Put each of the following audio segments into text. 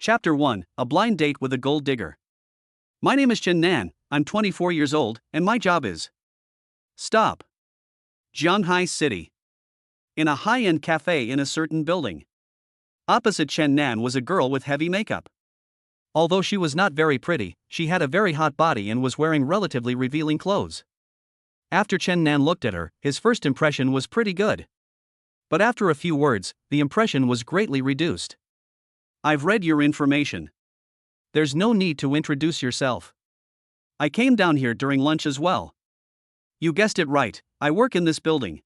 Chapter 1, A Blind Date with a Gold Digger. My name is Chen Nan, I'm 24 years old, and my job is... Stop. Jianghai City. In a high-end cafe in a certain building. Opposite Chen Nan was a girl with heavy makeup. Although she was not very pretty, she had a very hot body and was wearing relatively revealing clothes. After Chen Nan looked at her, his first impression was pretty good. But after a few words, the impression was greatly reduced. I've read your information. There's no need to introduce yourself. I came down here during lunch as well. You guessed it right, I work in this building.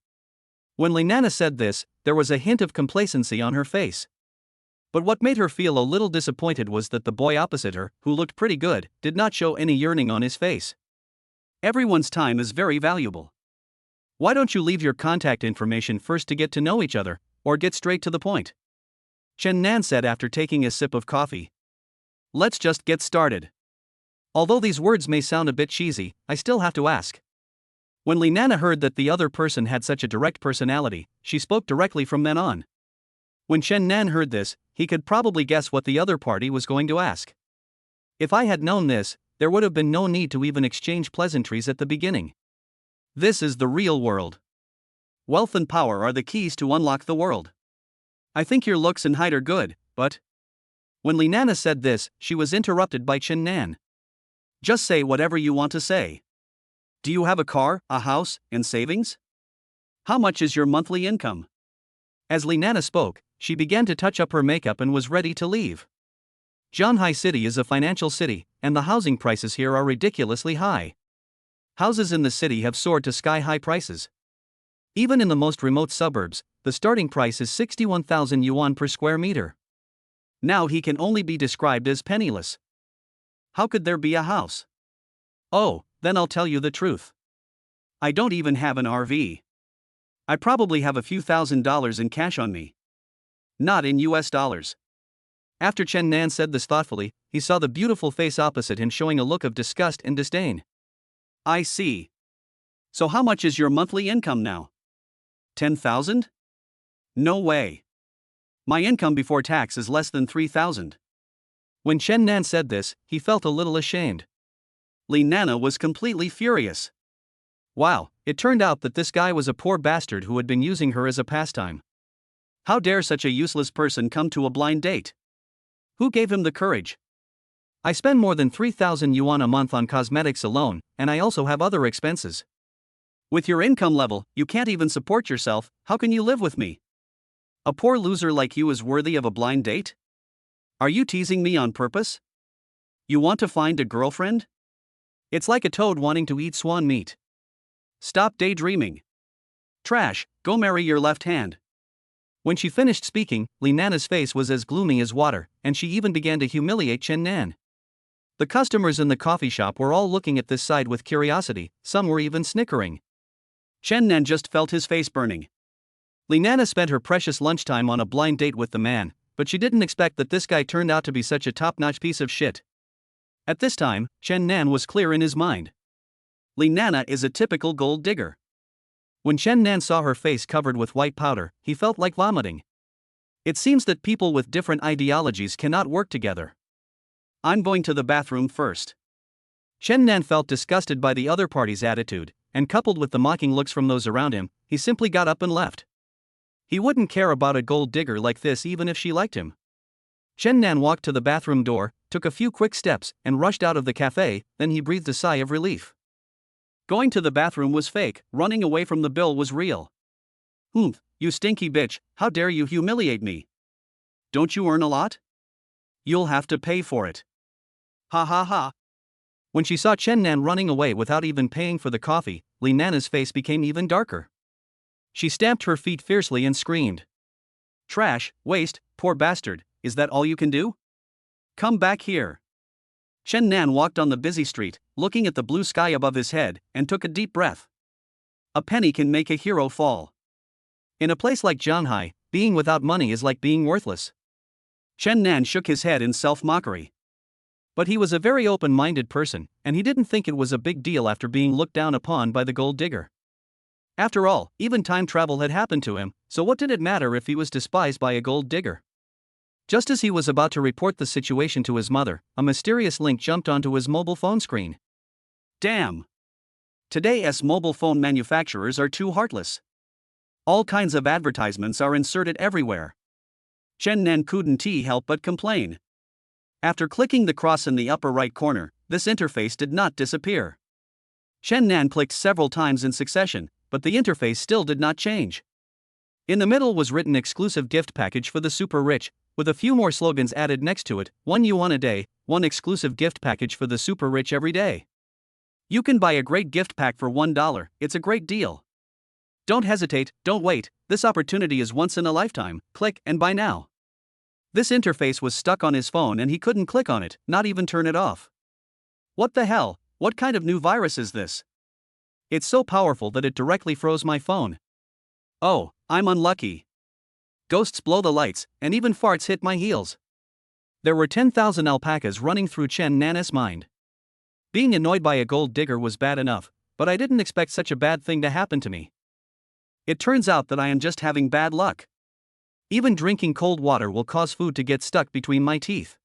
When Linana said this, there was a hint of complacency on her face. But what made her feel a little disappointed was that the boy opposite her, who looked pretty good, did not show any yearning on his face. Everyone's time is very valuable. Why don't you leave your contact information first to get to know each other, or get straight to the point? Chen Nan said after taking a sip of coffee. Let's just get started. Although these words may sound a bit cheesy, I still have to ask. When Linana heard that the other person had such a direct personality, she spoke directly from then on. When Chen Nan heard this, he could probably guess what the other party was going to ask. If I had known this, there would have been no need to even exchange pleasantries at the beginning. This is the real world. Wealth and power are the keys to unlock the world. I think your looks and height are good, but... When Linana said this, she was interrupted by Chen Nan. Just say whatever you want to say. Do you have a car, a house, and savings? How much is your monthly income? As Linana spoke, she began to touch up her makeup and was ready to leave. Jianghai City is a financial city, and the housing prices here are ridiculously high. Houses in the city have soared to sky-high prices. Even in the most remote suburbs, the starting price is 61,000 yuan per square meter. Now he can only be described as penniless. How could there be a house? Oh, then I'll tell you the truth. I don't even have an RV. I probably have a few $1,000s in cash on me. Not in US dollars. After Chen Nan said this thoughtfully, he saw the beautiful face opposite him showing a look of disgust and disdain. I see. So how much is your monthly income now? 10,000? No way. My income before tax is less than 3,000. When Chen Nan said this, he felt a little ashamed. Linana was completely furious. Wow, it turned out that this guy was a poor bastard who had been using her as a pastime. How dare such a useless person come to a blind date? Who gave him the courage? I spend more than 3,000 yuan a month on cosmetics alone, and I also have other expenses. With your income level, you can't even support yourself, how can you live with me? A poor loser like you is worthy of a blind date? Are you teasing me on purpose? You want to find a girlfriend? It's like a toad wanting to eat swan meat. Stop daydreaming. Trash, go marry your left hand. When she finished speaking, Linana's face was as gloomy as water, and she even began to humiliate Chen Nan. The customers in the coffee shop were all looking at this side with curiosity, some were even snickering. Chen Nan just felt his face burning. Linana spent her precious lunchtime on a blind date with the man, but she didn't expect that this guy turned out to be such a top-notch piece of shit. At this time, Chen Nan was clear in his mind. Linana is a typical gold digger. When Chen Nan saw her face covered with white powder, he felt like vomiting. It seems that people with different ideologies cannot work together. I'm going to the bathroom first. Chen Nan felt disgusted by the other party's attitude, and coupled with the mocking looks from those around him, he simply got up and left. He wouldn't care about a gold digger like this even if she liked him. Chen Nan walked to the bathroom door, took a few quick steps, and rushed out of the cafe, then he breathed a sigh of relief. Going to the bathroom was fake, running away from the bill was real. You stinky bitch, how dare you humiliate me? Don't you earn a lot? You'll have to pay for it. Ha ha ha. When she saw Chen Nan running away without even paying for the coffee, Linana's face became even darker. She stamped her feet fiercely and screamed. Trash, waste, poor bastard, is that all you can do? Come back here. Chen Nan walked on the busy street, looking at the blue sky above his head, and took a deep breath. A penny can make a hero fall. In a place like Jianghai, being without money is like being worthless. Chen Nan shook his head in self-mockery. But he was a very open-minded person, and he didn't think it was a big deal after being looked down upon by the gold digger. After all, even time travel had happened to him, so what did it matter if he was despised by a gold digger? Just as he was about to report the situation to his mother, a mysterious link jumped onto his mobile phone screen. Damn! Today's mobile phone manufacturers are too heartless. All kinds of advertisements are inserted everywhere. Chen Nan couldn't help but complain. After clicking the cross in the upper right corner, this interface did not disappear. Chen Nan clicked several times in succession, but the interface still did not change. In the middle was written exclusive gift package for the super rich, with a few more slogans added next to it: 1 yuan a day, 1 exclusive gift package for the super rich every day. You can buy a great gift pack for $1, it's a great deal. Don't hesitate, don't wait, this opportunity is once in a lifetime, click and buy now. This interface was stuck on his phone and he couldn't click on it, not even turn it off. What the hell, what kind of new virus is this? It's so powerful that it directly froze my phone. Oh, I'm unlucky. Ghosts blow the lights, and even farts hit my heels. There were 10,000 alpacas running through Chen Nan's mind. Being annoyed by a gold digger was bad enough, but I didn't expect such a bad thing to happen to me. It turns out that I am just having bad luck. Even drinking cold water will cause food to get stuck between my teeth.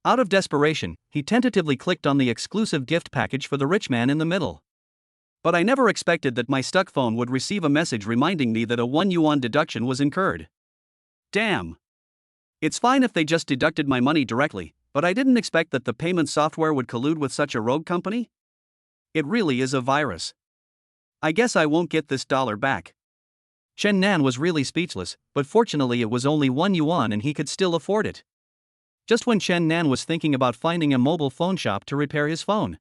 Out of desperation, he tentatively clicked on the exclusive gift package for the rich man in the middle. But I never expected that my stuck phone would receive a message reminding me that a 1 yuan deduction was incurred. Damn. It's fine if they just deducted my money directly, but I didn't expect that the payment software would collude with such a rogue company. It really is a virus. I guess I won't get this dollar back. Chen Nan was really speechless, but fortunately it was only 1 yuan and he could still afford it. Just when Chen Nan was thinking about finding a mobile phone shop to repair his phone.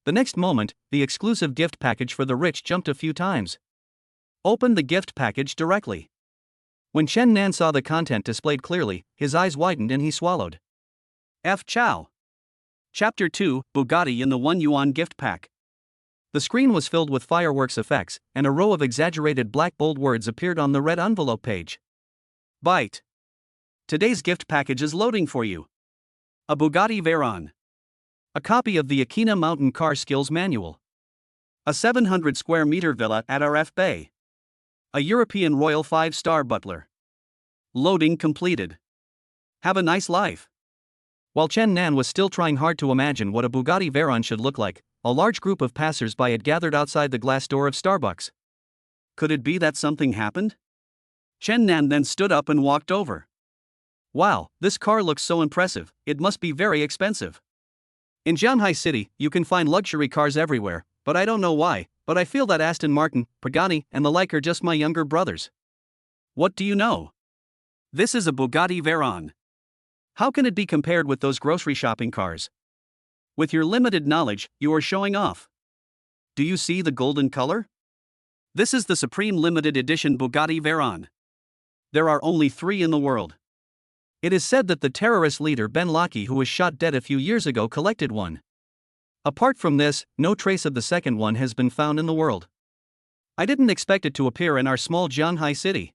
The next moment, the exclusive gift package for the rich jumped a few times. Open the gift package directly. When Chen Nan saw the content displayed clearly, his eyes widened and he swallowed. Chow. Chapter 2, Bugatti in the 1 yuan gift pack. The screen was filled with fireworks effects, and a row of exaggerated black bold words appeared on the red envelope page. Byte. Today's gift package is loading for you. A Bugatti Veyron. A copy of the Akina Mountain Car Skills Manual. A 700 square meter villa at RF Bay. A European Royal 5-star butler. Loading completed. Have a nice life. While Chen Nan was still trying hard to imagine what a Bugatti Veyron should look like, a large group of passers-by had gathered outside the glass door of Starbucks. Could it be that something happened? Chen Nan then stood up and walked over. Wow, this car looks so impressive, it must be very expensive. In Shanghai City, you can find luxury cars everywhere, but I don't know why, but I feel that Aston Martin, Pagani, and the like are just my younger brothers. What do you know? This is a Bugatti Veyron. How can it be compared with those grocery shopping cars? With your limited knowledge, you are showing off. Do you see the golden color? This is the Supreme Limited Edition Bugatti Veyron. There are only 3 in the world. It is said that the terrorist leader Ben Laki, who was shot dead a few years ago, collected one. Apart from this, no trace of the second one has been found in the world. I didn't expect it to appear in our small Shanghai city.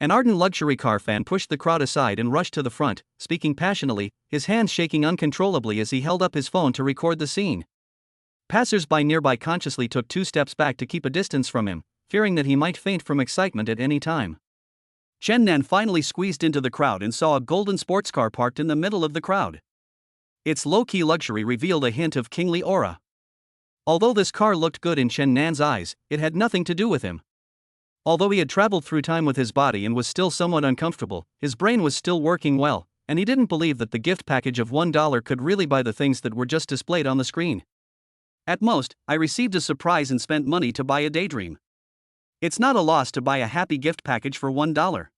An ardent luxury car fan pushed the crowd aside and rushed to the front, speaking passionately, his hands shaking uncontrollably as he held up his phone to record the scene. Passers-by nearby consciously took 2 steps back to keep a distance from him, fearing that he might faint from excitement at any time. Chen Nan finally squeezed into the crowd and saw a golden sports car parked in the middle of the crowd. Its low-key luxury revealed a hint of kingly aura. Although this car looked good in Chen Nan's eyes, it had nothing to do with him. Although he had traveled through time with his body and was still somewhat uncomfortable, his brain was still working well, and he didn't believe that the gift package of $1 could really buy the things that were just displayed on the screen. At most, I received a surprise and spent money to buy a daydream. It's not a loss to buy a happy gift package for $1.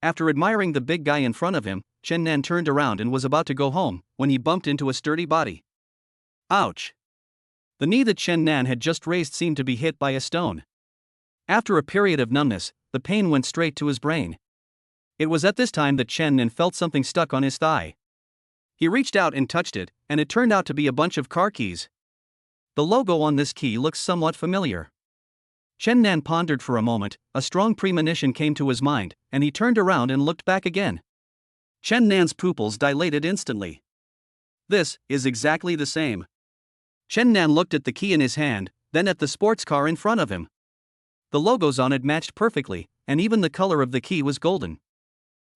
After admiring the big guy in front of him, Chen Nan turned around and was about to go home, when he bumped into a sturdy body. Ouch! The knee that Chen Nan had just raised seemed to be hit by a stone. After a period of numbness, the pain went straight to his brain. It was at this time that Chen Nan felt something stuck on his thigh. He reached out and touched it, and it turned out to be a bunch of car keys. The logo on this key looks somewhat familiar. Chen Nan pondered for a moment, a strong premonition came to his mind, and he turned around and looked back again. Chen Nan's pupils dilated instantly. This is exactly the same. Chen Nan looked at the key in his hand, then at the sports car in front of him. The logos on it matched perfectly, and even the color of the key was golden.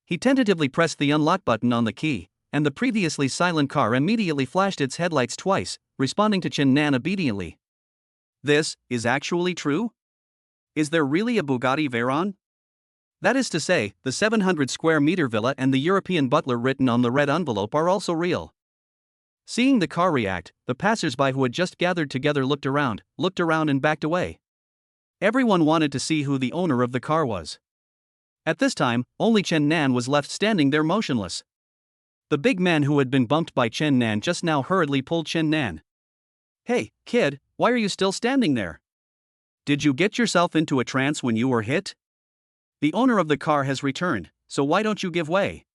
He tentatively pressed the unlock button on the key, and the previously silent car immediately flashed its headlights twice, responding to Chen Nan obediently. This is actually true? Is there really a Bugatti Veyron? That is to say, the 700 square meter villa and the European butler written on the red envelope are also real. Seeing the car react, the passers-by who had just gathered together looked around and backed away. Everyone wanted to see who the owner of the car was. At this time, only Chen Nan was left standing there motionless. The big man who had been bumped by Chen Nan just now hurriedly pulled Chen Nan. "Hey, kid, why are you still standing there? Did you get yourself into a trance when you were hit? The owner of the car has returned, so why don't you give way?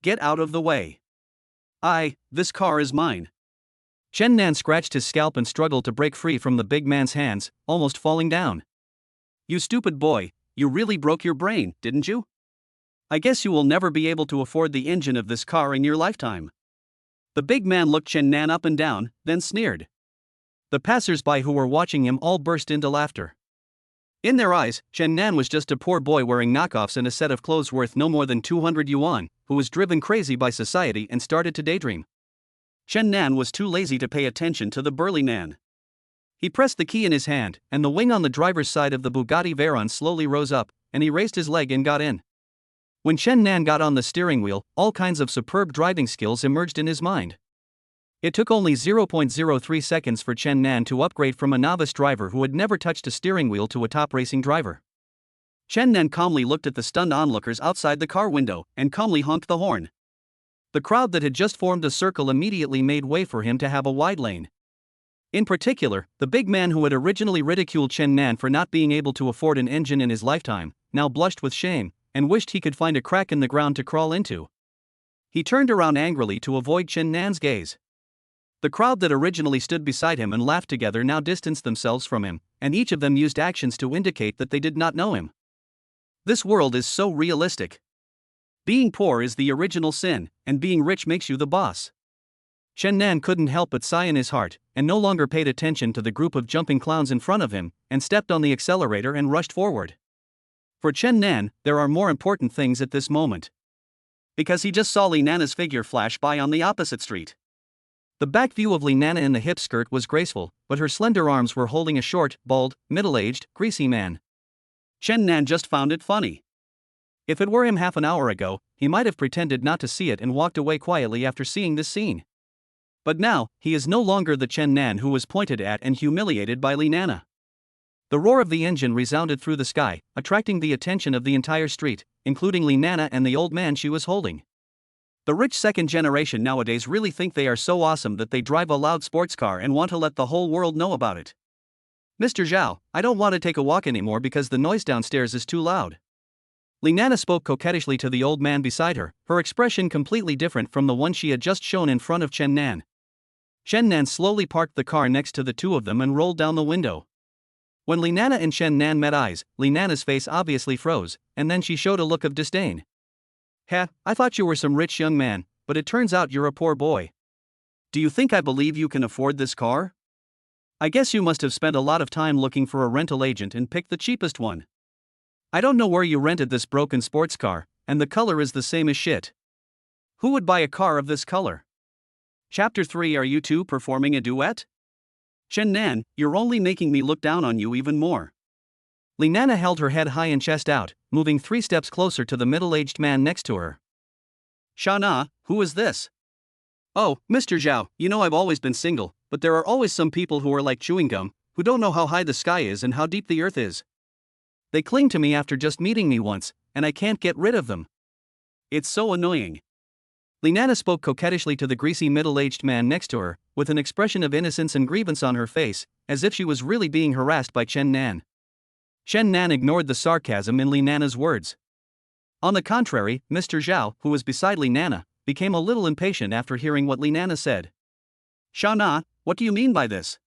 Get out of the way. This car is mine." Chen Nan scratched his scalp and struggled to break free from the big man's hands, almost falling down. "You stupid boy, you really broke your brain, didn't you? I guess you will never be able to afford the engine of this car in your lifetime." The big man looked Chen Nan up and down, then sneered. The passers-by who were watching him all burst into laughter. In their eyes, Chen Nan was just a poor boy wearing knockoffs and a set of clothes worth no more than 200 yuan, who was driven crazy by society and started to daydream. Chen Nan was too lazy to pay attention to the burly man. He pressed the key in his hand, and the wing on the driver's side of the Bugatti Veyron slowly rose up, and he raised his leg and got in. When Chen Nan got on the steering wheel, all kinds of superb driving skills emerged in his mind. It took only 0.03 seconds for Chen Nan to upgrade from a novice driver who had never touched a steering wheel to a top racing driver. Chen Nan calmly looked at the stunned onlookers outside the car window and calmly honked the horn. The crowd that had just formed a circle immediately made way for him to have a wide lane. In particular, the big man who had originally ridiculed Chen Nan for not being able to afford an engine in his lifetime, now blushed with shame and wished he could find a crack in the ground to crawl into. He turned around angrily to avoid Chen Nan's gaze. The crowd that originally stood beside him and laughed together now distanced themselves from him, and each of them used actions to indicate that they did not know him. This world is so realistic. Being poor is the original sin, and being rich makes you the boss. Chen Nan couldn't help but sigh in his heart, and no longer paid attention to the group of jumping clowns in front of him, and stepped on the accelerator and rushed forward. For Chen Nan, there are more important things at this moment. Because he just saw Li Nana's figure flash by on the opposite street. The back view of Li Nana in the hip skirt was graceful, but her slender arms were holding a short, bald, middle-aged, greasy man. Chen Nan just found it funny. If it were him half an hour ago, he might have pretended not to see it and walked away quietly after seeing this scene. But now, he is no longer the Chen Nan who was pointed at and humiliated by Li Nana. The roar of the engine resounded through the sky, attracting the attention of the entire street, including Li Nana and the old man she was holding. The rich second generation nowadays really think they are so awesome that they drive a loud sports car and want to let the whole world know about it. "Mr. Zhao, I don't want to take a walk anymore because the noise downstairs is too loud." Li Nana spoke coquettishly to the old man beside her, her expression completely different from the one she had just shown in front of Chen Nan. Chen Nan slowly parked the car next to the two of them and rolled down the window. When Li Nana and Chen Nan met eyes, Li Nana's face obviously froze, and then she showed a look of disdain. I thought you were some rich young man, but it turns out you're a poor boy. Do you think I believe you can afford this car? I guess you must have spent a lot of time looking for a rental agent and picked the cheapest one. I don't know where you rented this broken sports car, and the color is the same as shit. Who would buy a car of this color? Chapter 3. Are you two performing a duet? Chen Nan, you're only making me look down on you even more. Li Nana held her head high and chest out, moving 3 steps closer to the middle-aged man next to her. "Shana, who is this?" "Oh, Mr. Zhao, you know I've always been single, but there are always some people who are like chewing gum, who don't know how high the sky is and how deep the earth is. They cling to me after just meeting me once, and I can't get rid of them. It's so annoying." Li Nana spoke coquettishly to the greasy middle-aged man next to her, with an expression of innocence and grievance on her face, as if she was really being harassed by Chen Nan. Chen Nan ignored the sarcasm in Li Nana's words. On the contrary, Mr. Zhao, who was beside Li Nana, became a little impatient after hearing what Li Nana said. "Shana, what do you mean by this?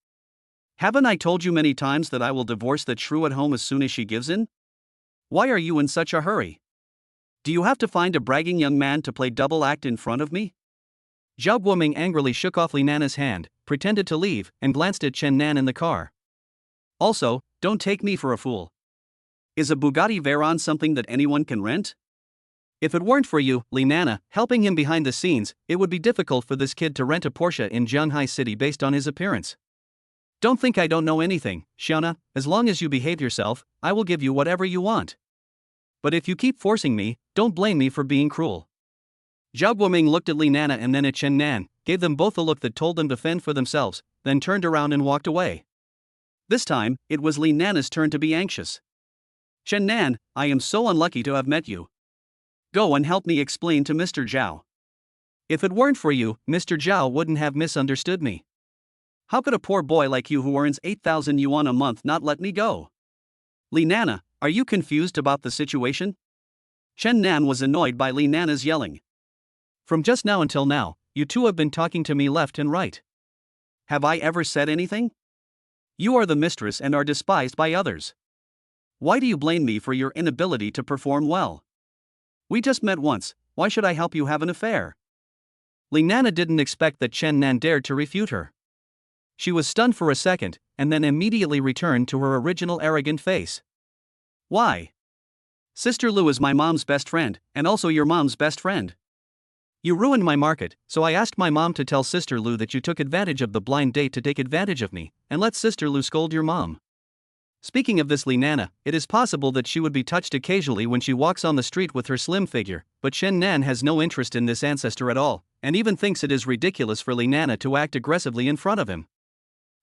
Haven't I told you many times that I will divorce that shrew at home as soon as she gives in? Why are you in such a hurry? Do you have to find a bragging young man to play double act in front of me?" Zhao Guoming angrily shook off Li Nana's hand, pretended to leave, and glanced at Chen Nan in the car. "Also, don't take me for a fool. Is a Bugatti Veyron something that anyone can rent? If it weren't for you, Nana, helping him behind the scenes, it would be difficult for this kid to rent a Porsche in Shanghai City based on his appearance. Don't think I don't know anything, Xiana. As long as you behave yourself, I will give you whatever you want. But if you keep forcing me, don't blame me for being cruel. Zhao Guoming looked at Nana and then at Chen Nan, gave them both a look that told them to fend for themselves, then turned around and walked away. This time, it was Nana's turn to be anxious. Chen Nan, I am so unlucky to have met you. Go and help me explain to Mr. Zhao. If it weren't for you, Mr. Zhao wouldn't have misunderstood me. How could a poor boy like you who earns 8,000 yuan a month not let me go? Nana, are you confused about the situation? Chen Nan was annoyed by Nana's yelling. From just now until now, you two have been talking to me left and right. Have I ever said anything? You are the mistress and are despised by others. Why do you blame me for your inability to perform well? We just met once, why should I help you have an affair? Nana didn't expect that Chen Nan dared to refute her. She was stunned for a second, and then immediately returned to her original arrogant face. Why? Sister Lu is my mom's best friend, and also your mom's best friend. You ruined my market, so I asked my mom to tell Sister Lu that you took advantage of the blind date to take advantage of me, and let Sister Lu scold your mom. Speaking of this Nana, it is possible that she would be touched occasionally when she walks on the street with her slim figure, but Chen Nan has no interest in this ancestor at all, and even thinks it is ridiculous for Nana to act aggressively in front of him.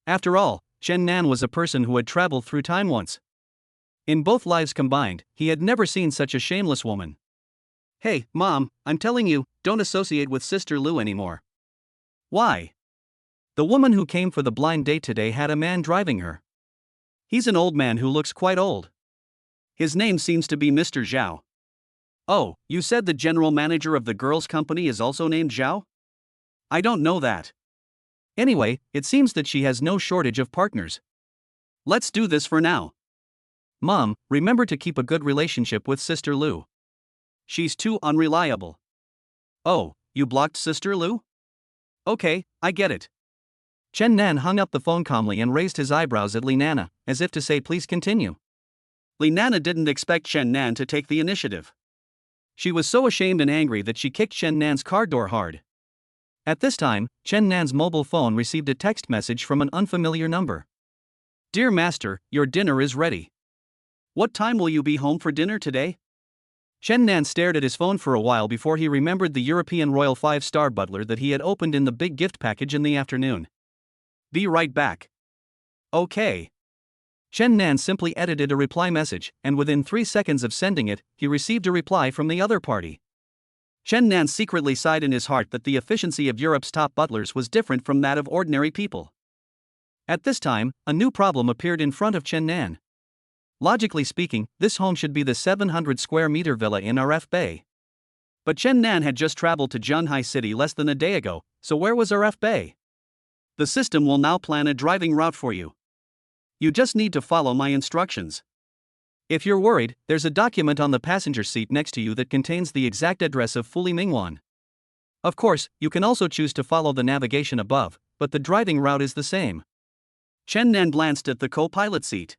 After all, Chen Nan was a person who had traveled through time once. In both lives combined, he had never seen such a shameless woman. Hey, Mom, I'm telling you, don't associate with Sister Lu anymore. Why? The woman who came for the blind date today had a man driving her. He's an old man who looks quite old. His name seems to be Mr. Zhao. Oh, you said the general manager of the girls' company is also named Zhao? I don't know that. Anyway, it seems that she has no shortage of partners. Let's do this for now. Mom, remember to keep a good relationship with Sister Lu. She's too unreliable. Oh, you blocked Sister Lu? Okay, I get it. Chen Nan hung up the phone calmly and raised his eyebrows at Nana, as if to say please continue. Nana didn't expect Chen Nan to take the initiative. She was so ashamed and angry that she kicked Chen Nan's car door hard. At this time, Chen Nan's mobile phone received a text message from an unfamiliar number. Dear Master, your dinner is ready. What time will you be home for dinner today? Chen Nan stared at his phone for a while before he remembered the European Royal 5-star butler that he had opened in the big gift package in the afternoon. Be right back. Okay. Chen Nan simply edited a reply message, and within 3 seconds of sending it, he received a reply from the other party. Chen Nan secretly sighed in his heart that the efficiency of Europe's top butlers was different from that of ordinary people. At this time, a new problem appeared in front of Chen Nan. Logically speaking, this home should be the 700 square meter villa in RF Bay. But Chen Nan had just traveled to Shanghai City less than a day ago, so where was RF Bay? The system will now plan a driving route for you. You just need to follow my instructions. If you're worried, there's a document on the passenger seat next to you that contains the exact address of Fuli Mingwan. Of course, you can also choose to follow the navigation above, but the driving route is the same. Chen Nan glanced at the co-pilot seat.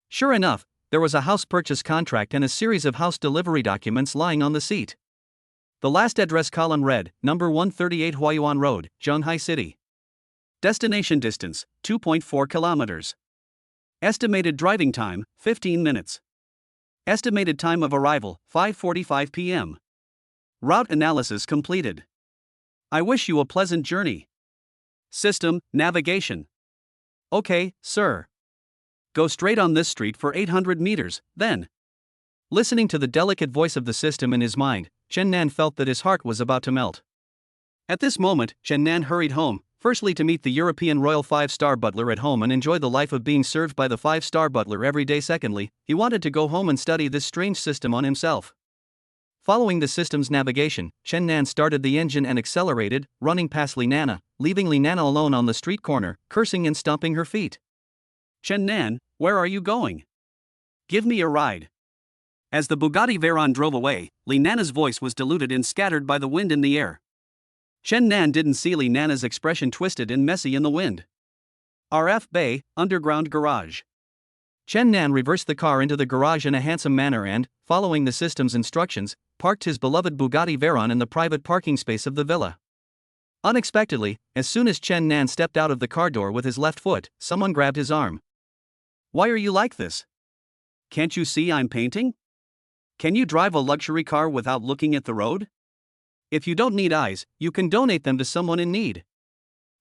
Sure enough, there was a house purchase contract and a series of house delivery documents lying on the seat. The last address column read, number 138 Huayuan Road, Shanghai City. Destination distance, 2.4 kilometers. Estimated driving time, 15 minutes. Estimated time of arrival, 5:45 p.m. Route analysis completed. I wish you a pleasant journey. System, navigation. Okay, sir. Go straight on this street for 800 meters, then. Listening to the delicate voice of the system in his mind, Chen Nan felt that his heart was about to melt. At this moment, Chen Nan hurried home, firstly to meet the European Royal 5-star butler at home and enjoy the life of being served by the 5-star butler every day. Secondly, he wanted to go home and study this strange system on himself. Following the system's navigation, Chen Nan started the engine and accelerated, running past Nana, leaving Nana alone on the street corner, cursing and stomping her feet. Chen Nan, where are you going? Give me a ride. As the Bugatti Veyron drove away, Nana's voice was diluted and scattered by the wind in the air. Chen Nan didn't see Nana's expression twisted and messy in the wind. RF Bay, underground garage. Chen Nan reversed the car into the garage in a handsome manner and, following the system's instructions, parked his beloved Bugatti Veyron in the private parking space of the villa. Unexpectedly, as soon as Chen Nan stepped out of the car door with his left foot, someone grabbed his arm. "Why are you like this? Can't you see I'm painting? Can you drive a luxury car without looking at the road? If you don't need eyes, you can donate them to someone in need."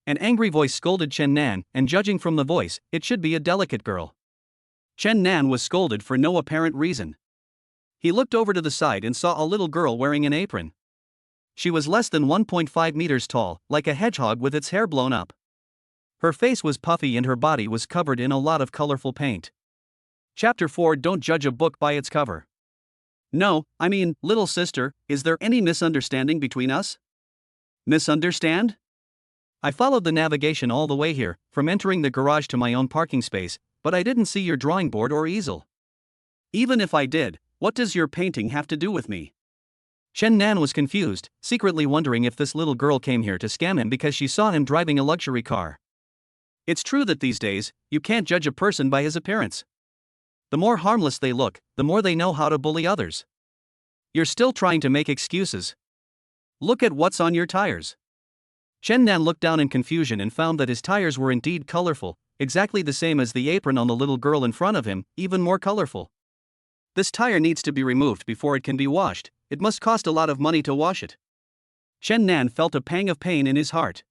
An angry voice scolded Chen Nan, and judging from the voice, it should be a delicate girl. Chen Nan was scolded for no apparent reason. He looked over to the side and saw a little girl wearing an apron. She was less than 1.5 meters tall, like a hedgehog with its hair blown up. Her face was puffy and her body was covered in a lot of colorful paint. Chapter 4: Don't judge a book by its cover. "No, I mean, little sister, is there any misunderstanding between us?" "Misunderstand?" "I followed the navigation all the way here, from entering the garage to my own parking space, but I didn't see your drawing board or easel." "Even if I did, what does your painting have to do with me?" Chen Nan was confused, secretly wondering if this little girl came here to scam him because she saw him driving a luxury car. It's true that these days, you can't judge a person by his appearance. The more harmless they look, the more they know how to bully others. You're still trying to make excuses. Look at what's on your tires. Chen Nan looked down in confusion and found that his tires were indeed colorful, exactly the same as the apron on the little girl in front of him, even more colorful. This tire needs to be removed before it can be washed. It must cost a lot of money to wash it. Chen Nan felt a pang of pain in his heart.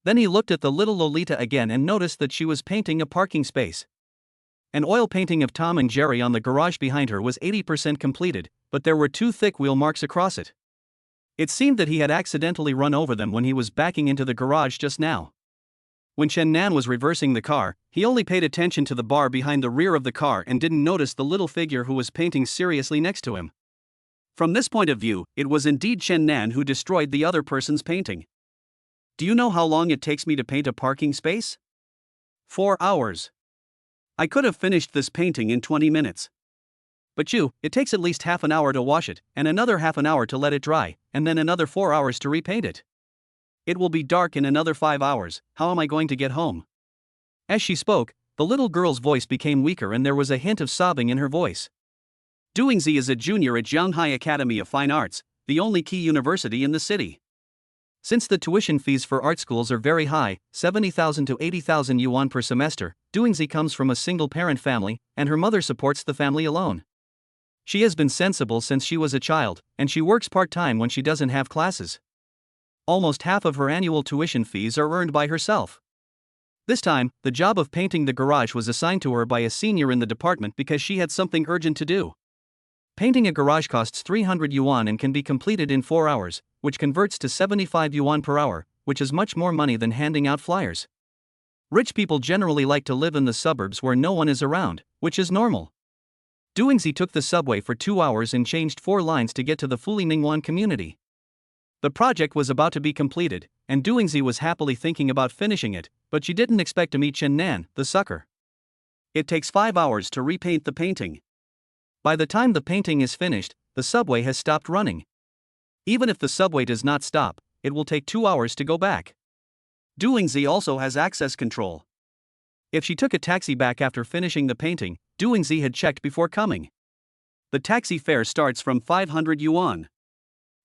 Then he looked at the little Lolita again and noticed that she was painting a parking space. An oil painting of Tom and Jerry on the garage behind her was 80% completed, but there were 2 thick wheel marks across it. It seemed that he had accidentally run over them when he was backing into the garage just now. When Chen Nan was reversing the car, he only paid attention to the bar behind the rear of the car and didn't notice the little figure who was painting seriously next to him. From this point of view, it was indeed Chen Nan who destroyed the other person's painting. "Do you know how long it takes me to paint a parking space?" 4 hours. "I could have finished this painting in 20 minutes. But it takes at least half an hour to wash it, and another half an hour to let it dry, and then another 4 hours to repaint it. It will be dark in another 5 hours, how am I going to get home?" As she spoke, the little girl's voice became weaker and there was a hint of sobbing in her voice. Doingzi is a junior at Zhanghai Academy of Fine Arts, the only key university in the city. Since the tuition fees for art schools are very high, 70,000 to 80,000 yuan per semester, Doingzi comes from a single-parent family, and her mother supports the family alone. She has been sensible since she was a child, and she works part-time when she doesn't have classes. Almost half of her annual tuition fees are earned by herself. This time, the job of painting the garage was assigned to her by a senior in the department because she had something urgent to do. Painting a garage costs 300 yuan and can be completed in 4 hours, which converts to 75 yuan per hour, which is much more money than handing out flyers. Rich people generally like to live in the suburbs where no one is around, which is normal. Doingzi took the subway for 2 hours and changed 4 lines to get to the Fuli Ningguan community. The project was about to be completed, and Doingzi was happily thinking about finishing it, but she didn't expect to meet Chen Nan, the sucker. It takes 5 hours to repaint the painting. By the time the painting is finished, the subway has stopped running. Even if the subway does not stop, it will take 2 hours to go back. Doingzi also has access control. If she took a taxi back after finishing the painting, Doingzi had checked before coming. The taxi fare starts from 500 yuan.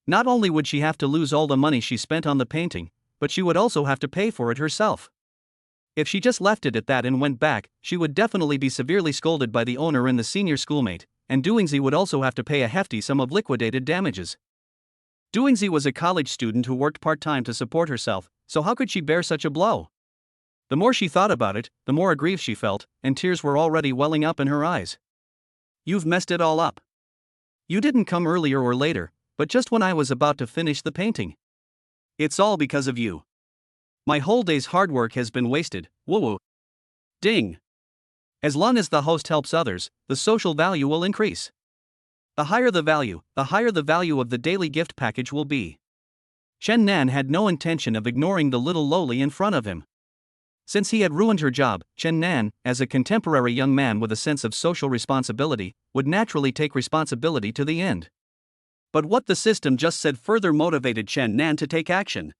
Not only would she have to lose all the money she spent on the painting, but she would also have to pay for it herself. If she just left it at that and went back, she would definitely be severely scolded by the owner and the senior schoolmate, and Doingzi would also have to pay a hefty sum of liquidated damages. Doingzi was a college student who worked part-time to support herself, so how could she bear such a blow? The more she thought about it, the more aggrieved she felt, and tears were already welling up in her eyes. "You've messed it all up. You didn't come earlier or later, but just when I was about to finish the painting. It's all because of you. My whole day's hard work has been wasted, woo-woo." Ding. As long as the host helps others, the social value will increase. The higher the value of the daily gift package will be. Chen Nan had no intention of ignoring the little loli in front of him. Since he had ruined her job, Chen Nan, as a contemporary young man with a sense of social responsibility, would naturally take responsibility to the end. But what the system just said further motivated Chen Nan to take action.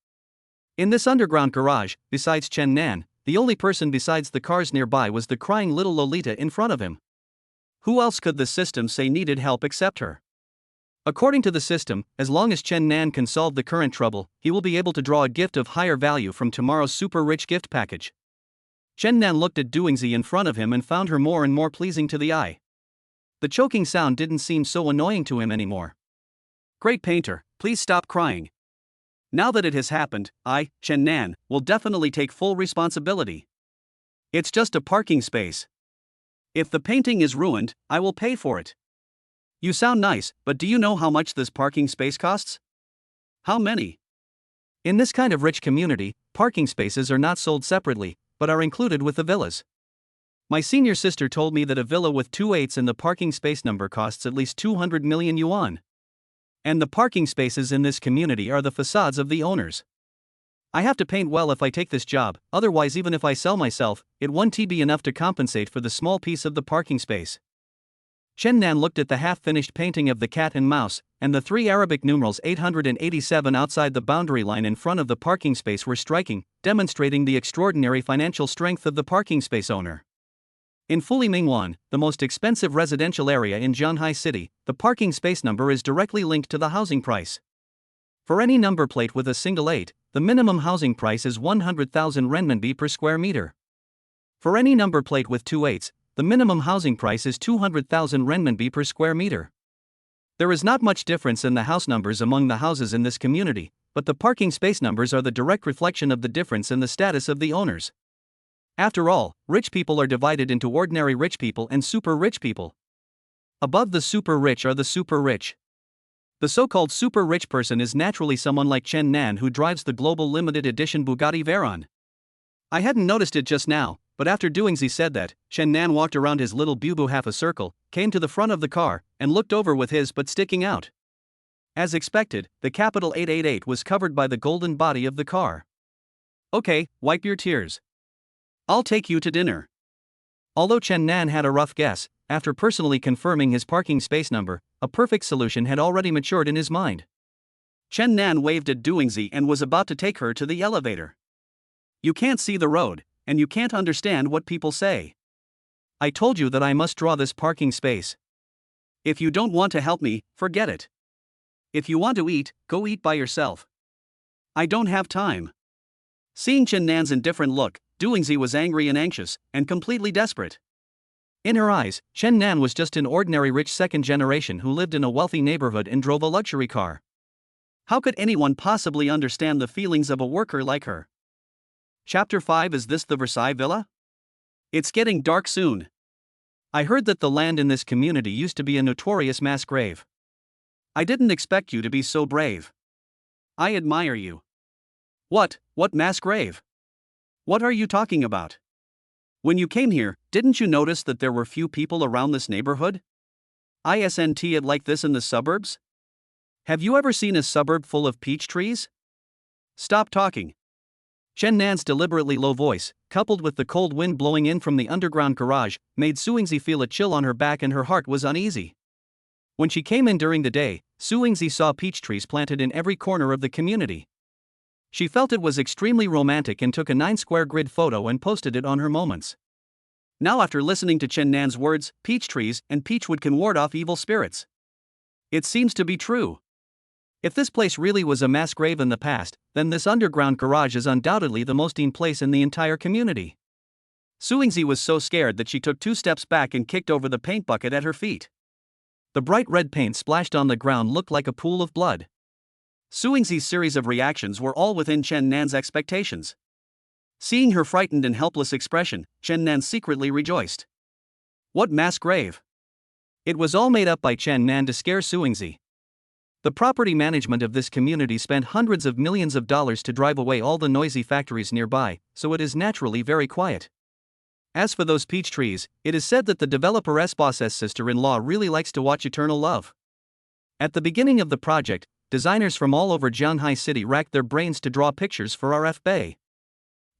In this underground garage, besides Chen Nan, the only person besides the cars nearby was the crying little Lolita in front of him. Who else could the system say needed help except her? According to the system, as long as Chen Nan can solve the current trouble, he will be able to draw a gift of higher value from tomorrow's super rich gift package. Chen Nan looked at Doingzi in front of him and found her more and more pleasing to the eye. The choking sound didn't seem so annoying to him anymore. Great painter, please stop crying. Now that it has happened, I, Chen Nan, will definitely take full responsibility. It's just a parking space. If the painting is ruined, I will pay for it. You sound nice, but do you know how much this parking space costs? How many? In this kind of rich community, parking spaces are not sold separately, but are included with the villas. My senior sister told me that a villa with 2/8 in the parking space number costs at least 200 million yuan. And the parking spaces in this community are the facades of the owners. I have to paint well if I take this job, otherwise even if I sell myself, it won't be enough to compensate for the small piece of the parking space. Chen Nan looked at the half-finished painting of the cat and mouse, and the 3 Arabic numerals 887 outside the boundary line in front of the parking space were striking, demonstrating the extraordinary financial strength of the parking space owner. In Fulimingwan, the most expensive residential area in Zhanghai City, the parking space number is directly linked to the housing price. For any number plate with a single 8, the minimum housing price is 100,000 renminbi per square meter. For any number plate with 2 8s, the minimum housing price is 200,000 renminbi per square meter. There is not much difference in the house numbers among the houses in this community, but the parking space numbers are the direct reflection of the difference in the status of the owners. After all, rich people are divided into ordinary rich people and super rich people. Above the super rich are the super rich. The so-called super rich person is naturally someone like Chen Nan who drives the global limited edition Bugatti Veyron. I hadn't noticed it just now, but after Doingzi said that, Chen Nan walked around his little bubu half a circle, came to the front of the car, and looked over with his butt sticking out. As expected, the capital 888 was covered by the golden body of the car. Okay, wipe your tears. I'll take you to dinner. Although Chen Nan had a rough guess, after personally confirming his parking space number, a perfect solution had already matured in his mind. Chen Nan waved at Doingzi and was about to take her to the elevator. You can't see the road, and you can't understand what people say. I told you that I must draw this parking space. If you don't want to help me, forget it. If you want to eat, go eat by yourself. I don't have time. Seeing Chen Nan's indifferent look, Doingzi was angry and anxious, and completely desperate. In her eyes, Chen Nan was just an ordinary rich second generation who lived in a wealthy neighborhood and drove a luxury car. How could anyone possibly understand the feelings of a worker like her? Chapter 5. Is this the Versailles Villa? It's getting dark soon. I heard that the land in this community used to be a notorious mass grave. I didn't expect you to be so brave. I admire you. What mass grave? What are you talking about? When you came here, didn't you notice that there were few people around this neighborhood? Isn't it like this in the suburbs? Have you ever seen a suburb full of peach trees? Stop talking. Chen Nan's deliberately low voice, coupled with the cold wind blowing in from the underground garage, made Suingzi feel a chill on her back and her heart was uneasy. When she came in during the day, Suingzi saw peach trees planted in every corner of the community. She felt it was extremely romantic and took a 9-square grid photo and posted it on her Moments. Now after listening to Chen Nan's words, peach trees and peachwood can ward off evil spirits. It seems to be true. If this place really was a mass grave in the past, then this underground garage is undoubtedly the most in place in the entire community. Suingzi was so scared that she took 2 steps back and kicked over the paint bucket at her feet. The bright red paint splashed on the ground looked like a pool of blood. Suingzi's series of reactions were all within Chen Nan's expectations. Seeing her frightened and helpless expression, Chen Nan secretly rejoiced. What mass grave? It was all made up by Chen Nan to scare Suingzi. The property management of this community spent hundreds of millions of dollars to drive away all the noisy factories nearby, so it is naturally very quiet. As for those peach trees, it is said that the developer's boss's sister-in-law really likes to watch Eternal Love. At the beginning of the project, designers from all over Zhanghai City racked their brains to draw pictures for RFB.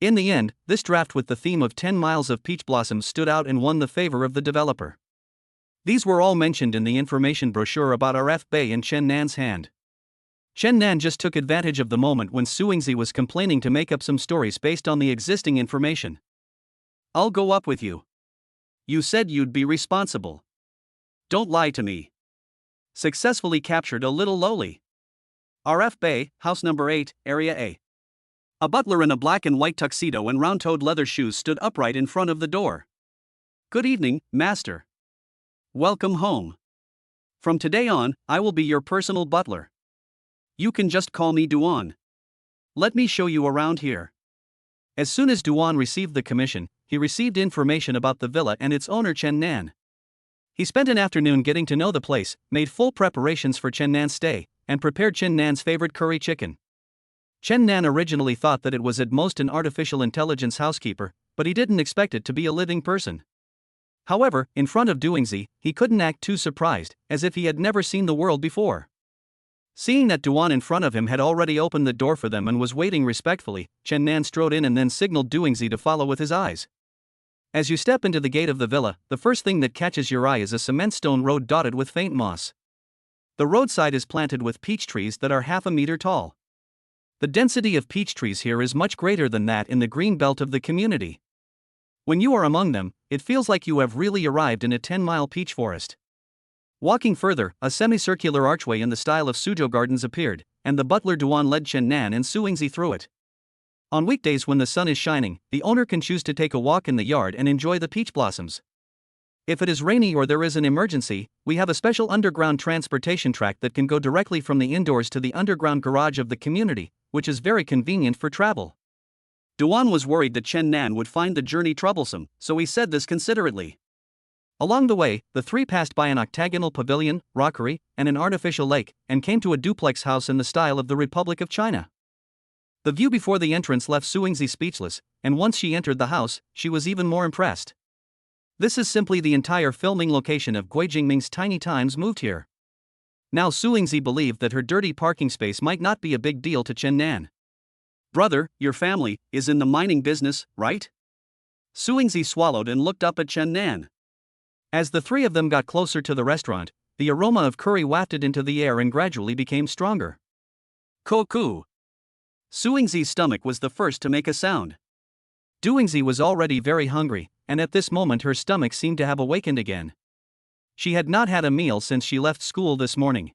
In the end, this draft with the theme of 10 miles of peach blossoms stood out and won the favor of the developer. These were all mentioned in the information brochure about RFB in Chen Nan's hand. Chen Nan just took advantage of the moment when Suingzi was complaining to make up some stories based on the existing information. I'll go up with you. You said you'd be responsible. Don't lie to me. Successfully captured a little lowly. RF Bay, house number 8, area A. A butler in a black and white tuxedo and round-toed leather shoes stood upright in front of the door. "Good evening, master. Welcome home. From today on, I will be your personal butler. You can just call me Duan. Let me show you around here." As soon as Duan received the commission, he received information about the villa and its owner Chen Nan. He spent an afternoon getting to know the place, made full preparations for Chen Nan's stay, and prepared Chen Nan's favorite curry chicken. Chen Nan originally thought that it was at most an artificial intelligence housekeeper, but he didn't expect it to be a living person. However, in front of Duingzi, he couldn't act too surprised, as if he had never seen the world before. Seeing that Duan in front of him had already opened the door for them and was waiting respectfully, Chen Nan strode in and then signaled Duingzi to follow with his eyes. As you step into the gate of the villa, the first thing that catches your eye is a cement stone road dotted with faint moss. The roadside is planted with peach trees that are half a meter tall. The density of peach trees here is much greater than that in the green belt of the community. When you are among them, it feels like you have really arrived in a 10-mile peach forest. Walking further, a semicircular archway in the style of Suzhou Gardens appeared, and the butler Duan led Chen Nan and Su Yingzi through it. On weekdays when the sun is shining, the owner can choose to take a walk in the yard and enjoy the peach blossoms. If it is rainy or there is an emergency, we have a special underground transportation track that can go directly from the indoors to the underground garage of the community, which is very convenient for travel. Duan was worried that Chen Nan would find the journey troublesome, so he said this considerately. Along the way, the three passed by an octagonal pavilion, rockery, and an artificial lake, and came to a duplex house in the style of the Republic of China. The view before the entrance left Su Yingzi speechless, and once she entered the house, she was even more impressed. This is simply the entire filming location of Gui Jingming's Tiny Times moved here. Now Su Yingzi believed that her dirty parking space might not be a big deal to Chen Nan. "Brother, your family is in the mining business, right?" Su Yingzi swallowed and looked up at Chen Nan. As the three of them got closer to the restaurant, the aroma of curry wafted into the air and gradually became stronger. "Koku." Su Yingzi's stomach was the first to make a sound. Duingzi was already very hungry, and at this moment her stomach seemed to have awakened again. She had not had a meal since she left school this morning.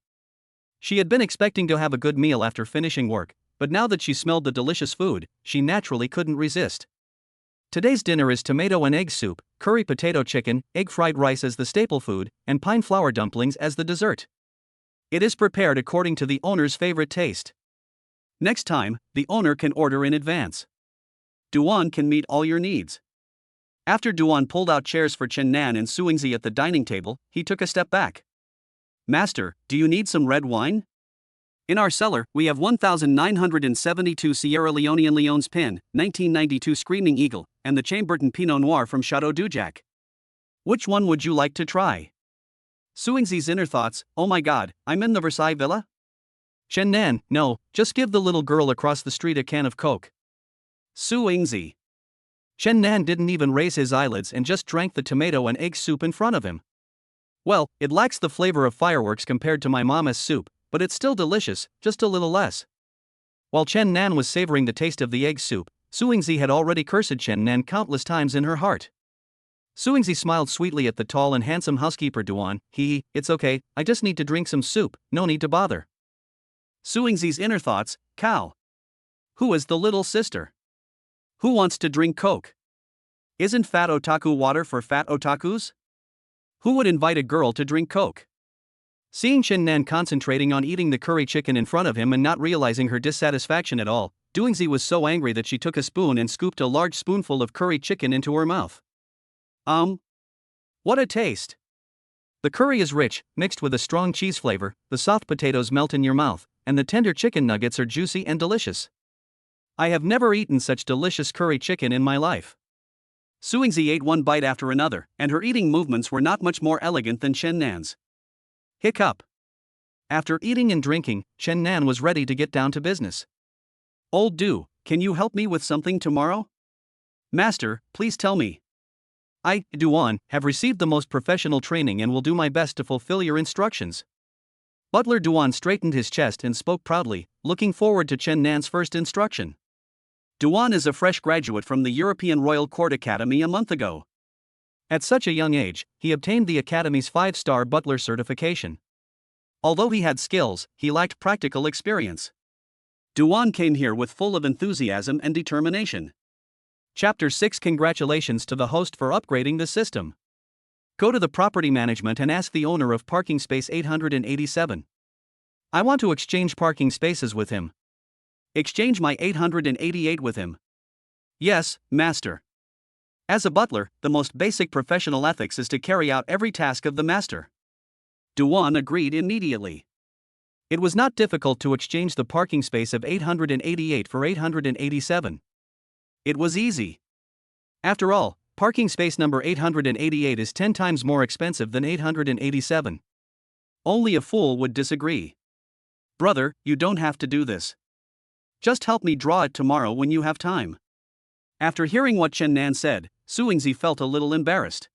She had been expecting to have a good meal after finishing work, but now that she smelled the delicious food, she naturally couldn't resist. Today's dinner is tomato and egg soup, curry potato chicken, egg fried rice as the staple food, and pine flour dumplings as the dessert. It is prepared according to the owner's favorite taste. Next time, the owner can order in advance. Duan can meet all your needs. After Duan pulled out chairs for Chen Nan and Su Yingzi at the dining table, he took a step back. "Master, do you need some red wine? In our cellar, we have 1972 Sierra Leonean Leon's Pin, 1992 Screaming Eagle, and the Chambertin Pinot Noir from Chateau Dujac. Which one would you like to try?" Su Yingzi's inner thoughts: "Oh my god, I'm in the Versailles Villa?" Chen Nan: "No, just give the little girl across the street a can of Coke." Su Yingzi. Chen Nan didn't even raise his eyelids and just drank the tomato and egg soup in front of him. "Well, it lacks the flavor of fireworks compared to my mama's soup, but it's still delicious, just a little less." While Chen Nan was savoring the taste of the egg soup, Su Yingzi had already cursed Chen Nan countless times in her heart. Su Yingzi smiled sweetly at the tall and handsome housekeeper Duan. "It's okay, I just need to drink some soup, no need to bother." Su Yingzi's inner thoughts: "Cow. Who is the little sister? Who wants to drink Coke? Isn't fat otaku water for fat otakus? Who would invite a girl to drink Coke?" Seeing Chen Nan concentrating on eating the curry chicken in front of him and not realizing her dissatisfaction at all, Duingzi was so angry that she took a spoon and scooped a large spoonful of curry chicken into her mouth. What a taste! The curry is rich, mixed with a strong cheese flavor, the soft potatoes melt in your mouth, and the tender chicken nuggets are juicy and delicious. I have never eaten such delicious curry chicken in my life. Su Yingzi ate one bite after another, and her eating movements were not much more elegant than Chen Nan's. Hiccup. After eating and drinking, Chen Nan was ready to get down to business. "Old Du, can you help me with something tomorrow?" "Master, please tell me." "I, Duan, have received the most professional training and will do my best to fulfill your instructions." Butler Duan straightened his chest and spoke proudly, looking forward to Chen Nan's first instruction. Duan is a fresh graduate from the European Royal Court Academy a month ago. At such a young age, he obtained the Academy's 5-star butler certification. Although he had skills, he lacked practical experience. Duan came here with full of enthusiasm and determination. Chapter 6. Congratulations to the host for upgrading the system. Go to the property management and ask the owner of parking space 887. I want to exchange parking spaces with him. Exchange my 888 with him. Yes, master. As a butler, the most basic professional ethics is to carry out every task of the master. Duan agreed immediately. It was not difficult to exchange the parking space of 888 for 887. It was easy. After all, parking space number 888 is 10 times more expensive than 887. Only a fool would disagree. Brother, you don't have to do this. Just help me draw it tomorrow when you have time. After hearing what Chen Nan said, Suingzi felt a little embarrassed.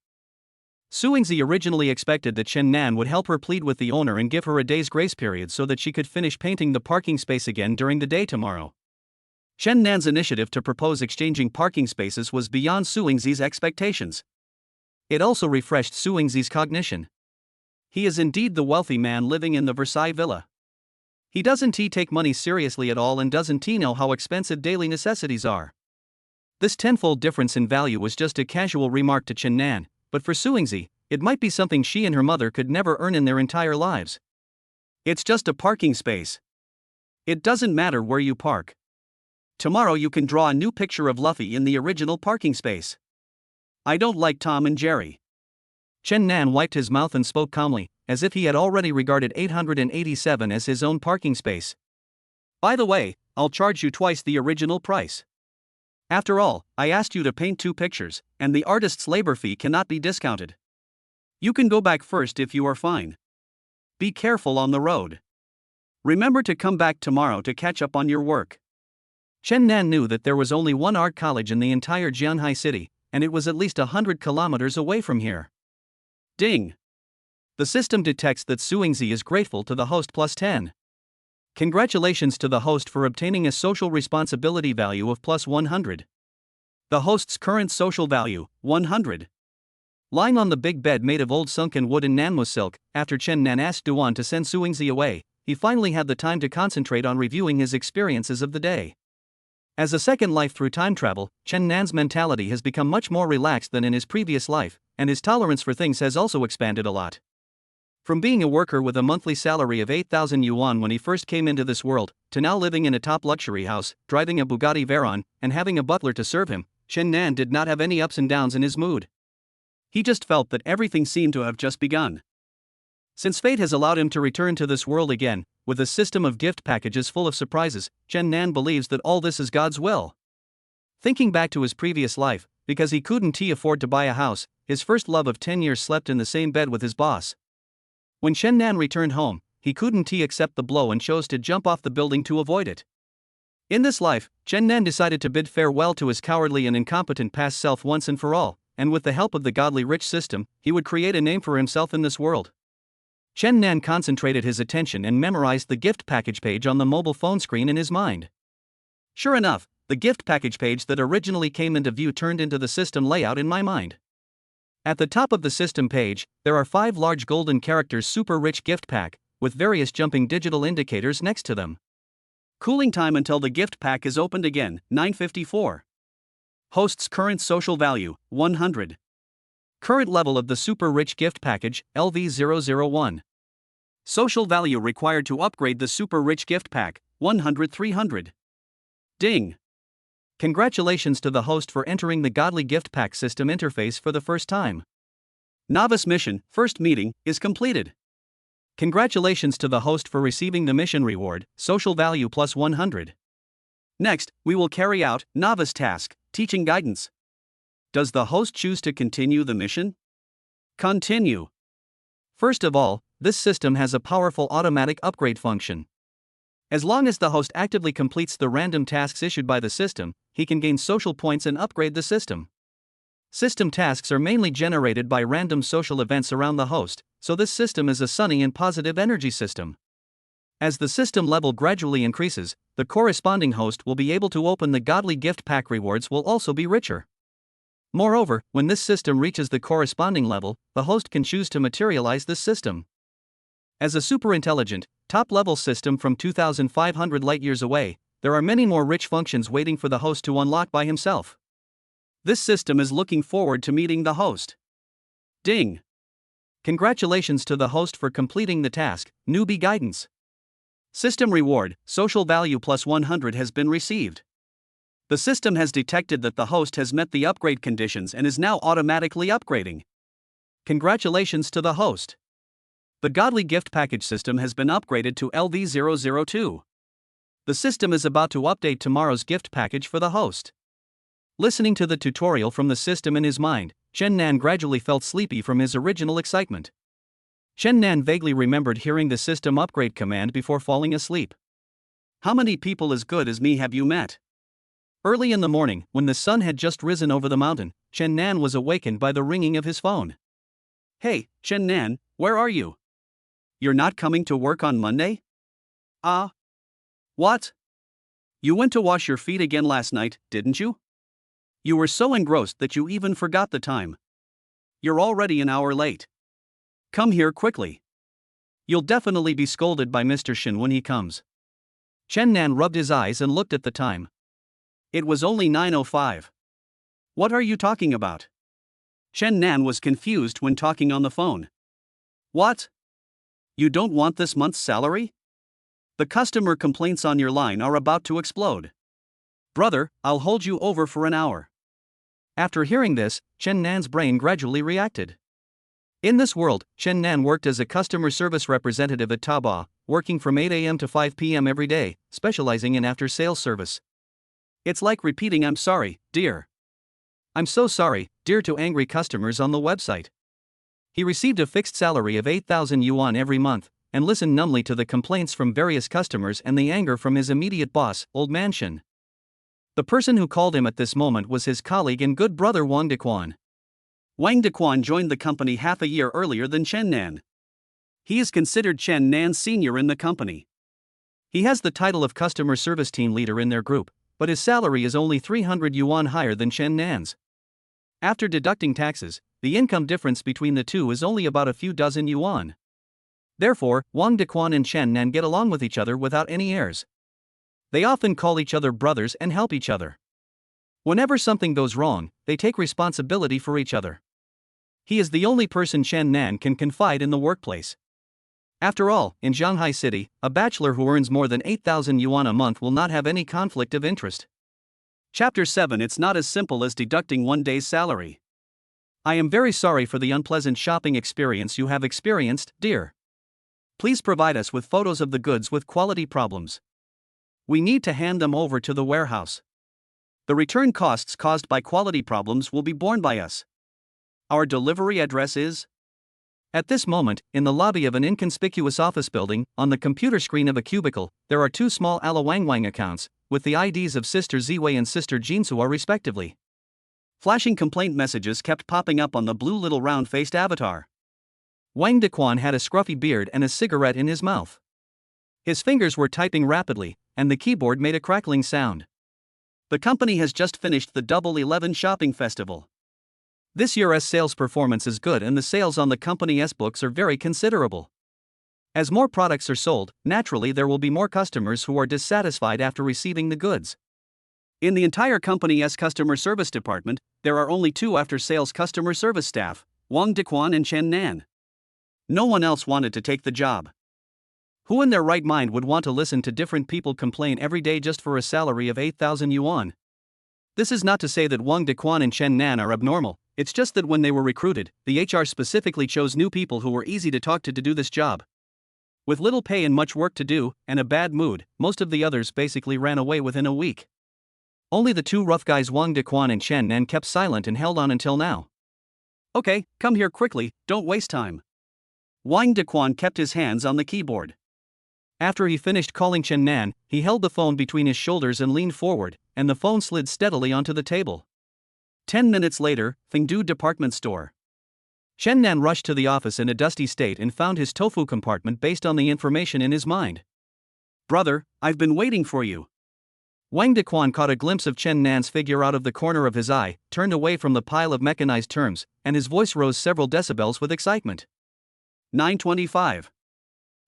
Suingzi originally expected that Chen Nan would help her plead with the owner and give her a day's grace period so that she could finish painting the parking space again during the day tomorrow. Chen Nan's initiative to propose exchanging parking spaces was beyond Suingzi's expectations. It also refreshed Suingzi's cognition. He is indeed the wealthy man living in the Versailles villa. He doesn't take money seriously at all and doesn't know how expensive daily necessities are. This tenfold difference in value was just a casual remark to Chen Nan, but for Suingzi, it might be something she and her mother could never earn in their entire lives. It's just a parking space. It doesn't matter where you park. Tomorrow you can draw a new picture of Luffy in the original parking space. I don't like Tom and Jerry. Chen Nan wiped his mouth and spoke calmly, as if he had already regarded 887 as his own parking space. By the way, I'll charge you twice the original price. After all, I asked you to paint 2 pictures, and the artist's labor fee cannot be discounted. You can go back first if you are fine. Be careful on the road. Remember to come back tomorrow to catch up on your work. Chen Nan knew that there was only one art college in the entire Jianhai city, and it was at least 100 kilometers away from here. Ding! The system detects that Suingzi is grateful to the host plus 10. Congratulations to the host for obtaining a social responsibility value of plus 100. The host's current social value, 100. Lying on the big bed made of old sunken wood and Nanmo silk, after Chen Nan asked Duan to send Suingzi away, he finally had the time to concentrate on reviewing his experiences of the day. As a second life through time travel, Chen Nan's mentality has become much more relaxed than in his previous life, and his tolerance for things has also expanded a lot. From being a worker with a monthly salary of 8,000 yuan when he first came into this world, to now living in a top luxury house, driving a Bugatti Veyron, and having a butler to serve him, Chen Nan did not have any ups and downs in his mood. He just felt that everything seemed to have just begun. Since fate has allowed him to return to this world again, with a system of gift packages full of surprises, Chen Nan believes that all this is God's will. Thinking back to his previous life, because he couldn't afford to buy a house, his first love of 10 years slept in the same bed with his boss. When Chen Nan returned home, he couldn't accept the blow and chose to jump off the building to avoid it. In this life, Chen Nan decided to bid farewell to his cowardly and incompetent past self once and for all, and with the help of the godly rich system, he would create a name for himself in this world. Chen Nan concentrated his attention and memorized the gift package page on the mobile phone screen in his mind. Sure enough, the gift package page that originally came into view turned into the system layout in my mind. At the top of the system page, there are 5 large golden characters super rich gift pack, with various jumping digital indicators next to them. Cooling time until the gift pack is opened again, 9:54. Host's current social value, 100. Current level of the super rich gift package, LV001. Social value required to upgrade the super rich gift pack, 100-300. Ding! Congratulations to the host for entering the godly gift pack system interface for the first time. Novice mission, first meeting, is completed. Congratulations to the host for receiving the mission reward, social value plus 100. Next, we will carry out novice task, teaching guidance. Does the host choose to continue the mission? Continue. First of all, this system has a powerful automatic upgrade function. As long as the host actively completes the random tasks issued by the system, he can gain social points and upgrade the system. System tasks are mainly generated by random social events around the host, so this system is a sunny and positive energy system. As the system level gradually increases, the corresponding host will be able to open the godly gift pack rewards will also be richer. Moreover, when this system reaches the corresponding level, the host can choose to materialize this system. As a super-intelligent, top-level system from 2,500 light-years away, there are many more rich functions waiting for the host to unlock by himself. This system is looking forward to meeting the host. Ding! Congratulations to the host for completing the task, newbie guidance. System reward, social value plus 100 has been received. The system has detected that the host has met the upgrade conditions and is now automatically upgrading. Congratulations to the host. The Godly Gift Package system has been upgraded to LV002. The system is about to update tomorrow's gift package for the host. Listening to the tutorial from the system in his mind, Chen Nan gradually felt sleepy from his original excitement. Chen Nan vaguely remembered hearing the system upgrade command before falling asleep. How many people as good as me have you met? Early in the morning, when the sun had just risen over the mountain, Chen Nan was awakened by the ringing of his phone. Hey, Chen Nan, where are you? You're not coming to work on Monday? What? You went to wash your feet again last night, didn't you? You were so engrossed that you even forgot the time. You're already an hour late. Come here quickly. You'll definitely be scolded by Mr. Shin when he comes. Chen Nan rubbed his eyes and looked at the time. It was only 9:05. What are you talking about? Chen Nan was confused when talking on the phone. What? You don't want this month's salary? The customer complaints on your line are about to explode. Brother, I'll hold you over for an hour. After hearing this, Chen Nan's brain gradually reacted. In this world, Chen Nan worked as a customer service representative at Taobao, working from 8 a.m. to 5 p.m. every day, specializing in after-sales service. It's like repeating "I'm sorry, dear. I'm so sorry, dear" to angry customers on the website. He received a fixed salary of 8,000 yuan every month, and listened numbly to the complaints from various customers and the anger from his immediate boss, Old Man Shin. The person who called him at this moment was his colleague and good brother Wang Dequan. Wang Dequan joined the company half a year earlier than Chen Nan. He is considered Chen Nan's senior in the company. He has the title of customer service team leader in their group, but his salary is only 300 yuan higher than Chen Nan's. After deducting taxes, the income difference between the two is only about a few dozen yuan. Therefore, Wang Dequan and Chen Nan get along with each other without any airs. They often call each other brothers and help each other. Whenever something goes wrong, they take responsibility for each other. He is the only person Chen Nan can confide in the workplace. After all, in Shanghai City, a bachelor who earns more than 8,000 yuan a month will not have any conflict of interest. Chapter 7. It's not as simple as deducting one day's salary. I am very sorry for the unpleasant shopping experience you have experienced, dear. Please provide us with photos of the goods with quality problems. We need to hand them over to the warehouse. The return costs caused by quality problems will be borne by us. Our delivery address is... At this moment, in the lobby of an inconspicuous office building, on the computer screen of a cubicle, there are two small Ala Wang Wang accounts, with the IDs of Sister Ziwei and Sister Jinsua respectively. Flashing complaint messages kept popping up on the blue little round-faced avatar. Wang Dequan had a scruffy beard and a cigarette in his mouth. His fingers were typing rapidly, and the keyboard made a crackling sound. The company has just finished the Double 11 shopping festival. This year's sales performance is good and the sales on the company's books are very considerable. As more products are sold, naturally there will be more customers who are dissatisfied after receiving the goods. In the entire company's customer service department, there are only two after-sales customer service staff, Wang Dequan and Chen Nan. No one else wanted to take the job. Who in their right mind would want to listen to different people complain every day just for a salary of 8,000 yuan? This is not to say that Wang Dequan and Chen Nan are abnormal, it's just that when they were recruited, the HR specifically chose new people who were easy to talk to do this job. With little pay and much work to do, and a bad mood, most of the others basically ran away within a week. Only the two rough guys Wang Dequan and Chen Nan kept silent and held on until now. Okay, come here quickly, don't waste time. Wang Dequan kept his hands on the keyboard. After he finished calling Chen Nan, he held the phone between his shoulders and leaned forward, and the phone slid steadily onto the table. 10 minutes later, Fengdu department store. Chen Nan rushed to the office in a dusty state and found his tofu compartment based on the information in his mind. Brother, I've been waiting for you. Wang Dequan caught a glimpse of Chen Nan's figure out of the corner of his eye, turned away from the pile of mechanized terms, and his voice rose several decibels with excitement. 9:25.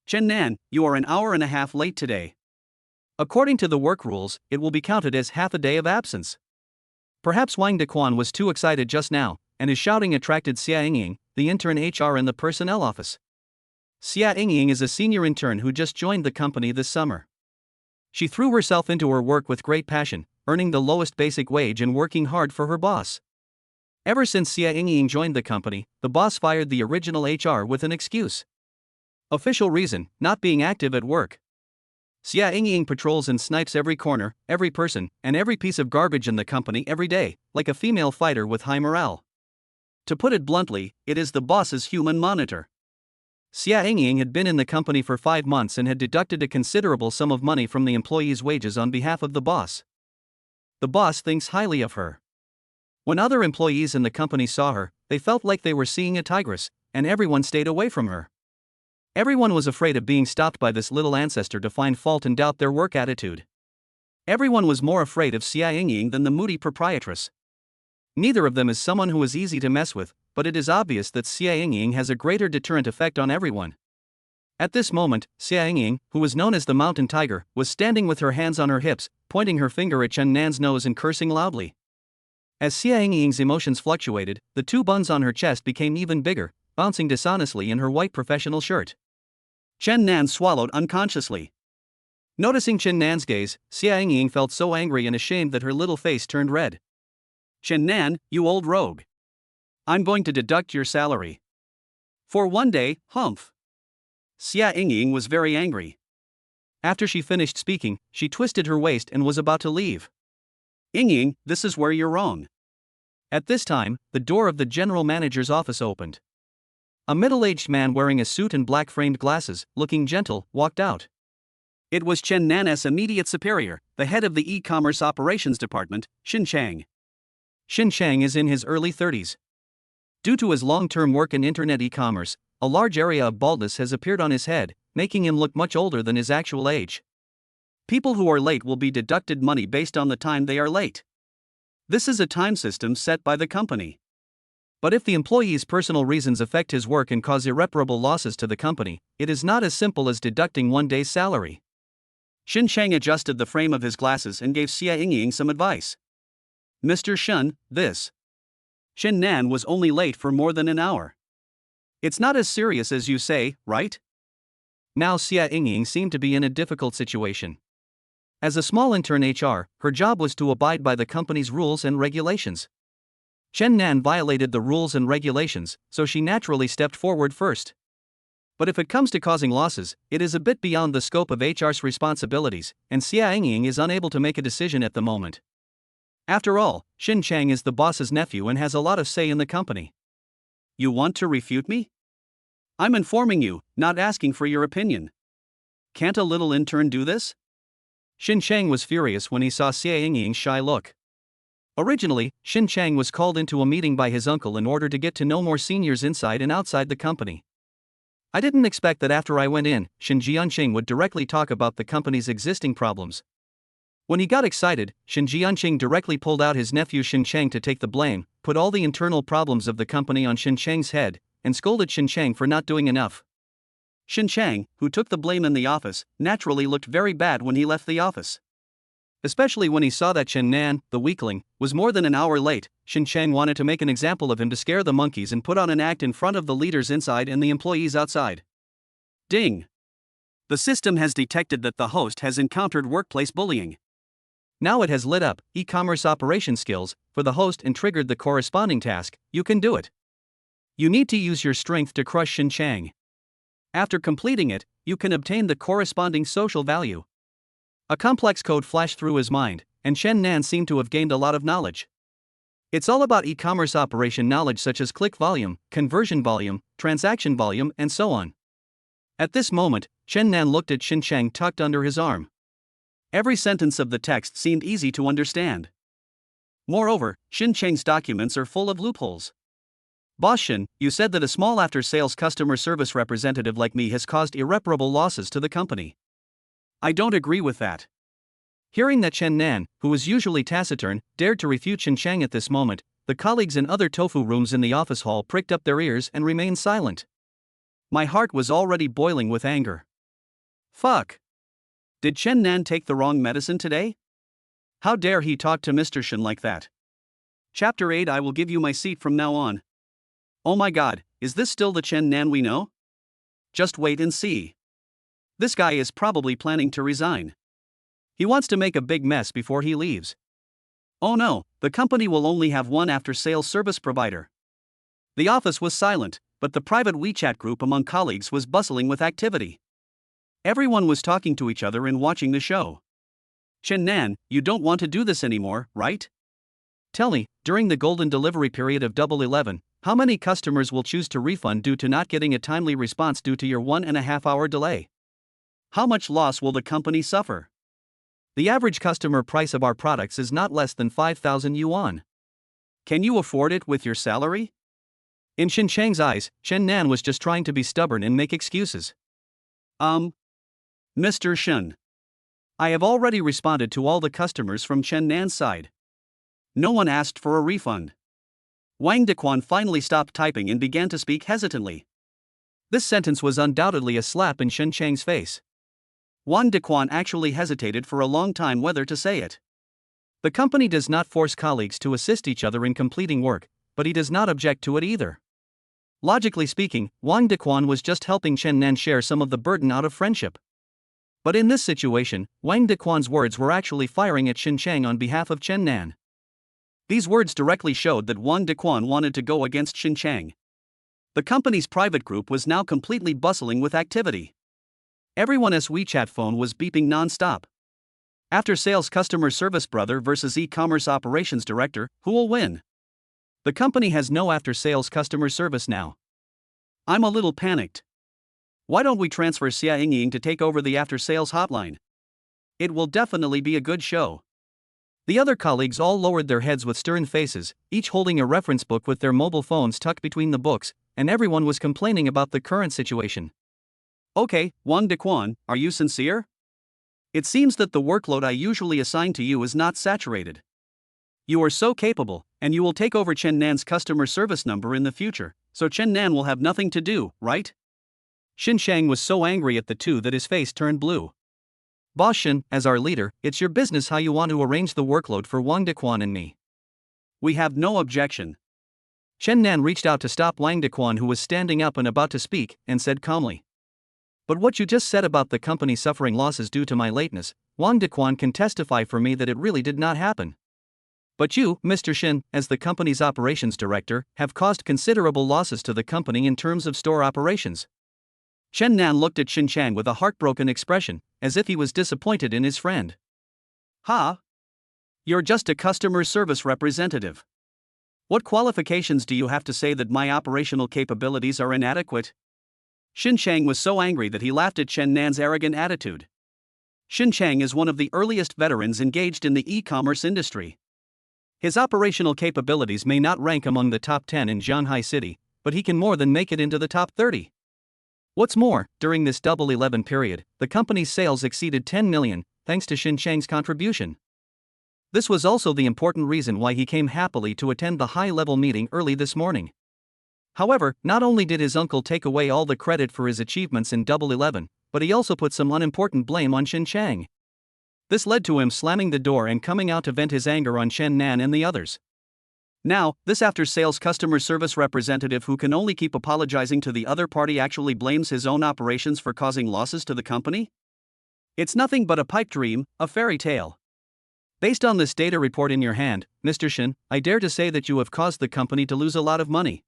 Chen Nan, you are an hour and a half late today. According to the work rules, it will be counted as half a day of absence. Perhaps Wang Dequan was too excited just now, and his shouting attracted Xia Yingying, the intern HR in the personnel office. Xia Yingying is a senior intern who just joined the company this summer. She threw herself into her work with great passion, earning the lowest basic wage and working hard for her boss. Ever since Xia Yingying joined the company, the boss fired the original HR with an excuse. Official reason: not being active at work. Xia Yingying patrols and snipes every corner, every person, and every piece of garbage in the company every day, like a female fighter with high morale. To put it bluntly, it is the boss's human monitor. Xia Yingying had been in the company for 5 months and had deducted a considerable sum of money from the employees' wages on behalf of the boss. The boss thinks highly of her. When other employees in the company saw her, they felt like they were seeing a tigress, and everyone stayed away from her. Everyone was afraid of being stopped by this little ancestor to find fault and doubt their work attitude. Everyone was more afraid of Xia Yingying than the moody proprietress. Neither of them is someone who is easy to mess with, but it is obvious that Xia Yingying has a greater deterrent effect on everyone. At this moment, Xia Yingying, who was known as the Mountain Tiger, was standing with her hands on her hips, pointing her finger at Chen Nan's nose and cursing loudly. As Xia Yingying's emotions fluctuated, the 2 buns on her chest became even bigger, bouncing dishonestly in her white professional shirt. Chen Nan swallowed unconsciously. Noticing Chen Nan's gaze, Xia Yingying felt so angry and ashamed that her little face turned red. Chen Nan, you old rogue. I'm going to deduct your salary. For 1 day, humph. Xia Yingying was very angry. After she finished speaking, she twisted her waist and was about to leave. Yingying, this is where you're wrong. At this time, the door of the general manager's office opened. A middle-aged man wearing a suit and black-framed glasses, looking gentle, walked out. It was Chen Nan's immediate superior, the head of the e-commerce operations department, Xin Chang. Xin Chang is in his early 30s. Due to his long-term work in internet e-commerce, a large area of baldness has appeared on his head, making him look much older than his actual age. People who are late will be deducted money based on the time they are late. This is a time system set by the company. But if the employee's personal reasons affect his work and cause irreparable losses to the company, it is not as simple as deducting 1 day's salary. Xin Chang adjusted the frame of his glasses and gave Xia Yingying some advice. Mr. Shun, this. Chen Nan was only late for more than an hour. It's not as serious as you say, right? Now Xia Yingying seemed to be in a difficult situation. As a small intern HR, her job was to abide by the company's rules and regulations. Chen Nan violated the rules and regulations, so she naturally stepped forward first. But if it comes to causing losses, it is a bit beyond the scope of HR's responsibilities, and Xia Yingying is unable to make a decision at the moment. After all, Xin Chang is the boss's nephew and has a lot of say in the company. You want to refute me? I'm informing you, not asking for your opinion. Can't a little intern do this? Xin Chang was furious when he saw Xia Yingying's shy look. Originally, Xin Chang was called into a meeting by his uncle in order to get to know more seniors inside and outside the company. I didn't expect that after I went in, Xin Jianqing would directly talk about the company's existing problems. When he got excited, Xin Jianqing directly pulled out his nephew Xin Chang to take the blame, put all the internal problems of the company on Xin Chang's head, and scolded Xin Chang for not doing enough. Xin Chang, who took the blame in the office, naturally looked very bad when he left the office. Especially when he saw that Chen Nan, the weakling, was more than an hour late. Xin Chang wanted to make an example of him to scare the monkeys and put on an act in front of the leaders inside and the employees outside. Ding! The system has detected that the host has encountered workplace bullying. Now it has lit up e-commerce operation skills for the host and triggered the corresponding task. You can do it. You need to use your strength to crush Xin Chang. After completing it, you can obtain the corresponding social value. A complex code flashed through his mind, and Chen Nan seemed to have gained a lot of knowledge. It's all about e-commerce operation knowledge such as click volume, conversion volume, transaction volume, and so on. At this moment, Chen Nan looked at Xin Chang tucked under his arm. Every sentence of the text seemed easy to understand. Moreover, Xin Chang's documents are full of loopholes. Boss Xin, you said that a small after-sales customer service representative like me has caused irreparable losses to the company. I don't agree with that. Hearing that Chen Nan, who was usually taciturn, dared to refute Xin Chang at this moment, the colleagues in other tofu rooms in the office hall pricked up their ears and remained silent. My heart was already boiling with anger. Fuck. Did Chen Nan take the wrong medicine today? How dare he talk to Mr. Shen like that? Chapter 8 I will give you my seat from now on. Oh my god, is this still the Chen Nan we know? Just wait and see. This guy is probably planning to resign. He wants to make a big mess before he leaves. Oh no, the company will only have one after-sales service provider. The office was silent, but the private WeChat group among colleagues was bustling with activity. Everyone was talking to each other and watching the show. Chen Nan, you don't want to do this anymore, right? Tell me, during the golden delivery period of Double 11, how many customers will choose to refund due to not getting a timely response due to your 1.5 hour delay? How much loss will the company suffer? The average customer price of our products is not less than 5,000 yuan. Can you afford it with your salary? In Shen Chang's eyes, Chen Nan was just trying to be stubborn and make excuses. Mr. Shen. I have already responded to all the customers from Chen Nan's side. No one asked for a refund. Wang Dequan finally stopped typing and began to speak hesitantly. This sentence was undoubtedly a slap in Shen Chang's face. Wang Dequan actually hesitated for a long time whether to say it. The company does not force colleagues to assist each other in completing work, but he does not object to it either. Logically speaking, Wang Dequan was just helping Chen Nan share some of the burden out of friendship. But in this situation, Wang Dequan's words were actually firing at Shen Chang on behalf of Chen Nan. These words directly showed that Wang Dequan wanted to go against Shen Chang. The company's private group was now completely bustling with activity. Everyone's WeChat phone was beeping non-stop. After sales customer service brother versus e-commerce operations director, who will win? The company has no after-sales customer service now. I'm a little panicked. Why don't we transfer Xia Yingying to take over the after-sales hotline? It will definitely be a good show. The other colleagues all lowered their heads with stern faces, each holding a reference book with their mobile phones tucked between the books, and everyone was complaining about the current situation. Okay, Wang Dequan, are you sincere? It seems that the workload I usually assign to you is not saturated. You are so capable, and you will take over Chen Nan's customer service number in the future, so Chen Nan will have nothing to do, right? Shen Chang was so angry at the two that his face turned blue. Boss Shen, as our leader, it's your business how you want to arrange the workload for Wang Dequan and me. We have no objection. Chen Nan reached out to stop Wang Dequan, who was standing up and about to speak, and said calmly. But what you just said about the company suffering losses due to my lateness, Wang Dequan can testify for me that it really did not happen. But you, Mr. Shen, as the company's operations director, have caused considerable losses to the company in terms of store operations. Chen Nan looked at Shen Chang with a heartbroken expression, as if he was disappointed in his friend. Ha! You're just a customer service representative. What qualifications do you have to say that my operational capabilities are inadequate? Shen Chang was so angry that he laughed at Chen Nan's arrogant attitude. Shen Chang is one of the earliest veterans engaged in the e-commerce industry. His operational capabilities may not rank among the top 10 in Shanghai City, but he can more than make it into the top 30. What's more, during this Double 11 period, the company's sales exceeded 10 million, thanks to Shen Chang's contribution. This was also the important reason why he came happily to attend the high-level meeting early this morning. However, not only did his uncle take away all the credit for his achievements in Double 11, but he also put some unimportant blame on Shen Chang. This led to him slamming the door and coming out to vent his anger on Chen Nan and the others. Now, this after-sales customer service representative who can only keep apologizing to the other party actually blames his own operations for causing losses to the company? It's nothing but a pipe dream, a fairy tale. Based on this data report in your hand, Mr. Shen, I dare to say that you have caused the company to lose a lot of money.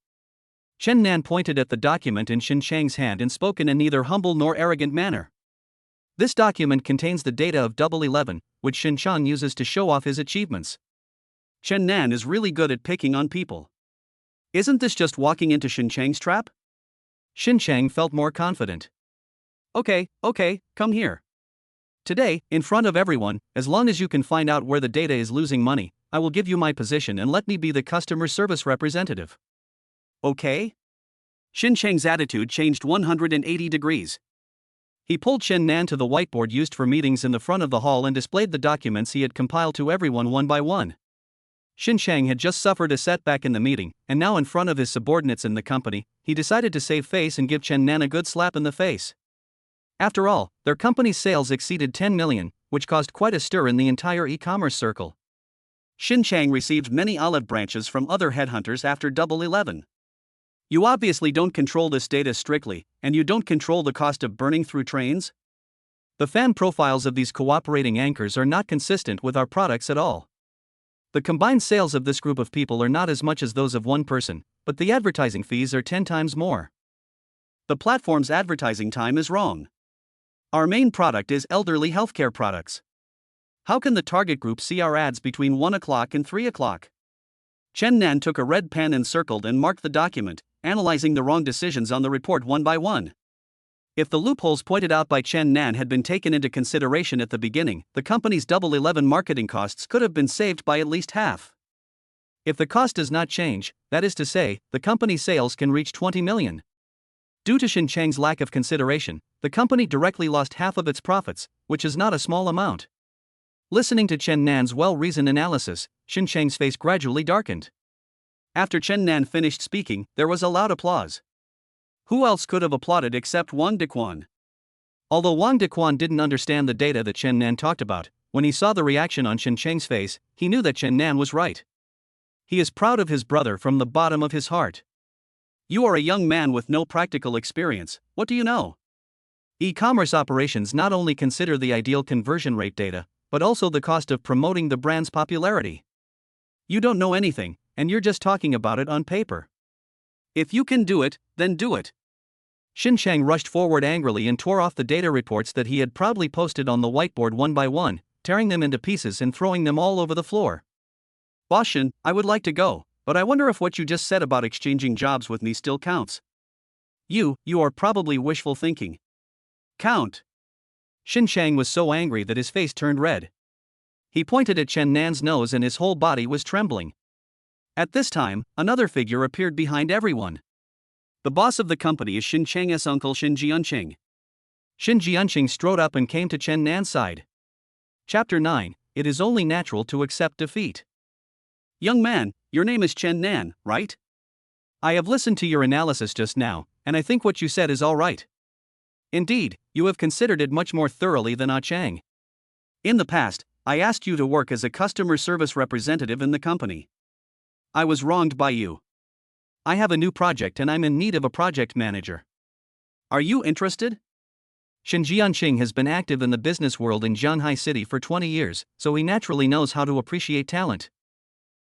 Chen Nan pointed at the document in Shen Chang's hand and spoke in a neither humble nor arrogant manner. This document contains the data of Double 11, which Shen Chang uses to show off his achievements. Chen Nan is really good at picking on people. Isn't this just walking into Shen Chang's trap? Shen Chang felt more confident. Okay, come here. Today, in front of everyone, as long as you can find out where the data is losing money, I will give you my position and let me be the customer service representative. Okay? Shen Chang's attitude changed 180 degrees. He pulled Chen Nan to the whiteboard used for meetings in the front of the hall and displayed the documents he had compiled to everyone one by one. Shen Chang had just suffered a setback in the meeting, and now in front of his subordinates in the company, he decided to save face and give Chen Nan a good slap in the face. After all, their company's sales exceeded 10 million, which caused quite a stir in the entire e-commerce circle. Xin Chang received many olive branches from other headhunters after Double 11. You obviously don't control this data strictly, and you don't control the cost of burning through trains? The fan profiles of these cooperating anchors are not consistent with our products at all. The combined sales of this group of people are not as much as those of one person, but the advertising fees are 10 times more. The platform's advertising time is wrong. Our main product is elderly healthcare products. How can the target group see our ads between 1 o'clock and 3 o'clock? Chen Nan took a red pen and circled and marked the document, analyzing the wrong decisions on the report one by one. If the loopholes pointed out by Chen Nan had been taken into consideration at the beginning, the company's Double 11 marketing costs could have been saved by at least half. If the cost does not change, that is to say, the company's sales can reach 20 million. Due to Xin Chang's lack of consideration, the company directly lost half of its profits, which is not a small amount. Listening to Chen Nan's well-reasoned analysis, Xin Chang's face gradually darkened. After Chen Nan finished speaking, there was a loud applause. Who else could have applauded except Wang Dequan? Although Wang Dequan didn't understand the data that Chen Nan talked about, when he saw the reaction on Xin Chang's face, he knew that Chen Nan was right. He is proud of his brother from the bottom of his heart. You are a young man with no practical experience, what do you know? E-commerce operations not only consider the ideal conversion rate data, but also the cost of promoting the brand's popularity. You don't know anything, and you're just talking about it on paper. If you can do it, then do it. Xin Chang rushed forward angrily and tore off the data reports that he had proudly posted on the whiteboard one by one, tearing them into pieces and throwing them all over the floor. Boss Xin, I would like to go, but I wonder if what you just said about exchanging jobs with me still counts. You are probably wishful thinking. Count. Xin Chang was so angry that his face turned red. He pointed at Chen Nan's nose and his whole body was trembling. At this time, another figure appeared behind everyone. The boss of the company is Xin Chang's uncle Xin Jianqing. Xin Jianqing strode up and came to Chen Nan's side. Chapter 9, It is only natural to accept defeat. Young man, your name is Chen Nan, right? I have listened to your analysis just now, and I think what you said is all right. Indeed, you have considered it much more thoroughly than Ah Chang. In the past, I asked you to work as a customer service representative in the company. I was wronged by you. I have a new project and I'm in need of a project manager. Are you interested? Xin Jianqing has been active in the business world in Shanghai City for 20 years, so he naturally knows how to appreciate talent.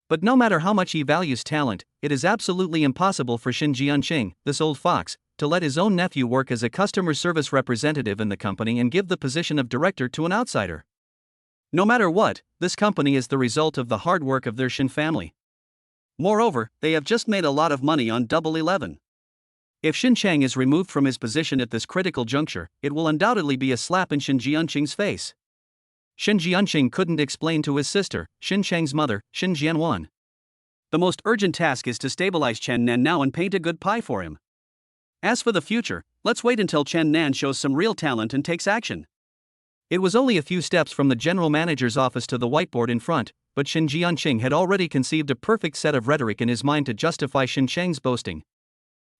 But no matter how much he values talent, it is absolutely impossible for Xin Jianqing, this old fox, to let his own nephew work as a customer service representative in the company and give the position of director to an outsider. No matter what, this company is the result of the hard work of their Xin family. Moreover, they have just made a lot of money on Double 11. If Xin Chang is removed from his position at this critical juncture, it will undoubtedly be a slap in Xin Jianqing's face. Xin Jianqing couldn't explain to his sister, Xin Chang's mother, Xin Jianwan. The most urgent task is to stabilize Chen Nan now and paint a good pie for him. As for the future, let's wait until Chen Nan shows some real talent and takes action. It was only a few steps from the general manager's office to the whiteboard in front, but Xin Jianqing had already conceived a perfect set of rhetoric in his mind to justify Xin Chang's boasting.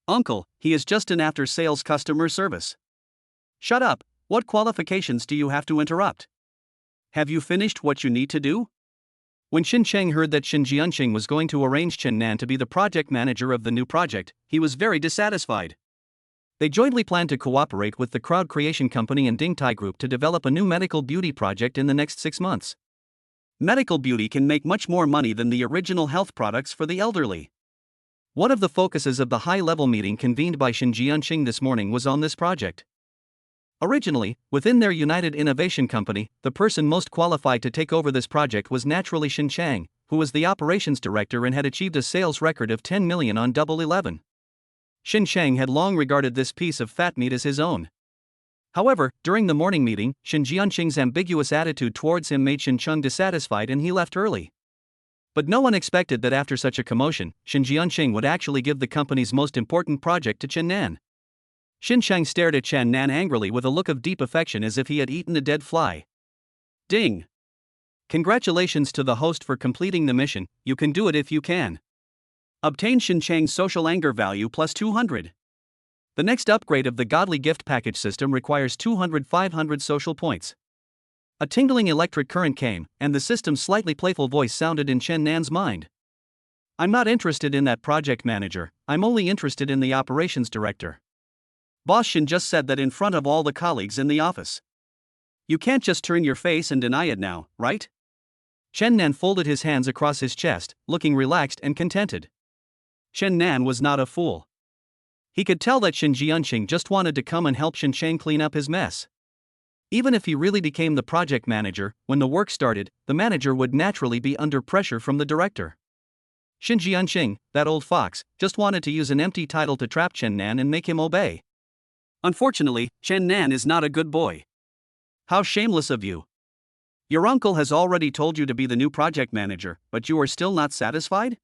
Uncle, he is just an after-sales customer service. Shut up, what qualifications do you have to interrupt? Have you finished what you need to do? When Xin Chang heard that Xin Jianqing was going to arrange Chen Nan to be the project manager of the new project, he was very dissatisfied. They jointly planned to cooperate with the crowd creation company and Ding Tai Group to develop a new medical beauty project in the next 6 months. Medical beauty can make much more money than the original health products for the elderly. One of the focuses of the high-level meeting convened by Xin Jianqing this morning was on this project. Originally, within their United Innovation Company, the person most qualified to take over this project was naturally Xin Chang, who was the operations director and had achieved a sales record of 10 million on Double 11. Xin Chang had long regarded this piece of fat meat as his own. However, during the morning meeting, Xin Jianqing's ambiguous attitude towards him made Xin Cheng dissatisfied and he left early. But no one expected that after such a commotion, Xin Jianqing would actually give the company's most important project to Chen Nan. Xin Cheng stared at Chen Nan angrily with a look of deep affection as if he had eaten a dead fly. Ding! Congratulations to the host for completing the mission, you can do it if you can. Obtain Xin Chang's social anger value plus 200. The next upgrade of the godly gift package system requires 200-500 social points. A tingling electric current came, and the system's slightly playful voice sounded in Chen Nan's mind. I'm not interested in that project manager, I'm only interested in the operations director. Boss Shin just said that in front of all the colleagues in the office. You can't just turn your face and deny it now, right? Chen Nan folded his hands across his chest, looking relaxed and contented. Chen Nan was not a fool. He could tell that Shin Jianqing just wanted to come and help Shin Chang clean up his mess. Even if he really became the project manager, when the work started, the manager would naturally be under pressure from the director. Shin Jianqing, that old fox, just wanted to use an empty title to trap Chen Nan and make him obey. Unfortunately, Chen Nan is not a good boy. How shameless of you. Your uncle has already told you to be the new project manager, but you are still not satisfied?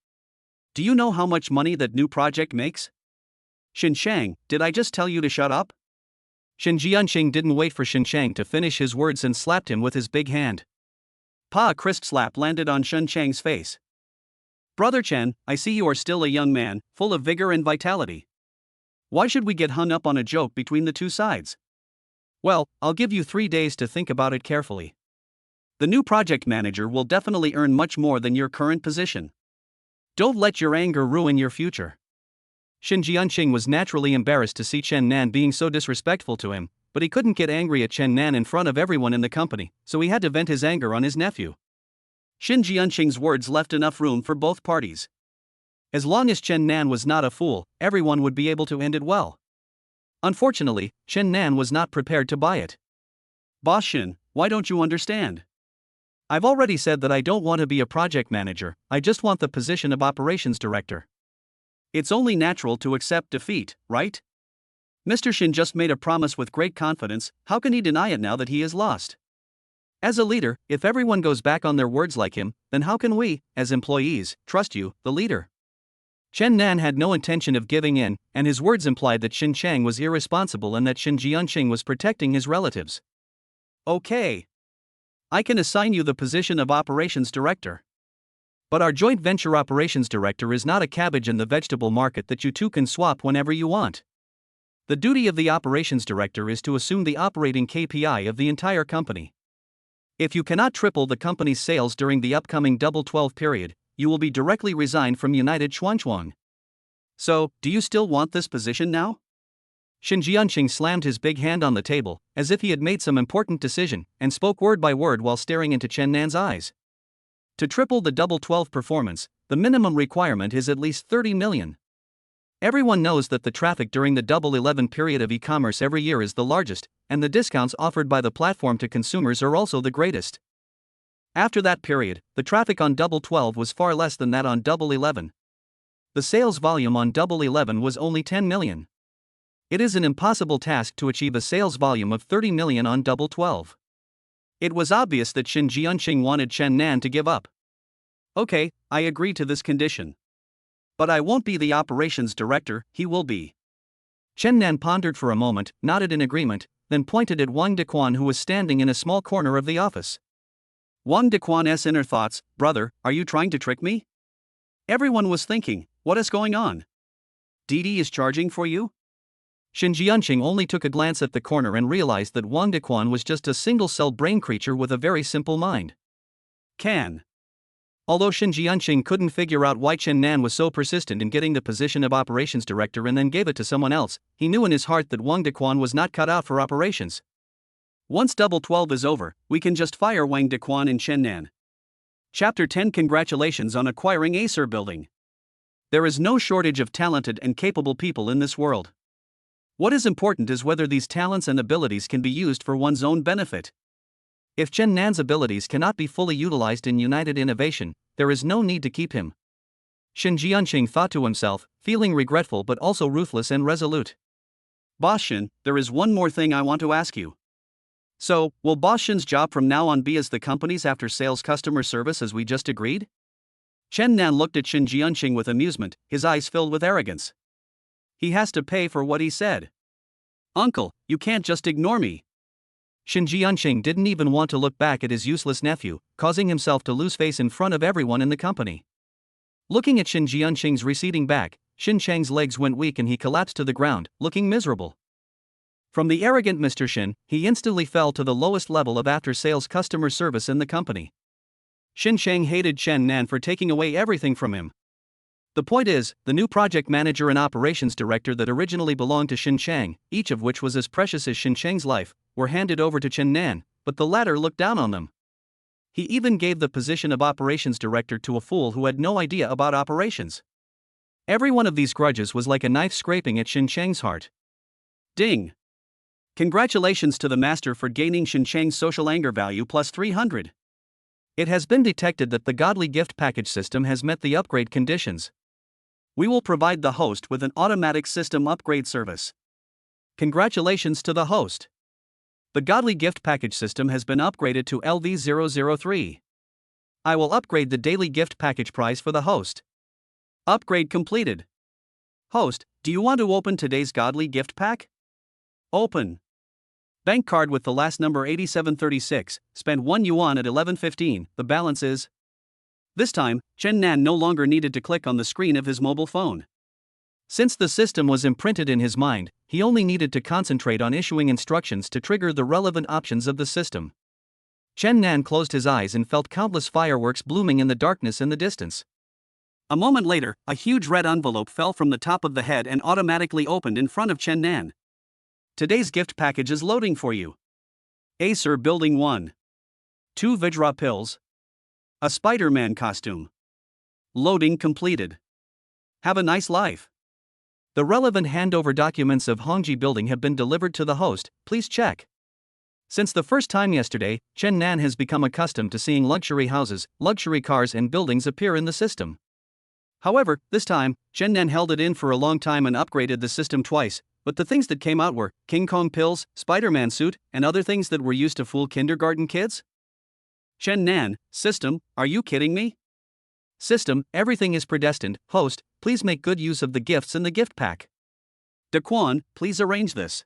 Do you know how much money that new project makes? Shin Chang, did I just tell you to shut up? Shin Jianqing didn't wait for Shin Chang to finish his words and slapped him with his big hand. A crisp slap landed on Shin Chang's face. Brother Chen, I see you are still a young man, full of vigor and vitality. Why should we get hung up on a joke between the two sides? Well, I'll give you 3 days to think about it carefully. The new project manager will definitely earn much more than your current position. Don't let your anger ruin your future. Shin Jianqing was naturally embarrassed to see Chen Nan being so disrespectful to him, but he couldn't get angry at Chen Nan in front of everyone in the company, so he had to vent his anger on his nephew. Shin Jianqing's words left enough room for both parties. As long as Chen Nan was not a fool, everyone would be able to end it well. Unfortunately, Chen Nan was not prepared to buy it. Boss Shin, why don't you understand? I've already said that I don't want to be a project manager, I just want the position of operations director. It's only natural to accept defeat, right? Mr. Shin just made a promise with great confidence, how can he deny it now that he is lost? As a leader, if everyone goes back on their words like him, then how can we, as employees, trust you, the leader? Chen Nan had no intention of giving in, and his words implied that Shin Chang was irresponsible and that Shin Jianqing was protecting his relatives. Okay. I can assign you the position of operations director. But our joint venture operations director is not a cabbage in the vegetable market that you two can swap whenever you want. The duty of the operations director is to assume the operating KPI of the entire company. If you cannot triple the company's sales during the upcoming double 12 period, you will be directly resigned from United Chuanchuang. So, do you still want this position now? Shin Jianqing slammed his big hand on the table, as if he had made some important decision, and spoke word by word while staring into Chen Nan's eyes. To triple the double 12 performance, the minimum requirement is at least 30 million. Everyone knows that the traffic during the double 11 period of e-commerce every year is the largest, and the discounts offered by the platform to consumers are also the greatest. After that period, the traffic on double 12 was far less than that on double 11. The sales volume on double 11 was only 10 million. It is an impossible task to achieve a sales volume of 30 million on double 12. It was obvious that Shin Jianqing wanted Chen Nan to give up. Okay, I agree to this condition. But I won't be the operations director, he will be. Chen Nan pondered for a moment, nodded in agreement, then pointed at Wang Dequan who was standing in a small corner of the office. Wang Dequan's inner thoughts, brother, are you trying to trick me? Everyone was thinking, what is going on? Didi is charging for you? Shin Jianqing only took a glance at the corner and realized that Wang Dequan was just a single-celled brain creature with a very simple mind. Although Shin Jianqing couldn't figure out why Chen Nan was so persistent in getting the position of operations director and then gave it to someone else, he knew in his heart that Wang Dequan was not cut out for operations. Once double 12 is over, we can just fire Wang Dequan and Chen Nan. Chapter 10 Congratulations on acquiring Acer Building. There is no shortage of talented and capable people in this world. What is important is whether these talents and abilities can be used for one's own benefit. If Chen Nan's abilities cannot be fully utilized in United Innovation, there is no need to keep him. Shin Jianqing thought to himself, feeling regretful but also ruthless and resolute. Boss Shin, there is one more thing I want to ask you. So, will Boss Shin's job from now on be as the company's after-sales customer service as we just agreed? Chen Nan looked at Shin Jianqing with amusement, his eyes filled with arrogance. He has to pay for what he said. Uncle, you can't just ignore me. Shin Jianqing didn't even want to look back at his useless nephew, causing himself to lose face in front of everyone in the company. Looking at Shin Jianqing's receding back, Xin Chang's legs went weak and he collapsed to the ground, looking miserable. From the arrogant Mr. Xin, he instantly fell to the lowest level of after-sales customer service in the company. Xin Chang hated Chen Nan for taking away everything from him. The point is, the new project manager and operations director that originally belonged to Xin Chang, each of which was as precious as Xin Chang's life, were handed over to Chen Nan, but the latter looked down on them. He even gave the position of operations director to a fool who had no idea about operations. Every one of these grudges was like a knife scraping at Xin Chang's heart. Ding! Congratulations to the master for gaining Xin Chang's social anger value plus 300. It has been detected that the godly gift package system has met the upgrade conditions. We will provide the host with an automatic system upgrade service. Congratulations to the host. The godly gift package system has been upgraded to LV003. I will upgrade the daily gift package price for the host. Upgrade completed. Host, do you want to open today's godly gift pack? Open. Bank card with the last number 8736, spend 1 yuan at 11:15, the balance is. This time, Chen Nan no longer needed to click on the screen of his mobile phone. Since the system was imprinted in his mind, he only needed to concentrate on issuing instructions to trigger the relevant options of the system. Chen Nan closed his eyes and felt countless fireworks blooming in the darkness in the distance. A moment later, a huge red envelope fell from the top of the head and automatically opened in front of Chen Nan. Today's gift package is loading for you. Acer Building 1. 2 Vajra pills. A Spider-Man costume. Loading completed. Have a nice life. The relevant handover documents of Hongji Building have been delivered to the host, please check. Since the first time yesterday, Chen Nan has become accustomed to seeing luxury houses, luxury cars and buildings appear in the system. However, this time, Chen Nan held it in for a long time and upgraded the system twice, but the things that came out were King Kong pills, Spider-Man suit, and other things that were used to fool kindergarten kids? Chen Nan, system, are you kidding me? System, everything is predestined. Host, please make good use of the gifts in the gift pack. Daquan, please arrange this.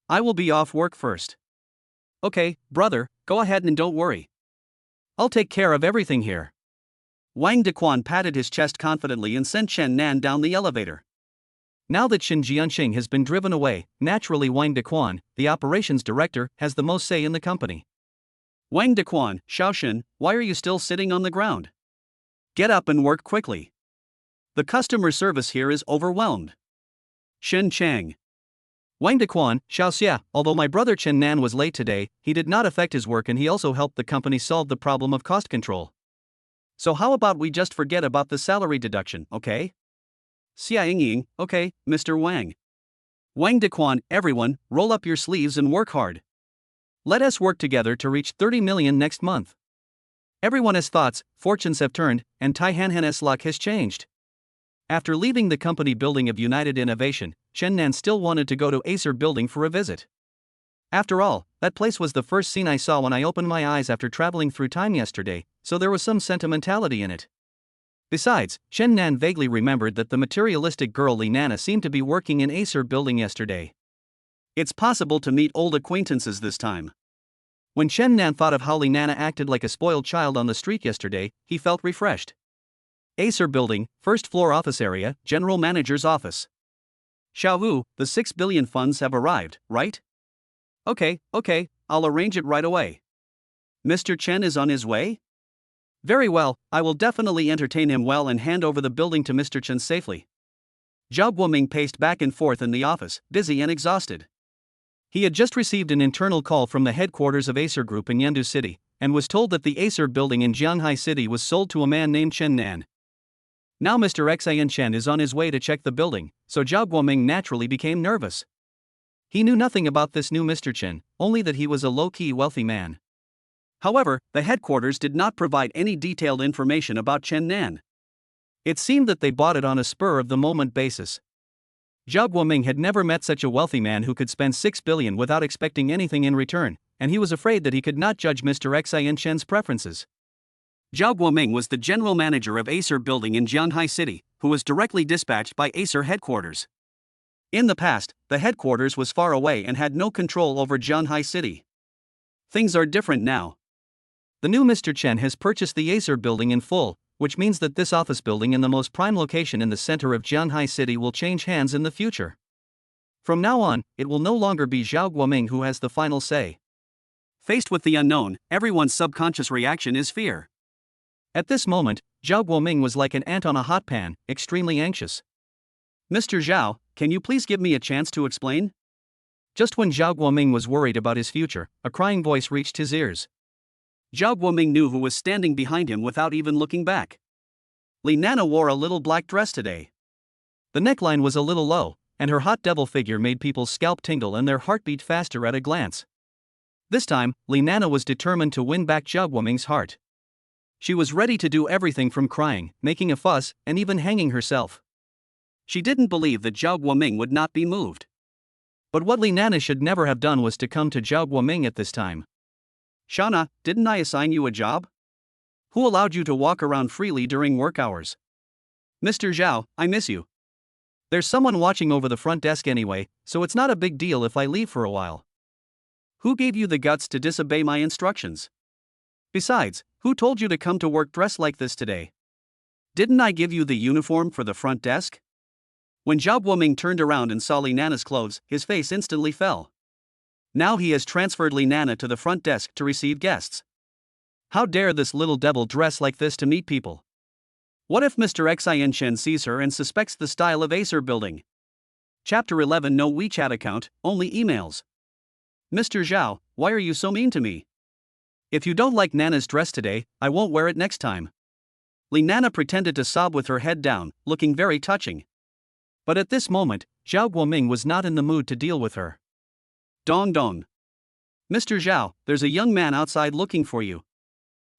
I will be off work first. Okay, brother, go ahead and don't worry. I'll take care of everything here. Wang Daquan patted his chest confidently and sent Chen Nan down the elevator. Now that Xin Jianxing has been driven away, naturally Wang Daquan, the operations director, has the most say in the company. Wang Daquan, Xiaoxin, why are you still sitting on the ground? Get up and work quickly. The customer service here is overwhelmed. Xin Chang. Wang Daquan, Xiaoxia, although my brother Chen Nan was late today, he did not affect his work and he also helped the company solve the problem of cost control. So how about we just forget about the salary deduction, okay? Xia Yingying, okay, Mr. Wang. Wang Daquan, everyone, roll up your sleeves and work hard. Let us work together to reach 30 million next month. Everyone has thoughts, fortunes have turned, and Tai Hanhan's luck has changed. After leaving the company building of United Innovation, Chen Nan still wanted to go to Acer Building for a visit. After all, that place was the first scene I saw when I opened my eyes after traveling through time yesterday, so there was some sentimentality in it. Besides, Chen Nan vaguely remembered that the materialistic girl Li Nana seemed to be working in Acer Building yesterday. It's possible to meet old acquaintances this time. When Chen Nan thought of how Li Nana acted like a spoiled child on the street yesterday, he felt refreshed. Acer Building, first floor office area, General Manager's office. Xiao Wu, the 6 billion funds have arrived, right? Okay, I'll arrange it right away. Mr. Chen is on his way? Very well, I will definitely entertain him well and hand over the building to Mr. Chen safely. Zhao Guoming paced back and forth in the office, busy and exhausted. He had just received an internal call from the headquarters of Acer Group in Yendu City, and was told that the Acer building in Jianghai City was sold to a man named Chen Nan. Now Mr. Xian Chen is on his way to check the building, so Zhao Guoming naturally became nervous. He knew nothing about this new Mr. Chen, only that he was a low-key wealthy man. However, the headquarters did not provide any detailed information about Chen Nan. It seemed that they bought it on a spur-of-the-moment basis. Zhao Guoming had never met such a wealthy man who could spend 6 billion without expecting anything in return, and he was afraid that he could not judge Mr. Xian Chen's preferences. Zhao Guoming was the general manager of Acer Building in Jianghai City, who was directly dispatched by Acer headquarters. In the past, the headquarters was far away and had no control over Jianghai City. Things are different now. The new Mr. Chen has purchased the Acer Building in full, which means that this office building in the most prime location in the center of Jianhai City will change hands in the future. From now on, it will no longer be Zhao Guoming who has the final say. Faced with the unknown, everyone's subconscious reaction is fear. At this moment, Zhao Guoming was like an ant on a hot pan, extremely anxious. Mr. Zhao, can you please give me a chance to explain? Just when Zhao Guoming was worried about his future, a crying voice reached his ears. Zhao Guoming knew who was standing behind him without even looking back. Li Nana wore a little black dress today. The neckline was a little low, and her hot devil figure made people's scalp tingle and their heart beat faster at a glance. This time, Li Nana was determined to win back Zhao Guoming's heart. She was ready to do everything from crying, making a fuss, and even hanging herself. She didn't believe that Zhao Guoming would not be moved. But what Li Nana should never have done was to come to Zhao Guoming at this time. Shauna, didn't I assign you a job? Who allowed you to walk around freely during work hours? Mr. Zhao, I miss you. There's someone watching over the front desk anyway, so it's not a big deal if I leave for a while. Who gave you the guts to disobey my instructions? Besides, who told you to come to work dressed like this today? Didn't I give you the uniform for the front desk? When Zhao Guoming turned around and saw Li Nana's clothes, his face instantly fell. Now he has transferred Li Nana to the front desk to receive guests. How dare this little devil dress like this to meet people? What if Mr. Xian sees her and suspects the style of Acer building? Chapter 11. No WeChat account, only emails. Mr. Zhao, why are you so mean to me? If you don't like Nana's dress today, I won't wear it next time. Li Nana pretended to sob with her head down, looking very touching. But at this moment, Zhao Guoming was not in the mood to deal with her. Dong dong. Mr. Zhao, there's a young man outside looking for you.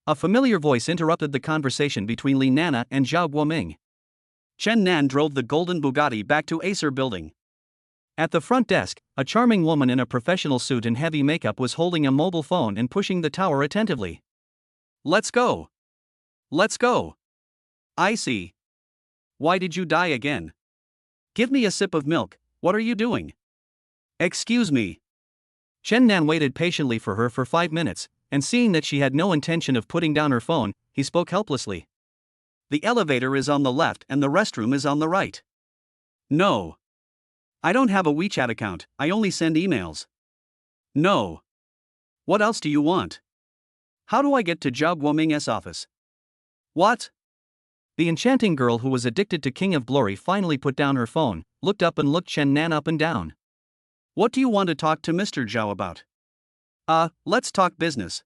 A familiar voice interrupted the conversation between Li Nana and Zhao Guoming. Chen Nan drove the golden Bugatti back to Acer building. At the front desk, a charming woman in a professional suit and heavy makeup was holding a mobile phone and pushing the tower attentively. Let's go. Let's go. I see. Why did you die again? Give me a sip of milk, what are you doing? Excuse me. Chen Nan waited patiently for her for 5 minutes, and seeing that she had no intention of putting down her phone, he spoke helplessly. The elevator is on the left and the restroom is on the right. No. I don't have a WeChat account, I only send emails. No. What else do you want? How do I get to Zhao Guoming's office? What? The enchanting girl who was addicted to King of Glory finally put down her phone, looked up and looked Chen Nan up and down. What do you want to talk to Mr. Zhao about? Let's talk business.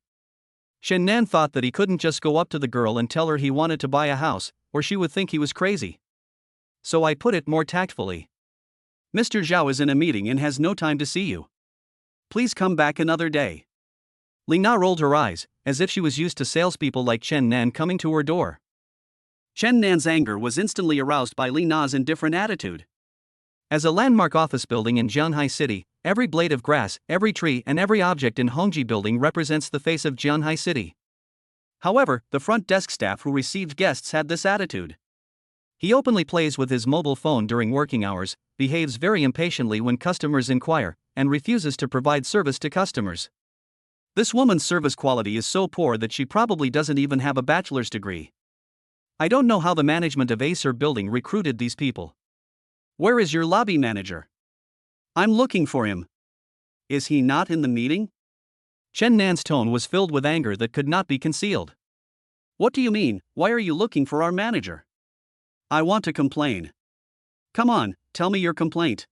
Chen Nan thought that he couldn't just go up to the girl and tell her he wanted to buy a house, or she would think he was crazy. So I put it more tactfully. Mr. Zhao is in a meeting and has no time to see you. Please come back another day. Li Na rolled her eyes, as if she was used to salespeople like Chen Nan coming to her door. Chen Nan's anger was instantly aroused by Li Na's indifferent attitude. As a landmark office building in Jianhai City, every blade of grass, every tree and every object in Hongji building represents the face of Jianhai City. However, the front desk staff who received guests had this attitude. He openly plays with his mobile phone during working hours, behaves very impatiently when customers inquire, and refuses to provide service to customers. This woman's service quality is so poor that she probably doesn't even have a bachelor's degree. I don't know how the management of Acer building recruited these people. Where is your lobby manager? I'm looking for him. Is he not in the meeting? Chen Nan's tone was filled with anger that could not be concealed. What do you mean, why are you looking for our manager? I want to complain. Come on, tell me your complaint.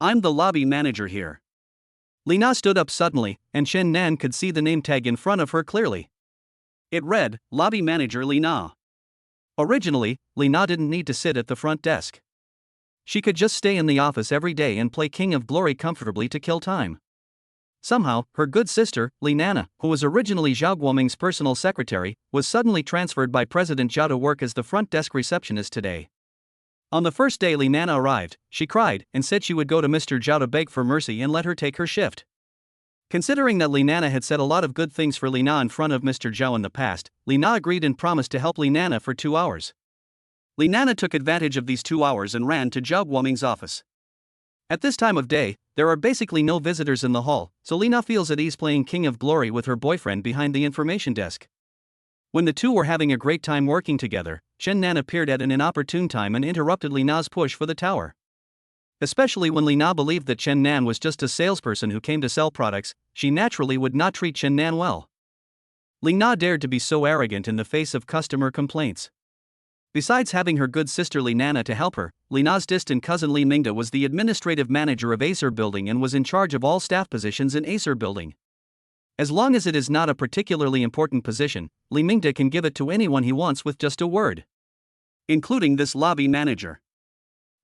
I'm the lobby manager here. Li Na stood up suddenly, and Chen Nan could see the name tag in front of her clearly. It read, Lobby Manager Li Na. Originally, Li Na didn't need to sit at the front desk. She could just stay in the office every day and play King of Glory comfortably to kill time. Somehow, her good sister, Li Nana, who was originally Zhao Guoming's personal secretary, was suddenly transferred by President Zhao to work as the front desk receptionist today. On the first day Li Nana arrived, she cried and said she would go to Mr. Zhao to beg for mercy and let her take her shift. Considering that Li Nana had said a lot of good things for Li Na in front of Mr. Zhao in the past, Li Na agreed and promised to help Li Nana for 2 hours. Li Nana took advantage of these 2 hours and ran to Zhao Guoming's office. At this time of day, there are basically no visitors in the hall, so Li Na feels at ease playing King of Glory with her boyfriend behind the information desk. When the two were having a great time working together, Chen Nan appeared at an inopportune time and interrupted Li Na's push for the tower. Especially when Li Na believed that Chen Nan was just a salesperson who came to sell products, she naturally would not treat Chen Nan well. Li Na dared to be so arrogant in the face of customer complaints. Besides having her good sister Li Nana to help her, Li Na's distant cousin Li Mingda was the administrative manager of Acer Building and was in charge of all staff positions in Acer Building. As long as it is not a particularly important position, Li Mingda can give it to anyone he wants with just a word, including this lobby manager.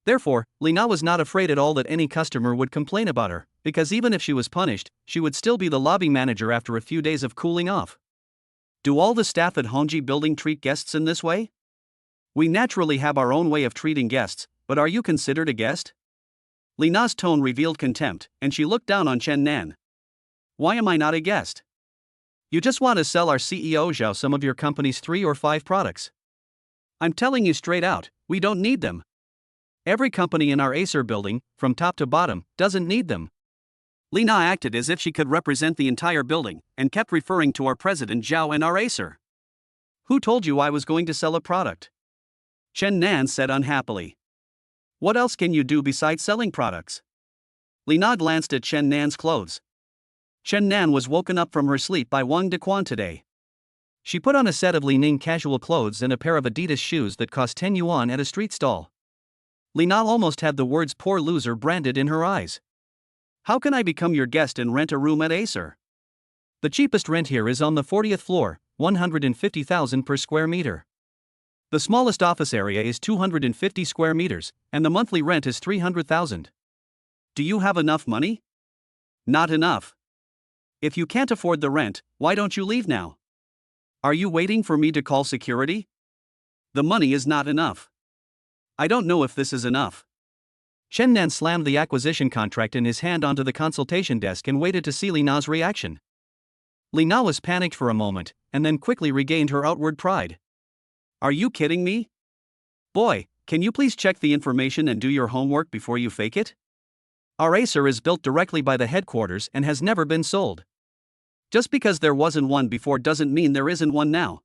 Therefore, Li Na was not afraid at all that any customer would complain about her, because even if she was punished, she would still be the lobby manager after a few days of cooling off. Do all the staff at Hongji Building treat guests in this way? We naturally have our own way of treating guests, but are you considered a guest? Li Na's tone revealed contempt, and she looked down on Chen Nan. Why am I not a guest? You just want to sell our CEO Zhao some of your company's 3 or 5 products. I'm telling you straight out, we don't need them. Every company in our Acer Building, from top to bottom, doesn't need them. Li Na acted as if she could represent the entire building, and kept referring to our president Zhao and our Acer. Who told you I was going to sell a product? Chen Nan said unhappily. What else can you do besides selling products? Li Na glanced at Chen Nan's clothes. Chen Nan was woken up from her sleep by Wang Dequan today. She put on a set of Li Ning casual clothes and a pair of Adidas shoes that cost 10 yuan at a street stall. Li Na almost had the words poor loser branded in her eyes. How can I become your guest and rent a room at Acer? The cheapest rent here is on the 40th floor, 150,000 per square meter. The smallest office area is 250 square meters, and the monthly rent is 300,000. Do you have enough money? Not enough. If you can't afford the rent, why don't you leave now? Are you waiting for me to call security? The money is not enough. I don't know if this is enough. Chen Nan slammed the acquisition contract in his hand onto the consultation desk and waited to see Li Na's reaction. Li Na was panicked for a moment, and then quickly regained her outward pride. Are you kidding me? Boy, can you please check the information and do your homework before you fake it? Our Acer is built directly by the headquarters and has never been sold. Just because there wasn't one before doesn't mean there isn't one now.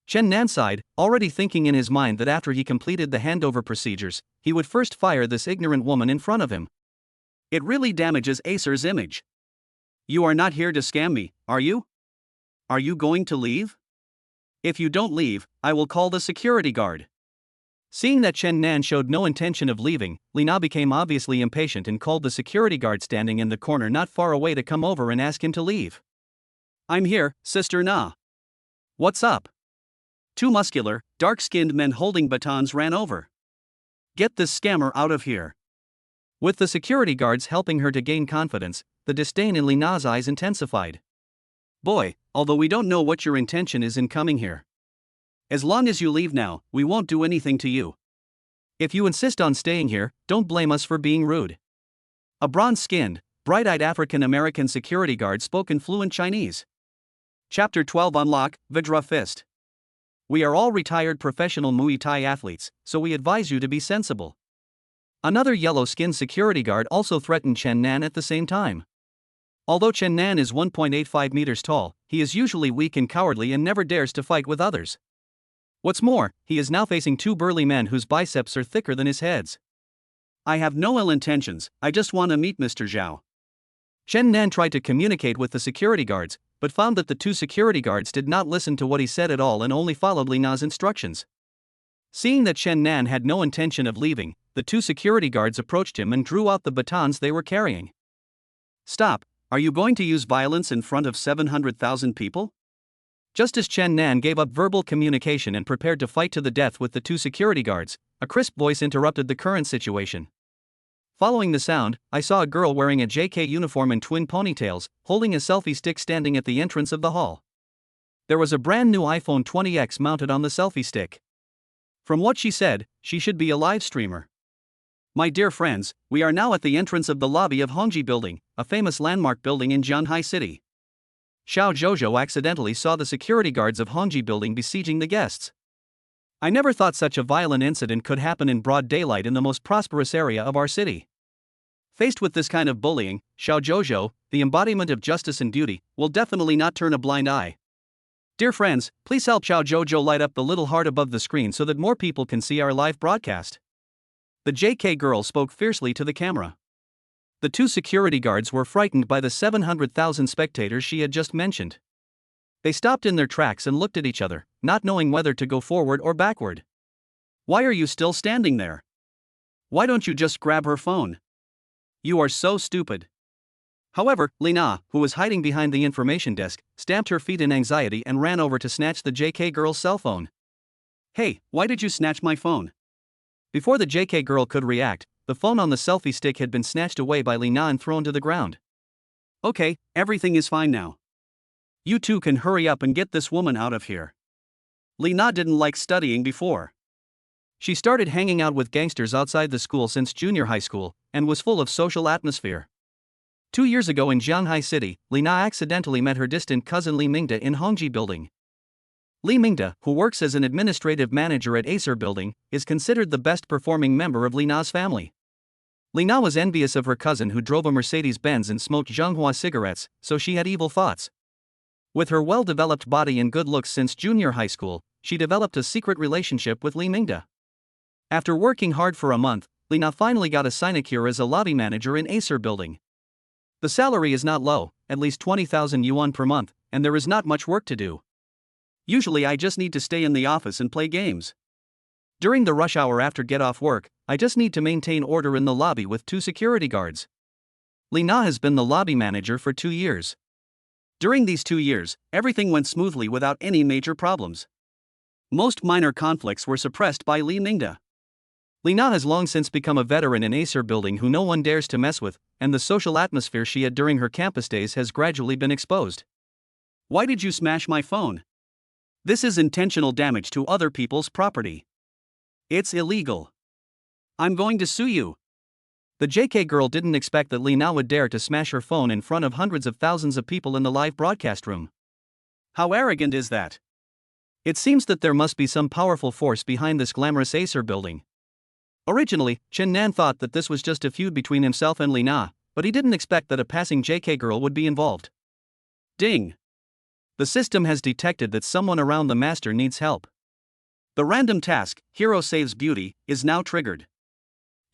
Chen Nan sighed, already thinking in his mind that after he completed the handover procedures, he would first fire this ignorant woman in front of him. It really damages Acer's image. You are not here to scam me, are you? Are you going to leave? If you don't leave, I will call the security guard. Seeing that Chen Nan showed no intention of leaving, Li Na became obviously impatient and called the security guard standing in the corner not far away to come over and ask him to leave. I'm here, Sister Na. What's up? 2 muscular, dark-skinned men holding batons ran over. Get this scammer out of here. With the security guards helping her to gain confidence, the disdain in Li Na's eyes intensified. Boy, although we don't know what your intention is in coming here. As long as you leave now, we won't do anything to you. If you insist on staying here, don't blame us for being rude. A bronze-skinned, bright-eyed African-American security guard spoke in fluent Chinese. Chapter 12 Unlock, Vidra Fist. We are all retired professional Muay Thai athletes, so we advise you to be sensible. Another yellow-skinned security guard also threatened Chen Nan at the same time. Although Chen Nan is 1.85 meters tall, he is usually weak and cowardly and never dares to fight with others. What's more, he is now facing 2 burly men whose biceps are thicker than his heads. I have no ill intentions, I just want to meet Mr. Zhao. Chen Nan tried to communicate with the security guards, but found that the 2 security guards did not listen to what he said at all and only followed Li Na's instructions. Seeing that Chen Nan had no intention of leaving, the 2 security guards approached him and drew out the batons they were carrying. Stop, are you going to use violence in front of 700,000 people? Just as Chen Nan gave up verbal communication and prepared to fight to the death with the 2 security guards, a crisp voice interrupted the current situation. Following the sound, I saw a girl wearing a JK uniform and twin ponytails, holding a selfie stick standing at the entrance of the hall. There was a brand new iPhone 20X mounted on the selfie stick. From what she said, she should be a live streamer. My dear friends, we are now at the entrance of the lobby of Hongji Building, a famous landmark building in Zhanghai City. Xiao Zhozhou accidentally saw the security guards of Hongji Building besieging the guests. I never thought such a violent incident could happen in broad daylight in the most prosperous area of our city. Faced with this kind of bullying, Xiao Zhozhou, the embodiment of justice and duty, will definitely not turn a blind eye. Dear friends, please help Chow Jojo light up the little heart above the screen so that more people can see our live broadcast. The JK girl spoke fiercely to the camera. The two security guards were frightened by the 700,000 spectators she had just mentioned. They stopped in their tracks and looked at each other, not knowing whether to go forward or backward. Why are you still standing there? Why don't you just grab her phone? You are so stupid. However, Lina, who was hiding behind the information desk, stamped her feet in anxiety and ran over to snatch the JK girl's cell phone. Hey, why did you snatch my phone? Before the JK girl could react, the phone on the selfie stick had been snatched away by Lina and thrown to the ground. Okay, everything is fine now. You two can hurry up and get this woman out of here. Lina didn't like studying before. She started hanging out with gangsters outside the school since junior high school, and was full of social atmosphere. 2 years ago in Jianghai City, Lina accidentally met her distant cousin Li Mingda in Hongji Building. Li Mingda, who works as an administrative manager at Acer Building, is considered the best performing member of Lina's family. Lina was envious of her cousin who drove a Mercedes-Benz and smoked Zhonghua cigarettes, so she had evil thoughts. With her well-developed body and good looks since junior high school, she developed a secret relationship with Li Mingda. After working hard for a month, Lina finally got a sinecure as a lobby manager in Acer Building. The salary is not low, at least 20,000 yuan per month, and there is not much work to do. Usually I just need to stay in the office and play games. During the rush hour after get off work, I just need to maintain order in the lobby with 2 security guards. Lina has been the lobby manager for 2 years. During these 2 years, everything went smoothly without any major problems. Most minor conflicts were suppressed by Li Mingda. Lina has long since become a veteran in Acer Building who no one dares to mess with, and the social atmosphere she had during her campus days has gradually been exposed. Why did you smash my phone? This is intentional damage to other people's property. It's illegal. I'm going to sue you. The JK girl didn't expect that Lina would dare to smash her phone in front of hundreds of thousands of people in the live broadcast room. How arrogant is that? It seems that there must be some powerful force behind this glamorous Acer Building. Originally, Chen Nan thought that this was just a feud between himself and Lina, but he didn't expect that a passing JK girl would be involved. Ding! The system has detected that someone around the master needs help. The random task, Hero Saves Beauty, is now triggered.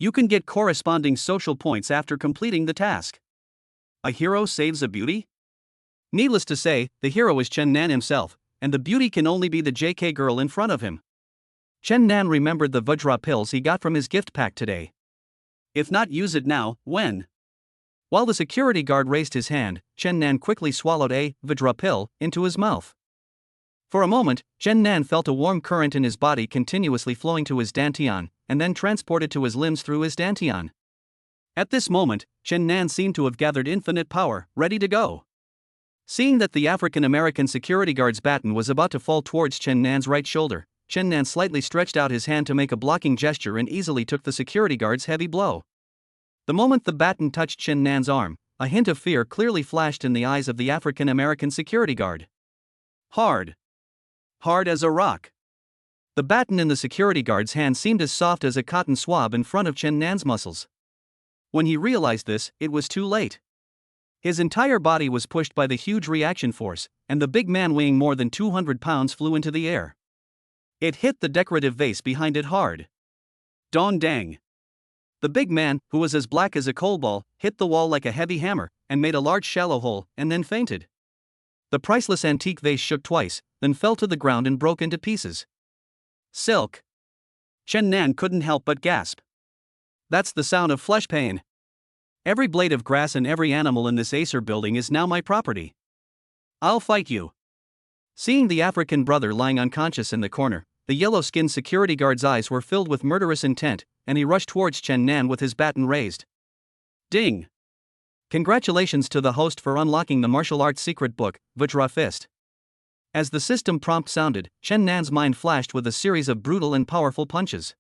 You can get corresponding social points after completing the task. A hero saves a beauty? Needless to say, the hero is Chen Nan himself, and the beauty can only be the JK girl in front of him. Chen Nan remembered the Vajra pills he got from his gift pack today. If not use it now, when? While the security guard raised his hand, Chen Nan quickly swallowed a Vajra pill into his mouth. For a moment, Chen Nan felt a warm current in his body continuously flowing to his dantian, and then transported to his limbs through his dantian. At this moment, Chen Nan seemed to have gathered infinite power, ready to go. Seeing that the African-American security guard's baton was about to fall towards Chen Nan's right shoulder, Chen Nan slightly stretched out his hand to make a blocking gesture and easily took the security guard's heavy blow. The moment the baton touched Chen Nan's arm, a hint of fear clearly flashed in the eyes of the African-American security guard. Hard. Hard as a rock. The baton in the security guard's hand seemed as soft as a cotton swab in front of Chen Nan's muscles. When he realized this, it was too late. His entire body was pushed by the huge reaction force, and the big man weighing more than 200 pounds flew into the air. It hit the decorative vase behind it hard. Dong dang. The big man, who was as black as a coal ball, hit the wall like a heavy hammer, and made a large shallow hole, and then fainted. The priceless antique vase shook twice, then fell to the ground and broke into pieces. Silk. Chen Nan couldn't help but gasp. That's the sound of flesh pain. Every blade of grass and every animal in this Acer Building is now my property. I'll fight you. Seeing the African brother lying unconscious in the corner, the yellow-skinned security guard's eyes were filled with murderous intent, and he rushed towards Chen Nan with his baton raised. Ding! Congratulations to the host for unlocking the martial arts secret book, Vajra Fist. As the system prompt sounded, Chen Nan's mind flashed with a series of brutal and powerful punches.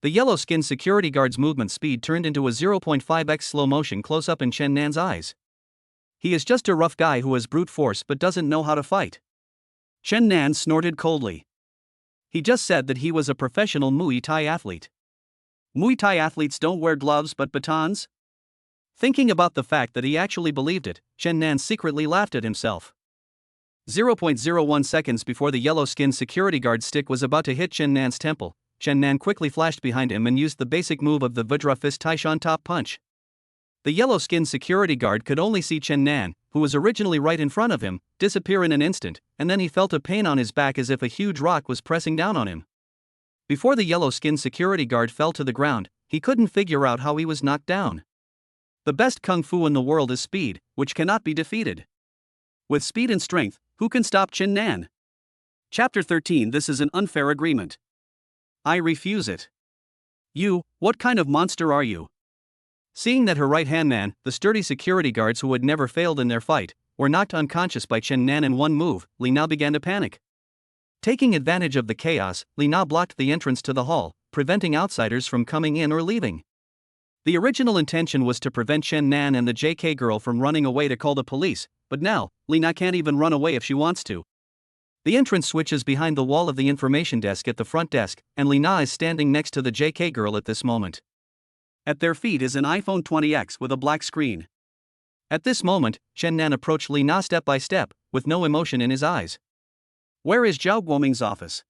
The yellow-skinned security guard's movement speed turned into a 0.5x slow motion close-up in Chen Nan's eyes. He is just a rough guy who has brute force but doesn't know how to fight. Chen Nan snorted coldly. He just said that he was a professional Muay Thai athlete. Muay Thai athletes don't wear gloves but batons? Thinking about the fact that he actually believed it, Chen Nan secretly laughed at himself. 0.01 seconds before the yellow-skinned security guard stick was about to hit Chen Nan's temple, Chen Nan quickly flashed behind him and used the basic move of the Vajra Fist Taishan top punch. The yellow-skinned security guard could only see Chen Nan, who was originally right in front of him, disappear in an instant, and then he felt a pain on his back as if a huge rock was pressing down on him. Before the yellow-skinned security guard fell to the ground, he couldn't figure out how he was knocked down. The best kung fu in the world is speed, which cannot be defeated. With speed and strength, who can stop Chen Nan? Chapter 13. This is an unfair agreement. I refuse it. You, what kind of monster are you? Seeing that her right-hand man, the sturdy security guards who had never failed in their fight, were knocked unconscious by Chen Nan in one move, Li Na began to panic. Taking advantage of the chaos, Li Na blocked the entrance to the hall, preventing outsiders from coming in or leaving. The original intention was to prevent Chen Nan and the JK girl from running away to call the police, but now, Li Na can't even run away if she wants to. The entrance switch is behind the wall of the information desk at the front desk, and Li Na is standing next to the JK girl at this moment. At their feet is an iPhone 20X with a black screen. At this moment, Chen Nan approached Li Na step by step, with no emotion in his eyes. Where is Zhao Guoming's office?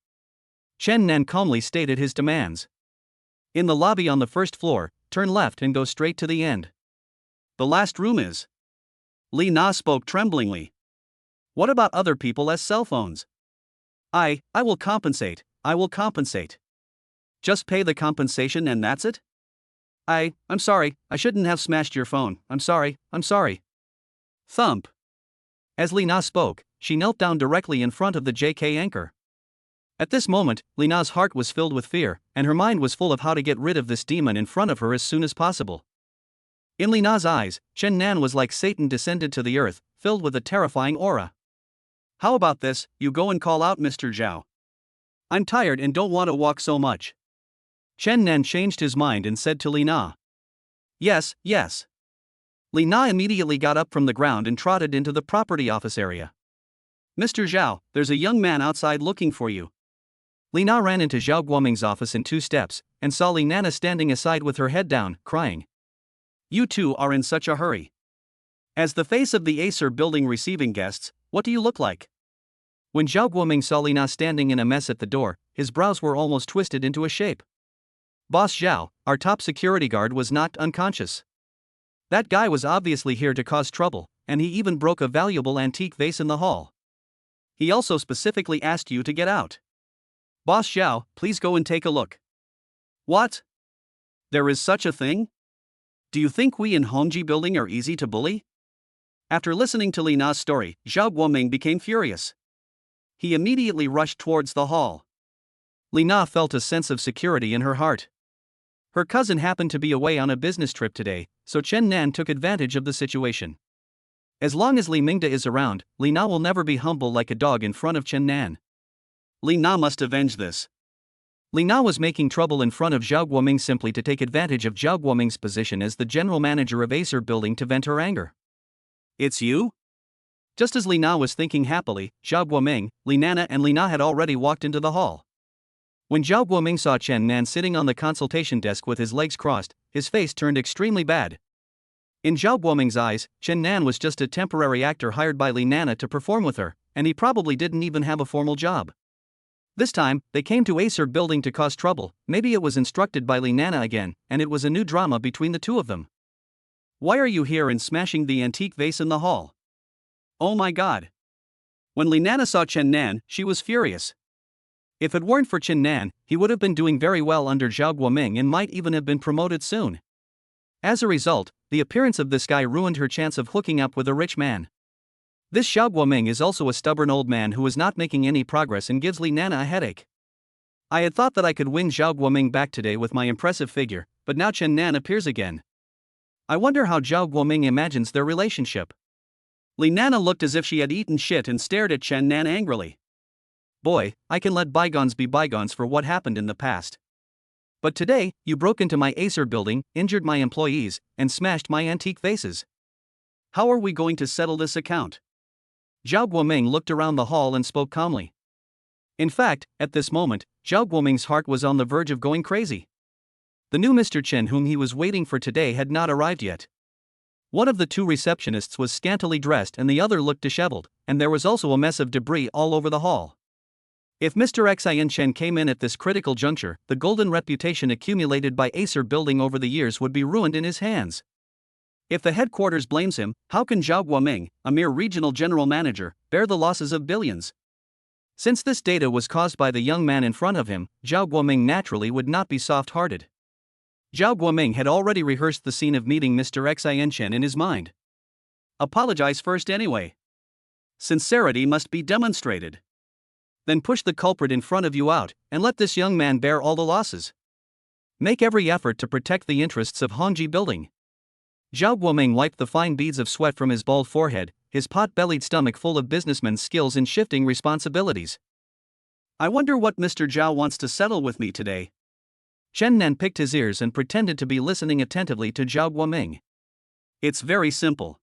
Chen Nan calmly stated his demands. In the lobby on the first floor, turn left and go straight to the end. The last room is. Li Na spoke tremblingly. What about other people as cell phones? I will compensate, I will compensate. Just pay the compensation and that's it? I'm sorry, I shouldn't have smashed your phone, I'm sorry. Thump. As Li Na spoke, she knelt down directly in front of the JK anchor. At this moment, Li Na's heart was filled with fear, and her mind was full of how to get rid of this demon in front of her as soon as possible. In Li Na's eyes, Chen Nan was like Satan descended to the earth, filled with a terrifying aura. How about this, you go and call out Mr. Zhao. I'm tired and don't want to walk so much. Chen Nan changed his mind and said to Li Na. Yes. Li Na immediately got up from the ground and trotted into the property office area. Mr. Zhao, there's a young man outside looking for you. Li Na ran into Zhao Guoming's office in 2 steps, and saw Li Nana standing aside with her head down, crying. You two are in such a hurry. As the face of the Acer building receiving guests, what do you look like? When Zhao Guoming saw Li Na standing in a mess at the door, his brows were almost twisted into a shape. Boss Zhao, our top security guard was knocked unconscious. That guy was obviously here to cause trouble, and he even broke a valuable antique vase in the hall. He also specifically asked you to get out. Boss Zhao, please go and take a look. What? There is such a thing? Do you think we in Hongji building are easy to bully? After listening to Li Na's story, Zhao Guoming became furious. He immediately rushed towards the hall. Li Na felt a sense of security in her heart. Her cousin happened to be away on a business trip today, so Chen Nan took advantage of the situation. As long as Li Mingda is around, Li Na will never be humble like a dog in front of Chen Nan. Li Na must avenge this. Li Na was making trouble in front of Zhao Guoming simply to take advantage of Zhao Guoming's position as the general manager of Acer Building to vent her anger. It's you? Just as Li Na was thinking happily, Zhao Guoming, Li Nana and Li Na had already walked into the hall. When Zhao Guoming saw Chen Nan sitting on the consultation desk with his legs crossed, his face turned extremely bad. In Zhao Guoming's eyes, Chen Nan was just a temporary actor hired by Li Nana to perform with her, and he probably didn't even have a formal job. This time, they came to Acer Building to cause trouble. Maybe it was instructed by Li Nana again, and it was a new drama between the two of them. Why are you here and smashing the antique vase in the hall? Oh my god. When Li Nana saw Chen Nan, she was furious. If it weren't for Chen Nan, he would have been doing very well under Zhao Guoming and might even have been promoted soon. As a result, the appearance of this guy ruined her chance of hooking up with a rich man. This Zhao Guoming is also a stubborn old man who is not making any progress and gives Li Nana a headache. I had thought that I could win Zhao Guoming back today with my impressive figure, but now Chen Nan appears again. I wonder how Zhao Guoming imagines their relationship. Li Nana looked as if she had eaten shit and stared at Chen Nan angrily. Boy, I can let bygones be bygones for what happened in the past. But today, you broke into my Acer building, injured my employees, and smashed my antique vases. How are we going to settle this account? Zhao Guoming looked around the hall and spoke calmly. In fact, at this moment, Zhao Guoming's heart was on the verge of going crazy. The new Mr. Chen whom he was waiting for today had not arrived yet. One of the two receptionists was scantily dressed and the other looked disheveled, and there was also a mess of debris all over the hall. If Mr. Xianchen came in at this critical juncture, the golden reputation accumulated by Acer Building over the years would be ruined in his hands. If the headquarters blames him, how can Zhao Guoming, a mere regional general manager, bear the losses of billions? Since this data was caused by the young man in front of him, Zhao Guoming naturally would not be soft-hearted. Zhao Guoming had already rehearsed the scene of meeting Mr. Xianchen in his mind. Apologize first anyway. Sincerity must be demonstrated. Then push the culprit in front of you out, and let this young man bear all the losses. Make every effort to protect the interests of Hongji Building. Zhao Guoming wiped the fine beads of sweat from his bald forehead, his pot-bellied stomach full of businessman's skills in shifting responsibilities. I wonder what Mr. Zhao wants to settle with me today. Chen Nan picked his ears and pretended to be listening attentively to Zhao Guoming. It's very simple.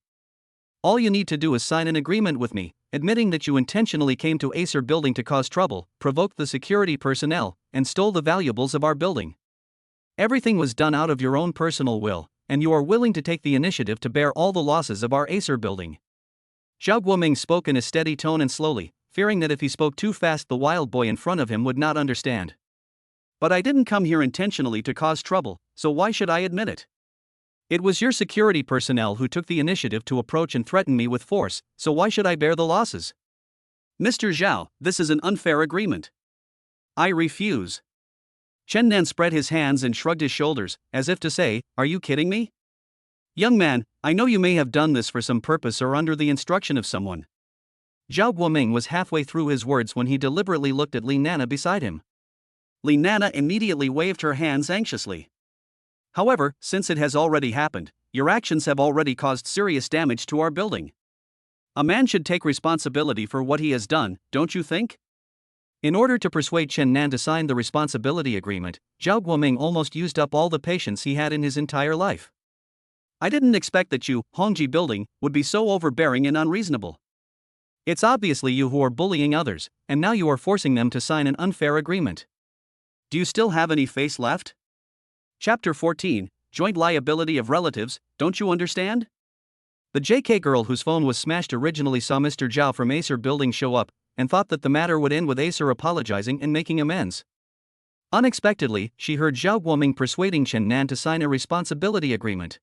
All you need to do is sign an agreement with me, admitting that you intentionally came to Acer Building to cause trouble, provoked the security personnel, and stole the valuables of our building. Everything was done out of your own personal will, and you are willing to take the initiative to bear all the losses of our Acer Building. Zhao Guoming spoke in a steady tone and slowly, fearing that if he spoke too fast the wild boy in front of him would not understand. But I didn't come here intentionally to cause trouble, so why should I admit it? It was your security personnel who took the initiative to approach and threaten me with force, so why should I bear the losses? Mr. Zhao, this is an unfair agreement. I refuse. Chen Nan spread his hands and shrugged his shoulders, as if to say, are you kidding me? Young man, I know you may have done this for some purpose or under the instruction of someone. Zhao Guoming was halfway through his words when he deliberately looked at Li Nana beside him. Li Nana immediately waved her hands anxiously. However, since it has already happened, your actions have already caused serious damage to our building. A man should take responsibility for what he has done, don't you think? In order to persuade Chen Nan to sign the responsibility agreement, Zhao Guoming almost used up all the patience he had in his entire life. I didn't expect that you, Hongji Building, would be so overbearing and unreasonable. It's obviously you who are bullying others, and now you are forcing them to sign an unfair agreement. Do you still have any face left? Chapter 14, Joint Liability of Relatives, don't you understand? The JK girl whose phone was smashed originally saw Mr. Zhao from Acer Building show up, and thought that the matter would end with Acer apologizing and making amends. Unexpectedly, she heard Zhao Guoming persuading Chen Nan to sign a responsibility agreement.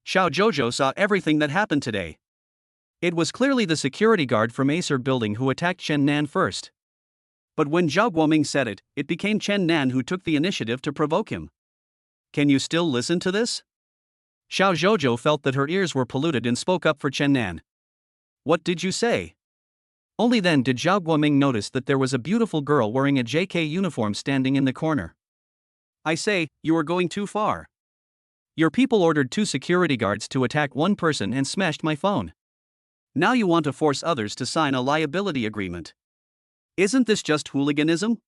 Xiao Zhouzhou saw everything that happened today. It was clearly the security guard from Acer Building who attacked Chen Nan first. But when Zhao Guoming said it, it became Chen Nan who took the initiative to provoke him. Can you still listen to this? Xiao Zhouzhou felt that her ears were polluted and spoke up for Chen Nan. What did you say? Only then did Zhao Guoming notice that there was a beautiful girl wearing a JK uniform standing in the corner. I say, you are going too far. Your people ordered 2 security guards to attack one person and smashed my phone. Now you want to force others to sign a liability agreement. Isn't this just hooliganism?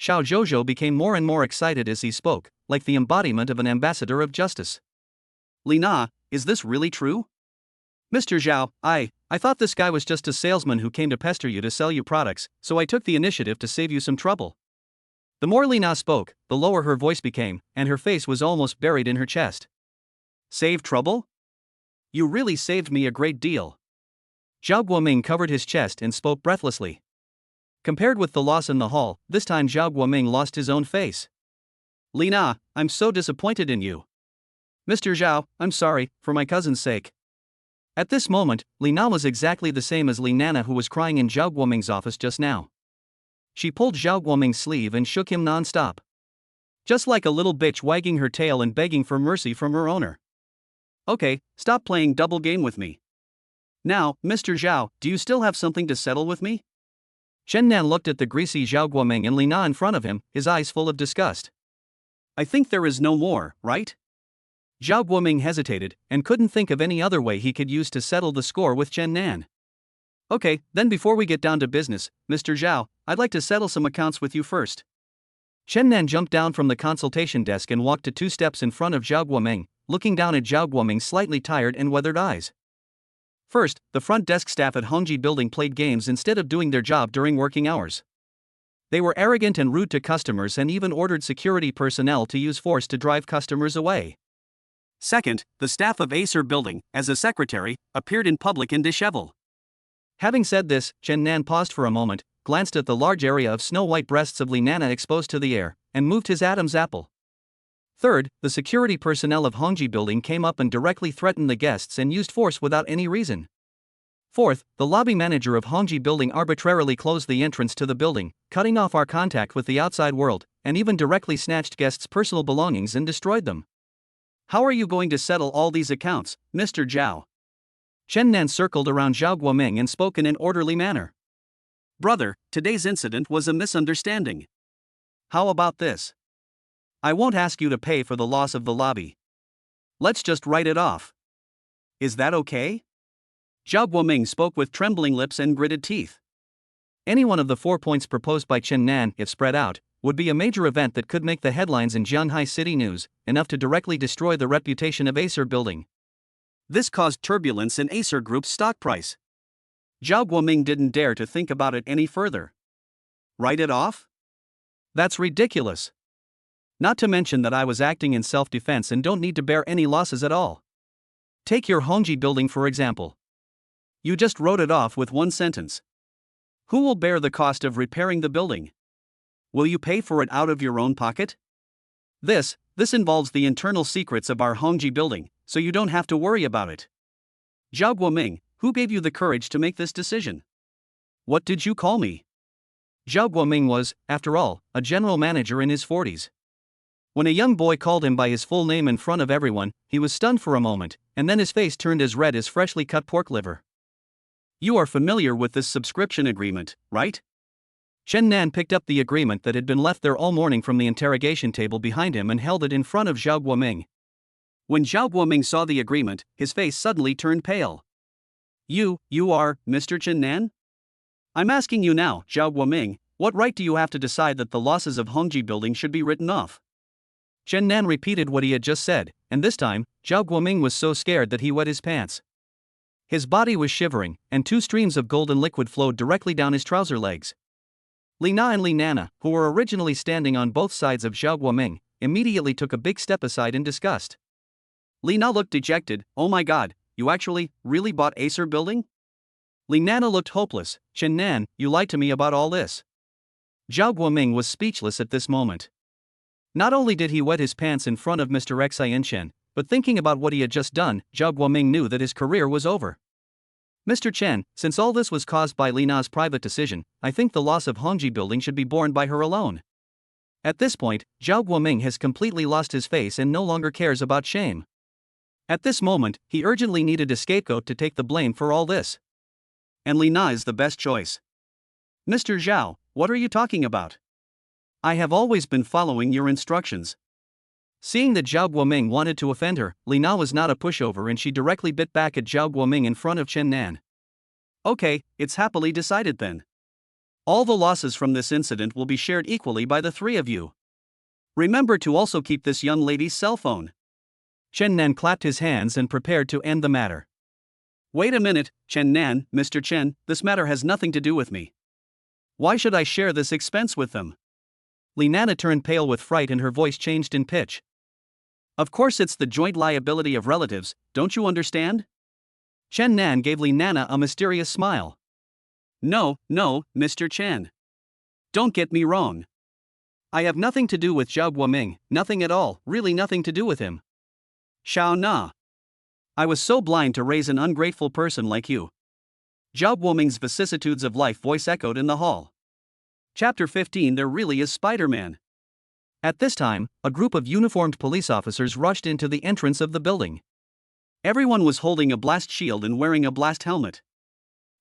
Xiao Zhouzhou became more and more excited as he spoke, like the embodiment of an ambassador of justice. Li Na, is this really true? Mr. Zhao, I thought this guy was just a salesman who came to pester you to sell you products, so I took the initiative to save you some trouble. The more Li Na spoke, the lower her voice became, and her face was almost buried in her chest. Save trouble? You really saved me a great deal. Zhao Guoming covered his chest and spoke breathlessly. Compared with the loss in the hall, this time Zhao Guoming lost his own face. Li Na, I'm so disappointed in you. Mr. Zhao, I'm sorry, for my cousin's sake. At this moment, Li Na was exactly the same as Li Nana who was crying in Zhao Guoming's office just now. She pulled Zhao Guoming's sleeve and shook him non-stop. Just like a little bitch wagging her tail and begging for mercy from her owner. Okay, stop playing double game with me. Now, Mr. Zhao, do you still have something to settle with me? Chen Nan looked at the greasy Zhao Guoming and Li Na in front of him, his eyes full of disgust. I think there is no more, right? Zhao Guoming hesitated, and couldn't think of any other way he could use to settle the score with Chen Nan. Okay, then before we get down to business, Mr. Zhao, I'd like to settle some accounts with you first. Chen Nan jumped down from the consultation desk and walked to 2 steps in front of Zhao Guoming, looking down at Zhao Guoming's slightly tired and weathered eyes. First, the front desk staff at Hongji Building played games instead of doing their job during working hours. They were arrogant and rude to customers and even ordered security personnel to use force to drive customers away. Second, the staff of Acer Building, as a secretary, appeared in public in dishevel. Having said this, Chen Nan paused for a moment, glanced at the large area of snow-white breasts of Li Nana exposed to the air, and moved his Adam's apple. Third, the security personnel of Hongji Building came up and directly threatened the guests and used force without any reason. Fourth, the lobby manager of Hongji Building arbitrarily closed the entrance to the building, cutting off our contact with the outside world, and even directly snatched guests' personal belongings and destroyed them. How are you going to settle all these accounts, Mr. Zhao? Chen Nan circled around Zhao Guoming and spoke in an orderly manner. Brother, today's incident was a misunderstanding. How about this? I won't ask you to pay for the loss of the lobby. Let's just write it off. Is that okay? Zhao Guoming spoke with trembling lips and gritted teeth. Any one of the 4 points proposed by Chen Nan, if spread out, would be a major event that could make the headlines in Jianghai City News, enough to directly destroy the reputation of Acer Building. This caused turbulence in Acer Group's stock price. Zhao Guoming didn't dare to think about it any further. Write it off? That's ridiculous. Not to mention that I was acting in self-defense and don't need to bear any losses at all. Take your Hongji Building for example. You just wrote it off with one sentence. Who will bear the cost of repairing the building? Will you pay for it out of your own pocket? This involves the internal secrets of our Hongji Building, so you don't have to worry about it. Zhao Guoming, who gave you the courage to make this decision? What did you call me? Zhao Guoming was, after all, a general manager in his 40s. When a young boy called him by his full name in front of everyone, he was stunned for a moment, and then his face turned as red as freshly cut pork liver. You are familiar with this subscription agreement, right? Chen Nan picked up the agreement that had been left there all morning from the interrogation table behind him and held it in front of Zhao Guoming. When Zhao Guoming saw the agreement, his face suddenly turned pale. You are Mr. Chen Nan? I'm asking you now, Zhao Guoming, what right do you have to decide that the losses of Hongji Building should be written off? Chen Nan repeated what he had just said, and this time, Zhao Guoming was so scared that he wet his pants. His body was shivering, and 2 streams of golden liquid flowed directly down his trouser legs. Li Na and Li Nana, who were originally standing on both sides of Zhao Guoming, immediately took a big step aside in disgust. Li Na looked dejected. Oh my god, you really bought Acer Building? Li Nana looked hopeless. Chen Nan, you lied to me about all this. Zhao Guoming was speechless at this moment. Not only did he wet his pants in front of Mr. Xianchen, but thinking about what he had just done, Zhao Guoming knew that his career was over. Mr. Chen, since all this was caused by Li Na's private decision, I think the loss of Hongji Building should be borne by her alone. At this point, Zhao Guoming has completely lost his face and no longer cares about shame. At this moment, he urgently needed a scapegoat to take the blame for all this. And Li Na is the best choice. Mr. Zhao, what are you talking about? I have always been following your instructions. Seeing that Zhao Guoming wanted to offend her, Li Na was not a pushover and she directly bit back at Zhao Guoming in front of Chen Nan. Okay, it's happily decided then. All the losses from this incident will be shared equally by the 3 of you. Remember to also keep this young lady's cell phone. Chen Nan clapped his hands and prepared to end the matter. Wait a minute, Chen Nan, Mr. Chen, this matter has nothing to do with me. Why should I share this expense with them? Li Nana turned pale with fright and her voice changed in pitch. Of course it's the joint liability of relatives, don't you understand? Chen Nan gave Li Nana a mysterious smile. No, Mr. Chen. Don't get me wrong. I have nothing to do with Zhao Guoming, nothing at all, really nothing to do with him. Xiao Na. I was so blind to raise an ungrateful person like you. Zhao Guoming's vicissitudes of life voice echoed in the hall. Chapter 15 There really is Spider-Man. At this time, a group of uniformed police officers rushed into the entrance of the building. Everyone was holding a blast shield and wearing a blast helmet.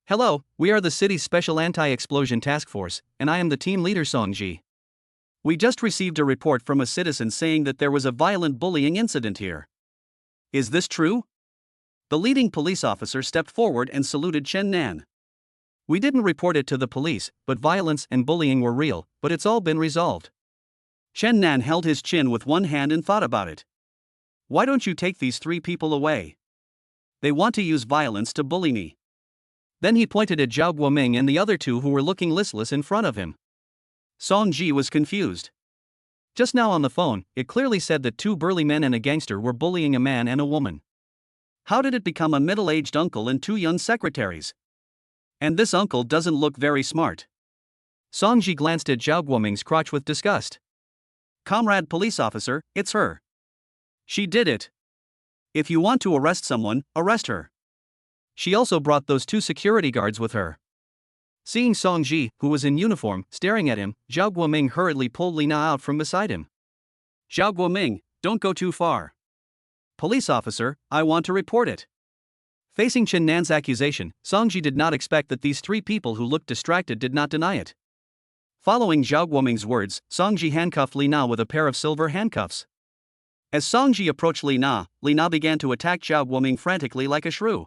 Hello, we are the city's special anti-explosion task force, and I am the team leader Song Ji. We just received a report from a citizen saying that there was a violent bullying incident here. Is this true? The leading police officer stepped forward and saluted Chen Nan. We didn't report it to the police, but violence and bullying were real, but it's all been resolved. Chen Nan held his chin with one hand and thought about it. Why don't you take these 3 people away? They want to use violence to bully me. Then he pointed at Zhao Guoming and the other 2 who were looking listless in front of him. Song Ji was confused. Just now on the phone, it clearly said that two burly men and a gangster were bullying a man and a woman. How did it become a middle-aged uncle and two young secretaries? And this uncle doesn't look very smart. Songji glanced at Zhao Guoming's crotch with disgust. Comrade police officer, it's her. She did it. If you want to arrest someone, arrest her. She also brought those two security guards with her. Seeing Songji, who was in uniform, staring at him, Zhao Guoming hurriedly pulled Lina out from beside him. Zhao Guoming, don't go too far. Police officer, I want to report it. Facing Chen Nan's accusation, Songji did not expect that these three people who looked distracted did not deny it. Following Zhao Guoming's words, Songji handcuffed Lina with a pair of silver handcuffs. As Songji approached Lina began to attack Zhao Guoming frantically like a shrew.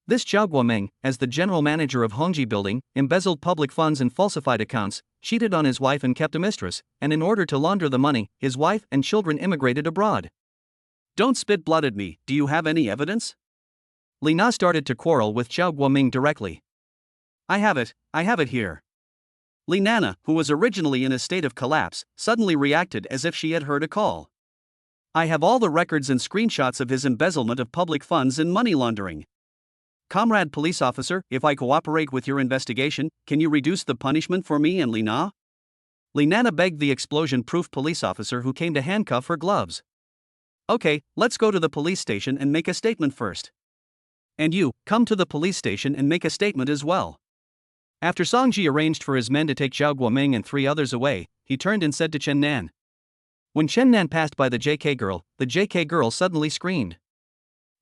This Zhao Guoming, as the general manager of Hongji Building, embezzled public funds and falsified accounts, cheated on his wife and kept a mistress, and in order to launder the money, his wife and children immigrated abroad. Don't spit blood at me, do you have any evidence? Lina started to quarrel with Zhao Guoming directly. I have it here. Lina, who was originally in a state of collapse, suddenly reacted as if she had heard a call. I have all the records and screenshots of his embezzlement of public funds and money laundering. Comrade police officer, if I cooperate with your investigation, can you reduce the punishment for me and Lina? Lina begged the explosion-proof police officer who came to handcuff her gloves. Okay, let's go to the police station and make a statement first. And you, come to the police station and make a statement as well. After Songji arranged for his men to take Zhao Guoming and three others away, he turned and said to Chen Nan. When Chen Nan passed by the JK girl suddenly screamed.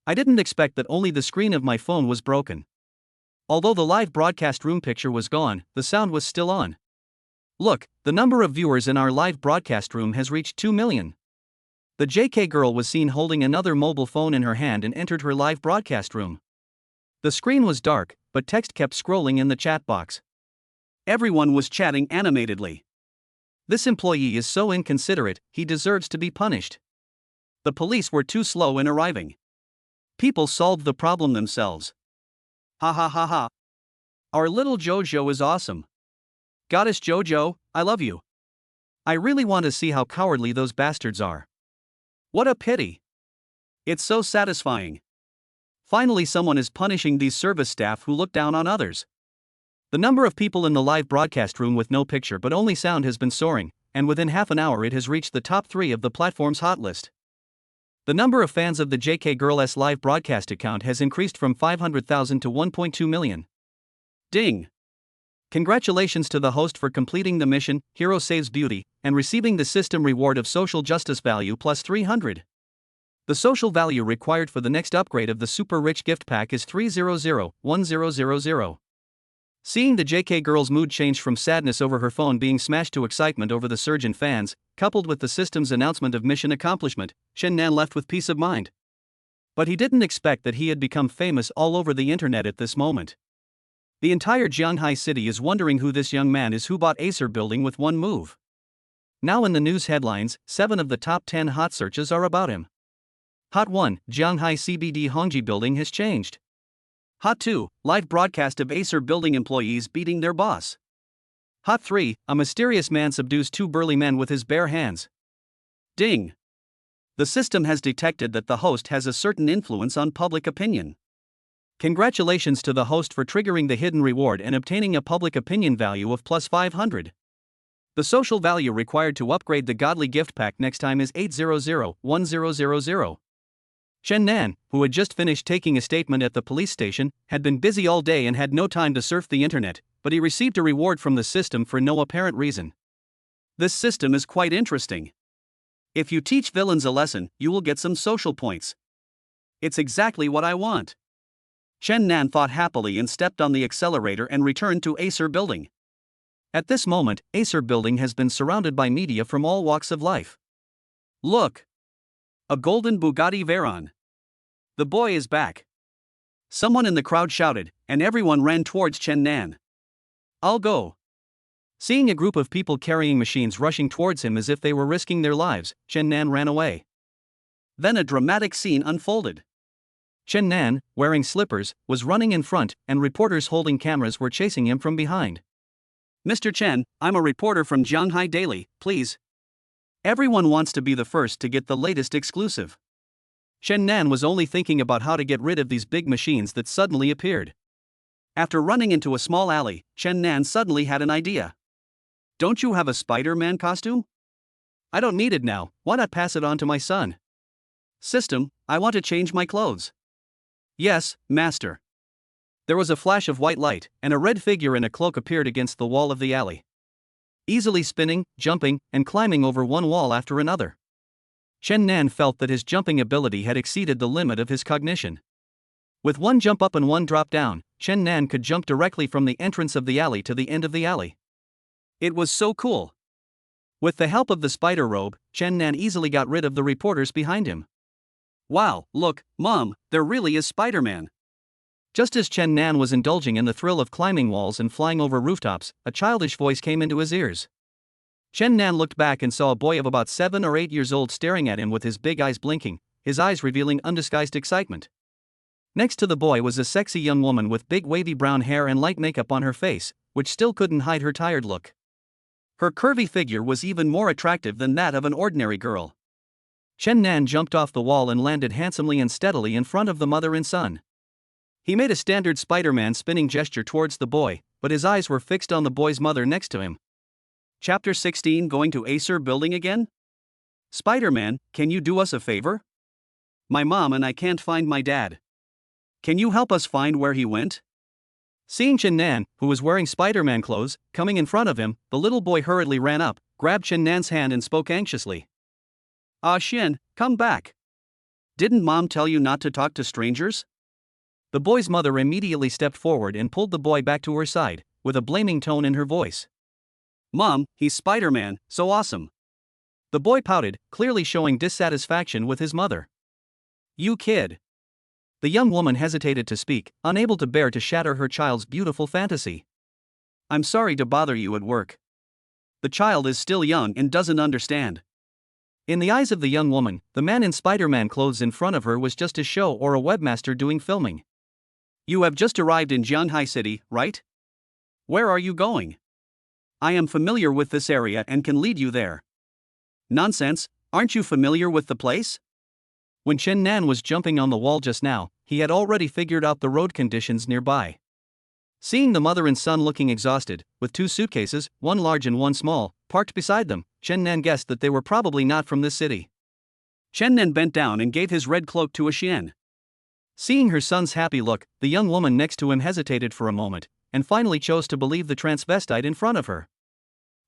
I didn't expect that only the screen of my phone was broken. Although the live broadcast room picture was gone, the sound was still on. Look, the number of viewers in our live broadcast room has reached 2 million. The JK girl was seen holding another mobile phone in her hand and entered her live broadcast room. The screen was dark, but text kept scrolling in the chat box. Everyone was chatting animatedly. This employee is so inconsiderate, he deserves to be punished. The police were too slow in arriving. People solved the problem themselves. Ha ha ha ha. Our little Jojo is awesome. Goddess Jojo, I love you. I really want to see how cowardly those bastards are. What a pity. It's so satisfying. Finally, someone is punishing these service staff who look down on others. The number of people in the live broadcast room with no picture but only sound has been soaring, and within half an hour it has reached the top 3 of the platform's hot list. The number of fans of the JK Girl's live broadcast account has increased from 500,000 to 1.2 million. Ding! Congratulations to the host for completing the mission, Hero Saves Beauty, and receiving the system reward of social justice value plus 300. The social value required for the next upgrade of the super rich gift pack is 300-1000. Seeing the JK girl's mood change from sadness over her phone being smashed to excitement over the surge in fans, coupled with the system's announcement of mission accomplishment, Chen Nan left with peace of mind. But he didn't expect that he had become famous all over the internet at this moment. The entire Jianghai city is wondering who this young man is who bought Acer Building with one move. Now in the news headlines, 7 of the top 10 hot searches are about him. Hot 1, Jianghai CBD Hongji Building has changed. Hot 2, live broadcast of Acer Building employees beating their boss. Hot 3, a mysterious man subdues 2 burly men with his bare hands. Ding! The system has detected that the host has a certain influence on public opinion. Congratulations to the host for triggering the hidden reward and obtaining a public opinion value of plus 500. The social value required to upgrade the godly gift pack next time is 800-1000. Chen Nan, who had just finished taking a statement at the police station, had been busy all day and had no time to surf the internet, but he received a reward from the system for no apparent reason. This system is quite interesting. If you teach villains a lesson, you will get some social points. It's exactly what I want. Chen Nan thought happily and stepped on the accelerator and returned to Acer Building. At this moment, Acer Building has been surrounded by media from all walks of life. Look! A golden Bugatti Veyron. The boy is back. Someone in the crowd shouted, and everyone ran towards Chen Nan. I'll go. Seeing a group of people carrying machines rushing towards him as if they were risking their lives, Chen Nan ran away. Then a dramatic scene unfolded. Chen Nan, wearing slippers, was running in front, and reporters holding cameras were chasing him from behind. Mr. Chen, I'm a reporter from Jianghai Daily, please. Everyone wants to be the first to get the latest exclusive. Chen Nan was only thinking about how to get rid of these big machines that suddenly appeared. After running into a small alley, Chen Nan suddenly had an idea. Don't you have a Spider-Man costume? I don't need it now, why not pass it on to my son? System, I want to change my clothes. Yes, master. There was a flash of white light, and a red figure in a cloak appeared against the wall of the alley. Easily spinning, jumping, and climbing over one wall after another. Chen Nan felt that his jumping ability had exceeded the limit of his cognition. With one jump up and one drop down, Chen Nan could jump directly from the entrance of the alley to the end of the alley. It was so cool. With the help of the spider robe, Chen Nan easily got rid of the reporters behind him. Wow, look, Mom, there really is Spider-Man. Just as Chen Nan was indulging in the thrill of climbing walls and flying over rooftops, a childish voice came into his ears. Chen Nan looked back and saw a boy of about 7 or 8 years old staring at him with his big eyes blinking, his eyes revealing undisguised excitement. Next to the boy was a sexy young woman with big wavy brown hair and light makeup on her face, which still couldn't hide her tired look. Her curvy figure was even more attractive than that of an ordinary girl. Chen Nan jumped off the wall and landed handsomely and steadily in front of the mother and son. He made a standard Spider-Man spinning gesture towards the boy, but his eyes were fixed on the boy's mother next to him. Chapter 16, Going to Acer Building again? Spider-Man, can you do us a favor? My mom and I can't find my dad. Can you help us find where he went? Seeing Chen Nan, who was wearing Spider-Man clothes, coming in front of him, the little boy hurriedly ran up, grabbed Chen Nan's hand and spoke anxiously. Ah, Shin, come back. Didn't Mom tell you not to talk to strangers? The boy's mother immediately stepped forward and pulled the boy back to her side, with a blaming tone in her voice. Mom, he's Spider-Man, so awesome. The boy pouted, clearly showing dissatisfaction with his mother. You kid. The young woman hesitated to speak, unable to bear to shatter her child's beautiful fantasy. I'm sorry to bother you at work. The child is still young and doesn't understand. In the eyes of the young woman, the man in Spider-Man clothes in front of her was just a show or a webmaster doing filming. You have just arrived in Jianghai City, right? Where are you going? I am familiar with this area and can lead you there. Nonsense, aren't you familiar with the place? When Chen Nan was jumping on the wall just now, he had already figured out the road conditions nearby. Seeing the mother and son looking exhausted, with 2 suitcases, one large and one small, parked beside them, Chen Nan guessed that they were probably not from this city. Chen Nan bent down and gave his red cloak to a Xian. Seeing her son's happy look, the young woman next to him hesitated for a moment, and finally chose to believe the transvestite in front of her.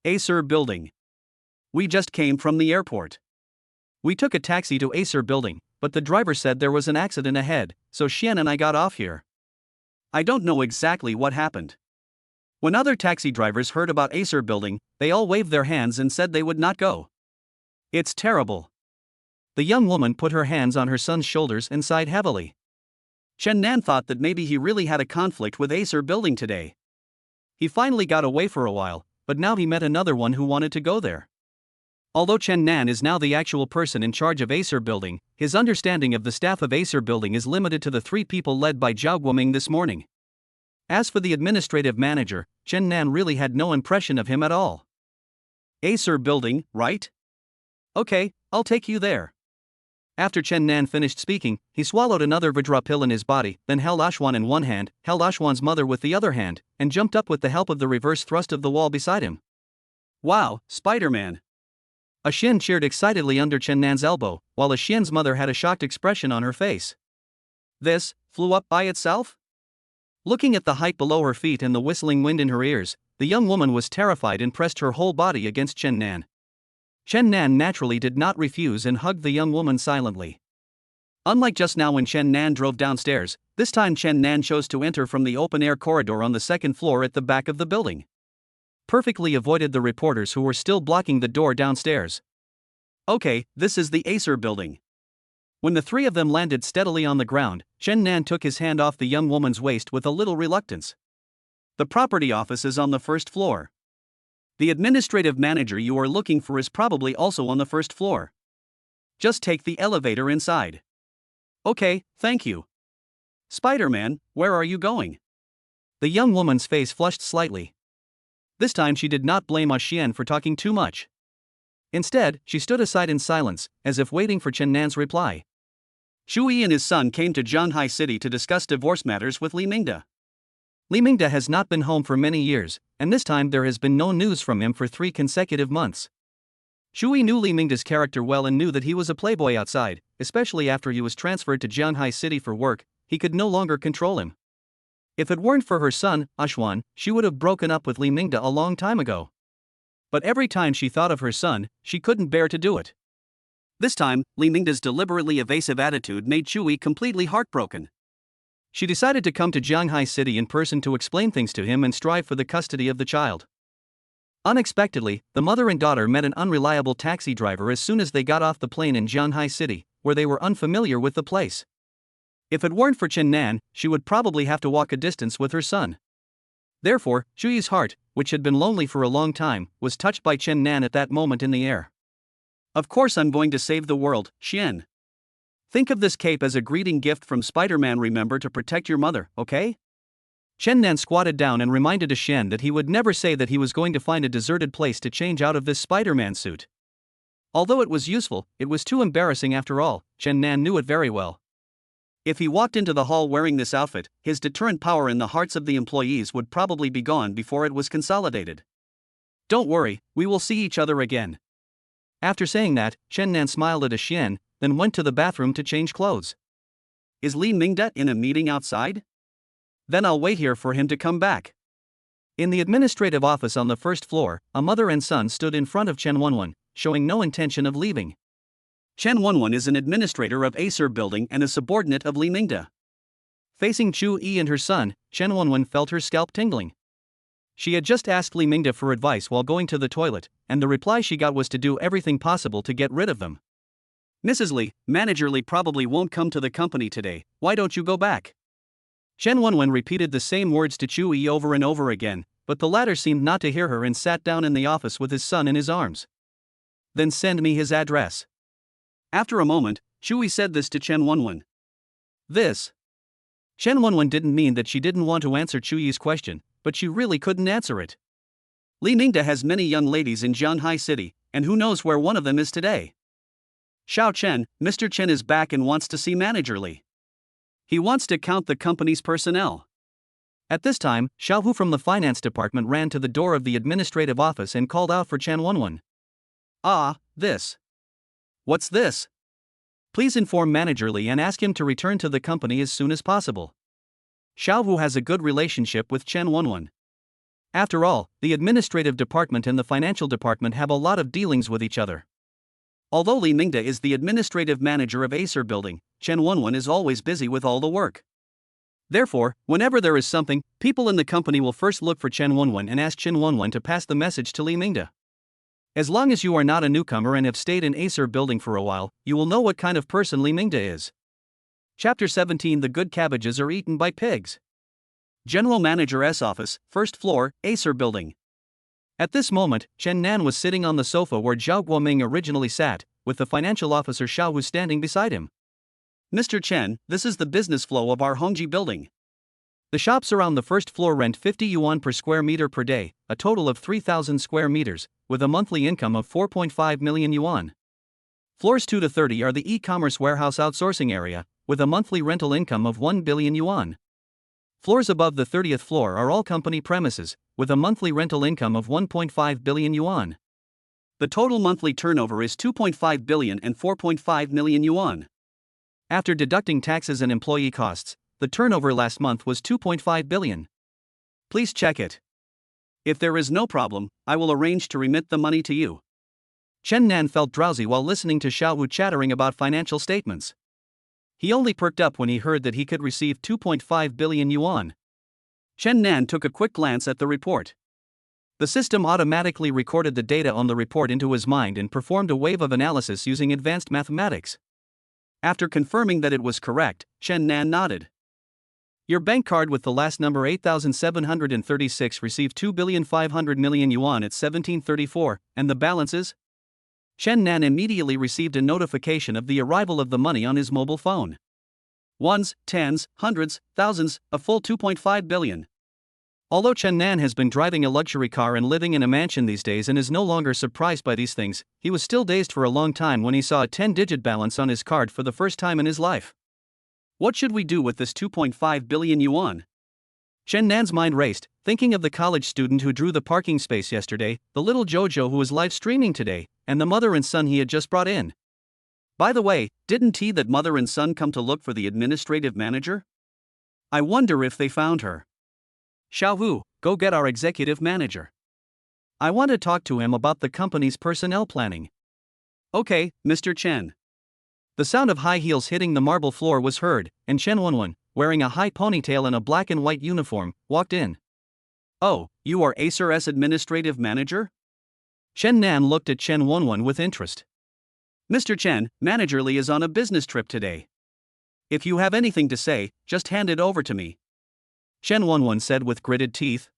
Acer Building. We just came from the airport. We took a taxi to Acer Building, but the driver said there was an accident ahead, so Xian and I got off here. I don't know exactly what happened. When other taxi drivers heard about Acer Building, they all waved their hands and said they would not go. It's terrible. The young woman put her hands on her son's shoulders and sighed heavily. Chen Nan thought that maybe he really had a conflict with Acer Building today. He finally got away for a while, but now he met another one who wanted to go there. Although Chen Nan is now the actual person in charge of Acer Building, his understanding of the staff of Acer Building is limited to the 3 people led by Zhao Guoming this morning. As for the administrative manager, Chen Nan really had no impression of him at all. Acer Building, right? Okay, I'll take you there. After Chen Nan finished speaking, he swallowed another Vajra pill in his body, then held Ashwan in one hand, held Ashwan's mother with the other hand, and jumped up with the help of the reverse thrust of the wall beside him. Wow, Spider-Man. A Xian cheered excitedly under Chen Nan's elbow, while a Xian's mother had a shocked expression on her face. This flew up by itself? Looking at the height below her feet and the whistling wind in her ears, the young woman was terrified and pressed her whole body against Chen Nan. Chen Nan naturally did not refuse and hugged the young woman silently. Unlike just now when Chen Nan drove downstairs, this time Chen Nan chose to enter from the open-air corridor on the 2nd floor at the back of the building. Perfectly avoided the reporters who were still blocking the door downstairs. Okay, this is the Acer Building. When the 3 of them landed steadily on the ground, Chen Nan took his hand off the young woman's waist with a little reluctance. The property office is on the 1st floor. The administrative manager you are looking for is probably also on the 1st floor. Just take the elevator inside. Okay, thank you. Spider-Man, where are you going? The young woman's face flushed slightly. This time she did not blame Ah Xian for talking too much. Instead, she stood aside in silence, as if waiting for Chen Nan's reply. Xu Yi and his son came to Zhanghai City to discuss divorce matters with Li Mingde. Li Mingde has not been home for many years, and this time there has been no news from him for 3 consecutive months. Xu Yi knew Li Mingde's character well and knew that he was a playboy outside, especially after he was transferred to Zhanghai City for work. He could no longer control him. If it weren't for her son, Ashwan, she would have broken up with Li Mingde a long time ago. But every time she thought of her son, she couldn't bear to do it. This time, Li Mingde's deliberately evasive attitude made Xu Yi completely heartbroken. She decided to come to Zhanghai City in person to explain things to him and strive for the custody of the child. Unexpectedly, the mother and daughter met an unreliable taxi driver as soon as they got off the plane in Zhanghai City, where they were unfamiliar with the place. If it weren't for Chen Nan, she would probably have to walk a distance with her son. Therefore, Xu Yi's heart, which had been lonely for a long time, was touched by Chen Nan at that moment in the air. Of course I'm going to save the world, Xian. Think of this cape as a greeting gift from Spider-Man. Remember to protect your mother, okay? Chen Nan squatted down and reminded Xian that he would never say that he was going to find a deserted place to change out of this Spider-Man suit. Although it was useful, it was too embarrassing after all. Chen Nan knew it very well. If he walked into the hall wearing this outfit, his deterrent power in the hearts of the employees would probably be gone before it was consolidated. Don't worry, we will see each other again. After saying that, Chen Nan smiled at Xian, then went to the bathroom to change clothes. Is Li Mingde in a meeting outside? Then I'll wait here for him to come back. In the administrative office on the first floor, a mother and son stood in front of Chen Wenwen, showing no intention of leaving. Chen Wenwen is an administrator of Acer Building and a subordinate of Li Mingde. Facing Xu Yi and her son, Chen Wenwen felt her scalp tingling. She had just asked Li Mingde for advice while going to the toilet, and the reply she got was to do everything possible to get rid of them. Mrs. Li, Manager Li probably won't come to the company today, why don't you go back? Chen Wenwen repeated the same words to Xu Yi over and over again, but the latter seemed not to hear her and sat down in the office with his son in his arms. Then send me his address. After a moment, Xu Yi said this to Chen Wenwen. This. Chen Wenwen didn't mean that she didn't want to answer Xu Yi's question, but she really couldn't answer it. Li Mingde has many young ladies in Zhanghai City, and who knows where one of them is today. Xiao Chen, Mr. Chen is back and wants to see Manager Li. He wants to count the company's personnel. At this time, Xiao Hu from the finance department ran to the door of the administrative office and called out for Chen Wenwen. Ah, this. What's this? Please inform Manager Li and ask him to return to the company as soon as possible. Xiao Hu has a good relationship with Chen Wenwen. After all, the administrative department and the financial department have a lot of dealings with each other. Although Li Mingde is the administrative manager of Acer Building, Chen Wenwen is always busy with all the work. Therefore, whenever there is something, people in the company will first look for Chen Wenwen and ask Chen Wenwen to pass the message to Li Mingde. As long as you are not a newcomer and have stayed in Acer Building for a while, you will know what kind of person Li Mingde is. Chapter 17 The Good Cabbages Are Eaten by Pigs. General Manager's office, first floor, Acer Building. At this moment, Chen Nan was sitting on the sofa where Zhao Guoming originally sat, with the financial officer Xiao Hu standing beside him. Mr. Chen, this is the business flow of our Hongji building. The shops around the first floor rent 50 yuan per square meter per day, a total of 3,000 square meters, with a monthly income of 4.5 million yuan. Floors 2 to 30 are the e-commerce warehouse outsourcing area, with a monthly rental income of 1 billion yuan. Floors above the 30th floor are all company premises, with a monthly rental income of 1.5 billion yuan. The total monthly turnover is 2.5 billion and 4.5 million yuan. After deducting taxes and employee costs, the turnover last month was 2.5 billion. Please check it. If there is no problem, I will arrange to remit the money to you. Chen Nan felt drowsy while listening to Xiao Wu chattering about financial statements. He only perked up when he heard that he could receive 2.5 billion yuan. Chen Nan took a quick glance at the report. The system automatically recorded the data on the report into his mind and performed a wave of analysis using advanced mathematics. After confirming that it was correct, Chen Nan nodded. Your bank card with the last number 8736 received 2,500,000,000 yuan at 1734, and the balances? Chen Nan immediately received a notification of the arrival of the money on his mobile phone. Ones, tens, hundreds, thousands, a full 2.5 billion. Although Chen Nan has been driving a luxury car and living in a mansion these days and is no longer surprised by these things, he was still dazed for a long time when he saw a 10-digit balance on his card for the first time in his life. What should we do with this 2.5 billion yuan? Chen Nan's mind raced, thinking of the college student who drew the parking space yesterday, the little Jojo who was live streaming today, and the mother and son he had just brought in. By the way, didn't that mother and son come to look for the administrative manager? I wonder if they found her. Xiaohu, go get our executive manager. I want to talk to him about the company's personnel planning. Okay, Mr. Chen. The sound of high heels hitting the marble floor was heard, and Chen Wenwen, wearing a high ponytail and a black and white uniform, walked in. Oh, you are Acer's administrative manager? Chen Nan looked at Chen Wenwen with interest. Mr. Chen, Manager Li is on a business trip today. If you have anything to say, just hand it over to me. Chen Wenwen said with gritted teeth.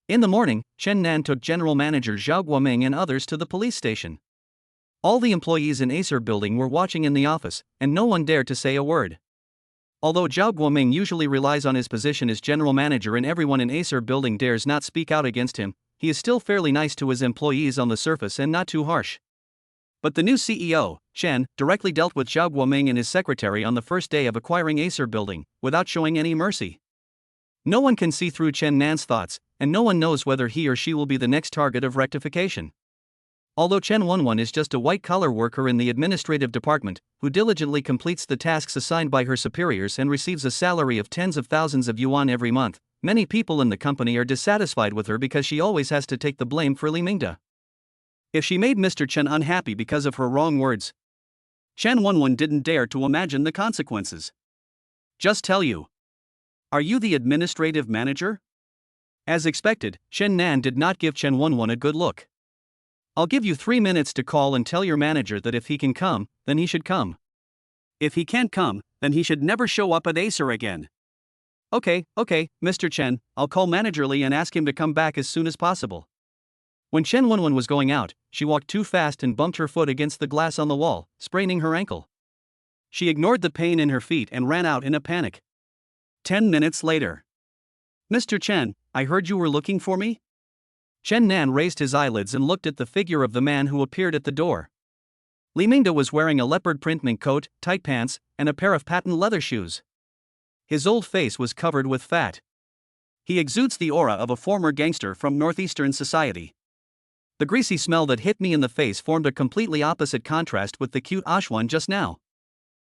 In the morning, Chen Nan took General Manager Zhao Guoming and others to the police station. All the employees in Acer building were watching in the office, and no one dared to say a word. Although Zhao Guoming usually relies on his position as general manager and everyone in Acer building dares not speak out against him, he is still fairly nice to his employees on the surface and not too harsh. But the new CEO, Chen, directly dealt with Zhao Guoming and his secretary on the first day of acquiring Acer building, without showing any mercy. No one can see through Chen Nan's thoughts, and no one knows whether he or she will be the next target of rectification. Although Chen Wenwen is just a white-collar worker in the administrative department, who diligently completes the tasks assigned by her superiors and receives a salary of tens of thousands of yuan every month, many people in the company are dissatisfied with her because she always has to take the blame for Li Mingde. If she made Mr. Chen unhappy because of her wrong words, Chen Wenwen didn't dare to imagine the consequences. Just tell you. Are you the administrative manager? As expected, Chen Nan did not give Chen Wenwen a good look. I'll give you 3 minutes to call and tell your manager that if he can come, then he should come. If he can't come, then he should never show up at Acer again. Okay, Mr. Chen, I'll call Manager Li and ask him to come back as soon as possible. When Chen Wenwen was going out, she walked too fast and bumped her foot against the glass on the wall, spraining her ankle. She ignored the pain in her feet and ran out in a panic. 10 minutes later. Mr. Chen, I heard you were looking for me? Chen Nan raised his eyelids and looked at the figure of the man who appeared at the door. Li Mingde was wearing a leopard print mink coat, tight pants, and a pair of patent leather shoes. His old face was covered with fat. He exudes the aura of a former gangster from northeastern society. The greasy smell that hit me in the face formed a completely opposite contrast with the cute Ashwan just now.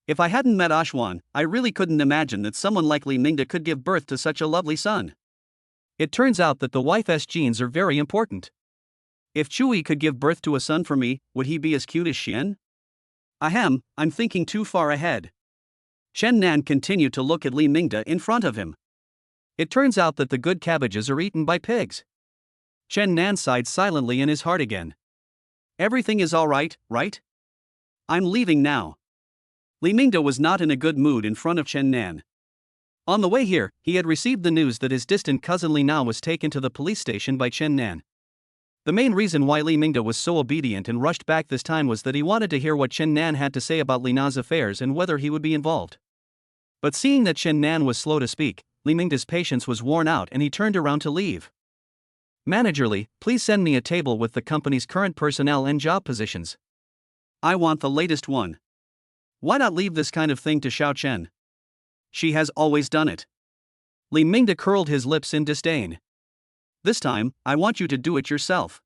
If I hadn't met Ashwan, I really couldn't imagine that someone like Li Mingde could give birth to such a lovely son. It turns out that the wife's genes are very important. If Chui could give birth to a son for me, would he be as cute as Xian? Ahem, I'm thinking too far ahead. Chen Nan continued to look at Li Mingde in front of him. It turns out that the good cabbages are eaten by pigs. Chen Nan sighed silently in his heart again. Everything is all right, right? I'm leaving now. Li Mingde was not in a good mood in front of Chen Nan. On the way here, he had received the news that his distant cousin Li Na was taken to the police station by Chen Nan. The main reason why Li Mingde was so obedient and rushed back this time was that he wanted to hear what Chen Nan had to say about Li Na's affairs and whether he would be involved. But seeing that Chen Nan was slow to speak, Li Mingde's patience was worn out and he turned around to leave. Manager Li, please send me a table with the company's current personnel and job positions. I want the latest one. Why not leave this kind of thing to Xiao Chen? She has always done it. Li Mingde curled his lips in disdain. This time, I want you to do it yourself.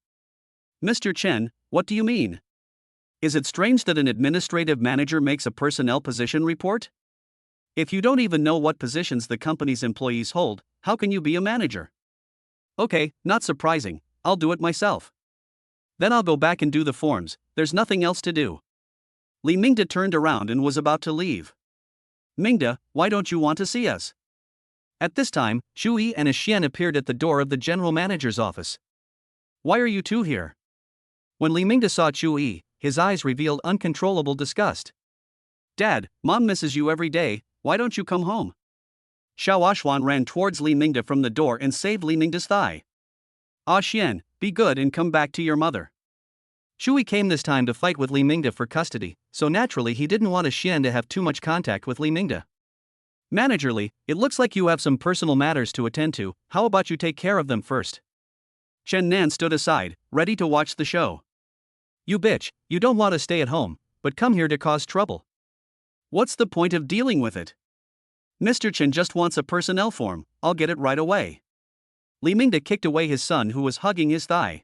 Mr. Chen, what do you mean? Is it strange that an administrative manager makes a personnel position report? If you don't even know what positions the company's employees hold, how can you be a manager? Okay, not surprising, I'll do it myself. Then I'll go back and do the forms, there's nothing else to do. Li Mingde turned around and was about to leave. Mingde, why don't you want to see us? At this time, Xu Yi and a Xian appeared at the door of the general manager's office. Why are you two here? When Li Mingde saw Xu Yi, his eyes revealed uncontrollable disgust. Dad, Mom misses you every day, why don't you come home? Xiao Ashwan ran towards Li Mingde from the door and saved Li Mingde's thigh. Ah Xian, be good and come back to your mother. Xu Yi came this time to fight with Li Mingde for custody, so naturally he didn't want a Xian to have too much contact with Li Mingde. Manager Lee, it looks like you have some personal matters to attend to, how about you take care of them first? Chen Nan stood aside, ready to watch the show. You bitch, you don't want to stay at home, but come here to cause trouble. What's the point of dealing with it? Mr. Chen just wants a personnel form, I'll get it right away. Li Mingde kicked away his son who was hugging his thigh.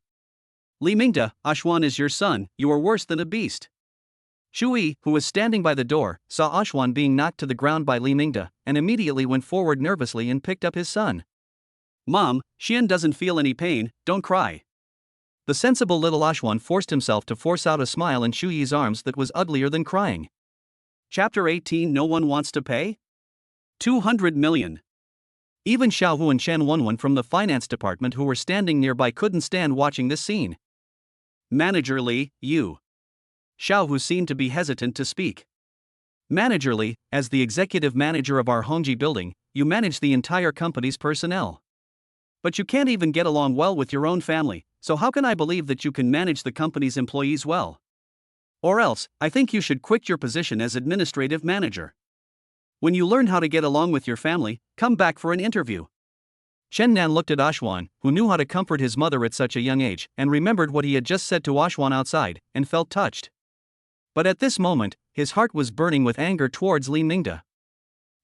Li Mingde, Ashwan is your son, you are worse than a beast. Shui, who was standing by the door, saw Ashwan being knocked to the ground by Li Mingde, and immediately went forward nervously and picked up his son. Mom, Xian doesn't feel any pain, don't cry. The sensible little Ashwan forced himself to force out a smile in Shuyi's arms that was uglier than crying. Chapter 18 No one wants to pay? 200 million. Even Xiaohu and Chen Wenwen from the finance department who were standing nearby couldn't stand watching this scene. Manager Lee, you. Xiaohu seemed to be hesitant to speak. Manager Lee, as the executive manager of our Hongji building, you manage the entire company's personnel. But you can't even get along well with your own family, so how can I believe that you can manage the company's employees well? Or else, I think you should quit your position as administrative manager. When you learn how to get along with your family, come back for an interview. Chen Nan looked at Ashwan, who knew how to comfort his mother at such a young age, and remembered what he had just said to Ashwan outside, and felt touched. But at this moment, his heart was burning with anger towards Li Mingde.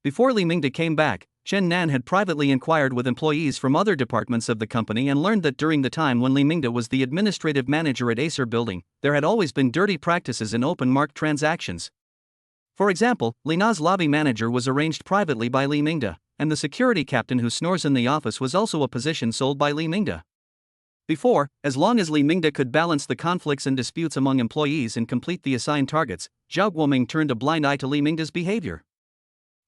Before Li Mingde came back, Chen Nan had privately inquired with employees from other departments of the company and learned that during the time when Li Mingde was the administrative manager at Acer Building, there had always been dirty practices in open market transactions. For example, Li Na's lobby manager was arranged privately by Li Mingde, and the security captain who snores in the office was also a position sold by Li Mingde. Before, as long as Li Mingde could balance the conflicts and disputes among employees and complete the assigned targets, Zhao Guoming turned a blind eye to Li Mingde's behavior.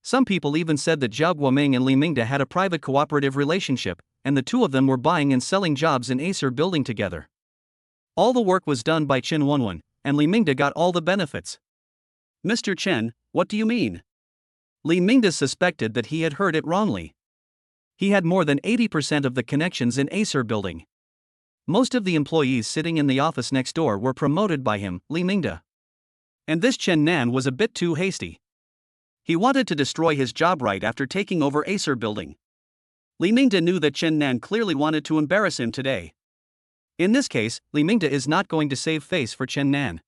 Some people even said that Zhao Guoming and Li Mingde had a private cooperative relationship, and the two of them were buying and selling jobs in Acer Building together. All the work was done by Chen Wenwen, and Li Mingde got all the benefits. Mr. Chen, what do you mean? Li Mingde suspected that he had heard it wrongly. He had more than 80% of the connections in Acer Building. Most of the employees sitting in the office next door were promoted by him, Li Mingde. And this Chen Nan was a bit too hasty. He wanted to destroy his job right after taking over Acer Building. Li Mingde knew that Chen Nan clearly wanted to embarrass him today. In this case, Li Mingde is not going to save face for Chen Nan.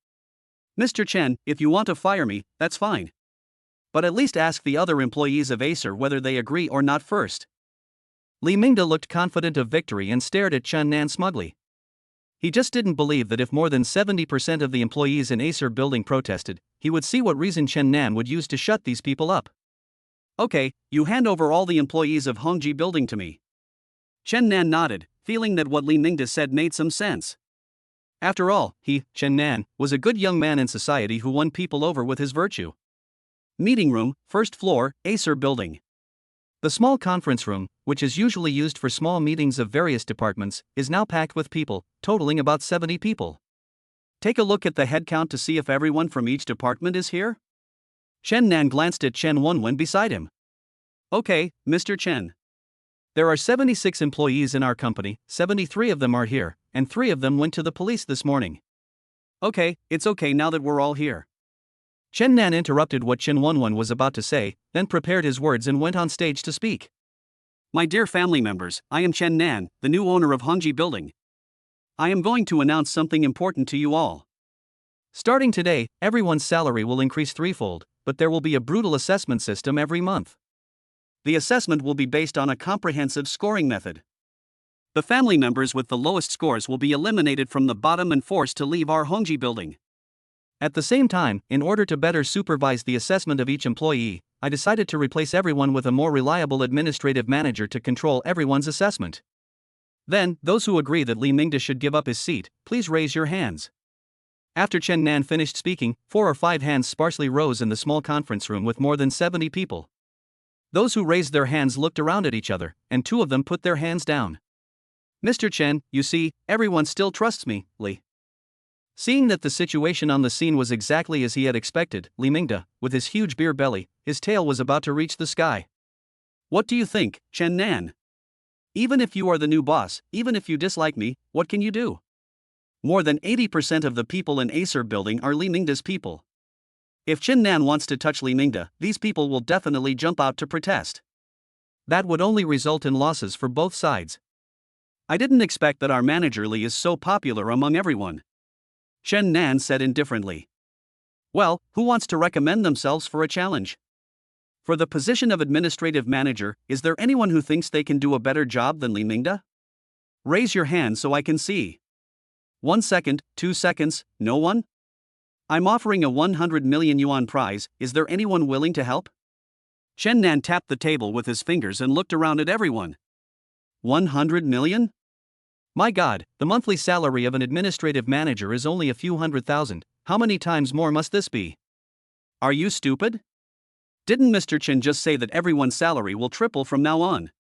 Mr. Chen, if you want to fire me, that's fine. But at least ask the other employees of Acer whether they agree or not first. Li Mingde looked confident of victory and stared at Chen Nan smugly. He just didn't believe that if more than 70% of the employees in Acer Building protested, he would see what reason Chen Nan would use to shut these people up. Okay, you hand over all the employees of Hongji Building to me. Chen Nan nodded, feeling that what Li Mingde said made some sense. After all, he, Chen Nan, was a good young man in society who won people over with his virtue. Meeting room, first floor, Acer Building. The small conference room, which is usually used for small meetings of various departments, is now packed with people, totaling about 70 people. Take a look at the head count to see if everyone from each department is here. Chen Nan glanced at Chen Wenwen beside him. Okay, Mr. Chen. There are 76 employees in our company, 73 of them are here, and 3 of them went to the police this morning. Okay, it's okay now that we're all here. Chen Nan interrupted what Chen Wenwen was about to say, then prepared his words and went on stage to speak. My dear family members, I am Chen Nan, the new owner of Hongji Building. I am going to announce something important to you all. Starting today, everyone's salary will increase threefold, but there will be a brutal assessment system every month. The assessment will be based on a comprehensive scoring method. The family members with the lowest scores will be eliminated from the bottom and forced to leave our Hongji Building. At the same time, in order to better supervise the assessment of each employee, I decided to replace everyone with a more reliable administrative manager to control everyone's assessment. Then, those who agree that Li Mingde should give up his seat, please raise your hands. After Chen Nan finished speaking, 4 or 5 hands sparsely rose in the small conference room with more than 70 people. Those who raised their hands looked around at each other, and 2 of them put their hands down. Mr. Chen, you see, everyone still trusts me, Li. Seeing that the situation on the scene was exactly as he had expected, Li Mingde, with his huge beer belly, his tail was about to reach the sky. What do you think, Chen Nan? Even if you are the new boss, even if you dislike me, what can you do? More than 80% of the people in Acer Building are Li Mingde's people. If Chen Nan wants to touch Li Mingde, these people will definitely jump out to protest. That would only result in losses for both sides. I didn't expect that our manager Li is so popular among everyone. Chen Nan said indifferently. Well, who wants to recommend themselves for a challenge? For the position of administrative manager, is there anyone who thinks they can do a better job than Li Mingde? Raise your hand so I can see. 1 second, 2 seconds, no one? I'm offering a 100 million yuan prize, is there anyone willing to help? Chen Nan tapped the table with his fingers and looked around at everyone. 100 million? My God, the monthly salary of an administrative manager is only a few 100,000, how many times more must this be? Are you stupid? Didn't Mr. Chen just say that everyone's salary will triple from now on?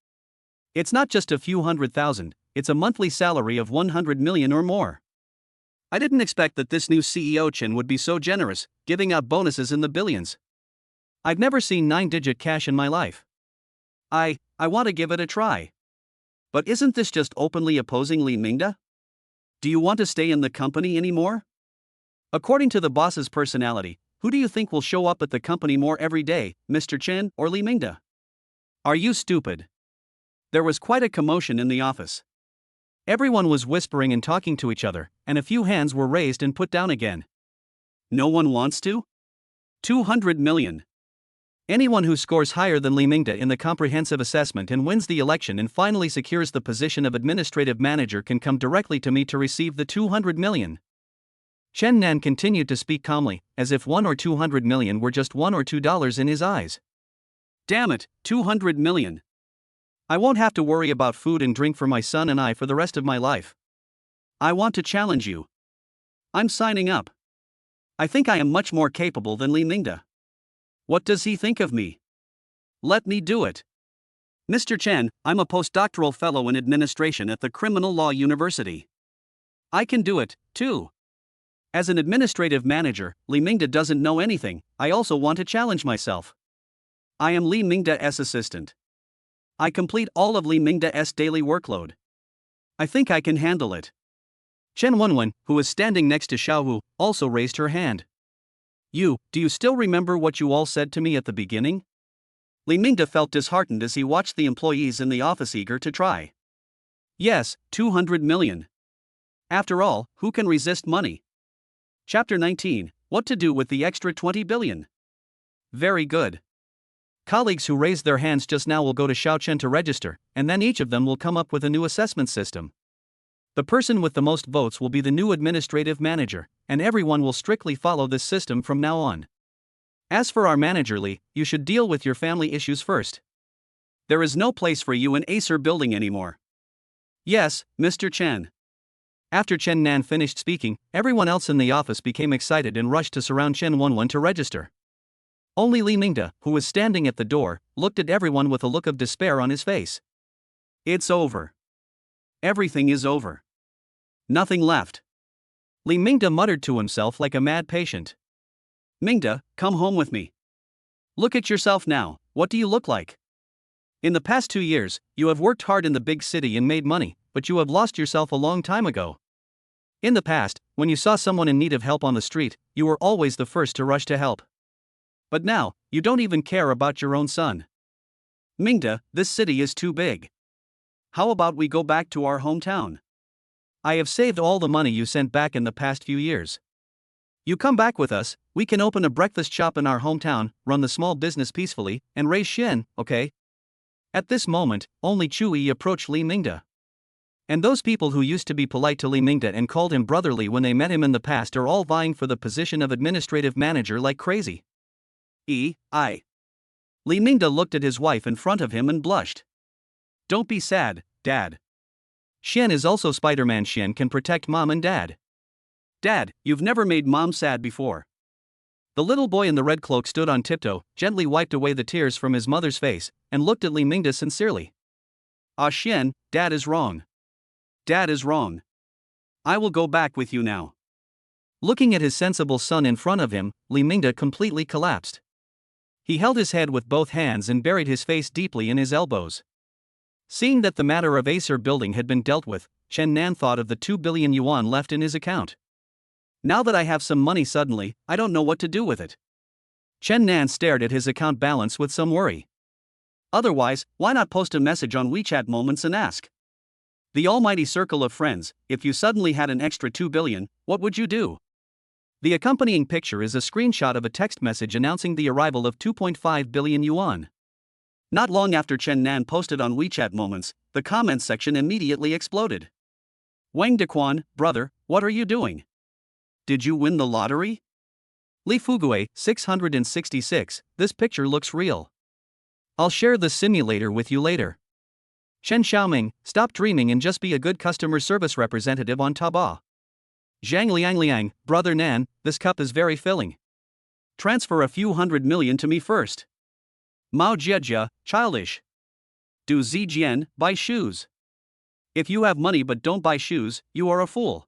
It's not just a few 100,000, it's a monthly salary of 100 million or more. I didn't expect that this new CEO Chen would be so generous, giving out bonuses in the billions. I've never seen 9-digit cash in my life. I want to give it a try. But isn't this just openly opposing Li Mingde? Do you want to stay in the company anymore? According to the boss's personality, who do you think will show up at the company more every day, Mr. Chen or Li Mingde? Are you stupid? There was quite a commotion in the office. Everyone was whispering and talking to each other, and a few hands were raised and put down again. No one wants to? 200 million. Anyone who scores higher than Li Mingde in the comprehensive assessment and wins the election and finally secures the position of administrative manager can come directly to me to receive the 200 million. Chen Nan continued to speak calmly, as if 1 or 200 million were just $1 or $2 in his eyes. Damn it, 200 million. I won't have to worry about food and drink for my son and I for the rest of my life. I want to challenge you. I'm signing up. I think I am much more capable than Li Mingde. What does he think of me? Let me do it. Mr. Chen, I'm a postdoctoral fellow in administration at the Criminal Law University. I can do it, too. As an administrative manager, Li Mingde doesn't know anything. I also want to challenge myself. I am Li Mingde's assistant. I complete all of Li Mingde's daily workload. I think I can handle it. Chen Wenwen, who was standing next to Xiaohu, also raised her hand. Do you still remember what you all said to me at the beginning? Li Mingde felt disheartened as he watched the employees in the office eager to try. Yes, 200 million. After all, who can resist money? Chapter 19, What to do with the extra 20 billion. Very good. Colleagues who raised their hands just now will go to Xiao Chen to register, and then each of them will come up with a new assessment system. The person with the most votes will be the new administrative manager, and everyone will strictly follow this system from now on. As for our manager Li, you should deal with your family issues first. There is no place for you in Acer building anymore. Yes, Mr. Chen. After Chen Nan finished speaking, everyone else in the office became excited and rushed to surround Chen Wenwen to register. Only Li Mingde, who was standing at the door, looked at everyone with a look of despair on his face. It's over. Everything is over. Nothing left. Li Mingde muttered to himself like a mad patient. Mingde, come home with me. Look at yourself now, what do you look like? In the past 2 years, you have worked hard in the big city and made money, but you have lost yourself a long time ago. In the past, when you saw someone in need of help on the street, you were always the first to rush to help. But now, you don't even care about your own son. Mingde, this city is too big. How about we go back to our hometown? I have saved all the money you sent back in the past few years. You come back with us, we can open a breakfast shop in our hometown, run the small business peacefully, and raise Shen, okay? At this moment, only Chu Yi approached Li Mingde. And those people who used to be polite to Li Mingde and called him brotherly when they met him in the past are all vying for the position of administrative manager like crazy. Li Mingde looked at his wife in front of him and blushed. Don't be sad, Dad. Shen is also Spider-Man. Shen can protect Mom and Dad. Dad, you've never made Mom sad before. The little boy in the red cloak stood on tiptoe, gently wiped away the tears from his mother's face, and looked at Li Mingde sincerely. Shen, Dad is wrong. Dad is wrong. I will go back with you now. Looking at his sensible son in front of him, Li Mingde completely collapsed. He held his head with both hands and buried his face deeply in his elbows. Seeing that the matter of Acer building had been dealt with, Chen Nan thought of the 2 billion yuan left in his account. Now that I have some money suddenly, I don't know what to do with it. Chen Nan stared at his account balance with some worry. Otherwise, why not post a message on WeChat Moments and ask? The almighty circle of friends, if you suddenly had an extra 2 billion, what would you do? The accompanying picture is a screenshot of a text message announcing the arrival of 2.5 billion yuan. Not long after Chen Nan posted on WeChat Moments, the comments section immediately exploded. Wang Dequan, brother, what are you doing? Did you win the lottery? Li Fugue, 666, this picture looks real. I'll share the simulator with you later. Shen Xiaoming, stop dreaming and just be a good customer service representative on Taobao. Zhang Liang, brother Nan, this cup is very filling. Transfer a few 100 million to me first. Mao Jiejia, childish. Du Zijian, buy shoes. If you have money but don't buy shoes, you are a fool.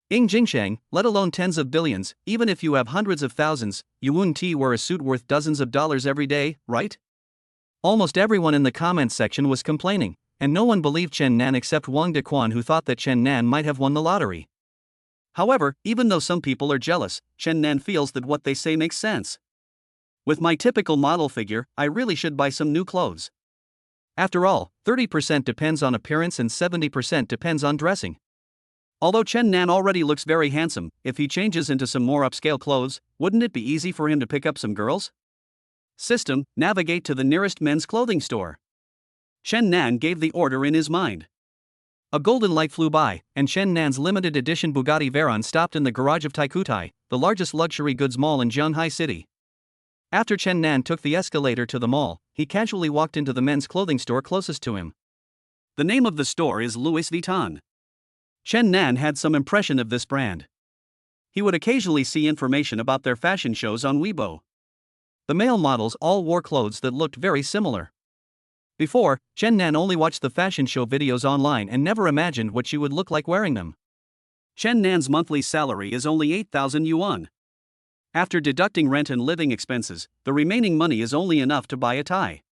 Ying Jingsheng, let alone tens of billions, even if you have hundreds of thousands, you wouldn't wear a suit worth dozens of dollars every day, right? Almost everyone in the comments section was complaining, and no one believed Chen Nan except Wang Dequan, who thought that Chen Nan might have won the lottery. However, even though some people are jealous, Chen Nan feels that what they say makes sense. With my typical model figure, I really should buy some new clothes. After all, 30% depends on appearance and 70% depends on dressing. Although Chen Nan already looks very handsome, if he changes into some more upscale clothes, wouldn't it be easy for him to pick up some girls? System, navigate to the nearest men's clothing store. Chen Nan gave the order in his mind. A golden light flew by, and Chen Nan's limited edition Bugatti Veyron stopped in the garage of Taikutai, the largest luxury goods mall in Zhanghai City. After Chen Nan took the escalator to the mall, he casually walked into the men's clothing store closest to him. The name of the store is Louis Vuitton. Chen Nan had some impression of this brand. He would occasionally see information about their fashion shows on Weibo. The male models all wore clothes that looked very similar. Before, Chen Nan only watched the fashion show videos online and never imagined what she would look like wearing them. Chen Nan's monthly salary is only 8,000 yuan. After deducting rent and living expenses, the remaining money is only enough to buy a tie.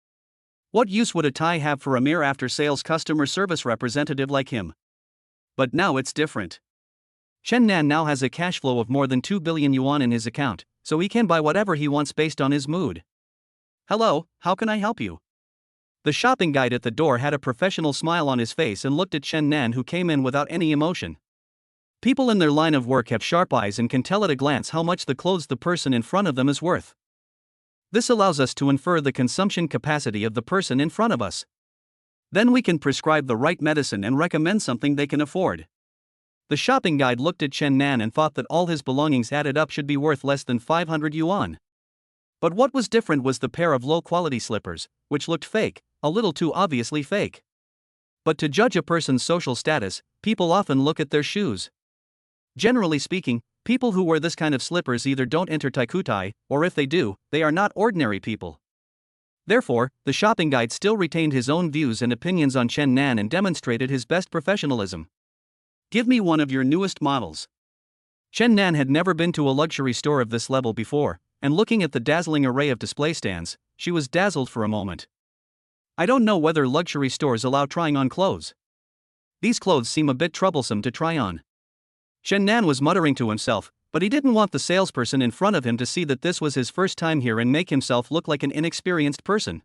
What use would a tie have for a mere after-sales customer service representative like him? But now it's different. Chen Nan now has a cash flow of more than 2 billion yuan in his account, so he can buy whatever he wants based on his mood. Hello, how can I help you? The shopping guide at the door had a professional smile on his face and looked at Chen Nan, who came in without any emotion. People in their line of work have sharp eyes and can tell at a glance how much the clothes the person in front of them is worth. This allows us to infer the consumption capacity of the person in front of us. Then we can prescribe the right medicine and recommend something they can afford. The shopping guide looked at Chen Nan and thought that all his belongings added up should be worth less than 500 yuan. But what was different was the pair of low-quality slippers, which looked fake, a little too obviously fake. But to judge a person's social status, people often look at their shoes. Generally speaking, people who wear this kind of slippers either don't enter Taikutai, or if they do, they are not ordinary people. Therefore, the shopping guide still retained his own views and opinions on Chen Nan and demonstrated his best professionalism. Give me one of your newest models. Chen Nan had never been to a luxury store of this level before, and looking at the dazzling array of display stands, she was dazzled for a moment. I don't know whether luxury stores allow trying on clothes. These clothes seem a bit troublesome to try on. Chen Nan was muttering to himself, but he didn't want the salesperson in front of him to see that this was his first time here and make himself look like an inexperienced person.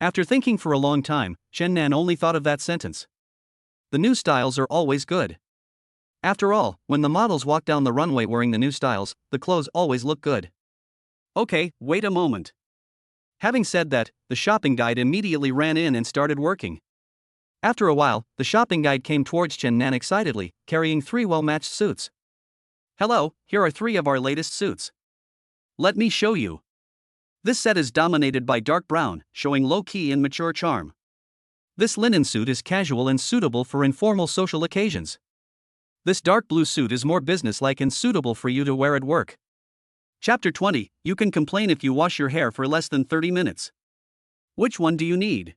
After thinking for a long time, Chen Nan only thought of that sentence. The new styles are always good. After all, when the models walk down the runway wearing the new styles, the clothes always look good. Okay, wait a moment. Having said that, the shopping guide immediately ran in and started working. After a while, the shopping guide came towards Chen Nan excitedly, carrying 3 well-matched suits. Hello, here are 3 of our latest suits. Let me show you. This set is dominated by dark brown, showing low-key and mature charm. This linen suit is casual and suitable for informal social occasions. This dark blue suit is more business-like and suitable for you to wear at work. Chapter 20, you can complain if you wash your hair for less than 30 minutes. Which one do you need?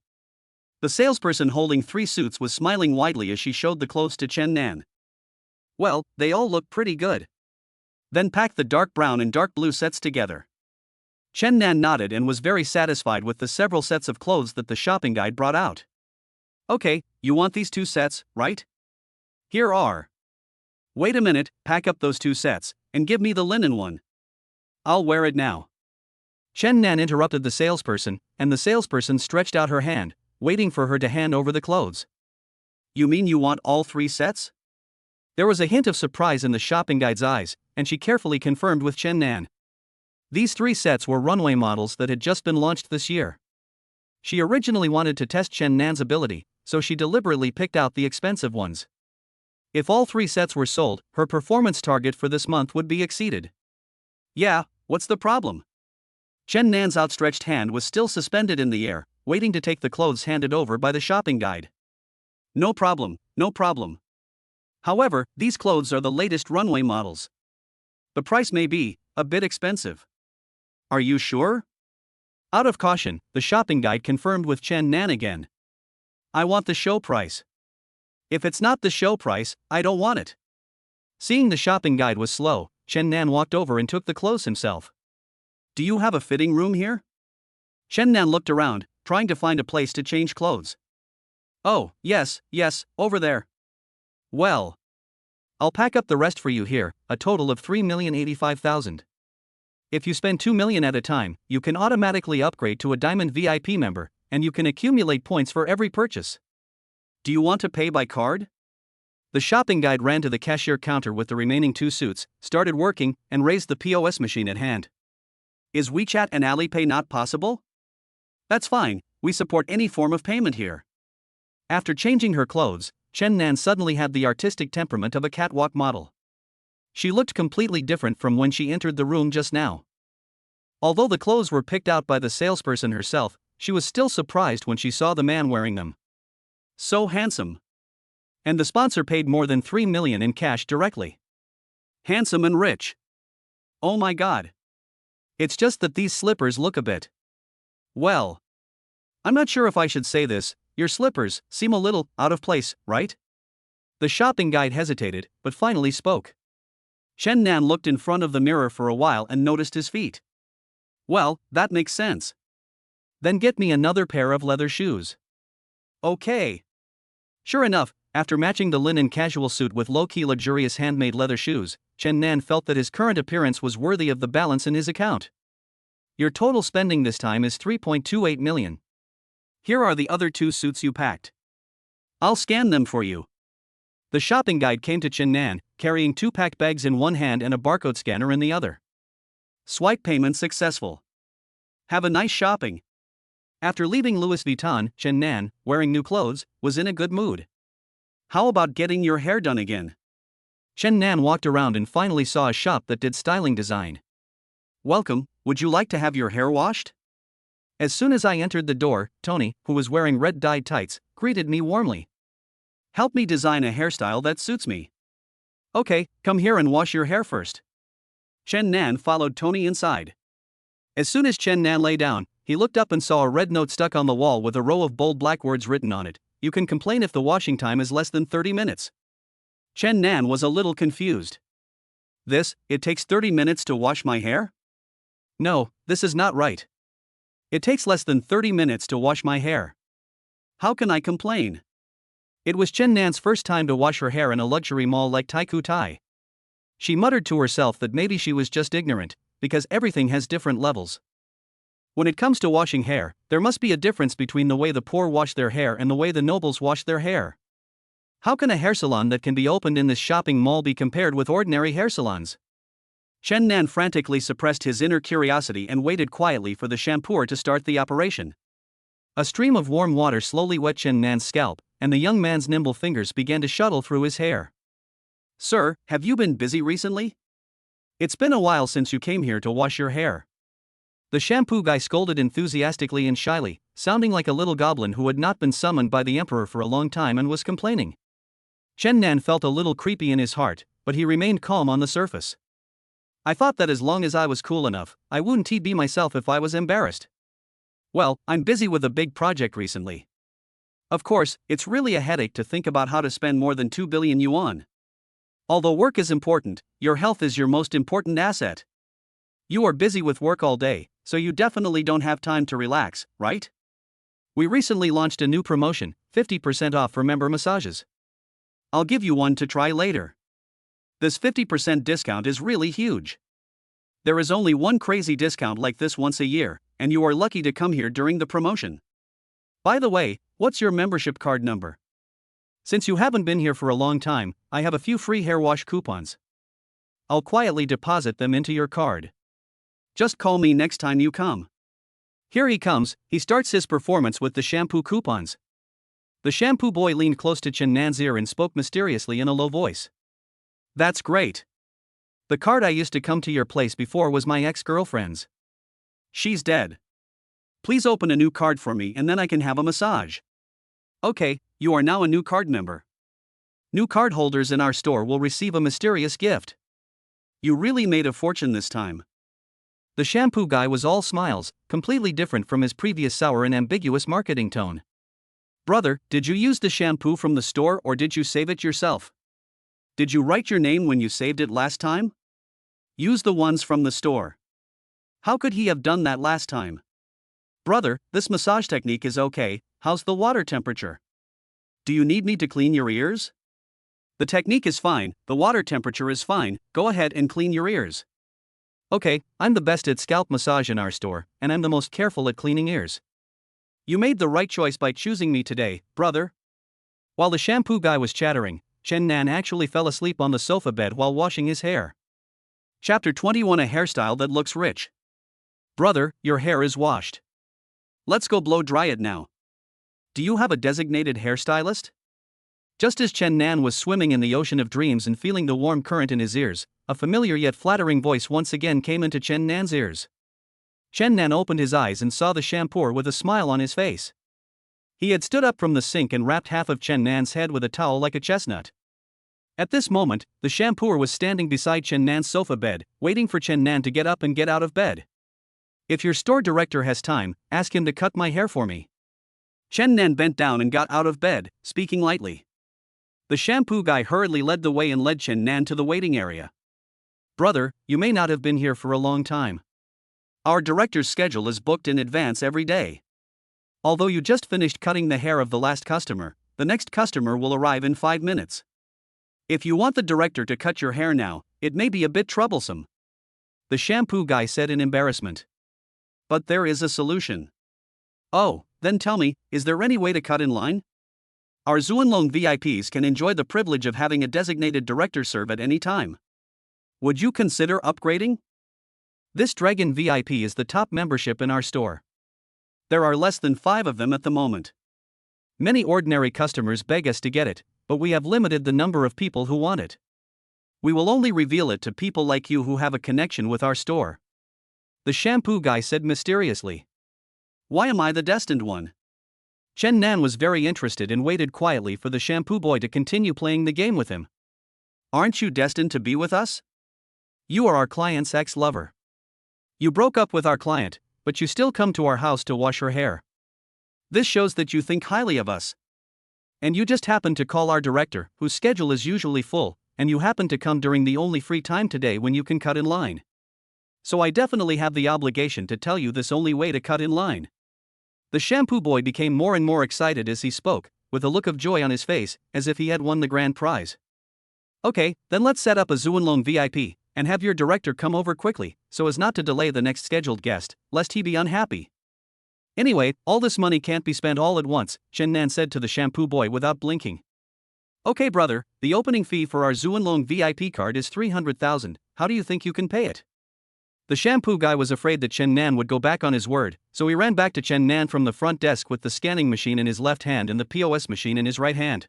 The salesperson holding 3 suits was smiling widely as she showed the clothes to Chen Nan. Well, they all look pretty good. Then pack the dark brown and dark blue sets together. Chen Nan nodded and was very satisfied with the several sets of clothes that the shopping guide brought out. Okay, you want these 2 sets, right? Here are. Wait a minute, pack up those 2 sets, and give me the linen one. I'll wear it now. Chen Nan interrupted the salesperson, and the salesperson stretched out her hand, waiting for her to hand over the clothes. You mean you want all 3 sets? There was a hint of surprise in the shopping guide's eyes, and she carefully confirmed with Chen Nan. These 3 sets were runway models that had just been launched this year. She originally wanted to test Chen Nan's ability, so she deliberately picked out the expensive ones. If all 3 sets were sold, her performance target for this month would be exceeded. Yeah, what's the problem? Chen Nan's outstretched hand was still suspended in the air, waiting to take the clothes handed over by the shopping guide. No problem, no problem. However, these clothes are the latest runway models. The price may be a bit expensive. Are you sure? Out of caution, the shopping guide confirmed with Chen Nan again. I want the show price. If it's not the show price, I don't want it. Seeing the shopping guide was slow, Chen Nan walked over and took the clothes himself. Do you have a fitting room here? Chen Nan looked around, trying to find a place to change clothes. Oh, yes, over there. Well, I'll pack up the rest for you here, a total of 3,085,000. If you spend 2 million at a time, you can automatically upgrade to a Diamond VIP member, and you can accumulate points for every purchase. Do you want to pay by card? The shopping guide ran to the cashier counter with the remaining 2 suits, started working, and raised the POS machine at hand. Is WeChat and Alipay not possible? That's fine, we support any form of payment here. After changing her clothes, Chen Nan suddenly had the artistic temperament of a catwalk model. She looked completely different from when she entered the room just now. Although the clothes were picked out by the salesperson herself, she was still surprised when she saw the man wearing them. So handsome. And the sponsor paid more than 3 million in cash directly. Handsome and rich. Oh my god. It's just that these slippers look a bit. Well, I'm not sure if I should say this, your slippers seem a little out of place, right? The shopping guide hesitated, but finally spoke. Chen Nan looked in front of the mirror for a while and noticed his feet. Well, that makes sense. Then get me another pair of leather shoes. Okay. Sure enough, after matching the linen casual suit with low-key luxurious handmade leather shoes, Chen Nan felt that his current appearance was worthy of the balance in his account. Your total spending this time is 3.28 million. Here are the other 2 suits you packed. I'll scan them for you. The shopping guide came to Chen Nan, carrying 2 packed bags in one hand and a barcode scanner in the other. Swipe payment successful. Have a nice shopping. After leaving Louis Vuitton, Chen Nan, wearing new clothes, was in a good mood. How about getting your hair done again? Chen Nan walked around and finally saw a shop that did styling design. Welcome, would you like to have your hair washed? As soon as I entered the door, Tony, who was wearing red-dyed tights, greeted me warmly. Help me design a hairstyle that suits me. Okay, come here and wash your hair first. Chen Nan followed Tony inside. As soon as Chen Nan lay down, he looked up and saw a red note stuck on the wall with a row of bold black words written on it. You can complain if the washing time is less than 30 minutes. Chen Nan was a little confused. It takes 30 minutes to wash my hair? No, this is not right. It takes less than 30 minutes to wash my hair. How can I complain? It was Chen Nan's first time to wash her hair in a luxury mall like Taikoo Tai. She muttered to herself that maybe she was just ignorant, because everything has different levels. When it comes to washing hair, there must be a difference between the way the poor wash their hair and the way the nobles wash their hair. How can a hair salon that can be opened in this shopping mall be compared with ordinary hair salons? Chen Nan frantically suppressed his inner curiosity and waited quietly for the shampooer to start the operation. A stream of warm water slowly wet Chen Nan's scalp, and the young man's nimble fingers began to shuttle through his hair. Sir, have you been busy recently? It's been a while since you came here to wash your hair. The shampoo guy scolded enthusiastically and shyly, sounding like a little goblin who had not been summoned by the emperor for a long time and was complaining. Chen Nan felt a little creepy in his heart, but he remained calm on the surface. I thought that as long as I was cool enough, I wouldn't be myself if I was embarrassed. Well, I'm busy with a big project recently. Of course, it's really a headache to think about how to spend more than 2 billion yuan. Although work is important, your health is your most important asset. You are busy with work all day, so you definitely don't have time to relax, right? We recently launched a new promotion, 50% off for member massages. I'll give you one to try later. This 50% discount is really huge. There is only one crazy discount like this once a year, and you are lucky to come here during the promotion. By the way, what's your membership card number? Since you haven't been here for a long time, I have a few free hair wash coupons. I'll quietly deposit them into your card. Just call me next time you come. Here he comes. He starts his performance with the shampoo coupons. The shampoo boy leaned close to Chen Nan's ear and spoke mysteriously in a low voice. That's great. The card I used to come to your place before was my ex-girlfriend's. She's dead. Please open a new card for me and then I can have a massage. Okay, you are now a new card member. New card holders in our store will receive a mysterious gift. You really made a fortune this time. The shampoo guy was all smiles, completely different from his previous sour and ambiguous marketing tone. Brother, did you use the shampoo from the store or did you save it yourself? Did you write your name when you saved it last time? Use the ones from the store. How could he have done that last time? Brother, this massage technique is okay. How's the water temperature? Do you need me to clean your ears? The technique is fine, the water temperature is fine, go ahead and clean your ears. Okay, I'm the best at scalp massage in our store, and I'm the most careful at cleaning ears. You made the right choice by choosing me today, brother. While the shampoo guy was chattering, Chen Nan actually fell asleep on the sofa bed while washing his hair. Chapter 21: A hairstyle that looks rich. Brother, your hair is washed. Let's go blow dry it now. Do you have a designated hairstylist? Just as Chen Nan was swimming in the ocean of dreams and feeling the warm current in his ears, a familiar yet flattering voice once again came into Chen Nan's ears. Chen Nan opened his eyes and saw the shampooer with a smile on his face. He had stood up from the sink and wrapped half of Chen Nan's head with a towel like a chestnut. At this moment, the shampooer was standing beside Chen Nan's sofa bed, waiting for Chen Nan to get up and get out of bed. If your store director has time, ask him to cut my hair for me. Chen Nan bent down and got out of bed, speaking lightly. The shampoo guy hurriedly led the way and led Chen Nan to the waiting area. Brother, you may not have been here for a long time. Our director's schedule is booked in advance every day. Although you just finished cutting the hair of the last customer, the next customer will arrive in 5 minutes. If you want the director to cut your hair now, it may be a bit troublesome. The shampoo guy said in embarrassment. But there is a solution. Oh, then tell me, is there any way to cut in line? Our Zuanlong VIPs can enjoy the privilege of having a designated director serve at any time. Would you consider upgrading? This Dragon VIP is the top membership in our store. There are less than 5 of them at the moment. Many ordinary customers beg us to get it, but we have limited the number of people who want it. We will only reveal it to people like you who have a connection with our store. The shampoo guy said mysteriously. Why am I the destined one? Chen Nan was very interested and waited quietly for the shampoo boy to continue playing the game with him. Aren't you destined to be with us? You are our client's ex-lover. You broke up with our client, but you still come to our house to wash her hair. This shows that you think highly of us. And you just happened to call our director, whose schedule is usually full, and you happen to come during the only free time today when you can cut in line. So I definitely have the obligation to tell you this only way to cut in line. The shampoo boy became more and more excited as he spoke, with a look of joy on his face, as if he had won the grand prize. Okay, then let's set up a Zuanlong VIP, and have your director come over quickly, so as not to delay the next scheduled guest, lest he be unhappy. Anyway, all this money can't be spent all at once, Chen Nan said to the shampoo boy without blinking. Okay brother, the opening fee for our Zuanlong VIP card is 300,000, how do you think you can pay it? The shampoo guy was afraid that Chen Nan would go back on his word, so he ran back to Chen Nan from the front desk with the scanning machine in his left hand and the POS machine in his right hand.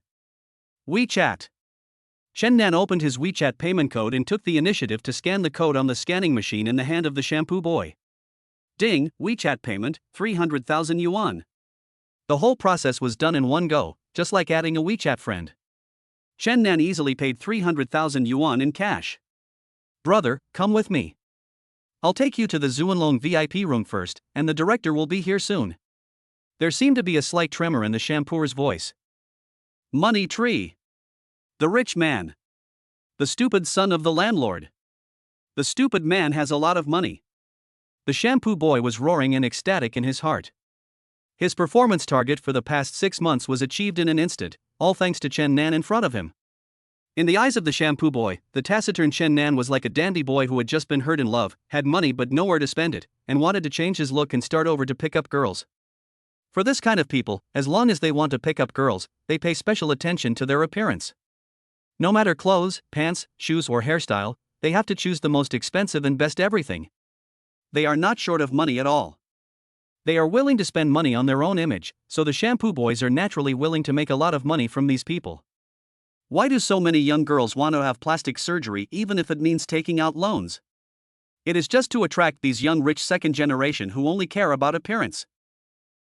WeChat. Chen Nan opened his WeChat payment code and took the initiative to scan the code on the scanning machine in the hand of the shampoo boy. Ding, WeChat payment, 300,000 yuan. The whole process was done in one go, just like adding a WeChat friend. Chen Nan easily paid 300,000 yuan in cash. Brother, come with me. I'll take you to the Zuanlong VIP room first, and the director will be here soon. There seemed to be a slight tremor in the shampooer's voice. Money tree. The rich man. The stupid son of the landlord. The stupid man has a lot of money. The shampoo boy was roaring and ecstatic in his heart. His performance target for the past 6 months was achieved in an instant, all thanks to Chen Nan in front of him. In the eyes of the shampoo boy, the taciturn Chen Nan was like a dandy boy who had just been hurt in love, had money but nowhere to spend it, and wanted to change his look and start over to pick up girls. For this kind of people, as long as they want to pick up girls, they pay special attention to their appearance. No matter clothes, pants, shoes or hairstyle, they have to choose the most expensive and best everything. They are not short of money at all. They are willing to spend money on their own image, so the shampoo boys are naturally willing to make a lot of money from these people. Why do so many young girls want to have plastic surgery even if it means taking out loans? It is just to attract these young rich second generation who only care about appearance.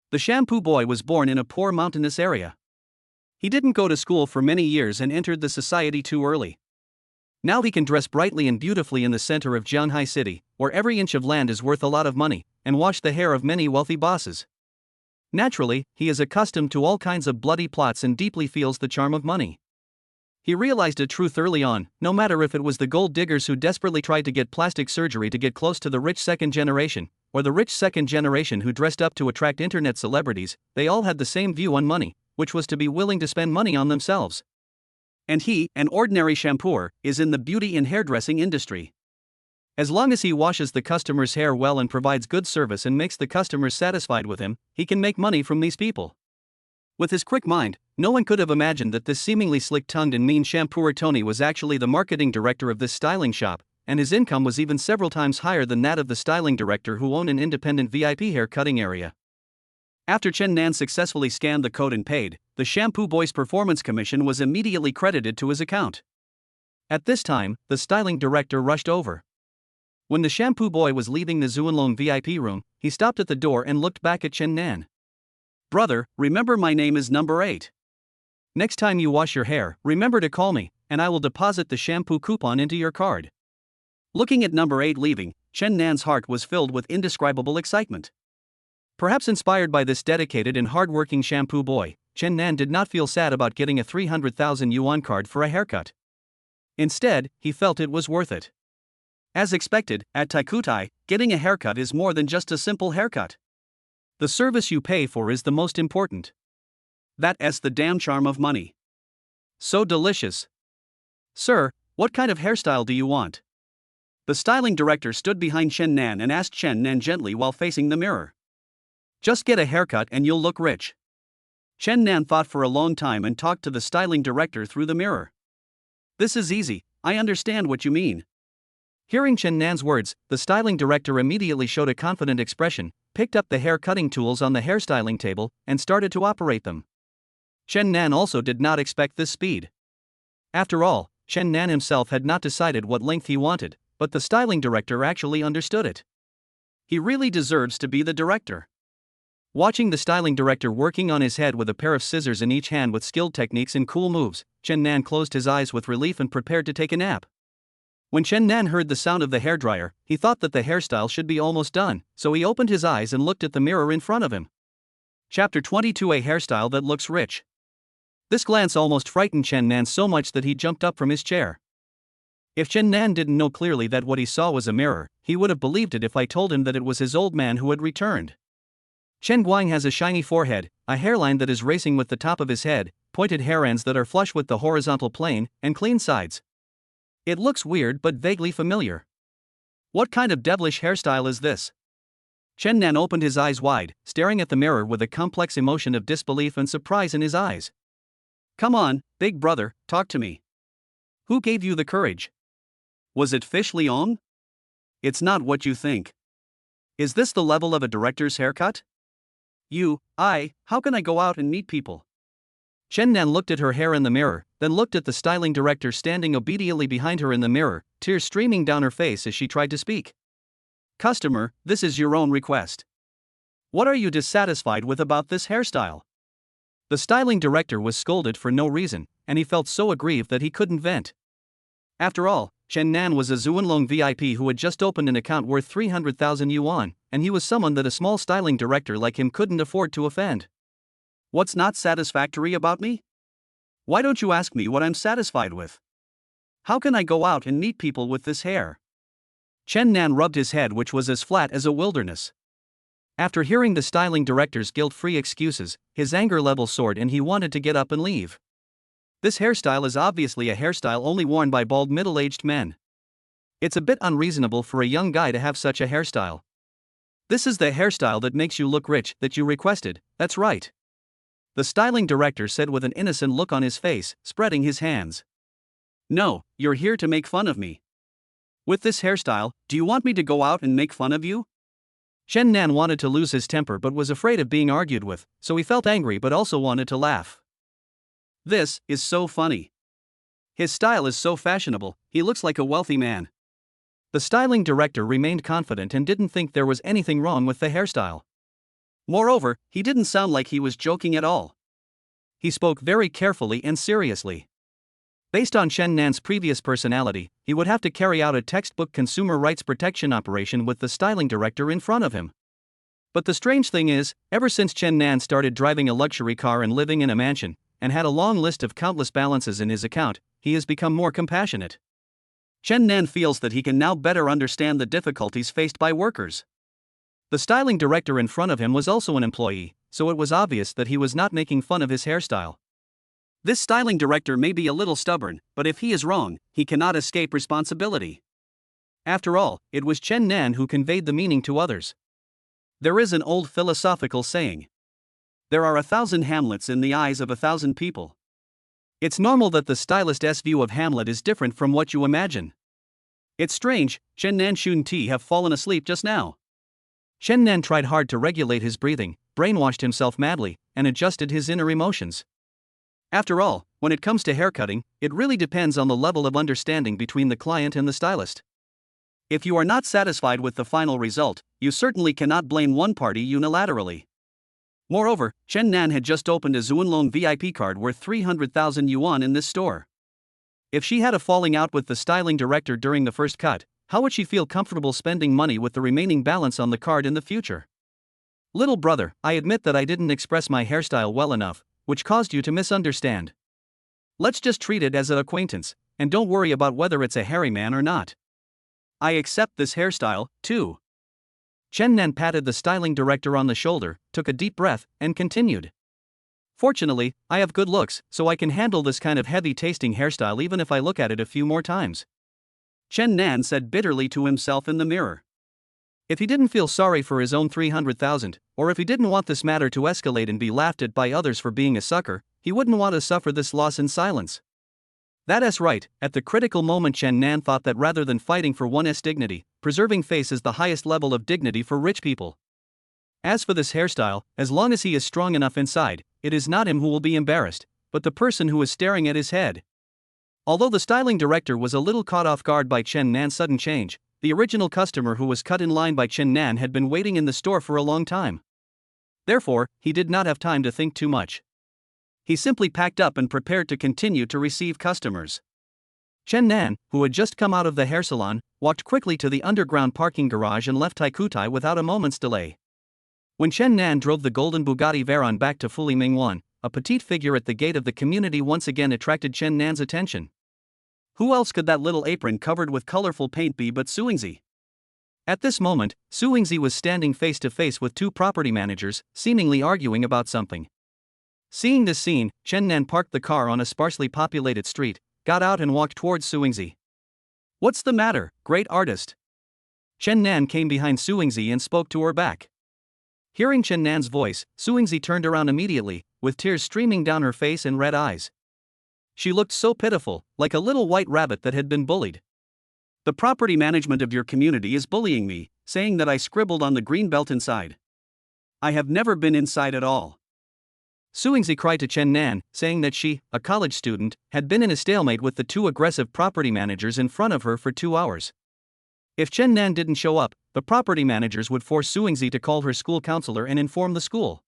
The shampoo boy was born in a poor mountainous area. He didn't go to school for many years and entered the society too early. Now he can dress brightly and beautifully in the center of Jianghai City, where every inch of land is worth a lot of money, and wash the hair of many wealthy bosses. Naturally, he is accustomed to all kinds of bloody plots and deeply feels the charm of money. He realized a truth early on: no matter if it was the gold diggers who desperately tried to get plastic surgery to get close to the rich second generation, or the rich second generation who dressed up to attract internet celebrities, they all had the same view on money, which was to be willing to spend money on themselves. And he, an ordinary shampooer, is in the beauty and hairdressing industry. As long as he washes the customer's hair well and provides good service and makes the customers satisfied with him, he can make money from these people. With his quick mind, no one could have imagined that this seemingly slick-tongued and mean shampooer Tony was actually the marketing director of this styling shop, and his income was even several times higher than that of the styling director who owned an independent VIP hair cutting area. After Chen Nan successfully scanned the code and paid, the shampoo boy's performance commission was immediately credited to his account. At this time, the styling director rushed over. When the shampoo boy was leaving the Zuanlong VIP room, he stopped at the door and looked back at Chen Nan. "Brother, remember my name is number 8. Next time you wash your hair, remember to call me, and I will deposit the shampoo coupon into your card." Looking at number 8 leaving, Chen Nan's heart was filled with indescribable excitement. Perhaps inspired by this dedicated and hard-working shampoo boy, Chen Nan did not feel sad about getting a 300,000 yuan card for a haircut. Instead, he felt it was worth it. As expected, at Taikutai, getting a haircut is more than just a simple haircut. The service you pay for is the most important. That's the damn charm of money. So delicious. "Sir, what kind of hairstyle do you want?" The styling director stood behind Chen Nan and asked Chen Nan gently while facing the mirror. "Just get a haircut and you'll look rich." Chen Nan thought for a long time and talked to the styling director through the mirror. "This is easy, I understand what you mean." Hearing Chen Nan's words, the styling director immediately showed a confident expression, picked up the hair cutting tools on the hairstyling table, and started to operate them. Chen Nan also did not expect this speed. After all, Chen Nan himself had not decided what length he wanted, but the styling director actually understood it. He really deserves to be the director. Watching the styling director working on his head with a pair of scissors in each hand with skilled techniques and cool moves, Chen Nan closed his eyes with relief and prepared to take a nap. When Chen Nan heard the sound of the hairdryer, he thought that the hairstyle should be almost done, so he opened his eyes and looked at the mirror in front of him. Chapter 22: A hairstyle that looks rich. This glance almost frightened Chen Nan so much that he jumped up from his chair. If Chen Nan didn't know clearly that what he saw was a mirror, he would have believed it if I told him that it was his old man who had returned. Chen Guang has a shiny forehead, a hairline that is racing with the top of his head, pointed hair ends that are flush with the horizontal plane, and clean sides. It looks weird but vaguely familiar. What kind of devilish hairstyle is this? Chen Nan opened his eyes wide, staring at the mirror with a complex emotion of disbelief and surprise in his eyes. "Come on, big brother, talk to me. Who gave you the courage? Was it Fish Leong? It's not what you think. Is this the level of a director's haircut? How can I go out and meet people?" Chen Nan looked at her hair in the mirror, then looked at the styling director standing obediently behind her in the mirror, tears streaming down her face as she tried to speak. "Customer, this is your own request. What are you dissatisfied with about this hairstyle?" The styling director was scolded for no reason, and he felt so aggrieved that he couldn't vent. After all, Chen Nan was a Zuanlong VIP who had just opened an account worth 300,000 yuan, and he was someone that a small styling director like him couldn't afford to offend. "What's not satisfactory about me? Why don't you ask me what I'm satisfied with? How can I go out and meet people with this hair?" Chen Nan rubbed his head, which was as flat as a wilderness. After hearing the styling director's guilt-free excuses, his anger level soared and he wanted to get up and leave. This hairstyle is obviously a hairstyle only worn by bald middle-aged men. It's a bit unreasonable for a young guy to have such a hairstyle. This is the hairstyle that makes you look rich that you requested, that's right. The styling director said with an innocent look on his face, spreading his hands. No, you're here to make fun of me. With this hairstyle, do you want me to go out and make fun of you? Chen Nan wanted to lose his temper but was afraid of being argued with, so he felt angry but also wanted to laugh. This is so funny. His style is so fashionable, he looks like a wealthy man. The styling director remained confident and didn't think there was anything wrong with the hairstyle. Moreover, he didn't sound like he was joking at all. He spoke very carefully and seriously. Based on Chen Nan's previous personality, he would have to carry out a textbook consumer rights protection operation with the styling director in front of him. But the strange thing is, ever since Chen Nan started driving a luxury car and living in a mansion, and had a long list of countless balances in his account, he has become more compassionate. Chen Nan feels that he can now better understand the difficulties faced by workers. The styling director in front of him was also an employee, so it was obvious that he was not making fun of his hairstyle. This styling director may be a little stubborn, but if he is wrong, he cannot escape responsibility. After all, it was Chen Nan who conveyed the meaning to others. There is an old philosophical saying. There are 1,000 Hamlets in the eyes of 1,000 people. It's normal that the stylist's view of Hamlet is different from what you imagine. It's strange, Chen Nan shouldn't he have fallen asleep just now? Chen Nan tried hard to regulate his breathing, brainwashed himself madly, and adjusted his inner emotions. After all, when it comes to haircutting, it really depends on the level of understanding between the client and the stylist. If you are not satisfied with the final result, you certainly cannot blame one party unilaterally. Moreover, Chen Nan had just opened a Zuanlong VIP card worth 300,000 yuan in this store. If she had a falling out with the styling director during the first cut, how would she feel comfortable spending money with the remaining balance on the card in the future? Little brother, I admit that I didn't express my hairstyle well enough, which caused you to misunderstand. Let's just treat it as an acquaintance, and don't worry about whether it's a hairy man or not. I accept this hairstyle, too. Chen Nan patted the styling director on the shoulder, took a deep breath, and continued. Fortunately, I have good looks, so I can handle this kind of heavy-tasting hairstyle even if I look at it a few more times. Chen Nan said bitterly to himself in the mirror. If he didn't feel sorry for his own 300,000, or if he didn't want this matter to escalate and be laughed at by others for being a sucker, he wouldn't want to suffer this loss in silence. That's right, at the critical moment Chen Nan thought that rather than fighting for one's dignity, preserving face is the highest level of dignity for rich people. As for this hairstyle, as long as he is strong enough inside, it is not him who will be embarrassed, but the person who is staring at his head. Although the styling director was a little caught off guard by Chen Nan's sudden change, the original customer who was cut in line by Chen Nan had been waiting in the store for a long time. Therefore, he did not have time to think too much. He simply packed up and prepared to continue to receive customers. Chen Nan, who had just come out of the hair salon, walked quickly to the underground parking garage and left Taikutai without a moment's delay. When Chen Nan drove the golden Bugatti Veyron back to Fuli Mingwan, a petite figure at the gate of the community once again attracted Chen Nan's attention. Who else could that little apron covered with colorful paint be but Suingzi? At this moment, Suingzi was standing face to face with two property managers, seemingly arguing about something. Seeing this scene, Chen Nan parked the car on a sparsely populated street, got out and walked towards Suingzi. What's the matter, great artist? Chen Nan came behind Suingzi and spoke to her back. Hearing Chen Nan's voice, Suingzi turned around immediately, with tears streaming down her face and red eyes. She looked so pitiful, like a little white rabbit that had been bullied. The property management of your community is bullying me, saying that I scribbled on the green belt inside. I have never been inside at all. Suingzi cried to Chen Nan, saying that she, a college student, had been in a stalemate with the two aggressive property managers in front of her for 2 hours. If Chen Nan didn't show up, the property managers would force Suingzi to call her school counselor and inform the school.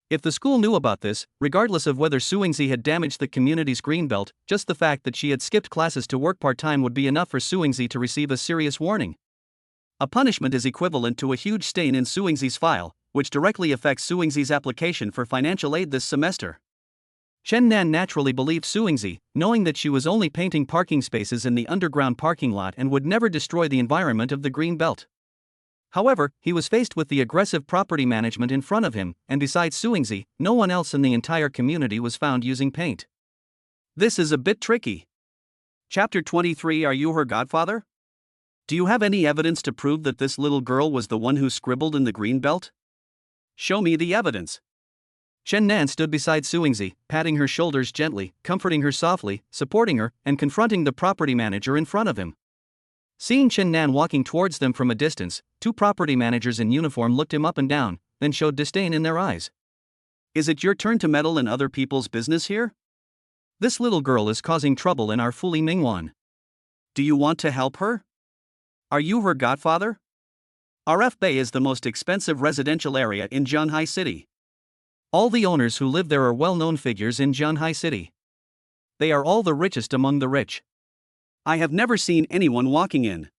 If the school knew about this, regardless of whether Suingzi had damaged the community's greenbelt, just the fact that she had skipped classes to work part-time would be enough for Suingzi to receive a serious warning. A punishment is equivalent to a huge stain in Suingzi's file, which directly affects Suingzi's application for financial aid this semester. Chen Nan naturally believed Suingzi, knowing that she was only painting parking spaces in the underground parking lot and would never destroy the environment of the green belt. However, he was faced with the aggressive property management in front of him, and besides Suingzi, no one else in the entire community was found using paint. This is a bit tricky. Chapter 23. Are you her godfather? Do you have any evidence to prove that this little girl was the one who scribbled in the green belt? Show me the evidence. Chen Nan stood beside Suingzi, patting her shoulders gently, comforting her softly, supporting her, and confronting the property manager in front of him. Seeing Chen Nan walking towards them from a distance, two property managers in uniform looked him up and down, then showed disdain in their eyes. Is it your turn to meddle in other people's business here? This little girl is causing trouble in our Fuli Mingwan. Do you want to help her? Are you her godfather? RF Bay is the most expensive residential area in Zhanghai City. All the owners who live there are well-known figures in Zhanghai City. They are all the richest among the rich. I have never seen anyone walking in.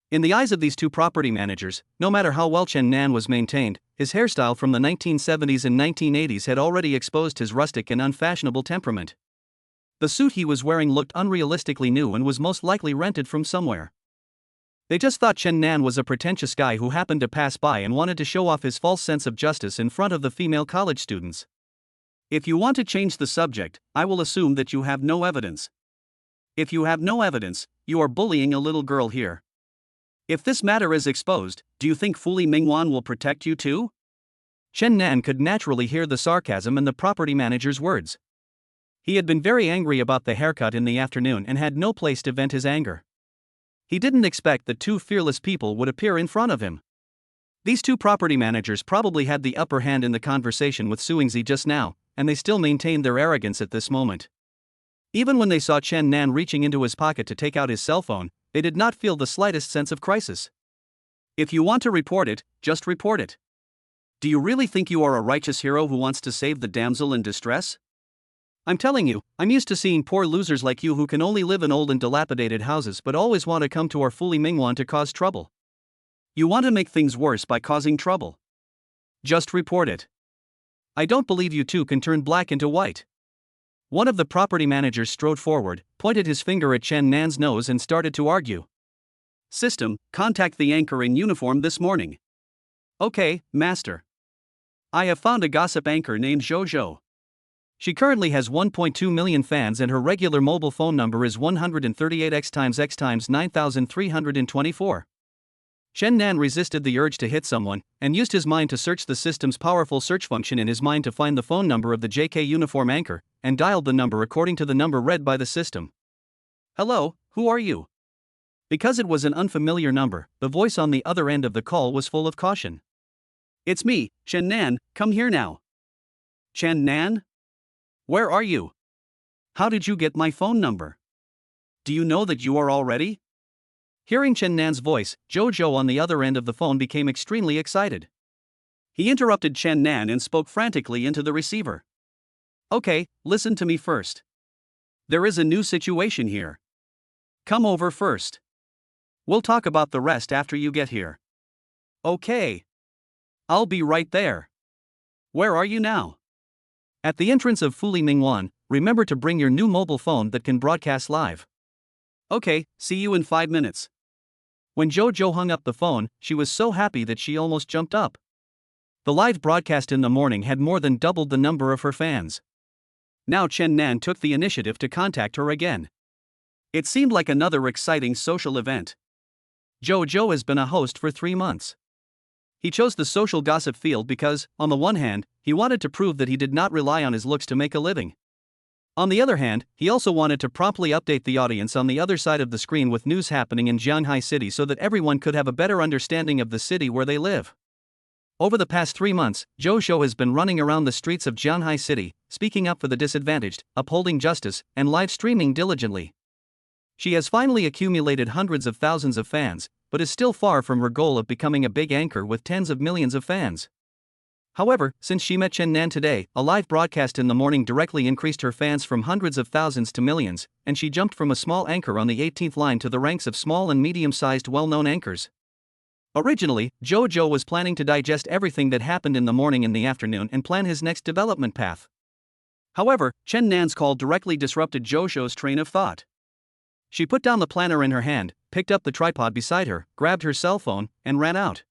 In the eyes of these two property managers, no matter how well Chen Nan was maintained, his hairstyle from the 1970s and 1980s had already exposed his rustic and unfashionable temperament. The suit he was wearing looked unrealistically new and was most likely rented from somewhere. They just thought Chen Nan was a pretentious guy who happened to pass by and wanted to show off his false sense of justice in front of the female college students. If you want to change the subject, I will assume that you have no evidence. If you have no evidence, you are bullying a little girl here. If this matter is exposed, do you think Fuli Mingwan will protect you too? Chen Nan could naturally hear the sarcasm in the property manager's words. He had been very angry about the haircut in the afternoon and had no place to vent his anger. He didn't expect that two fearless people would appear in front of him. These two property managers probably had the upper hand in the conversation with Suingzi just now, and they still maintained their arrogance at this moment. Even when they saw Chen Nan reaching into his pocket to take out his cell phone, they did not feel the slightest sense of crisis. If you want to report it, just report it. Do you really think you are a righteous hero who wants to save the damsel in distress? I'm telling you, I'm used to seeing poor losers like you who can only live in old and dilapidated houses but always want to come to our Fuli Mingwan to cause trouble. You want to make things worse by causing trouble. Just report it. I don't believe you two can turn black into white. One of the property managers strode forward, pointed his finger at Chen Nan's nose and started to argue. System, contact the anchor in uniform this morning. Okay, master. I have found a gossip anchor named Zhou. She currently has 1.2 million fans and her regular mobile phone number is 138x x 9324. Chen Nan resisted the urge to hit someone, and used his mind to search the system's powerful search function in his mind to find the phone number of the JK uniform anchor, and dialed the number according to the number read by the system. Hello, who are you? Because it was an unfamiliar number, the voice on the other end of the call was full of caution. It's me, Chen Nan, come here now. Chen Nan? Where are you? How did you get my phone number? Do you know that you are already? Hearing Chen Nan's voice, Zhou on the other end of the phone became extremely excited. He interrupted Chen Nan and spoke frantically into the receiver. Okay, listen to me first. There is a new situation here. Come over first. We'll talk about the rest after you get here. Okay. I'll be right there. Where are you now? At the entrance of Fuli Mingwan, remember to bring your new mobile phone that can broadcast live. Okay, see you in 5 minutes. When Zhou hung up the phone, she was so happy that she almost jumped up. The live broadcast in the morning had more than doubled the number of her fans. Now Chen Nan took the initiative to contact her again. It seemed like another exciting social event. Zhou has been a host for 3 months. He chose the social gossip field because, on the one hand, he wanted to prove that he did not rely on his looks to make a living. On the other hand, he also wanted to promptly update the audience on the other side of the screen with news happening in Zhanghai City so that everyone could have a better understanding of the city where they live. Over the past 3 months, Zhou has been running around the streets of Zhanghai City, speaking up for the disadvantaged, upholding justice, and live streaming diligently. She has finally accumulated hundreds of thousands of fans, but is still far from her goal of becoming a big anchor with tens of millions of fans. However, since she met Chen Nan today, a live broadcast in the morning directly increased her fans from hundreds of thousands to millions, and she jumped from a small anchor on the 18th line to the ranks of small and medium-sized well-known anchors. Originally, Zhou was planning to digest everything that happened in the morning and the afternoon and plan his next development path. However, Chen Nan's call directly disrupted Zhou's train of thought. She put down the planner in her hand, picked up the tripod beside her, grabbed her cell phone, and ran out.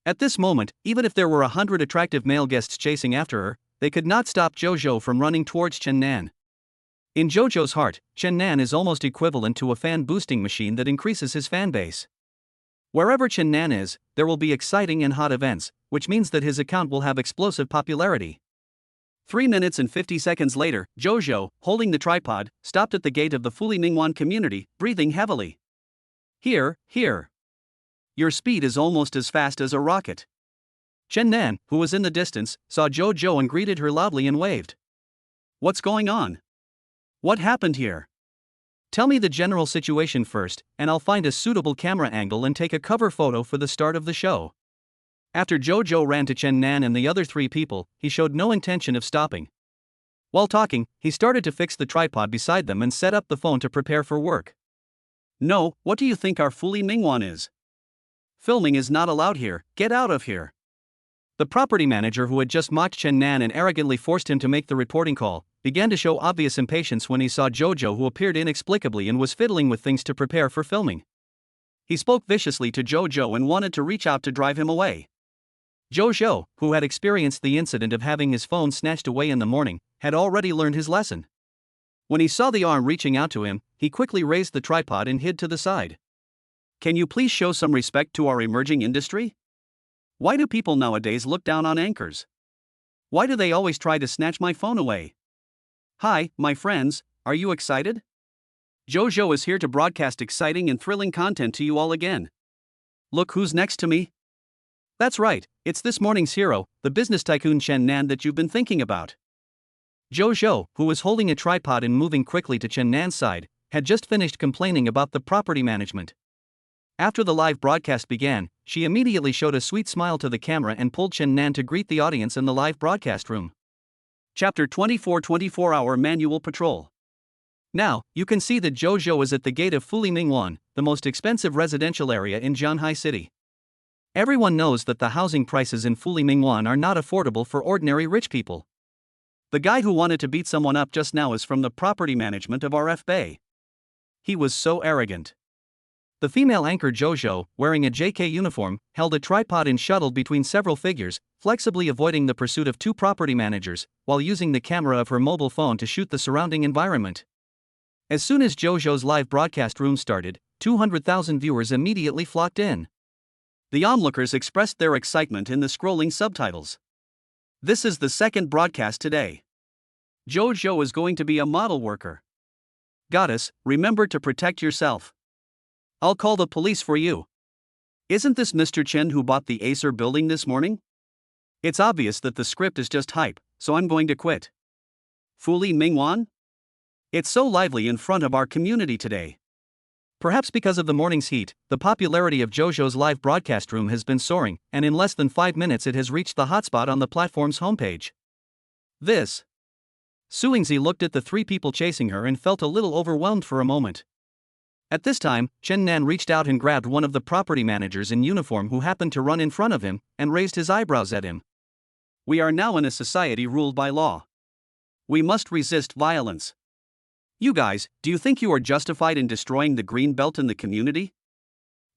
At this moment, even if there were 100 attractive male guests chasing after her, they could not stop Zhou from running towards Chen Nan. In Jojo's heart, Chen Nan is almost equivalent to a fan boosting machine that increases his fan base. Wherever Chen Nan is, there will be exciting and hot events, which means that his account will have explosive popularity. 3 minutes and 50 seconds later, Jojo, holding the tripod, stopped at the gate of the Fuli Ningwan community, breathing heavily. Here. Your speed is almost as fast as a rocket. Chen Nan, who was in the distance, saw Jojo and greeted her loudly and waved. What's going on? What happened here? Tell me the general situation first, and I'll find a suitable camera angle and take a cover photo for the start of the show. After Jojo ran to Chen Nan and the other 3 people, he showed no intention of stopping. While talking, he started to fix the tripod beside them and set up the phone to prepare for work. No, what do you think our Fuli Ningwan is? Filming is not allowed here, get out of here. The property manager, who had just mocked Chen Nan and arrogantly forced him to make the reporting call, began to show obvious impatience when he saw Jojo, who appeared inexplicably and was fiddling with things to prepare for filming. He spoke viciously to Jojo and wanted to reach out to drive him away. Jojo, who had experienced the incident of having his phone snatched away in the morning, had already learned his lesson. When he saw the arm reaching out to him, he quickly raised the tripod and hid to the side. Can you please show some respect to our emerging industry? Why do people nowadays look down on anchors? Why do they always try to snatch my phone away? Hi, my friends, are you excited? Jojo is here to broadcast exciting and thrilling content to you all again. Look who's next to me. That's right, it's this morning's hero, the business tycoon Chen Nan that you've been thinking about. Jojo, who was holding a tripod and moving quickly to Chen Nan's side, had just finished complaining about the property management. After the live broadcast began, she immediately showed a sweet smile to the camera and pulled Chen Nan to greet the audience in the live broadcast room. Chapter 24 24-Hour Manual Patrol. Now, you can see that Jojo is at the gate of Fuli Ningwan, the most expensive residential area in Zhanghai City. Everyone knows that the housing prices in Fuli Ningwan are not affordable for ordinary rich people. The guy who wanted to beat someone up just now is from the property management of RF Bay. He was so arrogant. The female anchor Jojo, wearing a JK uniform, held a tripod and shuttled between several figures, flexibly avoiding the pursuit of 2 property managers, while using the camera of her mobile phone to shoot the surrounding environment. As soon as Jojo's live broadcast room started, 200,000 viewers immediately flocked in. The onlookers expressed their excitement in the scrolling subtitles. This is the second broadcast today. Jojo is going to be a model worker. Goddess, remember to protect yourself. I'll call the police for you. Isn't this Mr. Chen who bought the Acer building this morning? It's obvious that the script is just hype, so I'm going to quit. Fuli Ningwan? It's so lively in front of our community today. Perhaps because of the morning's heat, the popularity of Jojo's live broadcast room has been soaring, and in less than 5 minutes it has reached the hotspot on the platform's homepage. Suingzi looked at the 3 people chasing her and felt a little overwhelmed for a moment. At this time, Chen Nan reached out and grabbed one of the property managers in uniform who happened to run in front of him, and raised his eyebrows at him. We are now in a society ruled by law. We must resist violence. You guys, do you think you are justified in destroying the green belt in the community?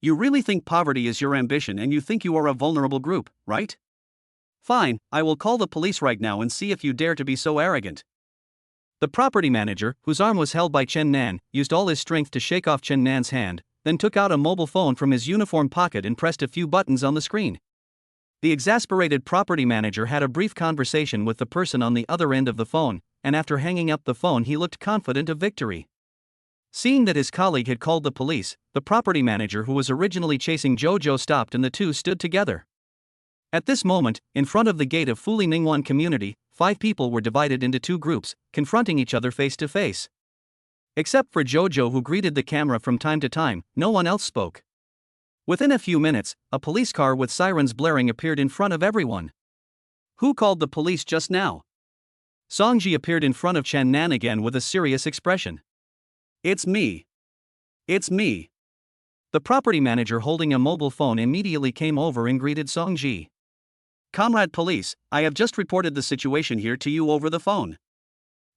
You really think poverty is your ambition and you think you are a vulnerable group, right? Fine, I will call the police right now and see if you dare to be so arrogant. The property manager, whose arm was held by Chen Nan, used all his strength to shake off Chen Nan's hand, then took out a mobile phone from his uniform pocket and pressed a few buttons on the screen. The exasperated property manager had a brief conversation with the person on the other end of the phone, and after hanging up the phone he looked confident of victory. Seeing that his colleague had called the police, the property manager who was originally chasing Jojo stopped and the two stood together. At this moment, in front of the gate of Fuli Ningwan community, 5 people were divided into 2 groups, confronting each other face to face. Except for Jojo, who greeted the camera from time to time, no one else spoke. Within a few minutes, a police car with sirens blaring appeared in front of everyone. Who called the police just now? Songji appeared in front of Chen Nan again with a serious expression. It's me. It's me. The property manager holding a mobile phone immediately came over and greeted Songji. Comrade police, I have just reported the situation here to you over the phone.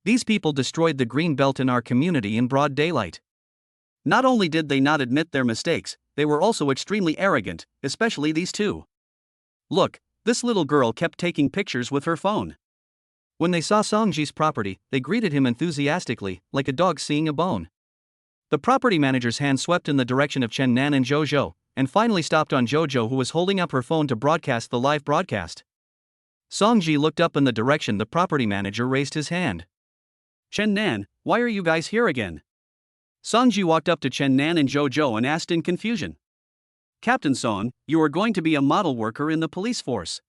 These people destroyed the green belt in our community in broad daylight. Not only did they not admit their mistakes, they were also extremely arrogant, especially these 2. Look, this little girl kept taking pictures with her phone. When they saw Songji's property, they greeted him enthusiastically, like a dog seeing a bone. The property manager's hand swept in the direction of Chen Nan and Jojo, and finally stopped on Jojo, who was holding up her phone to broadcast the live broadcast. Songji looked up in the direction the property manager raised his hand. Chen Nan, why are you guys here again? Songji walked up to Chen Nan and Jojo and asked in confusion. Captain Song, you are going to be a model worker in the police force.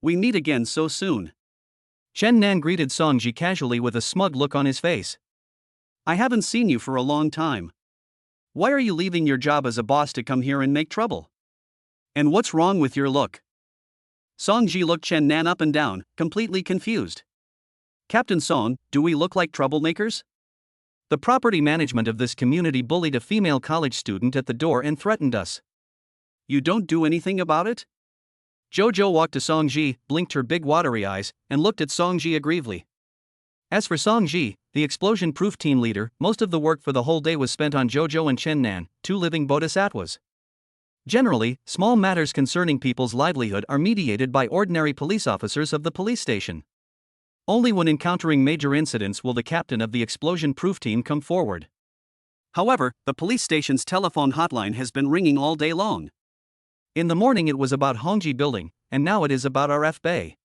We meet again so soon. Chen Nan greeted Songji casually with a smug look on his face. I haven't seen you for a long time. Why are you leaving your job as a boss to come here and make trouble? And what's wrong with your look? Songji looked Chen Nan up and down, completely confused. Captain Song, do we look like troublemakers? The property management of this community bullied a female college student at the door and threatened us. You don't do anything about it? Jojo walked to Songji, blinked her big watery eyes, and looked at Songji aggrievely. As for Songji, the explosion-proof team leader, most of the work for the whole day was spent on Jojo and Chen Nan, two living bodhisattvas. Generally, small matters concerning people's livelihood are mediated by ordinary police officers of the police station. Only when encountering major incidents will the captain of the explosion-proof team come forward. However, the police station's telephone hotline has been ringing all day long. In the morning it was about Hongji Building, and now it is about RF Bay.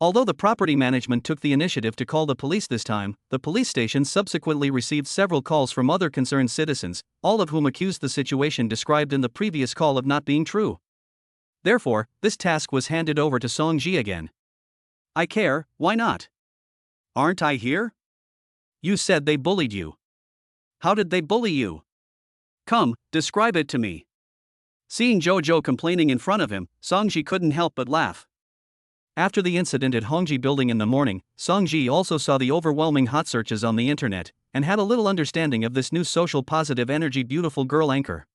Although the property management took the initiative to call the police this time, the police station subsequently received several calls from other concerned citizens, all of whom accused the situation described in the previous call of not being true. Therefore, this task was handed over to Songji again. I care, why not? Aren't I here? You said they bullied you. How did they bully you? Come, describe it to me. Seeing Jojo complaining in front of him, Songji couldn't help but laugh. After the incident at Hongji Building in the morning, Songji also saw the overwhelming hot searches on the internet, and had a little understanding of this new social positive energy beautiful girl anchor.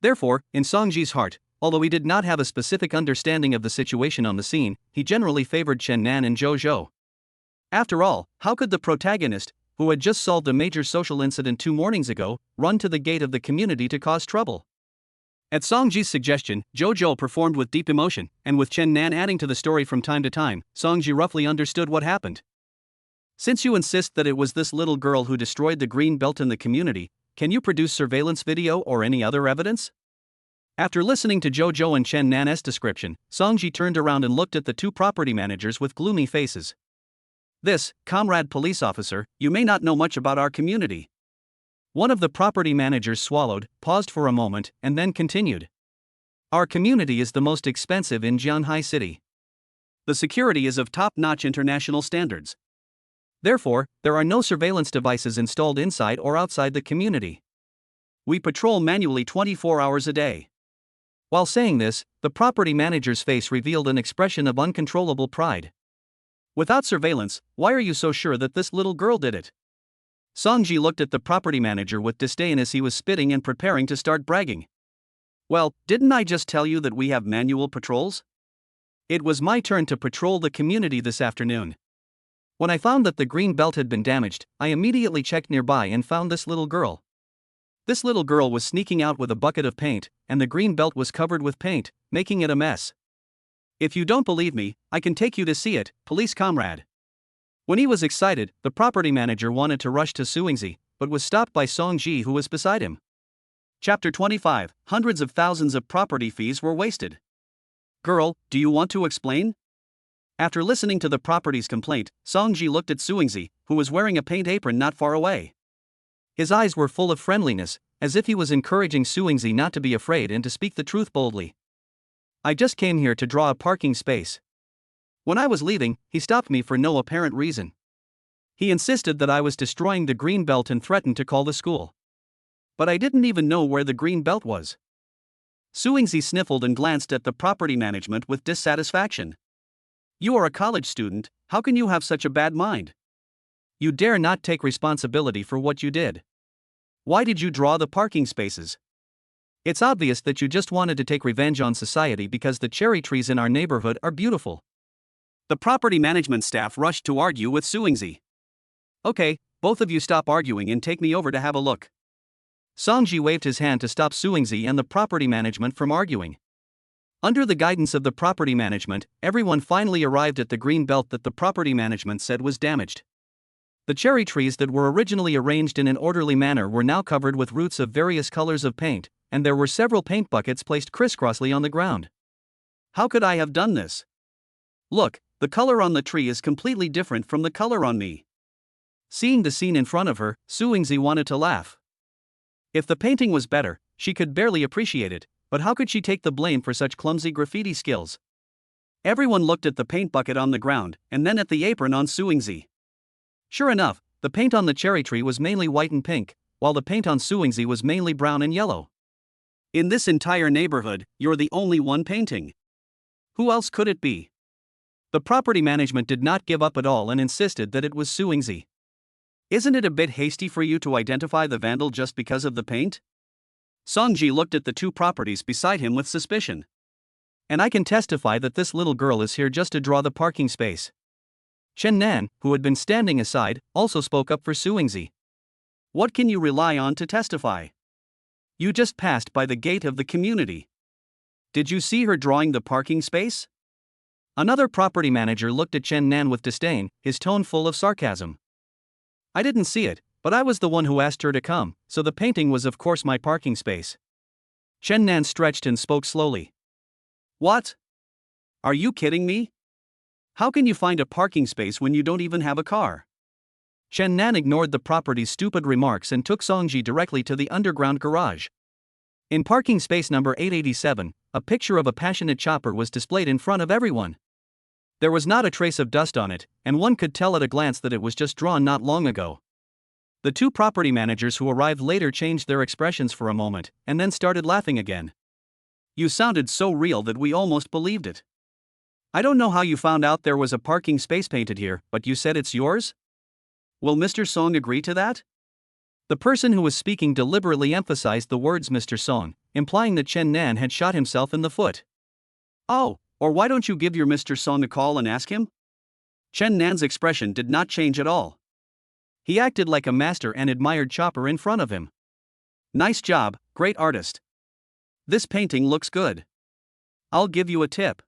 Therefore, in Songji's heart, although he did not have a specific understanding of the situation on the scene, he generally favored Chen Nan and Jojo. After all, how could the protagonist, who had just solved a major social incident 2 mornings ago, run to the gate of the community to cause trouble? At Songji's suggestion, Jojo performed with deep emotion, and with Chen Nan adding to the story from time to time, Songji roughly understood what happened. Since you insist that it was this little girl who destroyed the green belt in the community, can you produce surveillance video or any other evidence? After listening to Jojo and Chen Nan's description, Songji turned around and looked at the two property managers with gloomy faces. This, comrade police officer, you may not know much about our community. One of the property managers swallowed, paused for a moment, and then continued. Our community is the most expensive in Jianhai City. The security is of top-notch international standards. Therefore, there are no surveillance devices installed inside or outside the community. We patrol manually 24 hours a day. While saying this, the property manager's face revealed an expression of uncontrollable pride. Without surveillance, why are you so sure that this little girl did it? Songji looked at the property manager with disdain as he was spitting and preparing to start bragging. Well, didn't I just tell you that we have manual patrols? It was my turn to patrol the community this afternoon. When I found that the green belt had been damaged, I immediately checked nearby and found this little girl. This little girl was sneaking out with a bucket of paint, and the green belt was covered with paint, making it a mess. If you don't believe me, I can take you to see it, police comrade. When he was excited, the property manager wanted to rush to Suingzi, but was stopped by Songji, who was beside him. Chapter 25, Hundreds of thousands of property fees were wasted. Girl, do you want to explain? After listening to the property's complaint, Songji looked at Suingzi, who was wearing a paint apron not far away. His eyes were full of friendliness, as if he was encouraging Suingzi not to be afraid and to speak the truth boldly. I just came here to draw a parking space. When I was leaving, he stopped me for no apparent reason. He insisted that I was destroying the green belt and threatened to call the school. But I didn't even know where the green belt was. Suingzi sniffled and glanced at the property management with dissatisfaction. You are a college student, how can you have such a bad mind? You dare not take responsibility for what you did. Why did you draw the parking spaces? It's obvious that you just wanted to take revenge on society because the cherry trees in our neighborhood are beautiful. The property management staff rushed to argue with Suingzi. Okay, both of you stop arguing and take me over to have a look. Songji waved his hand to stop Suingzi and the property management from arguing. Under the guidance of the property management, everyone finally arrived at the green belt that the property management said was damaged. The cherry trees that were originally arranged in an orderly manner were now covered with roots of various colors of paint, and there were several paint buckets placed crisscrossly on the ground. How could I have done this? Look, the color on the tree is completely different from the color on me. Seeing the scene in front of her, Suingzi wanted to laugh. If the painting was better, she could barely appreciate it, but how could she take the blame for such clumsy graffiti skills? Everyone looked at the paint bucket on the ground, and then at the apron on Suingzi. Sure enough, the paint on the cherry tree was mainly white and pink, while the paint on Suingzi was mainly brown and yellow. In this entire neighborhood, you're the only one painting. Who else could it be? The property management did not give up at all and insisted that it was Suingzi. Isn't it a bit hasty for you to identify the vandal just because of the paint? Songji looked at the two properties beside him with suspicion. And I can testify that this little girl is here just to draw the parking space. Chen Nan, who had been standing aside, also spoke up for Suingzi. What can you rely on to testify? You just passed by the gate of the community. Did you see her drawing the parking space? Another property manager looked at Chen Nan with disdain, his tone full of sarcasm. I didn't see it, but I was the one who asked her to come, so the painting was of course my parking space. Chen Nan stretched and spoke slowly. What? Are you kidding me? How can you find a parking space when you don't even have a car? Chen Nan ignored the property's stupid remarks and took Songji directly to the underground garage. In parking space number 887, a picture of a passionate chopper was displayed in front of everyone. There was not a trace of dust on it, and one could tell at a glance that it was just drawn not long ago. The two property managers who arrived later changed their expressions for a moment, and then started laughing again. You sounded so real that we almost believed it. I don't know how you found out there was a parking space painted here, but you said it's yours? Will Mr. Song agree to that? The person who was speaking deliberately emphasized the words Mr. Song, implying that Chen Nan had shot himself in the foot. Oh, or why don't you give your Mr. Song a call and ask him? Chen Nan's expression did not change at all. He acted like a master and admired Chopper in front of him. Nice job, great artist. This painting looks good. I'll give you a tip.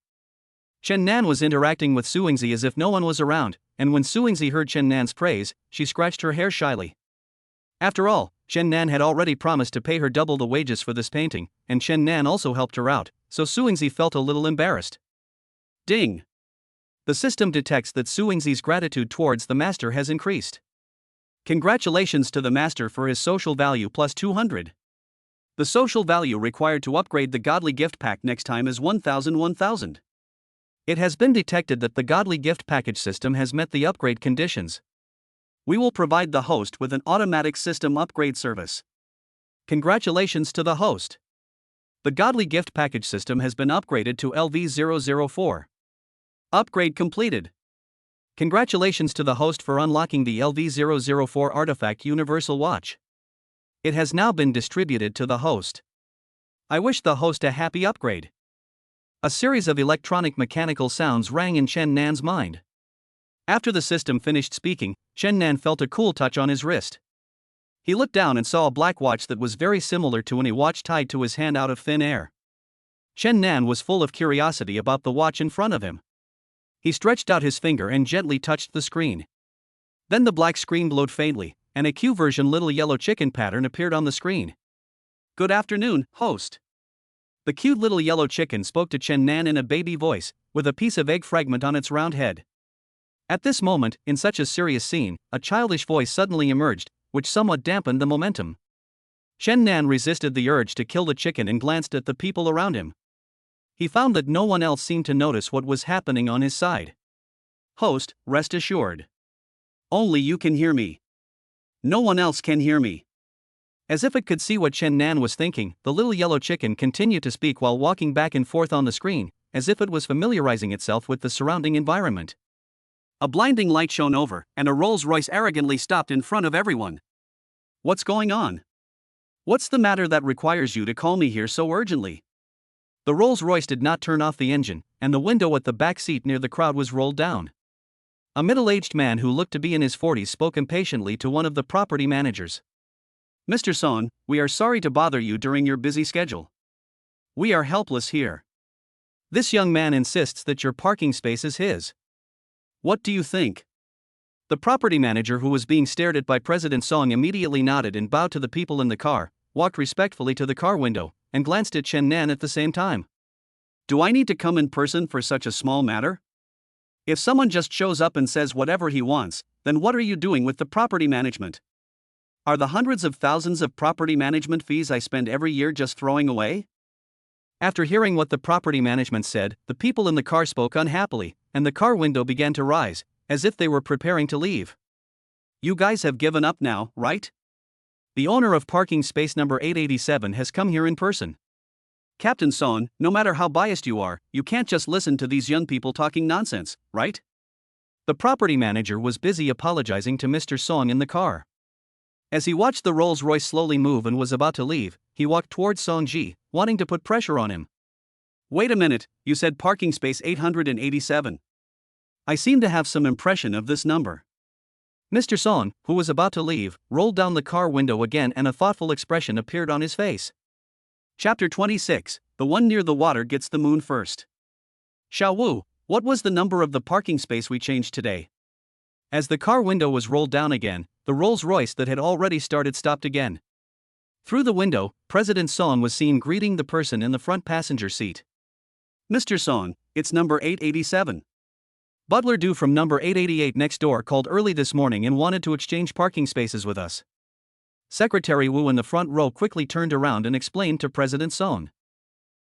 Chen Nan was interacting with Suingzi as if no one was around, and when Suingzi heard Chen Nan's praise, she scratched her hair shyly. After all, Chen Nan had already promised to pay her double the wages for this painting, and Chen Nan also helped her out, so Suingzi felt a little embarrassed. Ding! The system detects that Suingzi's gratitude towards the master has increased. Congratulations to the master for his social value plus 200. The social value required to upgrade the Godly Gift Pack next time is 1000. It has been detected that the Godly Gift Package system has met the upgrade conditions. We will provide the host with an automatic system upgrade service. Congratulations to the host. The Godly Gift Package system has been upgraded to LV004. Upgrade completed. Congratulations to the host for unlocking the LV004 Artifact Universal Watch. It has now been distributed to the host. I wish the host a happy upgrade. A series of electronic mechanical sounds rang in Chen Nan's mind. After the system finished speaking, Chen Nan felt a cool touch on his wrist. He looked down and saw a black watch that was very similar to a watch tied to his hand out of thin air. Chen Nan was full of curiosity about the watch in front of him. He stretched out his finger and gently touched the screen. Then the black screen glowed faintly, and a Q-version little yellow chicken pattern appeared on the screen. Good afternoon, host. The cute little yellow chicken spoke to Chen Nan in a baby voice, with a piece of egg fragment on its round head. At this moment, in such a serious scene, a childish voice suddenly emerged, which somewhat dampened the momentum. Chen Nan resisted the urge to kill the chicken and glanced at the people around him. He found that no one else seemed to notice what was happening on his side. Host, rest assured. Only you can hear me. No one else can hear me. As if it could see what Chen Nan was thinking, the little yellow chicken continued to speak while walking back and forth on the screen, as if it was familiarizing itself with the surrounding environment. A blinding light shone over, and a Rolls-Royce arrogantly stopped in front of everyone. What's going on? What's the matter that requires you to call me here so urgently? The Rolls-Royce did not turn off the engine, and the window at the back seat near the crowd was rolled down. A middle-aged man who looked to be in his 40s spoke impatiently to one of the property managers. Mr. Son, we are sorry to bother you during your busy schedule. We are helpless here. This young man insists that your parking space is his. What do you think? The property manager, who was being stared at by President Song, immediately nodded and bowed to the people in the car, walked respectfully to the car window, and glanced at Chen Nan at the same time. Do I need to come in person for such a small matter? If someone just shows up and says whatever he wants, then what are you doing with the property management? Are the hundreds of thousands of property management fees I spend every year just throwing away? After hearing what the property management said, the people in the car spoke unhappily, and the car window began to rise, as if they were preparing to leave. You guys have given up now, right? The owner of parking space number 887 has come here in person. Captain Son, no matter how biased you are, you can't just listen to these young people talking nonsense, right? The property manager was busy apologizing to Mr. Song in the car. As he watched the Rolls-Royce slowly move and was about to leave, he walked towards Song Ji, wanting to put pressure on him. Wait a minute, you said parking space 887. I seem to have some impression of this number. Mr. Song, who was about to leave, rolled down the car window again and a thoughtful expression appeared on his face. Chapter 26, The one near the water gets the moon first. Xiao Wu, what was the number of the parking space we changed today? As the car window was rolled down again, the Rolls-Royce that had already started stopped again. Through the window, President Song was seen greeting the person in the front passenger seat. Mr. Song, it's number 887. Butler Du from number 888 next door called early this morning and wanted to exchange parking spaces with us. Secretary Wu in the front row quickly turned around and explained to President Song.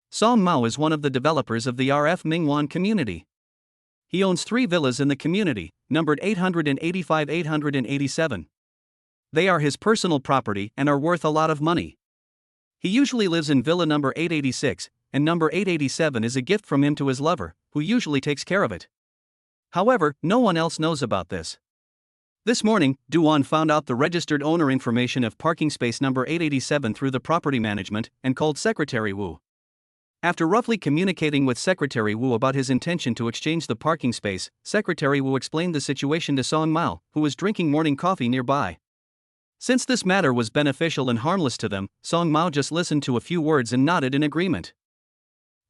Song Mao is one of the developers of the RF Mingwan community. He owns 3 villas in the community, numbered 885-887. They are his personal property and are worth a lot of money. He usually lives in villa number 886, and number 887 is a gift from him to his lover, who usually takes care of it. However, no one else knows about this. This morning, Duan found out the registered owner information of parking space number 887 through the property management and called Secretary Wu. After roughly communicating with Secretary Wu about his intention to exchange the parking space, Secretary Wu explained the situation to Song Mao, who was drinking morning coffee nearby. Since this matter was beneficial and harmless to them, Song Mao just listened to a few words and nodded in agreement.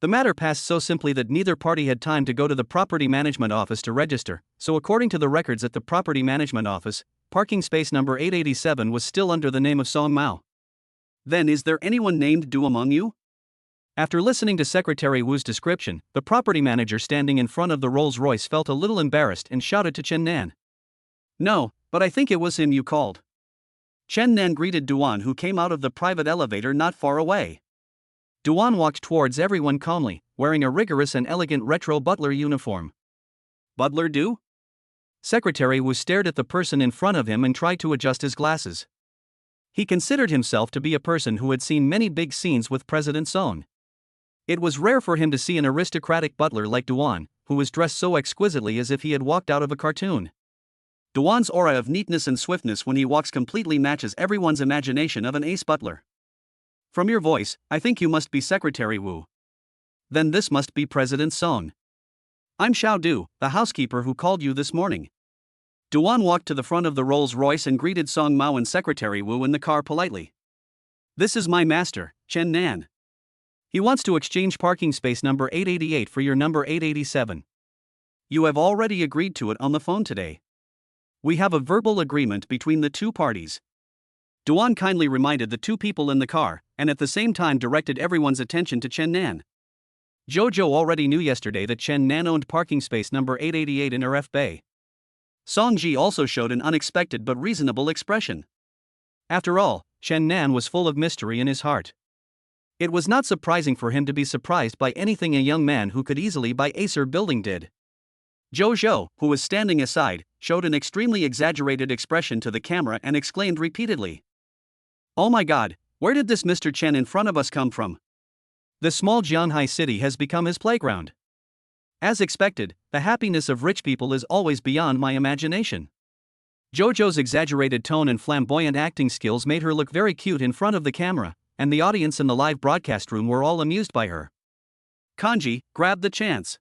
The matter passed so simply that neither party had time to go to the property management office to register, so according to the records at the property management office, parking space number 887 was still under the name of Song Mao. Then is there anyone named Du among you? After listening to Secretary Wu's description, the property manager standing in front of the Rolls-Royce felt a little embarrassed and shouted to Chen Nan. No, but I think it was him you called. Chen Nan greeted Duan, who came out of the private elevator not far away. Duan walked towards everyone calmly, wearing a rigorous and elegant retro butler uniform. Butler Du? Secretary Wu stared at the person in front of him and tried to adjust his glasses. He considered himself to be a person who had seen many big scenes with President Song. It was rare for him to see an aristocratic butler like Duan, who was dressed so exquisitely as if he had walked out of a cartoon. Duan's aura of neatness and swiftness when he walks completely matches everyone's imagination of an ace butler. From your voice, I think you must be Secretary Wu. Then this must be President Song. I'm Xiao Du, the housekeeper who called you this morning. Duan walked to the front of the Rolls-Royce and greeted Song Mao and Secretary Wu in the car politely. This is my master, Chen Nan. He wants to exchange parking space number 888 for your number 887. You have already agreed to it on the phone today. We have a verbal agreement between the two parties. Duan kindly reminded the two people in the car, and at the same time directed everyone's attention to Chen Nan. Jojo already knew yesterday that Chen Nan owned parking space number 888 in RF Bay. Song Ji also showed an unexpected but reasonable expression. After all, Chen Nan was full of mystery in his heart. It was not surprising for him to be surprised by anything a young man who could easily buy Acer building did. Jojo, who was standing aside, showed an extremely exaggerated expression to the camera and exclaimed repeatedly, "Oh my God, where did this Mr. Chen in front of us come from? The small Jianhai city has become his playground." As expected, the happiness of rich people is always beyond my imagination. Jojo's exaggerated tone and flamboyant acting skills made her look very cute in front of the camera, and the audience in the live broadcast room were all amused by her. Kanji, grab the chance.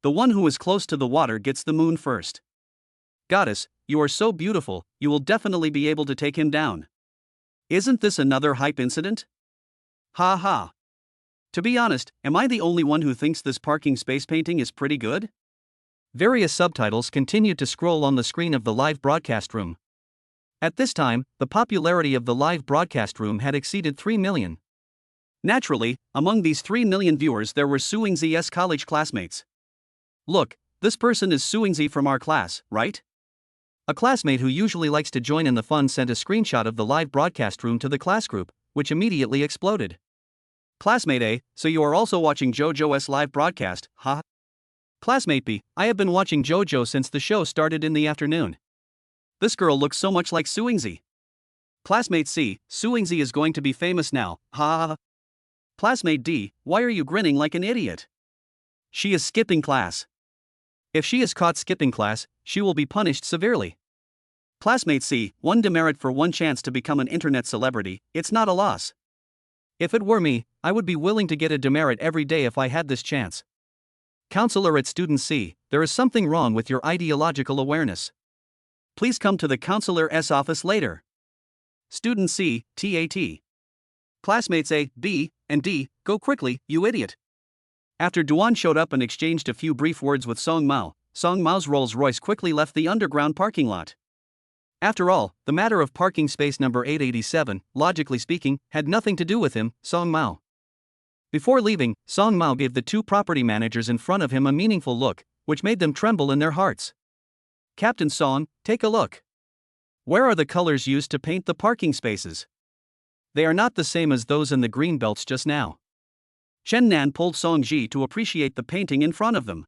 The one who is close to the water gets the moon first. Goddess, you are so beautiful, you will definitely be able to take him down. Isn't this another hype incident? Ha ha. To be honest, am I the only one who thinks this parking space painting is pretty good? Various subtitles continued to scroll on the screen of the live broadcast room. At this time, the popularity of the live broadcast room had exceeded 3 million. Naturally, among these 3 million viewers there were Suingzi's college classmates. Look, this person is Suingzi from our class, right? A classmate who usually likes to join in the fun sent a screenshot of the live broadcast room to the class group, which immediately exploded. Classmate A, so you are also watching JoJo's live broadcast, huh? Classmate B, I have been watching JoJo since the show started in the afternoon. This girl looks so much like Suingzi. Classmate C, Suingzi is going to be famous now, ha. Classmate D, why are you grinning like an idiot? She is skipping class. If she is caught skipping class, she will be punished severely. Classmate C, one demerit for one chance to become an internet celebrity, it's not a loss. If it were me, I would be willing to get a demerit every day if I had this chance. Counselor at Student C, there is something wrong with your ideological awareness. Please come to the counselor's office later. Student C, TAT. Classmates A, B, and D, go quickly, you idiot. After Duan showed up and exchanged a few brief words with Song Mao, Song Mao's Rolls-Royce quickly left the underground parking lot. After all, the matter of parking space number 887, logically speaking, had nothing to do with him, Song Mao. Before leaving, Song Mao gave the two property managers in front of him a meaningful look, which made them tremble in their hearts. Captain Song, take a look. Where are the colors used to paint the parking spaces? They are not the same as those in the green belts just now. Chen Nan pulled Song Ji to appreciate the painting in front of them.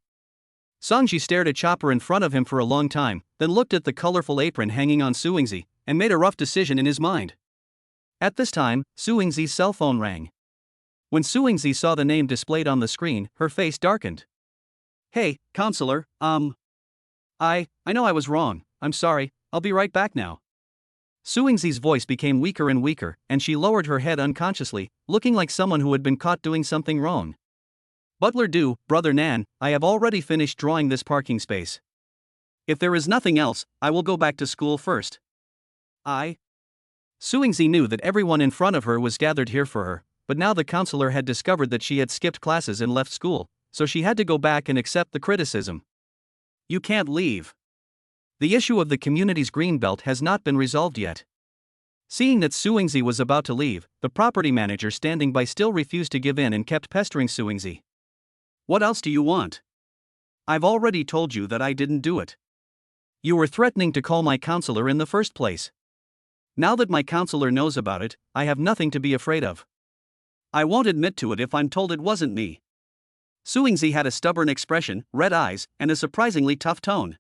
Song Ji stared at Chopper in front of him for a long time, then looked at the colorful apron hanging on Suingzi, and made a rough decision in his mind. At this time, Suingzi's cell phone rang. When Suingzi saw the name displayed on the screen, her face darkened. Hey, counselor, I know I was wrong, I'm sorry, I'll be right back now. Suingzi's voice became weaker and weaker, and she lowered her head unconsciously, looking like someone who had been caught doing something wrong. Butler Du, Brother Nan, I have already finished drawing this parking space. If there is nothing else, I will go back to school first. Suingzi knew that everyone in front of her was gathered here for her, but now the counselor had discovered that she had skipped classes and left school, so she had to go back and accept the criticism. You can't leave. The issue of the community's green belt has not been resolved yet. Seeing that Suingzi was about to leave, the property manager standing by still refused to give in and kept pestering Suingzi. What else do you want? I've already told you that I didn't do it. You were threatening to call my counselor in the first place. Now that my counselor knows about it, I have nothing to be afraid of. I won't admit to it if I'm told it wasn't me. Suingzi had a stubborn expression, red eyes, and a surprisingly tough tone.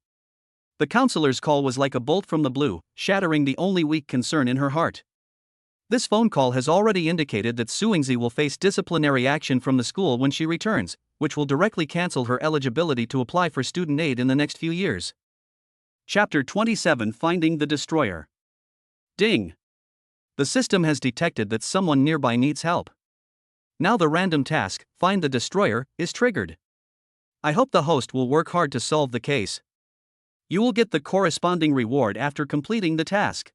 The counselor's call was like a bolt from the blue, shattering the only weak concern in her heart. This phone call has already indicated that Suingzi will face disciplinary action from the school when she returns, which will directly cancel her eligibility to apply for student aid in the next few years. Chapter 27 Finding the Destroyer. Ding! The system has detected that someone nearby needs help. Now the random task, Find the Destroyer, is triggered. I hope the host will work hard to solve the case. You will get the corresponding reward after completing the task.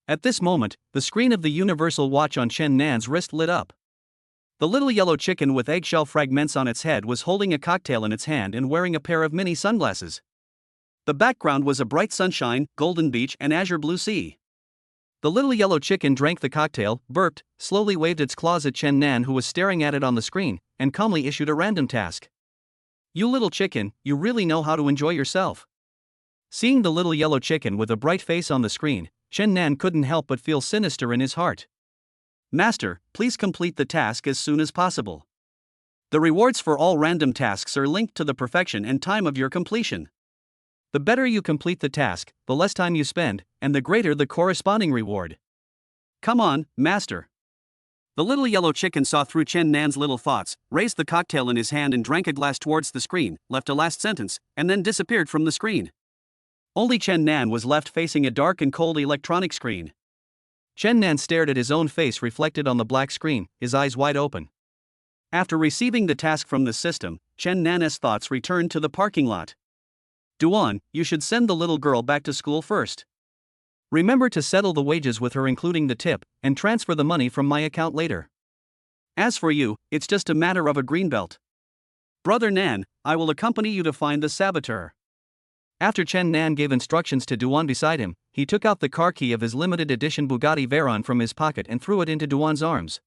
At this moment, the screen of the universal watch on Chen Nan's wrist lit up. The little yellow chicken with eggshell fragments on its head was holding a cocktail in its hand and wearing a pair of mini sunglasses. The background was a bright sunshine, golden beach, and azure blue sea. The little yellow chicken drank the cocktail, burped, slowly waved its claws at Chen Nan, who was staring at it on the screen, and calmly issued a random task. You little chicken, you really know how to enjoy yourself. Seeing the little yellow chicken with a bright face on the screen, Chen Nan couldn't help but feel sinister in his heart. Master, please complete the task as soon as possible. The rewards for all random tasks are linked to the perfection and time of your completion. The better you complete the task, the less time you spend, and the greater the corresponding reward. Come on, Master. The little yellow chicken saw through Chen Nan's little thoughts, raised the cocktail in his hand and drank a glass towards the screen, left a last sentence, and then disappeared from the screen. Only Chen Nan was left facing a dark and cold electronic screen. Chen Nan stared at his own face reflected on the black screen, his eyes wide open. After receiving the task from the system, Chen Nan's thoughts returned to the parking lot. Duan, you should send the little girl back to school first. Remember to settle the wages with her including the tip, and transfer the money from my account later. As for you, it's just a matter of a greenbelt. Brother Nan, I will accompany you to find the saboteur. After Chen Nan gave instructions to Duan beside him, he took out the car key of his limited edition Bugatti Veyron from his pocket and threw it into Duan's arms.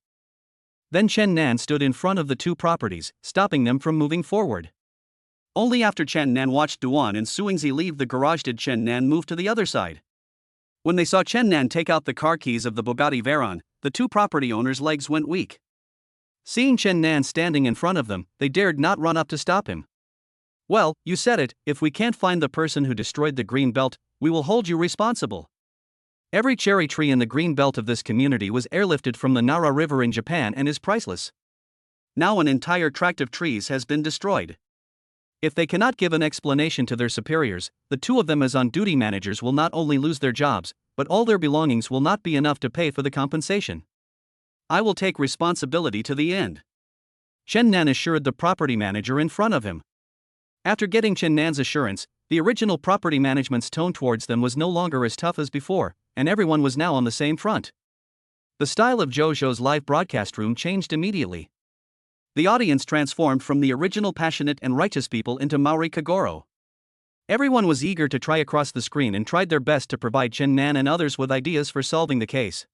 Then Chen Nan stood in front of the two properties, stopping them from moving forward. Only after Chen Nan watched Duan and Suingzi leave the garage did Chen Nan move to the other side. When they saw Chen Nan take out the car keys of the Bugatti Veyron, the two property owners' legs went weak. Seeing Chen Nan standing in front of them, they dared not run up to stop him. Well, you said it, if we can't find the person who destroyed the green belt, we will hold you responsible. Every cherry tree in the green belt of this community was airlifted from the Nara River in Japan and is priceless. Now an entire tract of trees has been destroyed. If they cannot give an explanation to their superiors, the two of them as on-duty managers will not only lose their jobs, but all their belongings will not be enough to pay for the compensation. I will take responsibility to the end, Chen Nan assured the property manager in front of him. After getting Chen Nan's assurance, the original property management's tone towards them was no longer as tough as before, and everyone was now on the same front. The style of Jojo's live broadcast room changed immediately. The audience transformed from the original passionate and righteous people into Maori Kagoro. Everyone was eager to try across the screen and tried their best to provide Chen Nan and others with ideas for solving the case.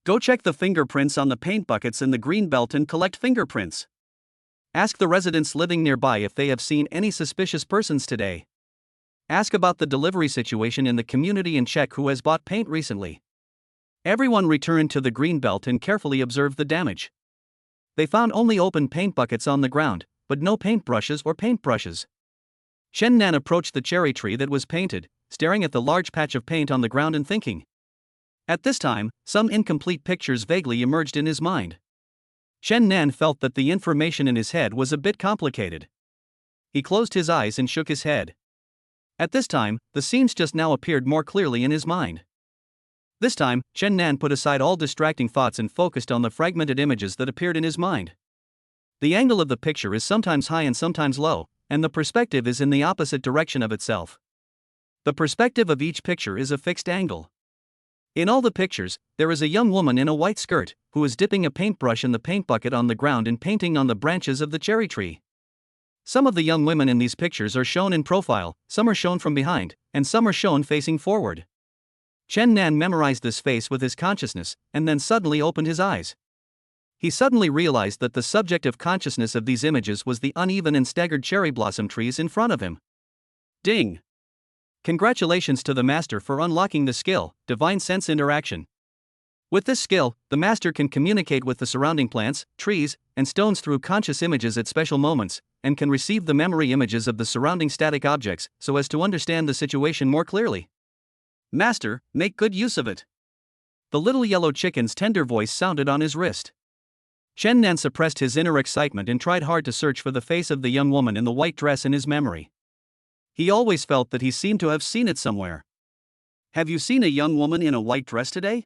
Go check the fingerprints on the paint buckets in the green belt and collect fingerprints. Ask the residents living nearby if they have seen any suspicious persons today. Ask about the delivery situation in the community and check who has bought paint recently. Everyone returned to the green belt and carefully observed the damage. They found only open paint buckets on the ground, but no paintbrushes or paintbrushes. Chen Nan approached the cherry tree that was painted, staring at the large patch of paint on the ground and thinking. At this time, some incomplete pictures vaguely emerged in his mind. Chen Nan felt that the information in his head was a bit complicated. He closed his eyes and shook his head. At this time, the scenes just now appeared more clearly in his mind. This time, Chen Nan put aside all distracting thoughts and focused on the fragmented images that appeared in his mind. The angle of the picture is sometimes high and sometimes low, and the perspective is in the opposite direction of itself. The perspective of each picture is a fixed angle. In all the pictures, there is a young woman in a white skirt, who is dipping a paintbrush in the paint bucket on the ground and painting on the branches of the cherry tree. Some of the young women in these pictures are shown in profile, some are shown from behind, and some are shown facing forward. Chen Nan memorized this face with his consciousness, and then suddenly opened his eyes. He suddenly realized that the subject of consciousness of these images was the uneven and staggered cherry blossom trees in front of him. Ding! Congratulations to the master for unlocking the skill, Divine Sense Interaction. With this skill, the master can communicate with the surrounding plants, trees, and stones through conscious images at special moments, and can receive the memory images of the surrounding static objects so as to understand the situation more clearly. Master, make good use of it. The little yellow chicken's tender voice sounded on his wrist. Chen Nan suppressed his inner excitement and tried hard to search for the face of the young woman in the white dress in his memory. He always felt that he seemed to have seen it somewhere. Have you seen a young woman in a white dress today?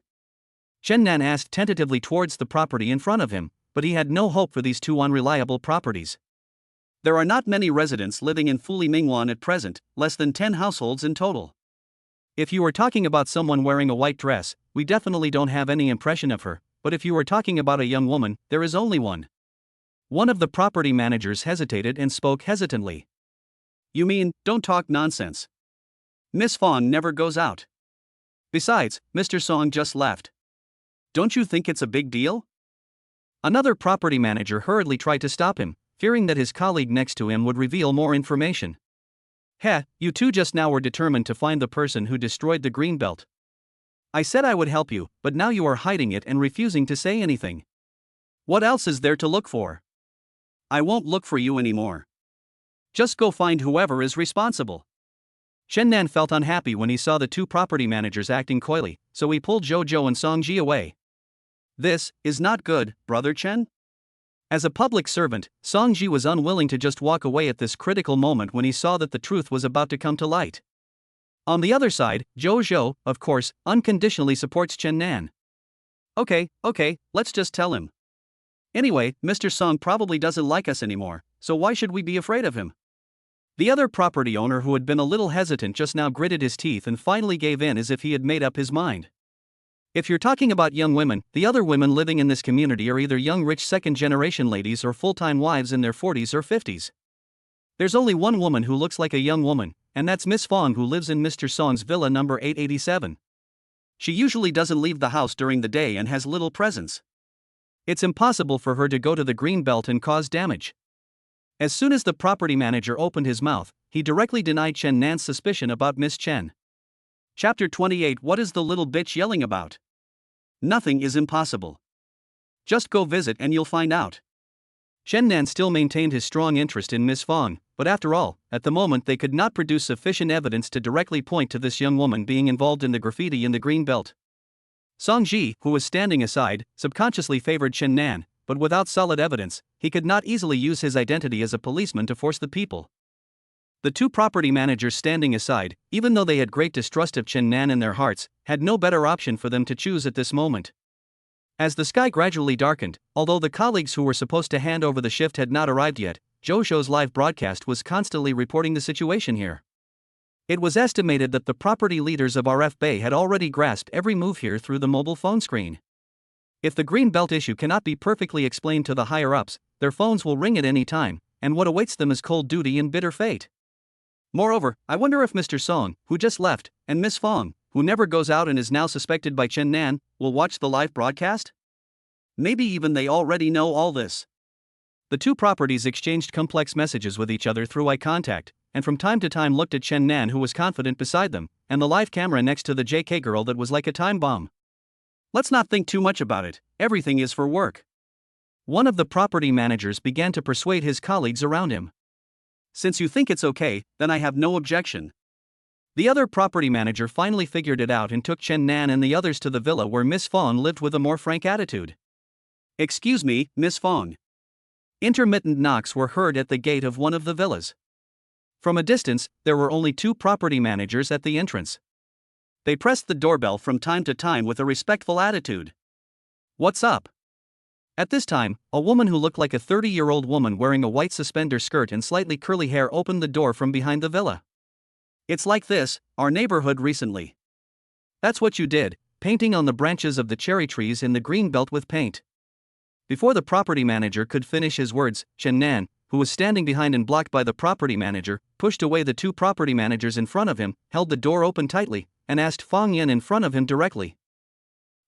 Chen Nan asked tentatively towards the property in front of him, but he had no hope for these two unreliable properties. There are not many residents living in Fuli Mingwan at present, less than 10 households in total. If you are talking about someone wearing a white dress, we definitely don't have any impression of her, but if you are talking about a young woman, there is only one. One of the property managers hesitated and spoke hesitantly. You mean, don't talk nonsense. Miss Fawn never goes out. Besides, Mr. Song just left. Don't you think it's a big deal? Another property manager hurriedly tried to stop him, fearing that his colleague next to him would reveal more information. Heh, you two just now were determined to find the person who destroyed the green belt. I said I would help you, but now you are hiding it and refusing to say anything. What else is there to look for? I won't look for you anymore. Just go find whoever is responsible. Chen Nan felt unhappy when he saw the two property managers acting coyly, so he pulled Jojo and Songji away. This is not good, Brother Chen. As a public servant, Songji was unwilling to just walk away at this critical moment when he saw that the truth was about to come to light. On the other side, Jojo, of course, unconditionally supports Chen Nan. Okay, let's just tell him. Anyway, Mr. Song probably doesn't like us anymore, so why should we be afraid of him? The other property owner, who had been a little hesitant just now, gritted his teeth and finally gave in as if he had made up his mind. If you're talking about young women, the other women living in this community are either young rich second-generation ladies or full-time wives in their 40s or 50s. There's only one woman who looks like a young woman, and that's Miss Fong, who lives in Mr. Song's villa number 887. She usually doesn't leave the house during the day and has little presence. It's impossible for her to go to the green belt and cause damage. As soon as the property manager opened his mouth, he directly denied Chen Nan's suspicion about Miss Chen. Chapter 28. What is the little bitch yelling about? Nothing is impossible. Just go visit and you'll find out. Chen Nan still maintained his strong interest in Miss Fong, but after all, at the moment they could not produce sufficient evidence to directly point to this young woman being involved in the graffiti in the green belt. Song Ji, who was standing aside, subconsciously favored Chen Nan, but without solid evidence, he could not easily use his identity as a policeman to force the people. The two property managers standing aside, even though they had great distrust of Chen Nan in their hearts, had no better option for them to choose at this moment. As the sky gradually darkened, although the colleagues who were supposed to hand over the shift had not arrived yet, Zhou's live broadcast was constantly reporting the situation here. It was estimated that the property leaders of RF Bay had already grasped every move here through the mobile phone screen. If the green belt issue cannot be perfectly explained to the higher-ups, their phones will ring at any time, and what awaits them is cold duty and bitter fate. Moreover, I wonder if Mr. Song, who just left, and Miss Fong, who never goes out and is now suspected by Chen Nan, will watch the live broadcast? Maybe even they already know all this. The two properties exchanged complex messages with each other through eye contact, and from time to time looked at Chen Nan, who was confident beside them, and the live camera next to the JK girl that was like a time bomb. Let's not think too much about it, everything is for work. One of the property managers began to persuade his colleagues around him. Since you think it's okay, then I have no objection. The other property manager finally figured it out and took Chen Nan and the others to the villa where Miss Fong lived with a more frank attitude. Excuse me, Miss Fong. Intermittent knocks were heard at the gate of one of the villas. From a distance, there were only two property managers at the entrance. They pressed the doorbell from time to time with a respectful attitude. What's up? At this time, a woman who looked like a 30-year-old woman wearing a white suspender skirt and slightly curly hair opened the door from behind the villa. It's like this, our neighborhood recently. That's what you did, painting on the branches of the cherry trees in the green belt with paint. Before the property manager could finish his words, Chen Nan, who was standing behind and blocked by the property manager, pushed away the two property managers in front of him, held the door open tightly, and asked Fong Yan in front of him directly.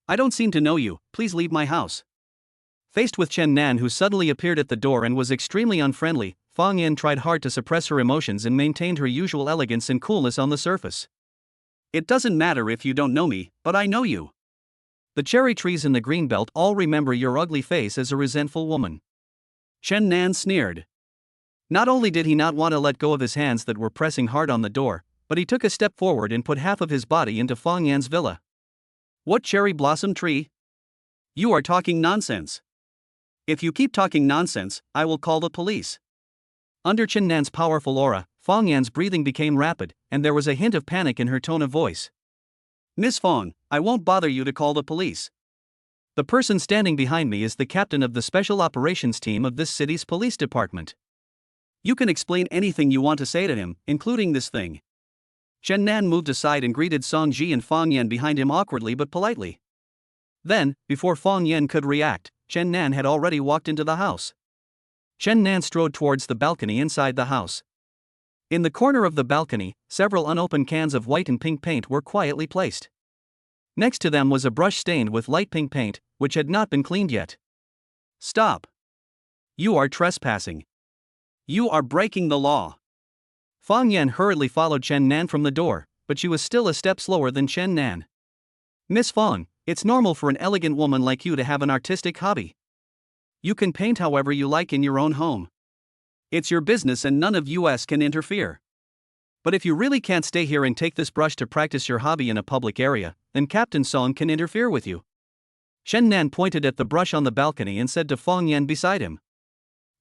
I don't seem to know you, please leave my house. Faced with Chen Nan, who suddenly appeared at the door and was extremely unfriendly, Fong Yan tried hard to suppress her emotions and maintained her usual elegance and coolness on the surface. It doesn't matter if you don't know me, but I know you. The cherry trees in the green belt all remember your ugly face as a resentful woman. Chen Nan sneered. Not only did he not want to let go of his hands that were pressing hard on the door, but he took a step forward and put half of his body into Fong Yan's villa. What cherry blossom tree? You are talking nonsense. If you keep talking nonsense, I will call the police. Under Chen Nan's powerful aura, Fong Yan's breathing became rapid, and there was a hint of panic in her tone of voice. Miss Fong, I won't bother you to call the police. The person standing behind me is the captain of the special operations team of this city's police department. You can explain anything you want to say to him, including this thing. Chen Nan moved aside and greeted Song Ji and Fong Yan behind him awkwardly but politely. Then, before Fong Yan could react, Chen Nan had already walked into the house. Chen Nan strode towards the balcony inside the house. In the corner of the balcony, several unopened cans of white and pink paint were quietly placed. Next to them was a brush stained with light pink paint, which had not been cleaned yet. Stop. You are trespassing. You are breaking the law. Fong Yan hurriedly followed Chen Nan from the door, but she was still a step slower than Chen Nan. Miss Fong, it's normal for an elegant woman like you to have an artistic hobby. You can paint however you like in your own home. It's your business and none of us can interfere. But if you really can't stay here and take this brush to practice your hobby in a public area, then Captain Song can interfere with you. Chen Nan pointed at the brush on the balcony and said to Fong Yan beside him.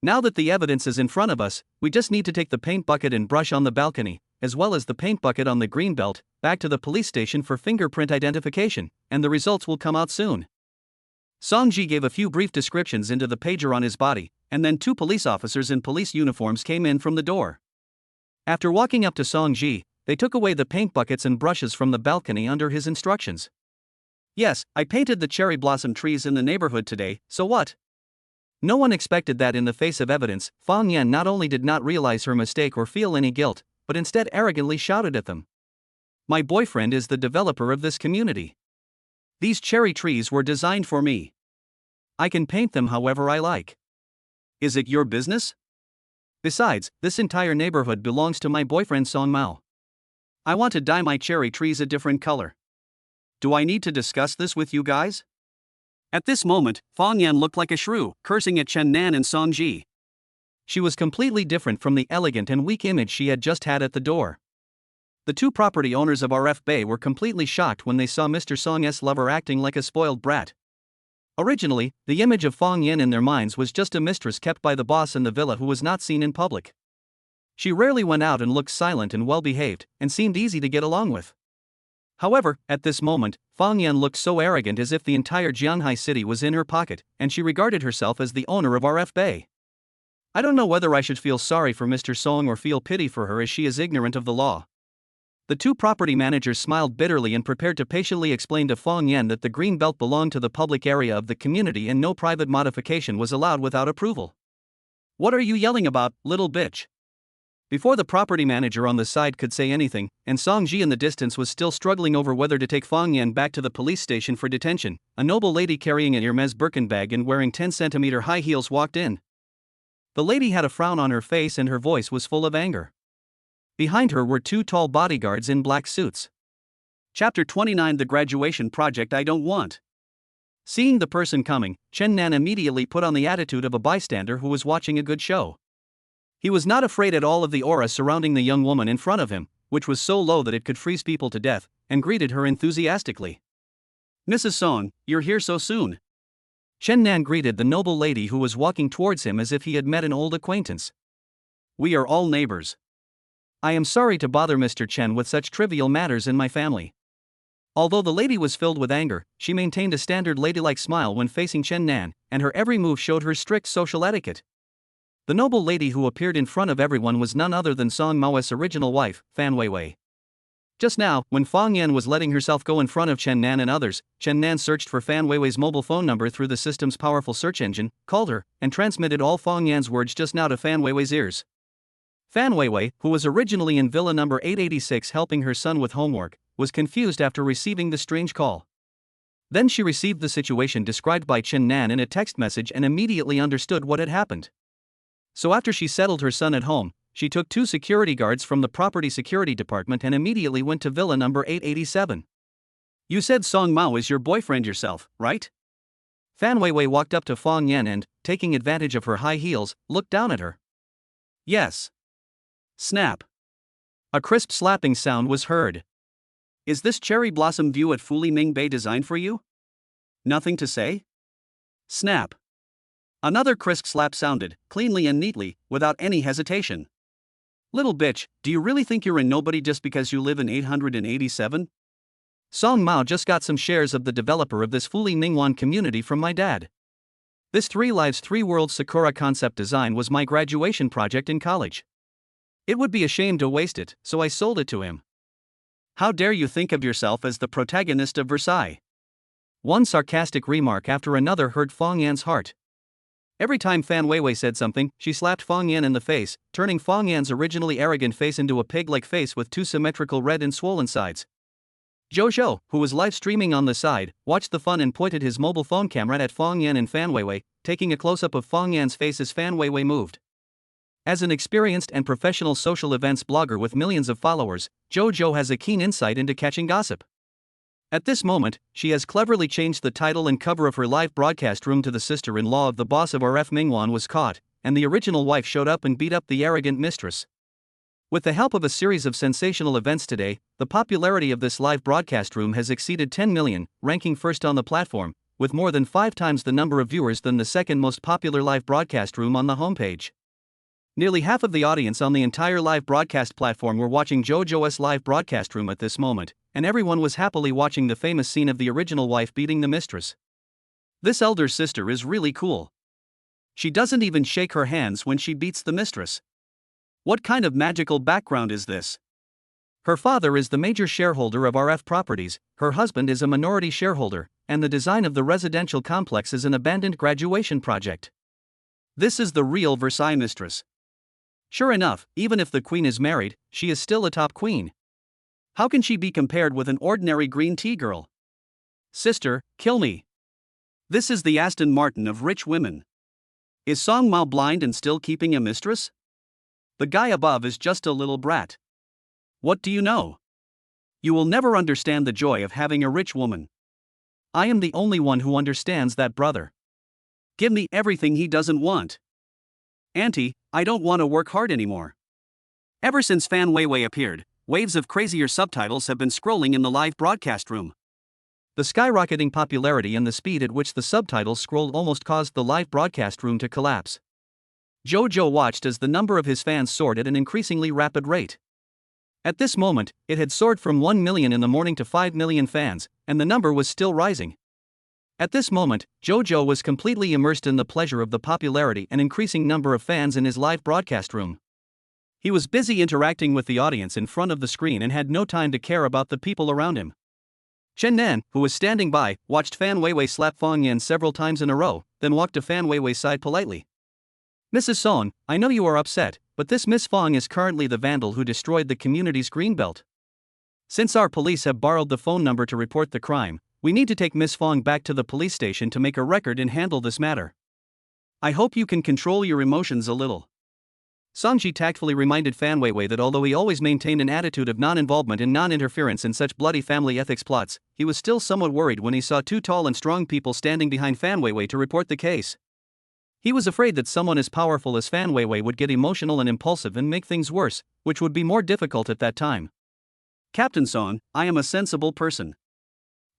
Now that the evidence is in front of us, we just need to take the paint bucket and brush on the balcony, as well as the paint bucket on the green belt, back to the police station for fingerprint identification, and the results will come out soon. Song Ji gave a few brief descriptions into the pager on his body, and then two police officers in police uniforms came in from the door. After walking up to Song Ji, they took away the paint buckets and brushes from the balcony under his instructions. Yes, I painted the cherry blossom trees in the neighborhood today, so what? No one expected that. In the face of evidence, Fang Yan not only did not realize her mistake or feel any guilt, but instead arrogantly shouted at them. My boyfriend is the developer of this community. These cherry trees were designed for me. I can paint them however I like. Is it your business? Besides, this entire neighborhood belongs to my boyfriend Song Mao. I want to dye my cherry trees a different color. Do I need to discuss this with you guys? At this moment, Fang Yan looked like a shrew, cursing at Chen Nan and Song Ji. She was completely different from the elegant and weak image she had just had at the door. The two property owners of RF Bay were completely shocked when they saw Mr. Song's lover acting like a spoiled brat. Originally, the image of Fang Yan in their minds was just a mistress kept by the boss in the villa who was not seen in public. She rarely went out and looked silent and well-behaved, and seemed easy to get along with. However, at this moment, Fang Yan looked so arrogant as if the entire Jianghai city was in her pocket, and she regarded herself as the owner of RF Bay. I don't know whether I should feel sorry for Mr. Song or feel pity for her as she is ignorant of the law. The two property managers smiled bitterly and prepared to patiently explain to Fang Yan that the green belt belonged to the public area of the community and no private modification was allowed without approval. What are you yelling about, little bitch? Before the property manager on the side could say anything, and Song Ji in the distance was still struggling over whether to take Fang Yan back to the police station for detention, a noble lady carrying an Hermes Birkin bag and wearing 10-centimeter high heels walked in. The lady had a frown on her face and her voice was full of anger. Behind her were two tall bodyguards in black suits. Chapter 29 The Graduation Project I Don't Want. Seeing the person coming, Chen Nan immediately put on the attitude of a bystander who was watching a good show. He was not afraid at all of the aura surrounding the young woman in front of him, which was so low that it could freeze people to death, and greeted her enthusiastically. Mrs. Song, you're here so soon. Chen Nan greeted the noble lady who was walking towards him as if he had met an old acquaintance. We are all neighbors. I am sorry to bother Mr. Chen with such trivial matters in my family. Although the lady was filled with anger, she maintained a standard ladylike smile when facing Chen Nan, and her every move showed her strict social etiquette. The noble lady who appeared in front of everyone was none other than Song Mao's original wife, Fan Weiwei. Just now, when Fang Yan was letting herself go in front of Chen Nan and others, Chen Nan searched for Fan Weiwei's mobile phone number through the system's powerful search engine, called her, and transmitted all Fang Yan's words just now to Fan Weiwei's ears. Fan Weiwei, who was originally in Villa number 886 helping her son with homework, was confused after receiving the strange call. Then she received the situation described by Chen Nan in a text message and immediately understood what had happened. So after she settled her son at home, she took two security guards from the property security department and immediately went to Villa number 887. You said Song Mao is your boyfriend yourself, right? Fan Weiwei walked up to Fang Yan and, taking advantage of her high heels, looked down at her. Yes. Snap. A crisp slapping sound was heard. Is this cherry blossom view at Fuli Ming Bay designed for you? Nothing to say? Snap. Another crisp slap sounded, cleanly and neatly, without any hesitation. Little bitch, do you really think you're a nobody just because you live in 887? Song Mao just got some shares of the developer of this Fuli Ningwan community from my dad. This 3 Lives 3 Worlds Sakura concept design was my graduation project in college. It would be a shame to waste it, so I sold it to him. How dare you think of yourself as the protagonist of Versailles? One sarcastic remark after another hurt Fang Yan's heart. Every time Fan Weiwei said something, she slapped Fang Yan in the face, turning Fang Yan's originally arrogant face into a pig-like face with two symmetrical red and swollen sides. Zhou Zhou, who was live streaming on the side, watched the fun and pointed his mobile phone camera at Fang Yan and Fan Weiwei, taking a close-up of Fang Yan's face as Fan Weiwei moved. As an experienced and professional social events blogger with millions of followers, Zhou Zhou has a keen insight into catching gossip. At this moment, she has cleverly changed the title and cover of her live broadcast room to "The sister-in-law of the boss of RF Mingwan was caught, and the original wife showed up and beat up the arrogant mistress." With the help of a series of sensational events today, the popularity of this live broadcast room has exceeded 10 million, ranking first on the platform, with more than 5 times the number of viewers than the second most popular live broadcast room on the homepage. Nearly half of the audience on the entire live broadcast platform were watching JoJo's live broadcast room at this moment, and everyone was happily watching the famous scene of the original wife beating the mistress. This elder sister is really cool. She doesn't even shake her hands when she beats the mistress. What kind of magical background is this? Her father is the major shareholder of RF Properties, her husband is a minority shareholder, and the design of the residential complex is an abandoned graduation project. This is the real Versailles mistress. Sure enough, even if the queen is married, she is still a top queen. How can she be compared with an ordinary green tea girl? Sister, kill me. This is the Aston Martin of rich women. Is Song Mao blind and still keeping a mistress? The guy above is just a little brat. What do you know? You will never understand the joy of having a rich woman. I am the only one who understands that, brother. Give me everything he doesn't want. Auntie, I don't want to work hard anymore. Ever since Fan Weiwei appeared, waves of crazier subtitles have been scrolling in the live broadcast room. The skyrocketing popularity and the speed at which the subtitles scrolled almost caused the live broadcast room to collapse. Jojo watched as the number of his fans soared at an increasingly rapid rate. At this moment, it had soared from 1 million in the morning to 5 million fans, and the number was still rising. At this moment, Jojo was completely immersed in the pleasure of the popularity and increasing number of fans in his live broadcast room. He was busy interacting with the audience in front of the screen and had no time to care about the people around him. Chen Nan, who was standing by, watched Fan Weiwei slap Fong Yan several times in a row, then walked to Fan Weiwei's side politely. Mrs. Song, I know you are upset, but this Miss Fong is currently the vandal who destroyed the community's greenbelt. Since our police have borrowed the phone number to report the crime, we need to take Miss Fong back to the police station to make a record and handle this matter. I hope you can control your emotions a little. Songji tactfully reminded Fan Weiwei that although he always maintained an attitude of non-involvement and non-interference in such bloody family ethics plots, he was still somewhat worried when he saw two tall and strong people standing behind Fan Weiwei to report the case. He was afraid that someone as powerful as Fan Weiwei would get emotional and impulsive and make things worse, which would be more difficult at that time. Captain Song, I am a sensible person.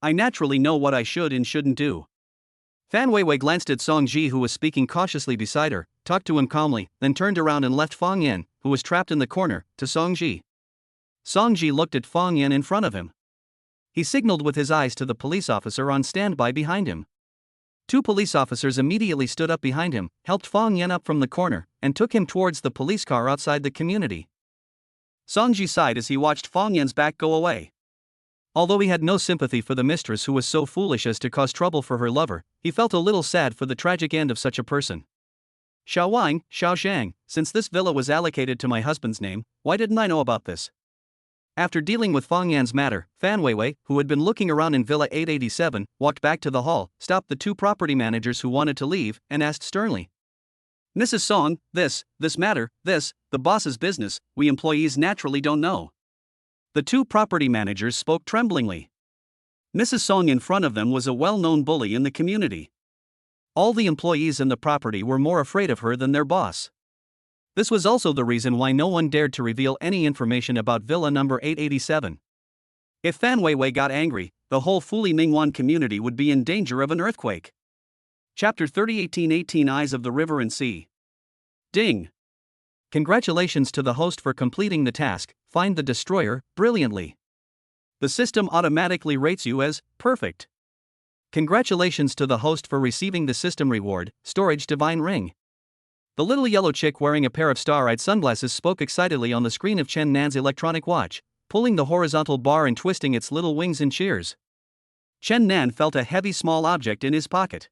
I naturally know what I should and shouldn't do. Fan Weiwei glanced at Song Ji, who was speaking cautiously beside her, talked to him calmly, then turned around and left Fong Yan, who was trapped in the corner, to Song Ji. Song Ji looked at Fong Yan in front of him. He signaled with his eyes to the police officer on standby behind him. Two police officers immediately stood up behind him, helped Fong Yan up from the corner, and took him towards the police car outside the community. Song Ji sighed as he watched Fong Yan's back go away. Although he had no sympathy for the mistress who was so foolish as to cause trouble for her lover, he felt a little sad for the tragic end of such a person. Xiao Wang, Xiao Shang, since this villa was allocated to my husband's name, why didn't I know about this? After dealing with Fong Yan's matter, Fan Weiwei, who had been looking around in Villa 887, walked back to the hall, stopped the two property managers who wanted to leave, and asked sternly. Mrs. Song, this matter, the boss's business, we employees naturally don't know. The two property managers spoke tremblingly. Mrs. Song in front of them was a well-known bully in the community. All the employees in the property were more afraid of her than their boss. This was also the reason why no one dared to reveal any information about Villa number 887. If Fan Weiwei got angry, the whole Fuli Mingwan community would be in danger of an earthquake. Chapter 30 1818 Eyes of the River and Sea. Ding! Congratulations to the host for completing the task, find the destroyer, brilliantly. The system automatically rates you as perfect. Congratulations to the host for receiving the system reward, Storage Divine Ring. The little yellow chick wearing a pair of star-eyed sunglasses spoke excitedly on the screen of Chen Nan's electronic watch, pulling the horizontal bar and twisting its little wings in cheers. Chen Nan felt a heavy small object in his pocket.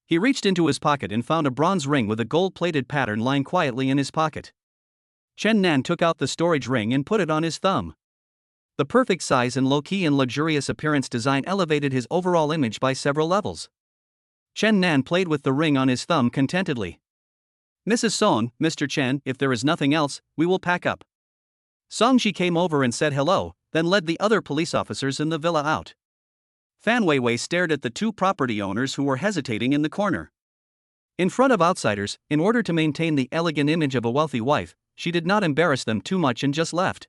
He reached into his pocket and found a bronze ring with a gold-plated pattern lying quietly in his pocket. Chen Nan took out the storage ring and put it on his thumb. The perfect size and low-key and luxurious appearance design elevated his overall image by several levels. Chen Nan played with the ring on his thumb contentedly. Mrs. Song, Mr. Chen, if there is nothing else, we will pack up. Songji came over and said hello, then led the other police officers in the villa out. Fan Weiwei stared at the two property owners who were hesitating in the corner. In front of outsiders, in order to maintain the elegant image of a wealthy wife, she did not embarrass them too much and just left.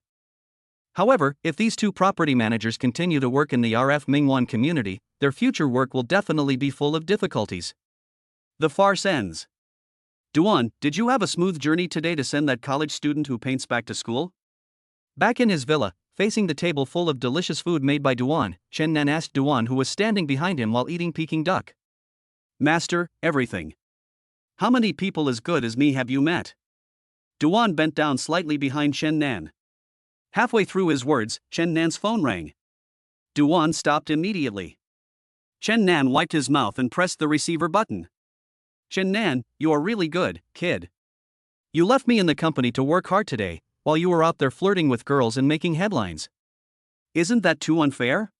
However, if these two property managers continue to work in the RF Mingwan community, their future work will definitely be full of difficulties. The farce ends. Duan, did you have a smooth journey today to send that college student who paints back to school? Back in his villa, facing the table full of delicious food made by Duan, Chen Nan asked Duan, who was standing behind him while eating Peking duck. Master, everything. How many people as good as me have you met? Duan bent down slightly behind Chen Nan. Halfway through his words, Chen Nan's phone rang. Duan stopped immediately. Chen Nan wiped his mouth and pressed the receiver button. Chen Nan, you are really good, kid. You left me in the company to work hard today, while you were out there flirting with girls and making headlines. Isn't that too unfair?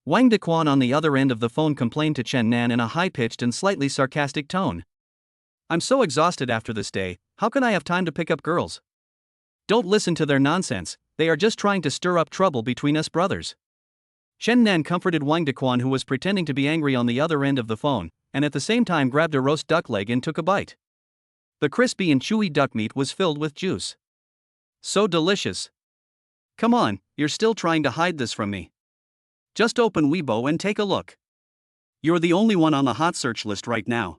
Wang Dequan on the other end of the phone complained to Chen Nan in a high-pitched and slightly sarcastic tone. I'm so exhausted after this day, how can I have time to pick up girls? Don't listen to their nonsense, they are just trying to stir up trouble between us brothers. Chen Nan comforted Wang Dequan, who was pretending to be angry on the other end of the phone, and at the same time grabbed a roast duck leg and took a bite. The crispy and chewy duck meat was filled with juice. So delicious. Come on, you're still trying to hide this from me. Just open Weibo and take a look. You're the only one on the hot search list right now.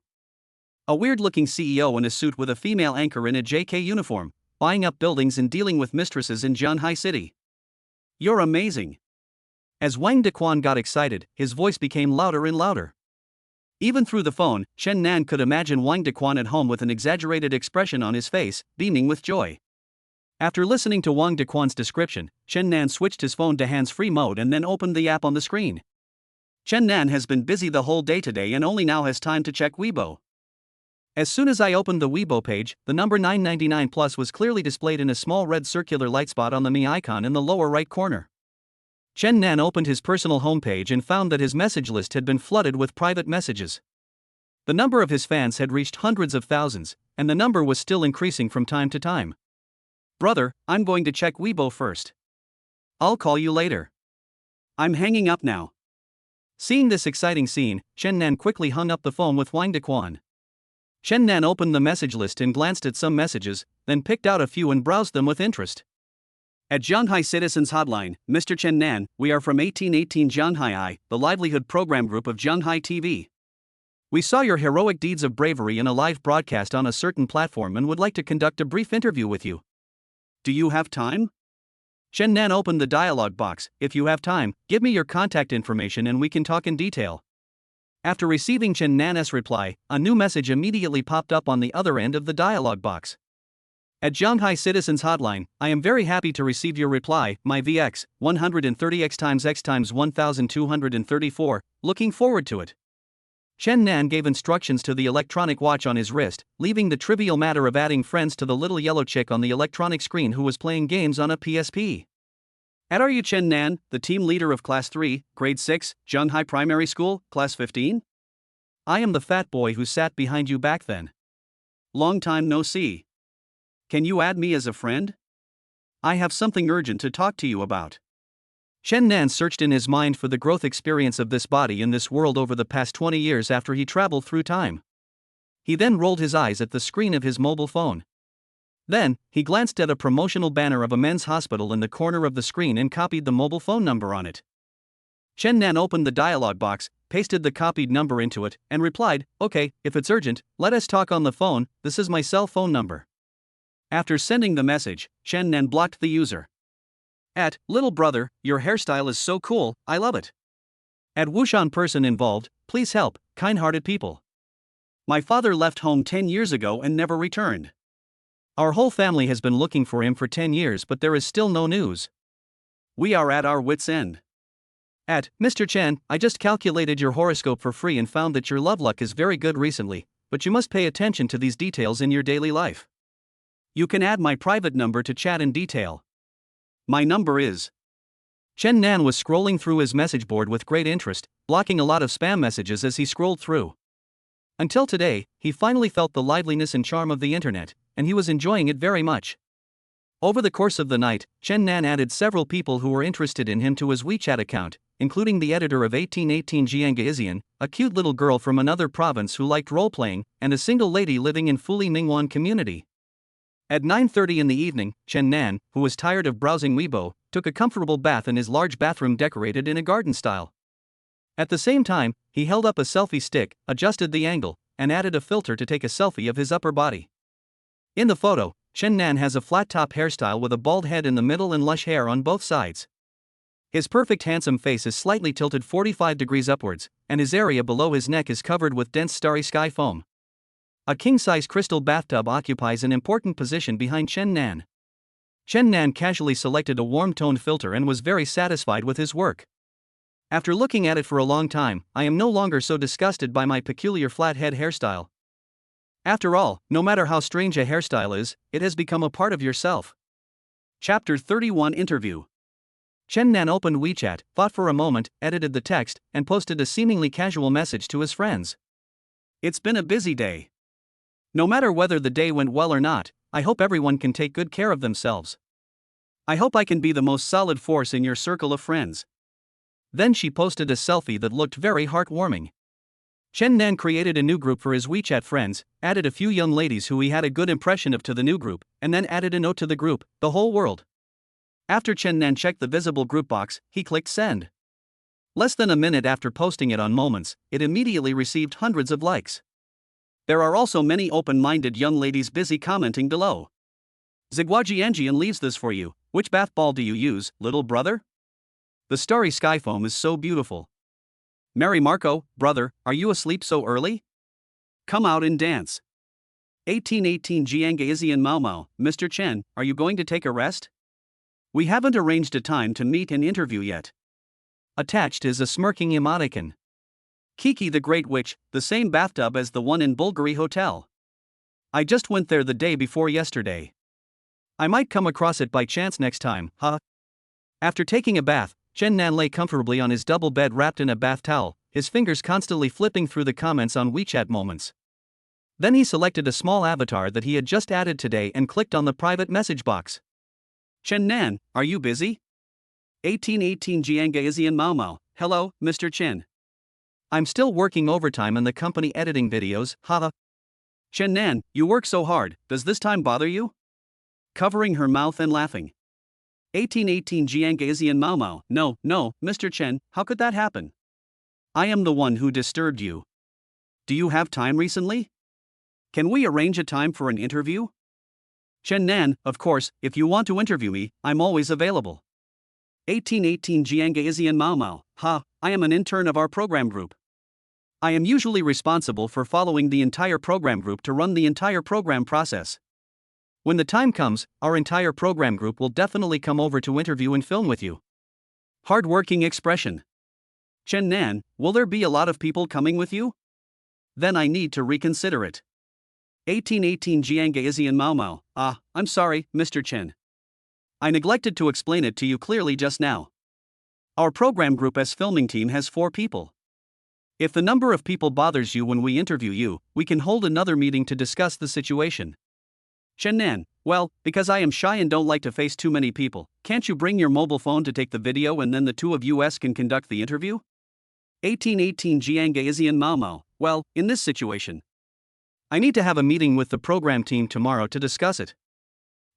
A weird-looking CEO in a suit with a female anchor in a JK uniform, buying up buildings and dealing with mistresses in Zhanghai City. You're amazing. As Wang Dequan got excited, his voice became louder and louder. Even through the phone, Chen Nan could imagine Wang Dequan at home with an exaggerated expression on his face, beaming with joy. After listening to Wang Dequan's description, Chen Nan switched his phone to hands-free mode and then opened the app on the screen. Chen Nan has been busy the whole day today and only now has time to check Weibo. As soon as I opened the Weibo page, the number 999 plus was clearly displayed in a small red circular light spot on the Mi icon in the lower right corner. Chen Nan opened his personal homepage and found that his message list had been flooded with private messages. The number of his fans had reached hundreds of thousands, and the number was still increasing from time to time. Brother, I'm going to check Weibo first. I'll call you later. I'm hanging up now. Seeing this exciting scene, Chen Nan quickly hung up the phone with Wang Dequan. Chen Nan opened the message list and glanced at some messages, then picked out a few and browsed them with interest. At Zhanghai Citizens Hotline, Mr. Chen Nan, we are from 1818 Zhanghai I, the livelihood program group of Zhanghai TV. We saw your heroic deeds of bravery in a live broadcast on a certain platform and would like to conduct a brief interview with you. Do you have time? Chen Nan opened the dialog box. If you have time, give me your contact information and we can talk in detail. After receiving Chen Nan's reply, a new message immediately popped up on the other end of the dialog box. At Zhanghai Citizens Hotline, I am very happy to receive your reply, my VX, 130x1234, looking forward to it. Chen Nan gave instructions to the electronic watch on his wrist, leaving the trivial matter of adding friends to the little yellow chick on the electronic screen who was playing games on a PSP. Are you Chen Nan, the team leader of Class 3, Grade 6, Zhanghai Primary School, Class 15? I am the fat boy who sat behind you back then. Long time no see. Can you add me as a friend? I have something urgent to talk to you about. Chen Nan searched in his mind for the growth experience of this body in this world over the past 20 years after he traveled through time. He then rolled his eyes at the screen of his mobile phone. Then, he glanced at a promotional banner of a men's hospital in the corner of the screen and copied the mobile phone number on it. Chen Nan opened the dialog box, pasted the copied number into it, and replied, "Okay, if it's urgent, let us talk on the phone, this is my cell phone number." After sending the message, Chen Nan blocked the user. Little brother, your hairstyle is so cool, I love it. Wushan person involved, please help, kind-hearted people. My father left home 10 years ago and never returned. Our whole family has been looking for him for 10 years but there is still no news. We are at our wits' end. Mr. Chen, I just calculated your horoscope for free and found that your love luck is very good recently, but you must pay attention to these details in your daily life. You can add my private number to chat in detail. My number is... Chen Nan was scrolling through his message board with great interest, blocking a lot of spam messages as he scrolled through. Until today, he finally felt the liveliness and charm of the internet, and he was enjoying it very much. Over the course of the night, Chen Nan added several people who were interested in him to his WeChat account, including the editor of 1818 Jianga Izian, a cute little girl from another province who liked role-playing, and a single lady living in Fuli Mingwan community. At 9:30 in the evening, Chen Nan, who was tired of browsing Weibo, took a comfortable bath in his large bathroom decorated in a garden style. At the same time, he held up a selfie stick, adjusted the angle, and added a filter to take a selfie of his upper body. In the photo, Chen Nan has a flat-top hairstyle with a bald head in the middle and lush hair on both sides. His perfect handsome face is slightly tilted 45 degrees upwards, and his area below his neck is covered with dense starry sky foam. A king-size crystal bathtub occupies an important position behind Chen Nan. Chen Nan casually selected a warm-toned filter and was very satisfied with his work. After looking at it for a long time, I am no longer so disgusted by my peculiar flat head hairstyle. After all, no matter how strange a hairstyle is, it has become a part of yourself. Chapter 31 Interview. Chen Nan opened WeChat, thought for a moment, edited the text, and posted a seemingly casual message to his friends. It's been a busy day. No matter whether the day went well or not, I hope everyone can take good care of themselves. I hope I can be the most solid force in your circle of friends. Then she posted a selfie that looked very heartwarming. Chen Nan created a new group for his WeChat friends, added a few young ladies who he had a good impression of to the new group, and then added a note to the group, the whole world. After Chen Nan checked the visible group box, he clicked send. Less than a minute after posting it on Moments, it immediately received hundreds of likes. There are also many open-minded young ladies busy commenting below. Zigwajianjian leaves this for you. Which bath ball do you use, little brother? The starry sky foam is so beautiful. Mary Marco, brother, are you asleep so early? Come out and dance. 1818 Jiangaizian Mao Mao, Mr. Chen, are you going to take a rest? We haven't arranged a time to meet and interview yet. Attached is a smirking emoticon. Kiki the Great Witch, the same bathtub as the one in Bulgari Hotel. I just went there the day before yesterday. I might come across it by chance next time, huh? After taking a bath, Chen Nan lay comfortably on his double bed wrapped in a bath towel, his fingers constantly flipping through the comments on WeChat Moments. Then he selected a small avatar that he had just added today and clicked on the private message box. Chen Nan, are you busy? 1818 Jiangaizian Mao Mao, hello, Mr. Chen. I'm still working overtime in the company editing videos, haha. Chen Nan, you work so hard, does this time bother you? Covering her mouth and laughing. 1818 Jiangaizian Mao Mao, no, Mr. Chen, how could that happen? I am the one who disturbed you. Do you have time recently? Can we arrange a time for an interview? Chen Nan, of course, if you want to interview me, I'm always available. 1818 Jiangaizian Mao Mao, I am an intern of our program group. I am usually responsible for following the entire program group to run the entire program process. When the time comes, our entire program group will definitely come over to interview and film with you. Hard-working expression. Chen Nan, will there be a lot of people coming with you? Then I need to reconsider it. 1818 Jiangaizian Mao Mao, I'm sorry, Mr. Chen. I neglected to explain it to you clearly just now. Our program group as filming team has 4 people. If the number of people bothers you when we interview you, we can hold another meeting to discuss the situation. Chen Nan, well, because I am shy and don't like to face too many people, can't you bring your mobile phone to take the video and then the two of us can conduct the interview? 1818 Jiangaizian Mao Mao, well, in this situation, I need to have a meeting with the program team tomorrow to discuss it.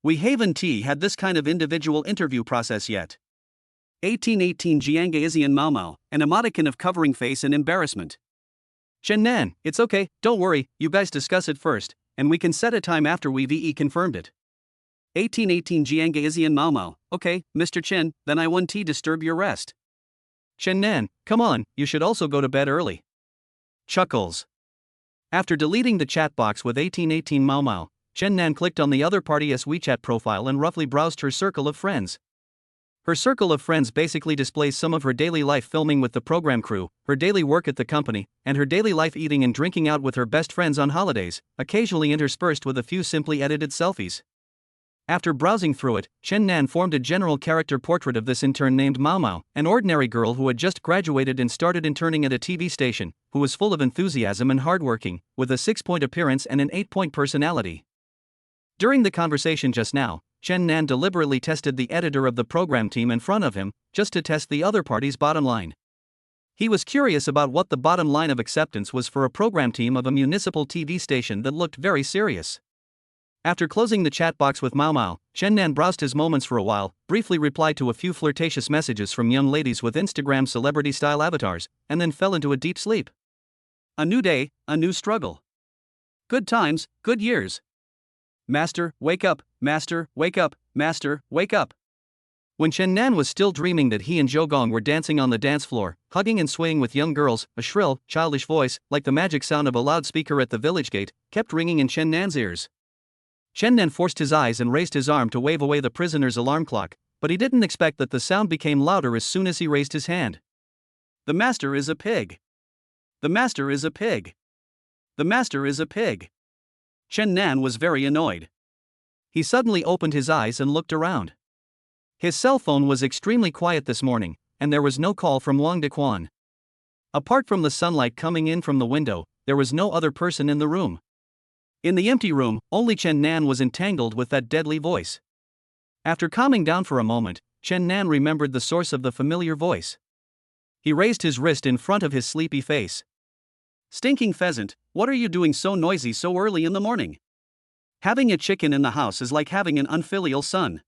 We haven't had this kind of individual interview process yet. 1818 Jiangaizian Mao Mao, an emoticon of covering face and embarrassment. Chen Nan, it's okay, don't worry, you guys discuss it first, and we can set a time after we've confirmed it. 1818 Jiangaizian Mao Mao, okay, Mr. Chen, then I won't disturb your rest. Chen Nan, come on, you should also go to bed early. Chuckles. After deleting the chat box with 1818 Mao Mao, Chen Nan clicked on the other party's WeChat profile and roughly browsed her circle of friends. Her circle of friends basically displays some of her daily life filming with the program crew, her daily work at the company, and her daily life eating and drinking out with her best friends on holidays, occasionally interspersed with a few simply edited selfies. After browsing through it, Chen Nan formed a general character portrait of this intern named Mao Mao, an ordinary girl who had just graduated and started interning at a TV station, who was full of enthusiasm and hardworking, with a 6-point appearance and an 8-point personality. During the conversation just now, Chen Nan deliberately tested the editor of the program team in front of him, just to test the other party's bottom line. He was curious about what the bottom line of acceptance was for a program team of a municipal TV station that looked very serious. After closing the chat box with Mao Mao, Chen Nan browsed his moments for a while, briefly replied to a few flirtatious messages from young ladies with Instagram celebrity-style avatars, and then fell into a deep sleep. A new day, a new struggle. Good times, good years. Master, wake up, Master, wake up, Master, wake up. When Chen Nan was still dreaming that he and Zhou Gong were dancing on the dance floor, hugging and swaying with young girls, a shrill, childish voice, like the magic sound of a loudspeaker at the village gate, kept ringing in Chen Nan's ears. Chen Nan forced his eyes and raised his arm to wave away the prisoner's alarm clock, but he didn't expect that the sound became louder as soon as he raised his hand. The master is a pig. The master is a pig. The master is a pig. Chen Nan was very annoyed. He suddenly opened his eyes and looked around. His cell phone was extremely quiet this morning, and there was no call from Wang Dequan. Apart from the sunlight coming in from the window, there was no other person in the room. In the empty room, only Chen Nan was entangled with that deadly voice. After calming down for a moment, Chen Nan remembered the source of the familiar voice. He raised his wrist in front of his sleepy face. Stinking pheasant, what are you doing so noisy so early in the morning? Having a chicken in the house is like having an unfilial son.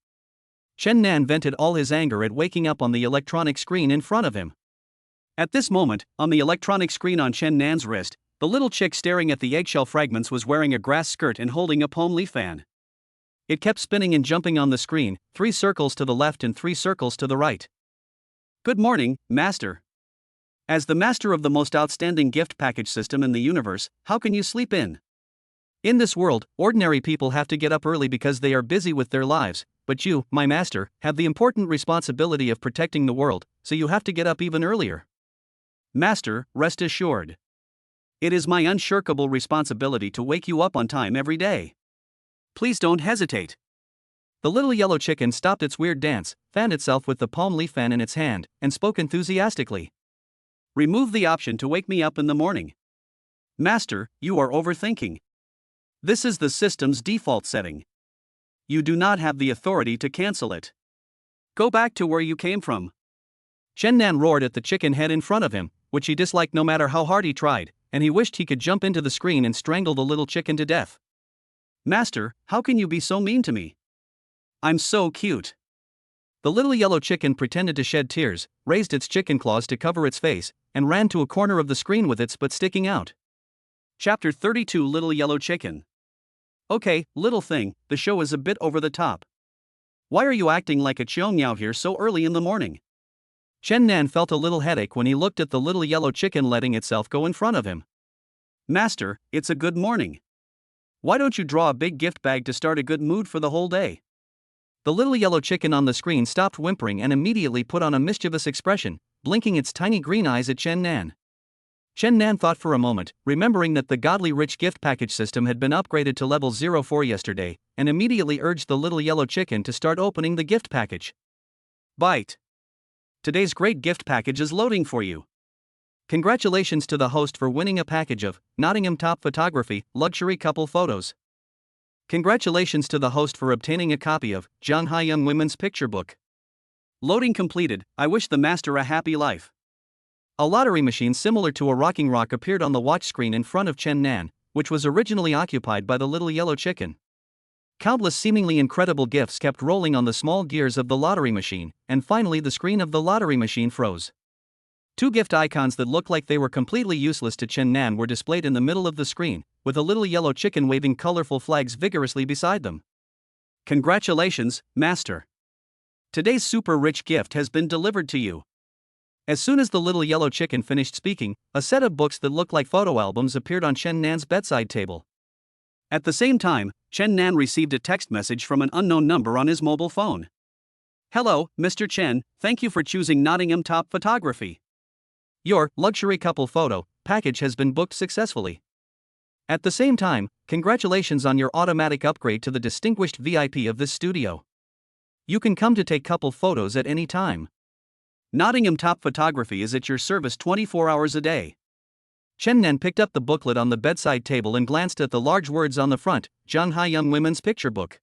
Chen Nan vented all his anger at waking up on the electronic screen in front of him. At this moment, on the electronic screen on Chen Nan's wrist, the little chick staring at the eggshell fragments was wearing a grass skirt and holding a palm leaf fan. It kept spinning and jumping on the screen, 3 circles to the left and 3 circles to the right. Good morning, Master. As the master of the most outstanding gift package system in the universe, how can you sleep in? In this world, ordinary people have to get up early because they are busy with their lives, but you, my master, have the important responsibility of protecting the world, so you have to get up even earlier. Master, rest assured. It is my unshirkable responsibility to wake you up on time every day. Please don't hesitate. The little yellow chicken stopped its weird dance, fanned itself with the palm leaf fan in its hand, and spoke enthusiastically. Remove the option to wake me up in the morning. Master, you are overthinking. This is the system's default setting. You do not have the authority to cancel it. Go back to where you came from. Chen Nan roared at the chicken head in front of him, which he disliked no matter how hard he tried, and he wished he could jump into the screen and strangle the little chicken to death. Master, how can you be so mean to me? I'm so cute. The little yellow chicken pretended to shed tears, raised its chicken claws to cover its face, and ran to a corner of the screen with its butt sticking out. Chapter 32 Little Yellow Chicken. Okay, little thing, the show is a bit over the top. Why are you acting like a chiong here so early in the morning? Chen Nan felt a little headache when he looked at the little yellow chicken letting itself go in front of him. Master, it's a good morning. Why don't you draw a big gift bag to start a good mood for the whole day? The little yellow chicken on the screen stopped whimpering and immediately put on a mischievous expression, blinking its tiny green eyes at Chen Nan. Chen Nan thought for a moment, remembering that the godly rich gift package system had been upgraded to level 04 yesterday, and immediately urged the little yellow chicken to start opening the gift package. Bite. Today's great gift package is loading for you. Congratulations to the host for winning a package of Nottingham Top Photography Luxury Couple Photos. Congratulations to the host for obtaining a copy of Shanghai Young Women's Picture Book. Loading completed. I wish the master a happy life. A lottery machine similar to a rocking rock appeared on the watch screen in front of Chen Nan, which was originally occupied by the little yellow chicken. Countless seemingly incredible gifts kept rolling on the small gears of the lottery machine, and finally the screen of the lottery machine froze. 2 gift icons that looked like they were completely useless to Chen Nan were displayed in the middle of the screen, with a little yellow chicken waving colorful flags vigorously beside them. Congratulations, Master. Today's super rich gift has been delivered to you. As soon as the little yellow chicken finished speaking, a set of books that looked like photo albums appeared on Chen Nan's bedside table. At the same time, Chen Nan received a text message from an unknown number on his mobile phone. Hello, Mr. Chen, thank you for choosing Nottingham Top Photography. Your luxury couple photo package has been booked successfully. At the same time, congratulations on your automatic upgrade to the distinguished VIP of this studio. You can come to take couple photos at any time. Nottingham Top Photography is at your service 24 hours a day. Chen Nan picked up the booklet on the bedside table and glanced at the large words on the front, Shanghai Young Women's Picture Book.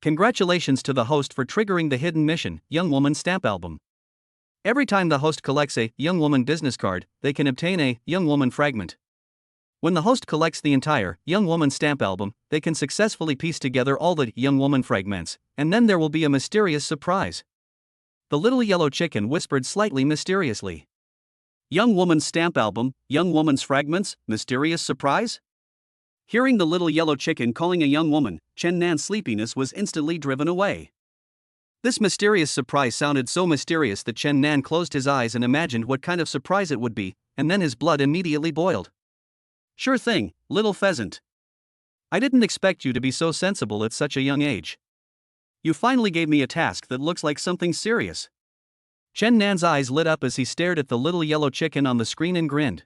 Congratulations to the host for triggering the hidden mission, Young Woman Stamp Album. Every time the host collects a Young Woman business card, they can obtain a Young Woman fragment. When the host collects the entire Young Woman Stamp Album, they can successfully piece together all the Young Woman fragments, and then there will be a mysterious surprise. The little yellow chicken whispered slightly mysteriously. Young Woman's Stamp Album, Young Woman's Fragments, mysterious surprise? Hearing the little yellow chicken calling a young woman, Chen Nan's sleepiness was instantly driven away. This mysterious surprise sounded so mysterious that Chen Nan closed his eyes and imagined what kind of surprise it would be, and then his blood immediately boiled. Sure thing, little pheasant. I didn't expect you to be so sensible at such a young age. You finally gave me a task that looks like something serious. Chen Nan's eyes lit up as he stared at the little yellow chicken on the screen and grinned.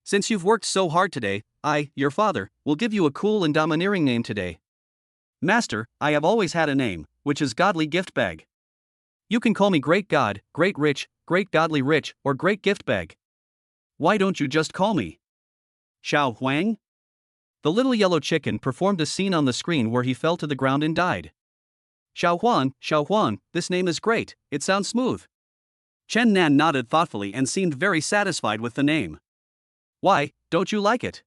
Since you've worked so hard today, I, your father, will give you a cool and domineering name today. Master, I have always had a name, which is Godly Gift Bag. You can call me Great God, Great Rich, Great Godly Rich, or Great Gift Bag. Why don't you just call me Xiao Huang? The little yellow chicken performed a scene on the screen where he fell to the ground and died. Xiao Huang, this name is great, it sounds smooth. Chen Nan nodded thoughtfully and seemed very satisfied with the name. Why, don't you like it?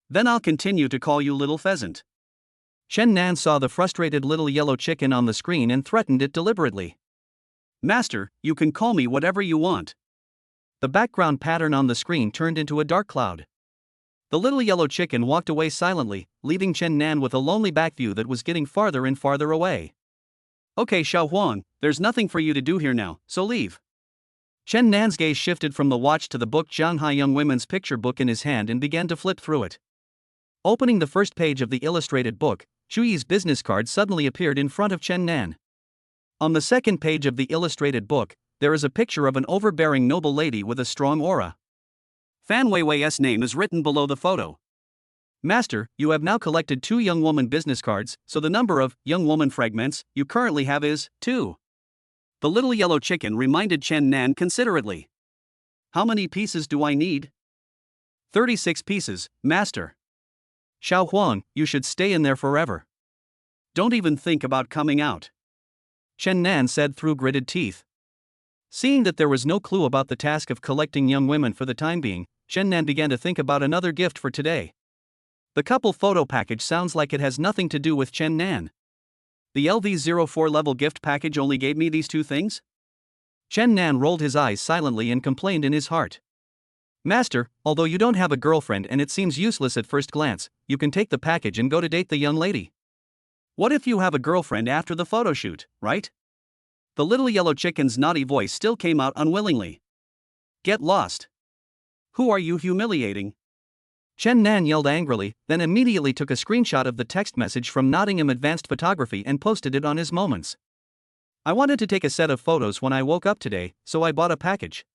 Then I'll continue to call you Little Pheasant. Chen Nan saw the frustrated little yellow chicken on the screen and threatened it deliberately. Master, you can call me whatever you want. The background pattern on the screen turned into a dark cloud. The little yellow chicken walked away silently, leaving Chen Nan with a lonely back view that was getting farther and farther away. Okay, Xiao Huang, there's nothing for you to do here now, so leave. Chen Nan's gaze shifted from the watch to the book Shanghai Young Women's picture book in his hand and began to flip through it. Opening the first page of the illustrated book, Chuyi's business card suddenly appeared in front of Chen Nan. On the second page of the illustrated book, there is a picture of an overbearing noble lady with a strong aura. Fan Weiwei's name is written below the photo. Master, you have now collected 2 young woman business cards, so the number of young woman fragments you currently have is 2. The little yellow chicken reminded Chen Nan considerately. How many pieces do I need? 36 pieces, Master. Xiao Huang, you should stay in there forever. Don't even think about coming out, Chen Nan said through gritted teeth. Seeing that there was no clue about the task of collecting young women for the time being, Chen Nan began to think about another gift for today. The couple photo package sounds like it has nothing to do with Chen Nan. The LV04 level gift package only gave me these 2 things? Chen Nan rolled his eyes silently and complained in his heart. Master, although you don't have a girlfriend and it seems useless at first glance, you can take the package and go to date the young lady. What if you have a girlfriend after the photo shoot, right? The little yellow chicken's naughty voice still came out unwillingly. Get lost. Who are you humiliating? Chen Nan yelled angrily, then immediately took a screenshot of the text message from Nottingham Advanced Photography and posted it on his Moments. I wanted to take a set of photos when I woke up today, so I bought a package.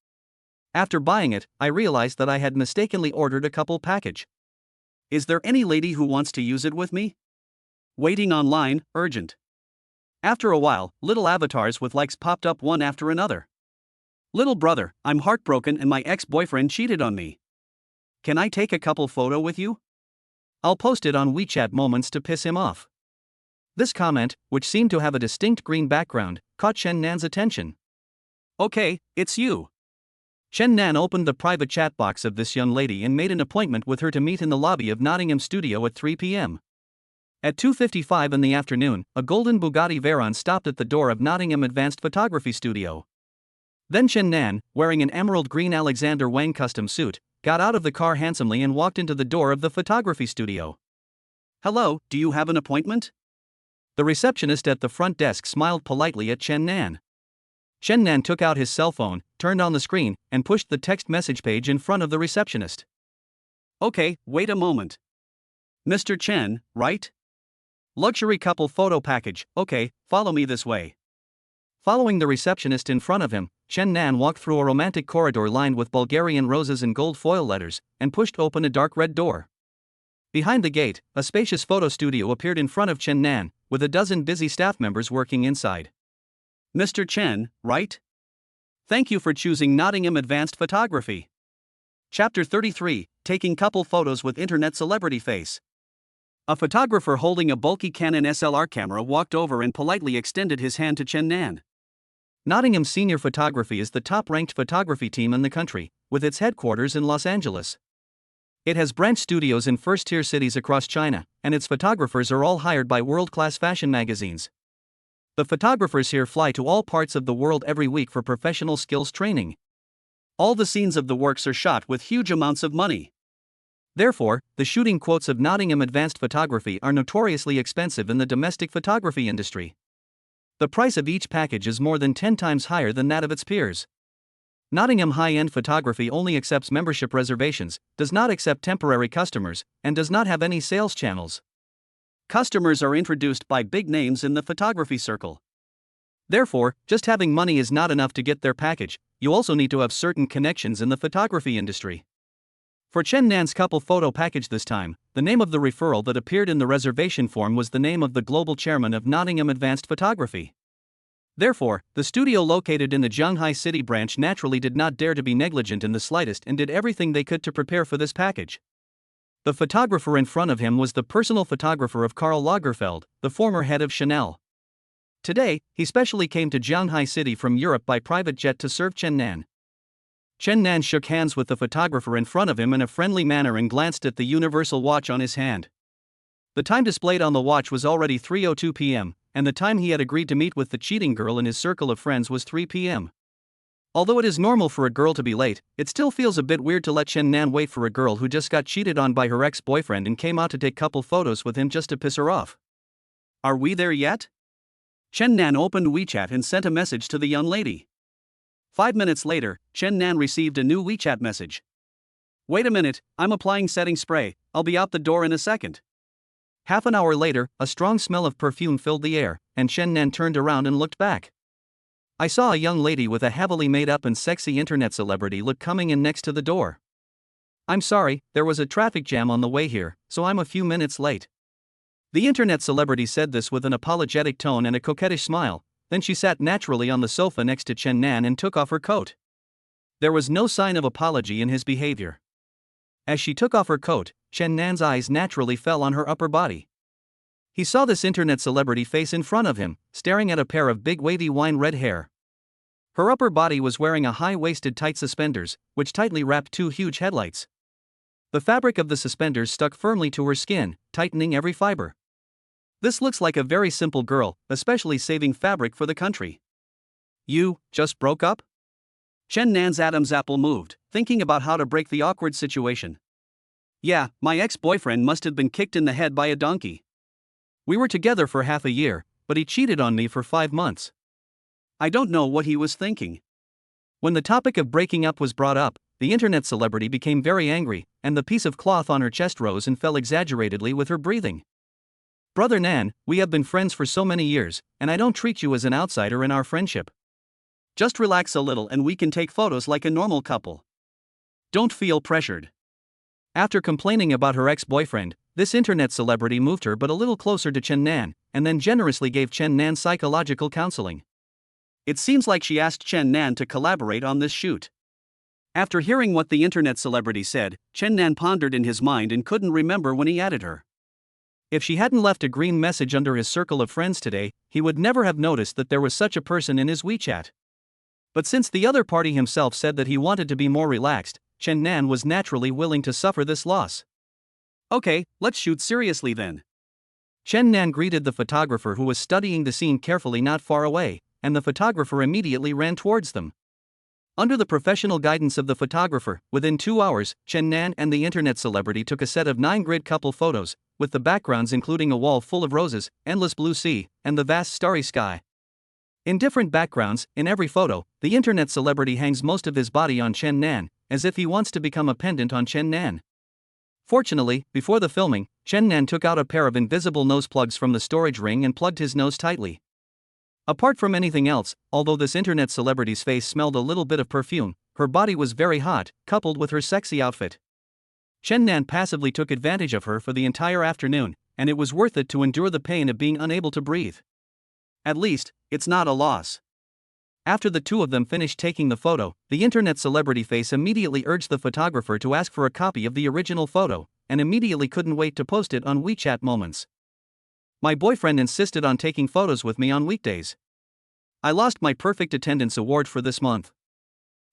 After buying it, I realized that I had mistakenly ordered a couple package. Is there any lady who wants to use it with me? Waiting online, urgent. After a while, little avatars with likes popped up one after another. Little brother, I'm heartbroken and my ex-boyfriend cheated on me. Can I take a couple photo with you? I'll post it on WeChat Moments to piss him off. This comment, which seemed to have a distinct green background, caught Chen Nan's attention. Okay, it's you. Chen Nan opened the private chat box of this young lady and made an appointment with her to meet in the lobby of Nottingham Studio at 3 p.m. At 2:55 in the afternoon, a golden Bugatti Veyron stopped at the door of Nottingham Advanced Photography Studio. Then Chen Nan, wearing an emerald green Alexander Wang custom suit, got out of the car handsomely and walked into the door of the photography studio. Hello, do you have an appointment? The receptionist at the front desk smiled politely at Chen Nan. Chen Nan took out his cell phone, turned on the screen, and pushed the text message page in front of the receptionist. Okay, wait a moment. Mr. Chen, right? Luxury couple photo package, okay, follow me this way. Following the receptionist in front of him, Chen Nan walked through a romantic corridor lined with Bulgarian roses and gold foil letters, and pushed open a dark red door. Behind the gate, a spacious photo studio appeared in front of Chen Nan, with a dozen busy staff members working inside. Mr. Chen, right? Thank you for choosing Nottingham Advanced Photography. Chapter 33, Taking Couple Photos with Internet Celebrity Face. A photographer holding a bulky Canon SLR camera walked over and politely extended his hand to Chen Nan. Nottingham Senior Photography is the top-ranked photography team in the country, with its headquarters in Los Angeles. It has branch studios in first-tier cities across China, and its photographers are all hired by world-class fashion magazines. The photographers here fly to all parts of the world every week for professional skills training. All the scenes of the works are shot with huge amounts of money. Therefore, the shooting quotes of Nottingham Advanced Photography are notoriously expensive in the domestic photography industry. The price of each package is more than 10 times higher than that of its peers. Nottingham high-end photography only accepts membership reservations, does not accept temporary customers, and does not have any sales channels. Customers are introduced by big names in the photography circle. Therefore, just having money is not enough to get their package, you also need to have certain connections in the photography industry. For Chen Nan's couple photo package this time, the name of the referral that appeared in the reservation form was the name of the global chairman of Nottingham Advanced Photography. Therefore, the studio located in the Shanghai City branch naturally did not dare to be negligent in the slightest and did everything they could to prepare for this package. The photographer in front of him was the personal photographer of Karl Lagerfeld, the former head of Chanel. Today, he specially came to Shanghai City from Europe by private jet to serve Chen Nan. Chen Nan shook hands with the photographer in front of him in a friendly manner and glanced at the universal watch on his hand. The time displayed on the watch was already 3:02 p.m., and the time he had agreed to meet with the cheating girl in his circle of friends was 3 p.m. Although it is normal for a girl to be late, it still feels a bit weird to let Chen Nan wait for a girl who just got cheated on by her ex-boyfriend and came out to take couple photos with him just to piss her off. Are we there yet? Chen Nan opened WeChat and sent a message to the young lady. 5 minutes later, Chen Nan received a new WeChat message. Wait a minute, I'm applying setting spray, I'll be out the door in a second. Half an hour later, a strong smell of perfume filled the air, and Chen Nan turned around and looked back. I saw a young lady with a heavily made-up and sexy internet celebrity look coming in next to the door. I'm sorry, there was a traffic jam on the way here, so I'm a few minutes late. The internet celebrity said this with an apologetic tone and a coquettish smile, then she sat naturally on the sofa next to Chen Nan and took off her coat. There was no sign of apology in his behavior. As she took off her coat, Chen Nan's eyes naturally fell on her upper body. He saw this internet celebrity face in front of him, staring at a pair of big wavy wine red hair. Her upper body was wearing a high-waisted tight suspenders, which tightly wrapped two huge headlights. The fabric of the suspenders stuck firmly to her skin, tightening every fiber. This looks like a very simple girl, especially saving fabric for the country. You just broke up? Chen Nan's Adam's apple moved, thinking about how to break the awkward situation. Yeah, my ex-boyfriend must have been kicked in the head by a donkey. We were together for half a year, but he cheated on me for 5 months. I don't know what he was thinking. When the topic of breaking up was brought up, the internet celebrity became very angry, and the piece of cloth on her chest rose and fell exaggeratedly with her breathing. Brother Nan, we have been friends for so many years, and I don't treat you as an outsider in our friendship. Just relax a little and we can take photos like a normal couple. Don't feel pressured. After complaining about her ex-boyfriend, this internet celebrity moved her but a little closer to Chen Nan, and then generously gave Chen Nan psychological counseling. It seems like she asked Chen Nan to collaborate on this shoot. After hearing what the internet celebrity said, Chen Nan pondered in his mind and couldn't remember when he added her. If she hadn't left a green message under his circle of friends today, he would never have noticed that there was such a person in his WeChat. But since the other party himself said that he wanted to be more relaxed, Chen Nan was naturally willing to suffer this loss. Okay, let's shoot seriously then. Chen Nan greeted the photographer who was studying the scene carefully not far away, and the photographer immediately ran towards them. Under the professional guidance of the photographer, within 2 hours, Chen Nan and the internet celebrity took a set of 9 grid couple photos, with the backgrounds including a wall full of roses, endless blue sea, and the vast starry sky. In different backgrounds, in every photo, the internet celebrity hangs most of his body on Chen Nan, as if he wants to become a pendant on Chen Nan. Fortunately, before the filming, Chen Nan took out a pair of invisible nose plugs from the storage ring and plugged his nose tightly. Apart from anything else, although this internet celebrity's face smelled a little bit of perfume, her body was very hot, coupled with her sexy outfit. Chen Nan passively took advantage of her for the entire afternoon, and it was worth it to endure the pain of being unable to breathe. At least, it's not a loss. After the two of them finished taking the photo, the internet celebrity face immediately urged the photographer to ask for a copy of the original photo, and immediately couldn't wait to post it on WeChat Moments. My boyfriend insisted on taking photos with me on weekdays. I lost my perfect attendance award for this month.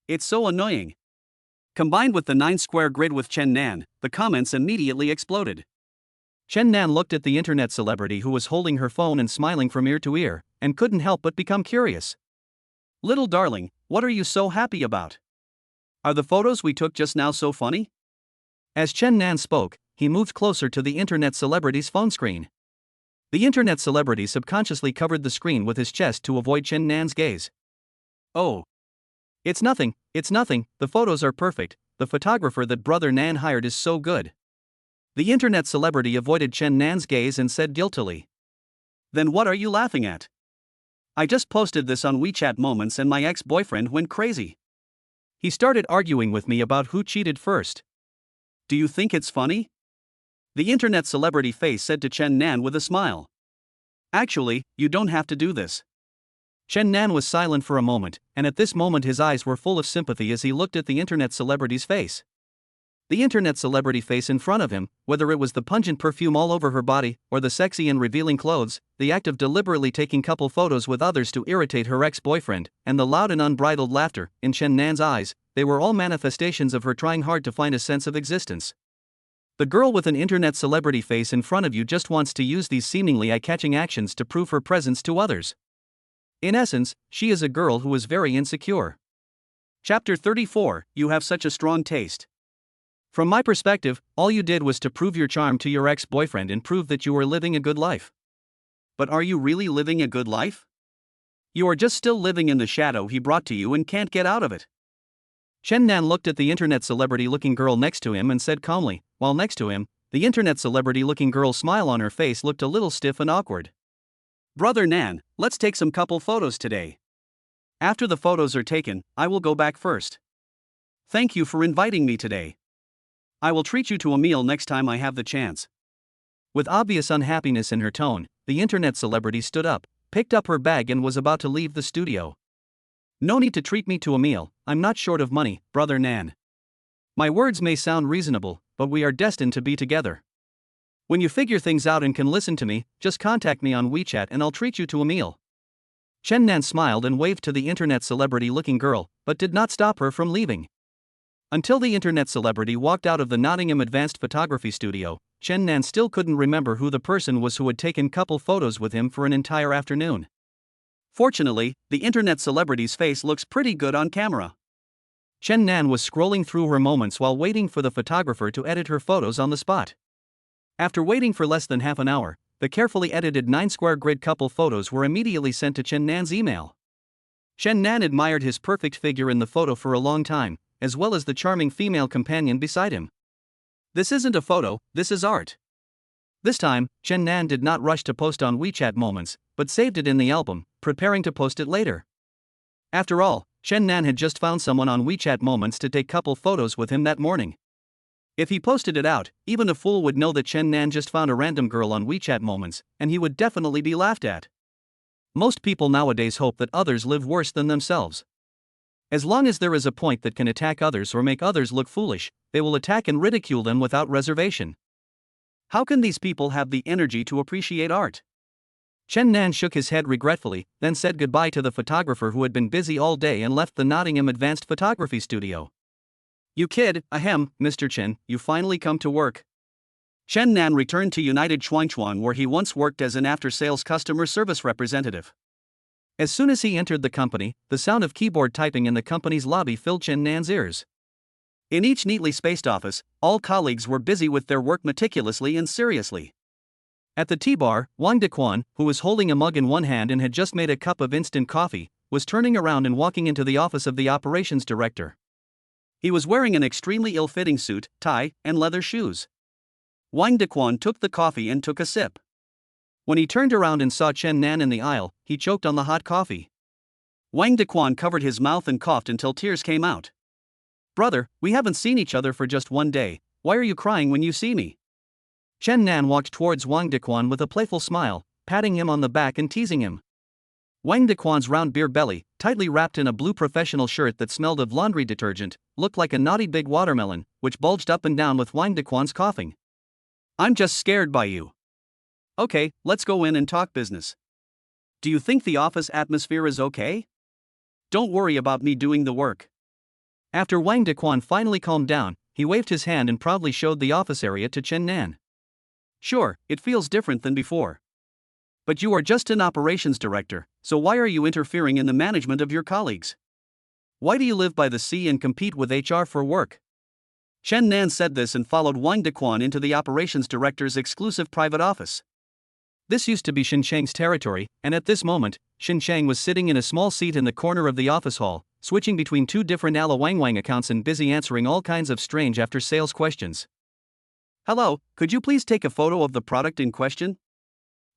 It's so annoying. Combined with the 9-square grid with Chen Nan, the comments immediately exploded. Chen Nan looked at the internet celebrity who was holding her phone and smiling from ear to ear, and couldn't help but become curious. Little darling, what are you so happy about? Are the photos we took just now so funny? As Chen Nan spoke, he moved closer to the internet celebrity's phone screen. The internet celebrity subconsciously covered the screen with his chest to avoid Chen Nan's gaze. Oh. It's nothing, It's nothing, the photos are perfect, the photographer that Brother Nan hired is so good. The internet celebrity avoided Chen Nan's gaze and said guiltily. Then what are you laughing at? I just posted this on WeChat Moments and my ex-boyfriend went crazy. He started arguing with me about who cheated first. Do you think it's funny? The internet celebrity face said to Chen Nan with a smile. Actually, you don't have to do this. Chen Nan was silent for a moment, and at this moment his eyes were full of sympathy as he looked at the internet celebrity's face. The internet celebrity face in front of him, whether it was the pungent perfume all over her body, or the sexy and revealing clothes, the act of deliberately taking couple photos with others to irritate her ex-boyfriend, and the loud and unbridled laughter, in Chen Nan's eyes, they were all manifestations of her trying hard to find a sense of existence. The girl with an internet celebrity face in front of you just wants to use these seemingly eye-catching actions to prove her presence to others. In essence, she is a girl who is very insecure. Chapter 34, You Have Such a Strong Taste. From my perspective, all you did was to prove your charm to your ex-boyfriend and prove that you were living a good life. But are you really living a good life? You are just still living in the shadow he brought to you and can't get out of it. Chen Nan looked at the internet celebrity-looking girl next to him and said calmly, while next to him, the internet celebrity-looking girl's smile on her face looked a little stiff and awkward. Brother Nan, let's take some couple photos today. After the photos are taken, I will go back first. Thank you for inviting me today. I will treat you to a meal next time I have the chance. With obvious unhappiness in her tone, the internet celebrity stood up, picked up her bag and was about to leave the studio. No need to treat me to a meal, I'm not short of money, Brother Nan. My words may sound reasonable, but we are destined to be together. When you figure things out and can listen to me, just contact me on WeChat and I'll treat you to a meal. Chen Nan smiled and waved to the internet celebrity-looking girl, but did not stop her from leaving. Until the internet celebrity walked out of the Nottingham Advanced Photography Studio, Chen Nan still couldn't remember who the person was who had taken couple photos with him for an entire afternoon. Fortunately, the internet celebrity's face looks pretty good on camera. Chen Nan was scrolling through her moments while waiting for the photographer to edit her photos on the spot. After waiting for less than half an hour, the carefully edited 9-square grid couple photos were immediately sent to Chen Nan's email. Chen Nan admired his perfect figure in the photo for a long time, as well as the charming female companion beside him. This isn't a photo, this is art. This time, Chen Nan did not rush to post on WeChat Moments, but saved it in the album, preparing to post it later. After all, Chen Nan had just found someone on WeChat Moments to take couple photos with him that morning. If he posted it out, even a fool would know that Chen Nan just found a random girl on WeChat Moments, and he would definitely be laughed at. Most people nowadays hope that others live worse than themselves. As long as there is a point that can attack others or make others look foolish, they will attack and ridicule them without reservation. How can these people have the energy to appreciate art? Chen Nan shook his head regretfully, then said goodbye to the photographer who had been busy all day and left the Nottingham Advanced Photography Studio. You kid, ahem, Mr. Chen, you finally come to work. Chen Nan returned to United Chuangchuan where he once worked as an after-sales customer service representative. As soon as he entered the company, the sound of keyboard typing in the company's lobby filled Chen Nan's ears. In each neatly spaced office, all colleagues were busy with their work meticulously and seriously. At the tea bar, Wang Dequan, who was holding a mug in one hand and had just made a cup of instant coffee, was turning around and walking into the office of the operations director. He was wearing an extremely ill-fitting suit, tie, and leather shoes. Wang Dequan took the coffee and took a sip. When he turned around and saw Chen Nan in the aisle, he choked on the hot coffee. Wang Dequan covered his mouth and coughed until tears came out. Brother, we haven't seen each other for just one day, why are you crying when you see me? Chen Nan walked towards Wang Dequan with a playful smile, patting him on the back and teasing him. Wang Dequan's round beer belly, tightly wrapped in a blue professional shirt that smelled of laundry detergent, looked like a naughty big watermelon, which bulged up and down with Wang Dequan's coughing. I'm just scared by you. Okay, let's go in and talk business. Do you think the office atmosphere is okay? Don't worry about me doing the work. After Wang Dequan finally calmed down, he waved his hand and proudly showed the office area to Chen Nan. Sure, it feels different than before. But you are just an operations director, so why are you interfering in the management of your colleagues? Why do you live by the sea and compete with HR for work? Chen Nan said this and followed Wang Dequan into the operations director's exclusive private office. This used to be Xinchang's territory, and at this moment, Xinchang was sitting in a small seat in the corner of the office hall, switching between two different Ala Wang Wang accounts and busy answering all kinds of strange after-sales questions. Hello, could you please take a photo of the product in question?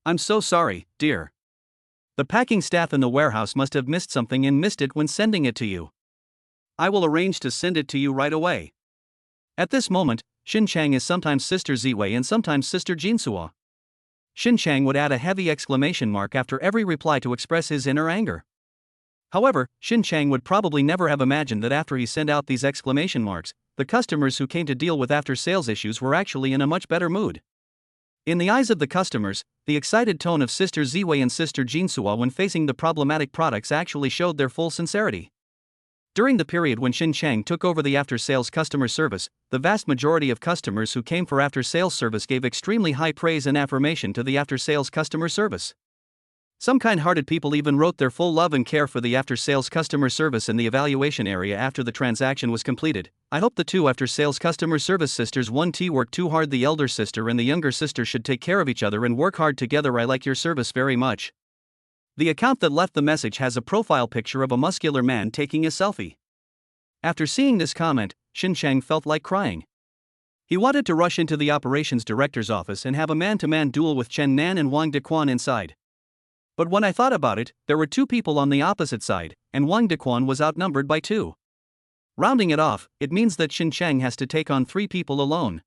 I'm so sorry, dear. The packing staff in the warehouse must have missed something and missed it when sending it to you. I will arrange to send it to you right away. At this moment, Xin Chang is sometimes Sister Ziwei and sometimes Sister Jinsuo. Xin Chang would add a heavy exclamation mark after every reply to express his inner anger. However, Xin Chang would probably never have imagined that after he sent out these exclamation marks, the customers who came to deal with after-sales issues were actually in a much better mood. In the eyes of the customers, the excited tone of Sister Ziwei and Sister Jinsuo when facing the problematic products actually showed their full sincerity. During the period when Xin Chang took over the after-sales customer service, the vast majority of customers who came for after-sales service gave extremely high praise and affirmation to the after-sales customer service. Some kind-hearted people even wrote their full love and care for the after-sales customer service in the evaluation area after the transaction was completed. I hope the two after-sales customer service sisters 1T work too hard. The elder sister and the younger sister should take care of each other and work hard together. I like your service very much. The account that left the message has a profile picture of a muscular man taking a selfie. After seeing this comment, Xin Chang felt like crying. He wanted to rush into the operations director's office and have a man-to-man duel with Chen Nan and Wang Dequan inside. But when I thought about it, there were two people on the opposite side, and Wang Dequan was outnumbered by two. Rounding it off, it means that Xin Chang has to take on three people alone.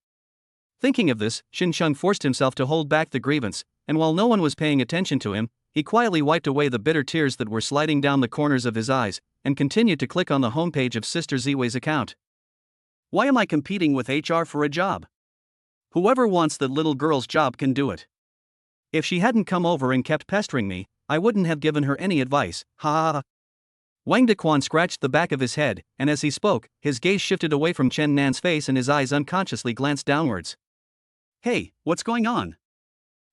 Thinking of this, Xin Chang forced himself to hold back the grievance, and while no one was paying attention to him, he quietly wiped away the bitter tears that were sliding down the corners of his eyes, and continued to click on the homepage of Sister Ziwei's account. Why am I competing with HR for a job? Whoever wants that little girl's job can do it. If she hadn't come over and kept pestering me, I wouldn't have given her any advice, ha ha ha. Wang Dequan scratched the back of his head, and as he spoke, his gaze shifted away from Chen Nan's face and his eyes unconsciously glanced downwards. Hey, what's going on?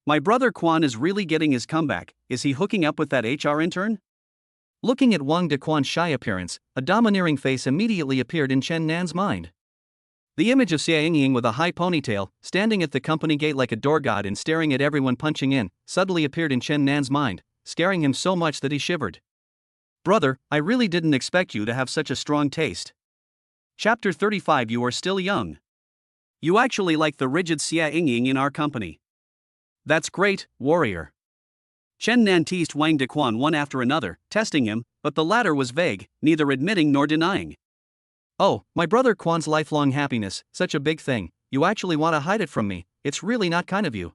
My brother Quan is really getting his comeback. Is he hooking up with that HR intern? Looking at Wang Dequan's shy appearance, a domineering face immediately appeared in Chen Nan's mind. The image of Xia Yingying with a high ponytail, standing at the company gate like a door god and staring at everyone punching in, suddenly appeared in Chen Nan's mind, scaring him so much that he shivered. Brother, I really didn't expect you to have such a strong taste. Chapter 35. You are still young. You actually like the rigid Xia Yingying in our company. That's great, warrior. Chen Nan teased Wang Dequan one after another, testing him, but the latter was vague, neither admitting nor denying. Oh, my brother Quan's lifelong happiness, such a big thing, you actually want to hide it from me, it's really not kind of you.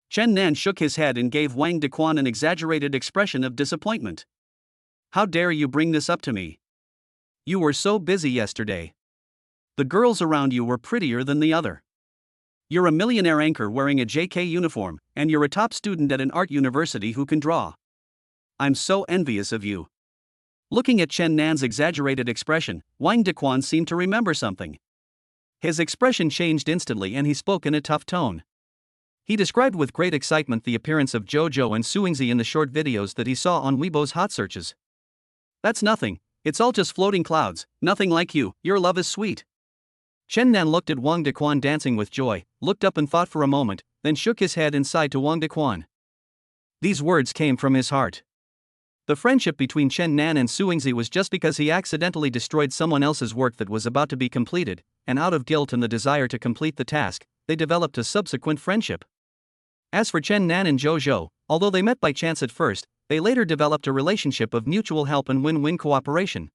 Chen Nan shook his head and gave Wang Dequan an exaggerated expression of disappointment. How dare you bring this up to me? You were so busy yesterday. The girls around you were prettier than the other. You're a millionaire anchor wearing a JK uniform, and you're a top student at an art university who can draw. I'm so envious of you. Looking at Chen Nan's exaggerated expression, Wang Dequan seemed to remember something. His expression changed instantly and he spoke in a tough tone. He described with great excitement the appearance of Jojo and Suingzi in the short videos that he saw on Weibo's hot searches. That's nothing, it's all just floating clouds, nothing like you, your love is sweet. Chen Nan looked at Wang Dequan dancing with joy, looked up and thought for a moment, then shook his head and sighed to Wang Dequan. These words came from his heart. The friendship between Chen Nan and Suingzi was just because he accidentally destroyed someone else's work that was about to be completed, and out of guilt and the desire to complete the task, they developed a subsequent friendship. As for Chen Nan and Jojo, although they met by chance at first, they later developed a relationship of mutual help and win-win cooperation.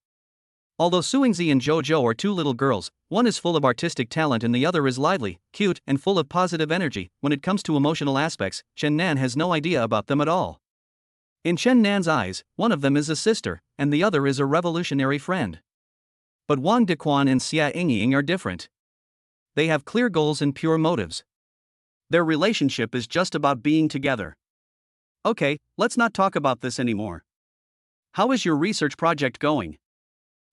Although Suingzi and Jojo are two little girls, one is full of artistic talent and the other is lively, cute, and full of positive energy, when it comes to emotional aspects, Chen Nan has no idea about them at all. In Chen Nan's eyes, one of them is a sister, and the other is a revolutionary friend. But Wang Dequan and Xia Yingying are different. They have clear goals and pure motives. Their relationship is just about being together. Okay, let's not talk about this anymore. How is your research project going?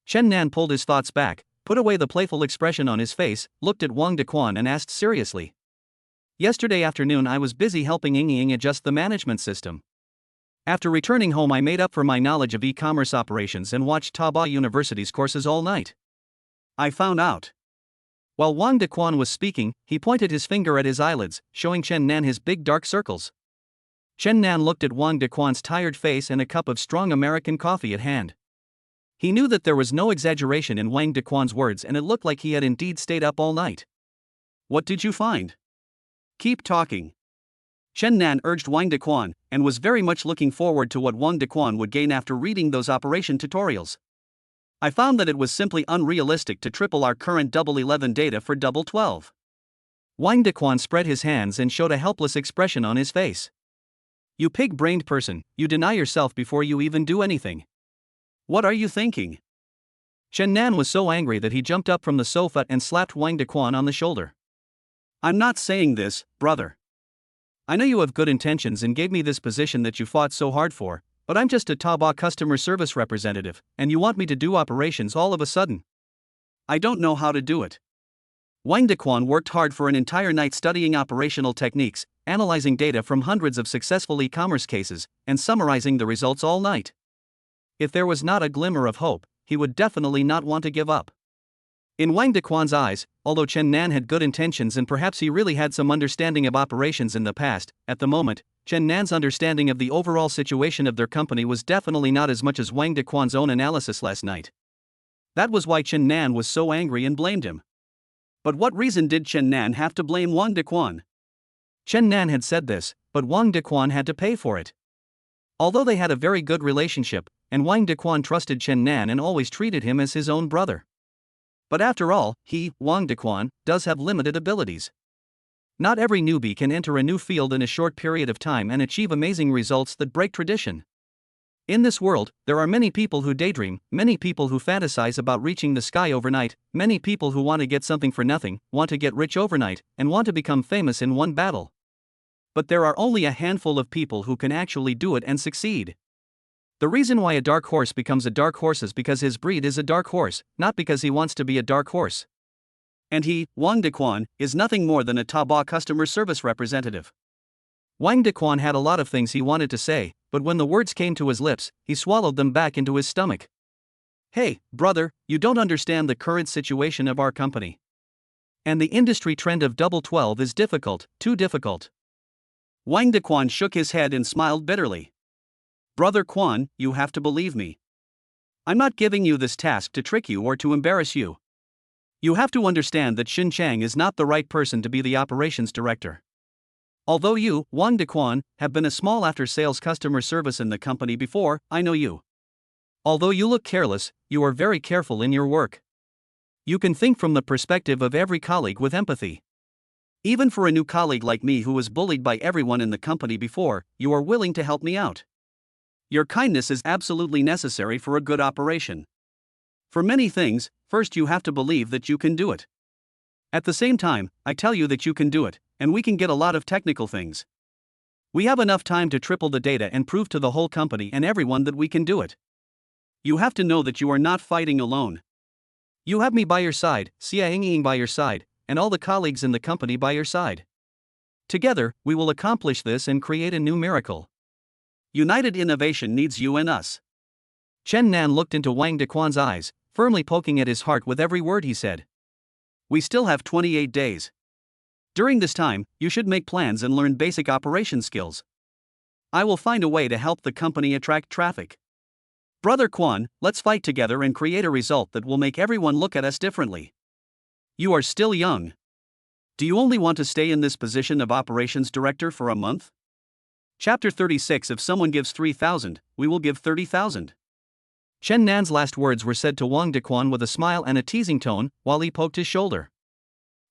Chen Nan pulled his thoughts back, put away the playful expression on his face, looked at Wang Dequan and asked seriously. Yesterday afternoon I was busy helping Yingying adjust the management system. After returning home I made up for my knowledge of e-commerce operations and watched Taobao University's courses all night. I found out. While Wang Dequan was speaking, he pointed his finger at his eyelids, showing Chen Nan his big dark circles. Chen Nan looked at Wang Dequan's tired face and a cup of strong American coffee at hand. He knew that there was no exaggeration in Wang Dequan's words, and it looked like he had indeed stayed up all night. What did you find? Keep talking. Chen Nan urged Wang Dequan, and was very much looking forward to what Wang Dequan would gain after reading those operation tutorials. I found that it was simply unrealistic to triple our current double 11 data for double 12. Wang Dequan spread his hands and showed a helpless expression on his face. You pig-brained person, you deny yourself before you even do anything. What are you thinking? Chen Nan was so angry that he jumped up from the sofa and slapped Wang Dequan on the shoulder. I'm not saying this, brother. I know you have good intentions and gave me this position that you fought so hard for, but I'm just a Taobao customer service representative, and you want me to do operations all of a sudden. I don't know how to do it. Wang Dequan worked hard for an entire night studying operational techniques, analyzing data from hundreds of successful e-commerce cases, and summarizing the results all night. If there was not a glimmer of hope, he would definitely not want to give up. In Wang Dequan's eyes, although Chen Nan had good intentions and perhaps he really had some understanding of operations in the past, at the moment, Chen Nan's understanding of the overall situation of their company was definitely not as much as Wang Dequan's own analysis last night. That was why Chen Nan was so angry and blamed him. But what reason did Chen Nan have to blame Wang Dequan? Chen Nan had said this, but Wang Dequan had to pay for it. Although they had a very good relationship, and Wang Dequan trusted Chen Nan and always treated him as his own brother. But after all, he, Wang Dequan, does have limited abilities. Not every newbie can enter a new field in a short period of time and achieve amazing results that break tradition. In this world, there are many people who daydream, many people who fantasize about reaching the sky overnight, many people who want to get something for nothing, want to get rich overnight, and want to become famous in one battle. But there are only a handful of people who can actually do it and succeed. The reason why a dark horse becomes a dark horse is because his breed is a dark horse, not because he wants to be a dark horse. And he, Wang Dequan, is nothing more than a Taobao customer service representative. Wang Dequan had a lot of things he wanted to say, but when the words came to his lips, he swallowed them back into his stomach. Hey, brother, you don't understand the current situation of our company. And the industry trend of double 12 is difficult, too difficult. Wang Dequan shook his head and smiled bitterly. Brother Quan, you have to believe me. I'm not giving you this task to trick you or to embarrass you. You have to understand that Xin Chang is not the right person to be the operations director. Although you, Wang Dequan, have been a small after-sales customer service in the company before, I know you. Although you look careless, you are very careful in your work. You can think from the perspective of every colleague with empathy. Even for a new colleague like me who was bullied by everyone in the company before, you are willing to help me out. Your kindness is absolutely necessary for a good operation. For many things, first you have to believe that you can do it. At the same time, I tell you that you can do it, and we can get a lot of technical things. We have enough time to triple the data and prove to the whole company and everyone that we can do it. You have to know that you are not fighting alone. You have me by your side, Xia Ying by your side, and all the colleagues in the company by your side. Together, we will accomplish this and create a new miracle. United innovation needs you and us. Chen Nan looked into Wang Dequan's eyes, firmly poking at his heart with every word he said. We still have 28 days. During this time, you should make plans and learn basic operation skills. I will find a way to help the company attract traffic. Brother Quan, let's fight together and create a result that will make everyone look at us differently. You are still young. Do you only want to stay in this position of operations director for a month? Chapter 36. If someone gives 3,000, we will give 30,000. Chen Nan's last words were said to Wang Dequan with a smile and a teasing tone, while he poked his shoulder.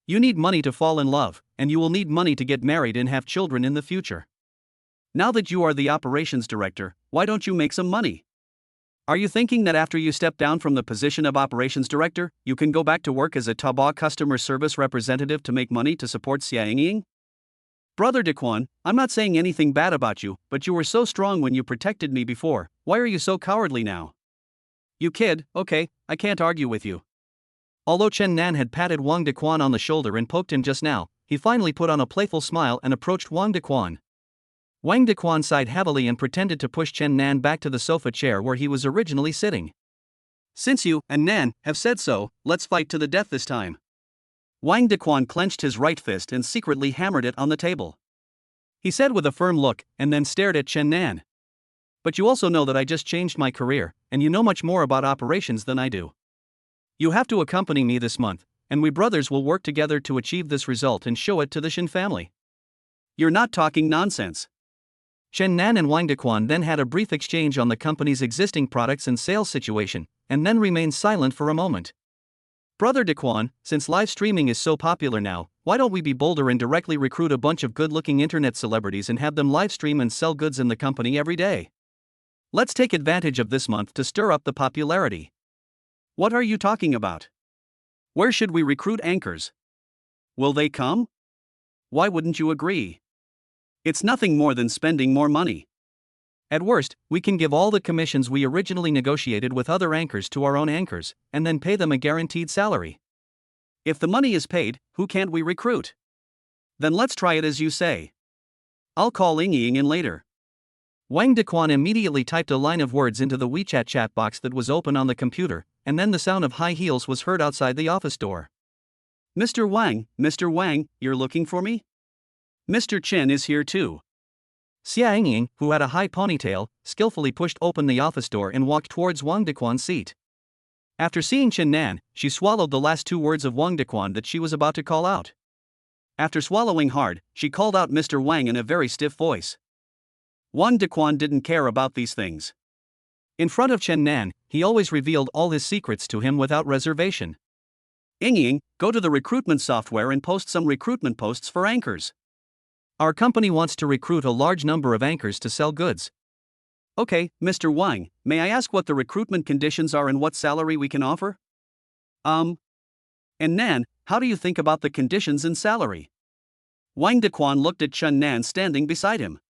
You need money to fall in love, and you will need money to get married and have children in the future. Now that you are the operations director, why don't you make some money? Are you thinking that after you step down from the position of operations director, you can go back to work as a Taobao customer service representative to make money to support Xia Ying? Brother Dequan, I'm not saying anything bad about you, but you were so strong when you protected me before, why are you so cowardly now? You kid, okay, I can't argue with you. Although Chen Nan had patted Wang Dequan on the shoulder and poked him just now, he finally put on a playful smile and approached Wang Dequan. Wang Dequan sighed heavily and pretended to push Chen Nan back to the sofa chair where he was originally sitting. Since you and Nan have said so, let's fight to the death this time. Wang Dequan clenched his right fist and secretly hammered it on the table. He said with a firm look, and then stared at Chen Nan. But you also know that I just changed my career, and you know much more about operations than I do. You have to accompany me this month, and we brothers will work together to achieve this result and show it to the Shin family. You're not talking nonsense. Chen Nan and Wang Dequan then had a brief exchange on the company's existing products and sales situation, and then remained silent for a moment. Brother Dequan, since live streaming is so popular now, why don't we be bolder and directly recruit a bunch of good-looking internet celebrities and have them live stream and sell goods in the company every day? Let's take advantage of this month to stir up the popularity. What are you talking about? Where should we recruit anchors? Will they come? Why wouldn't you agree? It's nothing more than spending more money. At worst, we can give all the commissions we originally negotiated with other anchors to our own anchors, and then pay them a guaranteed salary. If the money is paid, who can't we recruit? Then let's try it as you say. I'll call Ying in later. Wang Dequan immediately typed a line of words into the WeChat chat box that was open on the computer, and then the sound of high heels was heard outside the office door. Mr. Wang, you're looking for me? Mr. Chen is here too. Xia Ying, who had a high ponytail, skillfully pushed open the office door and walked towards Wang Dequan's seat. After seeing Chen Nan, she swallowed the last two words of Wang Dequan that she was about to call out. After swallowing hard, she called out Mr. Wang in a very stiff voice. Wang Dequan didn't care about these things. In front of Chen Nan, he always revealed all his secrets to him without reservation. Ying, go to the recruitment software and post some recruitment posts for anchors. Our company wants to recruit a large number of anchors to sell goods. Okay, Mr. Wang, may I ask what the recruitment conditions are and what salary we can offer? And Nan, how do you think about the conditions and salary? Wang Dequan looked at Chen Nan standing beside him.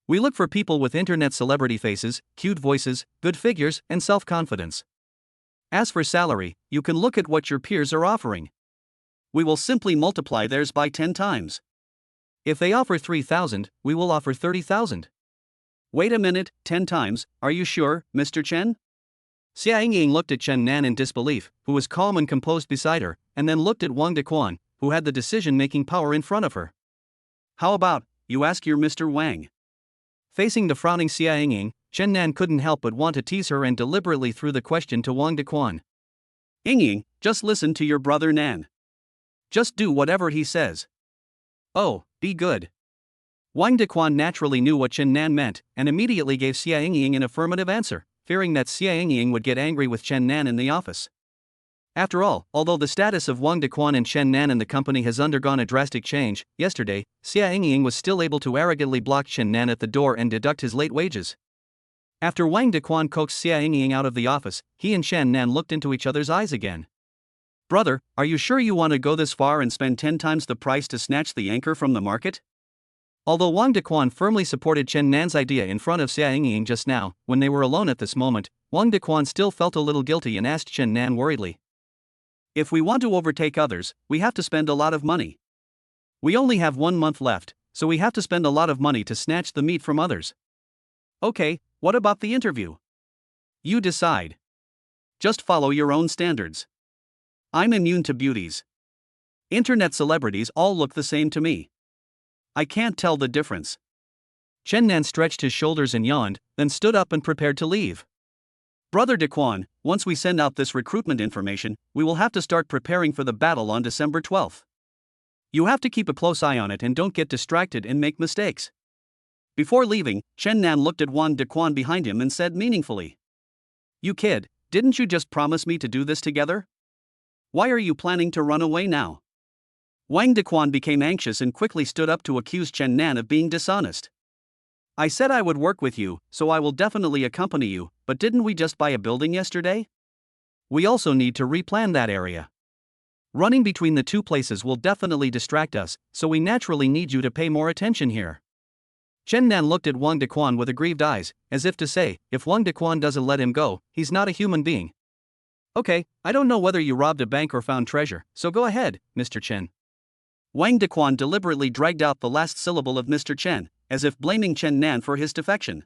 We look for people with internet celebrity faces, cute voices, good figures, and self-confidence. As for salary, you can look at what your peers are offering. We will simply multiply theirs by 10 times. If they offer 3,000, we will offer 30,000. Wait a minute, 10 times, are you sure, Mr. Chen? Xia Ying looked at Chen Nan in disbelief, who was calm and composed beside her, and then looked at Wang Dequan, who had the decision-making power in front of her. How about, you ask your Mr. Wang? Facing the frowning Xia Ying, Chen Nan couldn't help but want to tease her and deliberately threw the question to Wang Dequan. Ying, just listen to your brother Nan. Just do whatever he says. Oh, be good. Wang Dequan naturally knew what Chen Nan meant, and immediately gave Xia Ying an affirmative answer, fearing that Xia Ying would get angry with Chen Nan in the office. After all, although the status of Wang Dequan and Chen Nan in the company has undergone a drastic change, yesterday, Xia Ying was still able to arrogantly block Chen Nan at the door and deduct his late wages. After Wang Dequan coaxed Xia Ying out of the office, he and Chen Nan looked into each other's eyes again. Brother, are you sure you want to go this far and spend 10 times the price to snatch the anchor from the market? Although Wang Dequan firmly supported Chen Nan's idea in front of Xia Ying just now, when they were alone at this moment, Wang Dequan still felt a little guilty and asked Chen Nan worriedly. If we want to overtake others, we have to spend a lot of money. We only have 1 month left, so we have to spend a lot of money to snatch the meat from others. Okay, what about the interview? You decide. Just follow your own standards. I'm immune to beauties. Internet celebrities all look the same to me. I can't tell the difference. Chen Nan stretched his shoulders and yawned, then stood up and prepared to leave. Brother Dequan, once we send out this recruitment information, we will have to start preparing for the battle on December 12th. You have to keep a close eye on it and don't get distracted and make mistakes. Before leaving, Chen Nan looked at Wang Dequan behind him and said meaningfully. You kid, didn't you just promise me to do this together? Why are you planning to run away now? Wang Dequan became anxious and quickly stood up to accuse Chen Nan of being dishonest. I said I would work with you, so I will definitely accompany you, but didn't we just buy a building yesterday? We also need to replan that area. Running between the two places will definitely distract us, so we naturally need you to pay more attention here. Chen Nan looked at Wang Dequan with aggrieved eyes, as if to say, if Wang Dequan doesn't let him go, he's not a human being. Okay, I don't know whether you robbed a bank or found treasure, so go ahead, Mr. Chen. Wang Dequan deliberately dragged out the last syllable of Mr. Chen, as if blaming Chen Nan for his defection.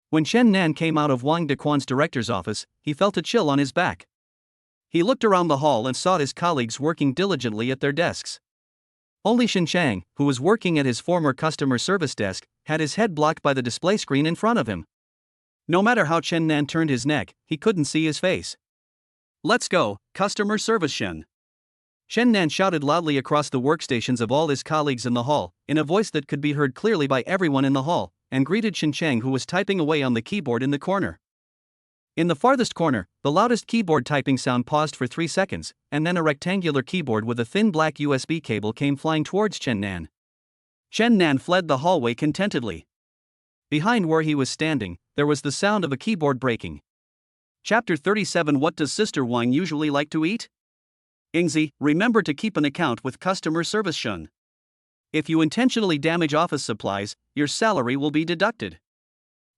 When Chen Nan came out of Wang Dequan's director's office, he felt a chill on his back. He looked around the hall and saw his colleagues working diligently at their desks. Only Xin Chang, who was working at his former customer service desk, had his head blocked by the display screen in front of him. No matter how Chen Nan turned his neck, he couldn't see his face. Let's go, customer service Shen. Chen Nan shouted loudly across the workstations of all his colleagues in the hall, in a voice that could be heard clearly by everyone in the hall, and greeted Shin Chang, who was typing away on the keyboard in the corner. In the farthest corner, the loudest keyboard typing sound paused for 3 seconds, and then a rectangular keyboard with a thin black USB cable came flying towards Chen Nan. Chen Nan fled the hallway contentedly. Behind where he was standing, there was the sound of a keyboard breaking. Chapter 37. What does Sister Wang usually like to eat? Ingzi, remember to keep an account with customer service Shun. If you intentionally damage office supplies, your salary will be deducted.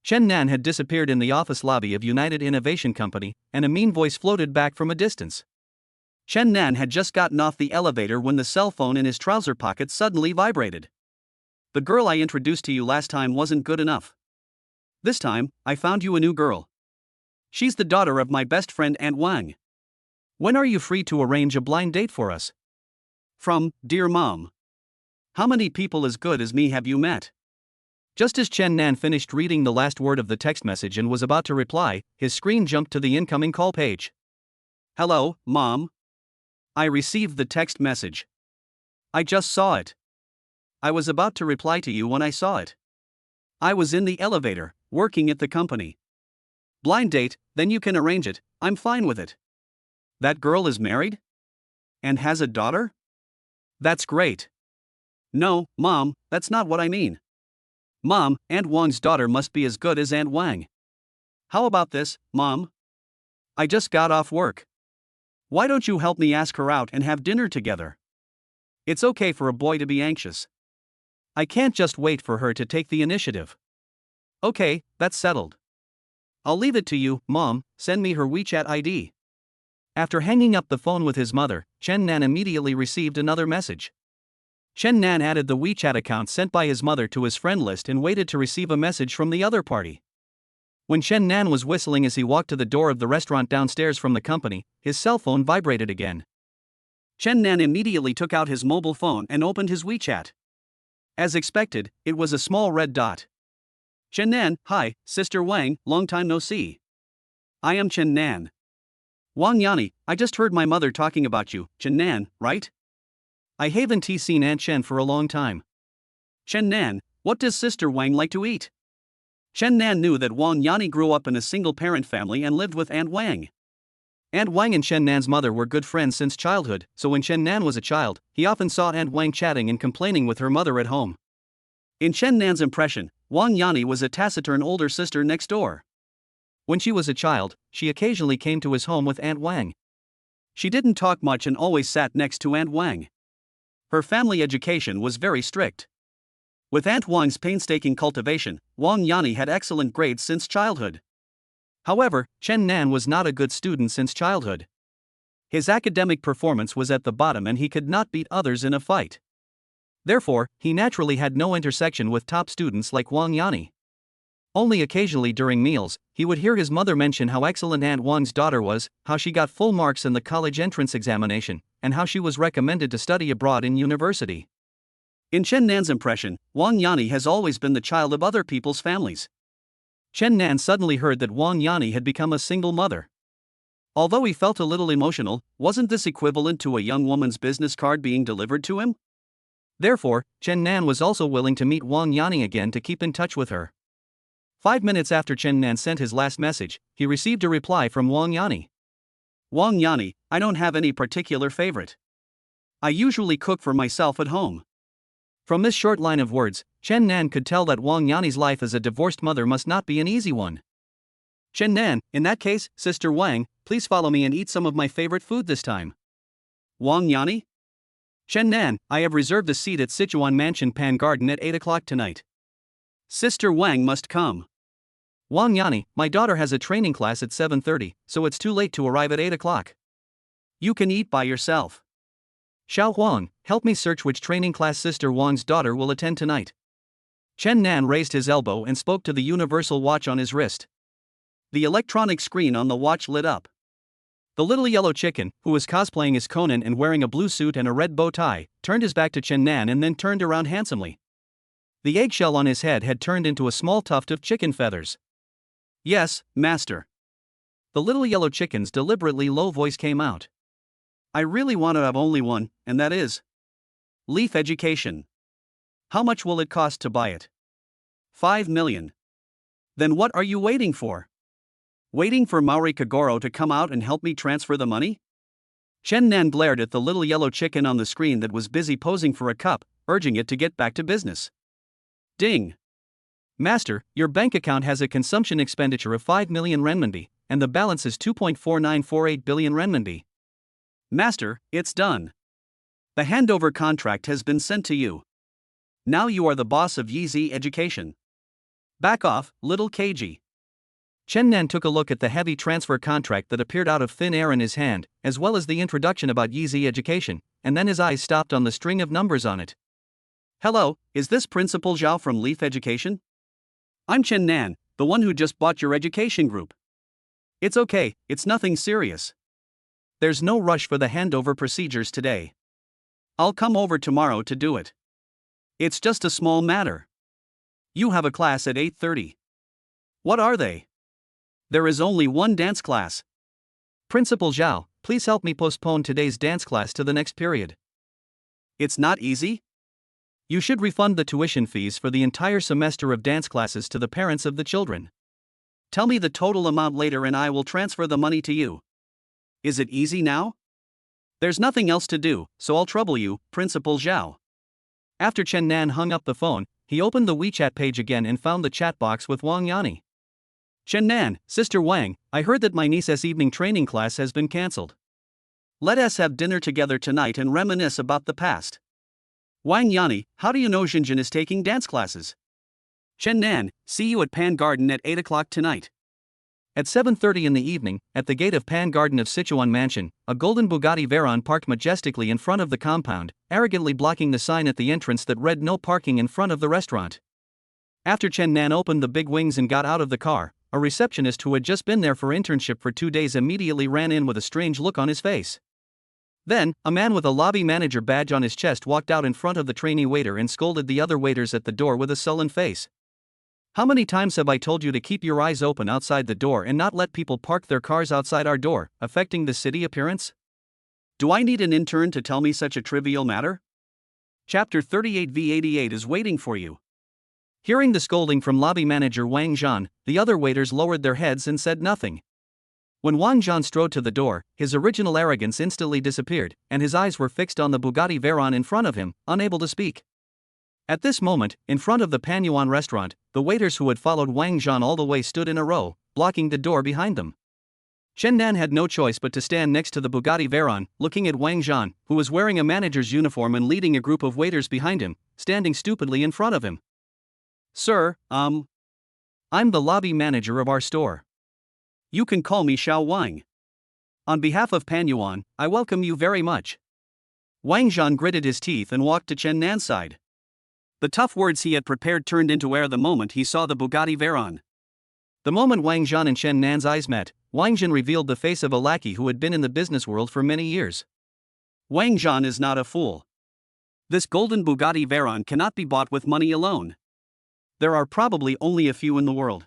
Chen Nan had disappeared in the office lobby of United Innovation Company, and a mean voice floated back from a distance. Chen Nan had just gotten off the elevator when the cell phone in his trouser pocket suddenly vibrated. The girl I introduced to you last time wasn't good enough. This time, I found you a new girl. She's the daughter of my best friend Aunt Wang. When are you free to arrange a blind date for us? From, Dear Mom. How many people as good as me have you met? Just as Chen Nan finished reading the last word of the text message and was about to reply, his screen jumped to the incoming call page. Hello, Mom. I received the text message. I just saw it. I was about to reply to you when I saw it. I was in the elevator, working at the company. Blind date, then you can arrange it, I'm fine with it. That girl is married? And has a daughter? That's great. No, Mom, that's not what I mean. Mom, Aunt Wang's daughter must be as good as Aunt Wang. How about this, Mom? I just got off work. Why don't you help me ask her out and have dinner together? It's okay for a boy to be anxious. I can't just wait for her to take the initiative. Okay, that's settled. I'll leave it to you, Mom, send me her WeChat ID. After hanging up the phone with his mother, Chen Nan immediately received another message. Chen Nan added the WeChat account sent by his mother to his friend list and waited to receive a message from the other party. When Chen Nan was whistling as he walked to the door of the restaurant downstairs from the company, his cell phone vibrated again. Chen Nan immediately took out his mobile phone and opened his WeChat. As expected, it was a small red dot. Chen Nan, hi, Sister Wang, long time no see. I am Chen Nan. Wang Yani, I just heard my mother talking about you, Chen Nan, right? I haven't seen Aunt Chen for a long time. Chen Nan, what does Sister Wang like to eat? Chen Nan knew that Wang Yani grew up in a single-parent family and lived with Aunt Wang. Aunt Wang and Chen Nan's mother were good friends since childhood, so when Chen Nan was a child, he often saw Aunt Wang chatting and complaining with her mother at home. In Chen Nan's impression, Wang Yani was a taciturn older sister next door. When she was a child, she occasionally came to his home with Aunt Wang. She didn't talk much and always sat next to Aunt Wang. Her family education was very strict. With Aunt Wang's painstaking cultivation, Wang Yani had excellent grades since childhood. However, Chen Nan was not a good student since childhood. His academic performance was at the bottom and he could not beat others in a fight. Therefore, he naturally had no intersection with top students like Wang Yani. Only occasionally during meals, he would hear his mother mention how excellent Aunt Wang's daughter was, how she got full marks in the college entrance examination, and how she was recommended to study abroad in university. In Chen Nan's impression, Wang Yani has always been the child of other people's families. Chen Nan suddenly heard that Wang Yani had become a single mother. Although he felt a little emotional, wasn't this equivalent to a young woman's business card being delivered to him? Therefore, Chen Nan was also willing to meet Wang Yani again to keep in touch with her. 5 minutes after Chen Nan sent his last message, he received a reply from Wang Yani. Wang Yani, I don't have any particular favorite. I usually cook for myself at home. From this short line of words, Chen Nan could tell that Wang Yani's life as a divorced mother must not be an easy one. Chen Nan, in that case, Sister Wang, please follow me and eat some of my favorite food this time. Wang Yani? Chen Nan, I have reserved a seat at Sichuan Mansion Pan Garden at 8 o'clock tonight. Sister Wang must come. Wang Yani, my daughter has a training class at 7:30, so it's too late to arrive at 8 o'clock. You can eat by yourself. Xiao Huang, help me search which training class Sister Wang's daughter will attend tonight. Chen Nan raised his elbow and spoke to the universal watch on his wrist. The electronic screen on the watch lit up. The little yellow chicken, who was cosplaying as Conan and wearing a blue suit and a red bow tie, turned his back to Chen Nan and then turned around handsomely. The eggshell on his head had turned into a small tuft of chicken feathers. Yes, master. The little yellow chicken's deliberately low voice came out. I really want to have only one, and that is Leaf Education. How much will it cost to buy it? 5 million. Then what are you waiting for? Waiting for Mauri Kagoro to come out and help me transfer the money? Chen Nan glared at the little yellow chicken on the screen that was busy posing for a cup, urging it to get back to business. Ding! Master, your bank account has a consumption expenditure of 5 million renminbi, and the balance is 2.4948 billion renminbi. Master, it's done. The handover contract has been sent to you. Now you are the boss of Yeezy Education. Back off, little KG. Chen Nan took a look at the heavy transfer contract that appeared out of thin air in his hand, as well as the introduction about Yeezy Education, and then his eyes stopped on the string of numbers on it. Hello, is this Principal Zhao from Leaf Education? I'm Chen Nan, the one who just bought your education group. It's okay, it's nothing serious. There's no rush for the handover procedures today. I'll come over tomorrow to do it. It's just a small matter. You have a class at 8:30. What are they? There is only one dance class. Principal Zhao, please help me postpone today's dance class to the next period. It's not easy? You should refund the tuition fees for the entire semester of dance classes to the parents of the children. Tell me the total amount later and I will transfer the money to you. Is it easy now? There's nothing else to do, so I'll trouble you, Principal Zhao. After Chen Nan hung up the phone, he opened the WeChat page again and found the chat box with Wang Yani. Chen Nan, Sister Wang, I heard that my niece's evening training class has been cancelled. Let us have dinner together tonight and reminisce about the past. Wang Yani, how do you know Xinjin is taking dance classes? Chen Nan, see you at Pan Garden at 8 o'clock tonight. At 7:30 in the evening, at the gate of Pan Garden of Sichuan Mansion, a golden Bugatti Veyron parked majestically in front of the compound, arrogantly blocking the sign at the entrance that read no parking in front of the restaurant. After Chen Nan opened the big wings and got out of the car, a receptionist who had just been there for internship for 2 days immediately ran in with a strange look on his face. Then, a man with a lobby manager badge on his chest walked out in front of the trainee waiter and scolded the other waiters at the door with a sullen face. How many times have I told you to keep your eyes open outside the door and not let people park their cars outside our door, affecting the city appearance? Do I need an intern to tell me such a trivial matter? Chapter 38v88 is waiting for you. Hearing the scolding from lobby manager Wang Zhan, the other waiters lowered their heads and said nothing. When Wang Zhan strode to the door, his original arrogance instantly disappeared, and his eyes were fixed on the Bugatti Veyron in front of him, unable to speak. At this moment, in front of the Panyuan restaurant, the waiters who had followed Wang Zhan all the way stood in a row, blocking the door behind them. Chen Nan had no choice but to stand next to the Bugatti Veyron, looking at Wang Zhan, who was wearing a manager's uniform and leading a group of waiters behind him, standing stupidly in front of him. Sir, I'm the lobby manager of our store. You can call me Xiao Wang. On behalf of Panyuan, I welcome you very much. Wang Zhan gritted his teeth and walked to Chen Nan's side. The tough words he had prepared turned into air the moment he saw the Bugatti Veyron. The moment Wang Zhan and Chen Nan's eyes met, Wang Zhan revealed the face of a lackey who had been in the business world for many years. Wang Zhan is not a fool. This golden Bugatti Veyron cannot be bought with money alone. There are probably only a few in the world.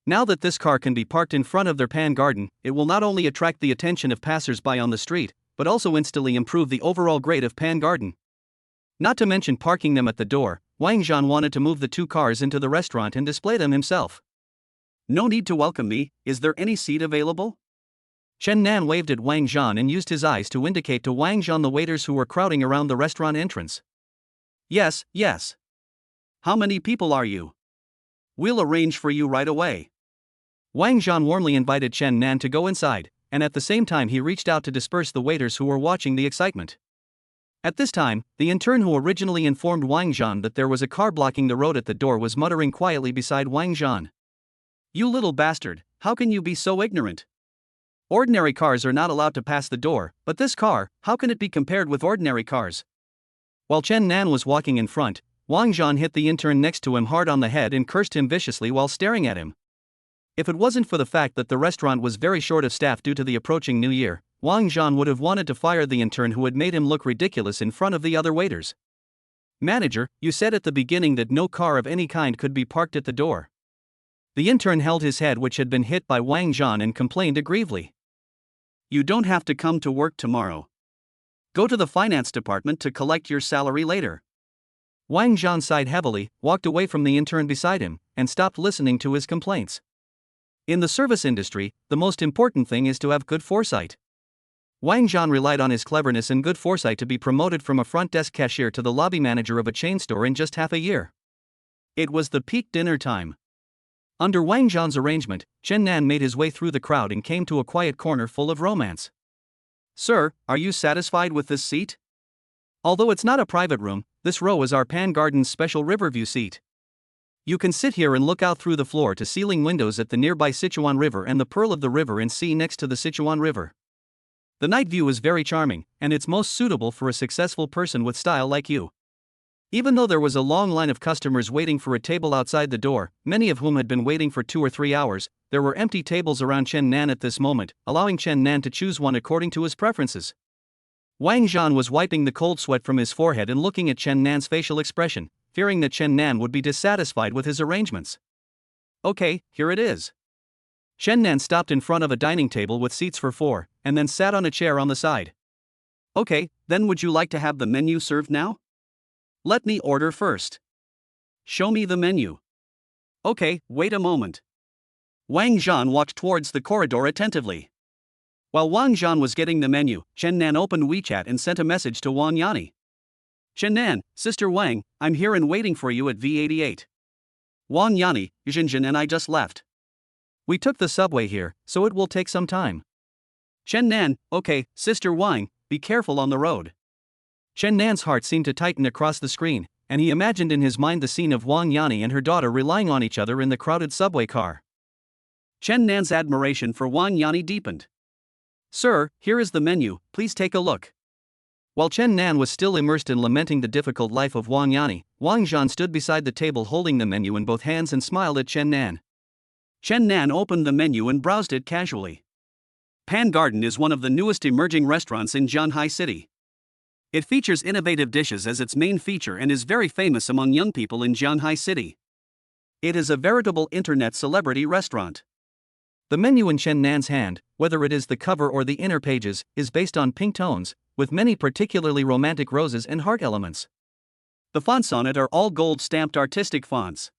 Now that this car can be parked in front of their Pan Garden, it will not only attract the attention of passers-by on the street, but also instantly improve the overall grade of Pan Garden. Not to mention parking them at the door, Wang Zhan wanted to move the two cars into the restaurant and display them himself. No need to welcome me, is there any seat available? Chen Nan waved at Wang Zhan and used his eyes to indicate to Wang Zhan the waiters who were crowding around the restaurant entrance. Yes, yes. How many people are you? We'll arrange for you right away. Wang Zhan warmly invited Chen Nan to go inside, and at the same time he reached out to disperse the waiters who were watching the excitement. At this time, the intern who originally informed Wang Zhan that there was a car blocking the road at the door was muttering quietly beside Wang Zhan. You little bastard, how can you be so ignorant? Ordinary cars are not allowed to pass the door, but this car, how can it be compared with ordinary cars? While Chen Nan was walking in front, Wang Zhan hit the intern next to him hard on the head and cursed him viciously while staring at him. If it wasn't for the fact that the restaurant was very short of staff due to the approaching New Year, Wang Zhan would have wanted to fire the intern who had made him look ridiculous in front of the other waiters. Manager, you said at the beginning that no car of any kind could be parked at the door. The intern held his head, which had been hit by Wang Zhan, and complained aggrievely. You don't have to come to work tomorrow. Go to the finance department to collect your salary later. Wang Zhan sighed heavily, walked away from the intern beside him, and stopped listening to his complaints. In the service industry, the most important thing is to have good foresight. Wang Zhan relied on his cleverness and good foresight to be promoted from a front desk cashier to the lobby manager of a chain store in just half a year. It was the peak dinner time. Under Wang Zhan's arrangement, Chen Nan made his way through the crowd and came to a quiet corner full of romance. Sir, are you satisfied with this seat? Although it's not a private room, this row is our Pan Garden's special Riverview seat. You can sit here and look out through the floor-to-ceiling windows at the nearby Sichuan River and the Pearl of the River and sea next to the Sichuan River. The night view is very charming, and it's most suitable for a successful person with style like you. Even though there was a long line of customers waiting for a table outside the door, many of whom had been waiting for 2 or 3 hours, there were empty tables around Chen Nan at this moment, allowing Chen Nan to choose one according to his preferences. Wang Zhan was wiping the cold sweat from his forehead and looking at Chen Nan's facial expression, fearing that Chen Nan would be dissatisfied with his arrangements. Okay, here it is. Chen Nan stopped in front of a dining table with seats for 4, and then sat on a chair on the side. Okay, then would you like to have the menu served now? Let me order first. Show me the menu. Okay, wait a moment. Wang Zhan walked towards the corridor attentively. While Wang Zhan was getting the menu, Chen Nan opened WeChat and sent a message to Wang Yani. Chen Nan, Sister Wang, I'm here and waiting for you at V88. Wang Yani, Xinjin and I just left. We took the subway here, so it will take some time. Chen Nan, okay, Sister Wang, be careful on the road. Chen Nan's heart seemed to tighten across the screen, and he imagined in his mind the scene of Wang Yani and her daughter relying on each other in the crowded subway car. Chen Nan's admiration for Wang Yani deepened. Sir, here is the menu, please take a look. While Chen Nan was still immersed in lamenting the difficult life of Wang Yani, Wang Zhan stood beside the table holding the menu in both hands and smiled at Chen Nan. Chen Nan opened the menu and browsed it casually. Pan Garden is one of the newest emerging restaurants in Zhanghai City. It features innovative dishes as its main feature and is very famous among young people in Zhanghai City. It is a veritable internet celebrity restaurant. The menu in Chen Nan's hand, whether it is the cover or the inner pages, is based on pink tones, with many particularly romantic roses and heart elements. The fonts on it are all gold-stamped artistic fonts.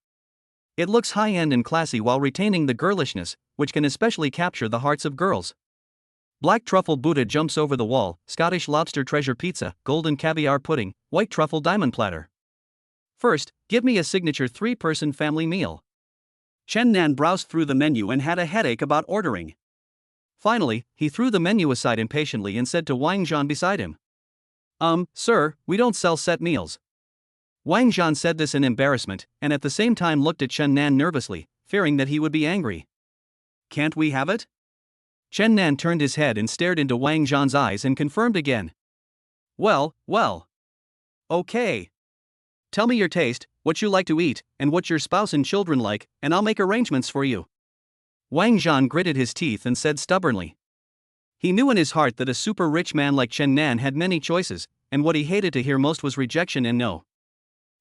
It looks high-end and classy while retaining the girlishness, which can especially capture the hearts of girls. Black truffle Buddha jumps over the wall, Scottish lobster treasure pizza, golden caviar pudding, white truffle diamond platter. First, give me a signature 3-person family meal. Chen Nan browsed through the menu and had a headache about ordering. Finally, he threw the menu aside impatiently and said to Wang Zhan beside him. Sir, we don't sell set meals. Wang Zhan said this in embarrassment, and at the same time looked at Chen Nan nervously, fearing that he would be angry. Can't we have it? Chen Nan turned his head and stared into Wang Zhan's eyes and confirmed again. Well. Okay. Tell me your taste, what you like to eat, and what your spouse and children like, and I'll make arrangements for you. Wang Zhan gritted his teeth and said stubbornly. He knew in his heart that a super rich man like Chen Nan had many choices, and what he hated to hear most was rejection and no.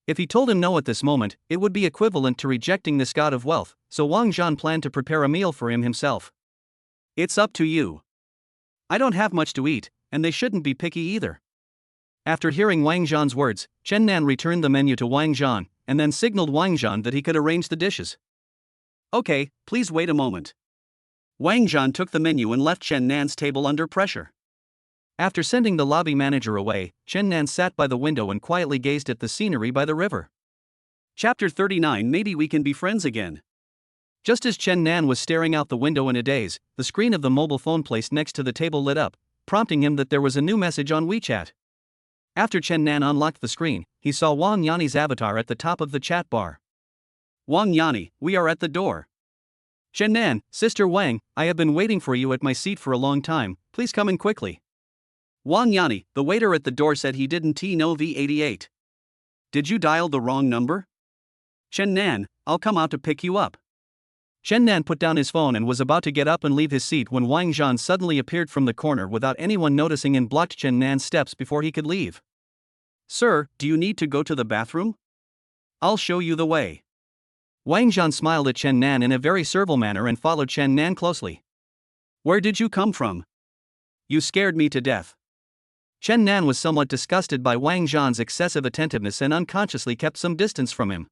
If he told him no at this moment, it would be equivalent to rejecting this god of wealth, so Wang Zhan planned to prepare a meal for him himself. It's up to you. I don't have much to eat, and they shouldn't be picky either. After hearing Wang Zhan's words, Chen Nan returned the menu to Wang Zhan, and then signaled Wang Zhan that he could arrange the dishes. Okay, please wait a moment. Wang Zhan took the menu and left Chen Nan's table under pressure. After sending the lobby manager away, Chen Nan sat by the window and quietly gazed at the scenery by the river. Chapter 39. Maybe we can be friends again. Just as Chen Nan was staring out the window in a daze, the screen of the mobile phone placed next to the table lit up, prompting him that there was a new message on WeChat. After Chen Nan unlocked the screen, he saw Wang Yani's avatar at the top of the chat bar. Wang Yani, we are at the door. Chen Nan, Sister Wang, I have been waiting for you at my seat for a long time, please come in quickly. Wang Yani, the waiter at the door said he didn't know V88. Did you dial the wrong number? Chen Nan, I'll come out to pick you up. Chen Nan put down his phone and was about to get up and leave his seat when Wang Zhan suddenly appeared from the corner without anyone noticing and blocked Chen Nan's steps before he could leave. Sir, do you need to go to the bathroom? I'll show you the way. Wang Zhan smiled at Chen Nan in a very servile manner and followed Chen Nan closely. Where did you come from? You scared me to death. Chen Nan was somewhat disgusted by Wang Zhan's excessive attentiveness and unconsciously kept some distance from him.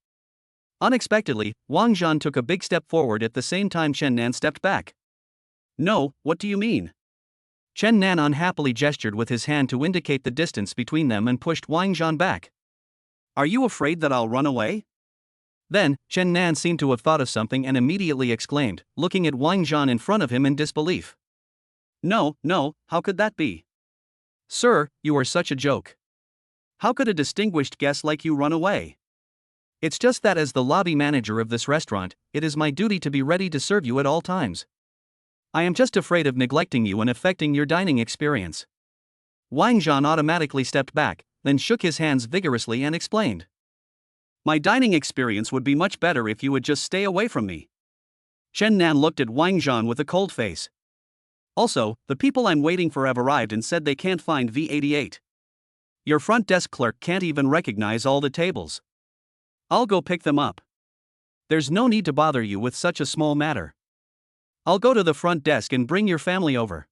Unexpectedly, Wang Zhan took a big step forward at the same time Chen Nan stepped back. No, what do you mean? Chen Nan unhappily gestured with his hand to indicate the distance between them and pushed Wang Zhan back. Are you afraid that I'll run away? Then, Chen Nan seemed to have thought of something and immediately exclaimed, looking at Wang Zhan in front of him in disbelief. No, how could that be? Sir, you are such a joke. How could a distinguished guest like you run away? It's just that as the lobby manager of this restaurant, it is my duty to be ready to serve you at all times. I am just afraid of neglecting you and affecting your dining experience. Wang Zhan automatically stepped back, then shook his hands vigorously and explained. My dining experience would be much better if you would just stay away from me. Chen Nan looked at Wang Zhan with a cold face. Also, the people I'm waiting for have arrived and said they can't find V88. Your front desk clerk can't even recognize all the tables. I'll go pick them up. There's no need to bother you with such a small matter. I'll go to the front desk and bring your family over.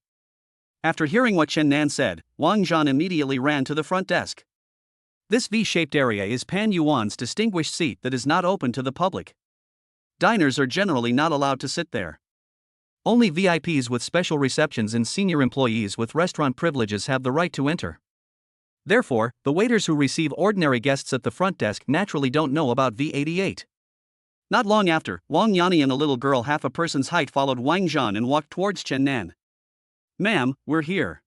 After hearing what Chen Nan said, Wang Zhan immediately ran to the front desk. This V-shaped area is Pan Yuan's distinguished seat that is not open to the public. Diners are generally not allowed to sit there. Only VIPs with special receptions and senior employees with restaurant privileges have the right to enter. Therefore, the waiters who receive ordinary guests at the front desk naturally don't know about V88. Not long after, Wang Yani and a little girl half a person's height followed Wang Zhan and walked towards Chen Nan. Ma'am, we're here.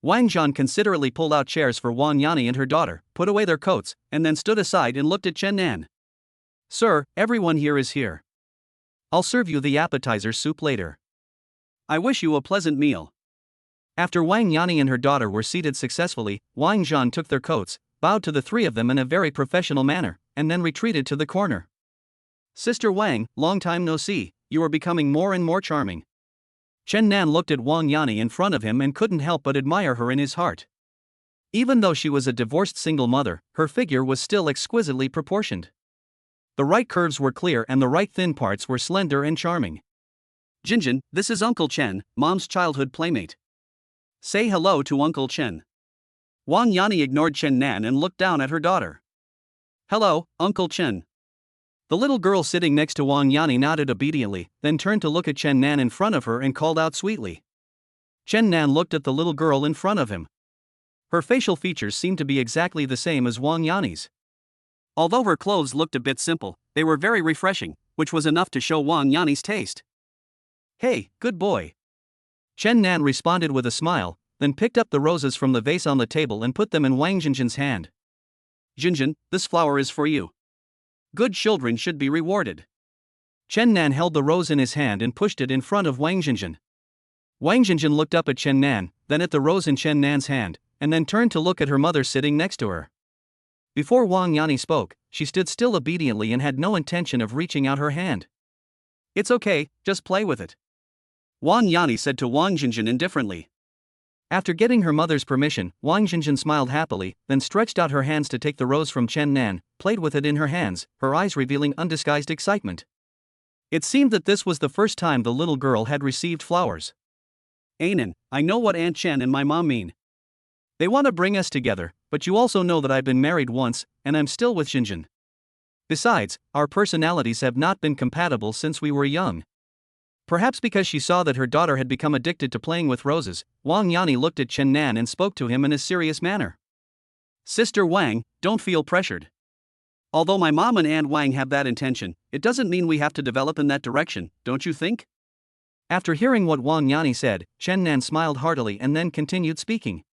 Wang Zhan considerately pulled out chairs for Wang Yani and her daughter, put away their coats, and then stood aside and looked at Chen Nan. Sir, everyone here is here. I'll serve you the appetizer soup later. I wish you a pleasant meal. After Wang Yani and her daughter were seated successfully, Wang Zhan took their coats, bowed to the three of them in a very professional manner, and then retreated to the corner. Sister Wang, long time no see, you are becoming more and more charming. Chen Nan looked at Wang Yani in front of him and couldn't help but admire her in his heart. Even though she was a divorced single mother, her figure was still exquisitely proportioned. The right curves were clear and the right thin parts were slender and charming. Jinjin, this is Uncle Chen, Mom's childhood playmate. Say hello to Uncle Chen. Wang Yani ignored Chen Nan and looked down at her daughter. Hello, Uncle Chen. The little girl sitting next to Wang Yani nodded obediently, then turned to look at Chen Nan in front of her and called out sweetly. Chen Nan looked at the little girl in front of him. Her facial features seemed to be exactly the same as Wang Yani's. Although her clothes looked a bit simple, they were very refreshing, which was enough to show Wang Yani's taste. Hey, good boy. Chen Nan responded with a smile, then picked up the roses from the vase on the table and put them in Wang Jinjin's hand. Jinjin, this flower is for you. Good children should be rewarded. Chen Nan held the rose in his hand and pushed it in front of Wang Jinjin. Wang Jinjin looked up at Chen Nan, then at the rose in Chen Nan's hand, and then turned to look at her mother sitting next to her. Before Wang Yani spoke, she stood still obediently and had no intention of reaching out her hand. It's okay, just play with it. Wang Yani said to Wang Jinjin indifferently. After getting her mother's permission, Wang Jinjin smiled happily, then stretched out her hands to take the rose from Chen Nan, played with it in her hands, her eyes revealing undisguised excitement. It seemed that this was the first time the little girl had received flowers. Anan, I know what Aunt Chen and my mom mean. They want to bring us together, but you also know that I've been married once, and I'm still with Jinjin. Besides, our personalities have not been compatible since we were young. Perhaps because she saw that her daughter had become addicted to playing with roses, Wang Yani looked at Chen Nan and spoke to him in a serious manner. Sister Wang, don't feel pressured. Although my mom and Aunt Wang have that intention, it doesn't mean we have to develop in that direction, don't you think? After hearing what Wang Yani said, Chen Nan smiled heartily and then continued speaking.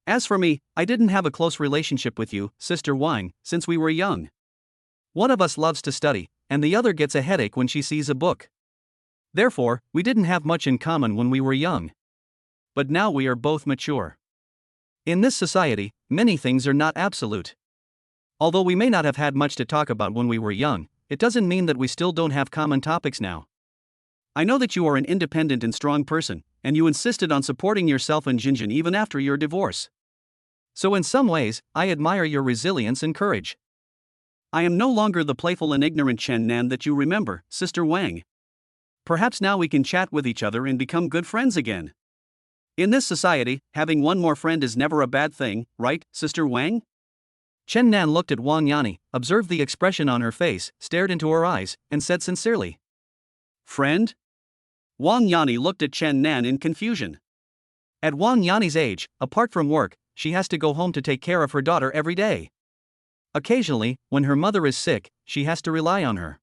As for me, I didn't have a close relationship with you, Sister Wang, since we were young. One of us loves to study, and the other gets a headache when she sees a book. Therefore, we didn't have much in common when we were young. But now we are both mature. In this society, many things are not absolute. Although we may not have had much to talk about when we were young, it doesn't mean that we still don't have common topics now. I know that you are an independent and strong person, and you insisted on supporting yourself and Jinjin even after your divorce. So in some ways, I admire your resilience and courage. I am no longer the playful and ignorant Chen Nan that you remember, Sister Wang. Perhaps now we can chat with each other and become good friends again. In this society, having one more friend is never a bad thing, right, Sister Wang? Chen Nan looked at Wang Yani, observed the expression on her face, stared into her eyes, and said sincerely, Friend? Wang Yani looked at Chen Nan in confusion. At Wang Yani's age, apart from work, she has to go home to take care of her daughter every day. Occasionally, when her mother is sick, she has to rely on her.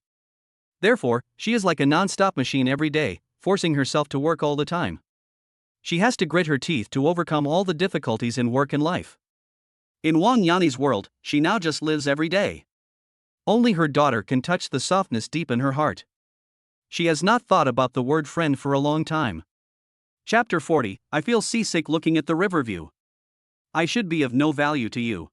Therefore, she is like a non-stop machine every day, forcing herself to work all the time. She has to grit her teeth to overcome all the difficulties in work and life. In Wang Yani's world, she now just lives every day. Only her daughter can touch the softness deep in her heart. She has not thought about the word friend for a long time. Chapter 40, I feel seasick looking at the river view. I should be of no value to you.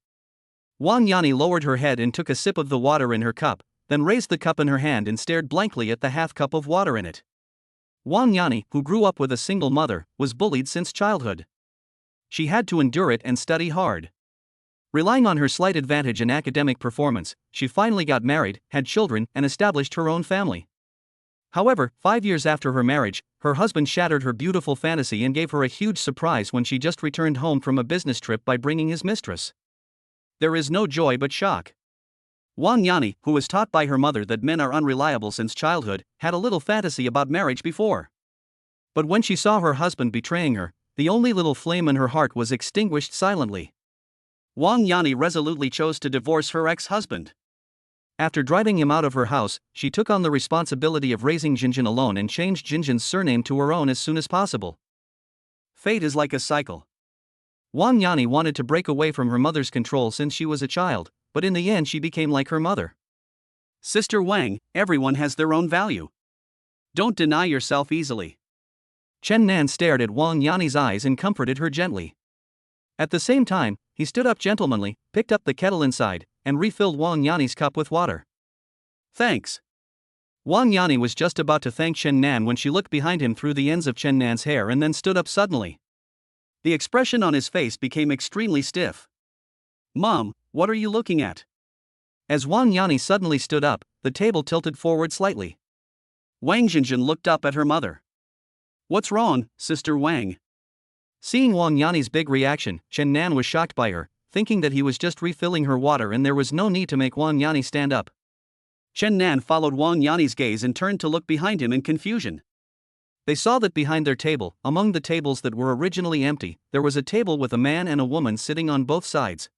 Wang Yani lowered her head and took a sip of the water in her cup, then raised the cup in her hand and stared blankly at the half cup of water in it. Wang Yani, who grew up with a single mother, was bullied since childhood. She had to endure it and study hard. Relying on her slight advantage in academic performance, she finally got married, had children, and established her own family. However, 5 years after her marriage, her husband shattered her beautiful fantasy and gave her a huge surprise when she just returned home from a business trip by bringing his mistress. There is no joy but shock. Wang Yani, who was taught by her mother that men are unreliable since childhood, had a little fantasy about marriage before. But when she saw her husband betraying her, the only little flame in her heart was extinguished silently. Wang Yani resolutely chose to divorce her ex-husband. After driving him out of her house, she took on the responsibility of raising Jinjin alone and changed Jinjin's surname to her own as soon as possible. Fate is like a cycle. Wang Yani wanted to break away from her mother's control since she was a child, but in the end she became like her mother. Sister Wang, everyone has their own value. Don't deny yourself easily. Chen Nan stared at Wang Yani's eyes and comforted her gently. At the same time, he stood up gentlemanly, picked up the kettle inside, and refilled Wang Yani's cup with water. Thanks. Wang Yani was just about to thank Chen Nan when she looked behind him through the ends of Chen Nan's hair and then stood up suddenly. The expression on his face became extremely stiff. Mom, what are you looking at? As Wang Yani suddenly stood up, the table tilted forward slightly. Wang Jinjin looked up at her mother. What's wrong, Sister Wang? Seeing Wang Yani's big reaction, Chen Nan was shocked by her, thinking that he was just refilling her water and there was no need to make Wang Yani stand up. Chen Nan followed Wang Yani's gaze and turned to look behind him in confusion. They saw that behind their table, among the tables that were originally empty, there was a table with a man and a woman sitting on both sides.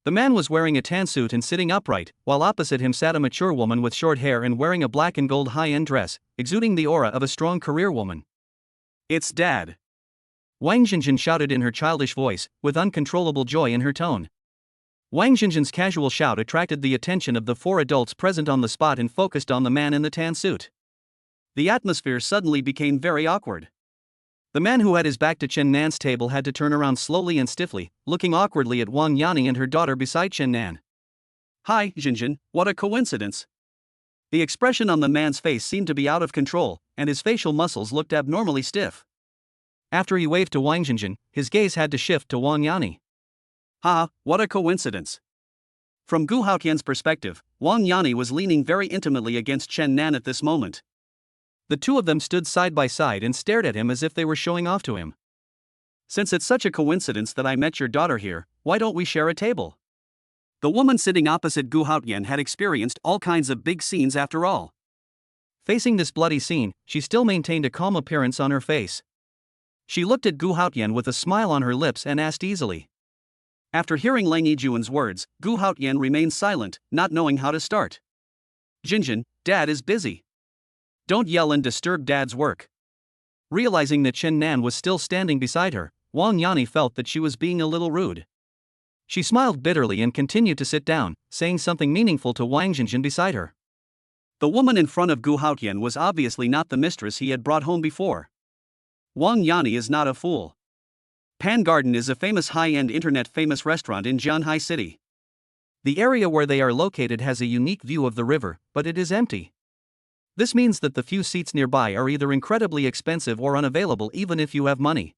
The man was wearing a tan suit and sitting upright, while opposite him sat a mature woman with short hair and wearing a black and gold high-end dress, exuding the aura of a strong career woman. It's Dad. Wang Jinjin shouted in her childish voice, with uncontrollable joy in her tone. Wang Jinjin's casual shout attracted the attention of the 4 adults present on the spot and focused on the man in the tan suit. The atmosphere suddenly became very awkward. The man who had his back to Chen Nan's table had to turn around slowly and stiffly, looking awkwardly at Wang Yani and her daughter beside Chen Nan. Hi, Jinjin, what a coincidence. The expression on the man's face seemed to be out of control, and his facial muscles looked abnormally stiff. After he waved to Wang Jinjin, his gaze had to shift to Wang Yani. What a coincidence. From Gu Haotian's perspective, Wang Yani was leaning very intimately against Chen Nan at this moment. The two of them stood side by side and stared at him as if they were showing off to him. Since it's such a coincidence that I met your daughter here, why don't we share a table? The woman sitting opposite Gu Haotian had experienced all kinds of big scenes after all. Facing this bloody scene, she still maintained a calm appearance on her face. She looked at Gu Haotian with a smile on her lips and asked easily. After hearing Lang Yijuan's words, Gu Haotian remained silent, not knowing how to start. Jinjin, Dad is busy. Don't yell and disturb Dad's work. Realizing that Chen Nan was still standing beside her, Wang Yani felt that she was being a little rude. She smiled bitterly and continued to sit down, saying something meaningful to Wang Jinjin beside her. The woman in front of Gu Haotian was obviously not the mistress he had brought home before. Wang Yani is not a fool. Pan Garden is a famous high-end internet-famous restaurant in Jianhai City. The area where they are located has a unique view of the river, but it is empty. This means that the few seats nearby are either incredibly expensive or unavailable even if you have money.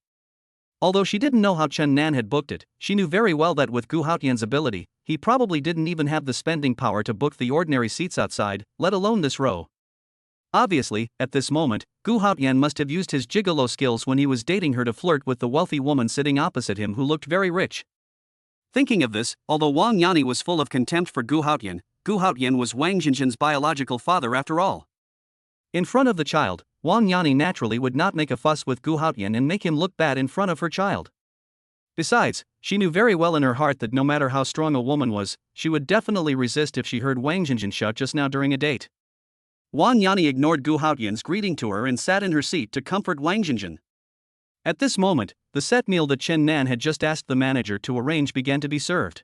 Although she didn't know how Chen Nan had booked it, she knew very well that with Gu Haotian's ability, he probably didn't even have the spending power to book the ordinary seats outside, let alone this row. Obviously, at this moment, Gu Haotian must have used his gigolo skills when he was dating her to flirt with the wealthy woman sitting opposite him who looked very rich. Thinking of this, although Wang Yanni was full of contempt for Gu Haotian was Wang Jinjin's biological father after all. In front of the child, Wang Yanni naturally would not make a fuss with Gu Haotian and make him look bad in front of her child. Besides, she knew very well in her heart that no matter how strong a woman was, she would definitely resist if she heard Wang Jinjin shout just now during a date. Wang Yanni ignored Gu Haotian's greeting to her and sat in her seat to comfort Wang Jinjin. At this moment, the set meal that Chen Nan had just asked the manager to arrange began to be served.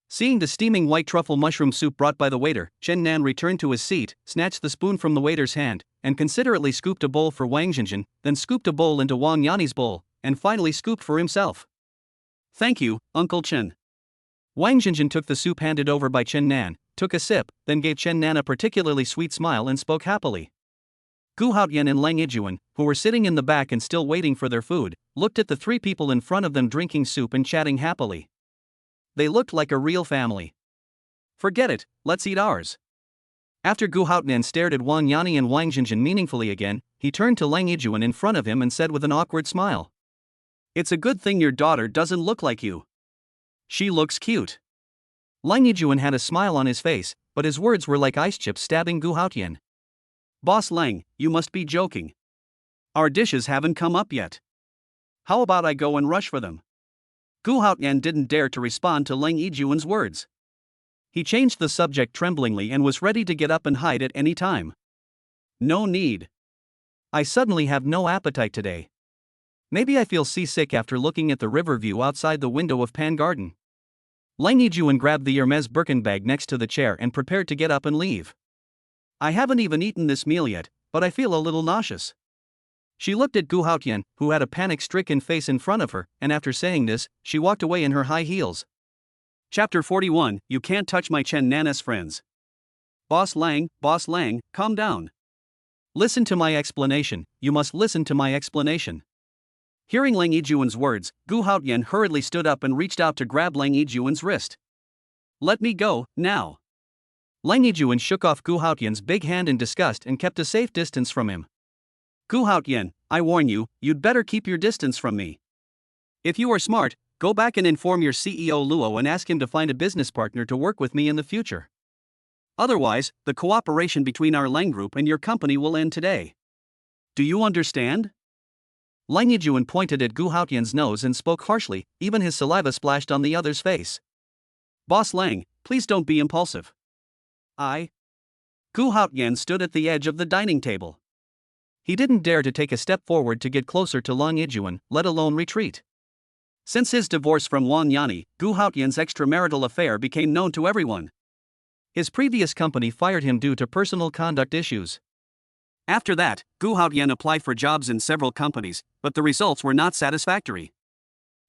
Seeing the steaming white truffle mushroom soup brought by the waiter, Chen Nan returned to his seat, snatched the spoon from the waiter's hand, and considerately scooped a bowl for Wang Jinjin, then scooped a bowl into Wang Yanni's bowl, and finally scooped for himself. Thank you, Uncle Chen. Wang Jinjin took the soup handed over by Chen Nan, took a sip, then gave Chen Nan a particularly sweet smile and spoke happily. Gu Haotian and Lang Yijuan, who were sitting in the back and still waiting for their food, looked at the three people in front of them drinking soup and chatting happily. They looked like a real family. Forget it, let's eat ours. After Gu Haotian stared at Wang Yanni and Wang Jinjin meaningfully again, he turned to Lang Yijuan in front of him and said with an awkward smile. It's a good thing your daughter doesn't look like you. She looks cute. Lang Yijuan had a smile on his face, but his words were like ice chips stabbing Gu Haotian. Boss Lang, you must be joking. Our dishes haven't come up yet. How about I go and rush for them? Gu Haotian didn't dare to respond to Lang Yijuan's words. He changed the subject tremblingly and was ready to get up and hide at any time. No need. I suddenly have no appetite today. Maybe I feel seasick after looking at the river view outside the window of Pan Garden. Lang Yijuan grabbed the Hermes Birkin bag next to the chair and prepared to get up and leave. I haven't even eaten this meal yet, but I feel a little nauseous. She looked at Gu Haotian, who had a panic-stricken face in front of her, and after saying this, she walked away in her high heels. Chapter 41, You Can't Touch My Chen Nana's Friends. Boss Lang, calm down. Listen to my explanation, you must listen to my explanation. Hearing Lang Yijuan's words, Gu Haotian hurriedly stood up and reached out to grab Lang Yijuan's wrist. Let me go, now. Lang Yijuan shook off Gu Haotian's big hand in disgust and kept a safe distance from him. Gu Haotian, I warn you, you'd better keep your distance from me. If you are smart, go back and inform your CEO Luo and ask him to find a business partner to work with me in the future. Otherwise, the cooperation between our Lang Group and your company will end today. Do you understand? Lang Yijuan pointed at Gu Haotian's nose and spoke harshly, even his saliva splashed on the other's face. Boss Lang, please don't be impulsive. Gu Haotian stood at the edge of the dining table. He didn't dare to take a step forward to get closer to Lang Yijuan, let alone retreat. Since his divorce from Wang Yanni, Gu Haotian's extramarital affair became known to everyone. His previous company fired him due to personal conduct issues. After that, Gu Haotian applied for jobs in several companies, but the results were not satisfactory.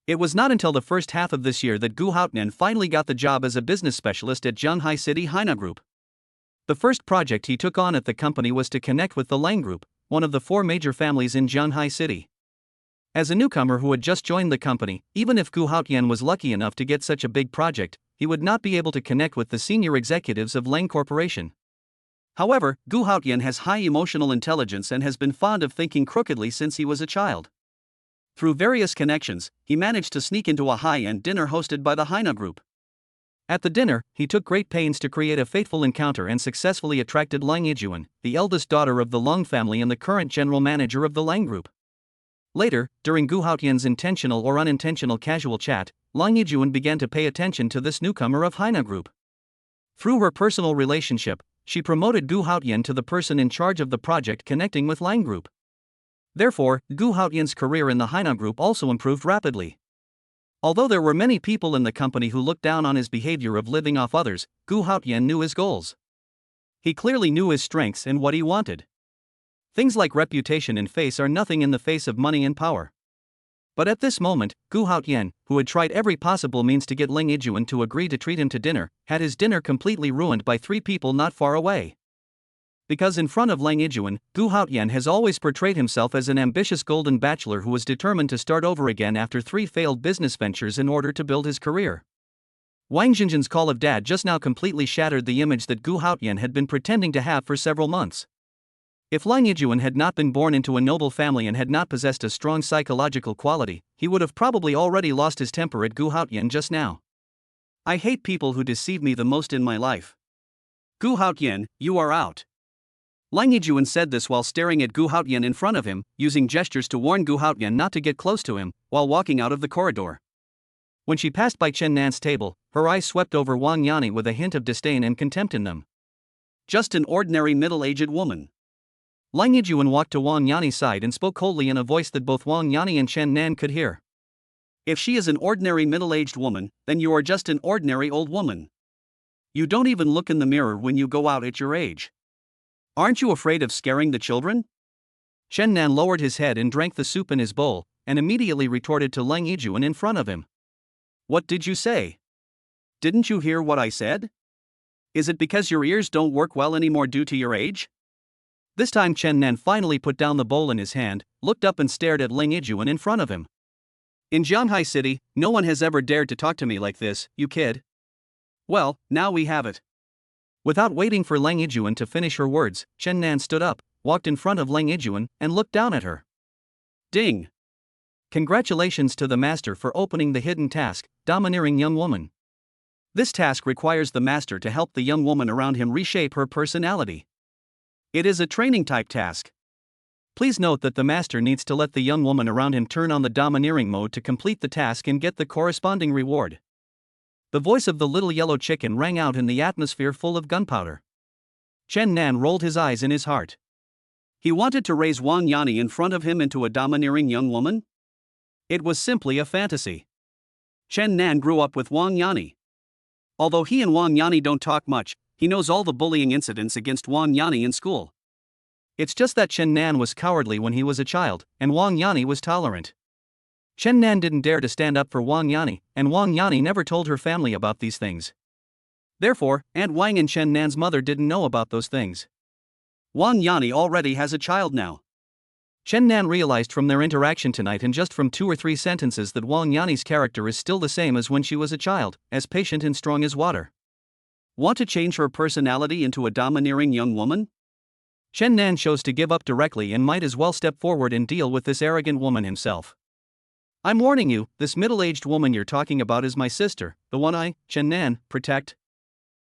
It was not until the first half of this year that Gu Haotian finally got the job as a business specialist at Zhanghai City Haina Group. The first project he took on at the company was to connect with the Lang Group, one of the four major families in Zhanghai City. As a newcomer who had just joined the company, even if Gu Haotian was lucky enough to get such a big project, he would not be able to connect with the senior executives of Lang Corporation. However, Gu Haotian has high emotional intelligence and has been fond of thinking crookedly since he was a child. Through various connections, he managed to sneak into a high-end dinner hosted by the Haina Group. At the dinner, he took great pains to create a fateful encounter and successfully attracted Lang Yijuan, the eldest daughter of the Long family and the current general manager of the Lang Group. Later, during Gu Haotian's intentional or unintentional casual chat, Lang Yijuan began to pay attention to this newcomer of Haina Group. Through her personal relationship, she promoted Gu Haotian to the person in charge of the project connecting with Lang Group. Therefore, Gu Haotian's career in the Haina Group also improved rapidly. Although there were many people in the company who looked down on his behavior of living off others, Gu Haotian knew his goals. He clearly knew his strengths and what he wanted. Things like reputation and face are nothing in the face of money and power. But at this moment, Gu Haotian, who had tried every possible means to get Lang Yijuan to agree to treat him to dinner, had his dinner completely ruined by three people not far away. Because in front of Lang Ijuan, Gu Haotian has always portrayed himself as an ambitious golden bachelor who was determined to start over again after 3 failed business ventures in order to build his career. Wang Jinjin's call of dad just now completely shattered the image that Gu Haotian had been pretending to have for several months. If Lang Ijuan had not been born into a noble family and had not possessed a strong psychological quality, he would have probably already lost his temper at Gu Haotian just now. I hate people who deceive me the most in my life. Gu Haotian, you are out. Lang Ijuan said this while staring at Gu Haotian in front of him, using gestures to warn Gu Haotian not to get close to him, while walking out of the corridor. When she passed by Chen Nan's table, her eyes swept over Wang Yani with a hint of disdain and contempt in them. Just an ordinary middle-aged woman. Lang Ijuan walked to Wang Yani's side and spoke coldly in a voice that both Wang Yani and Chen Nan could hear. If she is an ordinary middle-aged woman, then you are just an ordinary old woman. You don't even look in the mirror when you go out at your age. Aren't you afraid of scaring the children? Chen Nan lowered his head and drank the soup in his bowl, and immediately retorted to Lang Ijuan in front of him. What did you say? Didn't you hear what I said? Is it because your ears don't work well anymore due to your age? This time Chen Nan finally put down the bowl in his hand, looked up and stared at Lang Ijuan in front of him. In Shanghai City, no one has ever dared to talk to me like this, you kid. Well, now we have it. Without waiting for Lang Ijuan to finish her words, Chen Nan stood up, walked in front of Lang Ijuan, and looked down at her. Ding! Congratulations to the master for opening the hidden task, domineering young woman. This task requires the master to help the young woman around him reshape her personality. It is a training type task. Please note that the master needs to let the young woman around him turn on the domineering mode to complete the task and get the corresponding reward. The voice of the little yellow chicken rang out in the atmosphere full of gunpowder. Chen Nan rolled his eyes in his heart. He wanted to raise Wang Yani in front of him into a domineering young woman? It was simply a fantasy. Chen Nan grew up with Wang Yani. Although he and Wang Yani don't talk much, he knows all the bullying incidents against Wang Yani in school. It's just that Chen Nan was cowardly when he was a child, and Wang Yani was tolerant. Chen Nan didn't dare to stand up for Wang Yani, and Wang Yani never told her family about these things. Therefore, Aunt Wang and Chen Nan's mother didn't know about those things. Wang Yani already has a child now. Chen Nan realized from their interaction tonight and just from 2 or 3 sentences that Wang Yani's character is still the same as when she was a child, as patient and strong as water. Want to change her personality into a domineering young woman? Chen Nan chose to give up directly and might as well step forward and deal with this arrogant woman himself. I'm warning you, this middle-aged woman you're talking about is my sister, the one I, Chen Nan, protect.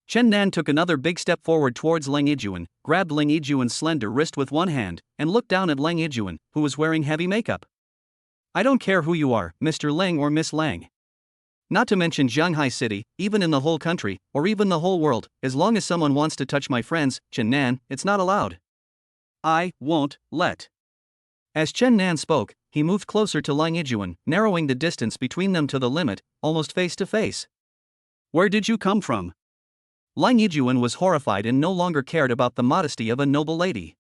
Chen Nan took another big step forward towards Lang Ijuan, grabbed Lang Ijuan's slender wrist with one hand, and looked down at Lang Ijuan, who was wearing heavy makeup. I don't care who you are, Mr. Lang or Miss Lang. Not to mention Shanghai City, even in the whole country, or even the whole world, as long as someone wants to touch my friends, Chen Nan, it's not allowed. I won't let. As Chen Nan spoke, he moved closer to Lang Ijuan, narrowing the distance between them to the limit, almost face to face. Where did you come from? Lang Ijuan was horrified and no longer cared about the modesty of a noble lady.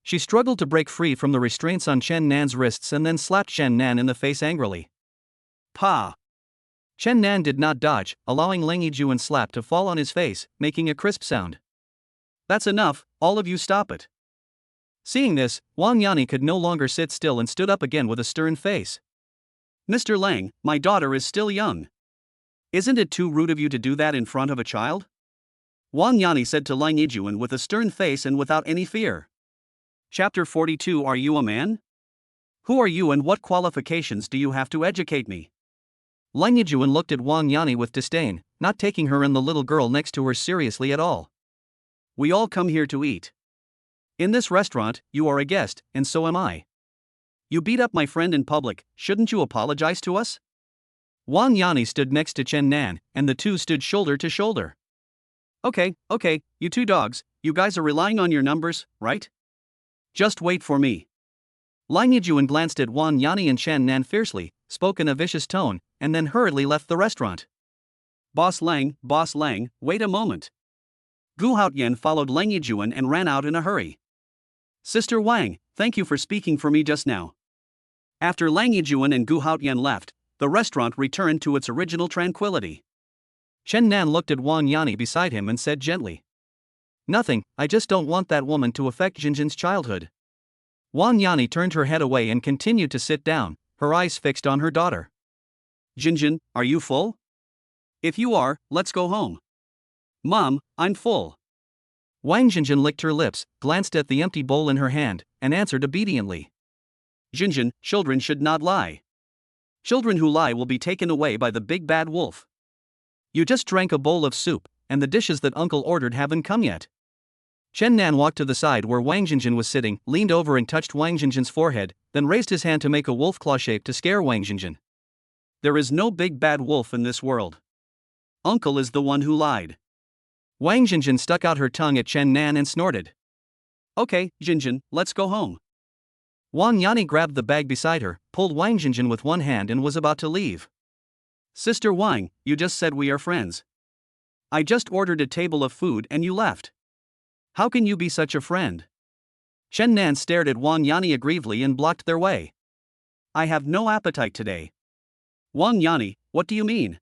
She struggled to break free from the restraints on Chen Nan's wrists and then slapped Chen Nan in the face angrily. Pa! Chen Nan did not dodge, allowing Lang Ijuan's slap to fall on his face, making a crisp sound. That's enough, all of you stop it. Seeing this, Wang Yani could no longer sit still and stood up again with a stern face. Mr. Lang, my daughter is still young. Isn't it too rude of you to do that in front of a child? Wang Yani said to Lang Ijuan with a stern face and without any fear. Chapter 42 Are you a man? Who are you and what qualifications do you have to educate me? Lang Ijuan looked at Wang Yani with disdain, not taking her and the little girl next to her seriously at all. We all come here to eat. In this restaurant, you are a guest, and so am I. You beat up my friend in public, shouldn't you apologize to us? Wang Yani stood next to Chen Nan, and the two stood shoulder to shoulder. Okay, you two dogs, you guys are relying on your numbers, right? Just wait for me. Lang Ijuan glanced at Wang Yani and Chen Nan fiercely, spoke in a vicious tone, and then hurriedly left the restaurant. Boss Lang, wait a moment. Gu Haotian followed Lang Ijuan and ran out in a hurry. Sister Wang, thank you for speaking for me just now. After Lang Ijuan and Gu Haotian left, the restaurant returned to its original tranquility. Chen Nan looked at Wang Yani beside him and said gently. Nothing, I just don't want that woman to affect Jinjin's childhood. Wang Yani turned her head away and continued to sit down, her eyes fixed on her daughter. Jinjin, are you full? If you are, let's go home. Mom, I'm full. Wang Jinjin licked her lips, glanced at the empty bowl in her hand, and answered obediently. Jinjin, children should not lie. Children who lie will be taken away by the big bad wolf. You just drank a bowl of soup, and the dishes that uncle ordered haven't come yet. Chen Nan walked to the side where Wang Jinjin was sitting, leaned over and touched Wang Jinjin's forehead, then raised his hand to make a wolf claw shape to scare Wang Jinjin. There is no big bad wolf in this world. Uncle is the one who lied. Wang Jinjin stuck out her tongue at Chen Nan and snorted. Okay, Jinjin, let's go home. Wang Yani grabbed the bag beside her, pulled Wang Jinjin with one hand and was about to leave. Sister Wang, you just said we are friends. I just ordered a table of food and you left. How can you be such a friend? Chen Nan stared at Wang Yani aggrievedly and blocked their way. I have no appetite today. Wang Yani, what do you mean?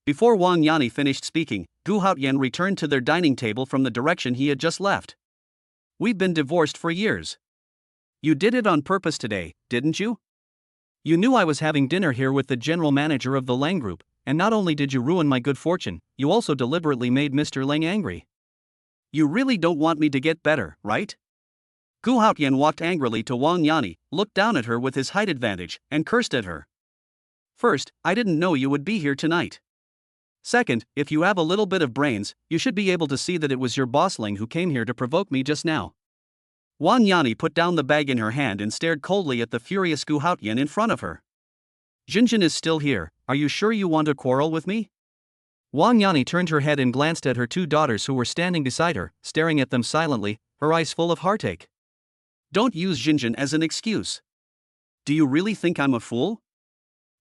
Before Wang Yani finished speaking, Gu Haotian returned to their dining table from the direction he had just left. We've been divorced for years. You did it on purpose today, didn't you? You knew I was having dinner here with the general manager of the Lang Group, and not only did you ruin my good fortune, you also deliberately made Mr. Lang angry. You really don't want me to get better, right? Gu Haotian walked angrily to Wang Yani, looked down at her with his height advantage, and cursed at her. First, I didn't know you would be here tonight. Second, if you have a little bit of brains, you should be able to see that it was your boss Ling who came here to provoke me just now. Wang Yani put down the bag in her hand and stared coldly at the furious Gu Haotian in front of her. Jinjin is still here, are you sure you want to quarrel with me? Wang Yani turned her head and glanced at her two daughters who were standing beside her, staring at them silently, her eyes full of heartache. Don't use Jinjin as an excuse. Do you really think I'm a fool?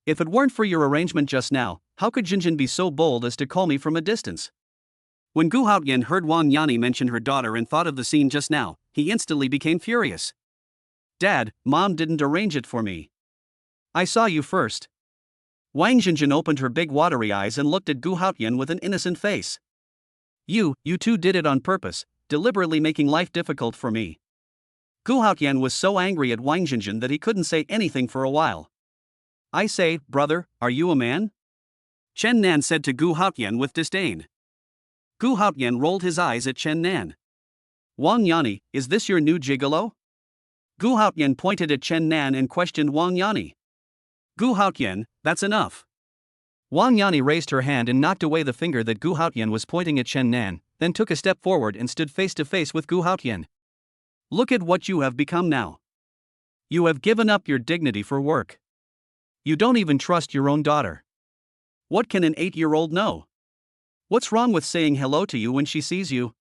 If it weren't for your arrangement just now, how could Jinjin be so bold as to call me from a distance? When Gu Haotian heard Wang Yani mention her daughter and thought of the scene just now, he instantly became furious. Dad, Mom didn't arrange it for me. I saw you first. Wang Jinjin opened her big watery eyes and looked at Gu Haotian with an innocent face. You two did it on purpose, deliberately making life difficult for me. Gu Haotian was so angry at Wang Jinjin that he couldn't say anything for a while. I say, brother, are you a man? Chen Nan said to Gu Haotian with disdain. Gu Haotian rolled his eyes at Chen Nan. Wang Yani, is this your new gigolo? Gu Haotian pointed at Chen Nan and questioned Wang Yani. Gu Haotian, that's enough. Wang Yani raised her hand and knocked away the finger that Gu Haotian was pointing at Chen Nan, then took a step forward and stood face to face with Gu Haotian. Look at what you have become now. You have given up your dignity for work. You don't even trust your own daughter. What can an 8-year-old know? What's wrong with saying hello to you when she sees you?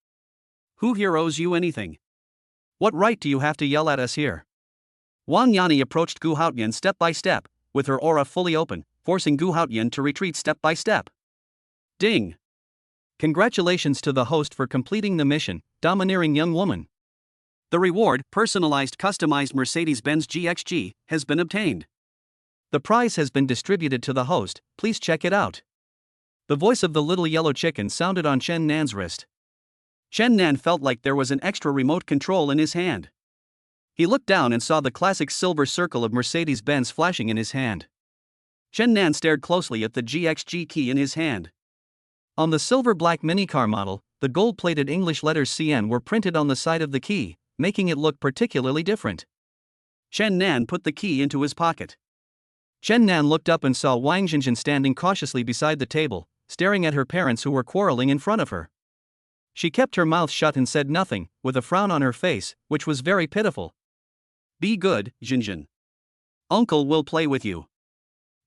Who here owes you anything? What right do you have to yell at us here? Wang Yani approached Gu Haotian step by step, with her aura fully open, forcing Gu Haotian to retreat step by step. Ding! Congratulations to the host for completing the mission, Domineering Young Woman. The reward, personalized customized Mercedes-Benz GXG, has been obtained. The prize has been distributed to the host, please check it out. The voice of the little yellow chicken sounded on Chen Nan's wrist. Chen Nan felt like there was an extra remote control in his hand. He looked down and saw the classic silver circle of Mercedes-Benz flashing in his hand. Chen Nan stared closely at the GXG key in his hand. On the silver-black minicar model, the gold-plated English letters CN were printed on the side of the key, making it look particularly different. Chen Nan put the key into his pocket. Chen Nan looked up and saw Wang Jinjin standing cautiously beside the table, staring at her parents who were quarreling in front of her. She kept her mouth shut and said nothing, with a frown on her face, which was very pitiful. Be good, Jinjin. Uncle will play with you.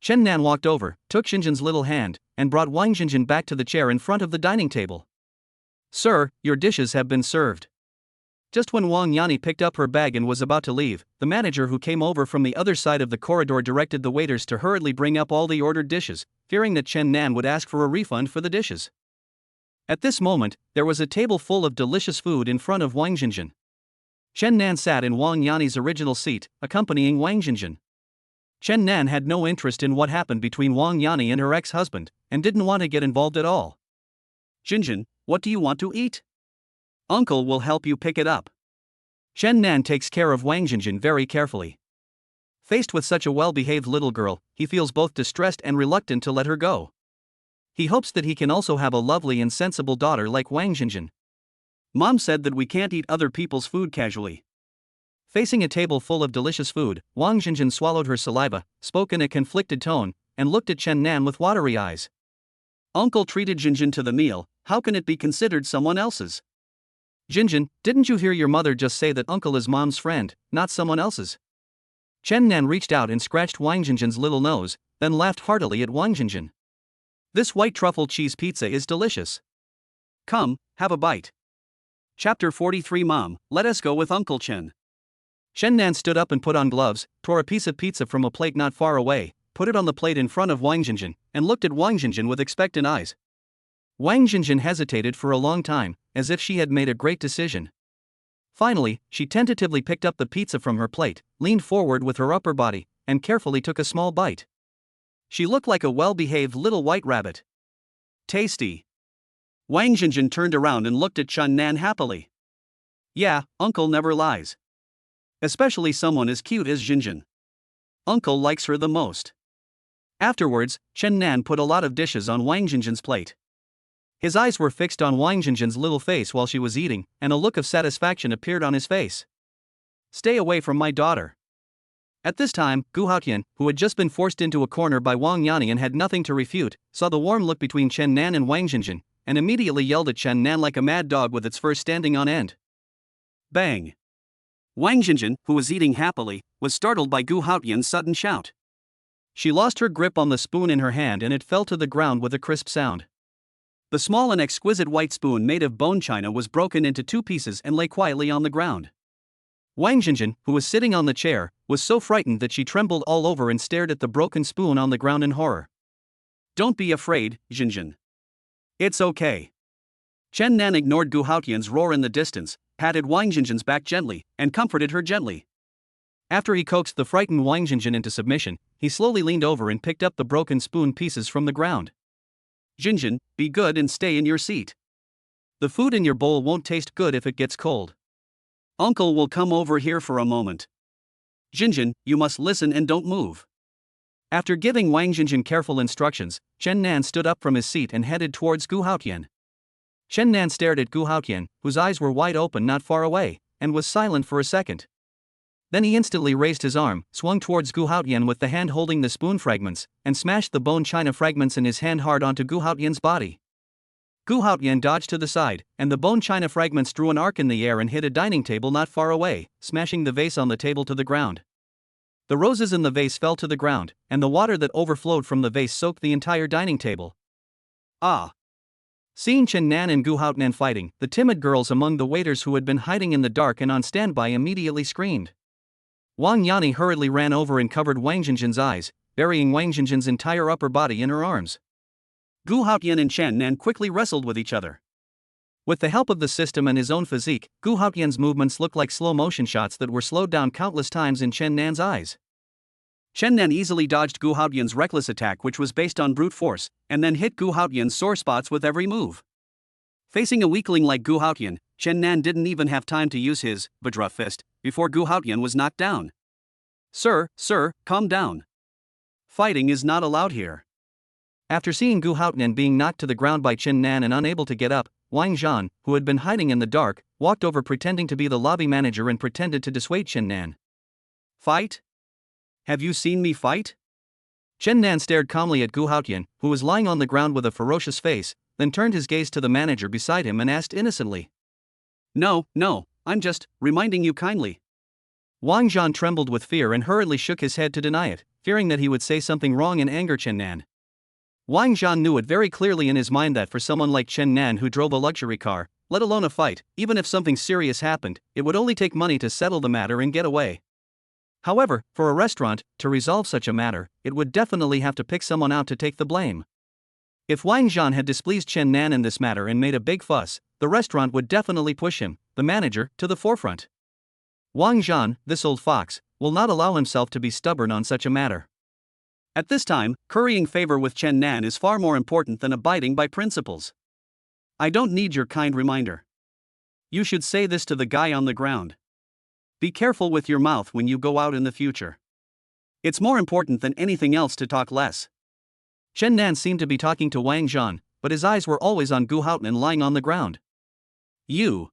Chen Nan walked over, took Jinjin's little hand, and brought Wang Jinjin back to the chair in front of the dining table. Sir, your dishes have been served. Just when Wang Yani picked up her bag and was about to leave, the manager who came over from the other side of the corridor directed the waiters to hurriedly bring up all the ordered dishes, fearing that Chen Nan would ask for a refund for the dishes. At this moment, there was a table full of delicious food in front of Wang Jinjin. Chen Nan sat in Wang Yani's original seat, accompanying Wang Jinjin. Chen Nan had no interest in what happened between Wang Yani and her ex-husband, and didn't want to get involved at all. Jinjin, what do you want to eat? Uncle will help you pick it up. Chen Nan takes care of Wang Jinjin very carefully. Faced with such a well-behaved little girl, he feels both distressed and reluctant to let her go. He hopes that he can also have a lovely and sensible daughter like Wang Jinjin. Mom said that we can't eat other people's food casually. Facing a table full of delicious food, Wang Jinjin swallowed her saliva, spoke in a conflicted tone, and looked at Chen Nan with watery eyes. Uncle treated Jinjin to the meal, how can it be considered someone else's? Jinjin, didn't you hear your mother just say that Uncle is Mom's friend, not someone else's? Chen Nan reached out and scratched Wang Jinjin's little nose, then laughed heartily at Wang Jinjin. This white truffle cheese pizza is delicious. Come, have a bite. Chapter 43 Mom, let us go with Uncle Chen. Chen Nan stood up and put on gloves, tore a piece of pizza from a plate not far away, put it on the plate in front of Wang Jinjin, and looked at Wang Jinjin with expectant eyes. Wang Jinjin hesitated for a long time, as if she had made a great decision. Finally, she tentatively picked up the pizza from her plate, leaned forward with her upper body, and carefully took a small bite. She looked like a well-behaved little white rabbit. Tasty. Wang Jinjin turned around and looked at Chen Nan happily. Yeah, Uncle never lies. Especially someone as cute as Jinjin. Uncle likes her the most. Afterwards, Chen Nan put a lot of dishes on Wang Jinjin's plate. His eyes were fixed on Wang Jinjin's little face while she was eating, and a look of satisfaction appeared on his face. Stay away from my daughter. At this time, Gu Haotian, who had just been forced into a corner by Wang Yani and had nothing to refute, saw the warm look between Chen Nan and Wang Jinjin, and immediately yelled at Chen Nan like a mad dog with its fur standing on end. Bang! Wang Jinjin, who was eating happily, was startled by Gu Haotian's sudden shout. She lost her grip on the spoon in her hand and it fell to the ground with a crisp sound. The small and exquisite white spoon made of bone china was broken into 2 pieces and lay quietly on the ground. Wang Jinjin, who was sitting on the chair, was so frightened that she trembled all over and stared at the broken spoon on the ground in horror. Don't be afraid, Jinjin. It's okay. Chen Nan ignored Gu Haotian's roar in the distance, patted Wang Jinjin's back gently, and comforted her gently. After he coaxed the frightened Wang Jinjin into submission, he slowly leaned over and picked up the broken spoon pieces from the ground. Jinjin, be good and stay in your seat. The food in your bowl won't taste good if it gets cold. Uncle will come over here for a moment. Jinjin, you must listen and don't move. After giving Wang Jinjin careful instructions, Chen Nan stood up from his seat and headed towards Gu Haotian. Chen Nan stared at Gu Haotian, whose eyes were wide open not far away, and was silent for a second. Then he instantly raised his arm, swung towards Gu Haotian with the hand holding the spoon fragments, and smashed the bone china fragments in his hand hard onto Gu Haotian's body. Gu Haotian dodged to the side, and the bone china fragments drew an arc in the air and hit a dining table not far away, smashing the vase on the table to the ground. The roses in the vase fell to the ground, and the water that overflowed from the vase soaked the entire dining table. Ah! Seeing Chen Nan and Gu Haotian fighting, the timid girls among the waiters who had been hiding in the dark and on standby immediately screamed. Wang Yani hurriedly ran over and covered Wang Jinjin's eyes, burying Wang Jinjin's entire upper body in her arms. Gu Haotian and Chen Nan quickly wrestled with each other. With the help of the system and his own physique, Gu Haotian's movements looked like slow-motion shots that were slowed down countless times in Chen Nan's eyes. Chen Nan easily dodged Gu Haotian's reckless attack, which was based on brute force, and then hit Gu Haotian's sore spots with every move. Facing a weakling like Gu Haotian, Chen Nan didn't even have time to use his Vajra fist before Gu Haotian was knocked down. Sir, calm down. Fighting is not allowed here. After seeing Gu Haotian being knocked to the ground by Chen Nan and unable to get up, Wang Zhan, who had been hiding in the dark, walked over pretending to be the lobby manager and pretended to dissuade Chen Nan. Fight? Have you seen me fight? Chen Nan stared calmly at Gu Haotian, who was lying on the ground with a ferocious face, then turned his gaze to the manager beside him and asked innocently. No, I'm just reminding you kindly. Wang Zhan trembled with fear and hurriedly shook his head to deny it, fearing that he would say something wrong and anger Chen Nan. Wang Zhan knew it very clearly in his mind that for someone like Chen Nan who drove a luxury car, let alone a fight, even if something serious happened, it would only take money to settle the matter and get away. However, for a restaurant, to resolve such a matter, it would definitely have to pick someone out to take the blame. If Wang Zhan had displeased Chen Nan in this matter and made a big fuss, the restaurant would definitely push him, the manager, to the forefront. Wang Zhan, this old fox, will not allow himself to be stubborn on such a matter. At this time, currying favor with Chen Nan is far more important than abiding by principles. I don't need your kind reminder. You should say this to the guy on the ground. Be careful with your mouth when you go out in the future. It's more important than anything else to talk less. Chen Nan seemed to be talking to Wang Zhan, but his eyes were always on Gu Haotian lying on the ground. You.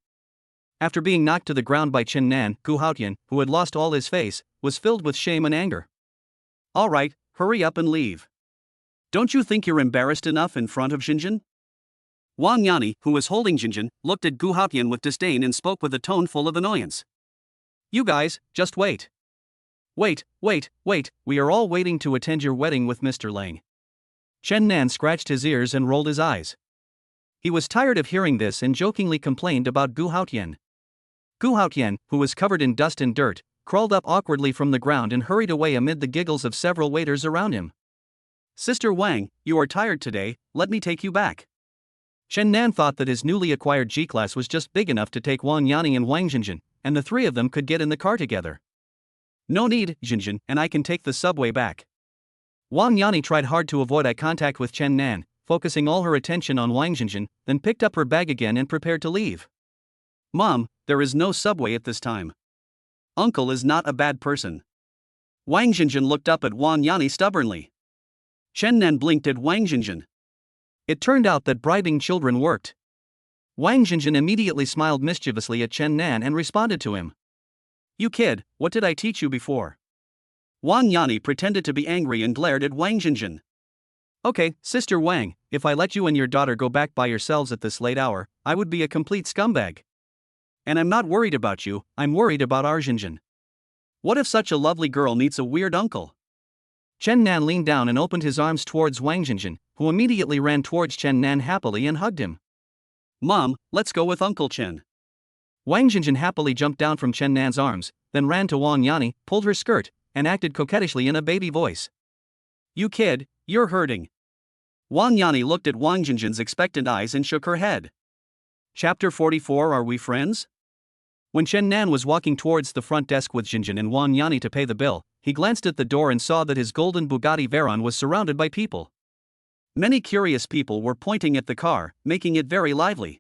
After being knocked to the ground by Chen Nan, Gu Haotian, who had lost all his face, was filled with shame and anger. All right, hurry up and leave. Don't you think you're embarrassed enough in front of Xinjin? Wang Yani, who was holding Xinjin, looked at Gu Haotian with disdain and spoke with a tone full of annoyance. You guys, just wait. Wait, we are all waiting to attend your wedding with Mr. Lang. Chen Nan scratched his ears and rolled his eyes. He was tired of hearing this and jokingly complained about Gu Haotian. Gu Haotian, who was covered in dust and dirt, crawled up awkwardly from the ground and hurried away amid the giggles of several waiters around him. Sister Wang, you are tired today, let me take you back. Chen Nan thought that his newly acquired G-Class was just big enough to take Wang Yani and Wang Xinjin, and the three of them could get in the car together. No need, Xinjin, and I can take the subway back. Wang Yani tried hard to avoid eye contact with Chen Nan, focusing all her attention on Wang Xinjin, then picked up her bag again and prepared to leave. Mom, there is no subway at this time. Uncle is not a bad person. Wang Xinjin looked up at Wang Yani stubbornly. Chen Nan blinked at Wang Xinjin. It turned out that bribing children worked. Wang Xinjin immediately smiled mischievously at Chen Nan and responded to him. You kid, what did I teach you before? Wang Yani pretended to be angry and glared at Wang Xinjin. Okay, Sister Wang, if I let you and your daughter go back by yourselves at this late hour, I would be a complete scumbag. And I'm not worried about you, I'm worried about our Xinjin. What if such a lovely girl meets a weird uncle? Chen Nan leaned down and opened his arms towards Wang Xinjin, who immediately ran towards Chen Nan happily and hugged him. Mom, let's go with Uncle Chen. Wang Xinjin happily jumped down from Chen Nan's arms, then ran to Wang Yani, pulled her skirt, and acted coquettishly in a baby voice. You kid, you're hurting. Wang Yani looked at Wang Xinjin's expectant eyes and shook her head. Chapter 44. Are we friends? When Chen Nan was walking towards the front desk with Xinjin and Wang Yani to pay the bill, he glanced at the door and saw that his golden Bugatti Veyron was surrounded by people. Many curious people were pointing at the car, making it very lively.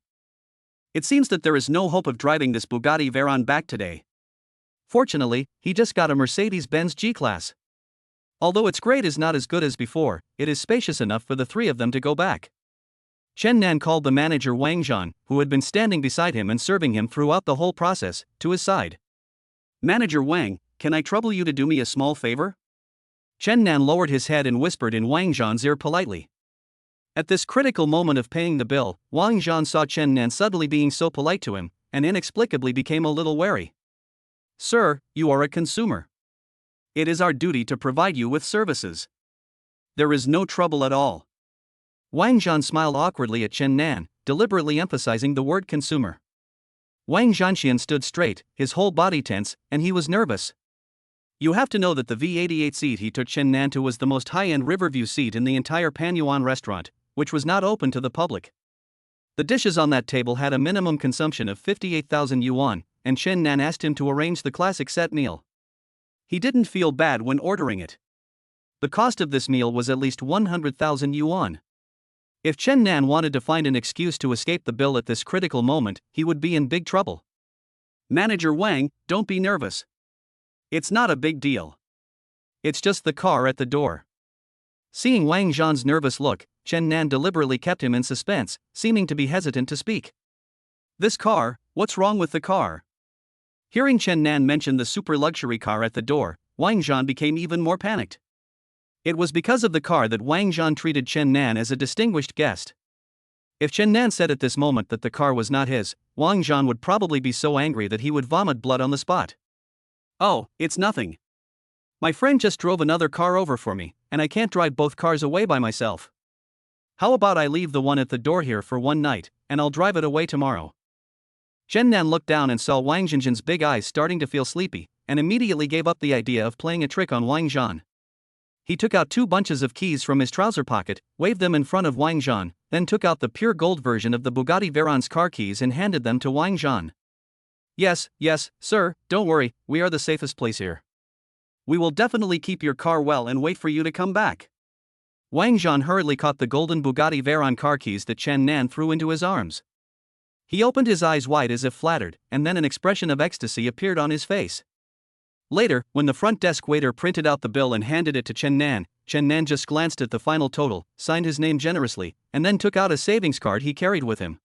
It seems that there is no hope of driving this Bugatti Veyron back today. Fortunately, he just got a Mercedes-Benz G-Class. Although its grade is not as good as before, it is spacious enough for the three of them to go back. Chen Nan called the manager Wang Zhan, who had been standing beside him and serving him throughout the whole process, to his side. Manager Wang, can I trouble you to do me a small favor? Chen Nan lowered his head and whispered in Wang Zhan's ear politely. At this critical moment of paying the bill, Wang Zhan saw Chen Nan suddenly being so polite to him, and inexplicably became a little wary. Sir, you are a consumer. It is our duty to provide you with services. There is no trouble at all. Wang Zhan smiled awkwardly at Chen Nan, deliberately emphasizing the word consumer. Wang Zhanxian stood straight, his whole body tense, and he was nervous. You have to know that the V88 seat he took Chen Nan to was the most high-end Riverview seat in the entire Panyuan restaurant, which was not open to the public. The dishes on that table had a minimum consumption of 58,000 yuan, and Chen Nan asked him to arrange the classic set meal. He didn't feel bad when ordering it. The cost of this meal was at least 100,000 yuan. If Chen Nan wanted to find an excuse to escape the bill at this critical moment, he would be in big trouble. Manager Wang, don't be nervous. It's not a big deal. It's just the car at the door. Seeing Wang Zhan's nervous look, Chen Nan deliberately kept him in suspense, seeming to be hesitant to speak. This car, what's wrong with the car? Hearing Chen Nan mention the super luxury car at the door, Wang Zhan became even more panicked. It was because of the car that Wang Zhan treated Chen Nan as a distinguished guest. If Chen Nan said at this moment that the car was not his, Wang Zhan would probably be so angry that he would vomit blood on the spot. Oh, it's nothing. My friend just drove another car over for me, and I can't drive both cars away by myself. How about I leave the one at the door here for one night, and I'll drive it away tomorrow? Chen Nan looked down and saw Wang Xinjin's big eyes starting to feel sleepy, and immediately gave up the idea of playing a trick on Wang Zhan. He took out 2 bunches of keys from his trouser pocket, waved them in front of Wang Zhan, then took out the pure gold version of the Bugatti Veyron's car keys and handed them to Wang Zhan. Yes, sir, don't worry, we are the safest place here. We will definitely keep your car well and wait for you to come back. Wang Zhan hurriedly caught the golden Bugatti Veyron car keys that Chen Nan threw into his arms. He opened his eyes wide as if flattered, and then an expression of ecstasy appeared on his face. Later, when the front desk waiter printed out the bill and handed it to Chen Nan just glanced at the final total, signed his name generously, and then took out a savings card he carried with him.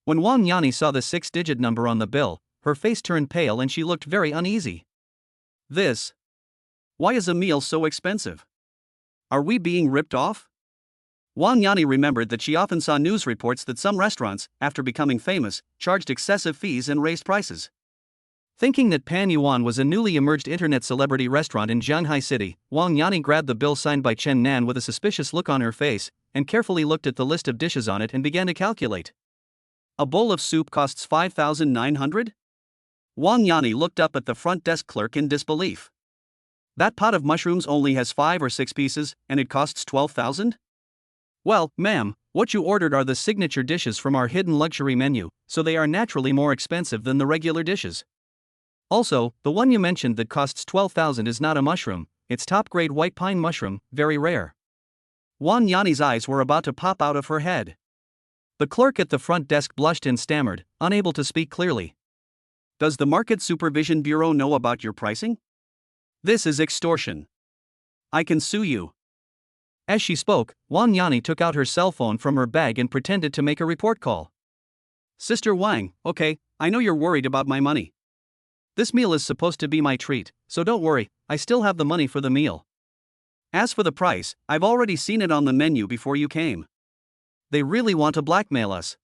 When Wang Yani saw the 6-digit number on the bill, her face turned pale and she looked very uneasy. Why is a meal so expensive? Are we being ripped off? Wang Yani remembered that she often saw news reports that some restaurants, after becoming famous, charged excessive fees and raised prices. Thinking that Pan Yuan was a newly emerged internet celebrity restaurant in Shanghai City, Wang Yani grabbed the bill signed by Chen Nan with a suspicious look on her face, and carefully looked at the list of dishes on it and began to calculate. A bowl of soup costs 5,900? Wang Yani looked up at the front desk clerk in disbelief. That pot of mushrooms only has 5 or 6 pieces, and it costs 12,000? Well, ma'am, what you ordered are the signature dishes from our hidden luxury menu, so they are naturally more expensive than the regular dishes. Also, the one you mentioned that costs 12,000 is not a mushroom, it's top-grade white pine mushroom, very rare. Wang Yani's eyes were about to pop out of her head. The clerk at the front desk blushed and stammered, unable to speak clearly. Does the Market Supervision Bureau know about your pricing? This is extortion. I can sue you. As she spoke, Wang Yani took out her cell phone from her bag and pretended to make a report call. Sister Wang, okay, I know you're worried about my money. This meal is supposed to be my treat, so don't worry, I still have the money for the meal. As for the price, I've already seen it on the menu before you came. They really want to blackmail us.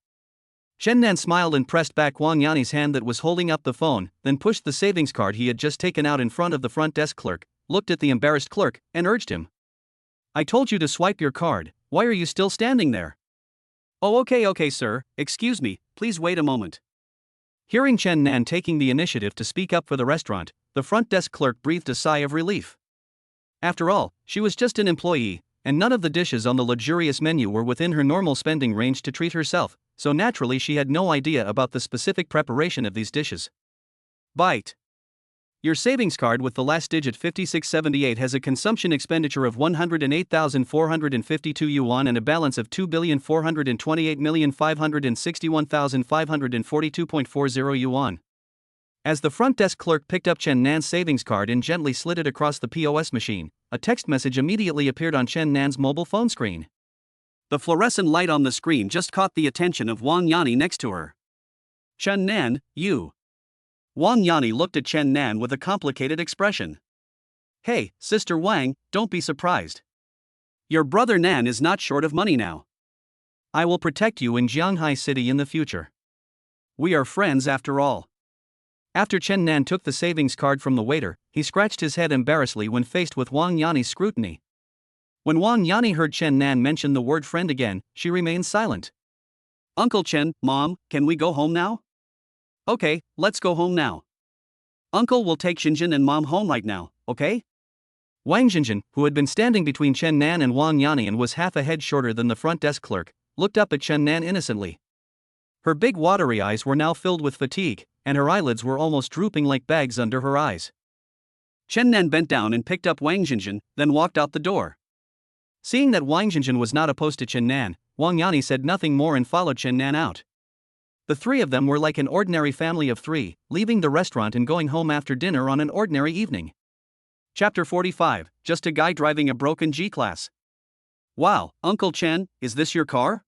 Chen Nan smiled and pressed back Wang Yani's hand that was holding up the phone, then pushed the savings card he had just taken out in front of the front desk clerk, looked at the embarrassed clerk, and urged him. I told you to swipe your card, why are you still standing there? Oh okay sir, excuse me, please wait a moment. Hearing Chen Nan taking the initiative to speak up for the restaurant, the front desk clerk breathed a sigh of relief. After all, she was just an employee, and none of the dishes on the luxurious menu were within her normal spending range to treat herself, so naturally she had no idea about the specific preparation of these dishes. Bite. Your savings card with the last digit 5678 has a consumption expenditure of 108,452 yuan and a balance of 2,428,561,542.40 yuan. As the front desk clerk picked up Chen Nan's savings card and gently slid it across the POS machine, a text message immediately appeared on Chen Nan's mobile phone screen. The fluorescent light on the screen just caught the attention of Wang Yani next to her. Chen Nan, you. Wang Yani looked at Chen Nan with a complicated expression. Hey, Sister Wang, don't be surprised. Your brother Nan is not short of money now. I will protect you in Shanghai City in the future. We are friends after all. After Chen Nan took the savings card from the waiter, he scratched his head embarrassedly when faced with Wang Yani's scrutiny. When Wang Yani heard Chen Nan mention the word friend again, she remained silent. Uncle Chen, Mom, can we go home now? Okay, let's go home now. Uncle will take Xinjin and Mom home right now, okay? Wang Xinjin, who had been standing between Chen Nan and Wang Yani and was half a head shorter than the front desk clerk, looked up at Chen Nan innocently. Her big watery eyes were now filled with fatigue, and her eyelids were almost drooping like bags under her eyes. Chen Nan bent down and picked up Wang Xinjin, then walked out the door. Seeing that Wang Xinjin was not opposed to Chen Nan, Wang Yani said nothing more and followed Chen Nan out. The three of them were like an ordinary family of 3, leaving the restaurant and going home after dinner on an ordinary evening. Chapter 45, Just a Guy Driving a Broken G-Class. Wow, Uncle Chen, is this your car?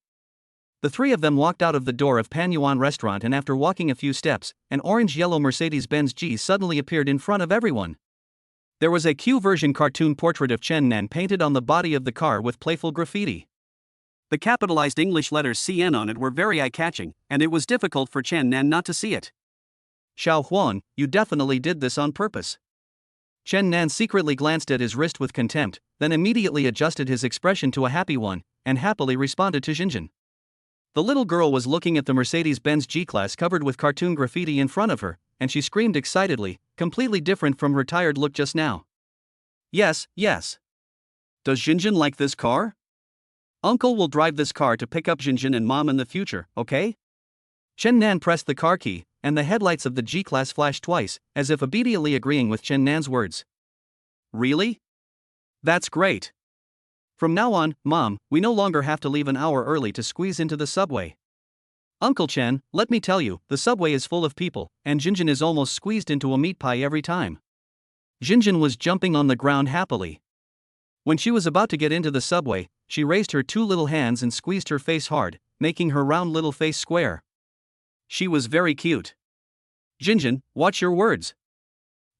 The three of them walked out of the door of Pan Yuan restaurant and after walking a few steps, an orange-yellow Mercedes-Benz G suddenly appeared in front of everyone. There was a Q-version cartoon portrait of Chen Nan painted on the body of the car with playful graffiti. The capitalized English letters CN on it were very eye-catching, and it was difficult for Chen Nan not to see it. Xiao Huan, you definitely did this on purpose. Chen Nan secretly glanced at his wrist with contempt, then immediately adjusted his expression to a happy one, and happily responded to Xinjin. The little girl was looking at the Mercedes-Benz G-Class covered with cartoon graffiti in front of her, and she screamed excitedly, completely different from her tired look just now. Yes. Does Xinjin like this car? Uncle will drive this car to pick up Xinjin and Mom in the future, okay? Chen Nan pressed the car key, and the headlights of the G-Class flashed twice, as if obediently agreeing with Chen Nan's words. Really? That's great. From now on, Mom, we no longer have to leave an hour early to squeeze into the subway. Uncle Chen, let me tell you, the subway is full of people, and Jinjin is almost squeezed into a meat pie every time. Jinjin was jumping on the ground happily. When she was about to get into the subway, she raised her two little hands and squeezed her face hard, making her round little face square. She was very cute. Jinjin, watch your words.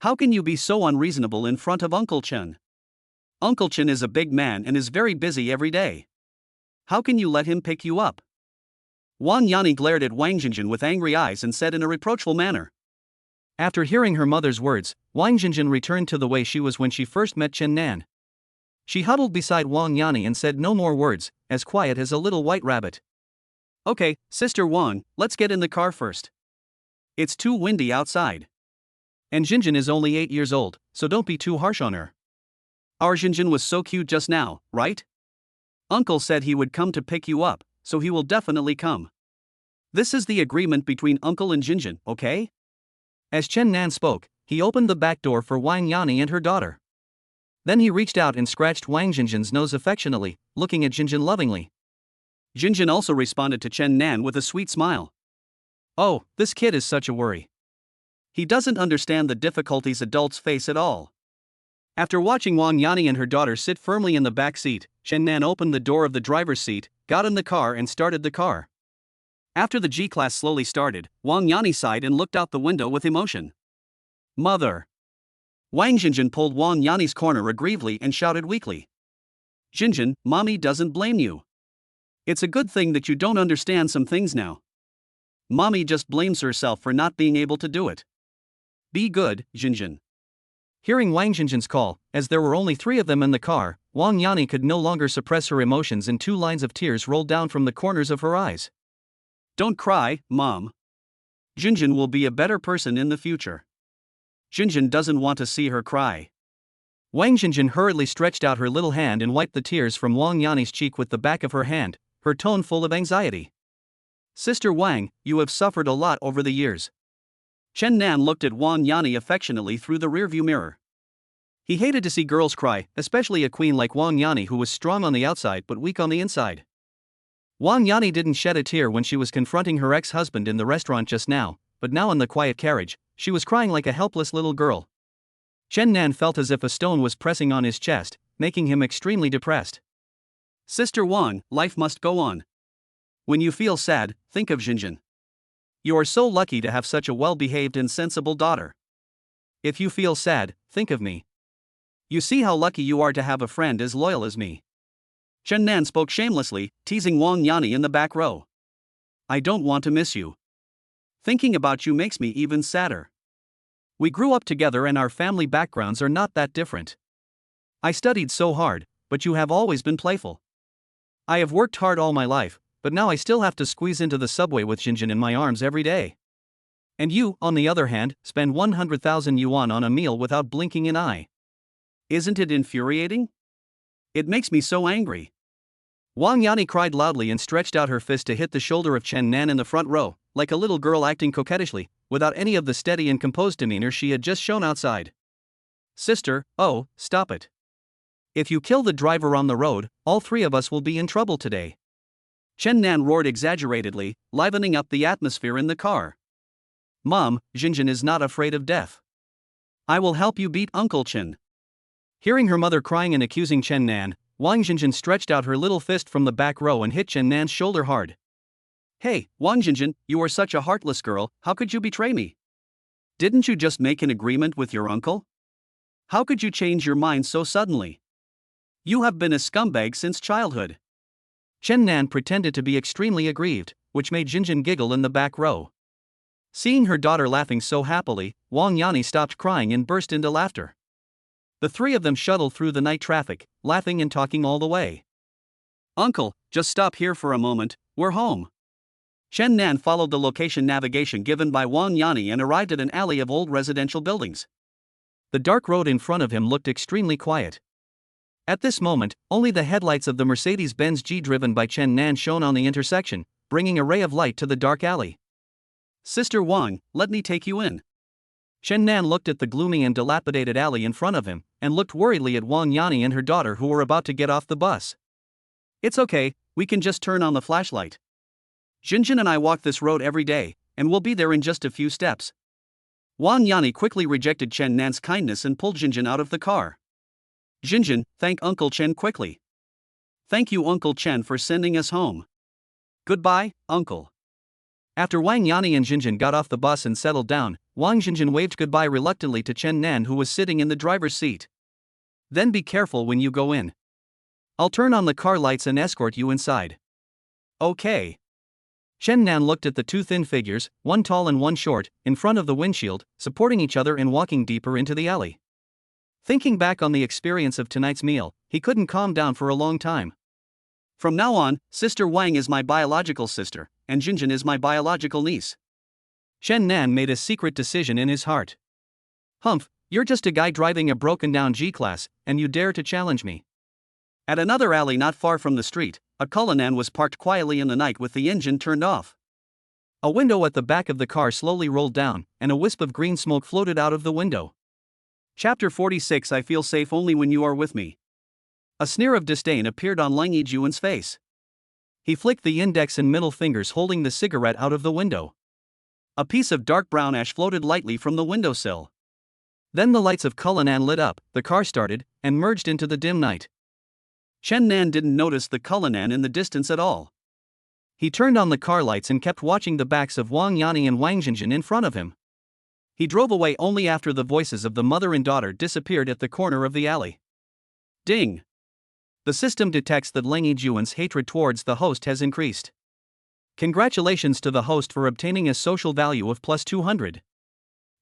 How can you be so unreasonable in front of Uncle Chen? Uncle Chen is a big man and is very busy every day. How can you let him pick you up? Wang Yani glared at Wang Jinjin with angry eyes and said in a reproachful manner. After hearing her mother's words, Wang Jinjin returned to the way she was when she first met Chen Nan. She huddled beside Wang Yani and said no more words, as quiet as a little white rabbit. Okay, Sister Wang, let's get in the car first. It's too windy outside. And Jinjin is only 8 years old, so don't be too harsh on her. Our Jinjin was so cute just now, right? Uncle said he would come to pick you up, so he will definitely come. This is the agreement between Uncle and Jinjin, okay? As Chen Nan spoke, he opened the back door for Wang Yani and her daughter. Then he reached out and scratched Wang Jinjin's nose affectionately, looking at Jinjin lovingly. Jinjin also responded to Chen Nan with a sweet smile. Oh, this kid is such a worry. He doesn't understand the difficulties adults face at all. After watching Wang Yani and her daughter sit firmly in the back seat, Chen Nan opened the door of the driver's seat, got in the car and started the car. After the G-Class slowly started, Wang Yani sighed and looked out the window with emotion. Mother! Wang Jinjin pulled Wang Yani's corner aggrievely and shouted weakly. Jinjin, Mommy doesn't blame you. It's a good thing that you don't understand some things now. Mommy just blames herself for not being able to do it. Be good, Jinjin. Hearing Wang Jinjin's call, as there were only 3 of them in the car, Wang Yani could no longer suppress her emotions and 2 lines of tears rolled down from the corners of her eyes. Don't cry, Mom. Jinjin will be a better person in the future. Jinjin doesn't want to see her cry. Wang Jinjin hurriedly stretched out her little hand and wiped the tears from Wang Yani's cheek with the back of her hand, her tone full of anxiety. Sister Wang, you have suffered a lot over the years. Chen Nan looked at Wang Yani affectionately through the rearview mirror. He hated to see girls cry, especially a queen like Wang Yani who was strong on the outside but weak on the inside. Wang Yani didn't shed a tear when she was confronting her ex-husband in the restaurant just now, but now in the quiet carriage, she was crying like a helpless little girl. Chen Nan felt as if a stone was pressing on his chest, making him extremely depressed. Sister Wang, life must go on. When you feel sad, think of Jinjin. You are so lucky to have such a well-behaved and sensible daughter. If you feel sad, think of me. You see how lucky you are to have a friend as loyal as me. Chen Nan spoke shamelessly, teasing Wang Yani in the back row. I don't want to miss you. Thinking about you makes me even sadder. We grew up together and our family backgrounds are not that different. I studied so hard, but you have always been playful. I have worked hard all my life, but now I still have to squeeze into the subway with Jinjin in my arms every day. And you, on the other hand, spend 100,000 yuan on a meal without blinking an eye. Isn't it infuriating? It makes me so angry. Wang Yani cried loudly and stretched out her fist to hit the shoulder of Chen Nan in the front row, like a little girl acting coquettishly, without any of the steady and composed demeanor she had just shown outside. Sister, oh, stop it. If you kill the driver on the road, all 3 of us will be in trouble today. Chen Nan roared exaggeratedly, livening up the atmosphere in the car. Mom, Jinjin is not afraid of death. I will help you beat Uncle Chen. Hearing her mother crying and accusing Chen Nan, Wang Jinjin stretched out her little fist from the back row and hit Chen Nan's shoulder hard. Hey, Wang Jinjin, you are such a heartless girl, how could you betray me? Didn't you just make an agreement with your uncle? How could you change your mind so suddenly? You have been a scumbag since childhood. Chen Nan pretended to be extremely aggrieved, which made Jinjin giggle in the back row. Seeing her daughter laughing so happily, Wang Yani stopped crying and burst into laughter. The 3 of them shuttled through the night traffic, laughing and talking all the way. Uncle, just stop here for a moment, we're home. Chen Nan followed the location navigation given by Wang Yani and arrived at an alley of old residential buildings. The dark road in front of him looked extremely quiet. At this moment, only the headlights of the Mercedes-Benz G driven by Chen Nan shone on the intersection, bringing a ray of light to the dark alley. Sister Wang, let me take you in. Chen Nan looked at the gloomy and dilapidated alley in front of him, and looked worriedly at Wang Yani and her daughter who were about to get off the bus. It's okay, we can just turn on the flashlight. Jinjin and I walk this road every day, and we'll be there in just a few steps. Wang Yani quickly rejected Chen Nan's kindness and pulled Jinjin out of the car. Jinjin, thank Uncle Chen quickly. Thank you Uncle Chen for sending us home. Goodbye, Uncle. After Wang Yani and Jinjin got off the bus and settled down, Wang Jinjin waved goodbye reluctantly to Chen Nan who was sitting in the driver's seat. Then be careful when you go in. I'll turn on the car lights and escort you inside. Okay. Chen Nan looked at the two thin figures, one tall and one short, in front of the windshield, supporting each other and walking deeper into the alley. Thinking back on the experience of tonight's meal, he couldn't calm down for a long time. From now on, Sister Wang is my biological sister, and Jinjin is my biological niece. Chen Nan made a secret decision in his heart. Humph, you're just a guy driving a broken-down G-Class, and you dare to challenge me. At another alley not far from the street, a Cullinan was parked quietly in the night with the engine turned off. A window at the back of the car slowly rolled down, and a wisp of green smoke floated out of the window. Chapter 46 I feel safe only when you are with me. A sneer of disdain appeared on Lang Yijuan's face. He flicked the index and middle fingers holding the cigarette out of the window. A piece of dark brown ash floated lightly from the windowsill. Then the lights of Cullinan lit up, the car started, and merged into the dim night. Chen Nan didn't notice the Cullinan in the distance at all. He turned on the car lights and kept watching the backs of Wang Yani and Wang Jinjin in front of him. He drove away only after the voices of the mother and daughter disappeared at the corner of the alley. Ding! The system detects that Lang Yijuan's hatred towards the host has increased. Congratulations to the host for obtaining a social value of plus 200.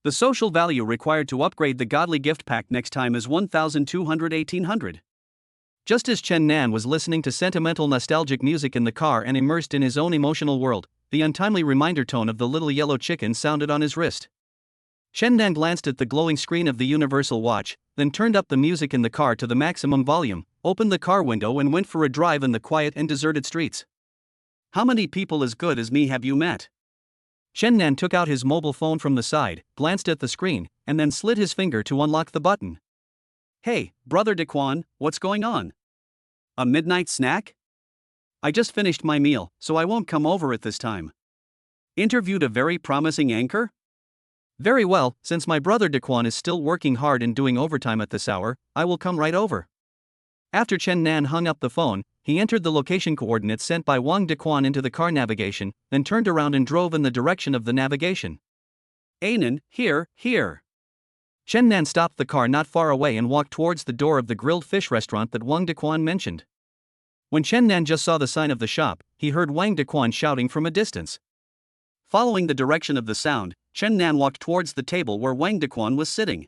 The social value required to upgrade the godly gift pack next time is 1,200-1,800. Just as Chen Nan was listening to sentimental nostalgic music in the car and immersed in his own emotional world, the untimely reminder tone of the little yellow chicken sounded on his wrist. Chen Nan glanced at the glowing screen of the universal watch, then turned up the music in the car to the maximum volume, opened the car window and went for a drive in the quiet and deserted streets. How many people as good as me have you met? Chen Nan took out his mobile phone from the side, glanced at the screen, and then slid his finger to unlock the button. Hey, Brother Dequan, what's going on? A midnight snack? I just finished my meal, so I won't come over at this time. Interviewed a very promising anchor? Very well, since my brother Dequan is still working hard and doing overtime at this hour, I will come right over. After Chen Nan hung up the phone, he entered the location coordinates sent by Wang Dequan into the car navigation, then turned around and drove in the direction of the navigation. Anan, here. Chen Nan stopped the car not far away and walked towards the door of the grilled fish restaurant that Wang Dequan mentioned. When Chen Nan just saw the sign of the shop, he heard Wang Dequan shouting from a distance. Following the direction of the sound, Chen Nan walked towards the table where Wang Dequan was sitting.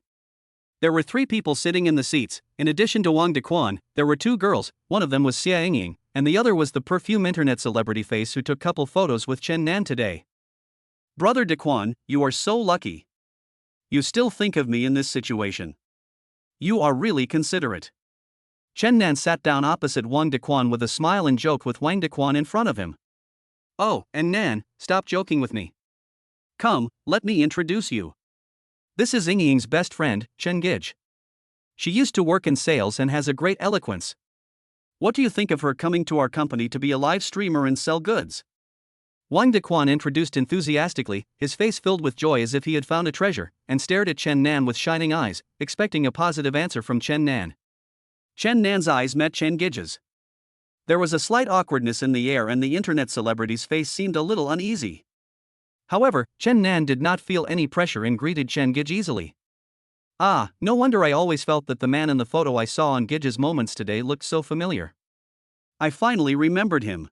There were 3 people sitting in the seats. In addition to Wang Dequan, there were 2 girls, one of them was Xia Yingying, and the other was the perfume internet celebrity face who took couple photos with Chen Nan today. Brother Dequan, you are so lucky. You still think of me in this situation. You are really considerate. Chen Nan sat down opposite Wang Dequan with a smile and joked with Wang Dequan in front of him. Oh, and Nan, stop joking with me. Come, let me introduce you. This is Yingying's best friend, Chen Gij. She used to work in sales and has a great eloquence. What do you think of her coming to our company to be a live streamer and sell goods? Wang Dequan introduced enthusiastically, his face filled with joy as if he had found a treasure, and stared at Chen Nan with shining eyes, expecting a positive answer from Chen Nan. Chen Nan's eyes met Chen Gij's. There was a slight awkwardness in the air and the internet celebrity's face seemed a little uneasy. However, Chen Nan did not feel any pressure and greeted Chen Gij easily. Ah, no wonder I always felt that the man in the photo I saw on Gij's Moments today looked so familiar. I finally remembered him.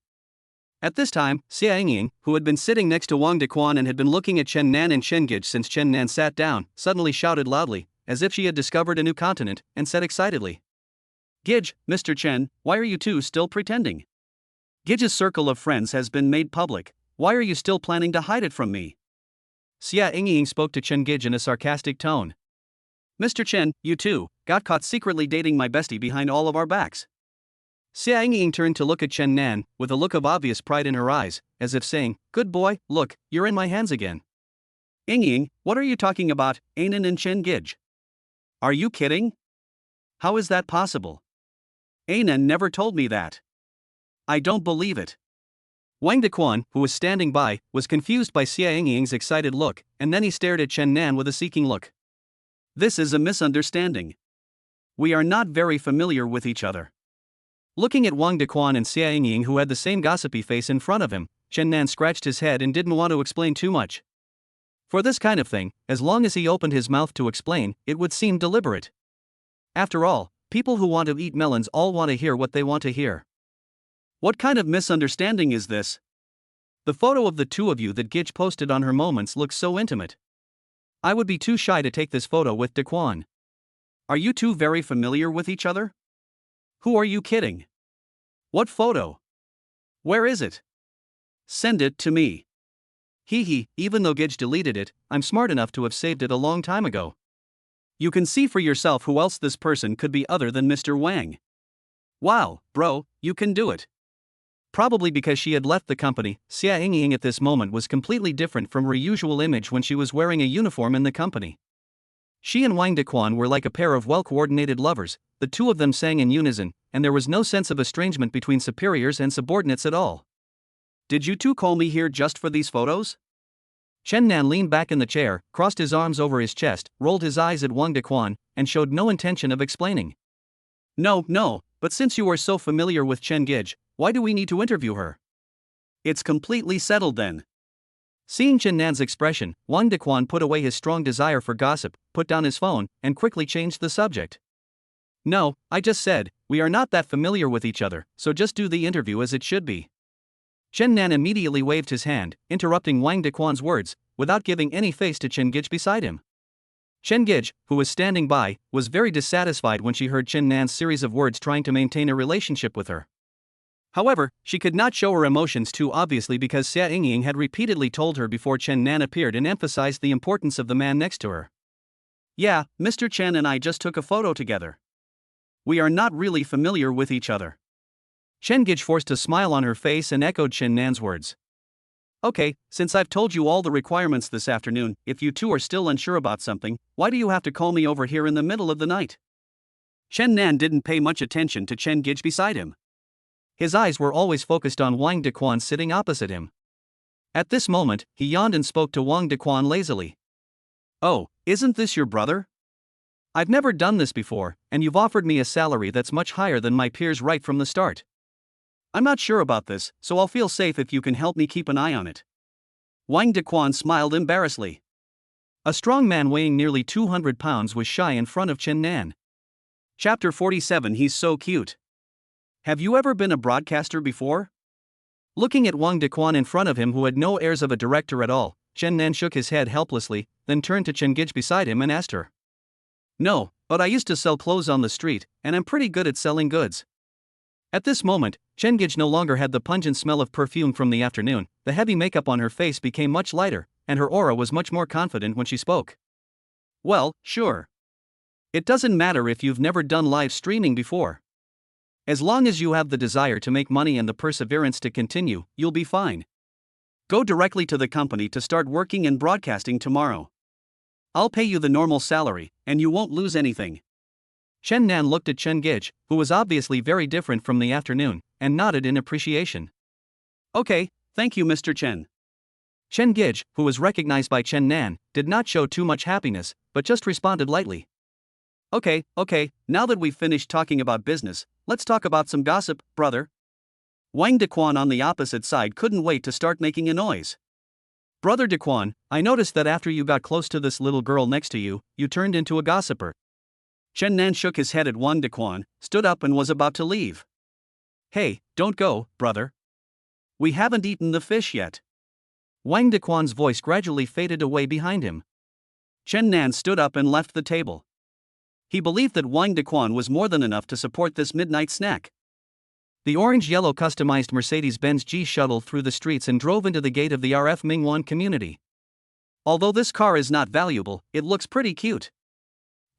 At this time, Xia Yingying, who had been sitting next to Wang Dequan and had been looking at Chen Nan and Chen Gij since Chen Nan sat down, suddenly shouted loudly, as if she had discovered a new continent, and said excitedly, Gij, Mr. Chen, why are you two still pretending? Gij's circle of friends has been made public. Why are you still planning to hide it from me? Xia Yingying spoke to Chen Gij in a sarcastic tone. Mr. Chen, you two, got caught secretly dating my bestie behind all of our backs. Xia Yingying turned to look at Chen Nan, with a look of obvious pride in her eyes, as if saying, good boy, look, you're in my hands again. Yingying, what are you talking about, Anan and Chen Gij? Are you kidding? How is that possible? Anan never told me that. I don't believe it. Wang Dequan, who was standing by, was confused by Xia Yingying's excited look, and then he stared at Chen Nan with a seeking look. This is a misunderstanding. We are not very familiar with each other. Looking at Wang Dequan and Xia Yingying, who had the same gossipy face in front of him, Chen Nan scratched his head and didn't want to explain too much. For this kind of thing, as long as he opened his mouth to explain, it would seem deliberate. After all, people who want to eat melons all want to hear what they want to hear. What kind of misunderstanding is this? The photo of the two of you that Gidge posted on her Moments looks so intimate. I would be too shy to take this photo with Dequan. Are you two very familiar with each other? Who are you kidding? What photo? Where is it? Send it to me. Even though Gidge deleted it, I'm smart enough to have saved it a long time ago. You can see for yourself who else this person could be other than Mr. Wang. Wow, bro, you can do it. Probably because she had left the company, Xia Yingying at this moment was completely different from her usual image when she was wearing a uniform in the company. She and Wang Dequan were like a pair of well-coordinated lovers, the two of them sang in unison, and there was no sense of estrangement between superiors and subordinates at all. Did you two call me here just for these photos? Chen Nan leaned back in the chair, crossed his arms over his chest, rolled his eyes at Wang Dequan, and showed no intention of explaining. No, but since you are so familiar with Chen Gidge, why do we need to interview her? It's completely settled then. Seeing Chen Nan's expression, Wang Dequan put away his strong desire for gossip, put down his phone, and quickly changed the subject. No, I just said, we are not that familiar with each other, so just do the interview as it should be. Chen Nan immediately waved his hand, interrupting Wang Dequan's words, without giving any face to Chen Gidge beside him. Chen Gidge, who was standing by, was very dissatisfied when she heard Chen Nan's series of words trying to maintain a relationship with her. However, she could not show her emotions too obviously because Xia Yingying had repeatedly told her before Chen Nan appeared and emphasized the importance of the man next to her. Yeah, Mr. Chen and I just took a photo together. We are not really familiar with each other. Chen Gidge forced a smile on her face and echoed Chen Nan's words. Okay, since I've told you all the requirements this afternoon, if you two are still unsure about something, why do you have to call me over here in the middle of the night? Chen Nan didn't pay much attention to Chen Gidge beside him. His eyes were always focused on Wang Dequan sitting opposite him. At this moment, he yawned and spoke to Wang Dequan lazily. Oh, isn't this your brother? I've never done this before, and you've offered me a salary that's much higher than my peers right from the start. I'm not sure about this, so I'll feel safe if you can help me keep an eye on it. Wang Dequan smiled embarrassedly. A strong man weighing nearly 200 pounds was shy in front of Chen Nan. Chapter 47. He's so cute. Have you ever been a broadcaster before? Looking at Wang Dequan in front of him, who had no airs of a director at all, Chen Nan shook his head helplessly, then turned to Chen Gidge beside him and asked her. No, but I used to sell clothes on the street, and I'm pretty good at selling goods. At this moment, Chen Gidge no longer had the pungent smell of perfume from the afternoon, the heavy makeup on her face became much lighter, and her aura was much more confident when she spoke. Well, sure. It doesn't matter if you've never done live streaming before. As long as you have the desire to make money and the perseverance to continue, you'll be fine. Go directly to the company to start working and broadcasting tomorrow. I'll pay you the normal salary, and you won't lose anything. Chen Nan looked at Chen Gidge, who was obviously very different from the afternoon, and nodded in appreciation. Okay, thank you, Mr. Chen. Chen Gidge, who was recognized by Chen Nan, did not show too much happiness, but just responded lightly. Okay, now that we've finished talking about business, let's talk about some gossip, brother. Wang Dequan on the opposite side couldn't wait to start making a noise. Brother Dequan, I noticed that after you got close to this little girl next to you, you turned into a gossiper. Chen Nan shook his head at Wang Dequan, stood up and was about to leave. Hey, don't go, brother. We haven't eaten the fish yet. Wang Dequan's voice gradually faded away behind him. Chen Nan stood up and left the table. He believed that Wang Dequan was more than enough to support this midnight snack. The orange-yellow customized Mercedes-Benz G shuttled through the streets and drove into the gate of the RF Mingwan community. Although this car is not valuable, it looks pretty cute.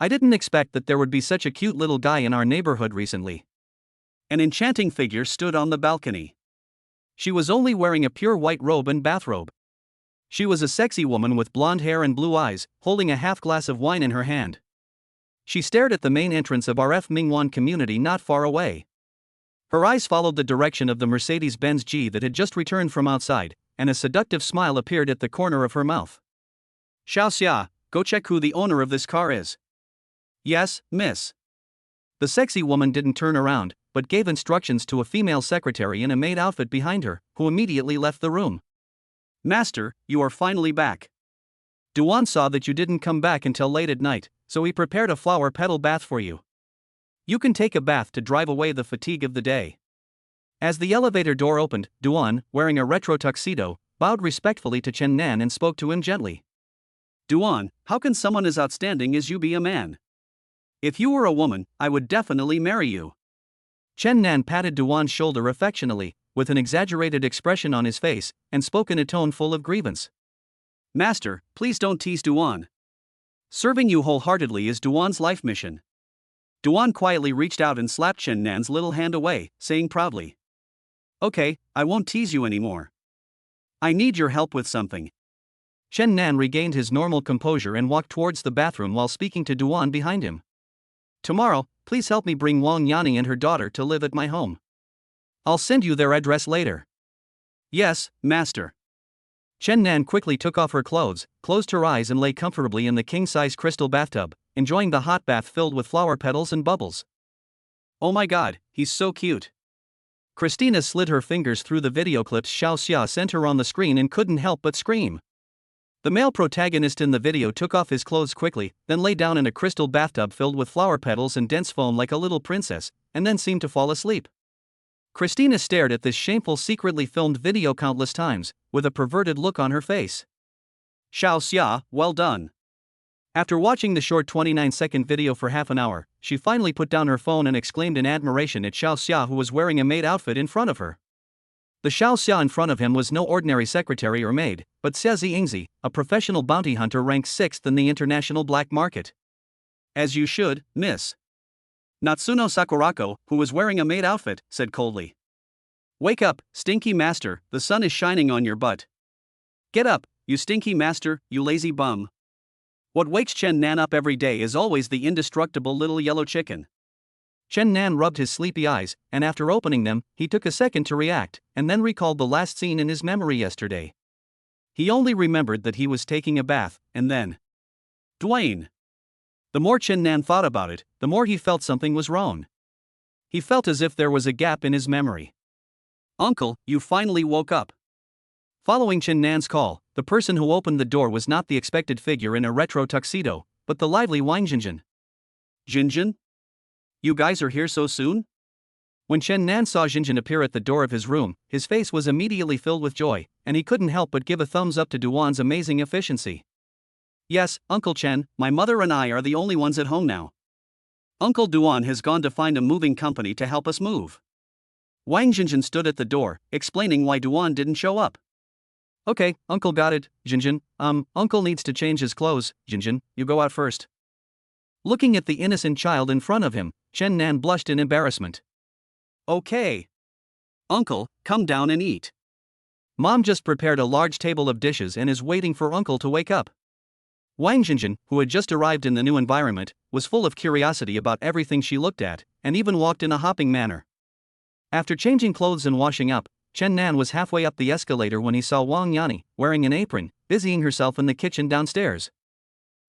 I didn't expect that there would be such a cute little guy in our neighborhood recently. An enchanting figure stood on the balcony. She was only wearing a pure white robe and bathrobe. She was a sexy woman with blonde hair and blue eyes, holding a half glass of wine in her hand. She stared at the main entrance of RF Mingwan community not far away. Her eyes followed the direction of the Mercedes-Benz G that had just returned from outside, and a seductive smile appeared at the corner of her mouth. Xiaoxia, go check who the owner of this car is. Yes, miss. The sexy woman didn't turn around, but gave instructions to a female secretary in a maid outfit behind her, who immediately left the room. Master, you are finally back. Duan saw that you didn't come back until late at night, so he prepared a flower petal bath for you. You can take a bath to drive away the fatigue of the day. As the elevator door opened, Duan, wearing a retro tuxedo, bowed respectfully to Chen Nan and spoke to him gently. Duan, how can someone as outstanding as you be a man? If you were a woman, I would definitely marry you. Chen Nan patted Duan's shoulder affectionately, with an exaggerated expression on his face, and spoke in a tone full of grievance. Master, please don't tease Duan. Serving you wholeheartedly is Duan's life mission. Duan quietly reached out and slapped Chen Nan's little hand away, saying proudly. Okay, I won't tease you anymore. I need your help with something. Chen Nan regained his normal composure and walked towards the bathroom while speaking to Duan behind him. Tomorrow, please help me bring Wang Yani and her daughter to live at my home. I'll send you their address later. Yes, master. Chen Nan quickly took off her clothes, closed her eyes and lay comfortably in the king-size crystal bathtub, enjoying the hot bath filled with flower petals and bubbles. Oh my god, he's so cute. Christina slid her fingers through the video clips Xiaoxia sent her on the screen and couldn't help but scream. The male protagonist in the video took off his clothes quickly, then lay down in a crystal bathtub filled with flower petals and dense foam like a little princess, and then seemed to fall asleep. Christina stared at this shameful secretly filmed video countless times, with a perverted look on her face. Xiaoxia, well done. After watching the short 29-second video for half an hour, she finally put down her phone and exclaimed in admiration at Xiaoxia, who was wearing a maid outfit in front of her. The Xiaoxia in front of him was no ordinary secretary or maid, but Xia Ziyingzi, a professional bounty hunter ranked 6th in the international black market. As you should, miss. Natsuno Sakurako, who was wearing a maid outfit, said coldly. Wake up, stinky master, the sun is shining on your butt. Get up, you stinky master, you lazy bum. What wakes Chen Nan up every day is always the indestructible little yellow chicken. Chen Nan rubbed his sleepy eyes, and after opening them, he took a second to react, and then recalled the last scene in his memory yesterday. He only remembered that he was taking a bath, and then. Dwayne. The more Chen Nan thought about it, the more he felt something was wrong. He felt as if there was a gap in his memory. Uncle, you finally woke up. Following Chen Nan's call, the person who opened the door was not the expected figure in a retro tuxedo, but the lively Wang Jinjin. Jinjin? You guys are here so soon? When Chen Nan saw Jinjin appear at the door of his room, his face was immediately filled with joy, and he couldn't help but give a thumbs up to Duan's amazing efficiency. Yes, Uncle Chen, my mother and I are the only ones at home now. Uncle Duan has gone to find a moving company to help us move. Wang Jinjin stood at the door, explaining why Duan didn't show up. Okay, Uncle got it, Jinjin. Uncle needs to change his clothes, Jinjin, you go out first. Looking at the innocent child in front of him, Chen Nan blushed in embarrassment. Okay. Uncle, come down and eat. Mom just prepared a large table of dishes and is waiting for Uncle to wake up. Wang Jinjin, who had just arrived in the new environment, was full of curiosity about everything she looked at, and even walked in a hopping manner. After changing clothes and washing up, Chen Nan was halfway up the escalator when he saw Wang Yani, wearing an apron, busying herself in the kitchen downstairs.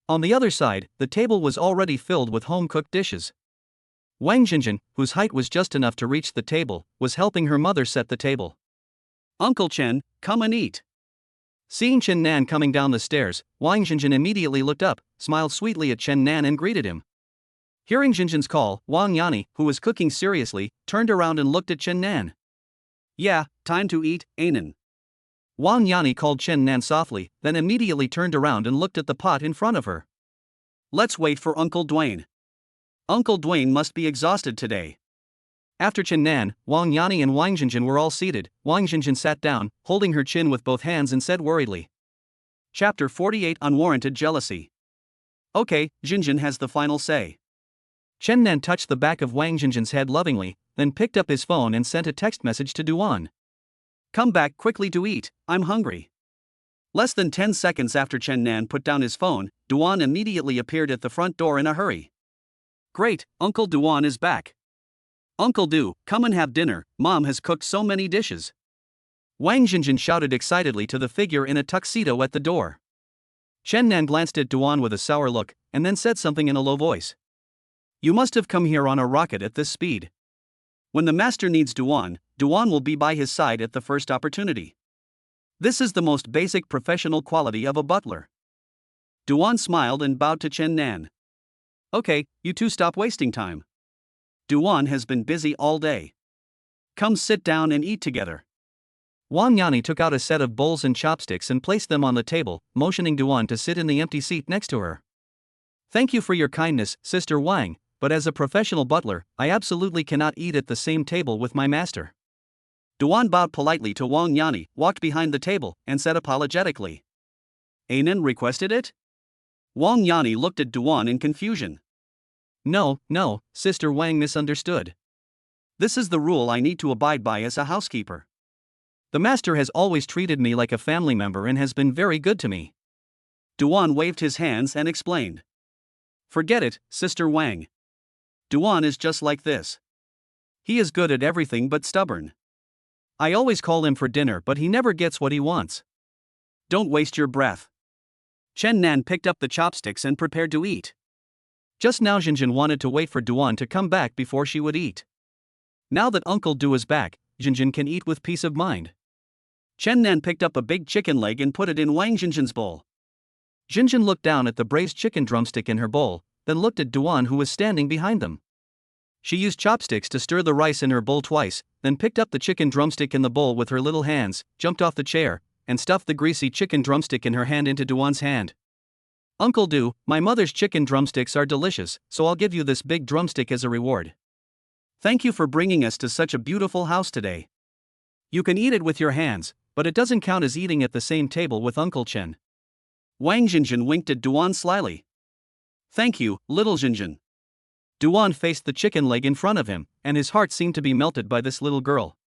On the other side, the table was already filled with home-cooked dishes. Wang Jinjin, whose height was just enough to reach the table, was helping her mother set the table. Uncle Chen, come and eat. Seeing Chen Nan coming down the stairs, Wang Jinjin immediately looked up, smiled sweetly at Chen Nan and greeted him. Hearing Jinjin's call, Wang Yani, who was cooking seriously, turned around and looked at Chen Nan. Yeah, time to eat, Ainen. Wang Yani called Chen Nan softly, then immediately turned around and looked at the pot in front of her. Let's wait for Uncle Dwayne. Uncle Dwayne must be exhausted today. After Chen Nan, Wang Yani and Wang Jinjin were all seated, Wang Jinjin sat down, holding her chin with both hands and said worriedly. Chapter 48 Unwarranted Jealousy. Okay, Jinjin has the final say. Chen Nan touched the back of Wang Jinjin's head lovingly, then picked up his phone and sent a text message to Duan. Come back quickly to eat, I'm hungry. Less than 10 seconds after Chen Nan put down his phone, Duan immediately appeared at the front door in a hurry. Great, Uncle Duan is back. Uncle Du, come and have dinner, Mom has cooked so many dishes. Wang Jinjin shouted excitedly to the figure in a tuxedo at the door. Chen Nan glanced at Duan with a sour look, and then said something in a low voice. You must have come here on a rocket at this speed. When the master needs Duan, Duan will be by his side at the first opportunity. This is the most basic professional quality of a butler. Duan smiled and bowed to Chen Nan. Okay, you two stop wasting time. Duan has been busy all day. Come sit down and eat together. Wang Yani took out a set of bowls and chopsticks and placed them on the table, motioning Duan to sit in the empty seat next to her. Thank you for your kindness, Sister Wang, but as a professional butler, I absolutely cannot eat at the same table with my master. Duan bowed politely to Wang Yani, walked behind the table, and said apologetically. Anan requested it? Wang Yani looked at Duan in confusion. No, Sister Wang misunderstood. This is the rule I need to abide by as a housekeeper. The master has always treated me like a family member and has been very good to me. Duan waved his hands and explained. Forget it, Sister Wang. Duan is just like this. He is good at everything but stubborn. I always call him for dinner but he never gets what he wants. Don't waste your breath. Chen Nan picked up the chopsticks and prepared to eat. Just now Jinjin wanted to wait for Duan to come back before she would eat. Now that Uncle Du is back, Jinjin can eat with peace of mind. Chen Nan picked up a big chicken leg and put it in Wang Jinjin's bowl. Jinjin looked down at the braised chicken drumstick in her bowl, then looked at Duan who was standing behind them. She used chopsticks to stir the rice in her bowl twice, then picked up the chicken drumstick in the bowl with her little hands, jumped off the chair, and stuffed the greasy chicken drumstick in her hand into Duan's hand. Uncle Du, my mother's chicken drumsticks are delicious, so I'll give you this big drumstick as a reward. Thank you for bringing us to such a beautiful house today. You can eat it with your hands, but it doesn't count as eating at the same table with Uncle Chen. Wang Jinjin winked at Duan slyly. Thank you, little Jinjin. Duan faced the chicken leg in front of him, and his heart seemed to be melted by this little girl.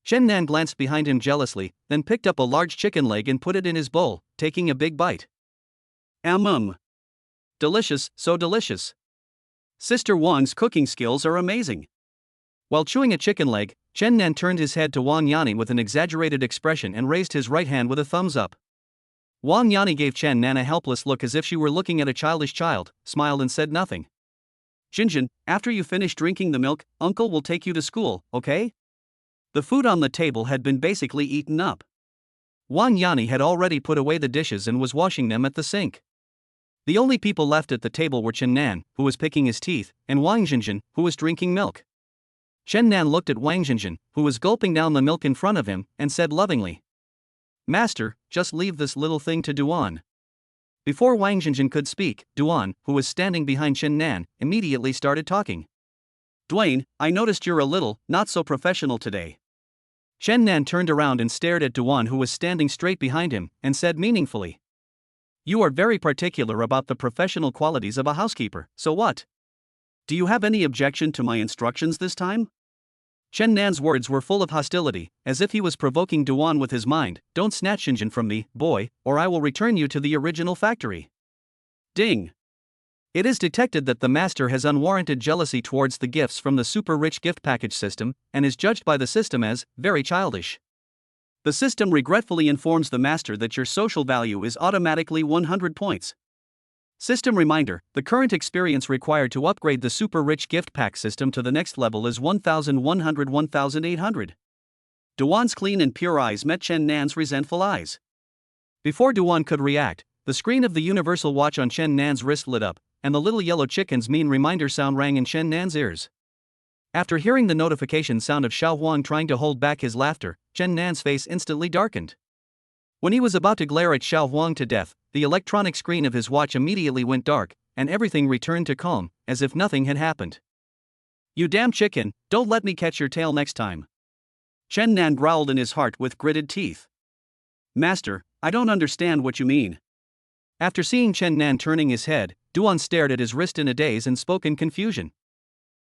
Chen Nan glanced behind him jealously, then picked up a large chicken leg and put it in his bowl, taking a big bite. Delicious, so delicious. Sister Wang's cooking skills are amazing. While chewing a chicken leg, Chen Nan turned his head to Wang Yani with an exaggerated expression and raised his right hand with a thumbs up. Wang Yani gave Chen Nan a helpless look as if she were looking at a childish child, smiled and said nothing. Jinjin, after you finish drinking the milk, Uncle will take you to school, okay? The food on the table had been basically eaten up. Wang Yani had already put away the dishes and was washing them at the sink. The only people left at the table were Chen Nan, who was picking his teeth, and Wang Jinjin, who was drinking milk. Chen Nan looked at Wang Jinjin, who was gulping down the milk in front of him, and said lovingly, Master, just leave this little thing to Duan. Before Wang Jinjin could speak, Duan, who was standing behind Chen Nan, immediately started talking. Duane, I noticed you're a little, not so professional today. Chen Nan turned around and stared at Duan who was standing straight behind him, and said meaningfully, You are very particular about the professional qualities of a housekeeper, so what? Do you have any objection to my instructions this time? Chen Nan's words were full of hostility, as if he was provoking Duan with his mind. Don't snatch Jinjin from me, boy, or I will return you to the original factory. Ding! It is detected that the master has unwarranted jealousy towards the gifts from the super rich gift package system, and is judged by the system as very childish. The system regretfully informs the master that your social value is automatically 100 points. System reminder, the current experience required to upgrade the super rich gift pack system to the next level is 1100-1800. Duan's clean and pure eyes met Chen Nan's resentful eyes. Before Duan could react, the screen of the universal watch on Chen Nan's wrist lit up, and the little yellow chicken's mean reminder sound rang in Chen Nan's ears. After hearing the notification sound of Xiao Huang trying to hold back his laughter, Chen Nan's face instantly darkened. When he was about to glare at Xiao Huang to death, the electronic screen of his watch immediately went dark, and everything returned to calm, as if nothing had happened. You damn chicken, don't let me catch your tail next time. Chen Nan growled in his heart with gritted teeth. Master, I don't understand what you mean. After seeing Chen Nan turning his head, Duan stared at his wrist in a daze and spoke in confusion.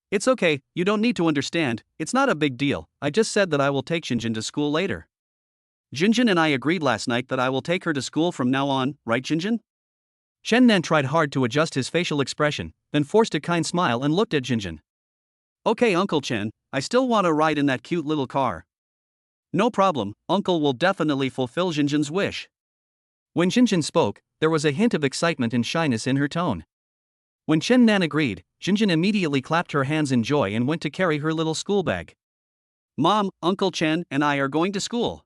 It's okay, you don't need to understand, it's not a big deal, I just said that I will take Jinjin to school later. Jinjin and I agreed last night that I will take her to school from now on, right Jinjin? Chen Nan tried hard to adjust his facial expression, then forced a kind smile and looked at Jinjin. Okay, Uncle Chen, I still want to ride in that cute little car. No problem, Uncle will definitely fulfill Jinjin's wish. When Jinjin spoke, there was a hint of excitement and shyness in her tone. When Chen Nan agreed, Jinjin immediately clapped her hands in joy and went to carry her little school bag. Mom, Uncle Chen and I are going to school.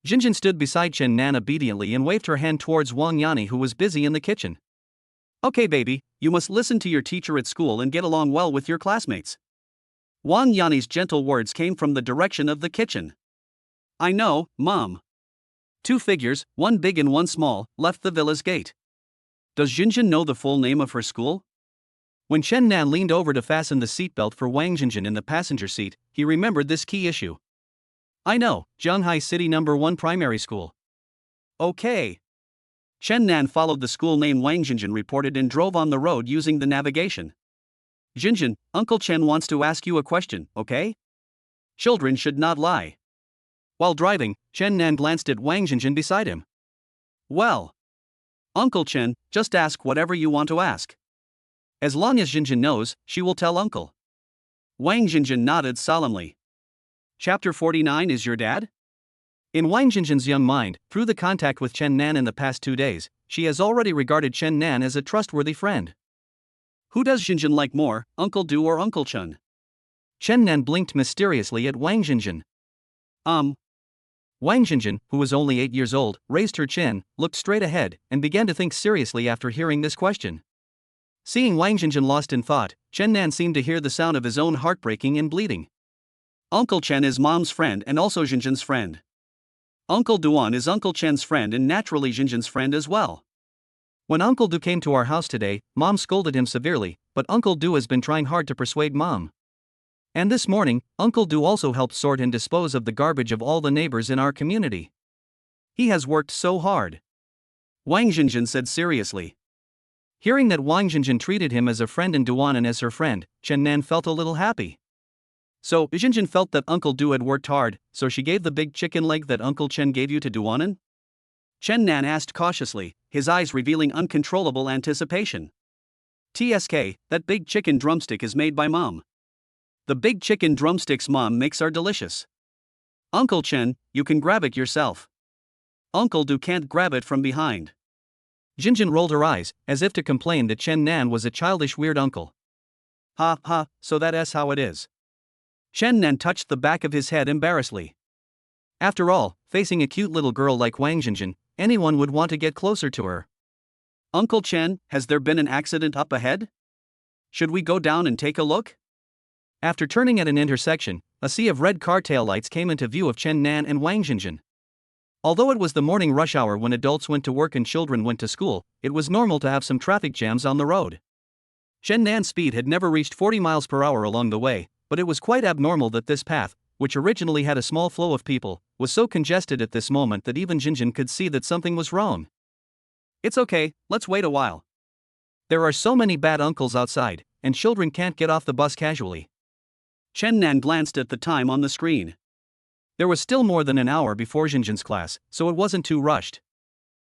Jinjin stood beside Chen Nan obediently and waved her hand towards Wang Yani, who was busy in the kitchen. Okay, baby, you must listen to your teacher at school and get along well with your classmates. Wang Yani's gentle words came from the direction of the kitchen. I know, Mom. 2 figures, one big and one small, left the villa's gate. Does Jinjin know the full name of her school? When Chen Nan leaned over to fasten the seatbelt for Wang Jinjin in the passenger seat, he remembered this key issue. I know, Zhanghai City No. 1 Primary School. Okay. Chen Nan followed the school name Wang Jinjin reported and drove on the road using the navigation. Jinjin, Uncle Chen wants to ask you a question, okay? Children should not lie. While driving, Chen Nan glanced at Wang Jinjin beside him. Well, Uncle Chen, just ask whatever you want to ask. As long as Jinjin knows, she will tell Uncle. Wang Jinjin nodded solemnly. Chapter 49 Is your dad? In Wang Jinjin's young mind, through the contact with Chen Nan in the past 2 days, she has already regarded Chen Nan as a trustworthy friend. Who does Jinjin like more, Uncle Du or Uncle Chen? Chen Nan blinked mysteriously at Wang Jinjin. Wang Jinjin, who was only 8 years old, raised her chin, looked straight ahead, and began to think seriously after hearing this question. Seeing Wang Jinjin lost in thought, Chen Nan seemed to hear the sound of his own heart breaking and bleeding. Uncle Chen is Mom's friend and also Jinjin's friend. Uncle Duan is Uncle Chen's friend and naturally Jinjin's friend as well. When Uncle Du came to our house today, Mom scolded him severely, but Uncle Du has been trying hard to persuade Mom. And this morning, Uncle Du also helped sort and dispose of the garbage of all the neighbors in our community. He has worked so hard. Wang Jinjin said seriously. Hearing that Wang Jinjin treated him as a friend and Duanan as her friend, Chen Nan felt a little happy. So, Jinjin felt that Uncle Du had worked hard, so she gave the big chicken leg that Uncle Chen gave you to Duanan? Chen Nan asked cautiously, his eyes revealing uncontrollable anticipation. TSK, that big chicken drumstick is made by Mom. The big chicken drumsticks Mom makes are delicious. Uncle Chen, you can grab it yourself. Uncle Du can't grab it from behind. Jinjin rolled her eyes, as if to complain that Chen Nan was a childish weird uncle. Ha ha, so that's how it is. Chen Nan touched the back of his head embarrassedly. After all, facing a cute little girl like Wang Jinjin, anyone would want to get closer to her. Uncle Chen, has there been an accident up ahead? Should we go down and take a look? After turning at an intersection, a sea of red car taillights came into view of Chen Nan and Wang Jinjin. Although it was the morning rush hour when adults went to work and children went to school, it was normal to have some traffic jams on the road. Chen Nan's speed had never reached 40 miles per hour along the way, but it was quite abnormal that this path, which originally had a small flow of people, was so congested at this moment that even Jinjin could see that something was wrong. It's okay, let's wait a while. There are so many bad uncles outside, and children can't get off the bus casually. Chen Nan glanced at the time on the screen. There was still more than an hour before Jinjin's class, so it wasn't too rushed.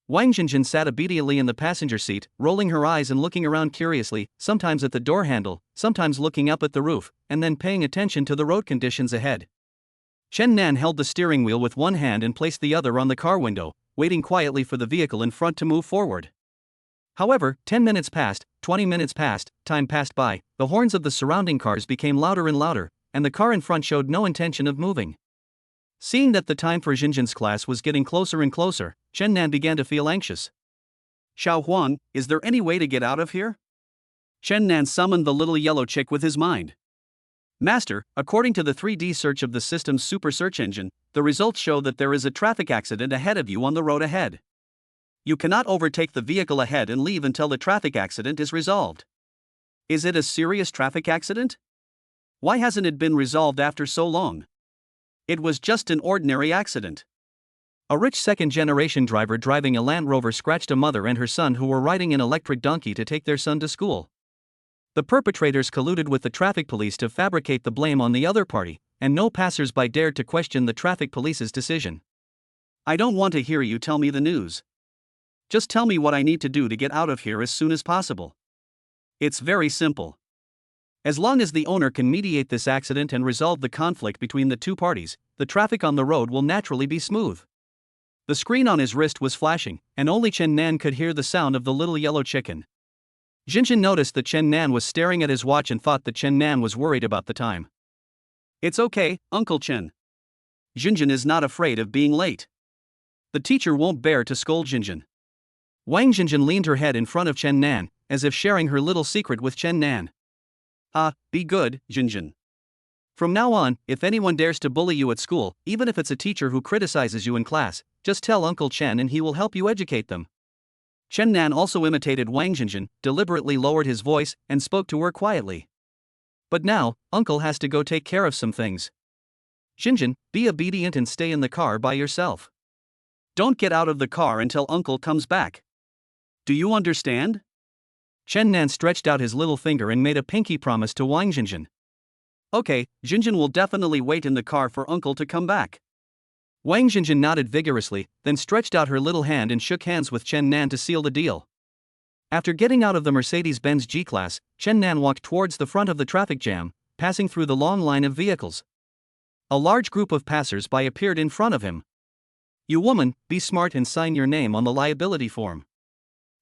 Wang Jinjin sat obediently in the passenger seat, rolling her eyes and looking around curiously, sometimes at the door handle, sometimes looking up at the roof, and then paying attention to the road conditions ahead. Chen Nan held the steering wheel with one hand and placed the other on the car window, waiting quietly for the vehicle in front to move forward. However, 10 minutes passed, 20 minutes passed, time passed by, the horns of the surrounding cars became louder and louder, and the car in front showed no intention of moving. Seeing that the time for Jinjin's class was getting closer and closer, Chen Nan began to feel anxious. Xiao Huang, is there any way to get out of here? Chen Nan summoned the little yellow chick with his mind. Master, according to the 3D search of the system's super search engine, the results show that there is a traffic accident ahead of you on the road ahead. You cannot overtake the vehicle ahead and leave until the traffic accident is resolved. Is it a serious traffic accident? Why hasn't it been resolved after so long? It was just an ordinary accident. A rich second-generation driver driving a Land Rover scratched a mother and her son who were riding an electric donkey to take their son to school. The perpetrators colluded with the traffic police to fabricate the blame on the other party, and no passers-by dared to question the traffic police's decision. I don't want to hear you tell me the news. Just tell me what I need to do to get out of here as soon as possible. It's very simple. As long as the owner can mediate this accident and resolve the conflict between the two parties, the traffic on the road will naturally be smooth. The screen on his wrist was flashing, and only Chen Nan could hear the sound of the little yellow chicken. Jinjin noticed that Chen Nan was staring at his watch and thought that Chen Nan was worried about the time. It's okay, Uncle Chen. Jinjin is not afraid of being late. The teacher won't bear to scold Jinjin. Wang Jinjin leaned her head in front of Chen Nan, as if sharing her little secret with Chen Nan. Be good, Jinjin. From now on, if anyone dares to bully you at school, even if it's a teacher who criticizes you in class, just tell Uncle Chen and he will help you educate them. Chen Nan also imitated Wang Jinjin, deliberately lowered his voice, and spoke to her quietly. But now, Uncle has to go take care of some things. Jinjin, be obedient and stay in the car by yourself. Don't get out of the car until Uncle comes back. Do you understand? Chen Nan stretched out his little finger and made a pinky promise to Wang Jinjin. Okay, Jinjin will definitely wait in the car for Uncle to come back. Wang Jinjin nodded vigorously, then stretched out her little hand and shook hands with Chen Nan to seal the deal. After getting out of the Mercedes-Benz G-Class, Chen Nan walked towards the front of the traffic jam, passing through the long line of vehicles. A large group of passers-by appeared in front of him. You woman, be smart and sign your name on the liability form.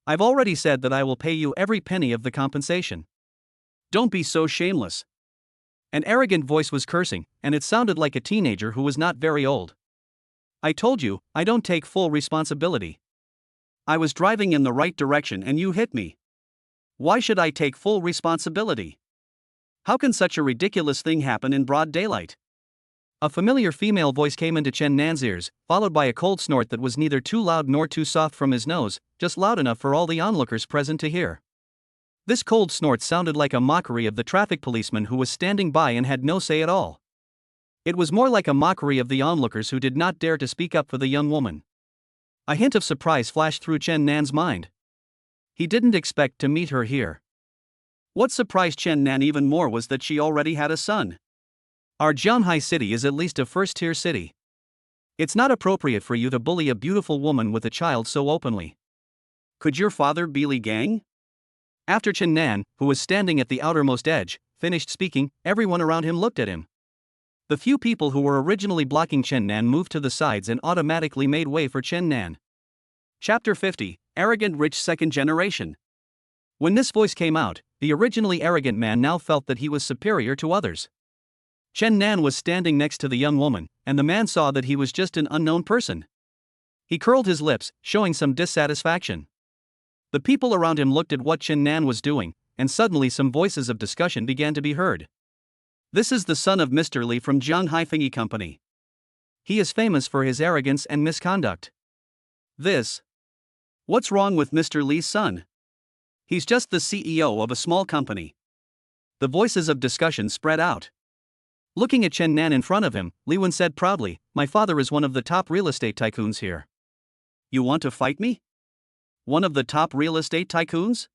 I've already said that I will pay you every penny of the compensation. Don't be so shameless. An arrogant voice was cursing, and it sounded like a teenager who was not very old. I told you, I don't take full responsibility. I was driving in the right direction and you hit me. Why should I take full responsibility? How can such a ridiculous thing happen in broad daylight? A familiar female voice came into Chen Nan's ears, followed by a cold snort that was neither too loud nor too soft from his nose, just loud enough for all the onlookers present to hear. This cold snort sounded like a mockery of the traffic policeman who was standing by and had no say at all. It was more like a mockery of the onlookers who did not dare to speak up for the young woman. A hint of surprise flashed through Chen Nan's mind. He didn't expect to meet her here. What surprised Chen Nan even more was that she already had a son. Our Jianhai city is at least a first-tier city. It's not appropriate for you to bully a beautiful woman with a child so openly. Could your father be Li Gang? After Chen Nan, who was standing at the outermost edge, finished speaking, everyone around him looked at him. The few people who were originally blocking Chen Nan moved to the sides and automatically made way for Chen Nan. Chapter 50, Arrogant Rich Second Generation. When this voice came out, the originally arrogant man now felt that he was superior to others. Chen Nan was standing next to the young woman, and the man saw that he was just an unknown person. He curled his lips, showing some dissatisfaction. The people around him looked at what Chen Nan was doing, and suddenly some voices of discussion began to be heard. This is the son of Mr. Li from Jianghai Thingy Company. He is famous for his arrogance and misconduct. What's wrong with Mr. Li's son? He's just the CEO of a small company. The voices of discussion spread out. Looking at Chen Nan in front of him, Li Wen said proudly, "My father is one of the top real estate tycoons here." You want to fight me? One of the top real estate tycoons?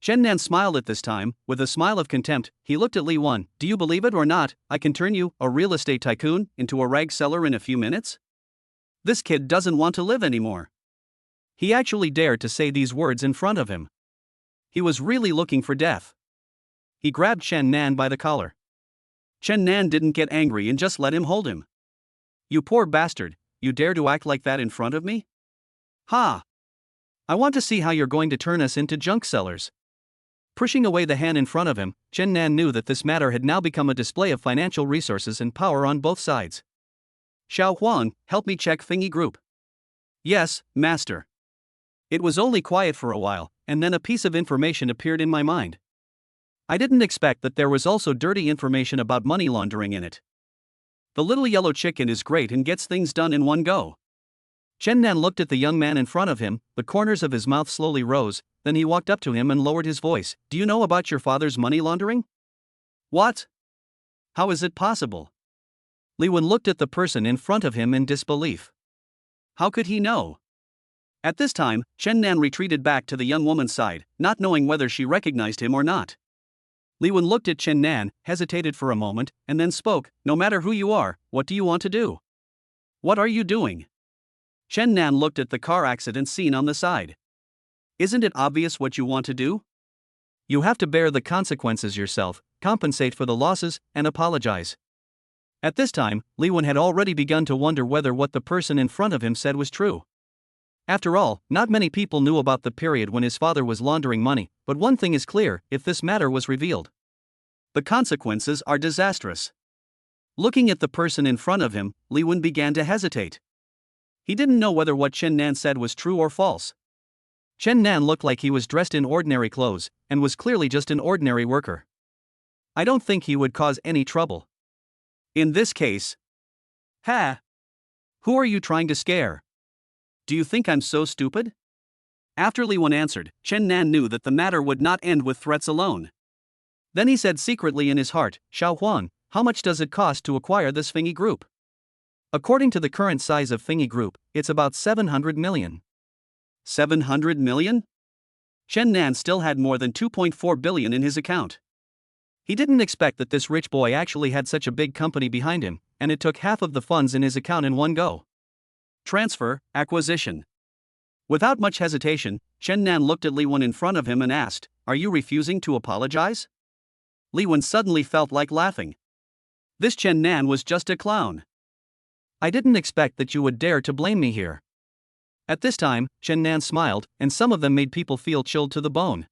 Chen Nan smiled at this time, with a smile of contempt. He looked at Li Wen. Do you believe it or not, I can turn you, a real estate tycoon, into a rag seller in a few minutes? This kid doesn't want to live anymore. He actually dared to say these words in front of him. He was really looking for death. He grabbed Chen Nan by the collar. Chen Nan didn't get angry and just let him hold him. You poor bastard, you dare to act like that in front of me? Ha! I want to see how you're going to turn us into junk sellers. Pushing away the hand in front of him, Chen Nan knew that this matter had now become a display of financial resources and power on both sides. Xiao Huang, help me check Thingy Group. Yes, master. It was only quiet for a while, and then a piece of information appeared in my mind. I didn't expect that there was also dirty information about money laundering in it. The little yellow chicken is great and gets things done in one go. Chen Nan looked at the young man in front of him, the corners of his mouth slowly rose, then he walked up to him and lowered his voice. Do you know about your father's money laundering? What? How is it possible? Li Wen looked at the person in front of him in disbelief. How could he know? At this time, Chen Nan retreated back to the young woman's side, not knowing whether she recognized him or not. Li Wen looked at Chen Nan, hesitated for a moment, and then spoke. No matter who you are, what do you want to do? What are you doing? Chen Nan looked at the car accident scene on the side. Isn't it obvious what you want to do? You have to bear the consequences yourself. compensate for the losses, and apologize. At this time, Li Wen had already begun to wonder whether what the person in front of him said was true. After all, not many people knew about the period when his father was laundering money, but one thing is clear: if this matter was revealed, the consequences are disastrous. Looking at the person in front of him, Li Wen began to hesitate. He didn't know whether what Chen Nan said was true or false. Chen Nan looked like he was dressed in ordinary clothes, and was clearly just an ordinary worker. I don't think he would cause any trouble. In this case. Ha! Who are you trying to scare? Do you think I'm so stupid? After Li Wen answered, Chen Nan knew that the matter would not end with threats alone. Then he said secretly in his heart, Xiao Huan, how much does it cost to acquire this Fengyi Group? According to the current size of Fengyi Group, it's about 700 million. 700 million? Chen Nan still had more than 2.4 billion in his account. He didn't expect that this rich boy actually had such a big company behind him, and it took half of the funds in his account in one go. Transfer, acquisition. Without much hesitation, Chen Nan looked at Li Wen in front of him and asked, Are you refusing to apologize? Li Wen suddenly felt like laughing. This Chen Nan was just a clown. I didn't expect that you would dare to blame me here. At this time, Chen Nan smiled, and some of them made people feel chilled to the bone.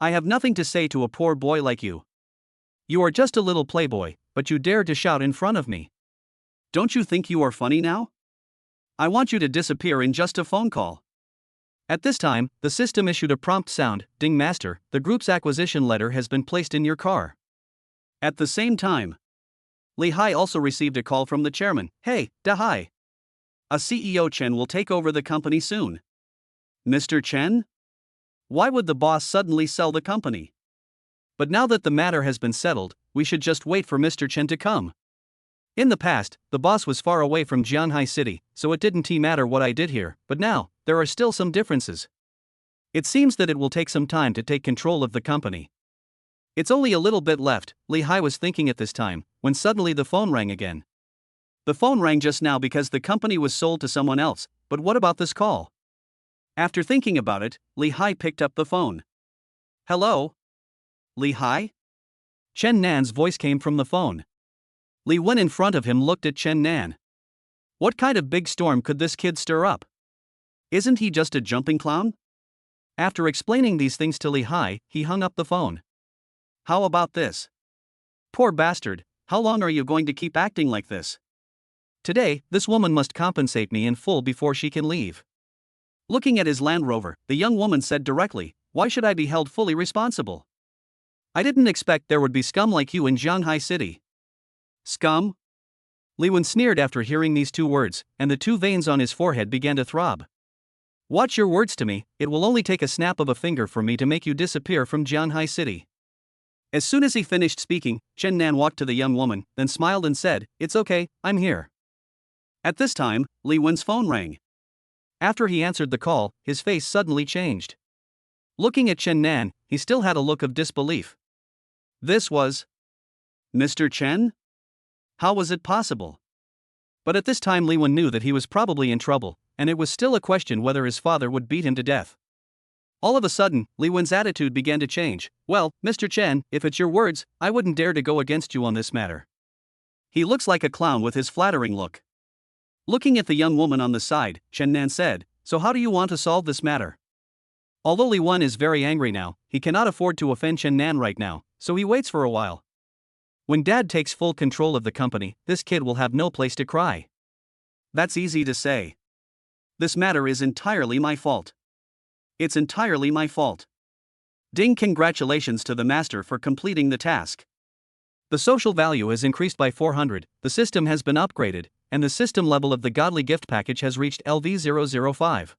I have nothing to say to a poor boy like you. You are just a little playboy, but you dare to shout in front of me. Don't you think you are funny now? I want you to disappear in just a phone call. At this time, the system issued a prompt sound, Ding Master, the group's acquisition letter has been placed in your car. At the same time, Li Hai also received a call from the chairman, Hey, Da Hai. A CEO Chen will take over the company soon. Mr. Chen? Why would the boss suddenly sell the company? But now that the matter has been settled, we should just wait for Mr. Chen to come. In the past, the boss was far away from Jianhai City, so it didn't matter what I did here, but now, there are still some differences. It seems that it will take some time to take control of the company. It's only a little bit left, Li Hai was thinking at this time, when suddenly the phone rang again. The phone rang just now because the company was sold to someone else, but what about this call? After thinking about it, Li Hai picked up the phone. Hello? Li Hai? Chen Nan's voice came from the phone. Li Wen in front of him looked at Chen Nan. What kind of big storm could this kid stir up? Isn't he just a jumping clown? After explaining these things to Li Hai, he hung up the phone. How about this? Poor bastard, how long are you going to keep acting like this? Today, this woman must compensate me in full before she can leave. Looking at his Land Rover, the young woman said directly, Why should I be held fully responsible? I didn't expect there would be scum like you in Jianhai City. Scum? Li Wen sneered after hearing these two words, and the two veins on his forehead began to throb. Watch your words to me, it will only take a snap of a finger for me to make you disappear from Jianhai City. As soon as he finished speaking, Chen Nan walked to the young woman, then smiled and said, It's okay, I'm here. At this time, Li Wen's phone rang. After he answered the call, his face suddenly changed. Looking at Chen Nan, he still had a look of disbelief. This was Mr. Chen? How was it possible? But at this time Li Wen knew that he was probably in trouble, and it was still a question whether his father would beat him to death. All of a sudden, Li Wen's attitude began to change. Well, Mr. Chen, if it's your words, I wouldn't dare to go against you on this matter. He looks like a clown with his flattering look. Looking at the young woman on the side, Chen Nan said, So how do you want to solve this matter? Although Li Wen is very angry now, he cannot afford to offend Chen Nan right now, so he waits for a while. When Dad takes full control of the company, this kid will have no place to cry. That's easy to say. This matter is entirely my fault. It's entirely my fault. Ding, congratulations to the master for completing the task. The social value has increased by 400, the system has been upgraded, and the system level of the godly gift package has reached LV005.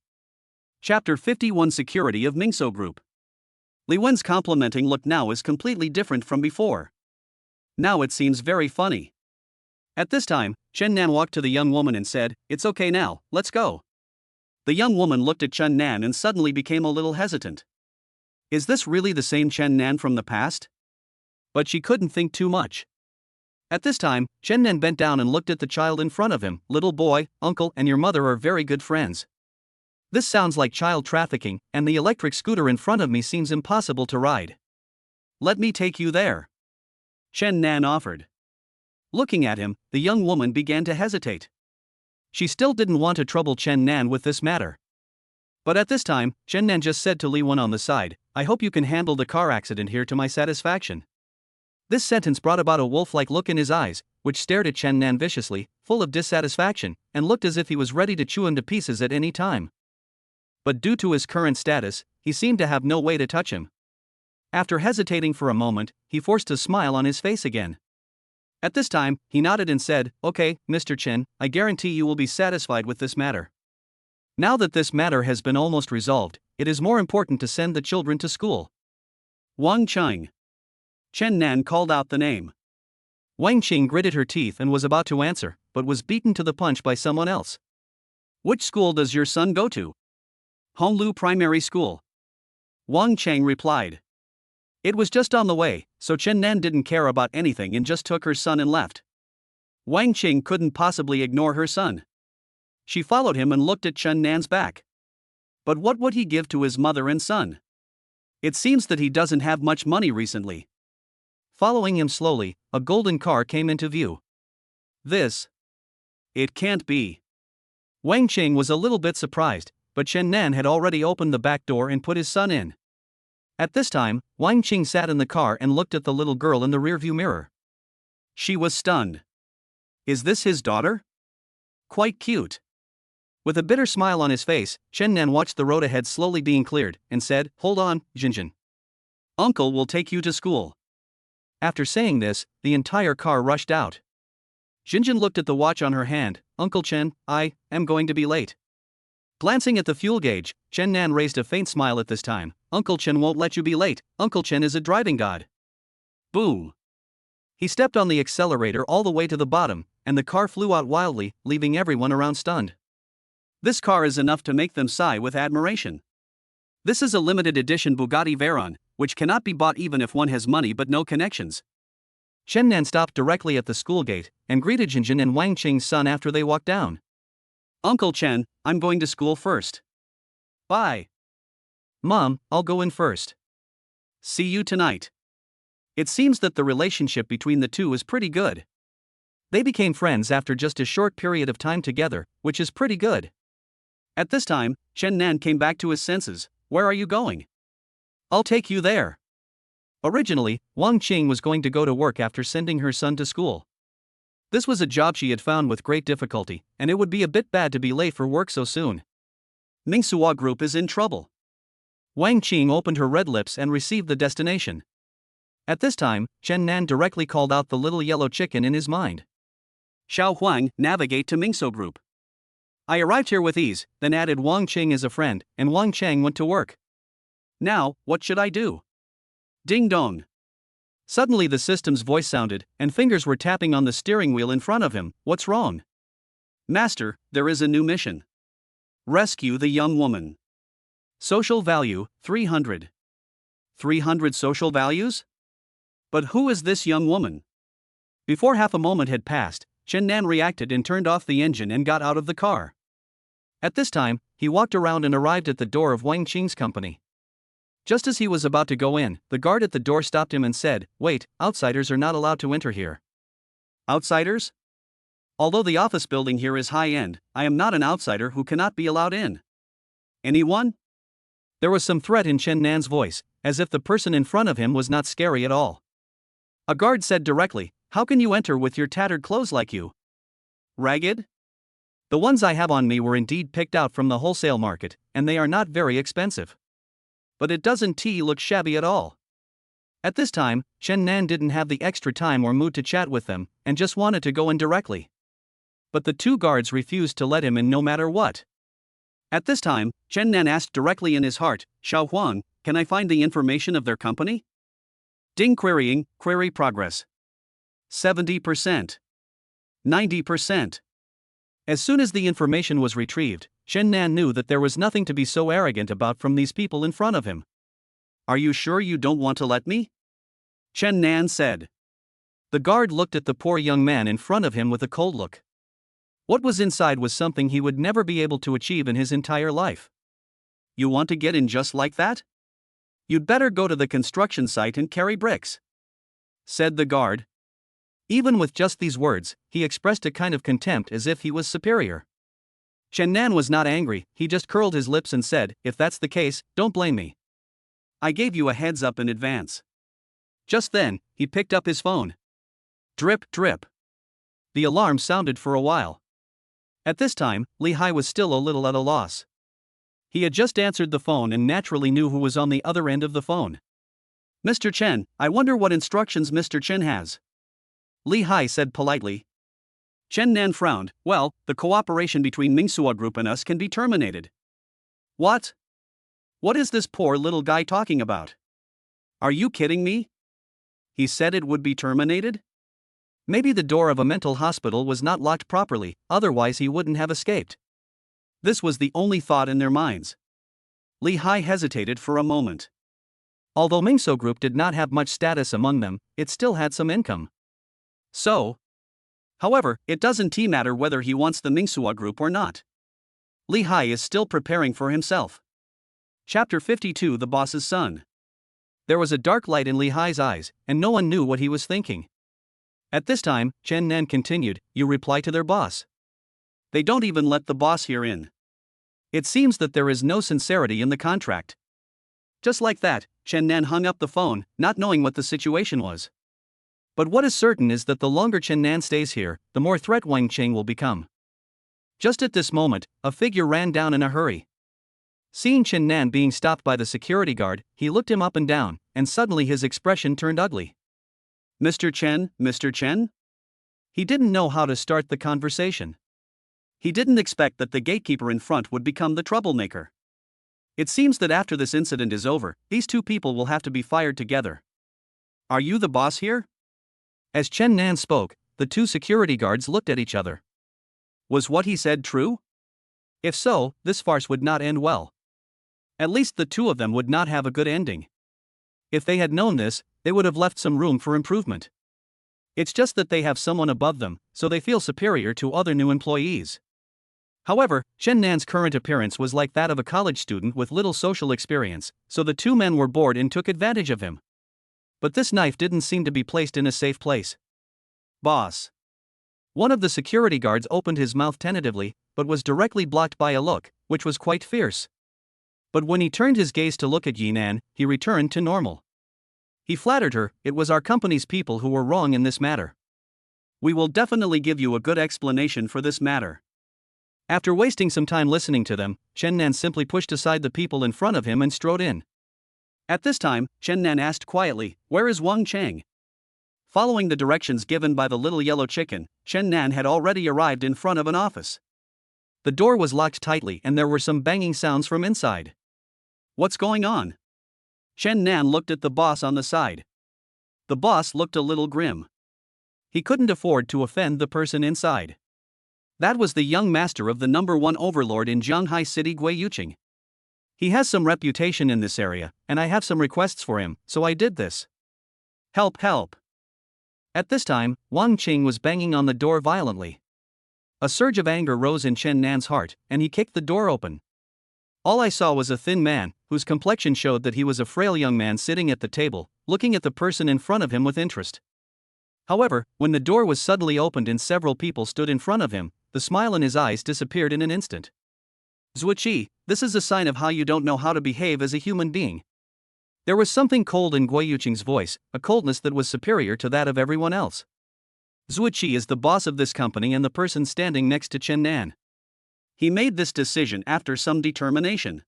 Chapter 51 Security of Mingso Group. Li Wen's complimenting look now is completely different from before. Now it seems very funny. At this time, Chen Nan walked to the young woman and said, It's okay now, let's go. The young woman looked at Chen Nan and suddenly became a little hesitant. Is this really the same Chen Nan from the past? But she couldn't think too much. At this time, Chen Nan bent down and looked at the child in front of him. Little boy, uncle and your mother are very good friends. This sounds like child trafficking, and the electric scooter in front of me seems impossible to ride. Let me take you there. Chen Nan offered. Looking at him, the young woman began to hesitate. She still didn't want to trouble Chen Nan with this matter. But at this time, Chen Nan just said to Li Wen on the side, "I hope you can handle the car accident here to my satisfaction." This sentence brought about a wolf-like look in his eyes, which stared at Chen Nan viciously, full of dissatisfaction, and looked as if he was ready to chew him to pieces at any time. But due to his current status, he seemed to have no way to touch him. After hesitating for a moment, he forced a smile on his face again. At this time, he nodded and said, "Okay, Mr. Chen, I guarantee you will be satisfied with this matter. Now that this matter has been almost resolved, it is more important to send the children to school." Wang Qing. Chen Nan called out the name. Wang Qing gritted her teeth and was about to answer, but was beaten to the punch by someone else. "Which school does your son go to?" "Honglu Primary School." Wang Cheng replied. It was just on the way, so Chen Nan didn't care about anything and just took her son and left. Wang Qing couldn't possibly ignore her son. She followed him and looked at Chen Nan's back. But what would he give to his mother and son? It seems that he doesn't have much money recently. Following him slowly, a golden car came into view. It can't be. Wang Qing was a little bit surprised, but Chen Nan had already opened the back door and put his son in. At this time, Wang Qing sat in the car and looked at the little girl in the rearview mirror. She was stunned. Is this his daughter? Quite cute. With a bitter smile on his face, Chen Nan watched the road ahead slowly being cleared, and said, "Hold on, Jinjin. Uncle will take you to school." After saying this, the entire car rushed out. Jinjin looked at the watch on her hand. "Uncle Chen, I am going to be late." Glancing at the fuel gauge, Chen Nan raised a faint smile at this time. "Uncle Chen won't let you be late. Uncle Chen is a driving god." Boom. He stepped on the accelerator all the way to the bottom, and the car flew out wildly, leaving everyone around stunned. This car is enough to make them sigh with admiration. This is a limited edition Bugatti Veyron, which cannot be bought even if one has money but no connections. Chen Nan stopped directly at the school gate, and greeted Jinjin and Wang Qing's son after they walked down. "Uncle Chen, I'm going to school first. Bye." "Mom, I'll go in first. See you tonight." It seems that the relationship between the two is pretty good. They became friends after just a short period of time together, which is pretty good. At this time, Chen Nan came back to his senses. "Where are you going?" "I'll take you there." Originally, Wang Qing was going to go to work after sending her son to school. This was a job she had found with great difficulty, and it would be a bit bad to be late for work so soon. Mingsuo Group is in trouble. Wang Qing opened her red lips and received the destination. At this time, Chen Nan directly called out the little yellow chicken in his mind. Xiao Huang, navigate to Mingsuo Group. I arrived here with ease, then added Wang Qing as a friend, and Wang Cheng went to work. Now, what should I do? Ding dong. Suddenly the system's voice sounded, and fingers were tapping on the steering wheel in front of him. "What's wrong?" "Master, there is a new mission. Rescue the young woman. Social value, 300. 300 social values? But who is this young woman?" Before half a moment had passed, Chen Nan reacted and turned off the engine and got out of the car. At this time, he walked around and arrived at the door of Wang Qing's company. Just as he was about to go in, the guard at the door stopped him and said, "Wait, outsiders are not allowed to enter here." "Outsiders? Although the office building here is high-end, I am not an outsider who cannot be allowed in. Anyone?" There was some threat in Chen Nan's voice, as if the person in front of him was not scary at all. A guard said directly, "How can you enter with your tattered clothes like you? Ragged?" "The ones I have on me were indeed picked out from the wholesale market, and they are not very expensive. But it doesn't look shabby at all." At this time, Chen Nan didn't have the extra time or mood to chat with them, and just wanted to go in directly. But the two guards refused to let him in no matter what. At this time, Chen Nan asked directly in his heart, "Xiao Huang, can I find the information of their company?" Ding querying, query progress. 70%. 90%. As soon as the information was retrieved, Chen Nan knew that there was nothing to be so arrogant about from these people in front of him. "Are you sure you don't want to let me?" Chen Nan said. The guard looked at the poor young man in front of him with a cold look. What was inside was something he would never be able to achieve in his entire life. "You want to get in just like that? You'd better go to the construction site and carry bricks." said the guard. Even with just these words, he expressed a kind of contempt as if he was superior. Chen Nan was not angry, he just curled his lips and said, "If that's the case, don't blame me. I gave you a heads up in advance." Just then, he picked up his phone. Drip, drip. The alarm sounded for a while. At this time, Li Hai was still a little at a loss. He had just answered the phone and naturally knew who was on the other end of the phone. "Mr. Chen, I wonder what instructions Mr. Chen has," Li Hai said politely. Chen Nan frowned. "Well, the cooperation between Mingsua Group and us can be terminated." "What? What is this poor little guy talking about? Are you kidding me? He said it would be terminated? Maybe the door of a mental hospital was not locked properly, otherwise he wouldn't have escaped." This was the only thought in their minds. Li Hai hesitated for a moment. Although Mingso Group did not have much status among them, it still had some income. However, it doesn't matter whether he wants the Mingsua Group or not. Li Hai is still preparing for himself. Chapter 52: The Boss's Son. There was a dark light in Li Hai's eyes, and no one knew what he was thinking. At this time, Chen Nan continued, "You reply to their boss. They don't even let the boss here in. It seems that there is no sincerity in the contract." Just like that, Chen Nan hung up the phone, not knowing what the situation was. But what is certain is that the longer Chen Nan stays here, the more threat Wang Qing will become. Just at this moment, a figure ran down in a hurry. Seeing Chen Nan being stopped by the security guard, he looked him up and down, and suddenly his expression turned ugly. "Mr. Chen, Mr. Chen?" He didn't know how to start the conversation. He didn't expect that the gatekeeper in front would become the troublemaker. It seems that after this incident is over, these two people will have to be fired together. "Are you the boss here?" As Chen Nan spoke, the two security guards looked at each other. Was what he said true? If so, this farce would not end well. At least the two of them would not have a good ending. If they had known this, they would have left some room for improvement. It's just that they have someone above them, so they feel superior to other new employees. However, Chen Nan's current appearance was like that of a college student with little social experience, so the two men were bored and took advantage of him. But this knife didn't seem to be placed in a safe place. "Boss." One of the security guards opened his mouth tentatively, but was directly blocked by a look, which was quite fierce. But when he turned his gaze to look at Yinan, he returned to normal. He flattered her, "It was our company's people who were wrong in this matter. We will definitely give you a good explanation for this matter." After wasting some time listening to them, Chen Nan simply pushed aside the people in front of him and strode in. At this time, Chen Nan asked quietly, "Where is Wang Chang?" Following the directions given by the little yellow chicken, Chen Nan had already arrived in front of an office. The door was locked tightly and there were some banging sounds from inside. "What's going on?" Chen Nan looked at the boss on the side. The boss looked a little grim. He couldn't afford to offend the person inside. That was the young master of the #1 overlord in Zhanghai City, Gui Yuqing. He has some reputation in this area, and I have some requests for him, so I did this. Help, help. At this time, Wang Qing was banging on the door violently. A surge of anger rose in Chen Nan's heart, and he kicked the door open. All I saw was a thin man, whose complexion showed that he was a frail young man sitting at the table, looking at the person in front of him with interest. However, when the door was suddenly opened and several people stood in front of him, the smile in his eyes disappeared in an instant. "Zuoqi, this is a sign of how you don't know how to behave as a human being." There was something cold in Gui Yuqing's voice, a coldness that was superior to that of everyone else. Zuoqi is the boss of this company and the person standing next to Chen Nan. He made this decision after some determination.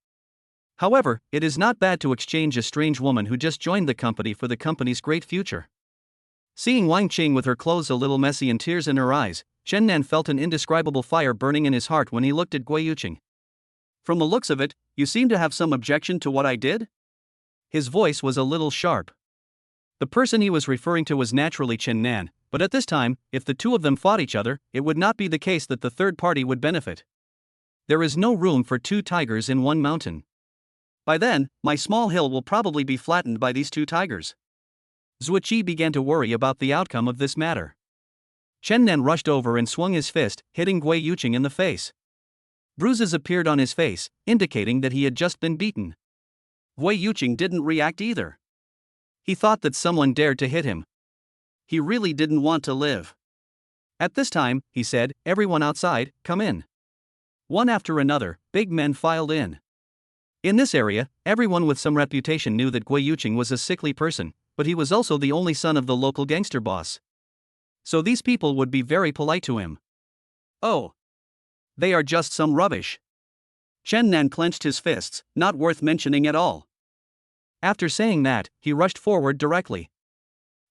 However, it is not bad to exchange a strange woman who just joined the company for the company's great future. Seeing Wang Qing with her clothes a little messy and tears in her eyes, Chen Nan felt an indescribable fire burning in his heart when he looked at Gui Yuqing. "From the looks of it, you seem to have some objection to what I did?" His voice was a little sharp. The person he was referring to was naturally Chen Nan, but at this time, if the two of them fought each other, it would not be the case that the third party would benefit. There is no room for two tigers in one mountain. By then, my small hill will probably be flattened by these two tigers. Zuoqi began to worry about the outcome of this matter. Chen Nan rushed over and swung his fist, hitting Gui Yuqing in the face. Bruises appeared on his face, indicating that he had just been beaten. Gui Yuqing didn't react either. He thought that someone dared to hit him. He really didn't want to live. At this time, he said, everyone outside, come in. One after another, big men filed in. In this area, everyone with some reputation knew that Gui Yuqing was a sickly person, but he was also the only son of the local gangster boss. So these people would be very polite to him. Oh. They are just some rubbish. Chen Nan clenched his fists, not worth mentioning at all. After saying that, he rushed forward directly.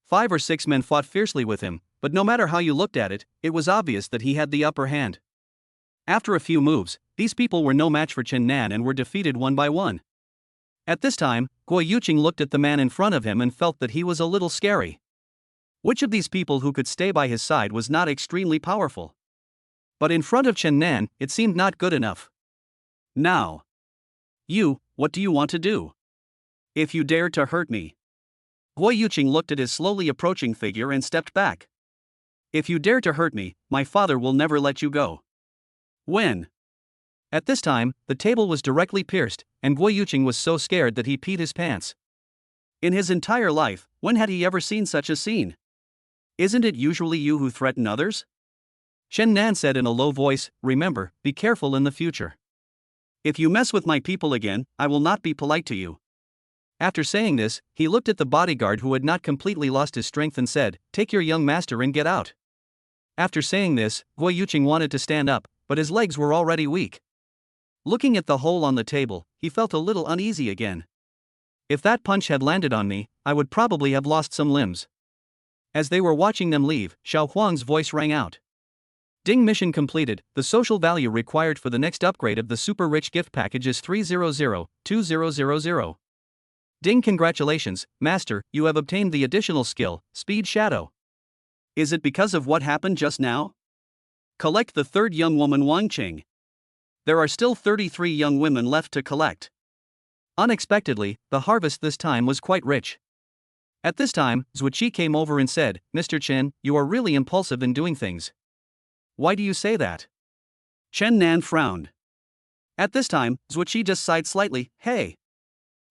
5 or 6 men fought fiercely with him, but no matter how you looked at it, it was obvious that he had the upper hand. After a few moves, these people were no match for Chen Nan and were defeated one by one. At this time, Gui Yuqing looked at the man in front of him and felt that he was a little scary. Which of these people who could stay by his side was not extremely powerful? But in front of Chen Nan, it seemed not good enough. Now. You, what do you want to do? If you dare to hurt me. Gui Yuqing looked at his slowly approaching figure and stepped back. If you dare to hurt me, my father will never let you go. When? At this time, the table was directly pierced, and Gui Yuqing was so scared that he peed his pants. In his entire life, when had he ever seen such a scene? Isn't it usually you who threaten others? Chen Nan said in a low voice, remember, be careful in the future. If you mess with my people again, I will not be polite to you. After saying this, he looked at the bodyguard who had not completely lost his strength and said, take your young master and get out. After saying this, Gui Yuqing wanted to stand up, but his legs were already weak. Looking at the hole on the table, he felt a little uneasy again. If that punch had landed on me, I would probably have lost some limbs. As they were watching them leave, Xiao Huang's voice rang out. Ding, mission completed. The social value required for the next upgrade of the super rich gift package is 300-2000. Ding, congratulations, master, you have obtained the additional skill, Speed Shadow. Is it because of what happened just now? Collect the third young woman Wang Qing. There are still 33 young women left to collect. Unexpectedly, the harvest this time was quite rich. At this time, Zuiqi came over and said, Mr. Chen, you are really impulsive in doing things. Why do you say that? Chen Nan frowned. At this time, Zuiqi just sighed slightly, hey.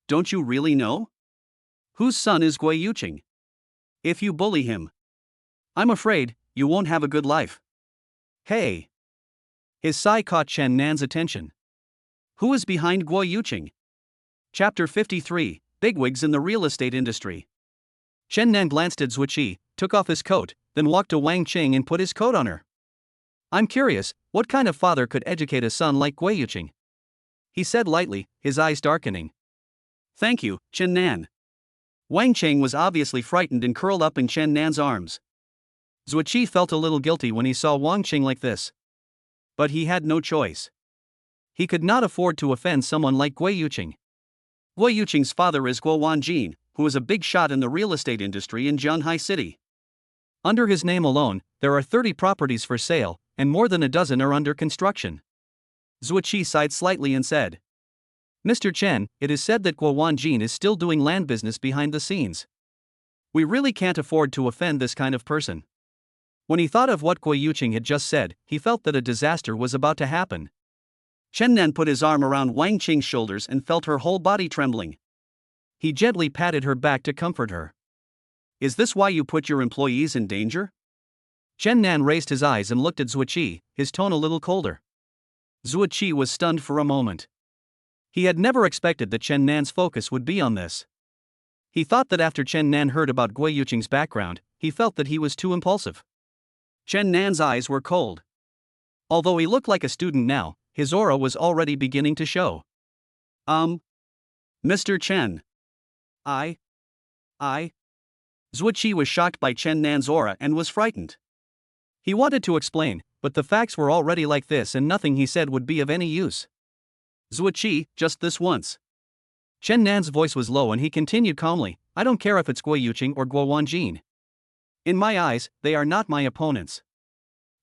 Don't you really know? Whose son is Gui Yuqing? If you bully him, I'm afraid, you won't have a good life. Hey. His sigh caught Chen Nan's attention. Who is behind Gui Yuqing? Chapter 53, Bigwigs in the Real Estate Industry. Chen Nan glanced at Zuiqi, took off his coat, then walked to Wang Qing and put his coat on her. I'm curious, what kind of father could educate a son like Gui Yuqing? He said lightly, his eyes darkening. Thank you, Chen Nan. Wang Qing was obviously frightened and curled up in Chen Nan's arms. Zuiqi felt a little guilty when he saw Wang Qing like this. But he had no choice. He could not afford to offend someone like Gui Yuqing. Gui Yuqing's father is Guo Wanjin, who is a big shot in the real estate industry in Zhanghai City. Under his name alone, there are 30 properties for sale, and more than a dozen are under construction. Zuiqi sighed slightly and said, Mr. Chen, it is said that Guo Wanjin is still doing land business behind the scenes. We really can't afford to offend this kind of person. When he thought of what Gui Yuqing had just said, he felt that a disaster was about to happen. Chen Nan put his arm around Wang Qing's shoulders and felt her whole body trembling. He gently patted her back to comfort her. Is this why you put your employees in danger? Chen Nan raised his eyes and looked at Zuiqi, his tone a little colder. Zuiqi was stunned for a moment. He had never expected that Chen Nan's focus would be on this. He thought that after Chen Nan heard about Gui Yuqing's background, he felt that he was too impulsive. Chen Nan's eyes were cold. Although he looked like a student now, his aura was already beginning to show. Mr. Chen. Zuiqi was shocked by Chen Nan's aura and was frightened. He wanted to explain, but the facts were already like this and nothing he said would be of any use. Zuiqi, just this once. Chen Nan's voice was low and he continued calmly, I don't care if it's Gui Yuqing or Guo Wanjin. In my eyes, they are not my opponents.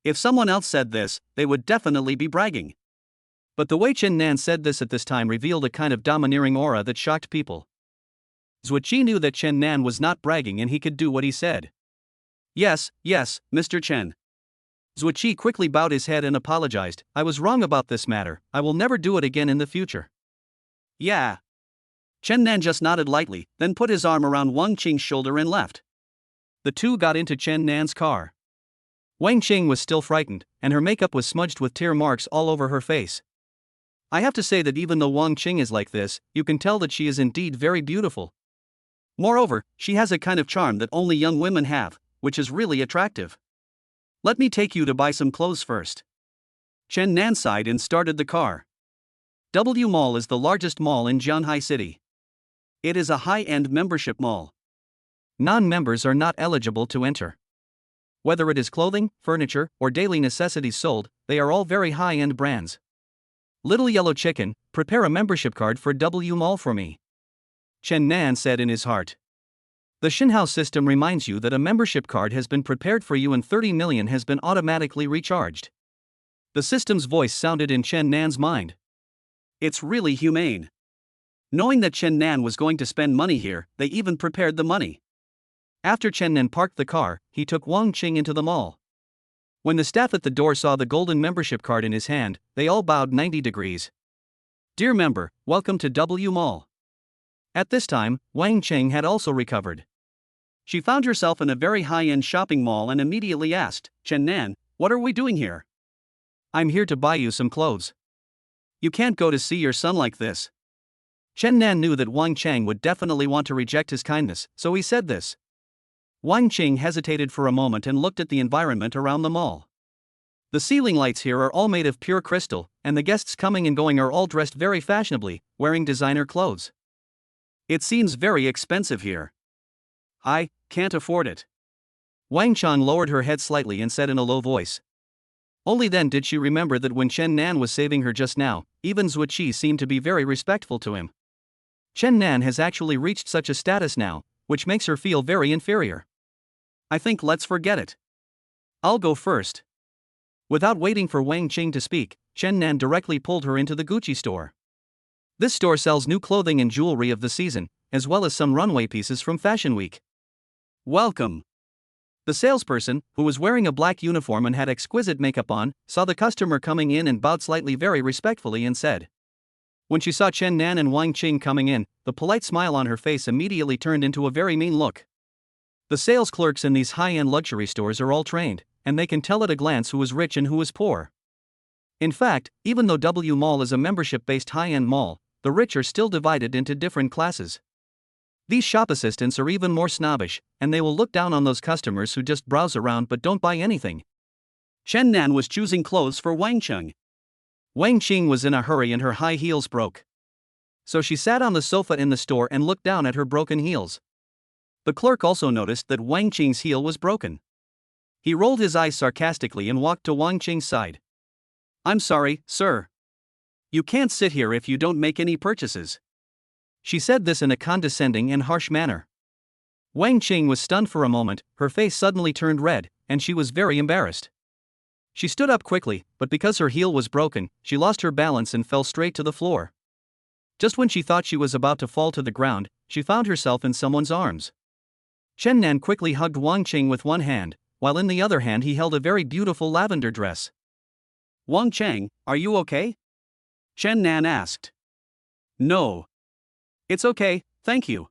If someone else said this, they would definitely be bragging. But the way Chen Nan said this at this time revealed a kind of domineering aura that shocked people. Zuiqi knew that Chen Nan was not bragging and he could do what he said. Yes, Mr. Chen. Zuiqi quickly bowed his head and apologized, I was wrong about this matter, I will never do it again in the future. Yeah. Chen Nan just nodded lightly, then put his arm around Wang Qing's shoulder and left. The two got into Chen Nan's car. Wang Qing was still frightened, and her makeup was smudged with tear marks all over her face. I have to say that even though Wang Qing is like this, you can tell that she is indeed very beautiful. Moreover, she has a kind of charm that only young women have, which is really attractive. Let me take you to buy some clothes first. Chen Nan sighed and started the car. W Mall is the largest mall in Jianhai City. It is a high-end membership mall. Non-members are not eligible to enter. Whether it is clothing, furniture, or daily necessities sold, they are all very high-end brands. Little Yellow Chicken, prepare a membership card for W Mall for me. Chen Nan said in his heart. The Xinhao system reminds you that a membership card has been prepared for you and 30 million has been automatically recharged. The system's voice sounded in Chen Nan's mind. It's really humane. Knowing that Chen Nan was going to spend money here, they even prepared the money. After Chen Nan parked the car, he took Wang Qing into the mall. When the staff at the door saw the golden membership card in his hand, they all bowed 90 degrees. Dear member, welcome to W Mall. At this time, Wang Qing had also recovered. She found herself in a very high-end shopping mall and immediately asked, Chen Nan, what are we doing here? I'm here to buy you some clothes. You can't go to see your son like this. Chen Nan knew that Wang Qing would definitely want to reject his kindness, so he said this. Wang Qing hesitated for a moment and looked at the environment around the mall. The ceiling lights here are all made of pure crystal, and the guests coming and going are all dressed very fashionably, wearing designer clothes. It seems very expensive here. I can't afford it. Wang Chang lowered her head slightly and said in a low voice. Only then did she remember that when Chen Nan was saving her just now, even Zhu Qi seemed to be very respectful to him. Chen Nan has actually reached such a status now, which makes her feel very inferior. I think let's forget it. I'll go first. Without waiting for Wang Qing to speak, Chen Nan directly pulled her into the Gucci store. This store sells new clothing and jewelry of the season, as well as some runway pieces from Fashion Week. Welcome. The salesperson, who was wearing a black uniform and had exquisite makeup on, saw the customer coming in and bowed slightly very respectfully and said. When she saw Chen Nan and Wang Qing coming in, the polite smile on her face immediately turned into a very mean look. The sales clerks in these high-end luxury stores are all trained, and they can tell at a glance who is rich and who is poor. In fact, even though W Mall is a membership-based high-end mall, the rich are still divided into different classes. These shop assistants are even more snobbish, and they will look down on those customers who just browse around but don't buy anything. Chen Nan was choosing clothes for Wang Qing. Wang Qing was in a hurry and her high heels broke. So she sat on the sofa in the store and looked down at her broken heels. The clerk also noticed that Wang Qing's heel was broken. He rolled his eyes sarcastically and walked to Wang Qing's side. I'm sorry, sir. You can't sit here if you don't make any purchases. She said this in a condescending and harsh manner. Wang Qing was stunned for a moment, her face suddenly turned red, and she was very embarrassed. She stood up quickly, but because her heel was broken, she lost her balance and fell straight to the floor. Just when she thought she was about to fall to the ground, she found herself in someone's arms. Chen Nan quickly hugged Wang Qing with one hand, while in the other hand he held a very beautiful lavender dress. Wang Qing, are you okay? Chen Nan asked. No. It's okay, thank you.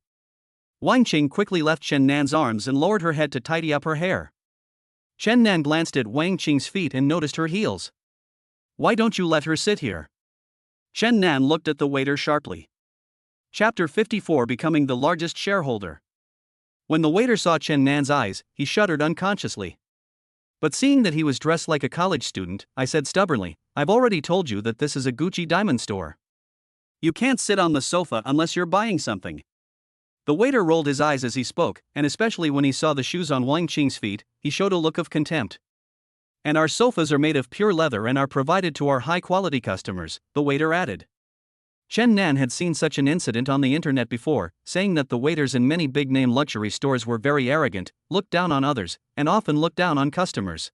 Wang Qing quickly left Chen Nan's arms and lowered her head to tidy up her hair. Chen Nan glanced at Wang Qing's feet and noticed her heels. Why don't you let her sit here? Chen Nan looked at the waiter sharply. Chapter 54 Becoming the Largest Shareholder. When the waiter saw Chen Nan's eyes, he shuddered unconsciously. But seeing that he was dressed like a college student, I said stubbornly, I've already told you that this is a Gucci diamond store. You can't sit on the sofa unless you're buying something. The waiter rolled his eyes as he spoke, and especially when he saw the shoes on Wang Qing's feet, he showed a look of contempt. And our sofas are made of pure leather and are provided to our high-quality customers, the waiter added. Chen Nan had seen such an incident on the internet before, saying that the waiters in many big-name luxury stores were very arrogant, looked down on others, and often looked down on customers.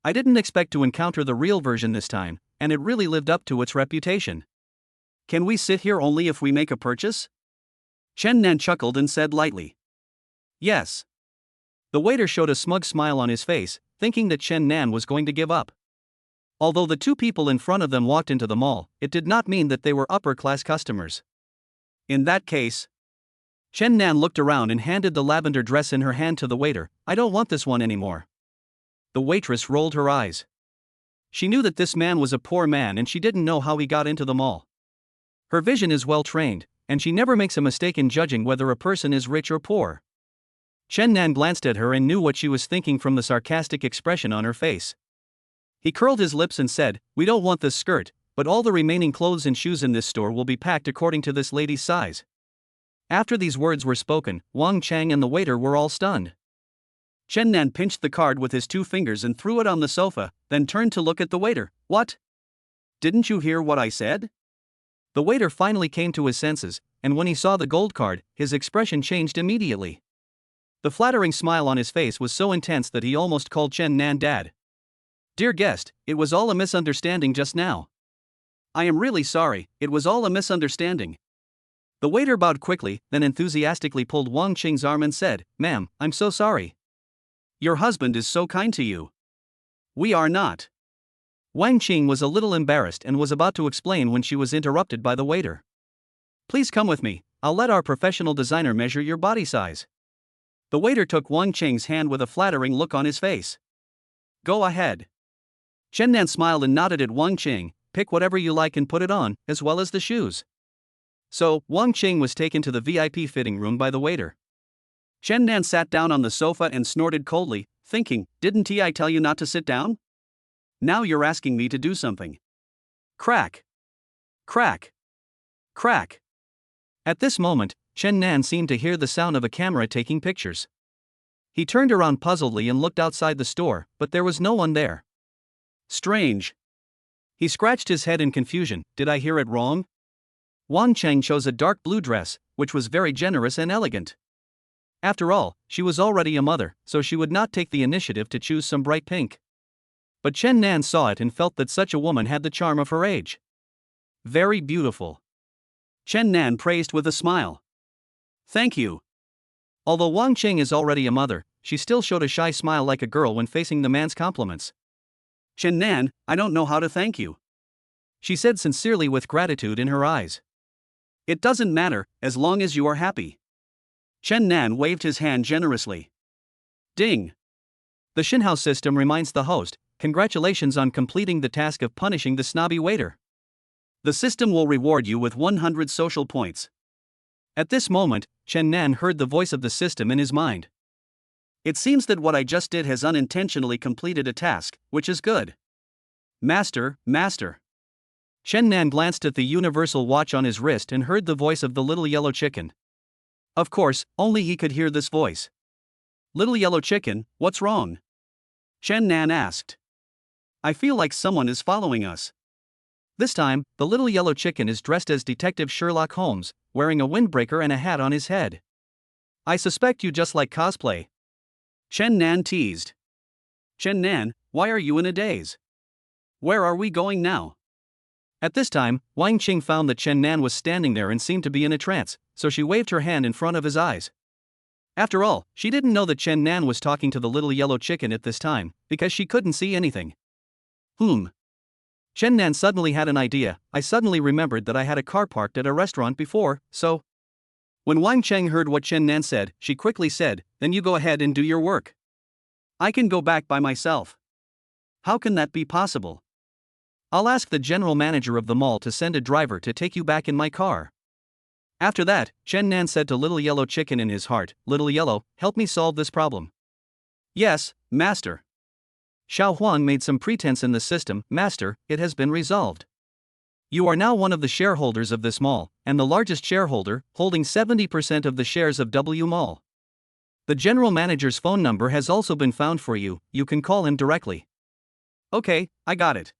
I didn't expect to encounter the real version this time, and it really lived up to its reputation. Can we sit here only if we make a purchase? Chen Nan chuckled and said lightly. Yes. The waiter showed a smug smile on his face, thinking that Chen Nan was going to give up. Although the two people in front of them walked into the mall, it did not mean that they were upper-class customers. In that case, Chen Nan looked around and handed the lavender dress in her hand to the waiter. I don't want this one anymore. The waitress rolled her eyes. She knew that this man was a poor man and she didn't know how he got into the mall. Her vision is well trained, and she never makes a mistake in judging whether a person is rich or poor. Chen Nan glanced at her and knew what she was thinking from the sarcastic expression on her face. He curled his lips and said, "We don't want this skirt, but all the remaining clothes and shoes in this store will be packed according to this lady's size." After these words were spoken, Wang Chang and the waiter were all stunned. Chen Nan pinched the card with his 2 fingers and threw it on the sofa, then turned to look at the waiter. "What? Didn't you hear what I said?" The waiter finally came to his senses, and when he saw the gold card, his expression changed immediately. The flattering smile on his face was so intense that he almost called Chen Nan Dad. "Dear guest, it was all a misunderstanding just now." "I am really sorry, it was all a misunderstanding." The waiter bowed quickly, then enthusiastically pulled Wang Qing's arm and said, "Ma'am, I'm so sorry. Your husband is so kind to you. We are not." Wang Qing was a little embarrassed and was about to explain when she was interrupted by the waiter. "Please come with me, I'll let our professional designer measure your body size." The waiter took Wang Qing's hand with a flattering look on his face. "Go ahead." Chen Nan smiled and nodded at Wang Qing. "Pick whatever you like and put it on, as well as the shoes." So, Wang Qing was taken to the VIP fitting room by the waiter. Chen Nan sat down on the sofa and snorted coldly, thinking, "Didn't I tell you not to sit down? Now you're asking me to do something." Crack. Crack. Crack. At this moment, Chen Nan seemed to hear the sound of a camera taking pictures. He turned around puzzledly and looked outside the store, but there was no one there. Strange. He scratched his head in confusion. Did I hear it wrong? Wang Cheng chose a dark blue dress, which was very generous and elegant. After all, she was already a mother, so she would not take the initiative to choose some bright pink. But Chen Nan saw it and felt that such a woman had the charm of her age. Very beautiful. Chen Nan praised with a smile. "Thank you." Although Wang Qing is already a mother, she still showed a shy smile like a girl when facing the man's compliments. "Chen Nan, I don't know how to thank you," she said sincerely with gratitude in her eyes. "It doesn't matter, as long as you are happy." Chen Nan waved his hand generously. Ding. The Shinhouse system reminds the host, "Congratulations on completing the task of punishing the snobby waiter. The system will reward you with 100 social points." At this moment, Chen Nan heard the voice of the system in his mind. "It seems that what I just did has unintentionally completed a task, which is good. Master, master." Chen Nan glanced at the universal watch on his wrist and heard the voice of the little yellow chicken. Of course, only he could hear this voice. "Little yellow chicken, what's wrong?" Chen Nan asked. "I feel like someone is following us." This time, the little yellow chicken is dressed as Detective Sherlock Holmes, wearing a windbreaker and a hat on his head. "I suspect you just like cosplay," Chen Nan teased. "Chen Nan, why are you in a daze? Where are we going now?" At this time, Wang Qing found that Chen Nan was standing there and seemed to be in a trance, so she waved her hand in front of his eyes. After all, she didn't know that Chen Nan was talking to the little yellow chicken at this time, because she couldn't see anything. Chen Nan suddenly had an idea. "I suddenly remembered that I had a car parked at a restaurant before, so..." When Wang Cheng heard what Chen Nan said, she quickly said, "Then you go ahead and do your work. I can go back by myself." "How can that be possible?" "I'll ask the general manager of the mall to send a driver to take you back in my car." After that, Chen Nan said to Little Yellow Chicken in his heart, "Little Yellow, help me solve this problem." "Yes, master." Xiao Huan made some pretense in the system. "Master, it has been resolved. You are now one of the shareholders of this mall, and the largest shareholder, holding 70% of the shares of W Mall. The general manager's phone number has also been found for you, you can call him directly." "Okay, I got it."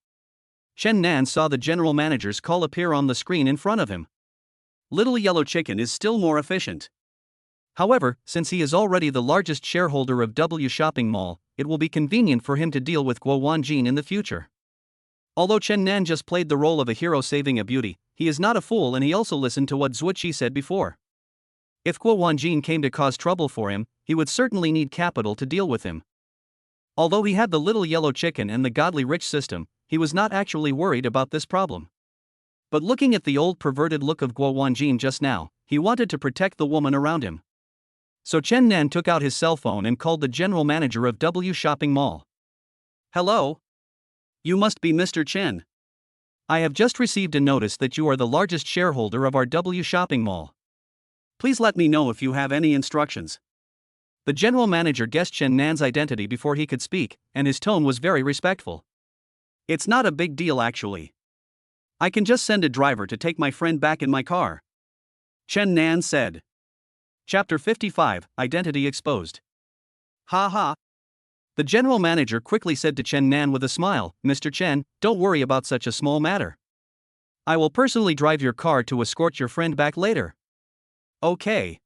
Chen Nan saw the general manager's call appear on the screen in front of him. Little Yellow Chicken is still more efficient. However, since he is already the largest shareholder of W Shopping Mall, it will be convenient for him to deal with Guo Wanjin in the future. Although Chen Nan just played the role of a hero saving a beauty, he is not a fool and he also listened to what Zuoqi said before. If Guo Wanjin came to cause trouble for him, he would certainly need capital to deal with him. Although he had the Little Yellow Chicken and the Godly Rich system, he was not actually worried about this problem. But looking at the old perverted look of Guo Wanjin just now, he wanted to protect the woman around him. So Chen Nan took out his cell phone and called the general manager of W Shopping Mall. Hello? You must be Mr. Chen. I have just received a notice that you are the largest shareholder of our W Shopping Mall. Please let me know if you have any instructions. The general manager guessed Chen Nan's identity before he could speak, and his tone was very respectful. It's not a big deal actually. I can just send a driver to take my friend back in my car. Chen Nan said. Chapter 55, Identity Exposed. Ha ha. The general manager quickly said to Chen Nan with a smile, Mr. Chen, don't worry about such a small matter. I will personally drive your car to escort your friend back later. Okay.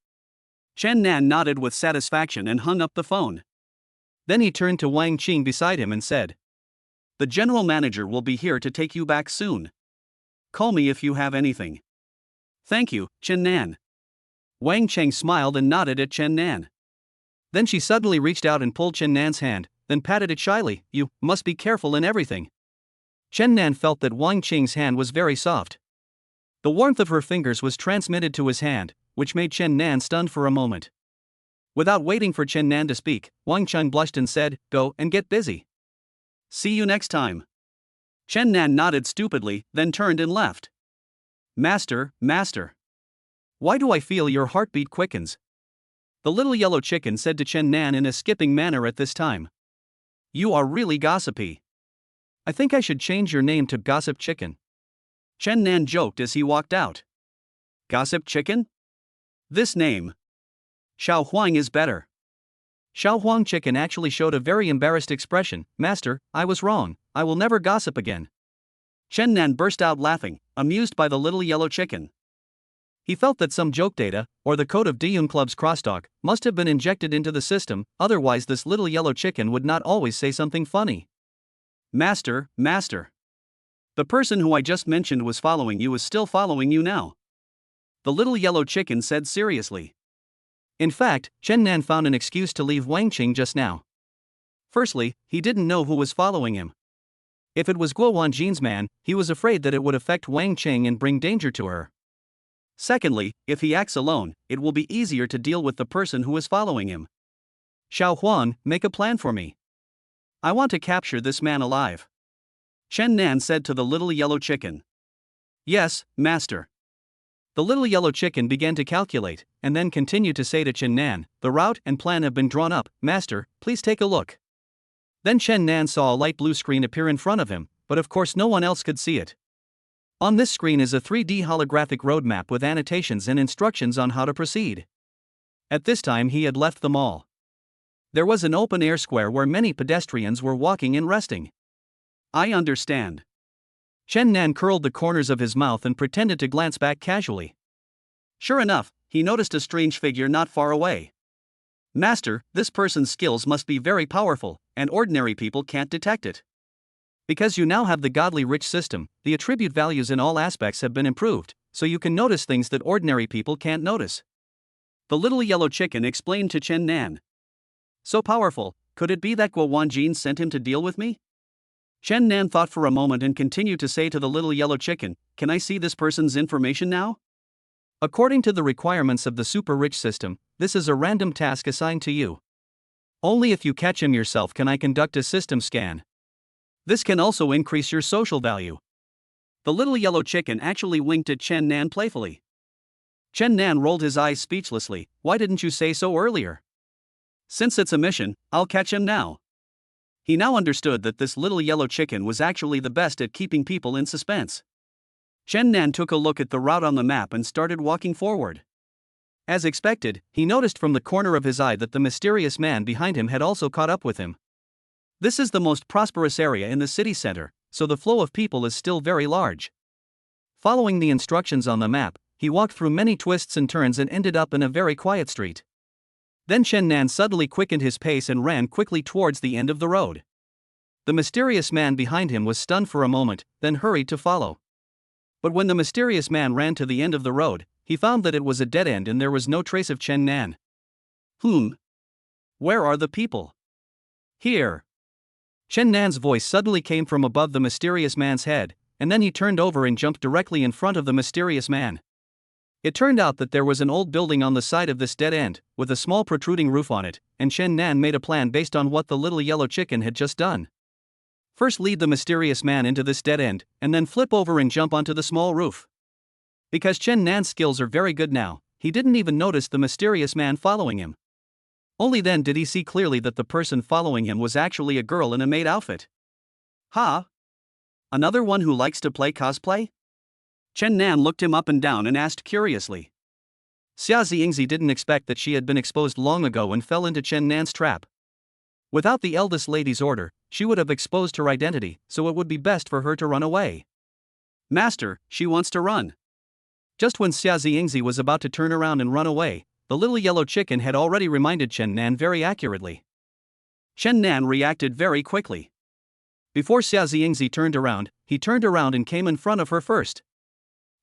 Chen Nan nodded with satisfaction and hung up the phone. Then he turned to Wang Qing beside him and said, The general manager will be here to take you back soon. Call me if you have anything. Thank you, Chen Nan. Wang Qing smiled and nodded at Chen Nan. Then she suddenly reached out and pulled Chen Nan's hand, then patted it shyly. You must be careful in everything. Chen Nan felt that Wang Qing's hand was very soft. The warmth of her fingers was transmitted to his hand, which made Chen Nan stunned for a moment. Without waiting for Chen Nan to speak, Wang Qing blushed and said, Go and get busy. See you next time. Chen Nan nodded stupidly, then turned and left. Master. Why do I feel your heartbeat quickens? The little yellow chicken said to Chen Nan in a skipping manner at this time. You are really gossipy. I think I should change your name to Gossip Chicken. Chen Nan joked as he walked out. Gossip Chicken? This name. Xiao Huang is better. Xiao Huang Chicken actually showed a very embarrassed expression. Master, I was wrong. I will never gossip again. Chen Nan burst out laughing, amused by the little yellow chicken. He felt that some joke data, or the code of Diyun Club's crosstalk, must have been injected into the system, otherwise this little yellow chicken would not always say something funny. Master. The person who I just mentioned was following you is still following you now. The little yellow chicken said seriously. In fact, Chen Nan found an excuse to leave Wang Qing just now. Firstly, he didn't know who was following him. If it was Guo Wanjin's man, he was afraid that it would affect Wang Qing and bring danger to her. Secondly, if he acts alone, it will be easier to deal with the person who is following him. Xiao Huang, make a plan for me. I want to capture this man alive. Chen Nan said to the little yellow chicken. Yes, master. The little yellow chicken began to calculate, and then continued to say to Chen Nan, the route and plan have been drawn up, master, please take a look. Then Chen Nan saw a light blue screen appear in front of him, but of course no one else could see it. On this screen is a 3D holographic roadmap with annotations and instructions on how to proceed. At this time he had left the mall. There was an open-air square where many pedestrians were walking and resting. I understand. Chen Nan curled the corners of his mouth and pretended to glance back casually. Sure enough, he noticed a strange figure not far away. Master, this person's skills must be very powerful, and ordinary people can't detect it. Because you now have the godly rich system, the attribute values in all aspects have been improved, so you can notice things that ordinary people can't notice. The little yellow chicken explained to Chen Nan. So powerful, could it be that Guo Wanjin sent him to deal with me? Chen Nan thought for a moment and continued to say to the little yellow chicken, Can I see this person's information now? According to the requirements of the super rich system, this is a random task assigned to you. Only if you catch him yourself can I conduct a system scan. This can also increase your social value. The little yellow chicken actually winked at Chen Nan playfully. Chen Nan rolled his eyes speechlessly. Why didn't you say so earlier? Since it's a mission, I'll catch him now. He now understood that this little yellow chicken was actually the best at keeping people in suspense. Chen Nan took a look at the route on the map and started walking forward. As expected, he noticed from the corner of his eye that the mysterious man behind him had also caught up with him. This is the most prosperous area in the city center, so the flow of people is still very large. Following the instructions on the map, he walked through many twists and turns and ended up in a very quiet street. Then Chen Nan suddenly quickened his pace and ran quickly towards the end of the road. The mysterious man behind him was stunned for a moment, then hurried to follow. But when the mysterious man ran to the end of the road, he found that it was a dead end and there was no trace of Chen Nan. Where are the people? Here. Chen Nan's voice suddenly came from above the mysterious man's head, and then he turned over and jumped directly in front of the mysterious man. It turned out that there was an old building on the side of this dead end, with a small protruding roof on it, and Chen Nan made a plan based on what the little yellow chicken had just done. First lead the mysterious man into this dead end, and then flip over and jump onto the small roof. Because Chen Nan's skills are very good now, he didn't even notice the mysterious man following him. Only then did he see clearly that the person following him was actually a girl in a maid outfit. Huh? Another one who likes to play cosplay? Chen Nan looked him up and down and asked curiously. Xia Ziyingzi didn't expect that she had been exposed long ago and fell into Chen Nan's trap. Without the eldest lady's order, she would have exposed her identity, so it would be best for her to run away. Master, she wants to run. Just when Xia Ziyingzi was about to turn around and run away, the little yellow chicken had already reminded Chen Nan very accurately. Chen Nan reacted very quickly. Before Xia Ziyingzi turned around, he turned around and came in front of her first.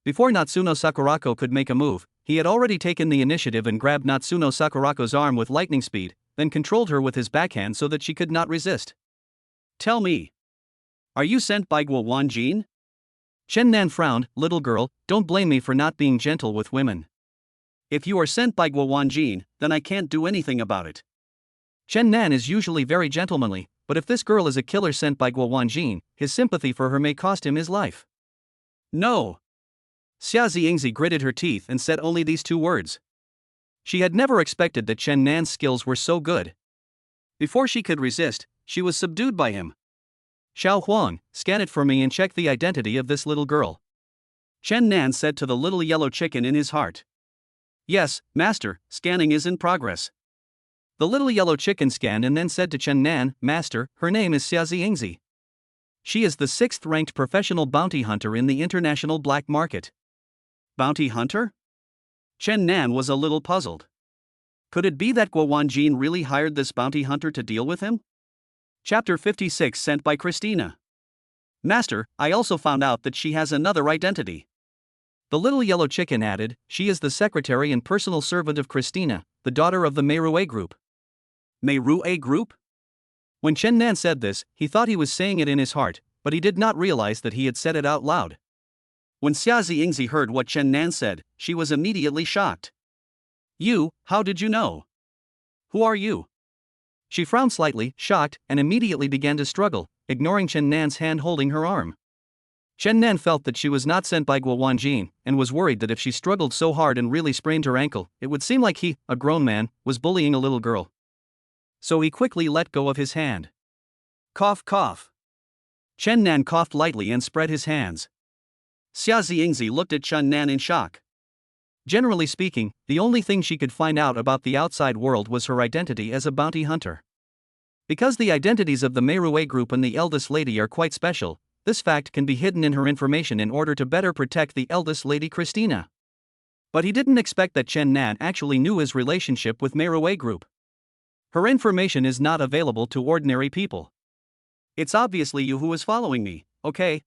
Before Natsuno Sakurako could make a move, he had already taken the initiative and grabbed Natsuno Sakurako's arm with lightning speed, then controlled her with his backhand so that she could not resist. Tell me. Are you sent by Guo Wanjin? Chen Nan frowned. Little girl, don't blame me for not being gentle with women. If you are sent by Guo Wanjin, then I can't do anything about it. Chen Nan is usually very gentlemanly, but if this girl is a killer sent by Guo Wanjin, his sympathy for her may cost him his life. No. Xia Ziyingzi gritted her teeth and said only these two words. She had never expected that Chen Nan's skills were so good. Before she could resist, she was subdued by him. Xiao Huang, scan it for me and check the identity of this little girl. Chen Nan said to the little yellow chicken in his heart. Yes, master, scanning is in progress. The little yellow chicken scanned and then said to Chen Nan, Master, her name is Xia Ziyingzi. She is the 6th-ranked professional bounty hunter in the international black market. Bounty hunter? Chen Nan was a little puzzled. Could it be that Guo Wanjin really hired this bounty hunter to deal with him? Chapter 56 sent by Christina. Master, I also found out that she has another identity. The little yellow chicken added, she is the secretary and personal servant of Christina, the daughter of the Meirue Group. Meirue Group? When Chen Nan said this, he thought he was saying it in his heart, but he did not realize that he had said it out loud. When Xia Ziyingzi heard what Chen Nan said, she was immediately shocked. You, how did you know? Who are you? She frowned slightly, shocked, and immediately began to struggle, ignoring Chen Nan's hand holding her arm. Chen Nan felt that she was not sent by Guo Wanjin, and was worried that if she struggled so hard and really sprained her ankle, it would seem like he, a grown man, was bullying a little girl. So he quickly let go of his hand. Cough, cough. Chen Nan coughed lightly and spread his hands. Xia Ziyingzi looked at Chen Nan in shock. Generally speaking, the only thing she could find out about the outside world was her identity as a bounty hunter. Because the identities of the Meirue Group and the eldest lady are quite special, this fact can be hidden in her information in order to better protect the eldest lady Christina. But he didn't expect that Chen Nan actually knew his relationship with Meirue Group. Her information is not available to ordinary people. It's obviously you who is following me, okay?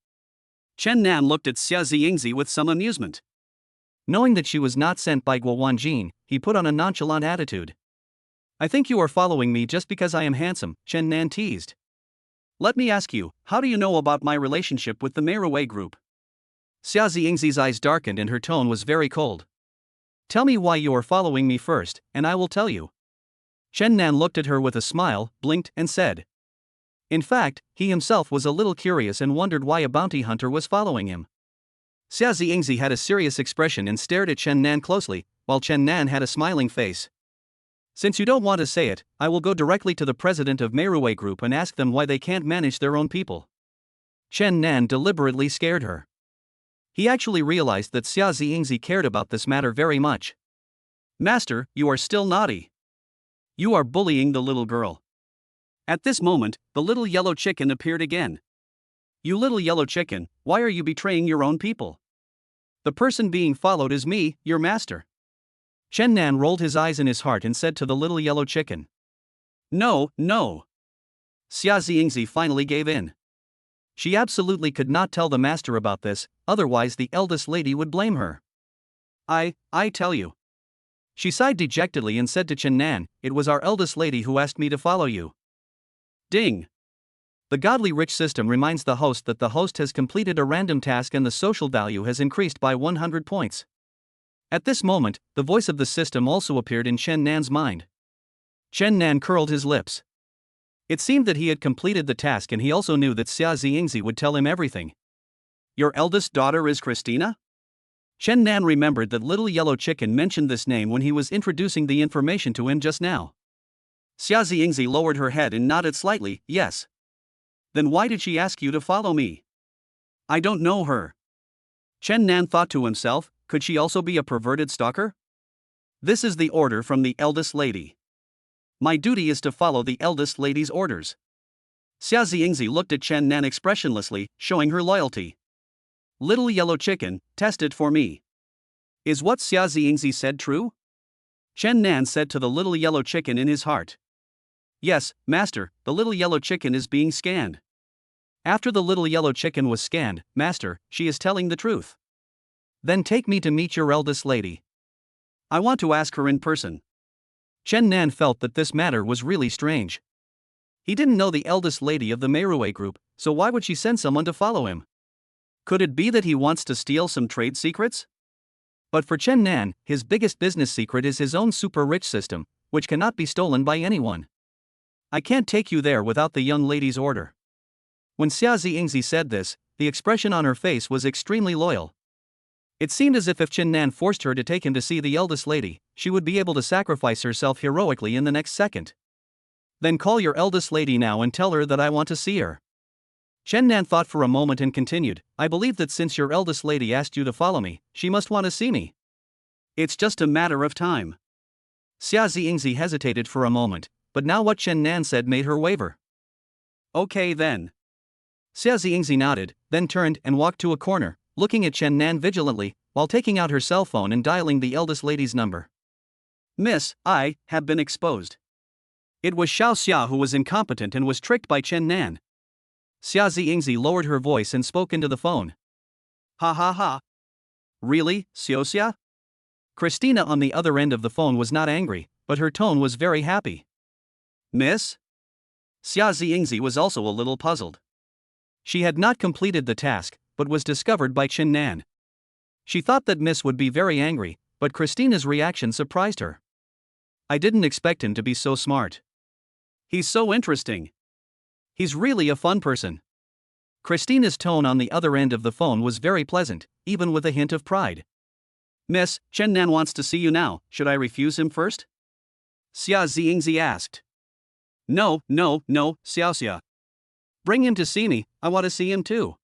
Chen Nan looked at Xia Ziyingzi with some amusement. Knowing that she was not sent by Guo Wanjin, he put on a nonchalant attitude. I think you are following me just because I am handsome, Chen Nan teased. Let me ask you, how do you know about my relationship with the Meirue Group? Xia Ziyingzi's eyes darkened and her tone was very cold. Tell me why you are following me first, and I will tell you. Chen Nan looked at her with a smile, blinked, and said. In fact, he himself was a little curious and wondered why a bounty hunter was following him. Xia Ziyingzi had a serious expression and stared at Chen Nan closely, while Chen Nan had a smiling face. Since you don't want to say it, I will go directly to the president of Meirue Group and ask them why they can't manage their own people. Chen Nan deliberately scared her. He actually realized that Xia Ziyingzi cared about this matter very much. Master, you are still naughty. You are bullying the little girl. At this moment, the little yellow chicken appeared again. You little yellow chicken, why are you betraying your own people? The person being followed is me, your master. Chen Nan rolled his eyes in his heart and said to the little yellow chicken. No, no. Xia Ziyingzi finally gave in. She absolutely could not tell the master about this, otherwise the eldest lady would blame her. I tell you. She sighed dejectedly and said to Chen Nan, it was our eldest lady who asked me to follow you. Ding. The Godly Rich system reminds the host that the host has completed a random task and the social value has increased by 100 points. At this moment, the voice of the system also appeared in Chen Nan's mind. Chen Nan curled his lips. It seemed that he had completed the task, and he also knew that Xia Ziyingzi would tell him everything. Your eldest daughter is Christina? Chen Nan remembered that Little Yellow Chicken mentioned this name when he was introducing the information to him just now. Xia Ziyingzi lowered her head and nodded slightly, yes. Then why did she ask you to follow me? I don't know her. Chen Nan thought to himself, could she also be a perverted stalker? This is the order from the eldest lady. My duty is to follow the eldest lady's orders. Xia Ziyingzi looked at Chen Nan expressionlessly, showing her loyalty. Little Yellow Chicken, test it for me. Is what Xia Ziyingzi said true? Chen Nan said to the Little Yellow Chicken in his heart. Yes, Master, the Little Yellow Chicken is being scanned. After the Little Yellow Chicken was scanned, Master, she is telling the truth. Then take me to meet your eldest lady. I want to ask her in person. Chen Nan felt that this matter was really strange. He didn't know the eldest lady of the Meirui group, so why would she send someone to follow him? Could it be that he wants to steal some trade secrets? But for Chen Nan, his biggest business secret is his own super rich system, which cannot be stolen by anyone. I can't take you there without the young lady's order. When Xia Ziyingzi said this, the expression on her face was extremely loyal. It seemed as if Chen Nan forced her to take him to see the eldest lady, she would be able to sacrifice herself heroically in the next second. Then call your eldest lady now and tell her that I want to see her. Chen Nan thought for a moment and continued, I believe that since your eldest lady asked you to follow me, she must want to see me. It's just a matter of time. Xia Ziyingzi hesitated for a moment, but now what Chen Nan said made her waver. Okay then. Xia Ziyingzi nodded, then turned and walked to a corner, looking at Chen Nan vigilantly, while taking out her cell phone and dialing the eldest lady's number. Miss, I have been exposed. It was Xiao Xia who was incompetent and was tricked by Chen Nan. Xia Ziyingzi lowered her voice and spoke into the phone. Ha ha ha. Really, Xiao Xia? Christina on the other end of the phone was not angry, but her tone was very happy. Miss? Xia Ziyingzi was also a little puzzled. She had not completed the task, but was discovered by Chen Nan. She thought that Miss would be very angry, but Christina's reaction surprised her. I didn't expect him to be so smart. He's so interesting. He's really a fun person. Christina's tone on the other end of the phone was very pleasant, even with a hint of pride. Miss, Chen Nan wants to see you now, should I refuse him first? Xia Ziyingzi asked. No, Xiao Xia. Bring him to see me, I want to see him too.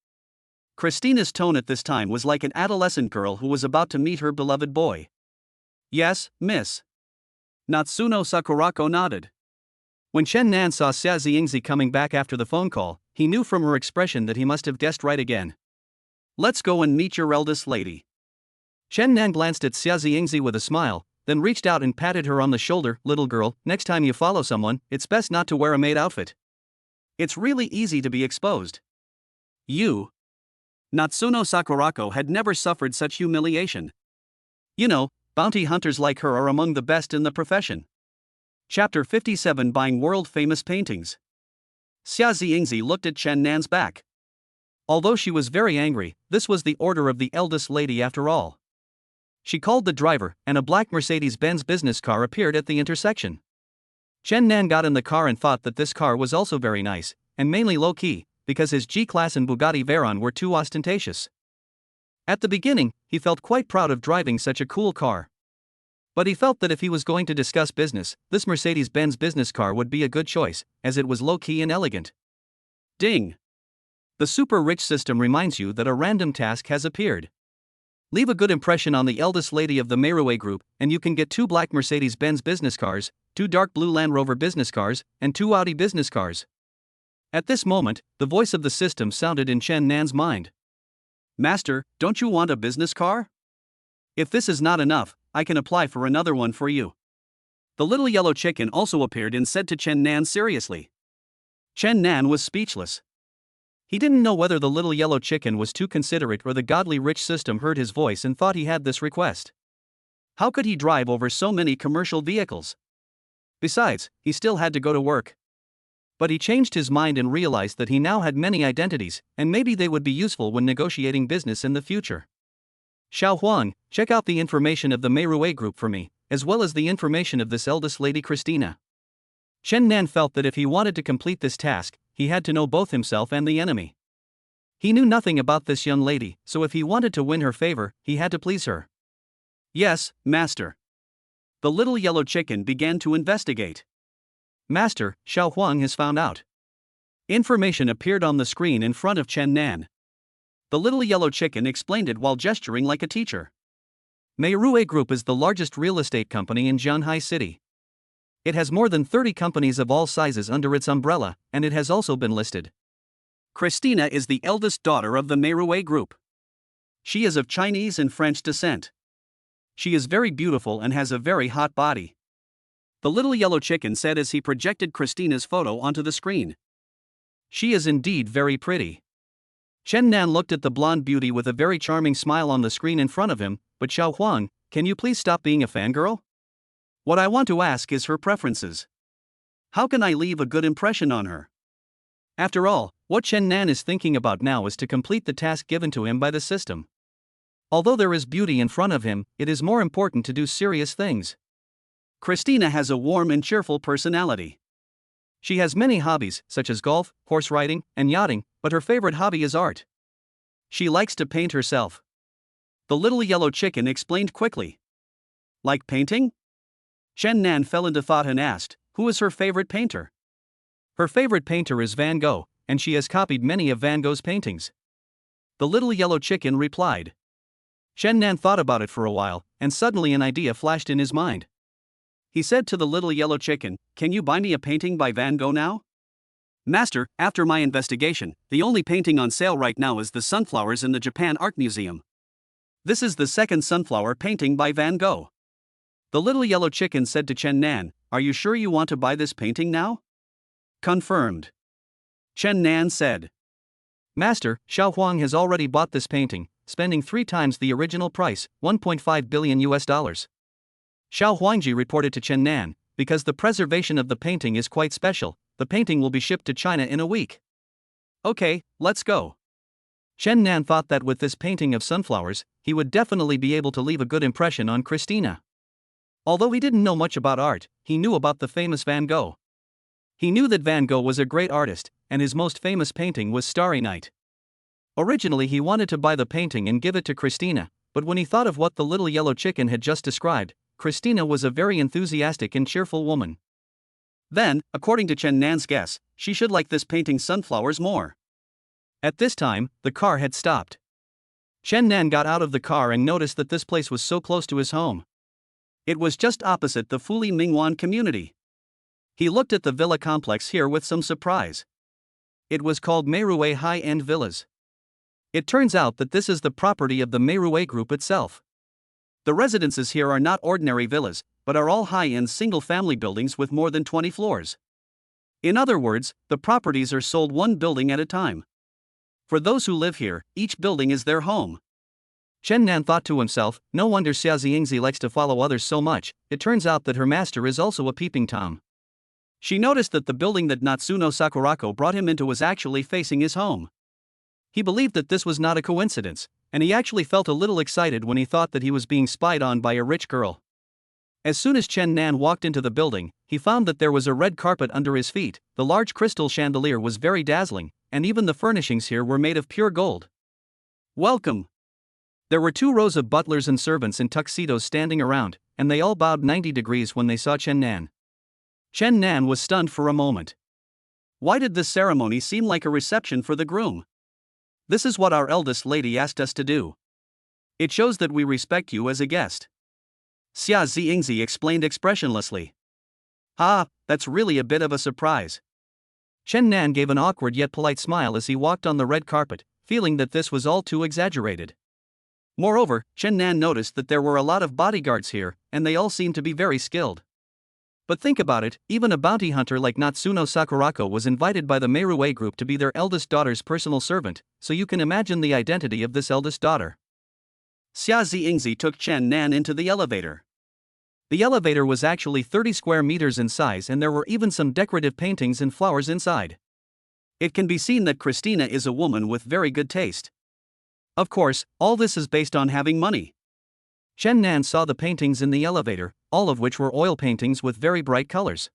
Christina's tone at this time was like an adolescent girl who was about to meet her beloved boy. Yes, miss. Natsuno Sakurako nodded. When Chen Nan saw Xia Ziyingzi coming back after the phone call, he knew from her expression that he must have guessed right again. Let's go and meet your eldest lady. Chen Nan glanced at Xia Ziyingzi with a smile, then reached out and patted her on the shoulder. Little girl, next time you follow someone, it's best not to wear a maid outfit. It's really easy to be exposed. You. Natsuno Sakurako had never suffered such humiliation. You know, bounty hunters like her are among the best in the profession. Chapter 57 Buying World-Famous Paintings. Xia Ziyingzi looked at Chen Nan's back. Although she was very angry, this was the order of the eldest lady after all. She called the driver, and a black Mercedes-Benz business car appeared at the intersection. Chen Nan got in the car and thought that this car was also very nice, and mainly low-key, because his G-Class and Bugatti Veyron were too ostentatious. At the beginning, he felt quite proud of driving such a cool car. But he felt that if he was going to discuss business, this Mercedes-Benz business car would be a good choice, as it was low-key and elegant. Ding! The super rich system reminds you that a random task has appeared. Leave a good impression on the eldest lady of the Meirui group, and you can get 2 black Mercedes-Benz business cars, 2 dark blue Land Rover business cars, and 2 Audi business cars. At this moment, the voice of the system sounded in Chen Nan's mind. Master, don't you want a business car? If this is not enough, I can apply for another one for you. The little yellow chicken also appeared and said to Chen Nan seriously. Chen Nan was speechless. He didn't know whether the little yellow chicken was too considerate or the godly rich system heard his voice and thought he had this request. How could he drive over so many commercial vehicles? Besides, he still had to go to work. But he changed his mind and realized that he now had many identities, and maybe they would be useful when negotiating business in the future. Xiao Huang, check out the information of the Meirue group for me, as well as the information of this eldest lady Christina. Chen Nan felt that if he wanted to complete this task, he had to know both himself and the enemy. He knew nothing about this young lady, so if he wanted to win her favor, he had to please her. Yes, Master. The little yellow chicken began to investigate. Master, Xiao Huang has found out. Information appeared on the screen in front of Chen Nan. The little yellow chicken explained it while gesturing like a teacher. Meirue Group is the largest real estate company in Zhanghai City. It has more than 30 companies of all sizes under its umbrella, and it has also been listed. Christina is the eldest daughter of the Meirue Group. She is of Chinese and French descent. She is very beautiful and has a very hot body. The little yellow chicken said as he projected Christina's photo onto the screen. She is indeed very pretty. Chen Nan looked at the blonde beauty with a very charming smile on the screen in front of him, but Xiao Huang, can you please stop being a fangirl? What I want to ask is her preferences. How can I leave a good impression on her? After all, what Chen Nan is thinking about now is to complete the task given to him by the system. Although there is beauty in front of him, it is more important to do serious things. Christina has a warm and cheerful personality. She has many hobbies, such as golf, horse riding, and yachting, but her favorite hobby is art. She likes to paint herself. The little yellow chicken explained quickly. Like painting? Chen Nan fell into thought and asked, who is her favorite painter? Her favorite painter is Van Gogh, and she has copied many of Van Gogh's paintings. The little yellow chicken replied. Chen Nan thought about it for a while, and suddenly an idea flashed in his mind. He said to the little yellow chicken, can you buy me a painting by Van Gogh now? Master, after my investigation, the only painting on sale right now is the sunflowers in the Japan Art Museum. This is the second sunflower painting by Van Gogh. The little yellow chicken said to Chen Nan, are you sure you want to buy this painting now? Confirmed. Chen Nan said. Master, Xiao Huang has already bought this painting, spending 3 times the original price, $1.5 billion. Xiao Huangji reported to Chen Nan, because the preservation of the painting is quite special, the painting will be shipped to China in a week. Okay, let's go. Chen Nan thought that with this painting of sunflowers, he would definitely be able to leave a good impression on Christina. Although he didn't know much about art, he knew about the famous Van Gogh. He knew that Van Gogh was a great artist, and his most famous painting was Starry Night. Originally he wanted to buy the painting and give it to Christina, but when he thought of what the little yellow chicken had just described, Christina was a very enthusiastic and cheerful woman. Then, according to Chen Nan's guess, she should like this painting's sunflowers more. At this time, the car had stopped. Chen Nan got out of the car and noticed that this place was so close to his home. It was just opposite the Fuli Mingwan community. He looked at the villa complex here with some surprise. It was called Meirue High-End Villas. It turns out that this is the property of the Meirue Group itself. The residences here are not ordinary villas, but are all high-end single-family buildings with more than 20 floors. In other words, the properties are sold one building at a time. For those who live here, each building is their home. Chen Nan thought to himself, no wonder Xia Ziyingzi likes to follow others so much, it turns out that her master is also a peeping Tom. She noticed that the building that Natsuno Sakurako brought him into was actually facing his home. He believed that this was not a coincidence, and he actually felt a little excited when he thought that he was being spied on by a rich girl. As soon as Chen Nan walked into the building, he found that there was a red carpet under his feet, the large crystal chandelier was very dazzling, and even the furnishings here were made of pure gold. Welcome! There were 2 rows of butlers and servants in tuxedos standing around, and they all bowed 90 degrees when they saw Chen Nan. Chen Nan was stunned for a moment. Why did this ceremony seem like a reception for the groom? This is what our eldest lady asked us to do. It shows that we respect you as a guest. Xia Ziyingzi explained expressionlessly. That's really a bit of a surprise. Chen Nan gave an awkward yet polite smile as he walked on the red carpet, feeling that this was all too exaggerated. Moreover, Chen Nan noticed that there were a lot of bodyguards here, and they all seemed to be very skilled. But think about it, even a bounty hunter like Natsuno Sakurako was invited by the Meirue Group to be their eldest daughter's personal servant, so you can imagine the identity of this eldest daughter. Xia Ziyingzi took Chen Nan into the elevator. The elevator was actually 30 square meters in size and there were even some decorative paintings and flowers inside. It can be seen that Christina is a woman with very good taste. Of course, all this is based on having money. Chen Nan saw the paintings in the elevator, all of which were oil paintings with very bright colors.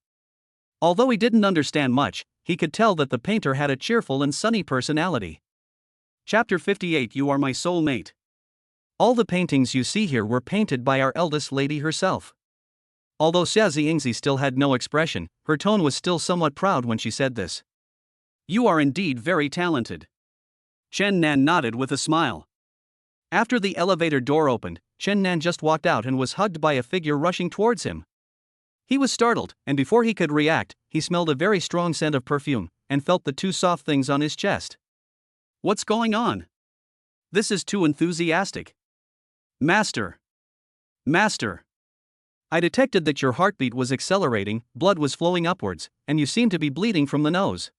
Although he didn't understand much, he could tell that the painter had a cheerful and sunny personality. Chapter 58 You Are My Soulmate. All the paintings you see here were painted by our eldest lady herself. Although Xia Ziyingzi still had no expression, her tone was still somewhat proud when she said this. You are indeed very talented. Chen Nan nodded with a smile. After the elevator door opened, Chen Nan just walked out and was hugged by a figure rushing towards him. He was startled, and before he could react, he smelled a very strong scent of perfume, and felt the two soft things on his chest. What's going on? This is too enthusiastic. Master! Master! I detected that your heartbeat was accelerating, blood was flowing upwards, and you seem to be bleeding from the nose.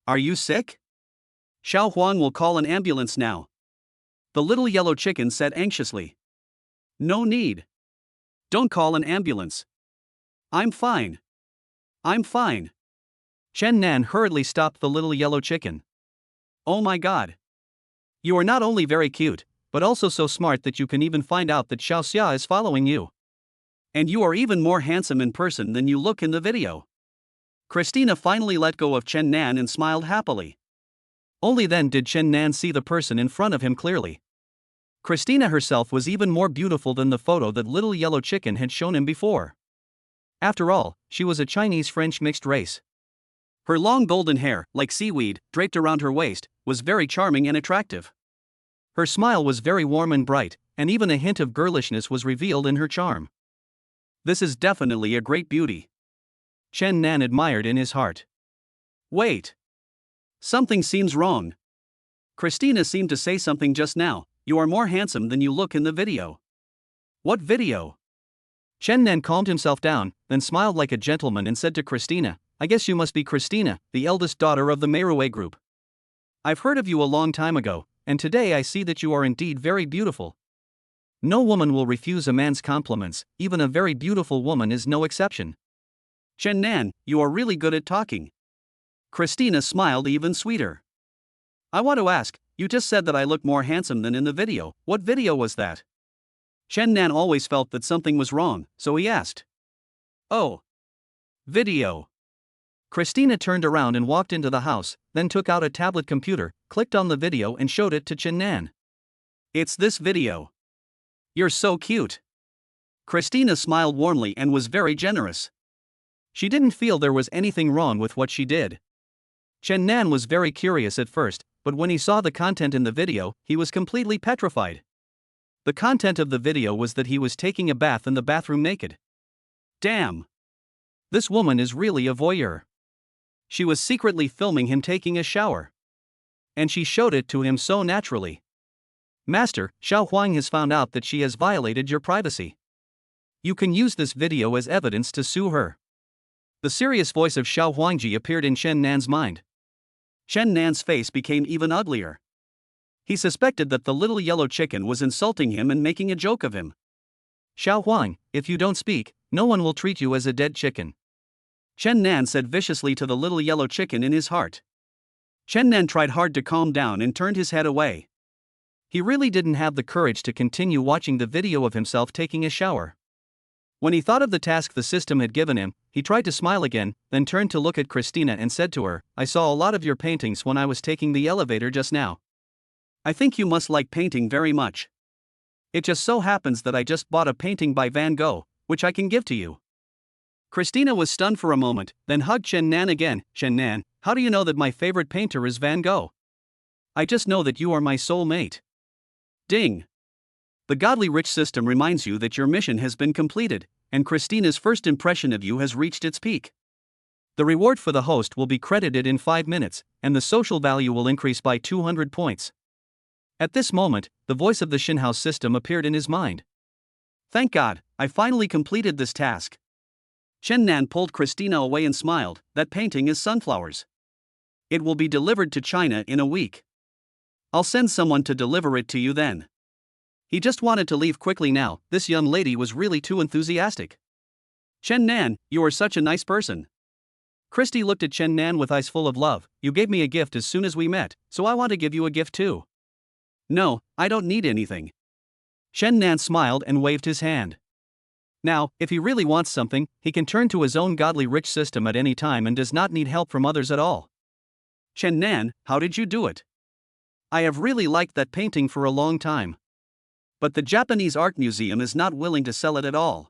Are you sick? Xiao Huang will call an ambulance now. The little yellow chicken said anxiously. No need. Don't call an ambulance. I'm fine. I'm fine. Chen Nan hurriedly stopped the little yellow chicken. Oh my god. You are not only very cute, but also so smart that you can even find out that Xiao Xia is following you. And you are even more handsome in person than you look in the video. Christina finally let go of Chen Nan and smiled happily. Only then did Chen Nan see the person in front of him clearly. Christina herself was even more beautiful than the photo that little yellow chicken had shown him before. After all, she was a Chinese-French mixed race. Her long golden hair, like seaweed, draped around her waist, was very charming and attractive. Her smile was very warm and bright, and even a hint of girlishness was revealed in her charm. This is definitely a great beauty. Chen Nan admired in his heart. Wait. Something seems wrong. Christina seemed to say something just now. You are more handsome than you look in the video. What video? Chen Nan calmed himself down, then smiled like a gentleman and said to Christina, I guess you must be Christina, the eldest daughter of the Meirui group. I've heard of you a long time ago, and today I see that you are indeed very beautiful. No woman will refuse a man's compliments, even a very beautiful woman is no exception. Chen Nan, you are really good at talking. Christina smiled even sweeter. I want to ask, you just said that I look more handsome than in the video. What video was that? Chen Nan always felt that something was wrong, so he asked. Oh. Video. Christina turned around and walked into the house, then took out a tablet computer, clicked on the video and showed it to Chen Nan. It's this video. You're so cute. Christina smiled warmly and was very generous. She didn't feel there was anything wrong with what she did. Chen Nan was very curious at first, but when he saw the content in the video, he was completely petrified. The content of the video was that he was taking a bath in the bathroom naked. Damn! This woman is really a voyeur. She was secretly filming him taking a shower. And she showed it to him so naturally. Master, Xiao Huang has found out that she has violated your privacy. You can use this video as evidence to sue her. The serious voice of Xiao Huangji appeared in Chen Nan's mind. Chen Nan's face became even uglier. He suspected that the little yellow chicken was insulting him and making a joke of him. Xiao Huang, if you don't speak, no one will treat you as a dead chicken. Chen Nan said viciously to the little yellow chicken in his heart. Chen Nan tried hard to calm down and turned his head away. He really didn't have the courage to continue watching the video of himself taking a shower. When he thought of the task the system had given him, he tried to smile again, then turned to look at Christina and said to her, I saw a lot of your paintings when I was taking the elevator just now. I think you must like painting very much. It just so happens that I just bought a painting by Van Gogh, which I can give to you. Christina was stunned for a moment, then hugged Chen Nan again. Chen Nan, how do you know that my favorite painter is Van Gogh? I just know that you are my soulmate. Ding! The godly rich system reminds you that your mission has been completed, and Christina's first impression of you has reached its peak. The reward for the host will be credited in 5 minutes, and the social value will increase by 200 points. At this moment, the voice of the Shinhouse system appeared in his mind. Thank God, I finally completed this task. Chen Nan pulled Christina away and smiled. That painting is sunflowers. It will be delivered to China in a week. I'll send someone to deliver it to you then. He just wanted to leave quickly now. This young lady was really too enthusiastic. Chen Nan, you are such a nice person. Christy looked at Chen Nan with eyes full of love. You gave me a gift as soon as we met, so I want to give you a gift too. No, I don't need anything. Chen Nan smiled and waved his hand. Now, if he really wants something, he can turn to his own godly rich system at any time and does not need help from others at all. Chen Nan, how did you do it? I have really liked that painting for a long time. But the Japanese Art Museum is not willing to sell it at all.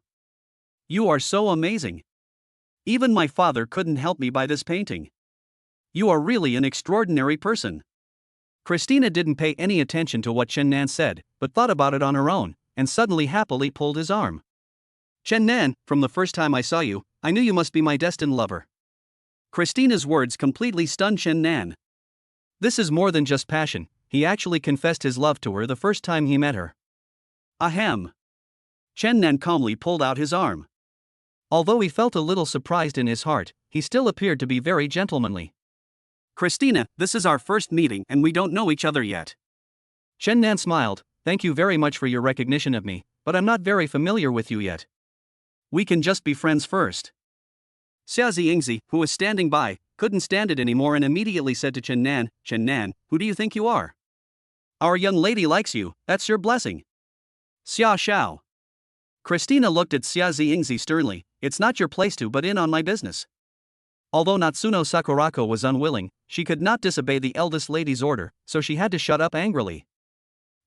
You are so amazing. Even my father couldn't help me buy this painting. You are really an extraordinary person. Christina didn't pay any attention to what Chen Nan said, but thought about it on her own, and suddenly happily pulled his arm. Chen Nan, from the first time I saw you, I knew you must be my destined lover. Christina's words completely stunned Chen Nan. This is more than just passion, he actually confessed his love to her the first time he met her. Ahem. Chen Nan calmly pulled out his arm. Although he felt a little surprised in his heart, he still appeared to be very gentlemanly. Christina, this is our first meeting and we don't know each other yet. Chen Nan smiled, thank you very much for your recognition of me, but I'm not very familiar with you yet. We can just be friends first. Xia Ziyingzi, who was standing by, couldn't stand it anymore and immediately said to Chen Nan, who do you think you are? Our young lady likes you, that's your blessing. Xia Xiao. Christina looked at Xia Ziyingzi sternly, it's not your place to butt in on my business. Although Natsuno Sakurako was unwilling, she could not disobey the eldest lady's order, so she had to shut up angrily.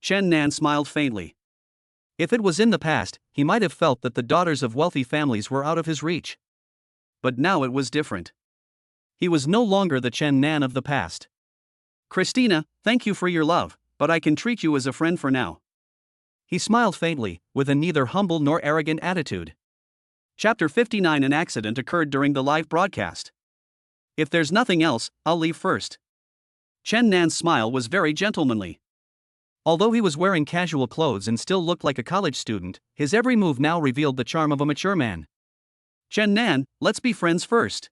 Chen Nan smiled faintly. If it was in the past, he might have felt that the daughters of wealthy families were out of his reach. But now it was different. He was no longer the Chen Nan of the past. Christina, thank you for your love, but I can treat you as a friend for now. He smiled faintly, with a neither humble nor arrogant attitude. Chapter 59. An accident occurred during the live broadcast. If there's nothing else, I'll leave first. Chen Nan's smile was very gentlemanly. Although he was wearing casual clothes and still looked like a college student, his every move now revealed the charm of a mature man. Chen Nan, let's be friends first.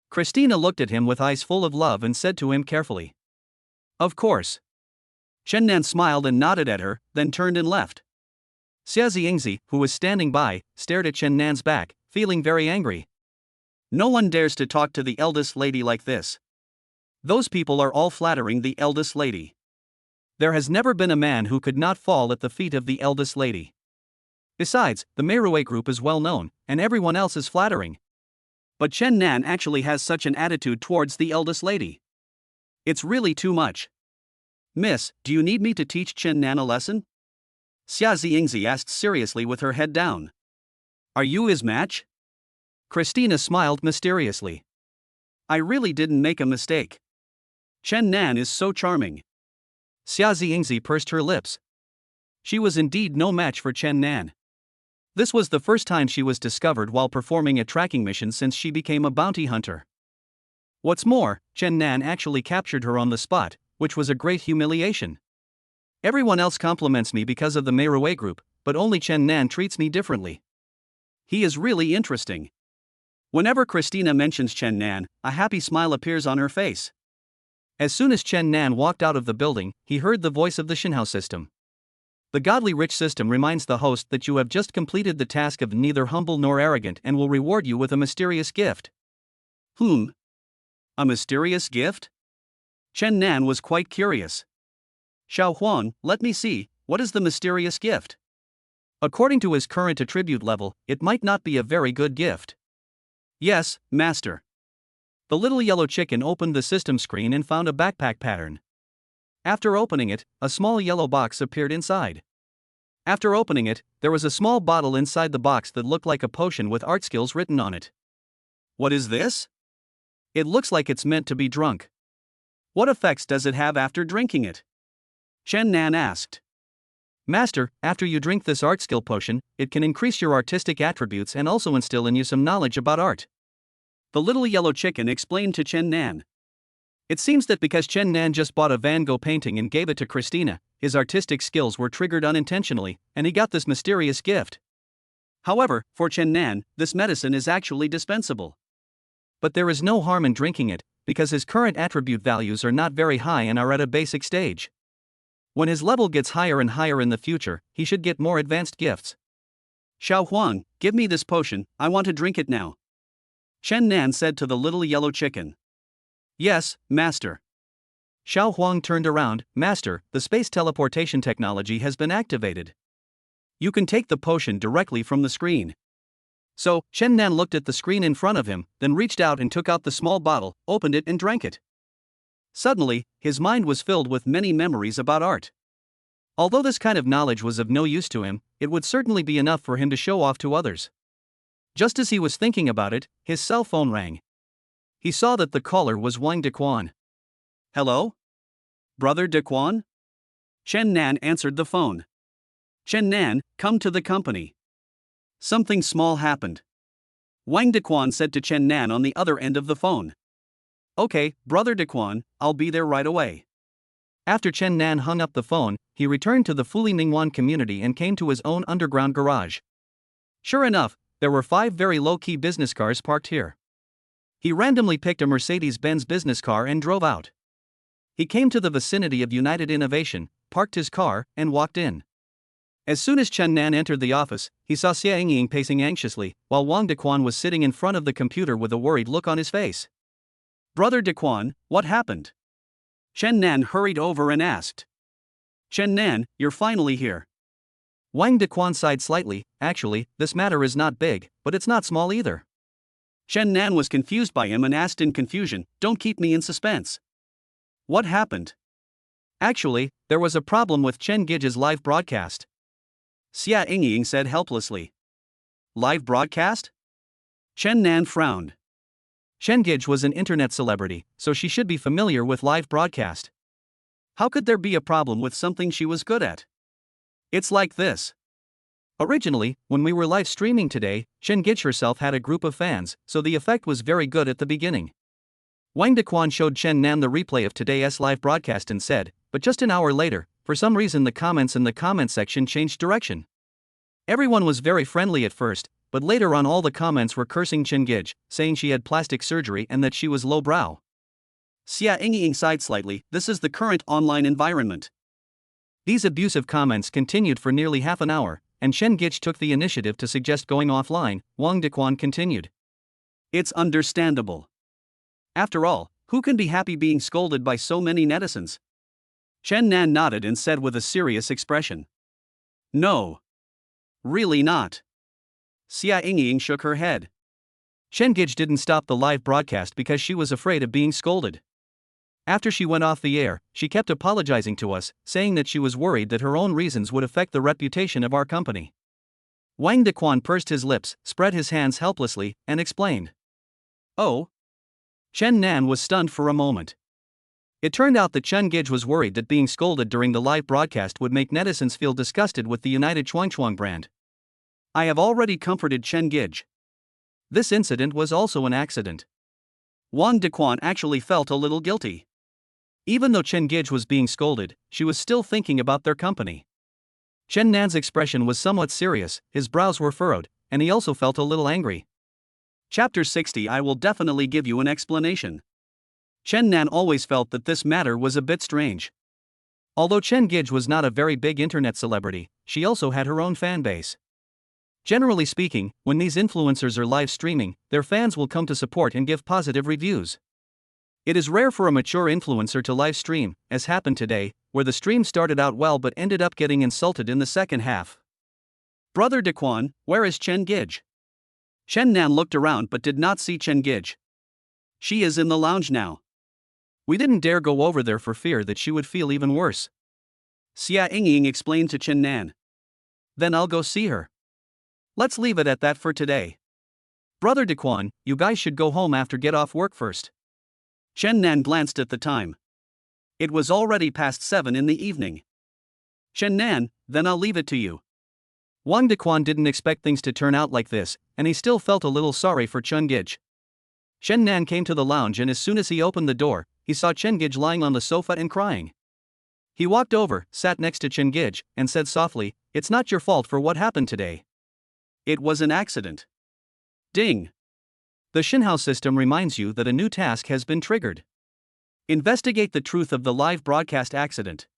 Christina looked at him with eyes full of love and said to him carefully. Of course. Chen Nan smiled and nodded at her, then turned and left. Xia Ziyingzi, who was standing by, stared at Chen Nan's back, feeling very angry. No one dares to talk to the eldest lady like this. Those people are all flattering the eldest lady. There has never been a man who could not fall at the feet of the eldest lady. Besides, the Meirue group is well known, and everyone else is flattering. But Chen Nan actually has such an attitude towards the eldest lady. It's really too much. Miss, do you need me to teach Chen Nan a lesson? Xia Ziyingzi asked seriously with her head down. Are you his match? Christina smiled mysteriously. I really didn't make a mistake. Chen Nan is so charming. Xia Ziyingzi pursed her lips. She was indeed no match for Chen Nan. This was the first time she was discovered while performing a tracking mission since she became a bounty hunter. What's more, Chen Nan actually captured her on the spot, which was a great humiliation. Everyone else compliments me because of the Meirue group, but only Chen Nan treats me differently. He is really interesting. Whenever Christina mentions Chen Nan, a happy smile appears on her face. As soon as Chen Nan walked out of the building, he heard the voice of the Shinhao system. The godly rich system reminds the host that you have just completed the task of neither humble nor arrogant and will reward you with a mysterious gift. A mysterious gift? Chen Nan was quite curious. Xiao Huang, let me see, what is the mysterious gift? According to his current attribute level, it might not be a very good gift. Yes, master. The little yellow chicken opened the system screen and found a backpack pattern. After opening it, a small yellow box appeared inside. After opening it, there was a small bottle inside the box that looked like a potion with art skills written on it. What is this? It looks like it's meant to be drunk. What effects does it have after drinking it? Chen Nan asked. Master, after you drink this art skill potion, it can increase your artistic attributes and also instill in you some knowledge about art. The little yellow chicken explained to Chen Nan. It seems that because Chen Nan just bought a Van Gogh painting and gave it to Christina, his artistic skills were triggered unintentionally, and he got this mysterious gift. However, for Chen Nan, this medicine is actually dispensable. But there is no harm in drinking it, because his current attribute values are not very high and are at a basic stage. When his level gets higher and higher in the future, he should get more advanced gifts. Xiao Huang, give me this potion, I want to drink it now. Chen Nan said to the little yellow chicken. Yes, master. Xiao Huang turned around. Master, the space teleportation technology has been activated. You can take the potion directly from the screen. So, Chen Nan looked at the screen in front of him, then reached out and took out the small bottle, opened it and drank it. Suddenly, his mind was filled with many memories about art. Although this kind of knowledge was of no use to him, it would certainly be enough for him to show off to others. Just as he was thinking about it, his cell phone rang. He saw that the caller was Wang Dequan. Hello? Brother Dequan? Chen Nan answered the phone. Chen Nan, come to the company. Something small happened. Wang Dequan said to Chen Nan on the other end of the phone. Okay, Brother Dequan, I'll be there right away. After Chen Nan hung up the phone, he returned to the Fuli Ningguan community and came to his own underground garage. Sure enough, there were 5 very low-key business cars parked here. He randomly picked a Mercedes-Benz business car and drove out. He came to the vicinity of United Innovation, parked his car, and walked in. As soon as Chen Nan entered the office, he saw Xia Yingying pacing anxiously, while Wang Dequan was sitting in front of the computer with a worried look on his face. Brother Dequan, what happened? Chen Nan hurried over and asked. Chen Nan, you're finally here. Wang Dequan sighed slightly. Actually, this matter is not big, but it's not small either. Chen Nan was confused by him and asked in confusion, don't keep me in suspense. What happened? Actually, there was a problem with Chen Gij's live broadcast. Xia Yingying said helplessly. Live broadcast? Chen Nan frowned. Chen Gij was an internet celebrity, so she should be familiar with live broadcast. How could there be a problem with something she was good at? It's like this. Originally, when we were live streaming today, Chen Gij herself had a group of fans, so the effect was very good at the beginning. Wang Dequan showed Chen Nan the replay of today's live broadcast and said, but just an hour later, for some reason the comments in the comment section changed direction. Everyone was very friendly at first, but later on all the comments were cursing Chen Gij, saying she had plastic surgery and that she was lowbrow. Xia Yingying sighed slightly. This is the current online environment. These abusive comments continued for nearly half an hour, and Chen Gij took the initiative to suggest going offline. Wang Dequan continued. It's understandable. After all, who can be happy being scolded by so many netizens? Chen Nan nodded and said with a serious expression. No. Really not. Xia Yingying shook her head. Chen Gij didn't stop the live broadcast because she was afraid of being scolded. After she went off the air, she kept apologizing to us, saying that she was worried that her own reasons would affect the reputation of our company. Wang Dequan pursed his lips, spread his hands helplessly, and explained. Oh? Chen Nan was stunned for a moment. It turned out that Chen Gij was worried that being scolded during the live broadcast would make netizens feel disgusted with the United Chuangchuang brand. I have already comforted Chen Gij. This incident was also an accident. Wang Dequan actually felt a little guilty. Even though Chen Gij was being scolded, she was still thinking about their company. Chen Nan's expression was somewhat serious, his brows were furrowed, and he also felt a little angry. Chapter 60. I will definitely give you an explanation. Chen Nan always felt that this matter was a bit strange. Although Chen Gij was not a very big internet celebrity, she also had her own fan base. Generally speaking, when these influencers are live streaming, their fans will come to support and give positive reviews. It is rare for a mature influencer to live stream, as happened today, where the stream started out well but ended up getting insulted in the second half. Brother Dequan, where is Chen Gij? Chen Nan looked around but did not see Chen Gij. She is in the lounge now. We didn't dare go over there for fear that she would feel even worse. Xia Yingying explained to Chen Nan. Then I'll go see her. Let's leave it at that for today. Brother Dequan, you guys should go home after get off work first. Chen Nan glanced at the time. It was already past 7 in the evening. Chen Nan, then I'll leave it to you. Wang Dequan didn't expect things to turn out like this, and he still felt a little sorry for Chen Gij. Chen Nan came to the lounge and as soon as he opened the door, he saw Chen Gij lying on the sofa and crying. He walked over, sat next to Chen Gij, and said softly, "It's not your fault for what happened today. It was an accident." Ding. The Xinhao system reminds you that a new task has been triggered. Investigate the truth of the live broadcast accident.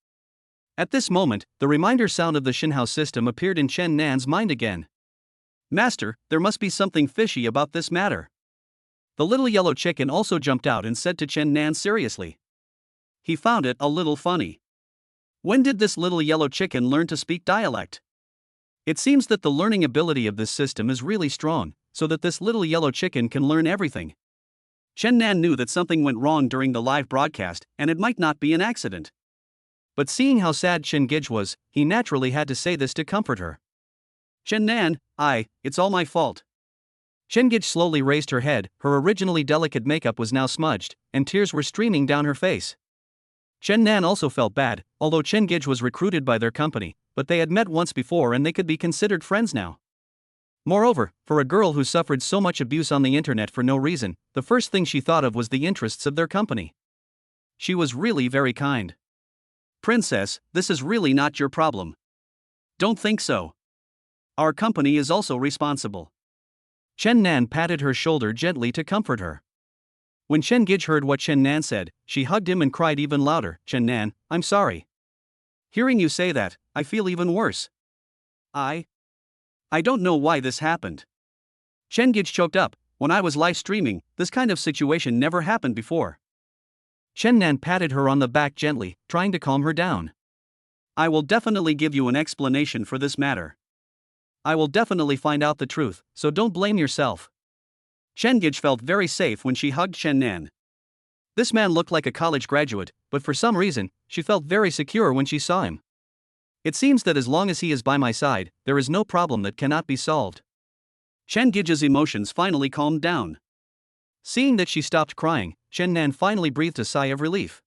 At this moment, the reminder sound of the Xinhao system appeared in Chen Nan's mind again. Master, there must be something fishy about this matter. The little yellow chicken also jumped out and said to Chen Nan seriously. he found it a little funny. When did this little yellow chicken learn to speak dialect? It seems that the learning ability of this system is really strong, so that this little yellow chicken can learn everything. Chen Nan knew that something went wrong during the live broadcast, and it might not be an accident. But seeing how sad Chen Gij was, he naturally had to say this to comfort her. Chen Nan, it's all my fault. Chen Gij slowly raised her head, her originally delicate makeup was now smudged, and tears were streaming down her face. Chen Nan also felt bad, although Chen Gij was recruited by their company, but they had met once before and they could be considered friends now. Moreover, for a girl who suffered so much abuse on the internet for no reason, the first thing she thought of was the interests of their company. She was really very kind. Princess, this is really not your problem. Don't think so. Our company is also responsible. Chen Nan patted her shoulder gently to comfort her. When Chen Gij heard what Chen Nan said, she hugged him and cried even louder. Chen Nan, I'm sorry. Hearing you say that, I feel even worse. I don't know why this happened. Chen Gij choked up. When I was live streaming, this kind of situation never happened before. Chen Nan patted her on the back gently, trying to calm her down. I will definitely give you an explanation for this matter. I will definitely find out the truth, so don't blame yourself. Chen Gij felt very safe when she hugged Chen Nan. This man looked like a college graduate, but for some reason, she felt very secure when she saw him. It seems that as long as he is by my side, there is no problem that cannot be solved. Chen Gij's emotions finally calmed down. Seeing that she stopped crying, Chen Nan finally breathed a sigh of relief.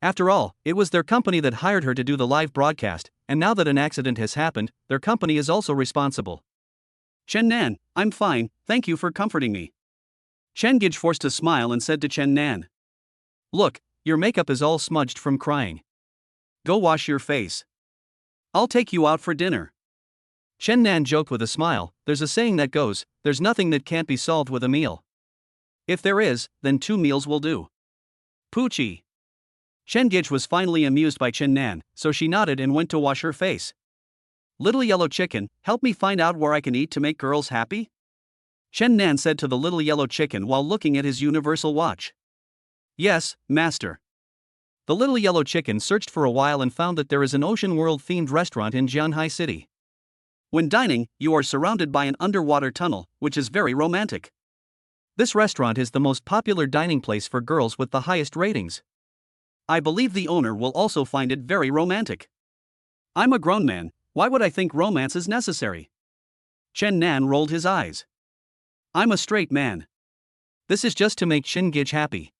After all, it was their company that hired her to do the live broadcast, and now that an accident has happened, their company is also responsible. Chen Nan, I'm fine, thank you for comforting me. Chen Gij forced a smile and said to Chen Nan. Look, your makeup is all smudged from crying. Go wash your face. I'll take you out for dinner. Chen Nan joked with a smile. There's a saying that goes, there's nothing that can't be solved with a meal. If there is, then 2 meals will do. Poochie. Chen Gij was finally amused by Chen Nan, so she nodded and went to wash her face. Little yellow chicken, help me find out where I can eat to make girls happy? Chen Nan said to the little yellow chicken while looking at his universal watch. Yes, master. The little yellow chicken searched for a while and found that there is an ocean world-themed restaurant in Jianhai City. When dining, you are surrounded by an underwater tunnel, which is very romantic. This restaurant is the most popular dining place for girls with the highest ratings. I believe the owner will also find it very romantic. I'm a grown man, why would I think romance is necessary? Chen Nan rolled his eyes. I'm a straight man. This is just to make Chen Gij happy.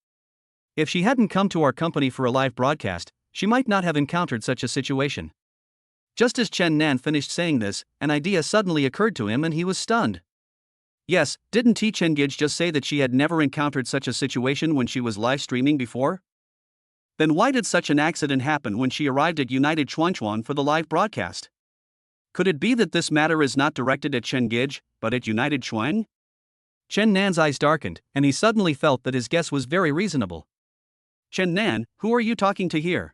If she hadn't come to our company for a live broadcast, she might not have encountered such a situation. Just as Chen Nan finished saying this, an idea suddenly occurred to him and he was stunned. Yes, didn't Chen Gij just say that she had never encountered such a situation when she was live streaming before? Then why did such an accident happen when she arrived at United Chuanchuan for the live broadcast? Could it be that this matter is not directed at Chen Gij, but at United Chuan? Chen Nan's eyes darkened, and he suddenly felt that his guess was very reasonable. Chen Nan, who are you talking to here?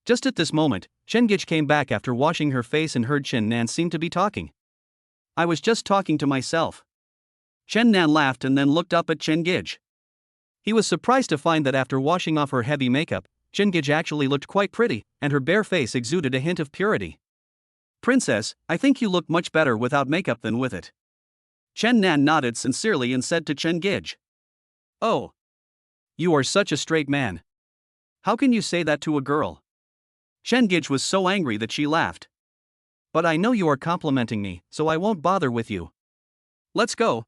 Just at this moment, Chen Gij came back after washing her face and heard Chen Nan seem to be talking. I was just talking to myself. Chen Nan laughed and then looked up at Chen Gij. He was surprised to find that after washing off her heavy makeup, Chen Gij actually looked quite pretty, and her bare face exuded a hint of purity. Princess, I think you look much better without makeup than with it. Chen Nan nodded sincerely and said to Chen Gij. Oh. You are such a straight man. How can you say that to a girl? Chen Gij was so angry that she laughed. But I know you are complimenting me, so I won't bother with you. Let's go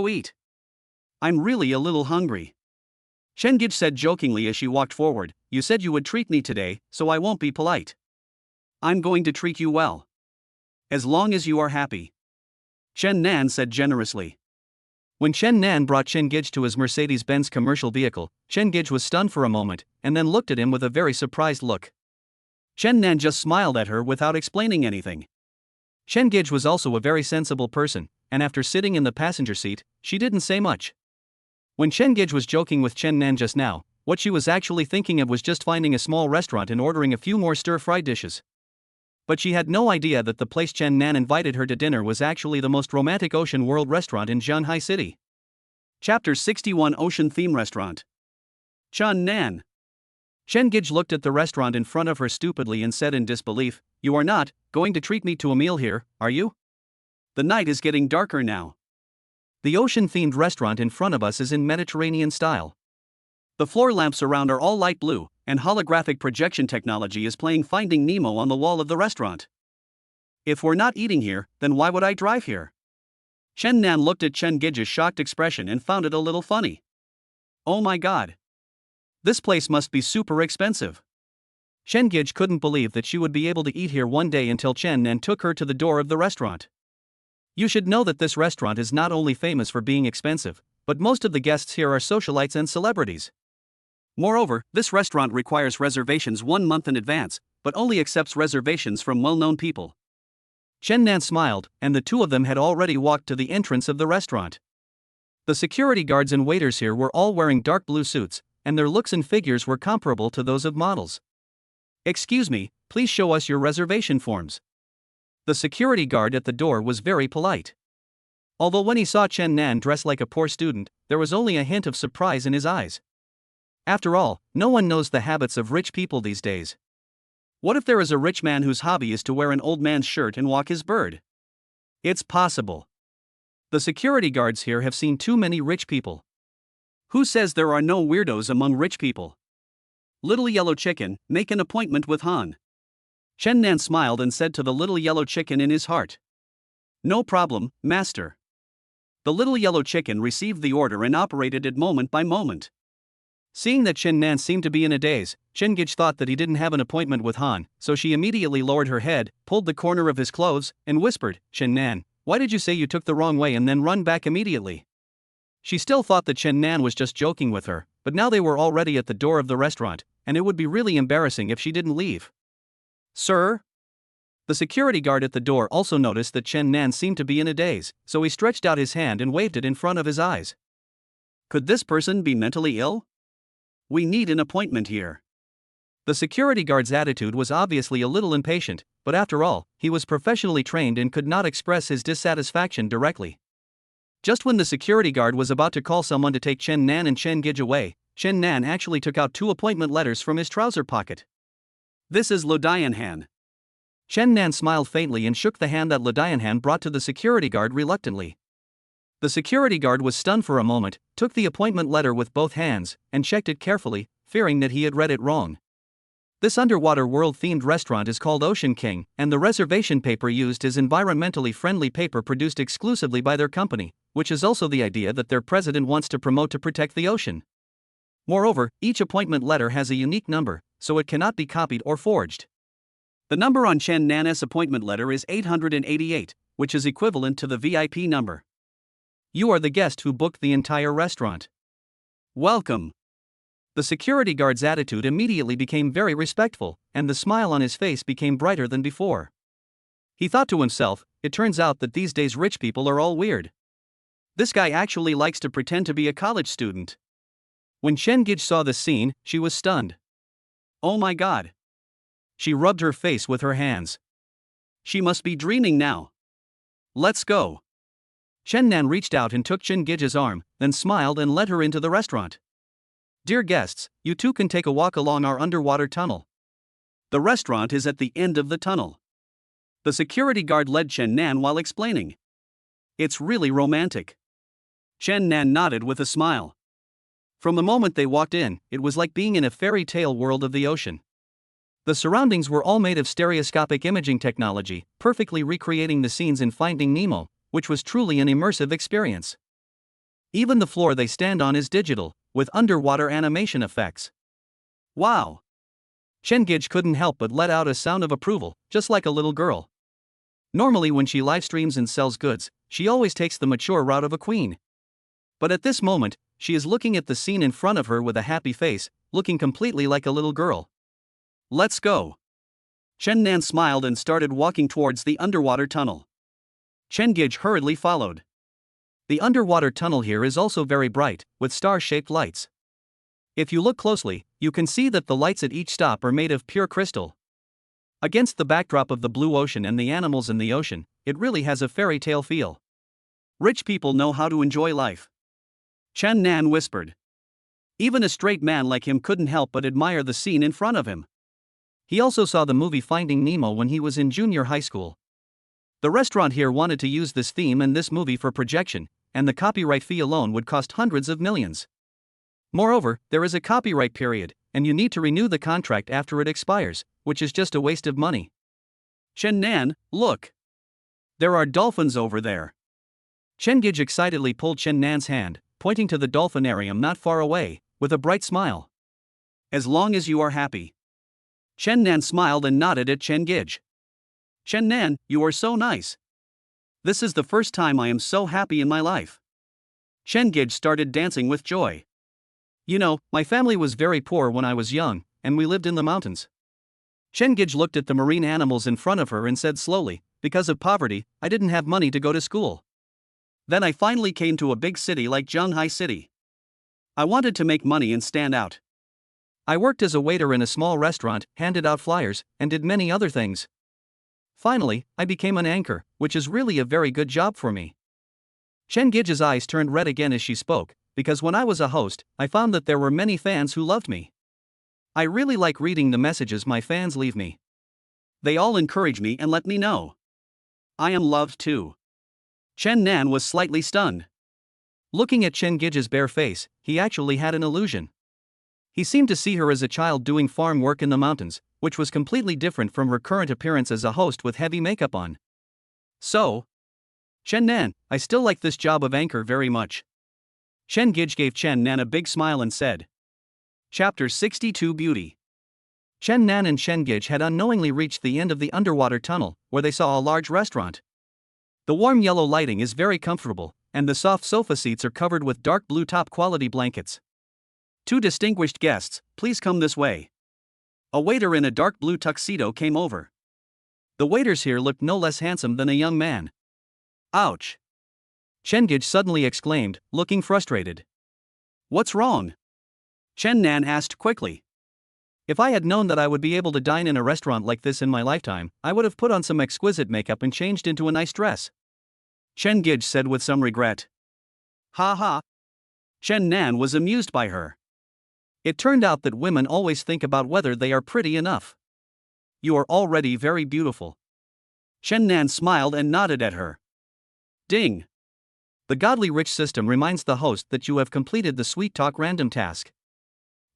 eat. I'm really a little hungry. Chen Gij said jokingly as she walked forward, you said you would treat me today, so I won't be polite. I'm going to treat you well. As long as you are happy. Chen Nan said generously. When Chen Nan brought Chen Gij to his Mercedes-Benz commercial vehicle, Chen Gij was stunned for a moment, and then looked at him with a very surprised look. Chen Nan just smiled at her without explaining anything. Chen Gij was also a very sensible person, and after sitting in the passenger seat, she didn't say much. When Chen Gij was joking with Chen Nan just now, what she was actually thinking of was just finding a small restaurant and ordering a few more stir-fried dishes. But she had no idea that the place Chen Nan invited her to dinner was actually the most romantic ocean world restaurant in Jianhai City. Chapter 61 Ocean Theme Restaurant. Chen Nan. Chen Gij looked at the restaurant in front of her stupidly and said in disbelief, "You are not going to treat me to a meal here, are you? The night is getting darker now. The ocean-themed restaurant in front of us is in Mediterranean style. The floor lamps around are all light blue, and holographic projection technology is playing Finding Nemo on the wall of the restaurant. If we're not eating here, then why would I drive here?" Chen Nan looked at Chen Gij's shocked expression and found it a little funny. Oh my god. This place must be super expensive. Chen Gij couldn't believe that she would be able to eat here one day until Chen Nan took her to the door of the restaurant. You should know that this restaurant is not only famous for being expensive, but most of the guests here are socialites and celebrities. Moreover, this restaurant requires reservations 1 month in advance, but only accepts reservations from well-known people. Chen Nan smiled, and the two of them had already walked to the entrance of the restaurant. The security guards and waiters here were all wearing dark blue suits, and their looks and figures were comparable to those of models. "Excuse me, please show us your reservation forms." The security guard at the door was very polite. Although when he saw Chen Nan dressed like a poor student, there was only a hint of surprise in his eyes. After all, no one knows the habits of rich people these days. What if there is a rich man whose hobby is to wear an old man's shirt and walk his bird? It's possible. The security guards here have seen too many rich people. Who says there are no weirdos among rich people? Little Yellow Chicken, make an appointment with Han. Chen Nan smiled and said to the little yellow chicken in his heart. No problem, master. The little yellow chicken received the order and operated it moment by moment. Seeing that Chen Nan seemed to be in a daze, Chen Gij thought that he didn't have an appointment with Han, so she immediately lowered her head, pulled the corner of his clothes, and whispered, "Chen Nan, why did you say you took the wrong way and then run back immediately?" She still thought that Chen Nan was just joking with her, but now they were already at the door of the restaurant, and it would be really embarrassing if she didn't leave. "Sir?" The security guard at the door also noticed that Chen Nan seemed to be in a daze, so he stretched out his hand and waved it in front of his eyes. Could this person be mentally ill? We need an appointment here. The security guard's attitude was obviously a little impatient, but after all, he was professionally trained and could not express his dissatisfaction directly. Just when the security guard was about to call someone to take Chen Nan and Chen Gij away, Chen Nan actually took out 2 appointment letters from his trouser pocket. This is Lo Dianhan. Chen Nan smiled faintly and shook the hand that Lo Dianhan brought to the security guard reluctantly. The security guard was stunned for a moment, took the appointment letter with both hands, and checked it carefully, fearing that he had read it wrong. This underwater world-themed restaurant is called Ocean King, and the reservation paper used is environmentally friendly paper produced exclusively by their company, which is also the idea that their president wants to promote to protect the ocean. Moreover, each appointment letter has a unique number, so it cannot be copied or forged. The number on Chen Nan's appointment letter is 888, which is equivalent to the VIP number. You are the guest who booked the entire restaurant. Welcome. The security guard's attitude immediately became very respectful, and the smile on his face became brighter than before. He thought to himself, it turns out that these days rich people are all weird. This guy actually likes to pretend to be a college student. When Chen Gij saw this scene, she was stunned. Oh my god. She rubbed her face with her hands. She must be dreaming now. Let's go. Chen Nan reached out and took Chen Gij's arm, then smiled and led her into the restaurant. Dear guests, you too can take a walk along our underwater tunnel. The restaurant is at the end of the tunnel. The security guard led Chen Nan while explaining. It's really romantic. Chen Nan nodded with a smile. From the moment they walked in, it was like being in a fairy tale world of the ocean. The surroundings were all made of stereoscopic imaging technology, perfectly recreating the scenes in Finding Nemo, which was truly an immersive experience. Even the floor they stand on is digital, with underwater animation effects. Wow! Chen Gij couldn't help but let out a sound of approval, just like a little girl. Normally when she livestreams and sells goods, she always takes the mature route of a queen. But at this moment, she is looking at the scene in front of her with a happy face, looking completely like a little girl. Let's go. Chen Nan smiled and started walking towards the underwater tunnel. Chen Gij hurriedly followed. The underwater tunnel here is also very bright, with star-shaped lights. If you look closely, you can see that the lights at each stop are made of pure crystal. Against the backdrop of the blue ocean and the animals in the ocean, it really has a fairy tale feel. Rich people know how to enjoy life. Chen Nan whispered. Even a straight man like him couldn't help but admire the scene in front of him. He also saw the movie Finding Nemo when he was in junior high school. The restaurant here wanted to use this theme and this movie for projection, and the copyright fee alone would cost hundreds of millions. Moreover, there is a copyright period, and you need to renew the contract after it expires, which is just a waste of money. Chen Nan, look. There are dolphins over there. Chen Gij excitedly pulled Chen Nan's hand, pointing to the dolphinarium not far away, with a bright smile. As long as you are happy. Chen Nan smiled and nodded at Chen Gij. Chen Nan, you are so nice. This is the first time I am so happy in my life. Chen Gij started dancing with joy. You know, my family was very poor when I was young, and we lived in the mountains. Chen Gij looked at the marine animals in front of her and said slowly, because of poverty, I didn't have money to go to school. Then I finally came to a big city like Zhanghai City. I wanted to make money and stand out. I worked as a waiter in a small restaurant, handed out flyers, and did many other things. Finally, I became an anchor, which is really a very good job for me. Chen Gij's eyes turned red again as she spoke, because when I was a host, I found that there were many fans who loved me. I really like reading the messages my fans leave me. They all encourage me and let me know I am loved too. Chen Nan was slightly stunned. Looking at Chen Gij's bare face, he actually had an illusion. He seemed to see her as a child doing farm work in the mountains, which was completely different from her current appearance as a host with heavy makeup on. So, Chen Nan, I still like this job of anchor very much. Chen Gij gave Chen Nan a big smile and said. Chapter 62 Beauty. Chen Nan and Chen Gij had unknowingly reached the end of the underwater tunnel, where they saw a large restaurant. The warm yellow lighting is very comfortable, and the soft sofa seats are covered with dark blue top-quality blankets. 2 distinguished guests, please come this way. A waiter in a dark blue tuxedo came over. The waiters here looked no less handsome than a young man. Ouch! Chen Gij suddenly exclaimed, looking frustrated. What's wrong? Chen Nan asked quickly. If I had known that I would be able to dine in a restaurant like this in my lifetime, I would have put on some exquisite makeup and changed into a nice dress. Chen Gij said with some regret. Ha ha! Chen Nan was amused by her. It turned out that women always think about whether they are pretty enough. You are already very beautiful. Chen Nan smiled and nodded at her. Ding! The Godly Rich system reminds the host that you have completed the Sweet Talk random task.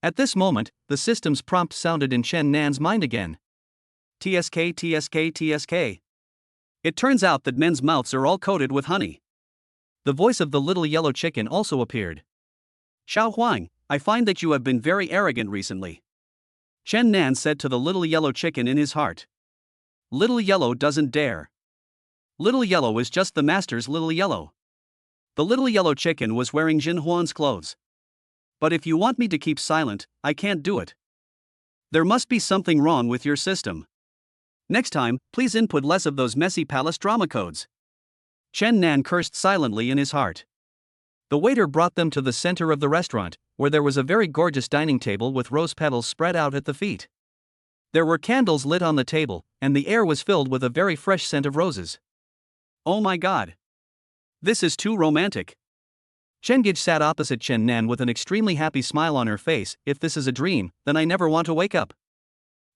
At this moment, the system's prompt sounded in Chen Nan's mind again. TSK, TSK, TSK. It turns out that men's mouths are all coated with honey. The voice of the little yellow chicken also appeared. Xiao Huang, I find that you have been very arrogant recently. Chen Nan said to the little yellow chicken in his heart. Little Yellow doesn't dare. Little Yellow is just the master's Little Yellow. The little yellow chicken was wearing Jin Huan's clothes. But if you want me to keep silent, I can't do it. There must be something wrong with your system. Next time, please input less of those messy palace drama codes. Chen Nan cursed silently in his heart. The waiter brought them to the center of the restaurant, where there was a very gorgeous dining table with rose petals spread out at the feet. There were candles lit on the table, and the air was filled with a very fresh scent of roses. Oh my God! This is too romantic. Chen Gij sat opposite Chen Nan with an extremely happy smile on her face. If this is a dream, then I never want to wake up.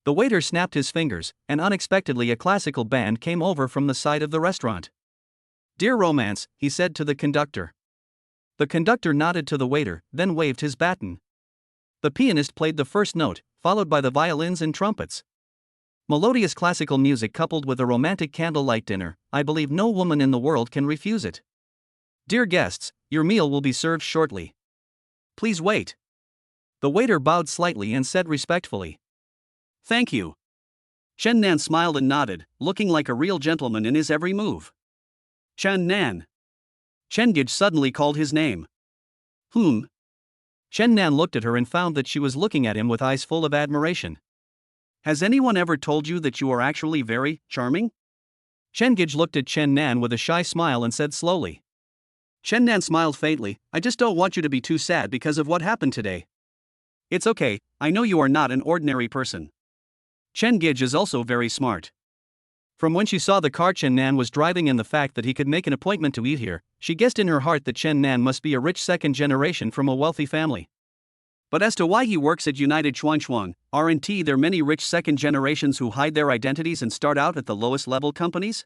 The waiter snapped his fingers, and unexpectedly a classical band came over from the side of the restaurant. Dear Romance, he said to the conductor. The conductor nodded to the waiter, then waved his baton. The pianist played the first note, followed by the violins and trumpets. Melodious classical music coupled with a romantic candlelight dinner, I believe no woman in the world can refuse it. Dear guests, your meal will be served shortly. Please wait. The waiter bowed slightly and said respectfully. Thank you. Chen Nan smiled and nodded, looking like a real gentleman in his every move. Chen Nan. Chen Gij suddenly called his name. Chen Nan looked at her and found that she was looking at him with eyes full of admiration. Has anyone ever told you that you are actually very charming? Chen Gij looked at Chen Nan with a shy smile and said slowly. Chen Nan smiled faintly. I just don't want you to be too sad because of what happened today. It's okay, I know you are not an ordinary person. Chen Gij is also very smart. From when she saw the car Chen Nan was driving and the fact that he could make an appointment to eat here, she guessed in her heart that Chen Nan must be a rich second generation from a wealthy family. But as to why he works at United Chuanchuan, aren't there many rich second generations who hide their identities and start out at the lowest level companies?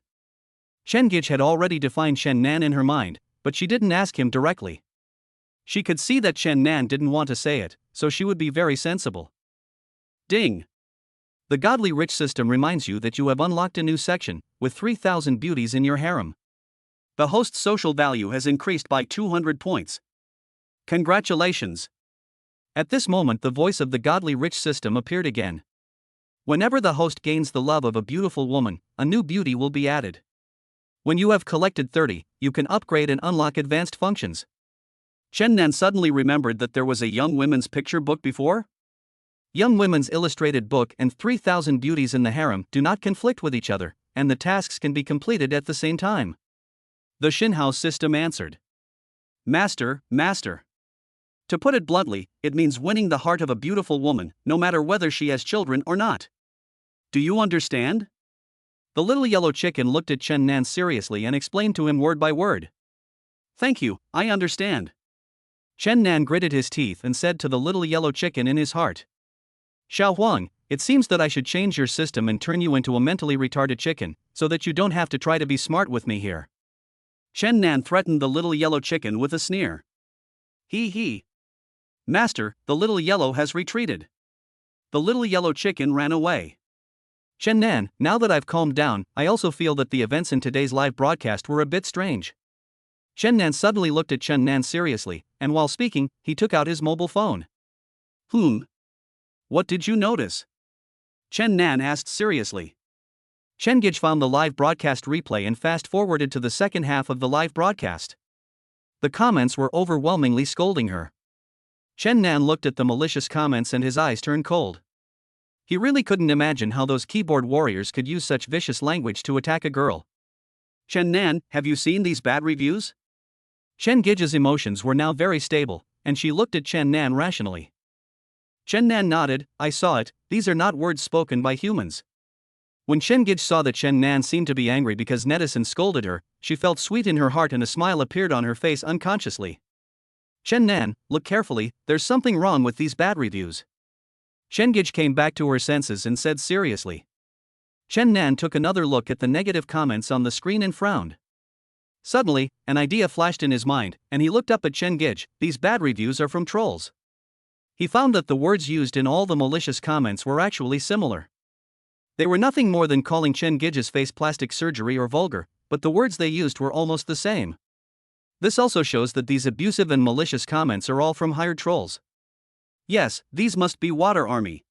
Chengij had already defined Chen Nan in her mind, but she didn't ask him directly. She could see that Chen Nan didn't want to say it, so she would be very sensible. Ding! The godly rich system reminds you that you have unlocked a new section, with 3,000 beauties in your harem. The host's social value has increased by 200 points. Congratulations! At this moment, the voice of the godly rich system appeared again. Whenever the host gains the love of a beautiful woman, a new beauty will be added. When you have collected 30, you can upgrade and unlock advanced functions. Chen Nan suddenly remembered that there was a young women's picture book before. Young women's illustrated book and 3,000 beauties in the harem do not conflict with each other, and the tasks can be completed at the same time. The Xinhao system answered. Master, master. To put it bluntly, it means winning the heart of a beautiful woman, no matter whether she has children or not. Do you understand? The little yellow chicken looked at Chen Nan seriously and explained to him word by word. Thank you, I understand. Chen Nan gritted his teeth and said to the little yellow chicken in his heart. Xiao Huang, it seems that I should change your system and turn you into a mentally retarded chicken, so that you don't have to try to be smart with me here. Chen Nan threatened the little yellow chicken with a sneer. He. Master, the little yellow has retreated. The little yellow chicken ran away. Chen Nan, now that I've calmed down, I also feel that the events in today's live broadcast were a bit strange. Chen Nan suddenly looked at Chen Nan seriously, and while speaking, he took out his mobile phone. What did you notice? Chen Nan asked seriously. Chengij found the live broadcast replay and fast-forwarded to the second half of the live broadcast. The comments were overwhelmingly scolding her. Chen Nan looked at the malicious comments and his eyes turned cold. He really couldn't imagine how those keyboard warriors could use such vicious language to attack a girl. Chen Nan, have you seen these bad reviews? Chengij's emotions were now very stable, and she looked at Chen Nan rationally. Chen Nan nodded, I saw it, these are not words spoken by humans. When Chengij saw that Chen Nan seemed to be angry because netizens scolded her, she felt sweet in her heart and a smile appeared on her face unconsciously. Chen Nan, look carefully, there's something wrong with these bad reviews. Chengij came back to her senses and said seriously. Chen Nan took another look at the negative comments on the screen and frowned. Suddenly, an idea flashed in his mind, and he looked up at Chengij, these bad reviews are from trolls. He found that the words used in all the malicious comments were actually similar. They were nothing more than calling Chengij's face plastic surgery or vulgar, but the words they used were almost the same. This also shows that these abusive and malicious comments are all from hired trolls. Yes, these must be Water Army.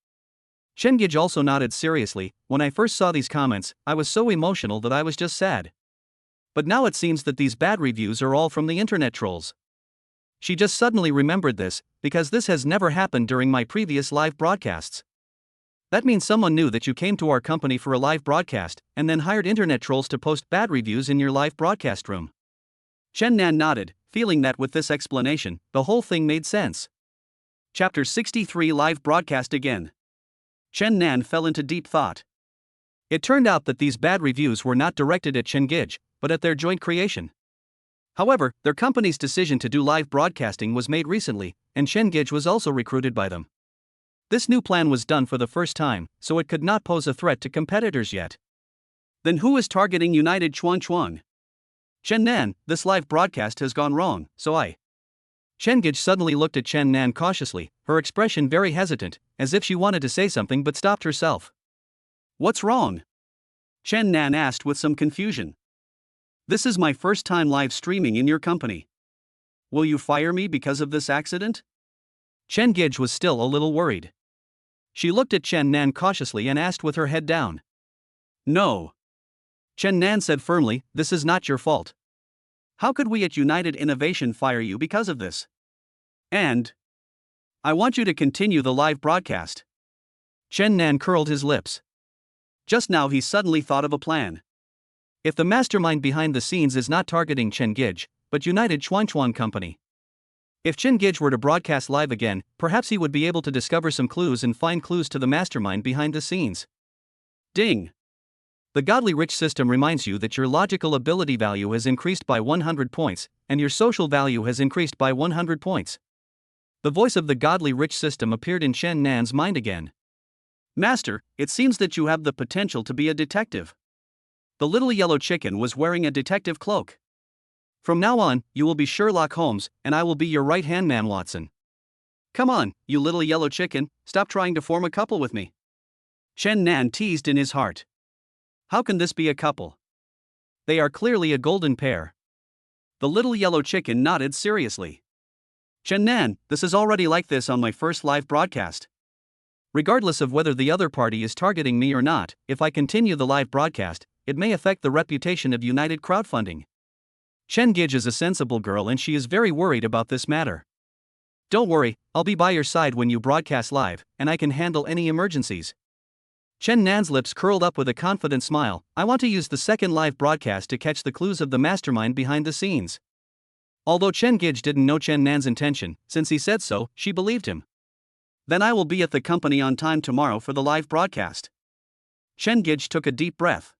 Chengij also nodded seriously, when I first saw these comments, I was so emotional that I was just sad. But now it seems that these bad reviews are all from the internet trolls. She just suddenly remembered this, because this has never happened during my previous live broadcasts. That means someone knew that you came to our company for a live broadcast, and then hired internet trolls to post bad reviews in your live broadcast room. Chen Nan nodded, feeling that with this explanation, the whole thing made sense. Chapter 63 Live Broadcast Again. Chen Nan fell into deep thought. It turned out that these bad reviews were not directed at Chengij, but at their joint creation. However, their company's decision to do live broadcasting was made recently, and Chengij was also recruited by them. This new plan was done for the first time, so it could not pose a threat to competitors yet. Then who is targeting United Chuanchuan? Chen Nan, this live broadcast has gone wrong, so I. Chengij suddenly looked at Chen Nan cautiously, her expression very hesitant, as if she wanted to say something but stopped herself. What's wrong? Chen Nan asked with some confusion. This is my first time live streaming in your company. Will you fire me because of this accident? Chengij was still a little worried. She looked at Chen Nan cautiously and asked with her head down. No. Chen Nan said firmly, this is not your fault. How could we at United Innovation fire you because of this? And I want you to continue the live broadcast. Chen Nan curled his lips. Just now he suddenly thought of a plan. If the mastermind behind the scenes is not targeting Chengij, but United Chuanchuan Company. If Chengij were to broadcast live again, perhaps he would be able to discover some clues and find clues to the mastermind behind the scenes. Ding! The Godly Rich system reminds you that your logical ability value has increased by 100 points, and your social value has increased by 100 points. The voice of the godly rich system appeared in Chen Nan's mind again. Master, it seems that you have the potential to be a detective. The little yellow chicken was wearing a detective cloak. From now on, you will be Sherlock Holmes, and I will be your right-hand man, Watson. Come on, you little yellow chicken, stop trying to form a couple with me. Chen Nan teased in his heart. How can this be a couple? They are clearly a golden pair. The little yellow chicken nodded seriously. Chen Nan, this is already like this on my first live broadcast. Regardless of whether the other party is targeting me or not, if I continue the live broadcast, it may affect the reputation of United Crowdfunding. Chen Gij is a sensible girl and she is very worried about this matter. Don't worry, I'll be by your side when you broadcast live, and I can handle any emergencies. Chen Nan's lips curled up with a confident smile. I want to use the second live broadcast to catch the clues of the mastermind behind the scenes. Although Chen Gij didn't know Chen Nan's intention, since he said so, she believed him. Then I will be at the company on time tomorrow for the live broadcast. Chen Gij took a deep breath.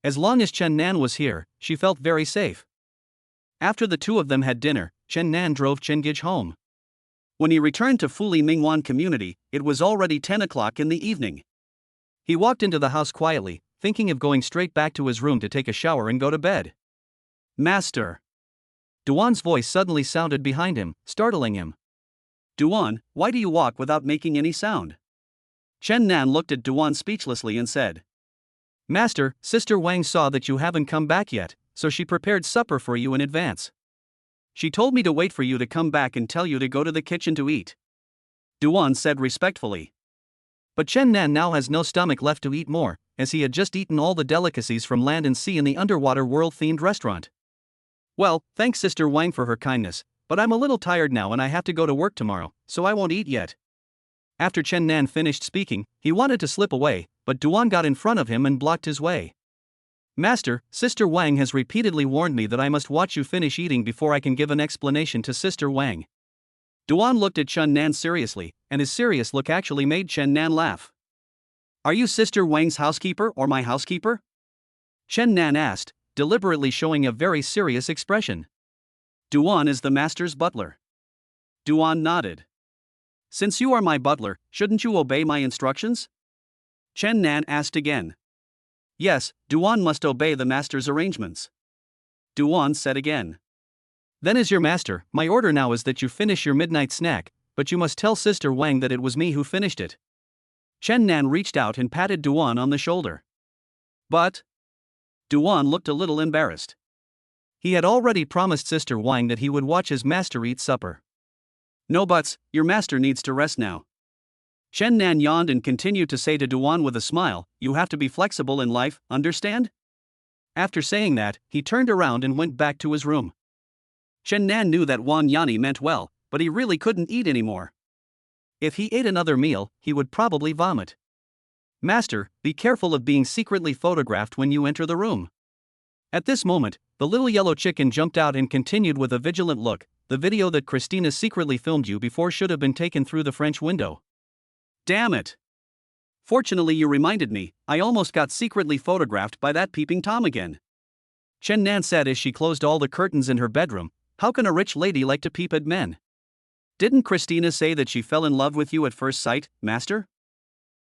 As long as Chen Nan was here, she felt very safe. After the two of them had dinner, Chen Nan drove Chen Gij home. When he returned to Fuli Mingwan community, it was already 10 o'clock in the evening. He walked into the house quietly, thinking of going straight back to his room to take a shower and go to bed. Master. Duan's voice suddenly sounded behind him, startling him. Duan, why do you walk without making any sound? Chen Nan looked at Duan speechlessly and said. Master, Sister Wang saw that you haven't come back yet, so she prepared supper for you in advance. She told me to wait for you to come back and tell you to go to the kitchen to eat. Duan said respectfully. But Chen Nan now has no stomach left to eat more, as he had just eaten all the delicacies from land and sea in the underwater world-themed restaurant. Well, thanks Sister Wang for her kindness, but I'm a little tired now and I have to go to work tomorrow, so I won't eat yet. After Chen Nan finished speaking, he wanted to slip away, but Duan got in front of him and blocked his way. Master, Sister Wang has repeatedly warned me that I must watch you finish eating before I can give an explanation to Sister Wang. Duan looked at Chen Nan seriously, and his serious look actually made Chen Nan laugh. Are you Sister Wang's housekeeper or my housekeeper? Chen Nan asked, deliberately showing a very serious expression. Duan is the master's butler. Duan nodded. Since you are my butler, shouldn't you obey my instructions? Chen Nan asked again. Yes, Duan must obey the master's arrangements. Duan said again. Then as your master, my order now is that you finish your midnight snack, but you must tell Sister Wang that it was me who finished it. Chen Nan reached out and patted Duan on the shoulder. But Duan looked a little embarrassed. He had already promised Sister Wang that he would watch his master eat supper. No buts, your master needs to rest now. Chen Nan yawned and continued to say to Duan with a smile, you have to be flexible in life, understand? After saying that, he turned around and went back to his room. Chen Nan knew that Wan Yani meant well, but he really couldn't eat anymore. If he ate another meal, he would probably vomit. Master, be careful of being secretly photographed when you enter the room. At this moment, the little yellow chicken jumped out and continued with a vigilant look. The video that Christina secretly filmed you before should have been taken through the French window. Damn it. Fortunately you reminded me, I almost got secretly photographed by that peeping Tom again. Chen Nan said as she closed all the curtains in her bedroom. How can a rich lady like to peep at men? Didn't Christina say that she fell in love with you at first sight, master?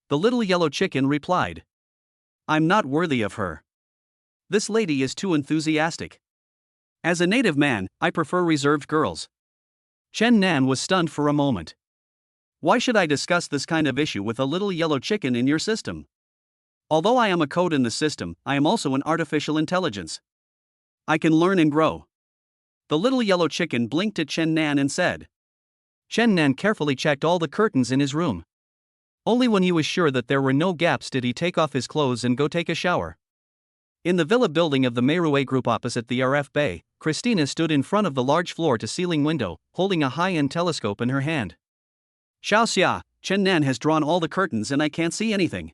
The little yellow chicken replied. I'm not worthy of her. This lady is too enthusiastic. As a native man, I prefer reserved girls. Chen Nan was stunned for a moment. Why should I discuss this kind of issue with a little yellow chicken in your system? Although I am a code in the system, I am also an artificial intelligence. I can learn and grow. The little yellow chicken blinked at Chen Nan and said. Chen Nan carefully checked all the curtains in his room. Only when he was sure that there were no gaps did he take off his clothes and go take a shower. In the villa building of the Meirue Group opposite the RF Bay, Christina stood in front of the large floor-to-ceiling window, holding a high-end telescope in her hand. Xiao Xia, Chen Nan has drawn all the curtains and I can't see anything.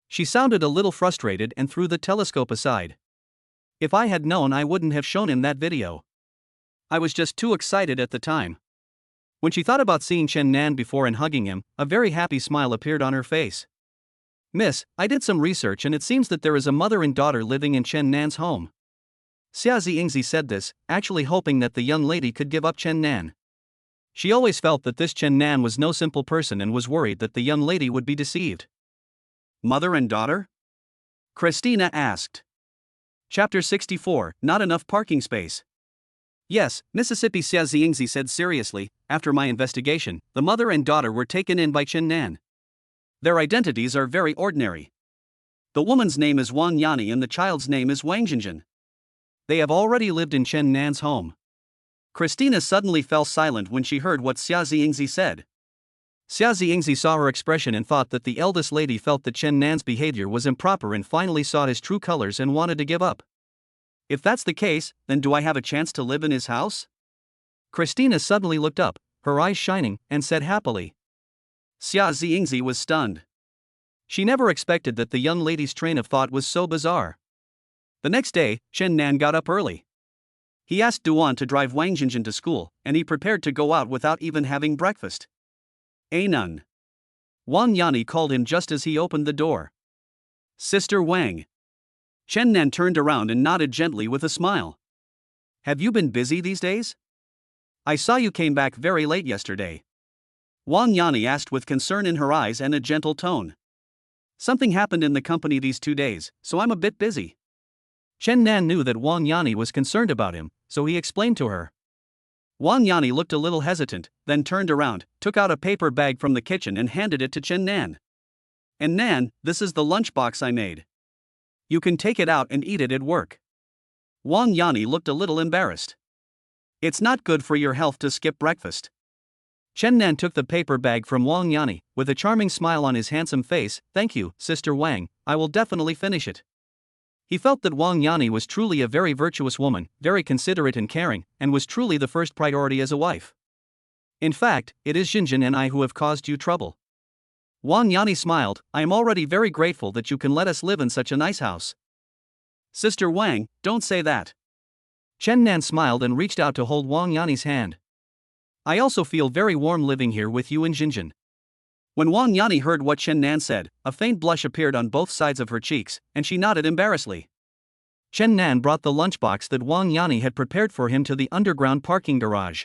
She sounded a little frustrated and threw the telescope aside. If I had known, I wouldn't have shown him that video. I was just too excited at the time. When she thought about seeing Chen Nan before and hugging him, a very happy smile appeared on her face. Miss, I did some research and it seems that there is a mother and daughter living in Chen Nan's home. Xia Ziyingzi said this, actually hoping that the young lady could give up Chen Nan. She always felt that this Chen Nan was no simple person and was worried that the young lady would be deceived. Mother and daughter? Christina asked. Chapter 64, Not Enough Parking Space. Yes, Mississippi Xia Ziyingzi said seriously. After my investigation, the mother and daughter were taken in by Chen Nan. Their identities are very ordinary. The woman's name is Wang Yani and the child's name is Wang Jinjin. They have already lived in Chen Nan's home. Christina suddenly fell silent when she heard what Xia Ziyingzi said. Xia Ziyingzi saw her expression and thought that the eldest lady felt that Chen Nan's behavior was improper and finally saw his true colors and wanted to give up. If that's the case, then do I have a chance to live in his house? Christina suddenly looked up, her eyes shining, and said happily. Xia Ziyingzi was stunned. She never expected that the young lady's train of thought was so bizarre. The next day, Chen Nan got up early. He asked Duan to drive Wang Jinjin to school, and he prepared to go out without even having breakfast. None. Wang Yani called him just as he opened the door. Sister Wang. Chen Nan turned around and nodded gently with a smile. Have you been busy these days? I saw you came back very late yesterday. Wang Yani asked with concern in her eyes and a gentle tone. Something happened in the company these 2 days, so I'm a bit busy. Chen Nan knew that Wang Yani was concerned about him, so he explained to her. Wang Yani looked a little hesitant, then turned around, took out a paper bag from the kitchen and handed it to Chen Nan. And Nan, this is the lunchbox I made. You can take it out and eat it at work. Wang Yani looked a little embarrassed. It's not good for your health to skip breakfast. Chen Nan took the paper bag from Wang Yani, with a charming smile on his handsome face. Thank you, Sister Wang, I will definitely finish it. He felt that Wang Yani was truly a very virtuous woman, very considerate and caring, and was truly the first priority as a wife. In fact, it is Jinjin and I who have caused you trouble. Wang Yani smiled. I am already very grateful that you can let us live in such a nice house. Sister Wang, don't say that. Chen Nan smiled and reached out to hold Wang Yani's hand. I also feel very warm living here with you and Jinjin. When Wang Yani heard what Chen Nan said, a faint blush appeared on both sides of her cheeks, and she nodded embarrassedly. Chen Nan brought the lunchbox that Wang Yani had prepared for him to the underground parking garage.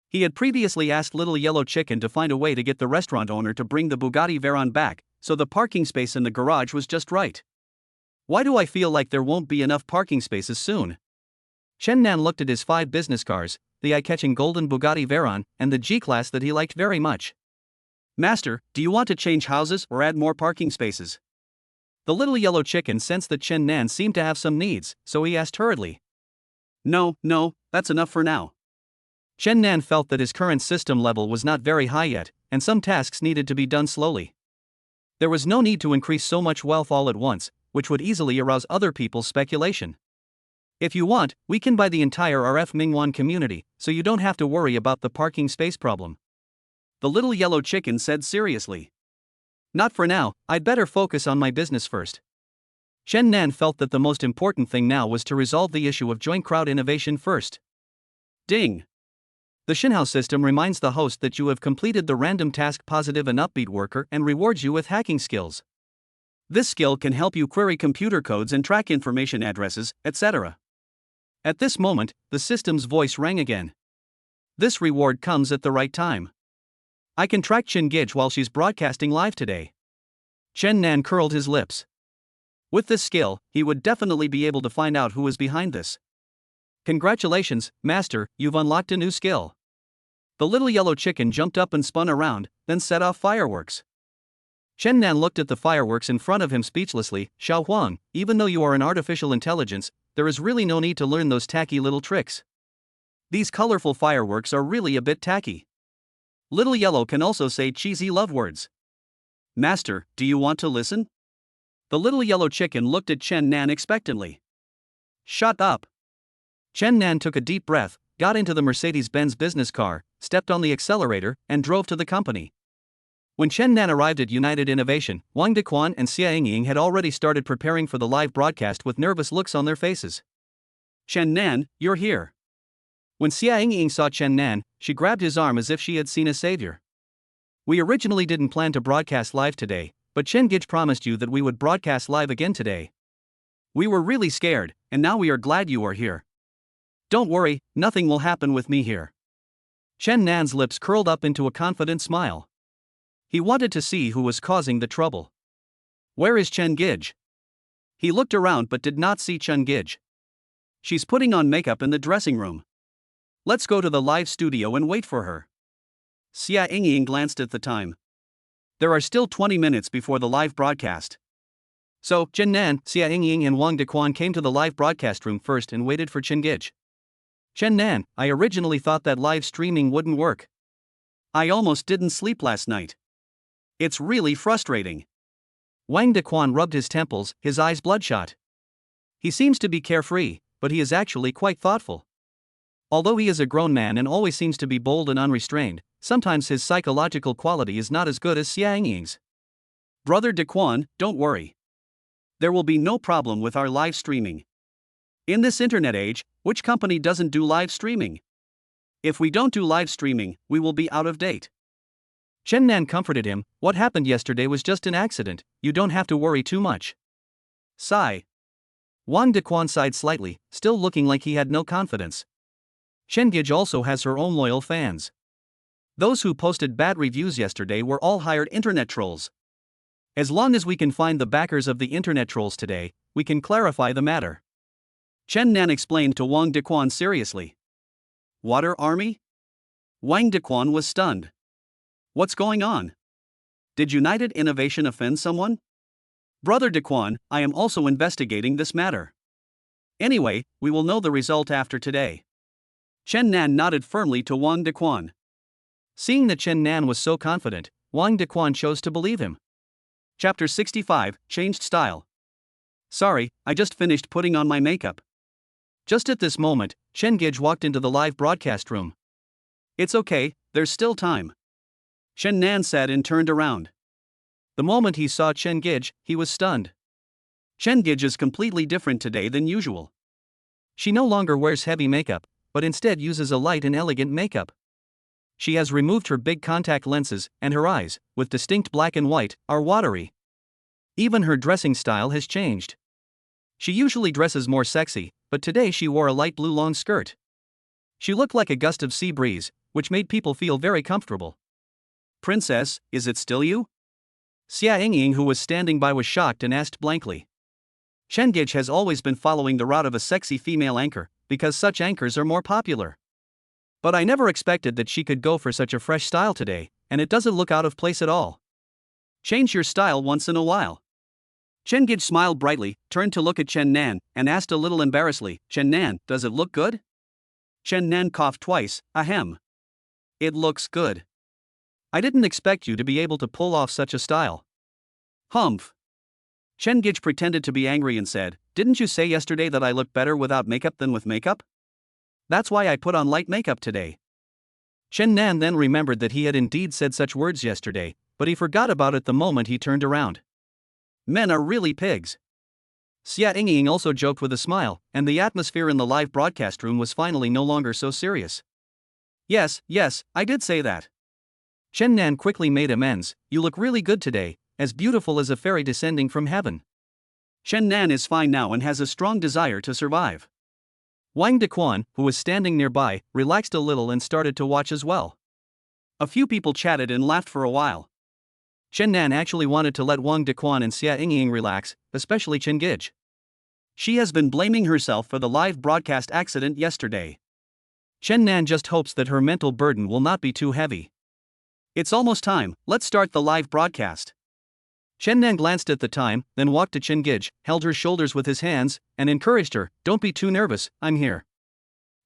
He had previously asked Little Yellow Chicken to find a way to get the restaurant owner to bring the Bugatti Veyron back, so the parking space in the garage was just right. Why do I feel like there won't be enough parking spaces soon? Chen Nan looked at his 5 business cars, the eye-catching golden Bugatti Veyron, and the G-Class that he liked very much. Master, do you want to change houses or add more parking spaces? The Little Yellow Chicken sensed that Chen Nan seemed to have some needs, so he asked hurriedly. No, that's enough for now. Chen Nan felt that his current system level was not very high yet, and some tasks needed to be done slowly. There was no need to increase so much wealth all at once, which would easily arouse other people's speculation. If you want, we can buy the entire RF Mingwan community, so you don't have to worry about the parking space problem. The Little Yellow Chicken said seriously. Not for now, I'd better focus on my business first. Chen Nan felt that the most important thing now was to resolve the issue of joint crowd innovation first. Ding! The Shinhouse system reminds the host that you have completed the random task positive and upbeat worker and rewards you with hacking skills. This skill can help you query computer codes and track information addresses, etc. At this moment, the system's voice rang again. This reward comes at the right time. I can track Chin Gij while she's broadcasting live today. Chen Nan curled his lips. With this skill, he would definitely be able to find out who is behind this. Congratulations, Master, you've unlocked a new skill. The Little Yellow Chicken jumped up and spun around, then set off fireworks. Chen Nan looked at the fireworks in front of him speechlessly. Xiao Huang, even though you are an artificial intelligence, there is really no need to learn those tacky little tricks. These colorful fireworks are really a bit tacky. Little Yellow can also say cheesy love words. Master, do you want to listen? The Little Yellow Chicken looked at Chen Nan expectantly. Shut up. Chen Nan took a deep breath, got into the Mercedes-Benz business car, stepped on the accelerator, and drove to the company. When Chen Nan arrived at United Innovation, Wang Dequan and Xia Yingying had already started preparing for the live broadcast with nervous looks on their faces. Chen Nan, you're here. When Xia Yingying saw Chen Nan, she grabbed his arm as if she had seen a savior. We originally didn't plan to broadcast live today, but Chen Gij promised you that we would broadcast live again today. We were really scared, and now we are glad you are here. Don't worry, nothing will happen with me here. Chen Nan's lips curled up into a confident smile. He wanted to see who was causing the trouble. Where is Chen Gij? He looked around but did not see Chen Gij. She's putting on makeup in the dressing room. Let's go to the live studio and wait for her. Xia Yingying glanced at the time. There are still 20 minutes before the live broadcast. So, Chen Nan, Xia Yingying and Wang Dequan came to the live broadcast room first and waited for Chen Gij. Chen Nan, I originally thought that live streaming wouldn't work. I almost didn't sleep last night. It's really frustrating. Wang Dequan rubbed his temples, his eyes bloodshot. He seems to be carefree, but he is actually quite thoughtful. Although he is a grown man and always seems to be bold and unrestrained, sometimes his psychological quality is not as good as Xia Yingying's. Brother Dequan, don't worry. There will be no problem with our live streaming. In this internet age, which company doesn't do live streaming? If we don't do live streaming, we will be out of date. Chen Nan comforted him. What happened yesterday was just an accident, you don't have to worry too much. Sigh. Wang Dequan sighed slightly, still looking like he had no confidence. Chen Gij also has her own loyal fans. Those who posted bad reviews yesterday were all hired internet trolls. As long as we can find the backers of the internet trolls today, we can clarify the matter. Chen Nan explained to Wang Dequan seriously. Water Army? Wang Dequan was stunned. What's going on? Did United Innovation offend someone? Brother Dequan, I am also investigating this matter. Anyway, we will know the result after today. Chen Nan nodded firmly to Wang Dequan. Seeing that Chen Nan was so confident, Wang Dequan chose to believe him. Chapter 65, Changed Style. Sorry, I just finished putting on my makeup. Just at this moment, Chen Gij walked into the live broadcast room. It's okay, there's still time. Chen Nan said and turned around. The moment he saw Chen Gij, he was stunned. Chen Gij is completely different today than usual. She no longer wears heavy makeup, but instead uses a light and elegant makeup. She has removed her big contact lenses, and her eyes, with distinct black and white, are watery. Even her dressing style has changed. She usually dresses more sexy, but today she wore a light blue long skirt. She looked like a gust of sea breeze, which made people feel very comfortable. Princess, is it still you? Xia Yingying, who was standing by, was shocked and asked blankly. Chen Gij has always been following the route of a sexy female anchor, because such anchors are more popular. But I never expected that she could go for such a fresh style today, and it doesn't look out of place at all. Change your style once in a while. Chen Gij smiled brightly, turned to look at Chen Nan, and asked a little embarrassedly, Chen Nan, does it look good? Chen Nan coughed twice, ahem. It looks good. I didn't expect you to be able to pull off such a style. Humph. Chen Gij pretended to be angry and said, didn't you say yesterday that I look better without makeup than with makeup? That's why I put on light makeup today. Chen Nan then remembered that he had indeed said such words yesterday, but he forgot about it the moment he turned around. Men are really pigs. Xia Yingying also joked with a smile, and the atmosphere in the live broadcast room was finally no longer so serious. Yes, I did say that. Chen Nan quickly made amends, you look really good today, as beautiful as a fairy descending from heaven. Chen Nan is fine now and has a strong desire to survive. Wang Dequan, who was standing nearby, relaxed a little and started to watch as well. A few people chatted and laughed for a while. Chen Nan actually wanted to let Wang Dequan and Xia Yingying relax, especially Chen Gij. She has been blaming herself for the live broadcast accident yesterday. Chen Nan just hopes that her mental burden will not be too heavy. It's almost time, let's start the live broadcast. Chen Nan glanced at the time, then walked to Chen Gij, held her shoulders with his hands, and encouraged her, don't be too nervous, I'm here.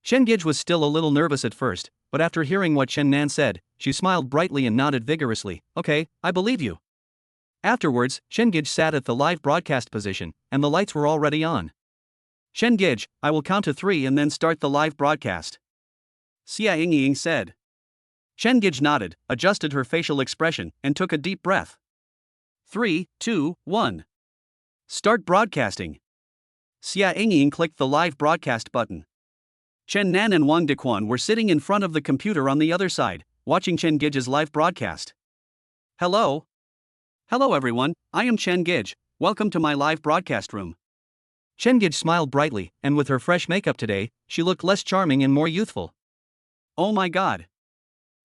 Chen Gij was still a little nervous at first, but after hearing what Chen Nan said, she smiled brightly and nodded vigorously, okay, I believe you. Afterwards, Chen Gij sat at the live broadcast position, and the lights were already on. Chen Gij, I will count to 3 and then start the live broadcast. Xia Yingying said. Chen Gij nodded, adjusted her facial expression, and took a deep breath. 3, 2, 1. Start broadcasting. Xia Yingying clicked the live broadcast button. Chen Nan and Wang Dequan were sitting in front of the computer on the other side, watching Chen Gij's live broadcast. Hello? Hello everyone, I am Chen Gij, welcome to my live broadcast room. Chen Gij smiled brightly, and with her fresh makeup today, she looked less charming and more youthful. Oh my god.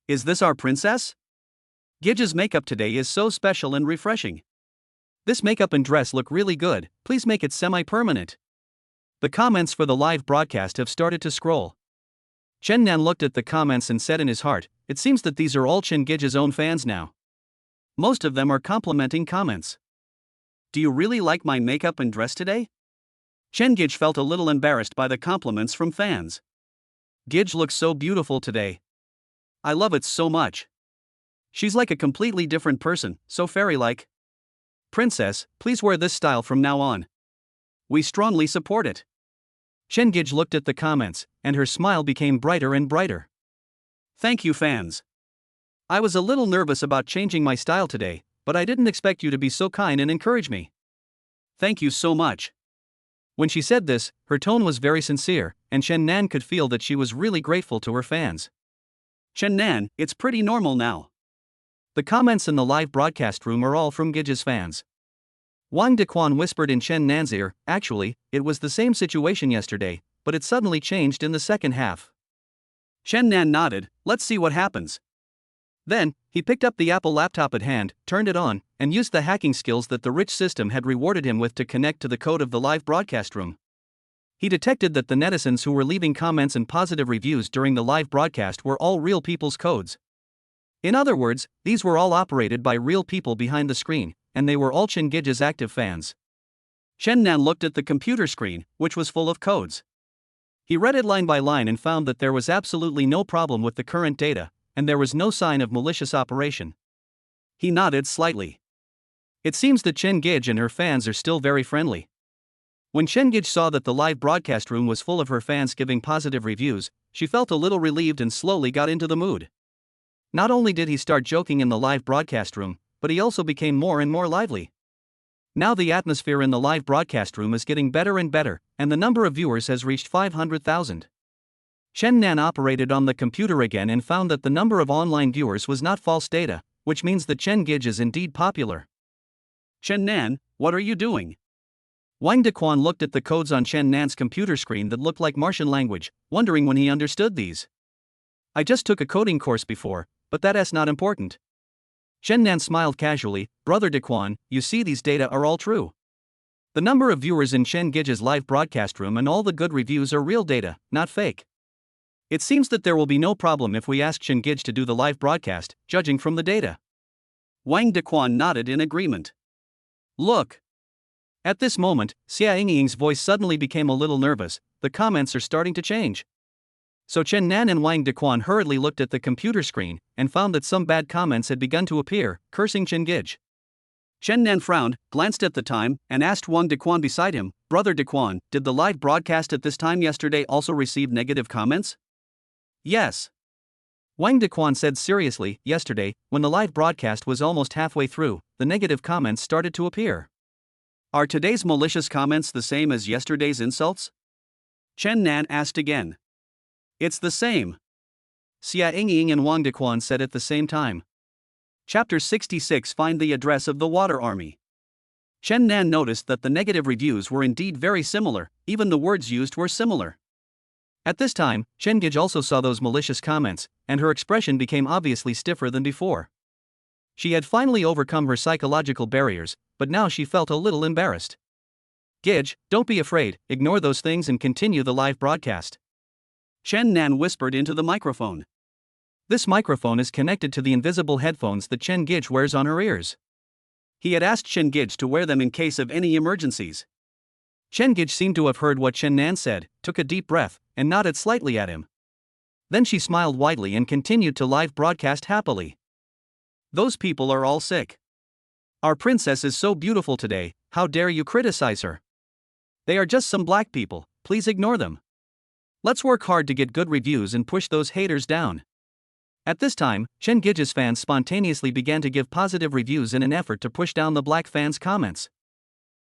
Is this our princess? Gij's makeup today is so special and refreshing. This makeup and dress look really good, please make it semi-permanent. The comments for the live broadcast have started to scroll. Chen Nan looked at the comments and said in his heart, it seems that these are all Chen Gij's own fans now. Most of them are complimenting comments. Do you really like my makeup and dress today? Chen Gij felt a little embarrassed by the compliments from fans. Gij looks so beautiful today. I love it so much. She's like a completely different person, so fairy-like. Princess, please wear this style from now on. We strongly support it. Chen Gij looked at the comments, and her smile became brighter and brighter. Thank you, fans. I was a little nervous about changing my style today, but I didn't expect you to be so kind and encourage me. Thank you so much. When she said this, her tone was very sincere, and Chen Nan could feel that she was really grateful to her fans. Chen Nan, it's pretty normal now. The comments in the live broadcast room are all from Gij's fans. Wang Dequan whispered in Chen Nan's ear, actually, it was the same situation yesterday, but it suddenly changed in the second half. Chen Nan nodded, let's see what happens. Then, he picked up the Apple laptop at hand, turned it on, and used the hacking skills that the rich system had rewarded him with to connect to the code of the live broadcast room. He detected that the netizens who were leaving comments and positive reviews during the live broadcast were all real people's codes. In other words, these were all operated by real people behind the screen, and they were all Chen Gij's active fans. Chen Nan looked at the computer screen, which was full of codes. He read it line by line and found that there was absolutely no problem with the current data, and there was no sign of malicious operation. He nodded slightly. It seems that Chen Gij and her fans are still very friendly. When Chen Gij saw that the live broadcast room was full of her fans giving positive reviews, she felt a little relieved and slowly got into the mood. Not only did he start joking in the live broadcast room, but he also became more and more lively. Now the atmosphere in the live broadcast room is getting better and better, and the number of viewers has reached 500,000. Chen Nan operated on the computer again and found that the number of online viewers was not false data, which means that Chen Gij is indeed popular. Chen Nan, what are you doing? Wang Dequan looked at the codes on Chen Nan's computer screen that looked like Martian language, wondering when he understood these. I just took a coding course before, but that's not important. Chen Nan smiled casually, Brother Dequan, you see these data are all true. The number of viewers in Chen Gij's live broadcast room and all the good reviews are real data, not fake. It seems that there will be no problem if we ask Chen Gij to do the live broadcast, judging from the data. Wang Dequan nodded in agreement. Look. At this moment, Xia Yingying's voice suddenly became a little nervous, the comments are starting to change. So Chen Nan and Wang Dequan hurriedly looked at the computer screen, and found that some bad comments had begun to appear, cursing Chen Gij. Chen Nan frowned, glanced at the time, and asked Wang Dequan beside him, Brother Dequan, did the live broadcast at this time yesterday also receive negative comments? Yes. Wang Dequan said seriously, yesterday, when the live broadcast was almost halfway through, the negative comments started to appear. Are today's malicious comments the same as yesterday's insults? Chen Nan asked again. It's the same. Xia Yingying and Wang Dequan said at the same time. Chapter 66 Find the address of the Water Army. Chen Nan noticed that the negative reviews were indeed very similar, even the words used were similar. At this time, Chen Gij also saw those malicious comments, and her expression became obviously stiffer than before. She had finally overcome her psychological barriers, but now she felt a little embarrassed. Gij, don't be afraid, ignore those things and continue the live broadcast. Chen Nan whispered into the microphone. This microphone is connected to the invisible headphones that Chen Gij wears on her ears. He had asked Chen Gij to wear them in case of any emergencies. Chen Gij seemed to have heard what Chen Nan said, took a deep breath, and nodded slightly at him. Then she smiled widely and continued to live broadcast happily. Those people are all sick. Our princess is so beautiful today, how dare you criticize her? They are just some black people, please ignore them. Let's work hard to get good reviews and push those haters down. At this time, Chen Gij's fans spontaneously began to give positive reviews in an effort to push down the black fans' comments.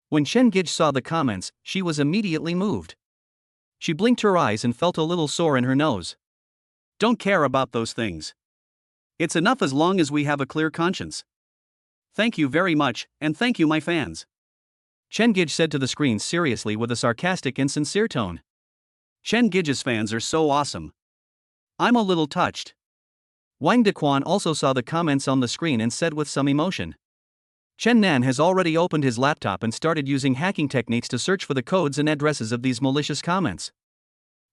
When Chen Gij saw the comments, she was immediately moved. She blinked her eyes and felt a little sore in her nose. Don't care about those things. It's enough as long as we have a clear conscience. Thank you very much, and thank you, my fans. Chen Gij said to the screen seriously with a sarcastic and sincere tone. Chen Gij's fans are so awesome. I'm a little touched. Wang Dequan also saw the comments on the screen and said with some emotion. Chen Nan has already opened his laptop and started using hacking techniques to search for the codes and addresses of these malicious comments.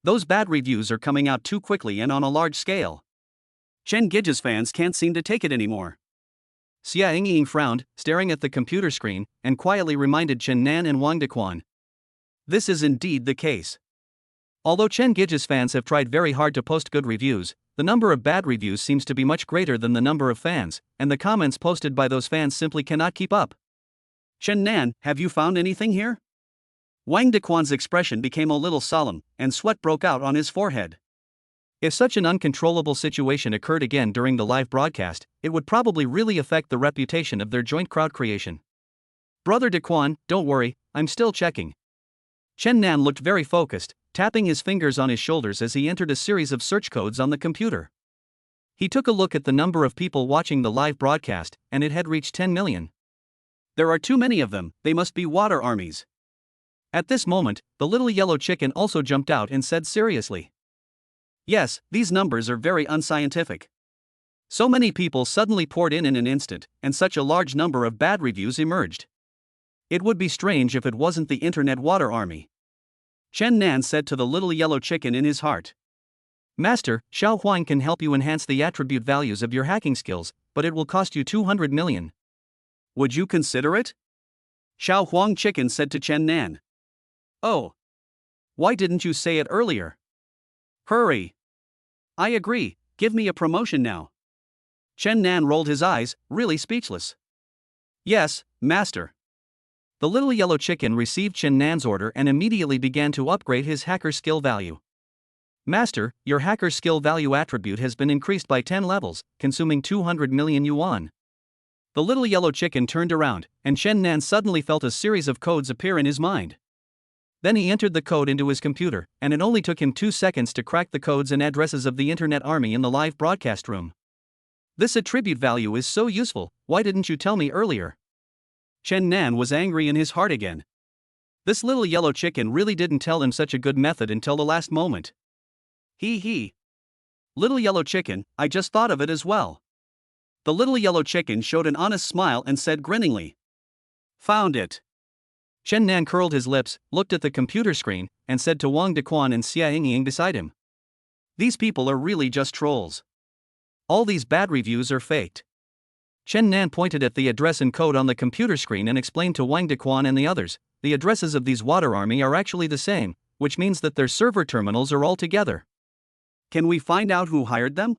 Those bad reviews are coming out too quickly and on a large scale. Chen Gij's fans can't seem to take it anymore. Xia Yingying frowned, staring at the computer screen, and quietly reminded Chen Nan and Wang Dequan. This is indeed the case. Although Chen Gij's fans have tried very hard to post good reviews, the number of bad reviews seems to be much greater than the number of fans, and the comments posted by those fans simply cannot keep up. Chen Nan, have you found anything here? Wang Dequan's expression became a little solemn, and sweat broke out on his forehead. If such an uncontrollable situation occurred again during the live broadcast, it would probably really affect the reputation of their joint crowd creation. Brother Dequan, don't worry, I'm still checking. Chen Nan looked very focused, tapping his fingers on his shoulders as he entered a series of search codes on the computer. He took a look at the number of people watching the live broadcast, and it had reached 10 million. There are too many of them, they must be water armies. At this moment, the little yellow chicken also jumped out and said seriously. Yes, these numbers are very unscientific. So many people suddenly poured in an instant, and such a large number of bad reviews emerged. It would be strange if it wasn't the internet water army. Chen Nan said to the little yellow chicken in his heart. Master, Xiao Huang can help you enhance the attribute values of your hacking skills, but it will cost you 200 million. Would you consider it? Xiao Huang chicken said to Chen Nan. Oh. Why didn't you say it earlier? Hurry. I agree, give me a promotion now. Chen Nan rolled his eyes, really speechless. Yes, master. The little yellow chicken received Chen Nan's order and immediately began to upgrade his hacker skill value. Master, your hacker skill value attribute has been increased by 10 levels, consuming 200 million yuan. The little yellow chicken turned around, and Chen Nan suddenly felt a series of codes appear in his mind. Then he entered the code into his computer, and it only took him 2 seconds to crack the codes and addresses of the internet army in the live broadcast room. This attribute value is so useful, why didn't you tell me earlier? Chen Nan was angry in his heart again. This little yellow chicken really didn't tell him such a good method until the last moment. He. Little yellow chicken, I just thought of it as well. The little yellow chicken showed an honest smile and said grinningly. Found it. Chen Nan curled his lips, looked at the computer screen, and said to Wang Dequan and Xia Yingying beside him. These people are really just trolls. All these bad reviews are faked. Chen Nan pointed at the address and code on the computer screen and explained to Wang Dequan and the others, the addresses of these water army are actually the same, which means that their server terminals are all together. Can we find out who hired them?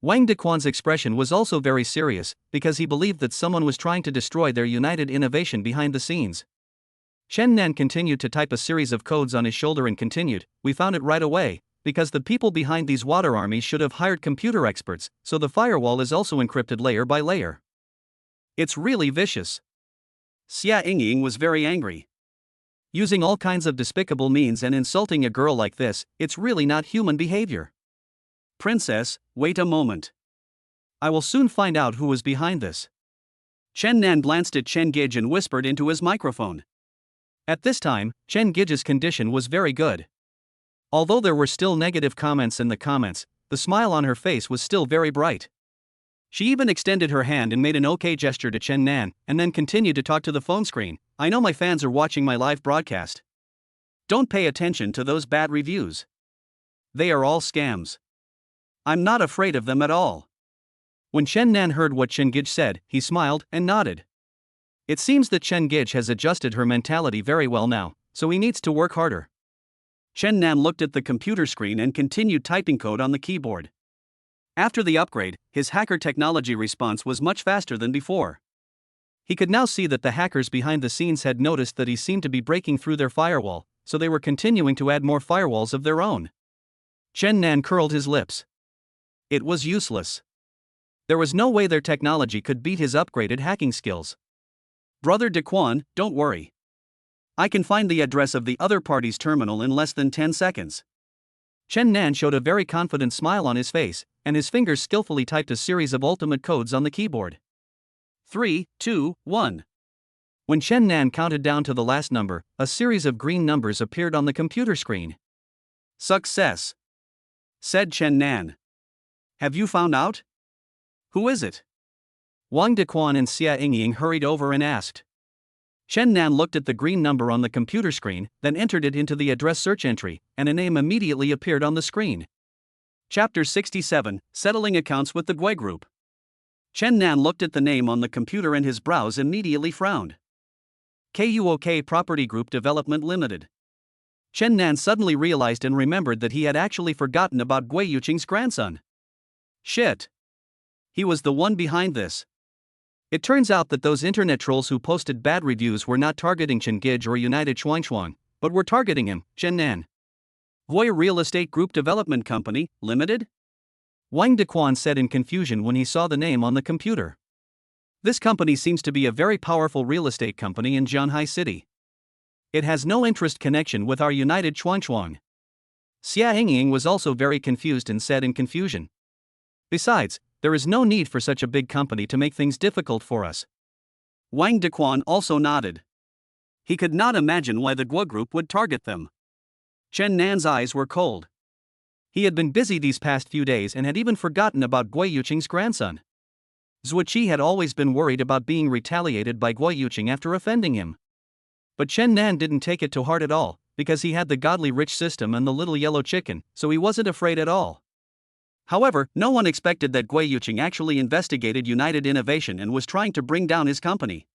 Wang Dequan's expression was also very serious, because he believed that someone was trying to destroy their united innovation behind the scenes. Chen Nan continued to type a series of codes on his shoulder and continued, we found it right away, because the people behind these water armies should have hired computer experts, so the firewall is also encrypted layer by layer. It's really vicious. Xia Yingying was very angry. Using all kinds of despicable means and insulting a girl like this, it's really not human behavior. Princess, wait a moment. I will soon find out who was behind this. Chen Nan glanced at Chen Gij and whispered into his microphone. At this time, Chen Gij's condition was very good. Although there were still negative comments in the comments, the smile on her face was still very bright. She even extended her hand and made an OK gesture to Chen Nan, and then continued to talk to the phone screen. I know my fans are watching my live broadcast. Don't pay attention to those bad reviews. They are all scams. I'm not afraid of them at all. When Chen Nan heard what Chen Gij said, he smiled and nodded. It seems that Chen Gij has adjusted her mentality very well now, so he needs to work harder. Chen Nan looked at the computer screen and continued typing code on the keyboard. After the upgrade, his hacker technology response was much faster than before. He could now see that the hackers behind the scenes had noticed that he seemed to be breaking through their firewall, so they were continuing to add more firewalls of their own. Chen Nan curled his lips. It was useless. There was no way their technology could beat his upgraded hacking skills. Brother Dequan, don't worry. I can find the address of the other party's terminal in less than 10 seconds. Chen Nan showed a very confident smile on his face, and his fingers skillfully typed a series of ultimate codes on the keyboard. 3, 2, 1. When Chen Nan counted down to the last number, a series of green numbers appeared on the computer screen. Success, said Chen Nan. Have you found out? Who is it? Wang Dequan and Xia Yingying hurried over and asked. Chen Nan looked at the green number on the computer screen, then entered it into the address search entry, and a name immediately appeared on the screen. Chapter 67, Settling Accounts with the Gui Group. Chen Nan looked at the name on the computer and his brows immediately frowned. KUOK Property Group Development Limited. Chen Nan suddenly realized and remembered that he had actually forgotten about Gui Yuqing's grandson. Shit. He was the one behind this. It turns out that those internet trolls who posted bad reviews were not targeting Chen Gij or United Chuanshuang, but were targeting him, Chen Nan. Gui Real Estate Group Development Company, Limited? Wang Dequan said in confusion when he saw the name on the computer. This company seems to be a very powerful real estate company in Zhanghai City. It has no interest connection with our United Chuanshuang. Xia Yingying was also very confused and said in confusion. Besides, there is no need for such a big company to make things difficult for us. Wang Dequan also nodded. He could not imagine why the Gui Group would target them. Chen Nan's eyes were cold. He had been busy these past few days and had even forgotten about Gui Yuqing's grandson. Zuoqi had always been worried about being retaliated by Gui Yuqing after offending him. But Chen Nan didn't take it to heart at all, because he had the godly rich system and the little yellow chicken, so he wasn't afraid at all. However, no one expected that Gui Yuqing actually investigated United Innovation and was trying to bring down his company.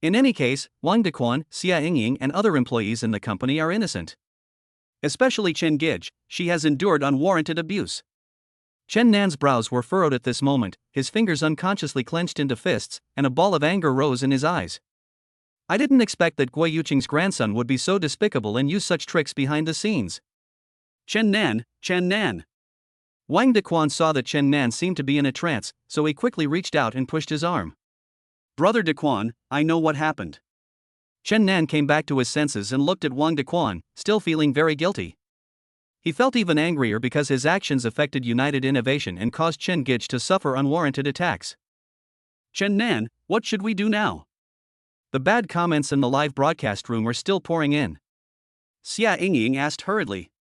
In any case, Wang Dequan, Xia Yingying and other employees in the company are innocent. Especially Chen Gij, she has endured unwarranted abuse. Chen Nan's brows were furrowed at this moment, his fingers unconsciously clenched into fists, and a ball of anger rose in his eyes. I didn't expect that Gui Yuqing's grandson would be so despicable and use such tricks behind the scenes. Chen Nan, Chen Nan. Wang Dequan saw that Chen Nan seemed to be in a trance, so he quickly reached out and pushed his arm. Brother Dequan, I know what happened. Chen Nan came back to his senses and looked at Wang Dequan, still feeling very guilty. He felt even angrier because his actions affected United Innovation and caused Chen Gij to suffer unwarranted attacks. Chen Nan, what should we do now? The bad comments in the live broadcast room were still pouring in. Xia Yingying asked hurriedly.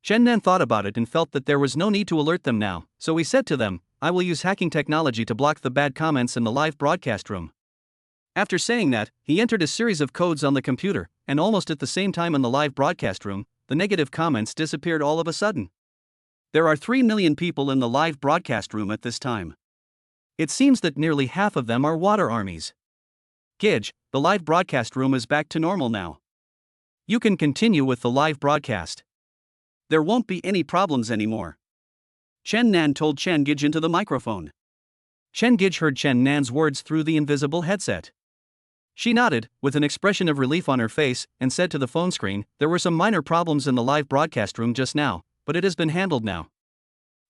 Chen Nan thought about it and felt that there was no need to alert them now, so he said to them, I will use hacking technology to block the bad comments in the live broadcast room. After saying that, he entered a series of codes on the computer, and almost at the same time in the live broadcast room, the negative comments disappeared all of a sudden. There are 3 million people in the live broadcast room at this time. It seems that nearly half of them are water armies. Gij, the live broadcast room is back to normal now. You can continue with the live broadcast. There won't be any problems anymore. Chen Nan told Chen Gij into the microphone. Chen Gij heard Chen Nan's words through the invisible headset. She nodded, with an expression of relief on her face, and said to the phone screen, there were some minor problems in the live broadcast room just now, but it has been handled now.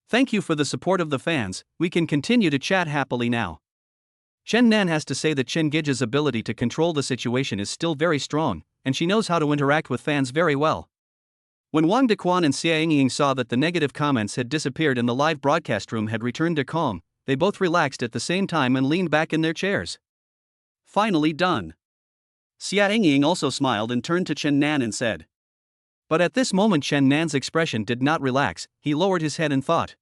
Thank you for the support of the fans, we can continue to chat happily now. Chen Nan has to say that Chen Gij's ability to control the situation is still very strong, and she knows how to interact with fans very well. When Wang Dequan and Xia Yingying saw that the negative comments had disappeared and the live broadcast room had returned to calm, they both relaxed at the same time and leaned back in their chairs. Finally done. Xia Yingying also smiled and turned to Chen Nan and said. But at this moment Chen Nan's expression did not relax, he lowered his head and thought.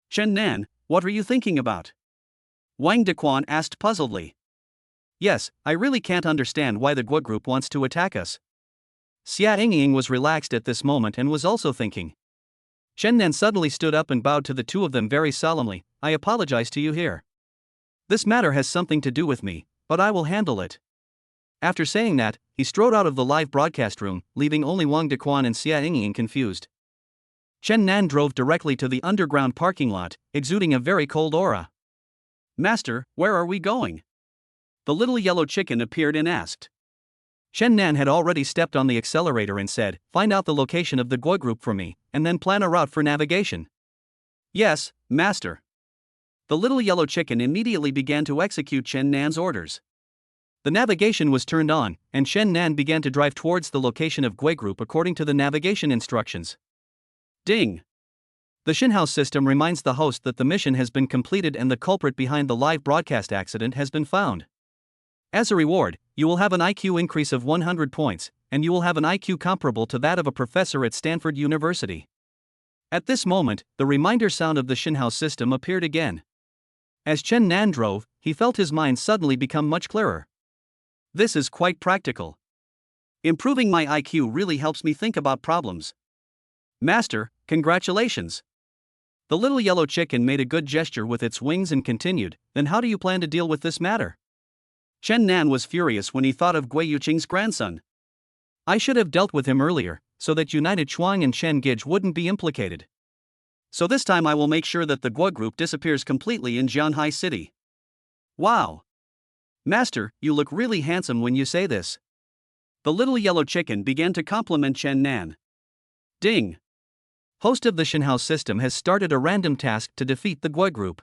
Chen Nan, what are you thinking about? Wang Dequan asked puzzledly. Yes, I really can't understand why the Gui Group wants to attack us. Xia Yingying was relaxed at this moment and was also thinking. Chen Nan suddenly stood up and bowed to the two of them very solemnly, I apologize to you here. This matter has something to do with me, but I will handle it. After saying that, he strode out of the live broadcast room, leaving only Wang Dequan and Xia Yingying confused. Chen Nan drove directly to the underground parking lot, exuding a very cold aura. Master, where are we going? The little yellow chicken appeared and asked. Chen Nan had already stepped on the accelerator and said, find out the location of the Gui Group for me, and then plan a route for navigation. Yes, Master. The little yellow chicken immediately began to execute Chen Nan's orders. The navigation was turned on, and Chen Nan began to drive towards the location of Gui Group according to the navigation instructions. Ding! The Shinhouse system reminds the host that the mission has been completed and the culprit behind the live broadcast accident has been found. As a reward, you will have an IQ increase of 100 points, and you will have an IQ comparable to that of a professor at Stanford University. At this moment, the reminder sound of the Shinhouse system appeared again. As Chen Nan drove, he felt his mind suddenly become much clearer. This is quite practical. Improving my IQ really helps me think about problems. Master, congratulations. The little yellow chicken made a good gesture with its wings and continued, then how do you plan to deal with this matter? Chen Nan was furious when he thought of Gui Yuqing's grandson. I should have dealt with him earlier, so that United Chuang and Chen Gij wouldn't be implicated. So this time I will make sure that the Gui group disappears completely in Jianhai City. Wow! Master, you look really handsome when you say this. The little yellow chicken began to compliment Chen Nan. Ding! Host of the Shinhouse system has started a random task to defeat the Gui group.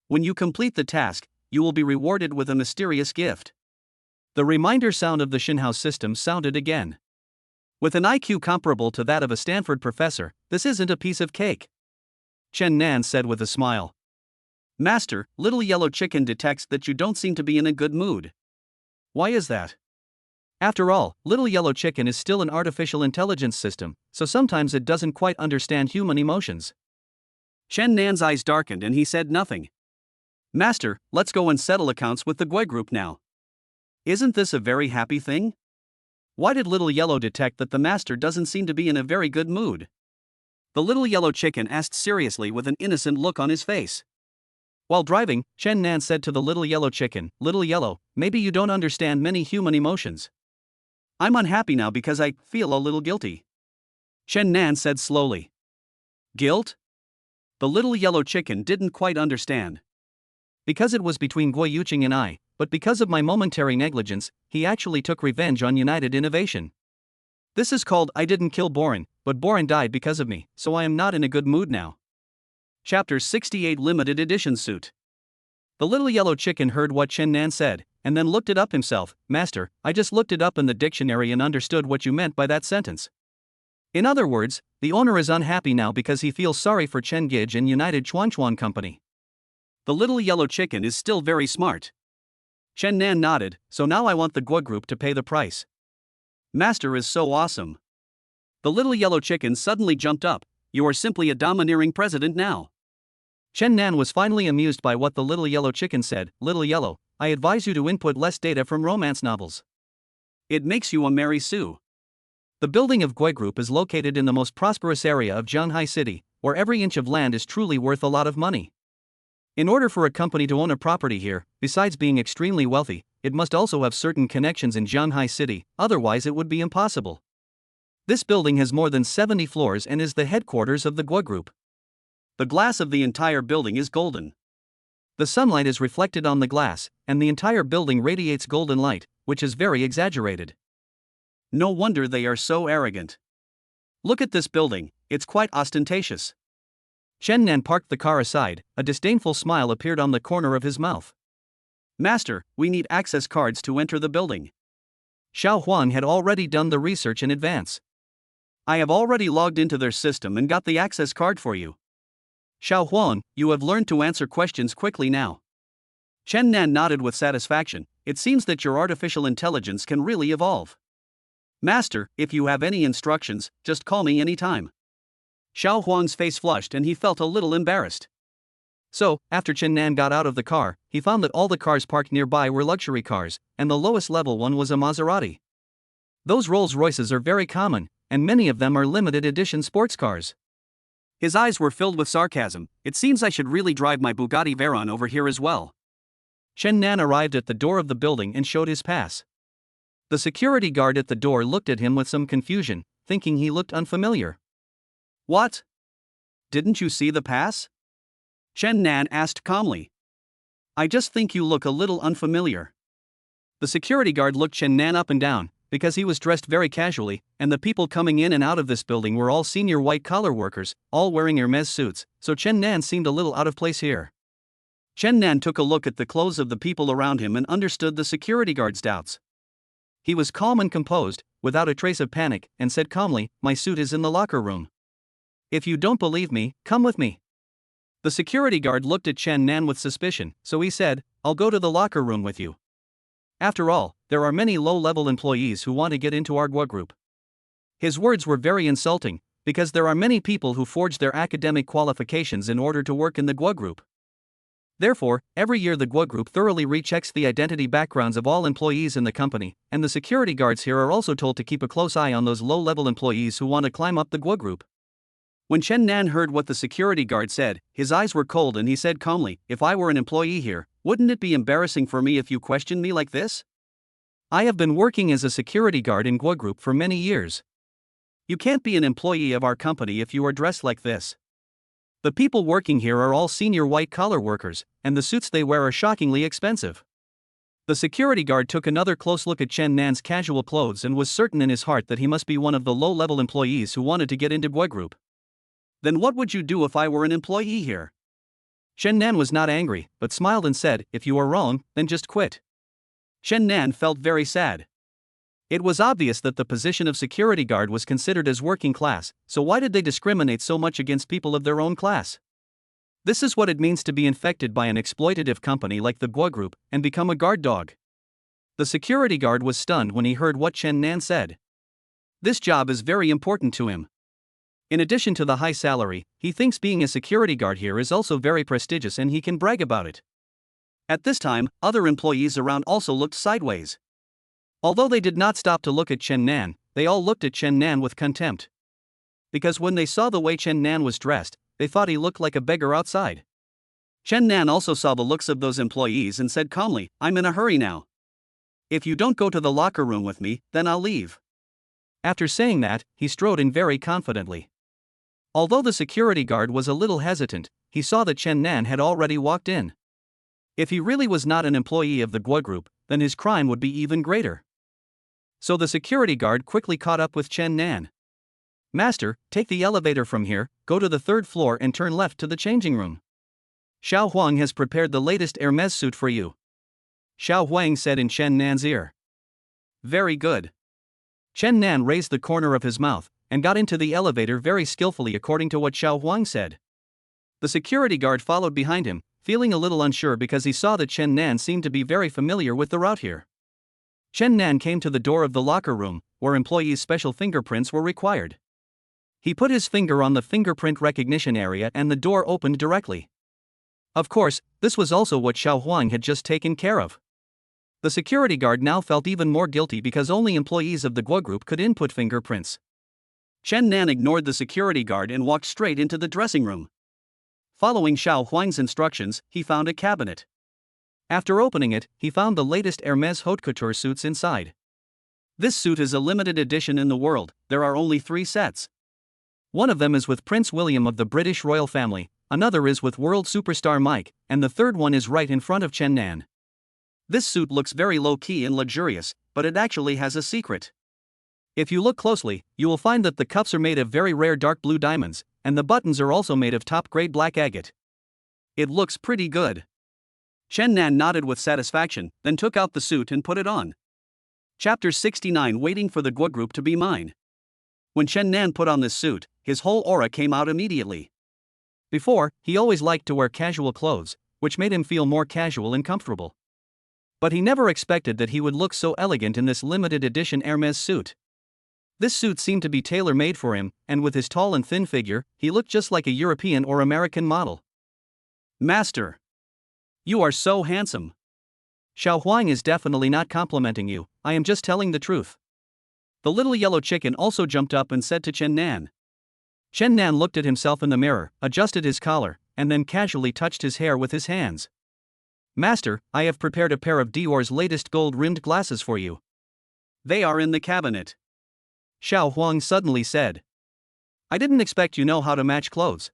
When you complete the task, you will be rewarded with a mysterious gift. The reminder sound of the Shinhouse system sounded again. With an IQ comparable to that of a Stanford professor, this isn't a piece of cake. Chen Nan said with a smile. Master, little yellow chicken detects that you don't seem to be in a good mood. Why is that? After all, little yellow chicken is still an artificial intelligence system, so sometimes it doesn't quite understand human emotions. Chen Nan's eyes darkened and he said nothing. Master, let's go and settle accounts with the Gui group now. Isn't this a very happy thing? Why did little yellow detect that the master doesn't seem to be in a very good mood? The little yellow chicken asked seriously with an innocent look on his face. While driving, Chen Nan said to the little yellow chicken, "Little yellow, maybe you don't understand many human emotions. I'm unhappy now because I feel a little guilty." Chen Nan said slowly. Guilt? The little yellow chicken didn't quite understand. Because it was between Gui Yuqing and I, but because of my momentary negligence, he actually took revenge on United Innovation. This is called I didn't kill Borin, but Borin died because of me, so I am not in a good mood now. Chapter 68 Limited Edition Suit. The little yellow chicken heard what Chen Nan said, and then looked it up himself. Master, I just looked it up in the dictionary and understood what you meant by that sentence. In other words, the owner is unhappy now because he feels sorry for Chen Gij and United Chuan Company. The little yellow chicken is still very smart. Chen Nan nodded, so now I want the Gui group to pay the price. Master is so awesome. The little yellow chicken suddenly jumped up. You are simply a domineering president now. Chen Nan was finally amused by what the little yellow chicken said. Little yellow, I advise you to input less data from romance novels. It makes you a Mary Sue. The building of Gui Group is located in the most prosperous area of Jianhai City, where every inch of land is truly worth a lot of money. In order for a company to own a property here, besides being extremely wealthy, it must also have certain connections in Jianhai City, otherwise it would be impossible. This building has more than 70 floors and is the headquarters of the Gui Group. The glass of the entire building is golden. The sunlight is reflected on the glass, and the entire building radiates golden light, which is very exaggerated. No wonder they are so arrogant. Look at this building, it's quite ostentatious. Chen Nan parked the car aside, a disdainful smile appeared on the corner of his mouth. Master, we need access cards to enter the building. Xiao Huang had already done the research in advance. I have already logged into their system and got the access card for you. Xiao Huang, you have learned to answer questions quickly now. Chen Nan nodded with satisfaction. It seems that your artificial intelligence can really evolve. Master, if you have any instructions, just call me anytime. Xiao Huang's face flushed and he felt a little embarrassed. So, after Chen Nan got out of the car, he found that all the cars parked nearby were luxury cars, and the lowest level one was a Maserati. Those Rolls-Royces are very common, and many of them are limited edition sports cars. His eyes were filled with sarcasm. It seems I should really drive my Bugatti Veyron over here as well. Chen Nan arrived at the door of the building and showed his pass. The security guard at the door looked at him with some confusion, thinking he looked unfamiliar. What? Didn't you see the pass? Chen Nan asked calmly. I just think you look a little unfamiliar. The security guard looked Chen Nan up and down, because he was dressed very casually, and the people coming in and out of this building were all senior white-collar workers, all wearing Hermes suits, so Chen Nan seemed a little out of place here. Chen Nan took a look at the clothes of the people around him and understood the security guard's doubts. He was calm and composed, without a trace of panic, and said calmly, "My suit is in the locker room. If you don't believe me, come with me." The security guard looked at Chen Nan with suspicion, so he said, "I'll go to the locker room with you. After all, there are many low-level employees who want to get into our Gui group." His words were very insulting, because there are many people who forge their academic qualifications in order to work in the GWA Group. Therefore, every year the GWA Group thoroughly rechecks the identity backgrounds of all employees in the company, and the security guards here are also told to keep a close eye on those low-level employees who want to climb up the GWA Group. When Chen Nan heard what the security guard said, his eyes were cold and he said calmly, "If I were an employee here, wouldn't it be embarrassing for me if you questioned me like this? I have been working as a security guard in GWA Group for many years. You can't be an employee of our company if you are dressed like this. The people working here are all senior white-collar workers, and the suits they wear are shockingly expensive." The security guard took another close look at Chen Nan's casual clothes and was certain in his heart that he must be one of the low-level employees who wanted to get into GWA Group. "Then what would you do if I were an employee here?" Chen Nan was not angry, but smiled and said, "If you are wrong, then just quit." Chen Nan felt very sad. It was obvious that the position of security guard was considered as working class, so why did they discriminate so much against people of their own class? This is what it means to be infected by an exploitative company like the GWA Group and become a guard dog. The security guard was stunned when he heard what Chen Nan said. This job is very important to him. In addition to the high salary, he thinks being a security guard here is also very prestigious and he can brag about it. At this time, other employees around also looked sideways. Although they did not stop to look at Chen Nan, they all looked at Chen Nan with contempt. Because when they saw the way Chen Nan was dressed, they thought he looked like a beggar outside. Chen Nan also saw the looks of those employees and said calmly, "I'm in a hurry now. If you don't go to the locker room with me, then I'll leave." After saying that, he strode in very confidently. Although the security guard was a little hesitant, he saw that Chen Nan had already walked in. If he really was not an employee of the GWA Group, then his crime would be even greater. So the security guard quickly caught up with Chen Nan. "Master, take the elevator from here, go to the 3rd floor and turn left to the changing room. Xiao Huang has prepared the latest Hermes suit for you," Xiao Huang said in Chen Nan's ear. "Very good." Chen Nan raised the corner of his mouth and got into the elevator very skillfully according to what Xiao Huang said. The security guard followed behind him, feeling a little unsure because he saw that Chen Nan seemed to be very familiar with the route here. Chen Nan came to the door of the locker room, where employees' special fingerprints were required. He put his finger on the fingerprint recognition area and the door opened directly. Of course, this was also what Xiao Huang had just taken care of. The security guard now felt even more guilty because only employees of the GWA Group could input fingerprints. Chen Nan ignored the security guard and walked straight into the dressing room. Following Xiao Huang's instructions, he found a cabinet. After opening it, he found the latest Hermes haute couture suits inside. This suit is a limited edition in the world, there are only 3 sets. One of them is with Prince William of the British royal family, another is with world superstar Mike, and the third one is right in front of Chen Nan. This suit looks very low-key and luxurious, but it actually has a secret. If you look closely, you will find that the cuffs are made of very rare dark blue diamonds, and the buttons are also made of top-grade black agate. It looks pretty good. Chen Nan nodded with satisfaction, then took out the suit and put it on. Chapter 69, Waiting for the GWA Group to be mine. When Chen Nan put on this suit, his whole aura came out immediately. Before, he always liked to wear casual clothes, which made him feel more casual and comfortable. But he never expected that he would look so elegant in this limited edition Hermes suit. This suit seemed to be tailor-made for him, and with his tall and thin figure, he looked just like a European or American model. "Master, you are so handsome." "Xiao Huang is definitely not complimenting you, I am just telling the truth." The little yellow chicken also jumped up and said to Chen Nan. Chen Nan looked at himself in the mirror, adjusted his collar, and then casually touched his hair with his hands. "Master, I have prepared a pair of Dior's latest gold-rimmed glasses for you." "They are in the cabinet," Xiao Huang suddenly said. "I didn't expect you know how to match clothes."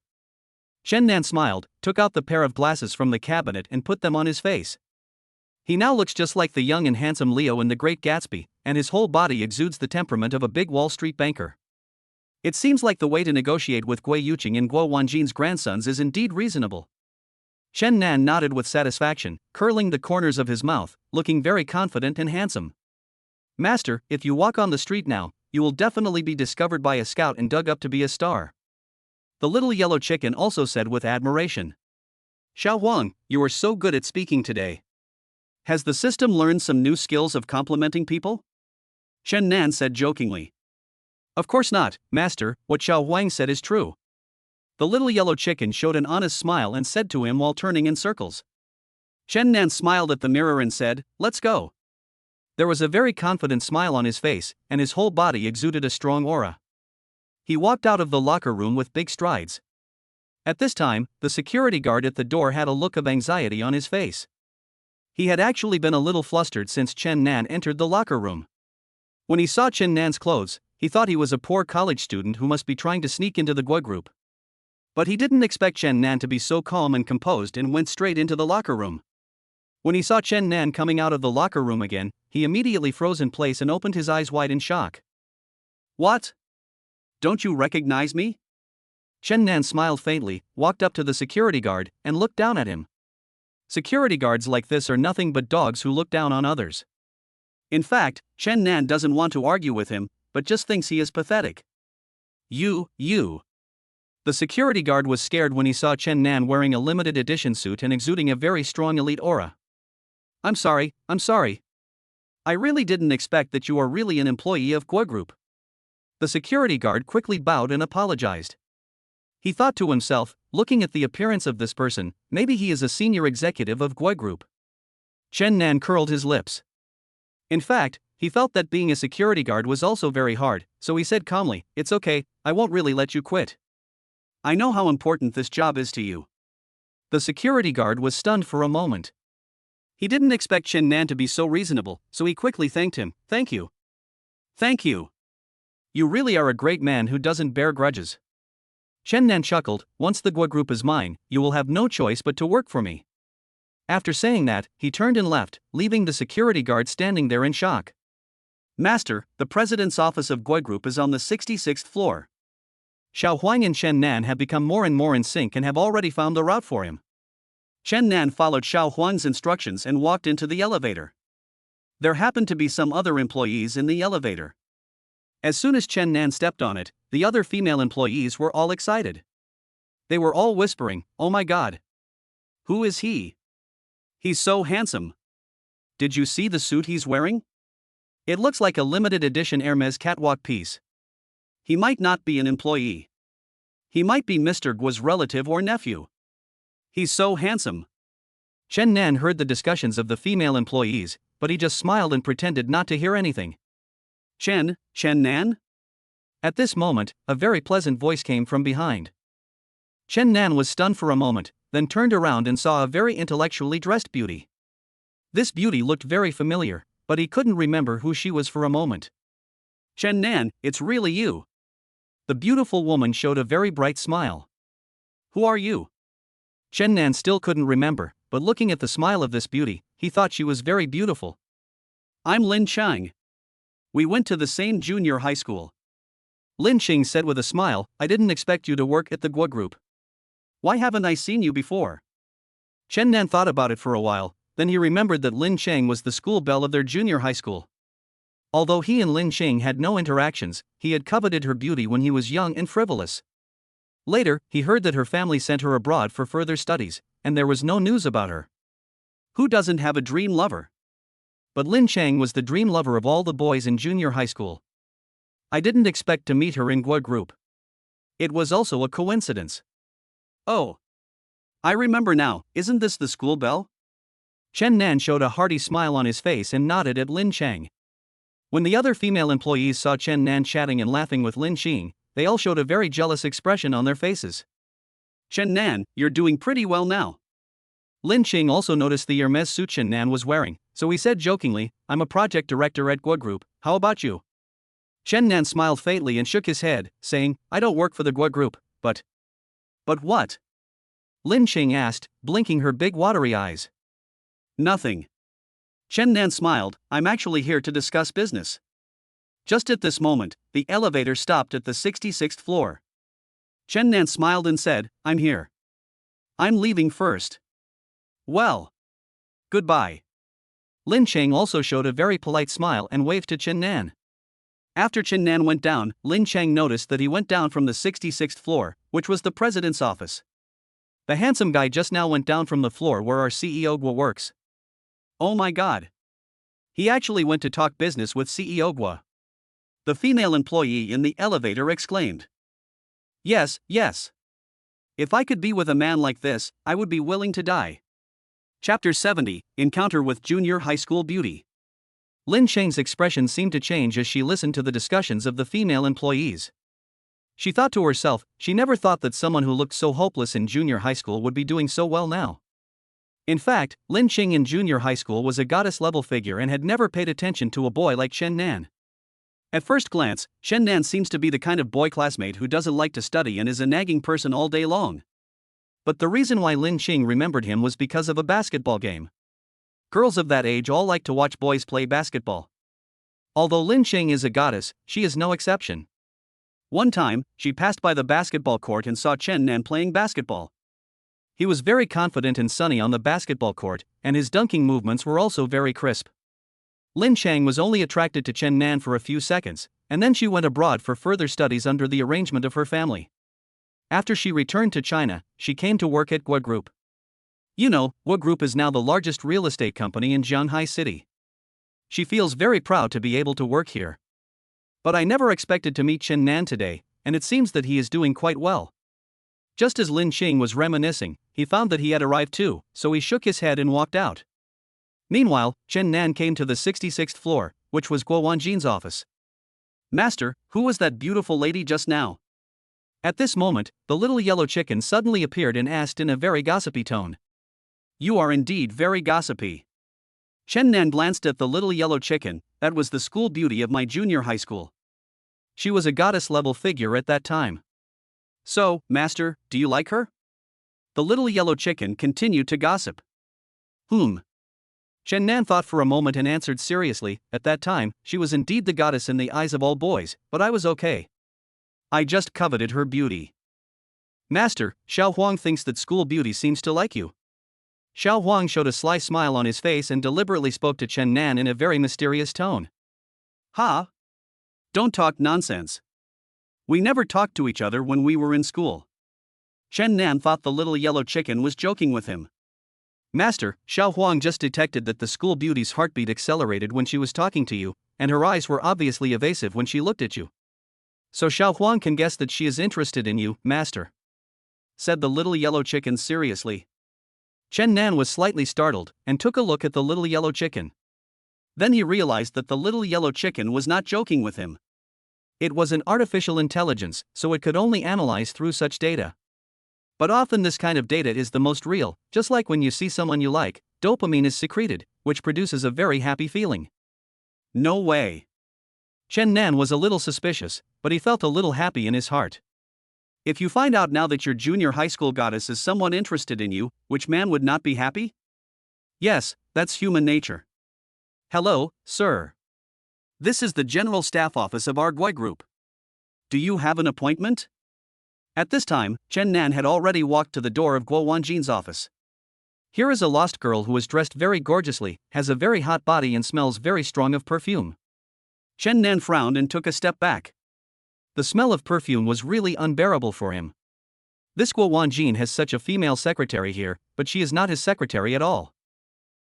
Chen Nan smiled, took out the pair of glasses from the cabinet and put them on his face. He now looks just like the young and handsome Leo in The Great Gatsby, and his whole body exudes the temperament of a big Wall Street banker. It seems like the way to negotiate with Gui Yuqing and Guo Wanjin's grandsons is indeed reasonable. Chen Nan nodded with satisfaction, curling the corners of his mouth, looking very confident and handsome. "Master, if you walk on the street now, you will definitely be discovered by a scout and dug up to be a star." The little yellow chicken also said with admiration. "Xiao Huang, you are so good at speaking today. Has the system learned some new skills of complimenting people?" Chen Nan said jokingly. Of course not, master, what Xiao Huang said is true. The little yellow chicken showed an honest smile and said to him while turning in circles. Chen Nan smiled at the mirror and said, "Let's go." There was a very confident smile on his face, and his whole body exuded a strong aura. He walked out of the locker room with big strides. At this time, the security guard at the door had a look of anxiety on his face. He had actually been a little flustered since Chen Nan entered the locker room. When he saw Chen Nan's clothes, he thought he was a poor college student who must be trying to sneak into the Gua group. But he didn't expect Chen Nan to be so calm and composed and went straight into the locker room. When he saw Chen Nan coming out of the locker room again, he immediately froze in place and opened his eyes wide in shock. "What? Don't you recognize me?" Chen Nan smiled faintly, walked up to the security guard, and looked down at him. Security guards like this are nothing but dogs who look down on others. In fact, Chen Nan doesn't want to argue with him, but just thinks he is pathetic. You. The security guard was scared when he saw Chen Nan wearing a limited edition suit and exuding a very strong elite aura. I'm sorry. I really didn't expect that you are really an employee of Gua Group." The security guard quickly bowed and apologized. He thought to himself, looking at the appearance of this person, maybe he is a senior executive of Gua Group. Chen Nan curled his lips. In fact, he felt that being a security guard was also very hard, so he said calmly, "It's okay, I won't really let you quit. I know how important this job is to you." The security guard was stunned for a moment. He didn't expect Chen Nan to be so reasonable, so he quickly thanked him. "Thank you. Thank you. You really are a great man who doesn't bear grudges." Chen Nan chuckled, "Once the Gua Group is mine, you will have no choice but to work for me." After saying that, he turned and left, leaving the security guard standing there in shock. "Master, the president's office of Gua Group is on the 66th floor." Xiao Huang and Chen Nan have become more and more in sync and have already found the route for him. Chen Nan followed Xiao Huang's instructions and walked into the elevator. There happened to be some other employees in the elevator. As soon as Chen Nan stepped on it, the other female employees were all excited. They were all whispering, "Oh my God! Who is he? He's so handsome. Did you see the suit he's wearing? It looks like a limited edition Hermes catwalk piece. He might not be an employee. He might be Mr. Gua's relative or nephew. He's so handsome." Chen Nan heard the discussions of the female employees, but he just smiled and pretended not to hear anything. Chen Nan?" At this moment, a very pleasant voice came from behind. Chen Nan was stunned for a moment, then turned around and saw a very intellectually dressed beauty. This beauty looked very familiar, but he couldn't remember who she was for a moment. "Chen Nan, it's really you." The beautiful woman showed a very bright smile. "Who are you?" Chen Nan still couldn't remember, but looking at the smile of this beauty, he thought she was very beautiful. "I'm Lin Chang. We went to the same junior high school." Lin Chang said with a smile, "I didn't expect you to work at the Gua Group. Why haven't I seen you before?" Chen Nan thought about it for a while, then he remembered that Lin Chang was the school belle of their junior high school. Although he and Lin Chang had no interactions, he had coveted her beauty when he was young and frivolous. Later, he heard that her family sent her abroad for further studies, and there was no news about her. Who doesn't have a dream lover? But Lin Chang was the dream lover of all the boys in junior high school. I didn't expect to meet her in Gua Group. It was also a coincidence. Oh. I remember now, isn't this the school belle? Chen Nan showed a hearty smile on his face and nodded at Lin Chang. When the other female employees saw Chen Nan chatting and laughing with Lin Chang, they all showed a very jealous expression on their faces. "Chen Nan, you're doing pretty well now." Lin Chang also noticed the Hermes suit Chen Nan was wearing, so he said jokingly, "I'm a project director at Gua Group, how about you?" Chen Nan smiled faintly and shook his head, saying, "I don't work for the Gua Group, but..." "But what?" Lin Chang asked, blinking her big watery eyes. "Nothing." Chen Nan smiled, "I'm actually here to discuss business." Just at this moment, the elevator stopped at the 66th floor. Chen Nan smiled and said, "I'm here. I'm leaving first." "Well. Goodbye." Lin Chang also showed a very polite smile and waved to Chen Nan. After Chen Nan went down, Lin Chang noticed that he went down from the 66th floor, which was the president's office. The handsome guy just now went down from the floor where our CEO Gua works. Oh my God. He actually went to talk business with CEO Gua. The female employee in the elevator exclaimed. Yes, yes. If I could be with a man like this, I would be willing to die. Chapter 70, Encounter with Junior High School Beauty. Lin Cheng's expression seemed to change as she listened to the discussions of the female employees. She thought to herself, she never thought that someone who looked so hopeless in junior high school would be doing so well now. In fact, Lin Cheng in junior high school was a goddess-level figure and had never paid attention to a boy like Chen Nan. At first glance, Chen Nan seems to be the kind of boy classmate who doesn't like to study and is a nagging person all day long. But the reason why Lin Cheng remembered him was because of a basketball game. Girls of that age all like to watch boys play basketball. Although Lin Cheng is a goddess, she is no exception. One time, she passed by the basketball court and saw Chen Nan playing basketball. He was very confident and sunny on the basketball court, and his dunking movements were also very crisp. Lin Cheng was only attracted to Chen Nan for a few seconds, and then she went abroad for further studies under the arrangement of her family. After she returned to China, she came to work at Gua Group. You know, Gua Group is now the largest real estate company in Shanghai City. She feels very proud to be able to work here. But I never expected to meet Chen Nan today, and it seems that he is doing quite well. Just as Lin Cheng was reminiscing, he found that he had arrived too, so he shook his head and walked out. Meanwhile, Chen Nan came to the 66th floor, which was Guo Wanjin's office. Master, who was that beautiful lady just now? At this moment, the little yellow chicken suddenly appeared and asked in a very gossipy tone. You are indeed very gossipy. Chen Nan glanced at the little yellow chicken. That was the school beauty of my junior high school. She was a goddess-level figure at that time. So, master, do you like her? The little yellow chicken continued to gossip. Chen Nan thought for a moment and answered seriously, at that time, she was indeed the goddess in the eyes of all boys, but I was okay. I just coveted her beauty. Master, Xiao Huang thinks that school beauty seems to like you. Xiao Huang showed a sly smile on his face and deliberately spoke to Chen Nan in a very mysterious tone. Ha! Don't talk nonsense. We never talked to each other when we were in school. Chen Nan thought the little yellow chicken was joking with him. Master, Xiao Huang just detected that the school beauty's heartbeat accelerated when she was talking to you, and her eyes were obviously evasive when she looked at you. So Xiao Huang can guess that she is interested in you, master, said the little yellow chicken seriously. Chen Nan was slightly startled and took a look at the little yellow chicken. Then he realized that the little yellow chicken was not joking with him. It was an artificial intelligence, so it could only analyze through such data. But often this kind of data is the most real, just like when you see someone you like, dopamine is secreted, which produces a very happy feeling. No way. Chen Nan was a little suspicious, but he felt a little happy in his heart. If you find out now that your junior high school goddess is someone interested in you, which man would not be happy? Yes, that's human nature. Hello, sir. This is the General Staff Office of our Gua Group. Do you have an appointment? At this time, Chen Nan had already walked to the door of Guo Wanjin's office. Here is a lost girl who is dressed very gorgeously, has a very hot body and smells very strong of perfume. Chen Nan frowned and took a step back. The smell of perfume was really unbearable for him. This Guo Wanjin has such a female secretary here, but she is not his secretary at all.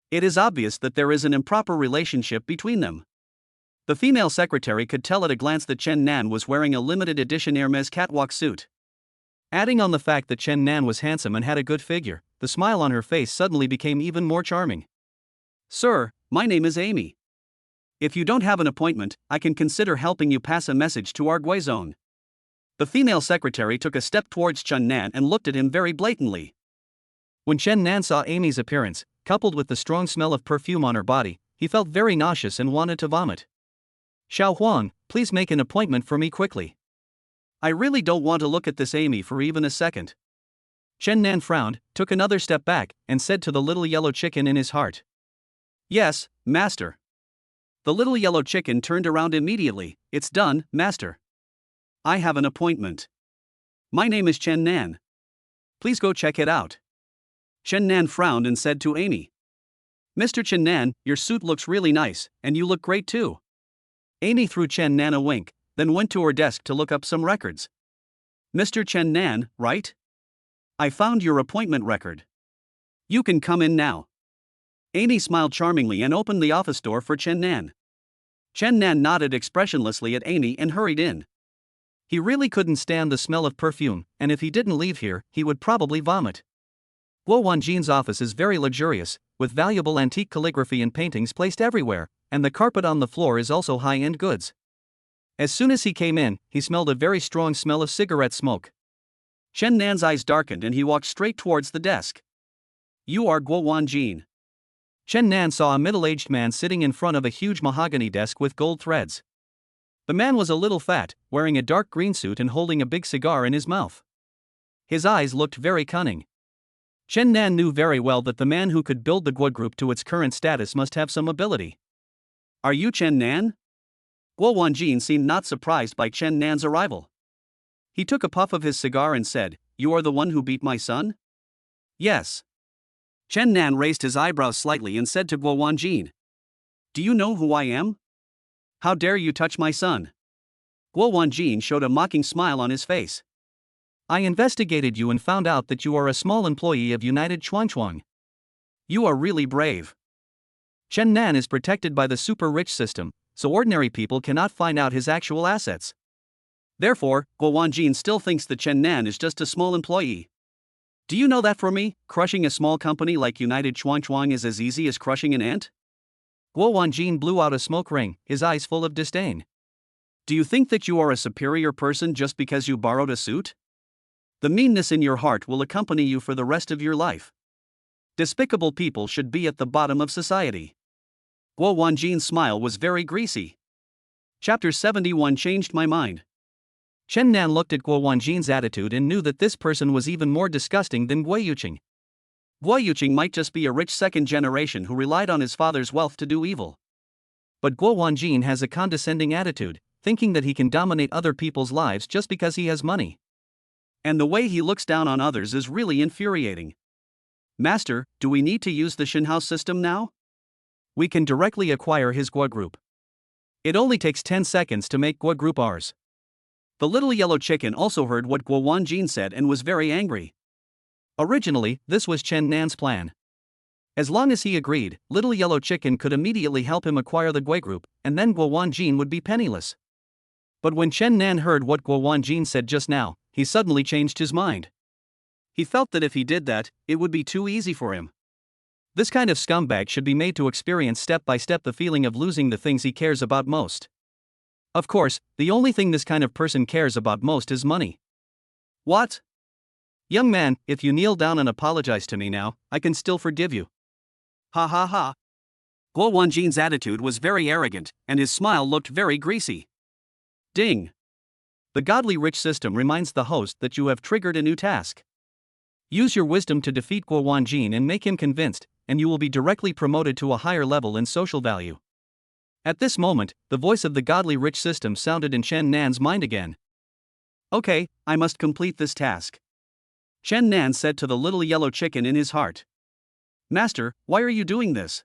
It is obvious that there is an improper relationship between them. The female secretary could tell at a glance that Chen Nan was wearing a limited edition Hermes catwalk suit. Adding on the fact that Chen Nan was handsome and had a good figure, the smile on her face suddenly became even more charming. Sir, my name is Amy. If you don't have an appointment, I can consider helping you pass a message to our Gui zone. The female secretary took a step towards Chen Nan and looked at him very blatantly. When Chen Nan saw Amy's appearance, coupled with the strong smell of perfume on her body, he felt very nauseous and wanted to vomit. Xiao Huang, please make an appointment for me quickly. I really don't want to look at this Amy for even a second. Chen Nan frowned, took another step back, and said to the little yellow chicken in his heart. Yes, master. The little yellow chicken turned around immediately. It's done, master. I have an appointment. My name is Chen Nan. Please go check it out. Chen Nan frowned and said to Amy. Mr. Chen Nan, your suit looks really nice, and you look great too. Amy threw Chen Nan a wink, then went to her desk to look up some records. Mr. Chen Nan, right? I found your appointment record. You can come in now. Amy smiled charmingly and opened the office door for Chen Nan. Chen Nan nodded expressionlessly at Amy and hurried in. He really couldn't stand the smell of perfume, and if he didn't leave here, he would probably vomit. Guo Wanjin's office is very luxurious, with valuable antique calligraphy and paintings placed everywhere, and the carpet on the floor is also high-end goods. As soon as he came in, he smelled a very strong smell of cigarette smoke. Chen Nan's eyes darkened and he walked straight towards the desk. You are Guo Wanjin. Chen Nan saw a middle-aged man sitting in front of a huge mahogany desk with gold threads. The man was a little fat, wearing a dark green suit and holding a big cigar in his mouth. His eyes looked very cunning. Chen Nan knew very well that the man who could build the Guo Group to its current status must have some ability. Are you Chen Nan? Guo Wanjin seemed not surprised by Chen Nan's arrival. He took a puff of his cigar and said, You are the one who beat my son? Yes. Chen Nan raised his eyebrows slightly and said to Guo Wanjin, Do you know who I am? How dare you touch my son? Guo Wanjin showed a mocking smile on his face. I investigated you and found out that you are a small employee of United Chuangchuang. You are really brave. Chen Nan is protected by the super-rich system, so ordinary people cannot find out his actual assets. Therefore, Guo Wanjin still thinks that Chen Nan is just a small employee. Do you know that for me, crushing a small company like United Chuangchuang is as easy as crushing an ant? Guo Wanjin blew out a smoke ring, his eyes full of disdain. Do you think that you are a superior person just because you borrowed a suit? The meanness in your heart will accompany you for the rest of your life. Despicable people should be at the bottom of society. Guo Wanjin's smile was very greasy. Chapter 71 changed my mind. Chen Nan looked at Guo Wanjin's attitude and knew that this person was even more disgusting than Guo Yuqing. Guo Yuqing might just be a rich second generation who relied on his father's wealth to do evil. But Guo Wanjin has a condescending attitude, thinking that he can dominate other people's lives just because he has money. And the way he looks down on others is really infuriating. Master, do we need to use the Shinhouse system now? We can directly acquire his Guo Group. It only takes 10 seconds to make Guo Group ours. The little yellow chicken also heard what Guo Wanjin said and was very angry. Originally, this was Chen Nan's plan. As long as he agreed, little yellow chicken could immediately help him acquire the Guo Group, and then Guo Wanjin would be penniless. But when Chen Nan heard what Guo Wanjin said just now, he suddenly changed his mind. He felt that if he did that, it would be too easy for him. This kind of scumbag should be made to experience step by step the feeling of losing the things he cares about most. Of course, the only thing this kind of person cares about most is money. What? Young man, if you kneel down and apologize to me now, I can still forgive you. Ha ha ha. Guo Wanjin's attitude was very arrogant, and his smile looked very greasy. Ding. The godly rich system reminds the host that you have triggered a new task. Use your wisdom to defeat Guo Wanjin and make him convinced, and you will be directly promoted to a higher level in social value. At this moment, the voice of the godly rich system sounded in Chen Nan's mind again. Okay, I must complete this task. Chen Nan said to the little yellow chicken in his heart. Master, why are you doing this?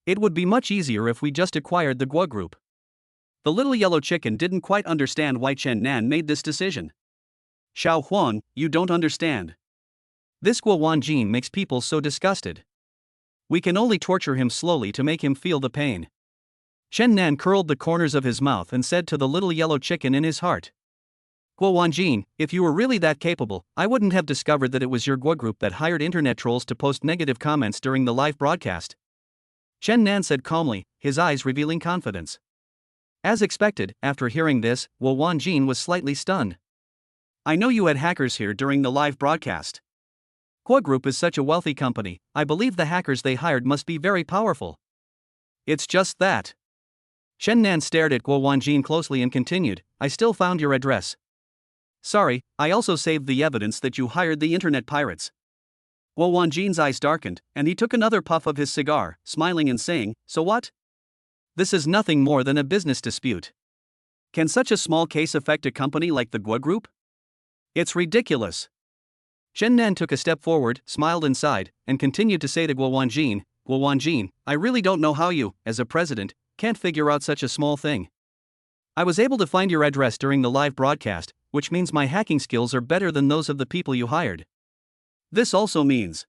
It would be much easier if we just acquired the Guo Group. The little yellow chicken didn't quite understand why Chen Nan made this decision. Xiao Huan, you don't understand. This Guo Wanjin makes people so disgusted. We can only torture him slowly to make him feel the pain. Chen Nan curled the corners of his mouth and said to the little yellow chicken in his heart. Guo Wanjin, if you were really that capable, I wouldn't have discovered that it was your Guo Group that hired internet trolls to post negative comments during the live broadcast. Chen Nan said calmly, his eyes revealing confidence. As expected, after hearing this, Guo Wanjin was slightly stunned. I know you had hackers here during the live broadcast. Guo Group is such a wealthy company, I believe the hackers they hired must be very powerful. It's just that. Chen Nan stared at Guo Wanjin closely and continued, I still found your address. Sorry, I also saved the evidence that you hired the internet pirates. Guo Wanjin's eyes darkened, and he took another puff of his cigar, smiling and saying, So what? This is nothing more than a business dispute. Can such a small case affect a company like the Guo Group? It's ridiculous. Chen Nan took a step forward, smiled and sighed, and continued to say to Guo Wanjin, I really don't know how you, as a president, can't figure out such a small thing. I was able to find your address during the live broadcast, which means my hacking skills are better than those of the people you hired. This also means.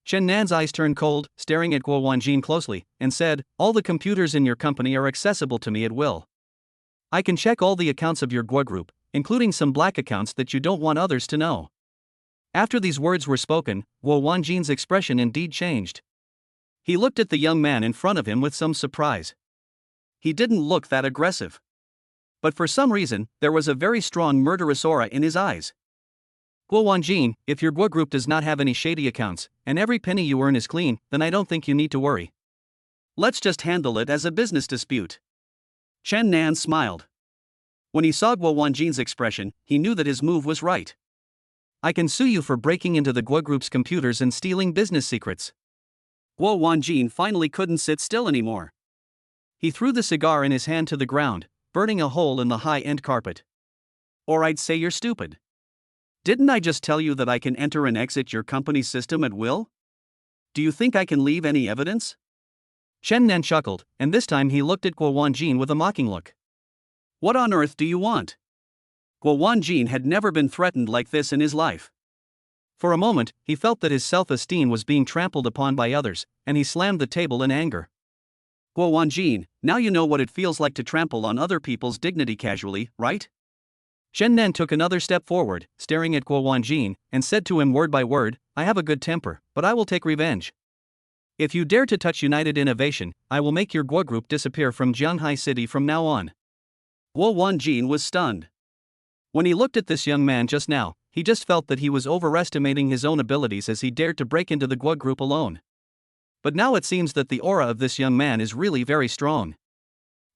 Chen Nan's eyes turned cold, staring at Guo Wanjin closely, and said, "All the computers in your company are accessible to me at will. I can check all the accounts of your Guo group, including some black accounts that you don't want others to know." After these words were spoken, Guo Wanjin's expression indeed changed. He looked at the young man in front of him with some surprise. He didn't look that aggressive. But for some reason, there was a very strong murderous aura in his eyes. "Guo Wanjin, if your Guo group does not have any shady accounts, and every penny you earn is clean, then I don't think you need to worry. Let's just handle it as a business dispute." Chen Nan smiled. When he saw Guo Wanjin's expression, he knew that his move was right. "I can sue you for breaking into the Guo group's computers and stealing business secrets." Guo Wanjin finally couldn't sit still anymore. He threw the cigar in his hand to the ground, burning a hole in the high-end carpet. "Or I'd say you're stupid. Didn't I just tell you that I can enter and exit your company's system at will? Do you think I can leave any evidence?" Chen Nan chuckled, and this time he looked at Guo Wanjin with a mocking look. "What on earth do you want?" Guo Wanjin had never been threatened like this in his life. For a moment, he felt that his self-esteem was being trampled upon by others, and he slammed the table in anger. "Guo Wanjin, now you know what it feels like to trample on other people's dignity casually, right?" Chen Nan took another step forward, staring at Guo Wanjin, and said to him word by word, "I have a good temper, but I will take revenge. If you dare to touch United Innovation, I will make your Guo group disappear from Jianghai City from now on." Guo Wanjin was stunned. When he looked at this young man just now, he just felt that he was overestimating his own abilities as he dared to break into the Guo group alone. But now it seems that the aura of this young man is really very strong.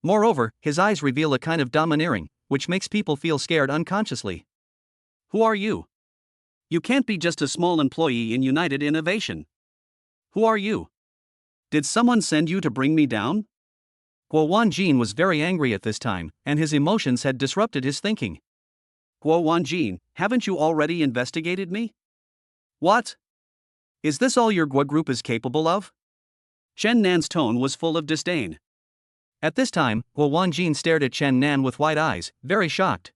Moreover, his eyes reveal a kind of domineering, which makes people feel scared unconsciously. "Who are you? You can't be just a small employee in United Innovation. Who are you? Did someone send you to bring me down?" Guo Wanjin was very angry at this time, and his emotions had disrupted his thinking. "Guo Wanjin, haven't you already investigated me? What? Is this all your Guo group is capable of?" Chen Nan's tone was full of disdain. At this time, Guo Wanjin stared at Chen Nan with wide eyes, very shocked.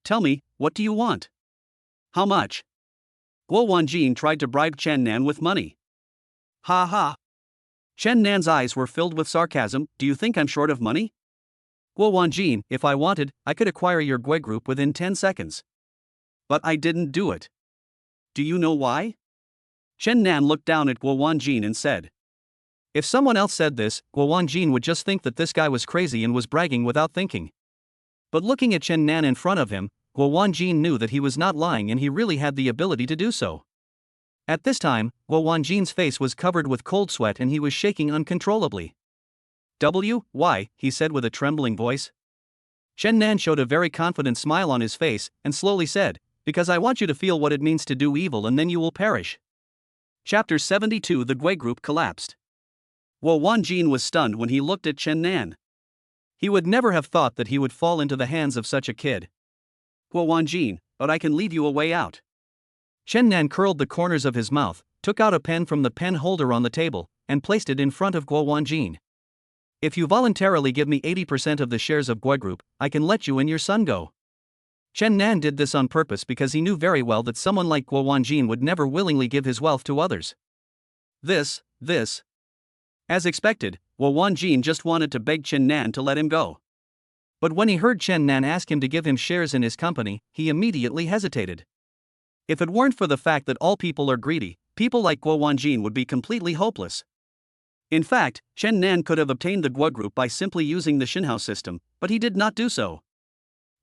"Tell me, what do you want? How much?" Guo Wanjin tried to bribe Chen Nan with money. "Ha ha." Chen Nan's eyes were filled with sarcasm. "Do you think I'm short of money? Guo Wanjin, if I wanted, I could acquire your Guo group within 10 seconds. But I didn't do it. Do you know why?" Chen Nan looked down at Guo Wanjin and said. If someone else said this, Guo Wanjin would just think that this guy was crazy and was bragging without thinking. But looking at Chen Nan in front of him, Guo Wanjin knew that he was not lying and he really had the ability to do so. At this time, Guo Wanjin's face was covered with cold sweat and he was shaking uncontrollably. "Why?" he said with a trembling voice. Chen Nan showed a very confident smile on his face and slowly said, "Because I want you to feel what it means to do evil and then you will perish." Chapter 72. The Guo group collapsed. Guo Wanjin was stunned when he looked at Chen Nan. He would never have thought that he would fall into the hands of such a kid. "Guo Wanjin, but I can leave you a way out." Chen Nan curled the corners of his mouth, took out a pen from the pen holder on the table, and placed it in front of Guo Wanjin. "If you voluntarily give me 80% of the shares of Guo Group, I can let you and your son go." Chen Nan did this on purpose because he knew very well that someone like Guo Wanjin would never willingly give his wealth to others. This. As expected, Guo Wanjin just wanted to beg Chen Nan to let him go. But when he heard Chen Nan ask him to give him shares in his company, he immediately hesitated. If it weren't for the fact that all people are greedy, people like Guo Wanjin would be completely hopeless. In fact, Chen Nan could have obtained the Guo Group by simply using the Xinhao system, but he did not do so.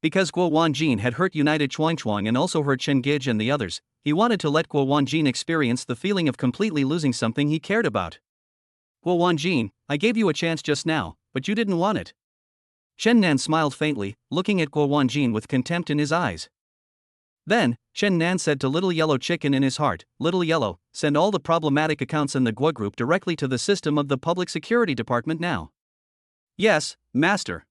Because Guo Wanjin had hurt United Chuangchuang and also hurt Chen Gij and the others, he wanted to let Guo Wanjin experience the feeling of completely losing something he cared about. "Guo Wanjin, I gave you a chance just now, but you didn't want it." Chen Nan smiled faintly, looking at Guo Wanjin with contempt in his eyes. Then, Chen Nan said to Little Yellow Chicken in his heart, "Little Yellow, send all the problematic accounts in the Guo Group directly to the system of the Public Security Department now." "Yes, Master."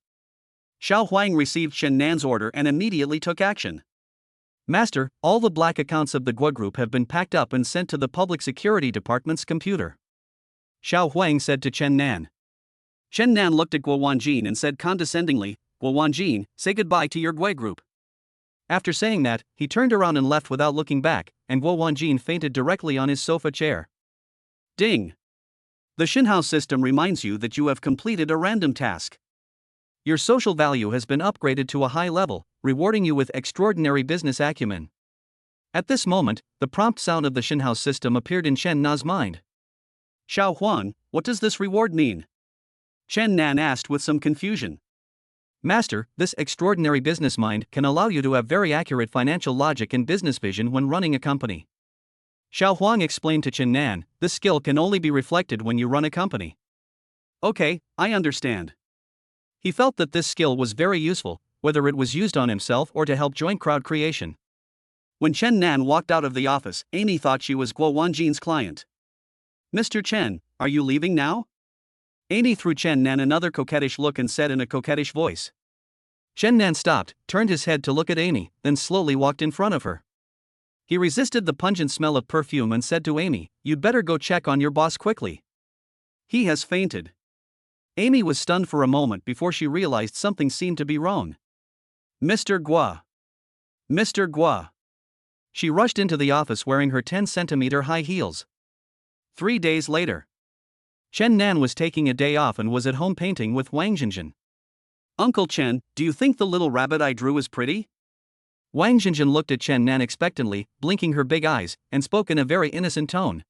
Xiao Huang received Chen Nan's order and immediately took action. "Master, all the black accounts of the Guo Group have been packed up and sent to the Public Security Department's computer," Xiao Huang said to Chen Nan. Chen Nan looked at Guo Wanjin and said condescendingly, "Guo Wanjin, say goodbye to your Guo Group." After saying that, he turned around and left without looking back, and Guo Wanjin fainted directly on his sofa chair. Ding! The Xinhao system reminds you that you have completed a random task. Your social value has been upgraded to a high level, rewarding you with extraordinary business acumen. At this moment, the prompt sound of the Xinhao system appeared in Chen Na's mind. Xiao Huang, what does this reward mean? Chen Nan asked with some confusion. Master, this extraordinary business mind can allow you to have very accurate financial logic and business vision when running a company. Xiao Huang explained to Chen Nan, this skill can only be reflected when you run a company. Okay, I understand. He felt that this skill was very useful, whether it was used on himself or to help joint crowd creation. When Chen Nan walked out of the office, Amy thought she was Guo Wanjin's client. Mr. Chen, are you leaving now? Amy threw Chen Nan another coquettish look and said in a coquettish voice. Chen Nan stopped, turned his head to look at Amy, then slowly walked in front of her. He resisted the pungent smell of perfume and said to Amy, "You'd better go check on your boss quickly. He has fainted." Amy was stunned for a moment before she realized something seemed to be wrong. Mr. Guo. Mr. Guo. She rushed into the office wearing her 10-centimeter high heels. 3 days later. Chen Nan was taking a day off and was at home painting with Wang Jinjin. Uncle Chen, do you think the little rabbit I drew is pretty? Wang Jinjin looked at Chen Nan expectantly, blinking her big eyes, and spoke in a very innocent tone.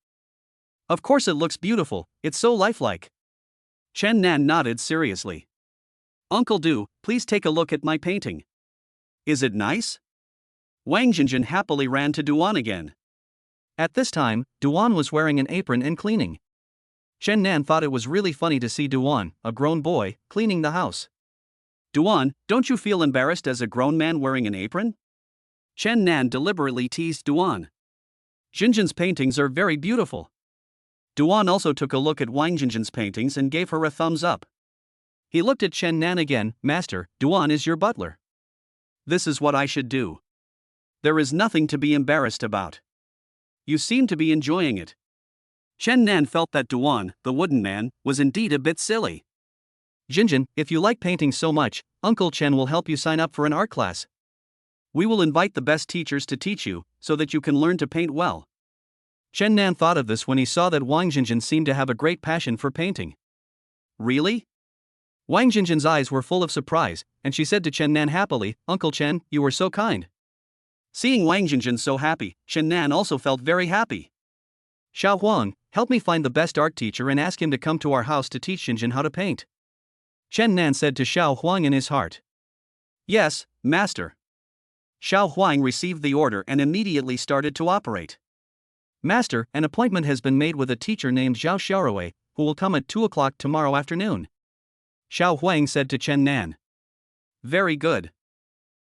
Of course it looks beautiful, it's so lifelike. Chen Nan nodded seriously. Uncle Du, please take a look at my painting. Is it nice? Wang Jinjin happily ran to Duan again. At this time, Duan was wearing an apron and cleaning. Chen Nan thought it was really funny to see Duan, a grown boy, cleaning the house. Duan, don't you feel embarrassed as a grown man wearing an apron? Chen Nan deliberately teased Duan. Jinjin's paintings are very beautiful. Duan also took a look at Wang Jinjin's paintings and gave her a thumbs up. He looked at Chen Nan again. Master, Duan is your butler. This is what I should do. There is nothing to be embarrassed about. You seem to be enjoying it. Chen Nan felt that Duan, the wooden man, was indeed a bit silly. Jinjin, if you like painting so much, Uncle Chen will help you sign up for an art class. We will invite the best teachers to teach you, so that you can learn to paint well. Chen Nan thought of this when he saw that Wang Jinjin seemed to have a great passion for painting. Really? Wang Jinjin's eyes were full of surprise, and she said to Chen Nan happily, Uncle Chen, you were so kind. Seeing Wang Jinjin so happy, Chen Nan also felt very happy. Xiao Huang, help me find the best art teacher and ask him to come to our house to teach Jinjin how to paint. Chen Nan said to Xiao Huang in his heart. Yes, master. Xiao Huang received the order and immediately started to operate. Master, an appointment has been made with a teacher named Zhao Xiaorui, who will come at 2 o'clock tomorrow afternoon. Xiao Huang said to Chen Nan. Very good.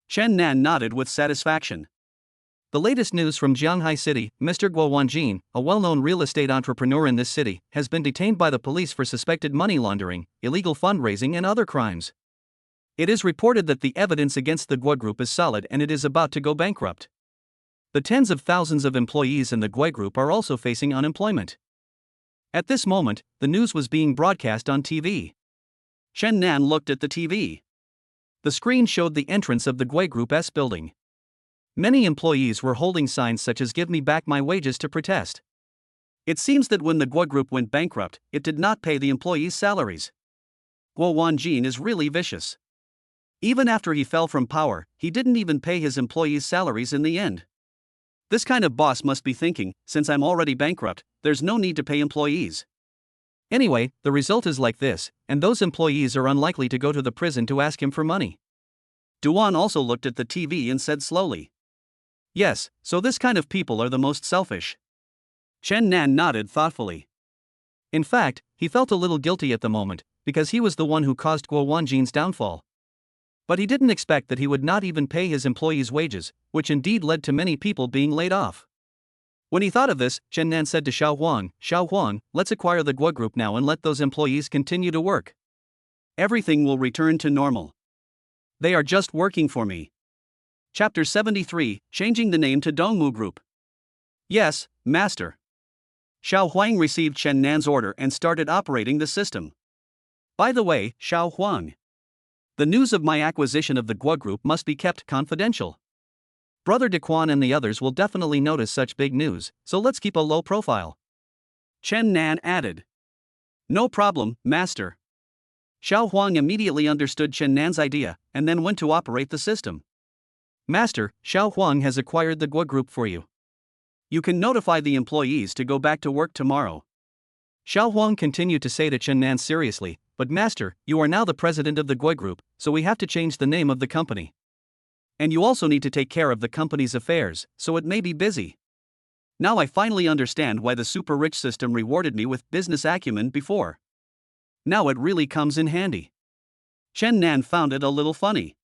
Chen Nan nodded with satisfaction. The latest news from Jianghai City, Mr. Guo Wanjin, a well-known real estate entrepreneur in this city, has been detained by the police for suspected money laundering, illegal fundraising and other crimes. It is reported that the evidence against the Guo Group is solid and it is about to go bankrupt. The tens of thousands of employees in the Guo Group are also facing unemployment. At this moment, the news was being broadcast on TV. Chen Nan looked at the TV. The screen showed the entrance of the Guo Group's building. Many employees were holding signs such as "Give me back my wages" to protest. It seems that when the Guo Group went bankrupt, it did not pay the employees' salaries. Guo Wanjin is really vicious. Even after he fell from power, he didn't even pay his employees' salaries in the end. This kind of boss must be thinking, since I'm already bankrupt, there's no need to pay employees. Anyway, the result is like this, and those employees are unlikely to go to the prison to ask him for money. Duan also looked at the TV and said slowly. Yes, so this kind of people are the most selfish. Chen Nan nodded thoughtfully. In fact, he felt a little guilty at the moment, because he was the one who caused Guo Wanjin's downfall. But he didn't expect that he would not even pay his employees' wages, which indeed led to many people being laid off. When he thought of this, Chen Nan said to Xiao Huang, let's acquire the Guo Group now and let those employees continue to work. Everything will return to normal. They are just working for me. Chapter 73, Changing the Name to Dongmu Group. Yes, master. Xiao Huang received Chen Nan's order and started operating the system. By the way, Xiao Huang, the news of my acquisition of the Guo Group must be kept confidential. Brother Dequan and the others will definitely notice such big news, so let's keep a low profile. Chen Nan added. No problem, master. Xiao Huang immediately understood Chen Nan's idea and then went to operate the system. Master, Xiao Huang has acquired the Gua group for you. You can notify the employees to go back to work tomorrow. Xiao Huang continued to say to Chen Nan seriously, but master, you are now the president of the Gua group, so we have to change the name of the company. And you also need to take care of the company's affairs, so it may be busy. Now I finally understand why the super rich system rewarded me with business acumen before. Now it really comes in handy. Chen Nan found it a little funny.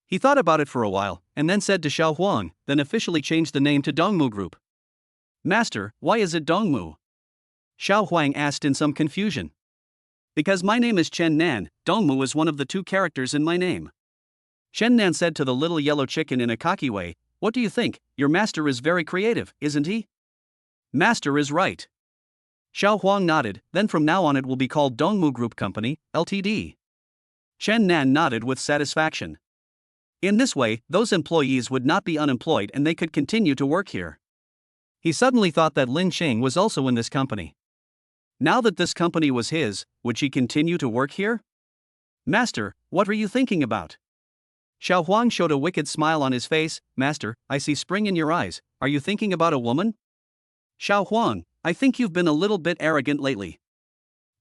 He thought about it for a while, and then said to Xiao Huang, then officially changed the name to Dongmu Group. Master, why is it Dongmu? Xiao Huang asked in some confusion. Because my name is Chen Nan, Dongmu is one of the two characters in my name. Chen Nan said to the little yellow chicken in a cocky way, what do you think? Your master is very creative, isn't he? Master is right. Xiao Huang nodded, then from now on it will be called Dongmu Group Company, Ltd. Chen Nan nodded with satisfaction. In this way, those employees would not be unemployed and they could continue to work here. He suddenly thought that Lin Cheng was also in this company. Now that this company was his, would she continue to work here? Master, what are you thinking about? Xiao Huang showed a wicked smile on his face. Master, I see spring in your eyes. Are you thinking about a woman? Xiao Huang, I think you've been a little bit arrogant lately.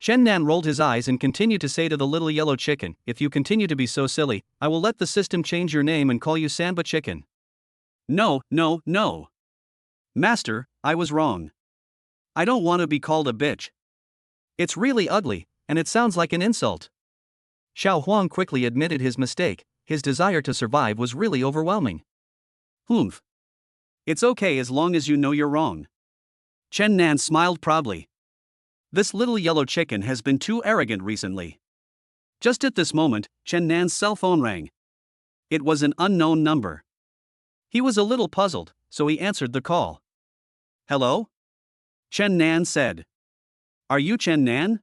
Chen Nan rolled his eyes and continued to say to the little yellow chicken, if you continue to be so silly, I will let the system change your name and call you Samba Chicken. No. Master, I was wrong. I don't want to be called a bitch. It's really ugly, and it sounds like an insult. Xiao Huang quickly admitted his mistake. His desire to survive was really overwhelming. Humph. It's okay as long as you know you're wrong. Chen Nan smiled proudly. This little yellow chicken has been too arrogant recently. Just at this moment, Chen Nan's cell phone rang. It was an unknown number. He was a little puzzled, so he answered the call. Hello? Chen Nan said. Are you Chen Nan?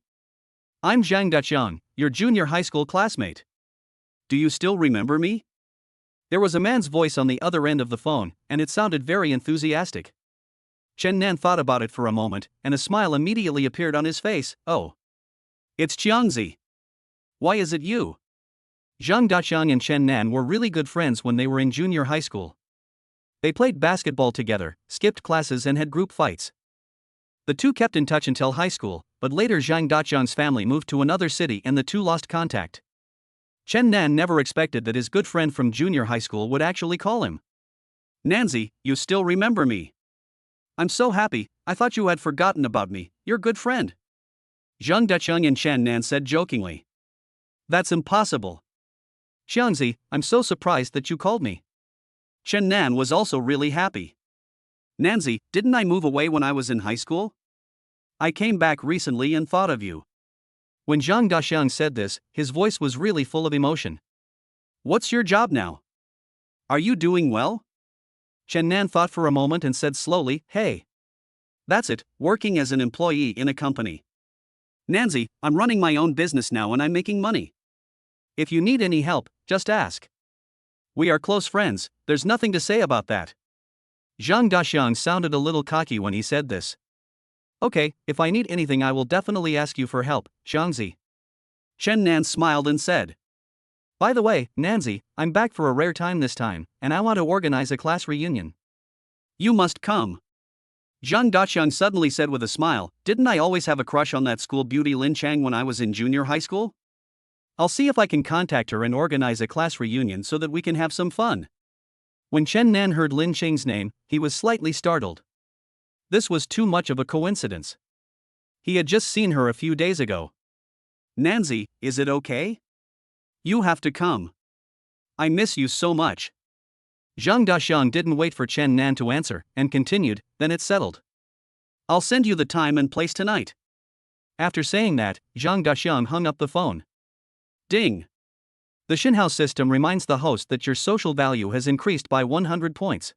I'm Zhang Daqiang, your junior high school classmate. Do you still remember me? There was a man's voice on the other end of the phone, and it sounded very enthusiastic. Chen Nan thought about it for a moment, and a smile immediately appeared on his face. Oh. It's Jiangzi. Why is it you? Zhang Daqiang and Chen Nan were really good friends when they were in junior high school. They played basketball together, skipped classes and had group fights. The two kept in touch until high school, but later Zhang Daqiang's family moved to another city and the two lost contact. Chen Nan never expected that his good friend from junior high school would actually call him. Nanzi, you still remember me. I'm so happy, I thought you had forgotten about me, your good friend. Zhang Daqiang and Chen Nan said jokingly. That's impossible. Jiangzi, I'm so surprised that you called me. Chen Nan was also really happy. Nanzi, didn't I move away when I was in high school? I came back recently and thought of you. When Zhang Daqiang said this, his voice was really full of emotion. What's your job now? Are you doing well? Chen Nan thought for a moment and said slowly, hey. That's it, working as an employee in a company. Nanzi, I'm running my own business now and I'm making money. If you need any help, just ask. We are close friends, there's nothing to say about that. Zhang Daqiang sounded a little cocky when he said this. Okay, if I need anything I will definitely ask you for help, Jiangzi. Chen Nan smiled and said. By the way, Nanzi, I'm back for a rare time this time, and I want to organize a class reunion. You must come. Zhang Daqiang suddenly said with a smile, didn't I always have a crush on that school beauty Lin Chang when I was in junior high school? I'll see if I can contact her and organize a class reunion so that we can have some fun. When Chen Nan heard Lin Cheng's name, he was slightly startled. This was too much of a coincidence. He had just seen her a few days ago. Nanzi, is it okay? You have to come. I miss you so much. Zhang Daqiang didn't wait for Chen Nan to answer, and continued, then it's settled. I'll send you the time and place tonight. After saying that, Zhang Daqiang hung up the phone. Ding. The Xinhao system reminds the host that your social value has increased by 100 points.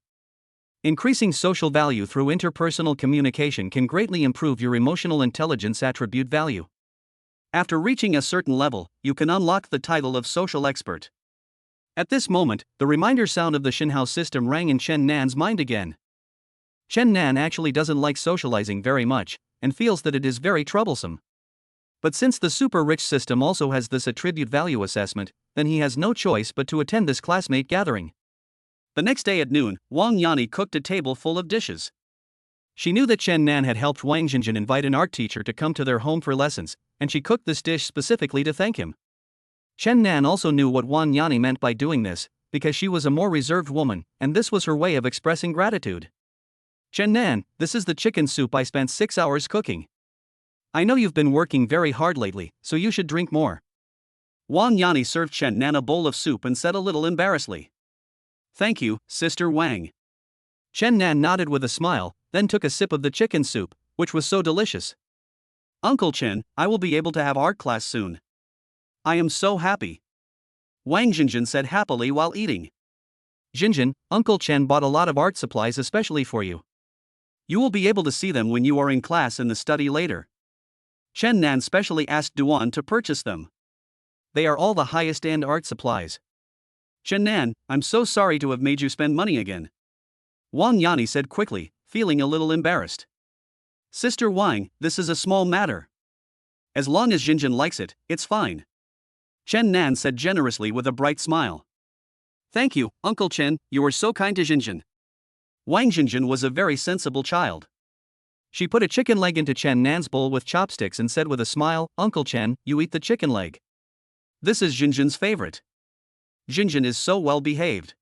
Increasing social value through interpersonal communication can greatly improve your emotional intelligence attribute value. After reaching a certain level, you can unlock the title of social expert. At this moment, the reminder sound of the Xinhao system rang in Chen Nan's mind again. Chen Nan actually doesn't like socializing very much, and feels that it is very troublesome. But since the super-rich system also has this attribute value assessment, then he has no choice but to attend this classmate gathering. The next day at noon, Wang Yani cooked a table full of dishes. She knew that Chen Nan had helped Wang Jinjin invite an art teacher to come to their home for lessons, and she cooked this dish specifically to thank him. Chen Nan also knew what Wang Yani meant by doing this, because she was a more reserved woman, and this was her way of expressing gratitude. Chen Nan, this is the chicken soup I spent 6 hours cooking. I know you've been working very hard lately, so you should drink more. Wang Yani served Chen Nan a bowl of soup and said a little embarrassedly, "Thank you, Sister Wang." Chen Nan nodded with a smile, then took a sip of the chicken soup, which was so delicious. "Uncle Chen, I will be able to have art class soon. I am so happy," Wang Jinjin said happily while eating. "Jinjin, Uncle Chen bought a lot of art supplies especially for you. You will be able to see them when you are in class in the study later." Chen Nan specially asked Duan to purchase them. They are all the highest-end art supplies. "Chen Nan, I'm so sorry to have made you spend money again," Wang Yani said quickly, feeling a little embarrassed. "Sister Wang, this is a small matter. As long as Jinjin likes it, it's fine," Chen Nan said generously with a bright smile. "Thank you, Uncle Chen, you were so kind to Jinjin." Wang Jinjin was a very sensible child. She put a chicken leg into Chen Nan's bowl with chopsticks and said with a smile, "Uncle Chen, you eat the chicken leg. This is Jinjin's favorite. Jinjin is so well behaved."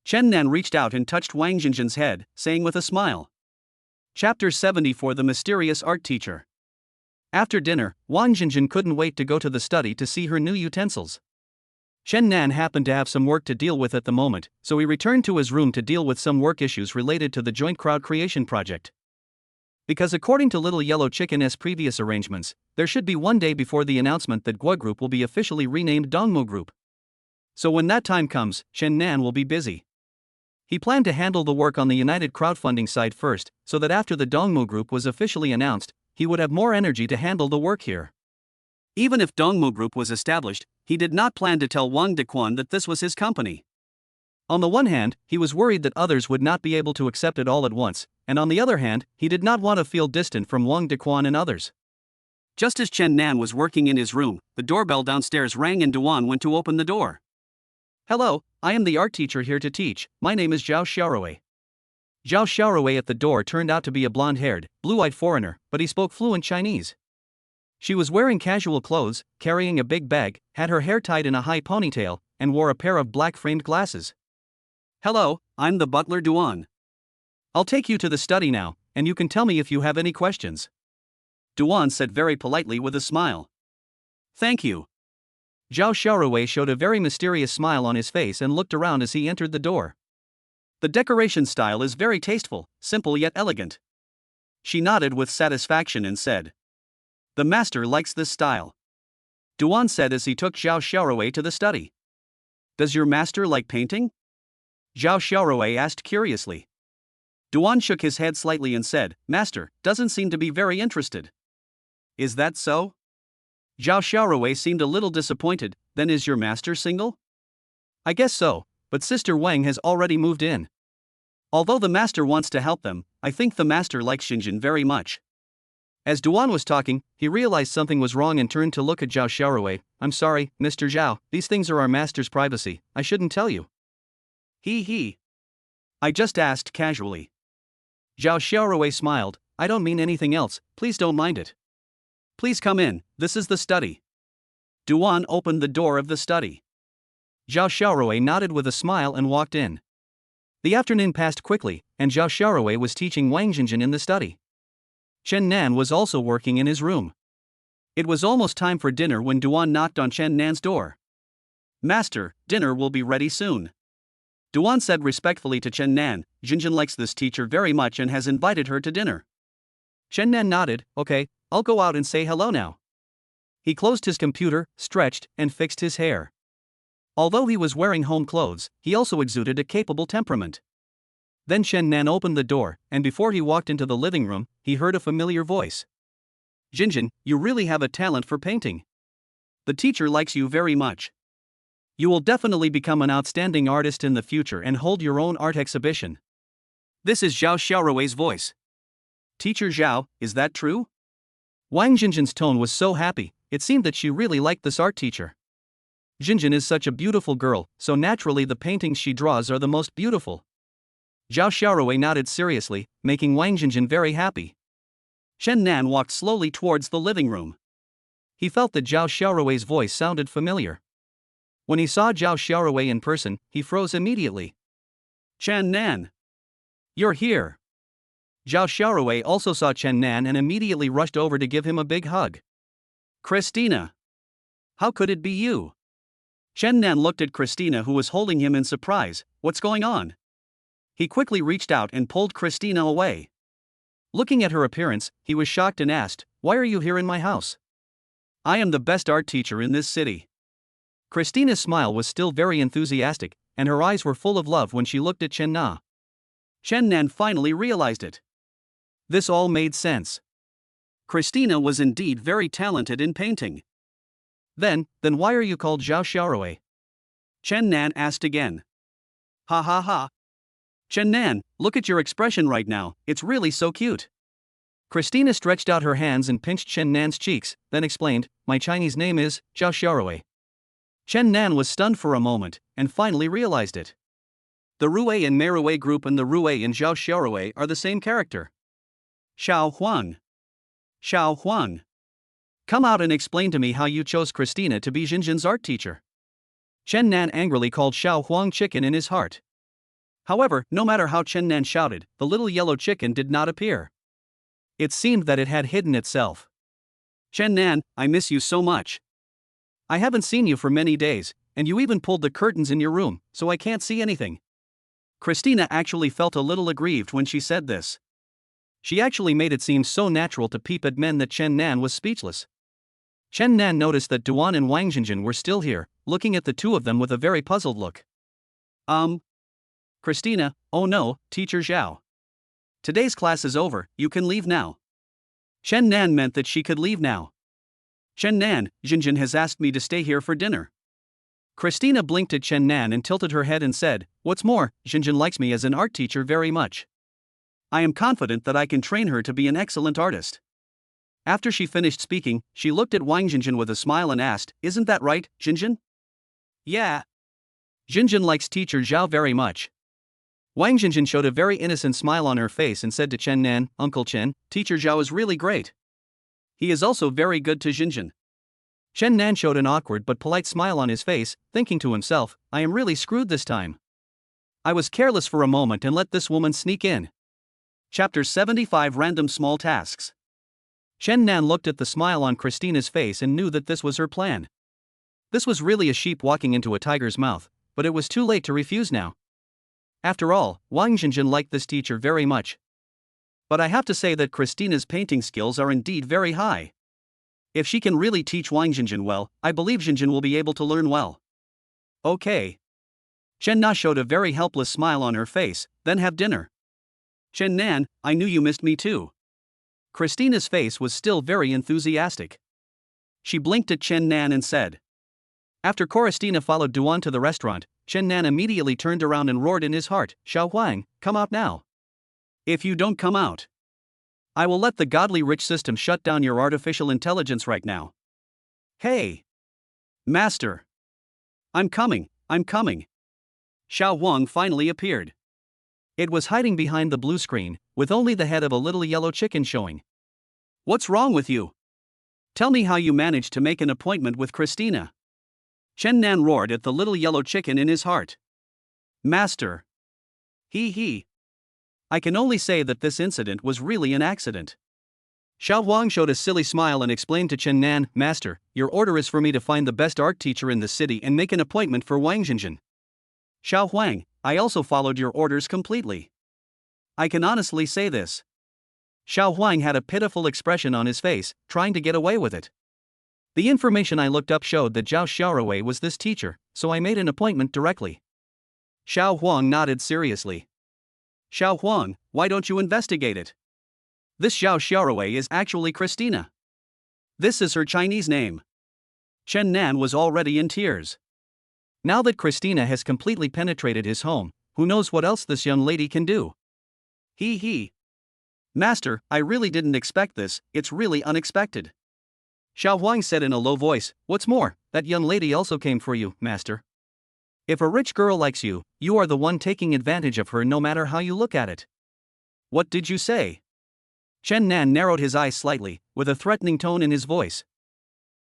Chen Nan reached out and touched Wang Jinjin's head, saying with a smile. Chapter 74 The Mysterious Art Teacher. After dinner, Wang Jinjin couldn't wait to go to the study to see her new utensils. Chen Nan happened to have some work to deal with at the moment, so he returned to his room to deal with some work issues related to the joint crowd creation project. Because according to Little Yellow Chicken's previous arrangements, there should be one day before the announcement that Gua Group will be officially renamed Dongmo Group. So when that time comes, Chen Nan will be busy. He planned to handle the work on the United crowdfunding side first, so that after the Dongmo Group was officially announced, he would have more energy to handle the work here. Even if Dongmo Group was established, he did not plan to tell Wang Dequan that this was his company. On the one hand, he was worried that others would not be able to accept it all at once, and on the other hand, he did not want to feel distant from Wang Dequan and others. Just as Chen Nan was working in his room, the doorbell downstairs rang and Duan went to open the door. "Hello, I am the art teacher here to teach, my name is Zhao Xiaorui." Zhao Xiaorui at the door turned out to be a blonde-haired, blue-eyed foreigner, but he spoke fluent Chinese. She was wearing casual clothes, carrying a big bag, had her hair tied in a high ponytail, and wore a pair of black-framed glasses. "Hello, I'm the butler Duan. I'll take you to the study now, and you can tell me if you have any questions," Duan said very politely with a smile. "Thank you." Zhao Xiaorui showed a very mysterious smile on his face and looked around as he entered the door. "The decoration style is very tasteful, simple yet elegant." She nodded with satisfaction and said, "The master likes this style," Duan said as he took Zhao Xiaorui to the study. "Does your master like painting?" Zhao Xiaorui asked curiously. Duan shook his head slightly and said, "Master doesn't seem to be very interested." "Is that so?" Zhao Xiaorui seemed a little disappointed. "Then is your master single?" "I guess so, but Sister Wang has already moved in. Although the master wants to help them, I think the master likes Jinjin very much." As Duan was talking, he realized something was wrong and turned to look at Zhao Xiaorui. "I'm sorry, Mr. Zhao, these things are our master's privacy, I shouldn't tell you." He. I just asked casually." Zhao Xiaorui smiled. "I don't mean anything else, please don't mind it." "Please come in, this is the study." Duan opened the door of the study. Zhao Xiaorui nodded with a smile and walked in. The afternoon passed quickly, and Zhao Xiaorui was teaching Wang Jinjin in the study. Chen Nan was also working in his room. It was almost time for dinner when Duan knocked on Chen Nan's door. "Master, dinner will be ready soon," Duan said respectfully to Chen Nan. "Jinjin likes this teacher very much and has invited her to dinner." Chen Nan nodded. "Okay, I'll go out and say hello now." He closed his computer, stretched, and fixed his hair. Although he was wearing home clothes, he also exuded a capable temperament. Then Chen Nan opened the door, and before he walked into the living room, he heard a familiar voice. "Jinjin, you really have a talent for painting. The teacher likes you very much. You will definitely become an outstanding artist in the future and hold your own art exhibition." This is Zhao Xiaorui's voice. Teacher Zhao, is that true? Wang Jinjin's tone was so happy, it seemed that she really liked this art teacher. Jinjin is such a beautiful girl, so naturally the paintings she draws are the most beautiful. Zhao Xiaorui nodded seriously, making Wang Jinjin very happy. Chen Nan walked slowly towards the living room. He felt that Zhao Xiaorui's voice sounded familiar. When he saw Zhao Xiaorui in person, he froze immediately. Chen Nan! You're here! Zhao Xiaorui also saw Chen Nan and immediately rushed over to give him a big hug. Christina! How could it be you? Chen Nan looked at Christina, who was holding him in surprise. What's going on? He quickly reached out and pulled Christina away. Looking at her appearance, he was shocked and asked, "Why are you here in my house?" I am the best art teacher in this city. Christina's smile was still very enthusiastic, and her eyes were full of love when she looked at Chen Na. Chen Nan finally realized it. This all made sense. Christina was indeed very talented in painting. Then why are you called Zhao Xiaorui? Chen Nan asked again. Ha ha ha. Chen Nan, look at your expression right now, it's really so cute. Christina stretched out her hands and pinched Chen Nan's cheeks, then explained, "My Chinese name is Zhao Xiaorui." Chen Nan was stunned for a moment, and finally realized it. The Rui and Merui group and the Rui and Zhao Xiaorui are the same character. Xiao Huang. Xiao Huang. Come out and explain to me how you chose Christina to be Jinjin's art teacher. Chen Nan angrily called Xiao Huang chicken in his heart. However, no matter how Chen Nan shouted, the little yellow chicken did not appear. It seemed that it had hidden itself. Chen Nan, I miss you so much. I haven't seen you for many days, and you even pulled the curtains in your room, so I can't see anything. Christina actually felt a little aggrieved when she said this. She actually made it seem so natural to peep at men that Chen Nan was speechless. Chen Nan noticed that Duan and Wang Jinjin were still here, looking at the two of them with a very puzzled look. Christina, oh no, Teacher Zhao. Today's class is over, you can leave now. Chen Nan meant that she could leave now. Chen Nan, Jinjin has asked me to stay here for dinner. Christina blinked at Chen Nan and tilted her head and said, "What's more, Jinjin likes me as an art teacher very much. I am confident that I can train her to be an excellent artist." After she finished speaking, she looked at Wang Jinjin with a smile and asked, "Isn't that right, Jinjin?" "Yeah. Jinjin likes Teacher Zhao very much." Wang Jinjin showed a very innocent smile on her face and said to Chen Nan, "Uncle Chen, Teacher Zhao is really great. He is also very good to Jinjin." Chen Nan showed an awkward but polite smile on his face, thinking to himself, "I am really screwed this time. I was careless for a moment and let this woman sneak in." Chapter 75 Random Small Tasks. Chen Nan looked at the smile on Christina's face and knew that this was her plan. This was really a sheep walking into a tiger's mouth, but it was too late to refuse now. After all, Wang Jinjin liked this teacher very much. But I have to say that Christina's painting skills are indeed very high. If she can really teach Wang Jinjin well, I believe Jinjin will be able to learn well. Okay. Chen Na showed a very helpless smile on her face, then have dinner. Chen Nan, I knew you missed me too. Christina's face was still very enthusiastic. She blinked at Chen Nan and said. After Christina followed Duan to the restaurant, Chen Nan immediately turned around and roared in his heart, "Xiao Huang, come out now. If you don't come out, I will let the godly rich system shut down your artificial intelligence right now." Hey! Master! I'm coming. Xiao Huang finally appeared. It was hiding behind the blue screen, with only the head of a little yellow chicken showing. What's wrong with you? Tell me how you managed to make an appointment with Christina. Chen Nan roared at the little yellow chicken in his heart. Master! He. I can only say that this incident was really an accident. Xiao Huang showed a silly smile and explained to Chen Nan, "Master, your order is for me to find the best art teacher in the city and make an appointment for Wang Jinjin." Xiao Huang, I also followed your orders completely. I can honestly say this. Xiao Huang had a pitiful expression on his face, trying to get away with it. The information I looked up showed that Zhao Xiaorui was this teacher, so I made an appointment directly. Xiao Huang nodded seriously. Xiao Huang, why don't you investigate it? This Zhao Xiaorui is actually Christina. This is her Chinese name. Chen Nan was already in tears. Now that Christina has completely penetrated his home, who knows what else this young lady can do? He. Master, I really didn't expect this, it's really unexpected. Xiao Huang said in a low voice, what's more, that young lady also came for you, master. If a rich girl likes you, you are the one taking advantage of her no matter how you look at it. What did you say? Chen Nan narrowed his eyes slightly, with a threatening tone in his voice.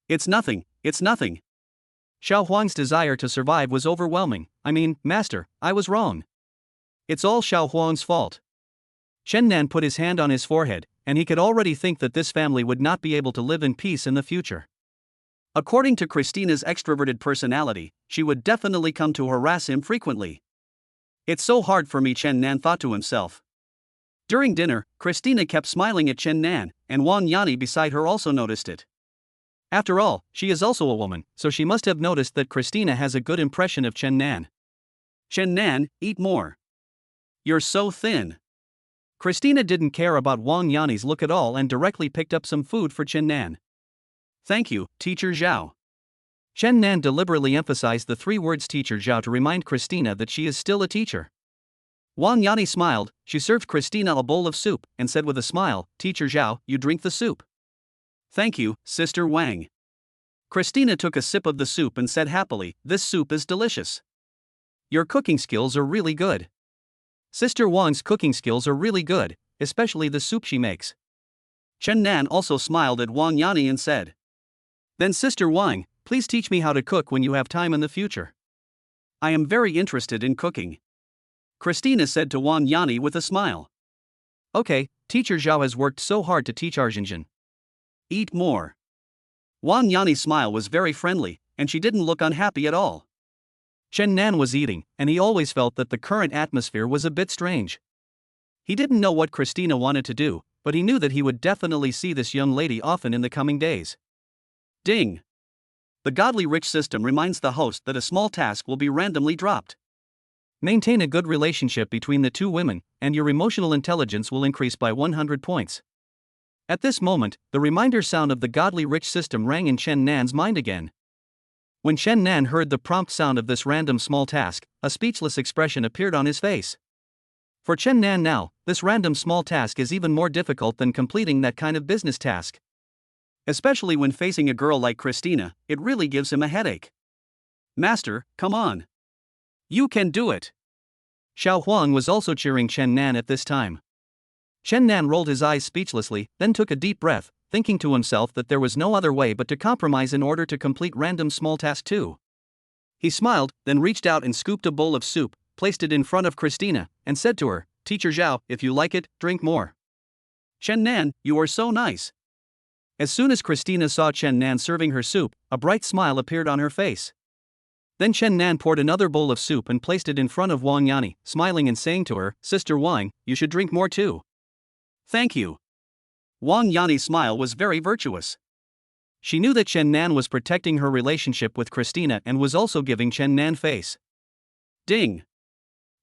It's nothing, it's nothing. Xiao Huang's desire to survive was overwhelming. I mean, master, I was wrong. It's all Xiao Huang's fault. Chen Nan put his hand on his forehead, and he could already think that this family would not be able to live in peace in the future. According to Christina's extroverted personality, she would definitely come to harass him frequently. It's so hard for me, Chen Nan thought to himself. During dinner, Christina kept smiling at Chen Nan, and Wang Yani beside her also noticed it. After all, she is also a woman, so she must have noticed that Christina has a good impression of Chen Nan. Chen Nan, eat more. You're so thin. Christina didn't care about Wang Yani's look at all and directly picked up some food for Chen Nan. Thank you, Teacher Zhao. Chen Nan deliberately emphasized the three words Teacher Zhao to remind Christina that she is still a teacher. Wang Yani smiled. She served Christina a bowl of soup and said with a smile, Teacher Zhao, you drink the soup. Thank you, Sister Wang. Christina took a sip of the soup and said happily, this soup is delicious. Your cooking skills are really good. Sister Wang's cooking skills are really good, especially the soup she makes. Chen Nan also smiled at Wang Yani and said, then Sister Wang, please teach me how to cook when you have time in the future. I am very interested in cooking. Christina said to Wang Yani with a smile. Okay, Teacher Zhao has worked so hard to teach our Jinjin. Eat more. Wang Yani's smile was very friendly, and she didn't look unhappy at all. Chen Nan was eating, and he always felt that the current atmosphere was a bit strange. He didn't know what Christina wanted to do, but he knew that he would definitely see this young lady often in the coming days. Ding! The Godly Rich system reminds the host that a small task will be randomly dropped. Maintain a good relationship between the two women, and your emotional intelligence will increase by 100 points. At this moment, the reminder sound of the Godly Rich system rang in Chen Nan's mind again. When Chen Nan heard the prompt sound of this random small task, a speechless expression appeared on his face. For Chen Nan now, this random small task is even more difficult than completing that kind of business task. Especially when facing a girl like Christina, it really gives him a headache. Master, come on. You can do it. Xiao Huang was also cheering Chen Nan at this time. Chen Nan rolled his eyes speechlessly, then took a deep breath, thinking to himself that there was no other way but to compromise in order to complete random small task 2. He smiled, then reached out and scooped a bowl of soup, placed it in front of Christina, and said to her, Teacher Zhao, if you like it, drink more. Chen Nan, you are so nice. As soon as Christina saw Chen Nan serving her soup, a bright smile appeared on her face. Then Chen Nan poured another bowl of soup and placed it in front of Wang Yani, smiling and saying to her, Sister Wang, you should drink more too. Thank you. Wang Yani's smile was very virtuous. She knew that Chen Nan was protecting her relationship with Christina and was also giving Chen Nan face. Ding!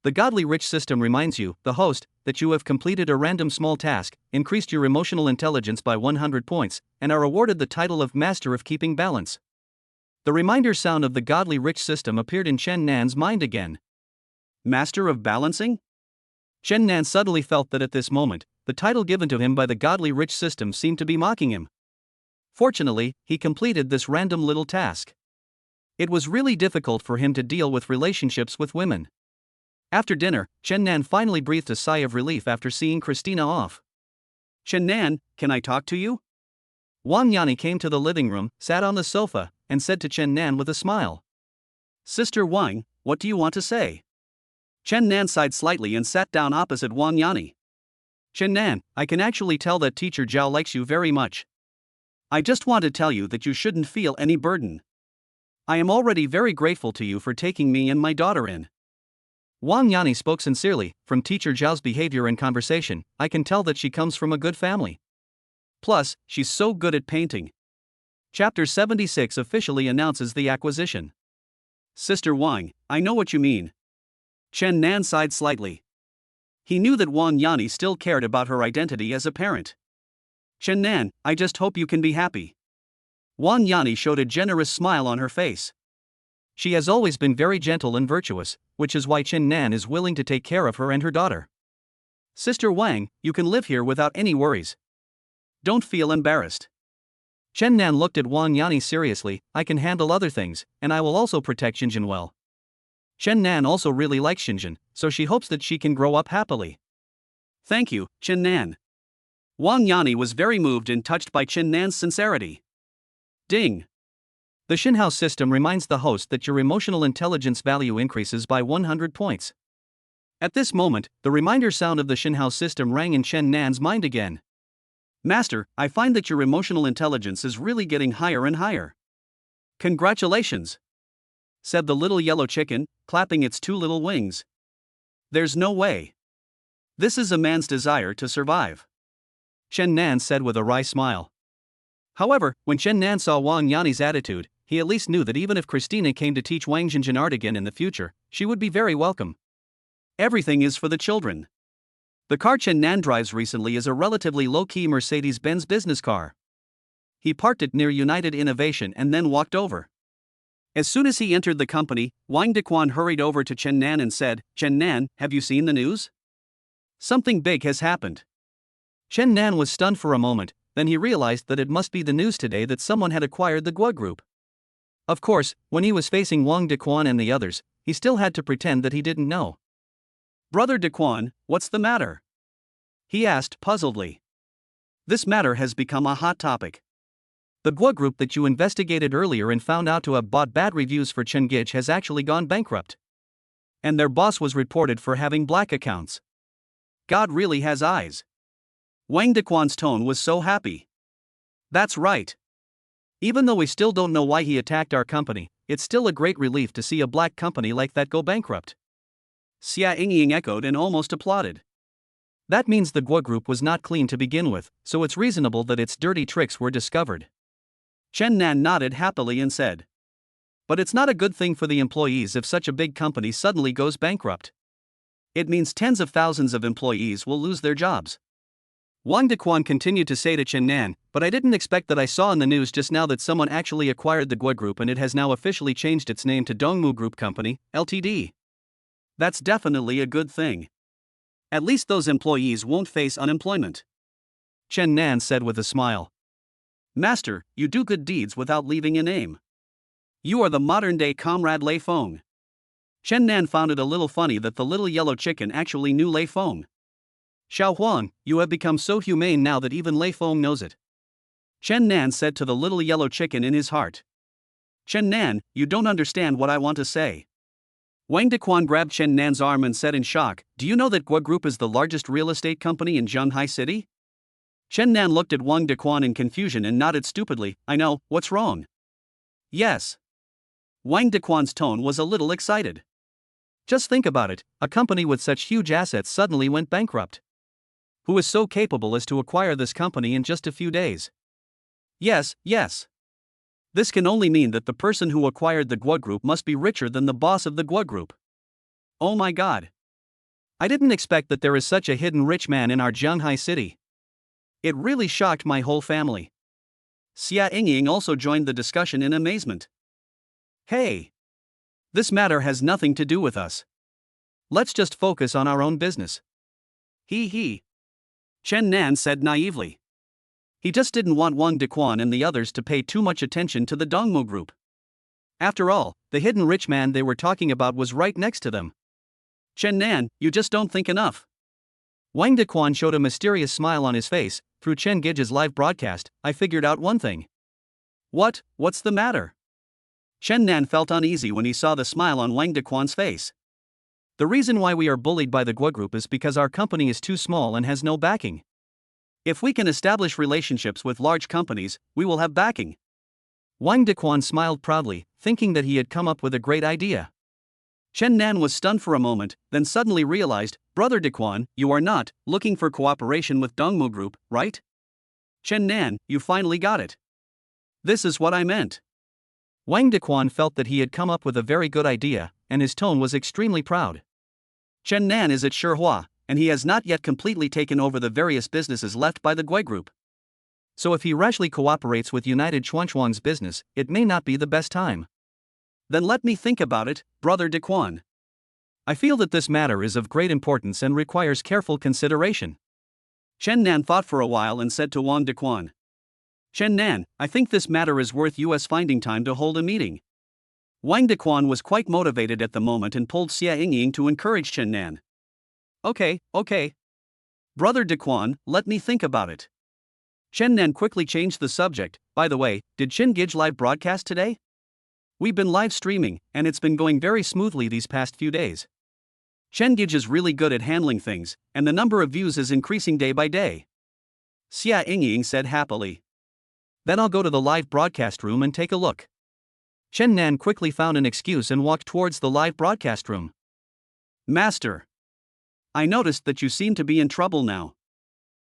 The Godly Rich system reminds you, the host, that you have completed a random small task, increased your emotional intelligence by 100 points, and are awarded the title of Master of Keeping Balance. The reminder sound of the Godly Rich system appeared in Chen Nan's mind again. Master of Balancing? Chen Nan suddenly felt that at this moment, the title given to him by the Godly Rich system seemed to be mocking him. Fortunately, he completed this random little task. It was really difficult for him to deal with relationships with women. After dinner, Chen Nan finally breathed a sigh of relief after seeing Christina off. Chen Nan, can I talk to you? Wang Yani came to the living room, sat on the sofa, and said to Chen Nan with a smile. Sister Wang, what do you want to say? Chen Nan sighed slightly and sat down opposite Wang Yani. Chen Nan, I can actually tell that Teacher Zhao likes you very much. I just want to tell you that you shouldn't feel any burden. I am already very grateful to you for taking me and my daughter in. Wang Yani spoke sincerely. From Teacher Zhao's behavior and conversation, I can tell that she comes from a good family. Plus, she's so good at painting. Chapter 76 officially announces the acquisition. Sister Wang, I know what you mean. Chen Nan sighed slightly. He knew that Wang Yani still cared about her identity as a parent. Chen Nan, I just hope you can be happy. Wang Yani showed a generous smile on her face. She has always been very gentle and virtuous, which is why Chen Nan is willing to take care of her and her daughter. Sister Wang, you can live here without any worries. Don't feel embarrassed. Chen Nan looked at Wang Yani seriously. I can handle other things, and I will also protect Xinjin well. Chen Nan also really likes Xinjin, so she hopes that she can grow up happily. Thank you, Chen Nan. Wang Yani was very moved and touched by Chen Nan's sincerity. Ding. The Xin House system reminds the host that your emotional intelligence value increases by 100 points. At this moment, the reminder sound of the Xin House system rang in Chen Nan's mind again. Master, I find that your emotional intelligence is really getting higher and higher. Congratulations, said the little yellow chicken, clapping its two little wings. There's no way. This is a man's desire to survive, Chen Nan said with a wry smile. However, when Chen Nan saw Wang Yanni's attitude, he at least knew that even if Christina came to teach Wang Xinjin art again in the future, she would be very welcome. Everything is for the children. The car Chen Nan drives recently is a relatively low-key Mercedes-Benz business car. He parked it near United Innovation and then walked over. As soon as he entered the company, Wang Dequan hurried over to Chen Nan and said, Chen Nan, have you seen the news? Something big has happened. Chen Nan was stunned for a moment, then he realized that it must be the news today that someone had acquired the Guo Group. Of course, when he was facing Wang Dequan and the others, he still had to pretend that he didn't know. Brother Dequan, what's the matter? He asked puzzledly. This matter has become a hot topic. The Guo Group that you investigated earlier and found out to have bought bad reviews for Chen Gich has actually gone bankrupt. And their boss was reported for having black accounts. God really has eyes. Wang Dequan's tone was so happy. That's right. Even though we still don't know why he attacked our company, it's still a great relief to see a black company like that go bankrupt. Xia Yingying echoed and almost applauded. That means the Guo Group was not clean to begin with, so it's reasonable that its dirty tricks were discovered. Chen Nan nodded happily and said. But it's not a good thing for the employees if such a big company suddenly goes bankrupt. It means tens of thousands of employees will lose their jobs. Wang Dequan continued to say to Chen Nan, but I didn't expect that I saw in the news just now that someone actually acquired the Guo Group and it has now officially changed its name to Dongmu Group Company, Ltd. That's definitely a good thing. At least those employees won't face unemployment, Chen Nan said with a smile. Master, you do good deeds without leaving a name. You are the modern-day Comrade Lei Feng. Chen Nan found it a little funny that the little yellow chicken actually knew Lei Feng. Xiao Huang, you have become so humane now that even Lei Feng knows it, Chen Nan said to the little yellow chicken in his heart. Chen Nan, you don't understand what I want to say. Wang Dequan grabbed Chen Nan's arm and said in shock, do you know that Guo Group is the largest real estate company in Zhanghai City? Chen Nan looked at Wang Dequan in confusion and nodded stupidly, I know, what's wrong? Yes. Wang Dequan's tone was a little excited. Just think about it, a company with such huge assets suddenly went bankrupt. Who is so capable as to acquire this company in just a few days? Yes. This can only mean that the person who acquired the Guo Group must be richer than the boss of the Guo Group. Oh my God. I didn't expect that there is such a hidden rich man in our Zhanghai city. It really shocked my whole family. Xia Yingying also joined the discussion in amazement. Hey! This matter has nothing to do with us. Let's just focus on our own business. He. Chen Nan said naively. He just didn't want Wang Dequan and the others to pay too much attention to the Dongmu Group. After all, the hidden rich man they were talking about was right next to them. Chen Nan, you just don't think enough. Wang Dequan showed a mysterious smile on his face. Through Chen Gij's live broadcast, I figured out one thing. What's the matter? Chen Nan felt uneasy when he saw the smile on Wang Dequan's face. The reason why we are bullied by the Guo Group is because our company is too small and has no backing. If we can establish relationships with large companies, we will have backing. Wang Dequan smiled proudly, thinking that he had come up with a great idea. Chen Nan was stunned for a moment, then suddenly realized, Brother Dequan, you are not looking for cooperation with Dongmu Group, right? Chen Nan, you finally got it. This is what I meant. Wang Dequan felt that he had come up with a very good idea, and his tone was extremely proud. Chen Nan is at Shihua, and he has not yet completely taken over the various businesses left by the Guo Group. So if he rashly cooperates with United Chuanchuang's business, it may not be the best time. Then let me think about it, Brother Dequan. I feel that this matter is of great importance and requires careful consideration. Chen Nan thought for a while and said to Wang Dequan, Chen Nan, I think this matter is worth us finding time to hold a meeting. Wang Dequan was quite motivated at the moment and pulled Xia Yingying to encourage Chen Nan. Okay. Brother Dequan, let me think about it. Chen Nan quickly changed the subject. By the way, did Chen Gij live broadcast today? We've been live streaming, and it's been going very smoothly these past few days. Chen Gij is really good at handling things, and the number of views is increasing day by day. Xia Yingying said happily. Then I'll go to the live broadcast room and take a look. Chen Nan quickly found an excuse and walked towards the live broadcast room. Master, I noticed that you seem to be in trouble now.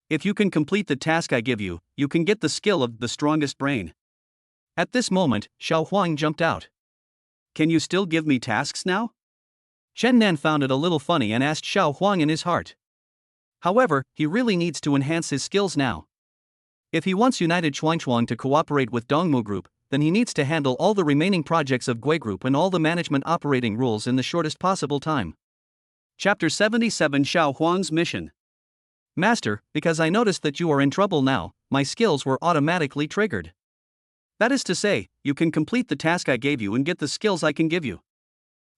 If you can complete the task I give you, you can get the skill of the strongest brain. At this moment, Xiao Huang jumped out. Can you still give me tasks now? Chen Nan found it a little funny and asked Xiao Huang in his heart. However, he really needs to enhance his skills now. If he wants United Chuanchuang to cooperate with Dongmu Group, then he needs to handle all the remaining projects of Gui Group and all the management operating rules in the shortest possible time. Chapter 77 Xiao Huang's Mission. Master, because I noticed that you are in trouble now, my skills were automatically triggered. That is to say, you can complete the task I gave you and get the skills I can give you.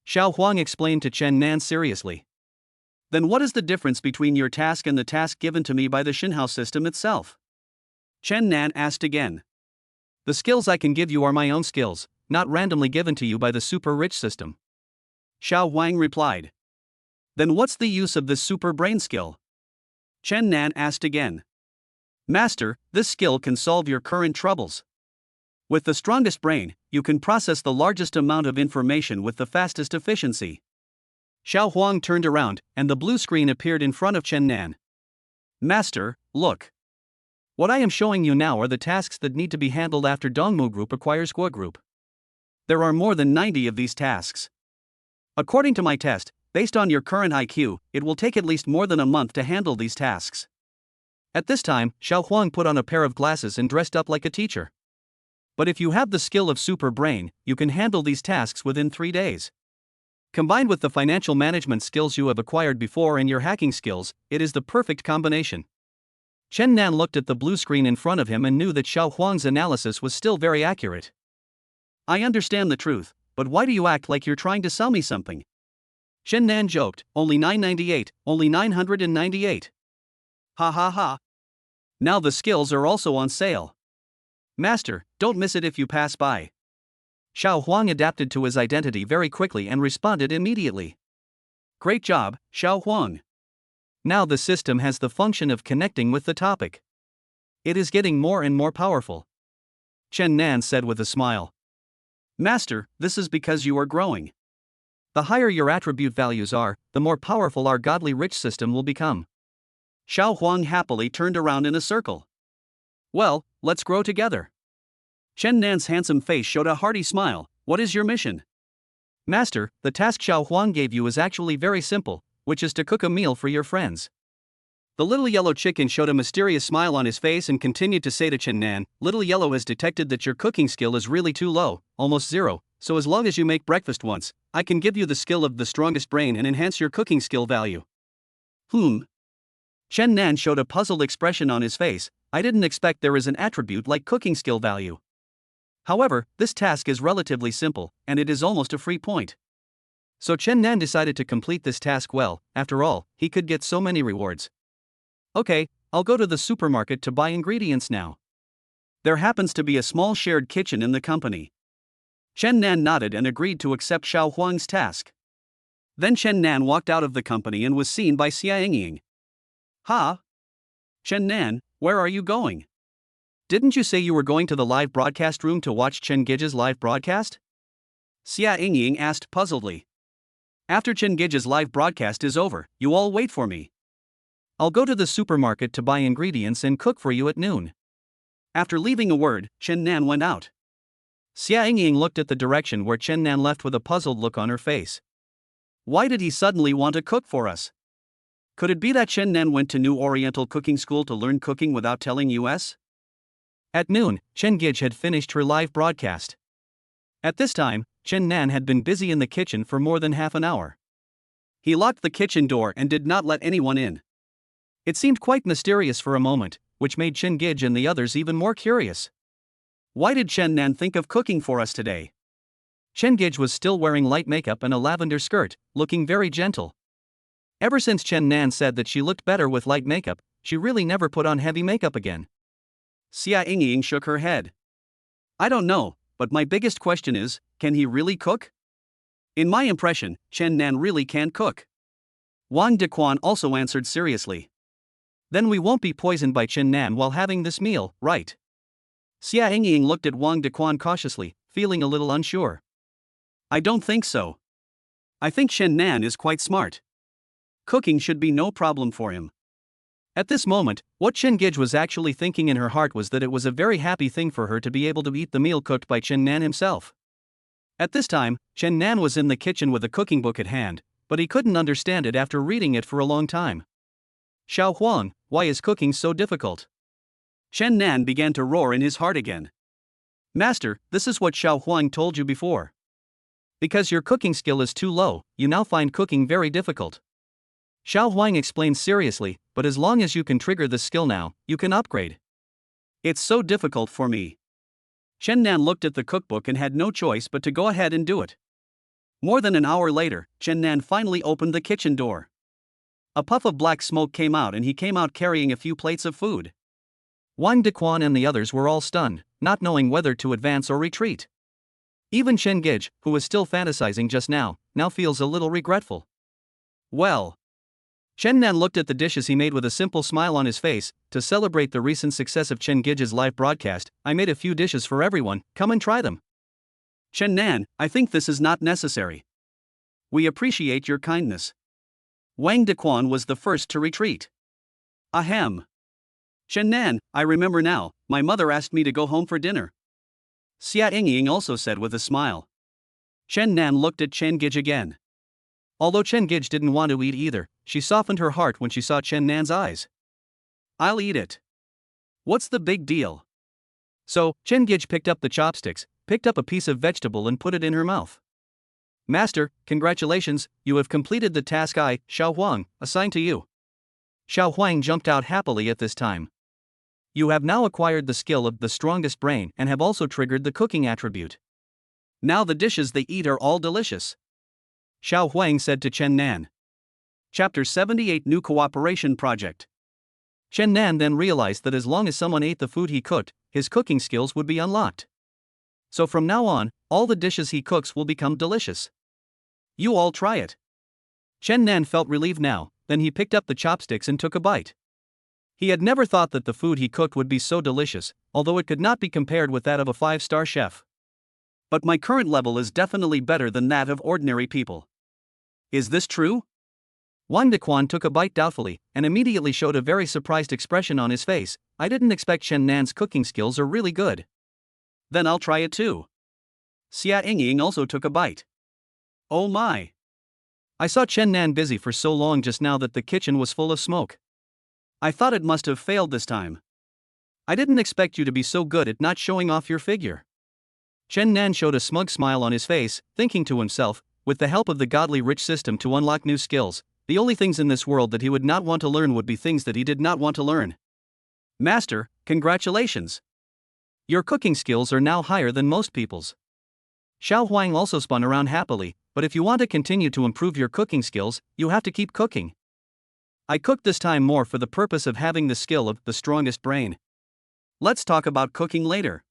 Xiao Huang explained to Chen Nan seriously. Then what is the difference between your task and the task given to me by the Xinhao system itself? Chen Nan asked again. The skills I can give you are my own skills, not randomly given to you by the super rich system. Xiao Huang replied. Then what's the use of this super brain skill? Chen Nan asked again. Master, this skill can solve your current troubles. With the strongest brain, you can process the largest amount of information with the fastest efficiency. Xiao Huang turned around, and the blue screen appeared in front of Chen Nan. Master, look. What I am showing you now are the tasks that need to be handled after Dongmu Group acquires Gui Group. There are more than 90 of these tasks. According to my test, based on your current IQ, it will take at least more than a month to handle these tasks. At this time, Xiao Huang put on a pair of glasses and dressed up like a teacher. But if you have the skill of super brain, you can handle these tasks within 3 days. Combined with the financial management skills you have acquired before and your hacking skills, it is the perfect combination. Chen Nan looked at the blue screen in front of him and knew that Xiao Huang's analysis was still very accurate. I understand the truth, but why do you act like you're trying to sell me something? Chen Nan joked, only 998, only 998. Ha. Now the skills are also on sale. Master, don't miss it if you pass by. Xiao Huang adapted to his identity very quickly and responded immediately. Great job, Xiao Huang. Now the system has the function of connecting with the topic. It is getting more and more powerful. Chen Nan said with a smile. Master, this is because you are growing. The higher your attribute values are, the more powerful our godly rich system will become. Xiao Huang happily turned around in a circle. Well, let's grow together. Chen Nan's handsome face showed a hearty smile. What is your mission? Master, the task Xiao Huang gave you is actually very simple, which is to cook a meal for your friends. The little yellow chicken showed a mysterious smile on his face and continued to say to Chen Nan, Little Yellow has detected that your cooking skill is really too low, almost zero, so as long as you make breakfast once, I can give you the skill of the strongest brain and enhance your cooking skill value. Chen Nan showed a puzzled expression on his face. I didn't expect there is an attribute like cooking skill value. However, this task is relatively simple, and it is almost a free point. So Chen Nan decided to complete this task well. After all, he could get so many rewards. Okay, I'll go to the supermarket to buy ingredients now. There happens to be a small shared kitchen in the company. Chen Nan nodded and agreed to accept Xiao Huang's task. Then Chen Nan walked out of the company and was seen by Xia Yingying. Ha! Chen Nan, where are you going? Didn't you say you were going to the live broadcast room to watch Chen Gij's live broadcast? Xia Yingying asked puzzledly. After Chen Gij's live broadcast is over, you all wait for me. I'll go to the supermarket to buy ingredients and cook for you at noon. After leaving a word, Chen Nan went out. Xia Yingying looked at the direction where Chen Nan left with a puzzled look on her face. Why did he suddenly want to cook for us? Could it be that Chen Nan went to New Oriental Cooking School to learn cooking without telling us? At noon, Chen Gij had finished her live broadcast. At this time, Chen Nan had been busy in the kitchen for more than half an hour. He locked the kitchen door and did not let anyone in. It seemed quite mysterious for a moment, which made Chingij and the others even more curious. Why did Chen Nan think of cooking for us today? Chingij was still wearing light makeup and a lavender skirt, looking very gentle. Ever since Chen Nan said that she looked better with light makeup, she really never put on heavy makeup again. Xia Yingying shook her head. I don't know, but my biggest question is, can he really cook? In my impression, Chen Nan really can cook. Wang Dequan also answered seriously. Then we won't be poisoned by Chen Nan while having this meal, right? Xia Yingying looked at Wang Dequan cautiously, feeling a little unsure. I don't think so. I think Chen Nan is quite smart. Cooking should be no problem for him. At this moment, what Chingij was actually thinking in her heart was that it was a very happy thing for her to be able to eat the meal cooked by Chen Nan himself. At this time, Chen Nan was in the kitchen with a cooking book at hand, but he couldn't understand it after reading it for a long time. Xiao Huang, why is cooking so difficult? Chen Nan began to roar in his heart again. Master, this is what Xiao Huang told you before. Because your cooking skill is too low, you now find cooking very difficult. Xiao Huang explained seriously, but as long as you can trigger the skill now, you can upgrade. It's so difficult for me. Chen Nan looked at the cookbook and had no choice but to go ahead and do it. More than an hour later, Chen Nan finally opened the kitchen door. A puff of black smoke came out and he came out carrying a few plates of food. Wang Dequan and the others were all stunned, not knowing whether to advance or retreat. Even Chingij, who was still fantasizing just now feels a little regretful. Well. Chen Nan looked at the dishes he made with a simple smile on his face. To celebrate the recent success of Chingij's live broadcast, I made a few dishes for everyone, come and try them. Chen Nan, I think this is not necessary. We appreciate your kindness. Wang Dequan was the first to retreat. Ahem. Chen Nan, I remember now, my mother asked me to go home for dinner. Xia Yingying also said with a smile. Chen Nan looked at Chingij again. Although Chingij didn't want to eat either, she softened her heart when she saw Chen Nan's eyes. I'll eat it. What's the big deal? So, Chingij picked up the chopsticks, picked up a piece of vegetable and put it in her mouth. Master, congratulations, you have completed the task I, Xiao Huang, assigned to you. Xiao Huang jumped out happily at this time. You have now acquired the skill of the strongest brain and have also triggered the cooking attribute. Now the dishes they eat are all delicious. Xiao Huang said to Chen Nan. Chapter 78 New Cooperation Project. Chen Nan then realized that as long as someone ate the food he cooked, his cooking skills would be unlocked. So from now on, all the dishes he cooks will become delicious. You all try it. Chen Nan felt relieved now, then he picked up the chopsticks and took a bite. He had never thought that the food he cooked would be so delicious, although it could not be compared with that of a 5-star chef. But my current level is definitely better than that of ordinary people. Is this true? Wang Dequan took a bite doubtfully, and immediately showed a very surprised expression on his face. I didn't expect Chen Nan's cooking skills are really good. Then I'll try it too. Xia Yingying also took a bite. Oh my! I saw Chen Nan busy for so long just now that the kitchen was full of smoke. I thought it must have failed this time. I didn't expect you to be so good at not showing off your figure. Chen Nan showed a smug smile on his face, thinking to himself, with the help of the godly rich system to unlock new skills, the only things in this world that he would not want to learn would be things that he did not want to learn. Master, congratulations! Your cooking skills are now higher than most people's. Xiao Huang also spun around happily, but if you want to continue to improve your cooking skills, you have to keep cooking. I cooked this time more for the purpose of having the skill of the strongest brain. Let's talk about cooking later.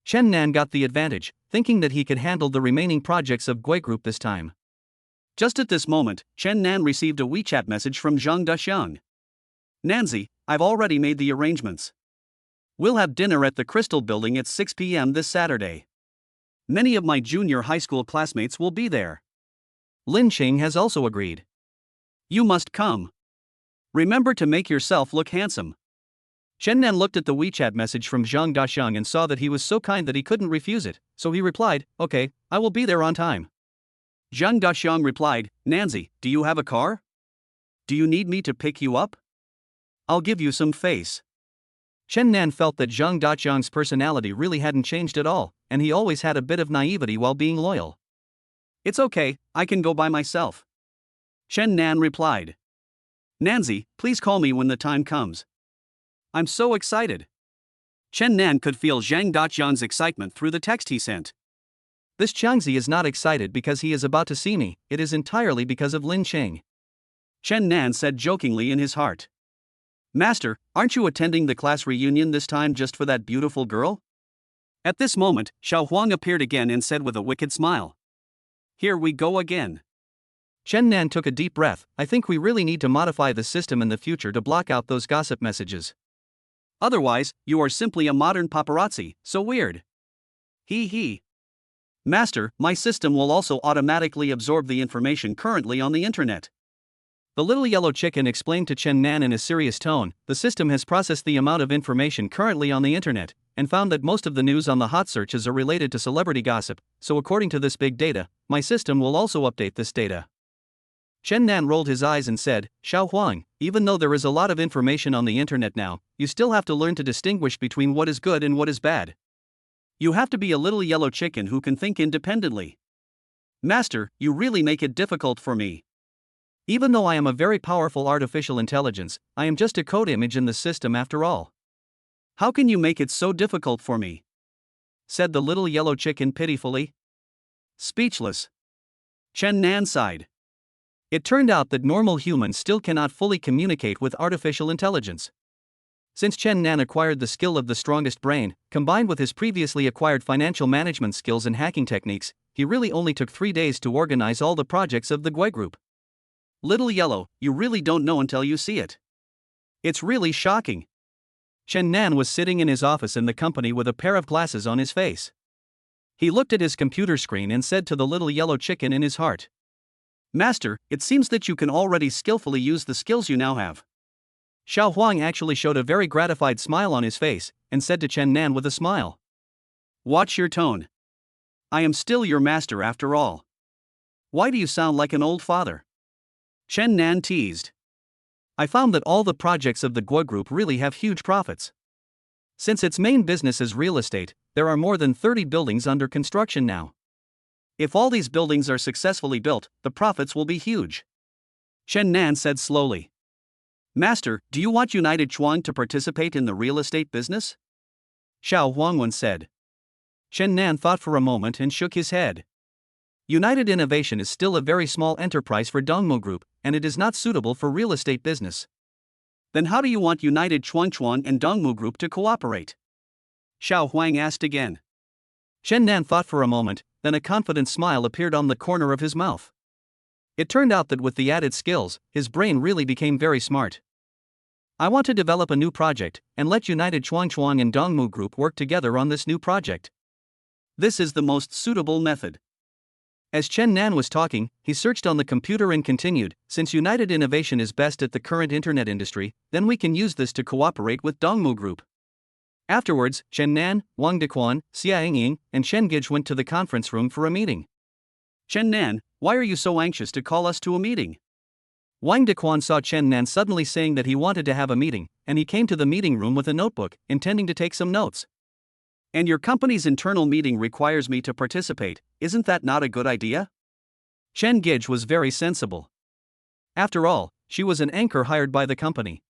Chen Nan got the advantage, thinking that he could handle the remaining projects of Gui Group this time. Just at this moment, Chen Nan received a WeChat message from Zhang Daxiang. Nanzi, I've already made the arrangements. We'll have dinner at the Crystal Building at 6 p.m. this Saturday. Many of my junior high school classmates will be there. Lin Qing has also agreed. You must come. Remember to make yourself look handsome. Chen Nan looked at the WeChat message from Zhang Daxiang and saw that he was so kind that he couldn't refuse it, so he replied, okay, I will be there on time. Zhang Daxiang replied, Nanzi, do you have a car? Do you need me to pick you up? I'll give you some face. Chen Nan felt that Zhang Daxiang's personality really hadn't changed at all, and he always had a bit of naivety while being loyal. It's okay, I can go by myself. Chen Nan replied. Nanzi, please call me when the time comes. I'm so excited. Chen Nan could feel Zhang Daqian's excitement through the text he sent. This Changzi is not excited because he is about to see me, it is entirely because of Lin Cheng. Chen Nan said jokingly in his heart. Master, aren't you attending the class reunion this time just for that beautiful girl? At this moment, Xiao Huang appeared again and said with a wicked smile. Here we go again. Chen Nan took a deep breath. I think we really need to modify the system in the future to block out those gossip messages. Otherwise, you are simply a modern paparazzi, so weird. He. Master, my system will also automatically absorb the information currently on the internet. The little yellow chicken explained to Chen Nan in a serious tone. The system has processed the amount of information currently on the internet, and found that most of the news on the hot searches are related to celebrity gossip, so according to this big data, my system will also update this data. Chen Nan rolled his eyes and said, Xiao Huang, even though there is a lot of information on the internet now, you still have to learn to distinguish between what is good and what is bad. You have to be a little yellow chicken who can think independently. Master, you really make it difficult for me. Even though I am a very powerful artificial intelligence, I am just a code image in the system after all. How can you make it so difficult for me? Said the little yellow chicken pitifully. Speechless. Chen Nan sighed. It turned out that normal humans still cannot fully communicate with artificial intelligence. Since Chen Nan acquired the skill of the strongest brain, combined with his previously acquired financial management skills and hacking techniques, he really only took 3 days to organize all the projects of the Gui Group. Little yellow, you really don't know until you see it. It's really shocking. Chen Nan was sitting in his office in the company with a pair of glasses on his face. He looked at his computer screen and said to the little yellow chicken in his heart. Master, it seems that you can already skillfully use the skills you now have. Xiao Huang actually showed a very gratified smile on his face, and said to Chen Nan with a smile. Watch your tone. I am still your master after all. Why do you sound like an old father? Chen Nan teased. I found that all the projects of the Gui Group really have huge profits. Since its main business is real estate, there are more than 30 buildings under construction now. If all these buildings are successfully built, the profits will be huge. Chen Nan said slowly. Master, do you want United Chuang to participate in the real estate business? Xiao Huangwen said. Chen Nan thought for a moment and shook his head. United Innovation is still a very small enterprise for Dongmu Group, and it is not suitable for real estate business. Then how do you want United Chuang and Dongmu Group to cooperate? Xiao Huang asked again. Chen Nan thought for a moment, then a confident smile appeared on the corner of his mouth. It turned out that with the added skills, his brain really became very smart. I want to develop a new project, and let United Chuang and Dongmu Group work together on this new project. This is the most suitable method. As Chen Nan was talking, he searched on the computer and continued, since United Innovation is best at the current internet industry, then we can use this to cooperate with Dongmu Group. Afterwards, Chen Nan, Wang Dequan, Xia Ying, and Chen Gij went to the conference room for a meeting. Chen Nan, why are you so anxious to call us to a meeting? Wang Dequan saw Chen Nan suddenly saying that he wanted to have a meeting, and he came to the meeting room with a notebook, intending to take some notes. And your company's internal meeting requires me to participate, isn't that not a good idea? Chen Gij was very sensible. After all, she was an anchor hired by the company.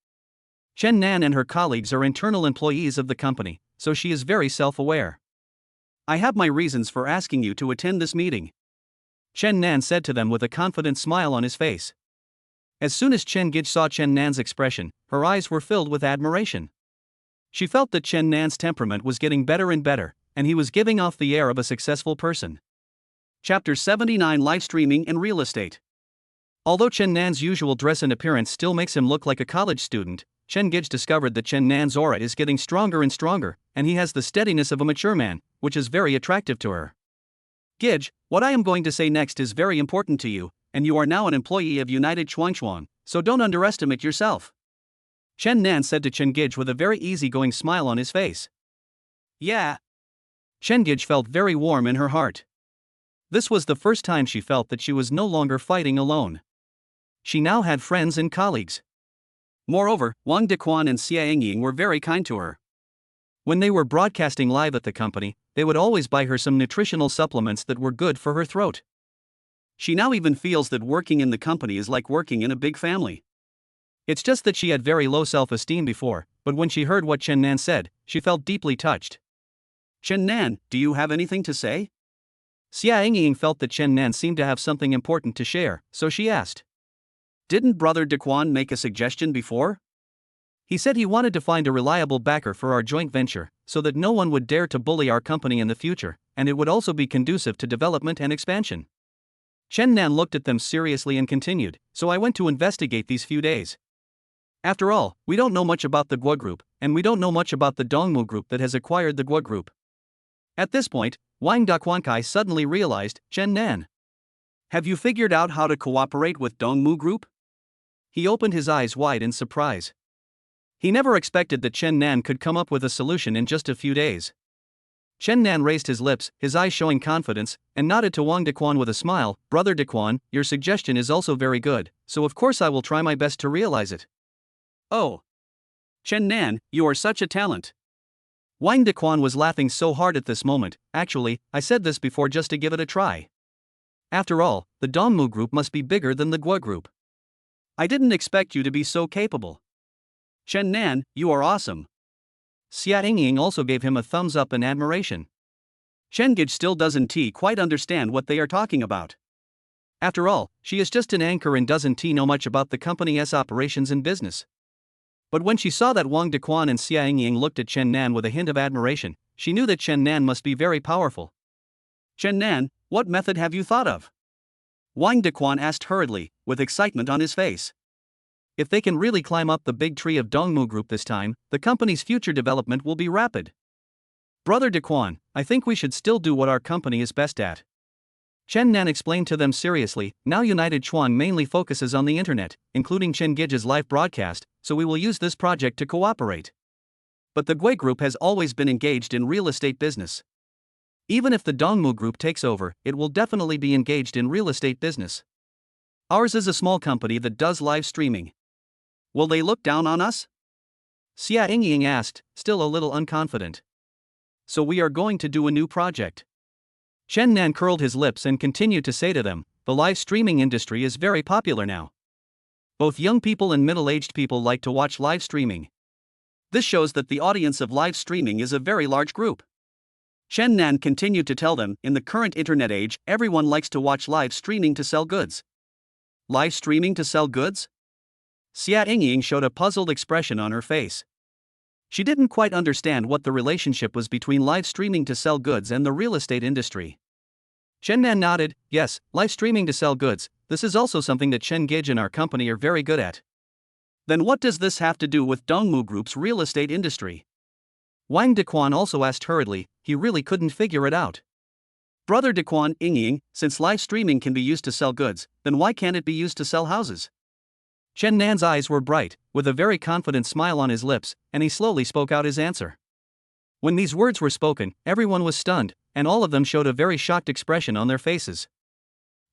Chen Nan and her colleagues are internal employees of the company, so she is very self-aware. I have my reasons for asking you to attend this meeting. Chen Nan said to them with a confident smile on his face. As soon as Chen Gij saw Chen Nan's expression, her eyes were filled with admiration. She felt that Chen Nan's temperament was getting better and better, and he was giving off the air of a successful person. Chapter 79 Live Streaming and Real Estate. Although Chen Nan's usual dress and appearance still makes him look like a college student, Chen Gij discovered that Chen Nan's aura is getting stronger and stronger, and he has the steadiness of a mature man, which is very attractive to her. Gij, what I am going to say next is very important to you, and you are now an employee of United Chuang, so don't underestimate yourself. Chen Nan said to Chen Gij with a very easygoing smile on his face. Yeah. Chen Gij felt very warm in her heart. This was the first time she felt that she was no longer fighting alone. She now had friends and colleagues. Moreover, Wang Dequan and Xia Ying were very kind to her. When they were broadcasting live at the company, they would always buy her some nutritional supplements that were good for her throat. She now even feels that working in the company is like working in a big family. It's just that she had very low self-esteem before, but when she heard what Chen Nan said, she felt deeply touched. Chen Nan, do you have anything to say? Xia Yingying felt that Chen Nan seemed to have something important to share, so she asked. Didn't Brother Dequan make a suggestion before? He said he wanted to find a reliable backer for our joint venture, so that no one would dare to bully our company in the future, and it would also be conducive to development and expansion. Chen Nan looked at them seriously and continued, so I went to investigate these few days. After all, we don't know much about the Guo Group, and we don't know much about the Dongmu Group that has acquired the Guo Group. At this point, Wang Daquankai suddenly realized, Chen Nan. Have you figured out how to cooperate with Dongmu Group? He opened his eyes wide in surprise. He never expected that Chen Nan could come up with a solution in just a few days. Chen Nan raised his lips, his eyes showing confidence, and nodded to Wang Dequan with a smile. Brother Dequan, your suggestion is also very good, so of course I will try my best to realize it. Oh. Chen Nan, you are such a talent. Wang Dequan was laughing so hard at this moment. Actually, I said this before just to give it a try. After all, the Dongmu Group must be bigger than the Guo Group. I didn't expect you to be so capable. Chen Nan, you are awesome. Xia Yingying also gave him a thumbs up in admiration. Chen Gage still doesn't quite understand what they are talking about. After all, she is just an anchor and doesn't know much about the company's operations and business. But when she saw that Wang Dequan and Xia Yingying looked at Chen Nan with a hint of admiration, she knew that Chen Nan must be very powerful. Chen Nan, what method have you thought of? Wang Dequan asked hurriedly, with excitement on his face. If they can really climb up the big tree of Dongmu Group this time, the company's future development will be rapid. Brother Dequan, I think we should still do what our company is best at. Chen Nan explained to them seriously. Now United Chuang mainly focuses on the internet, including Chen Gage's live broadcast, so we will use this project to cooperate. But the Gui Group has always been engaged in real estate business. Even if the Dongmu Group takes over, it will definitely be engaged in real estate business. Ours is a small company that does live streaming. Will they look down on us? Xia Yingying asked, still a little unconfident. So we are going to do a new project. Chen Nan curled his lips and continued to say to them, the live streaming industry is very popular now. Both young people and middle-aged people like to watch live streaming. This shows that the audience of live streaming is a very large group. Chen Nan continued to tell them, in the current internet age, everyone likes to watch live streaming to sell goods. Live streaming to sell goods? Xia Yingying showed a puzzled expression on her face. She didn't quite understand what the relationship was between live streaming to sell goods and the real estate industry. Chen Nan nodded, yes, live streaming to sell goods, this is also something that Chen Gage and our company are very good at. Then what does this have to do with Dongmu Group's real estate industry? Wang Dequan also asked hurriedly, he really couldn't figure it out. Brother Dequan, Yingying, since live streaming can be used to sell goods, then why can't it be used to sell houses? Chen Nan's eyes were bright, with a very confident smile on his lips, and he slowly spoke out his answer. When these words were spoken, everyone was stunned, and all of them showed a very shocked expression on their faces.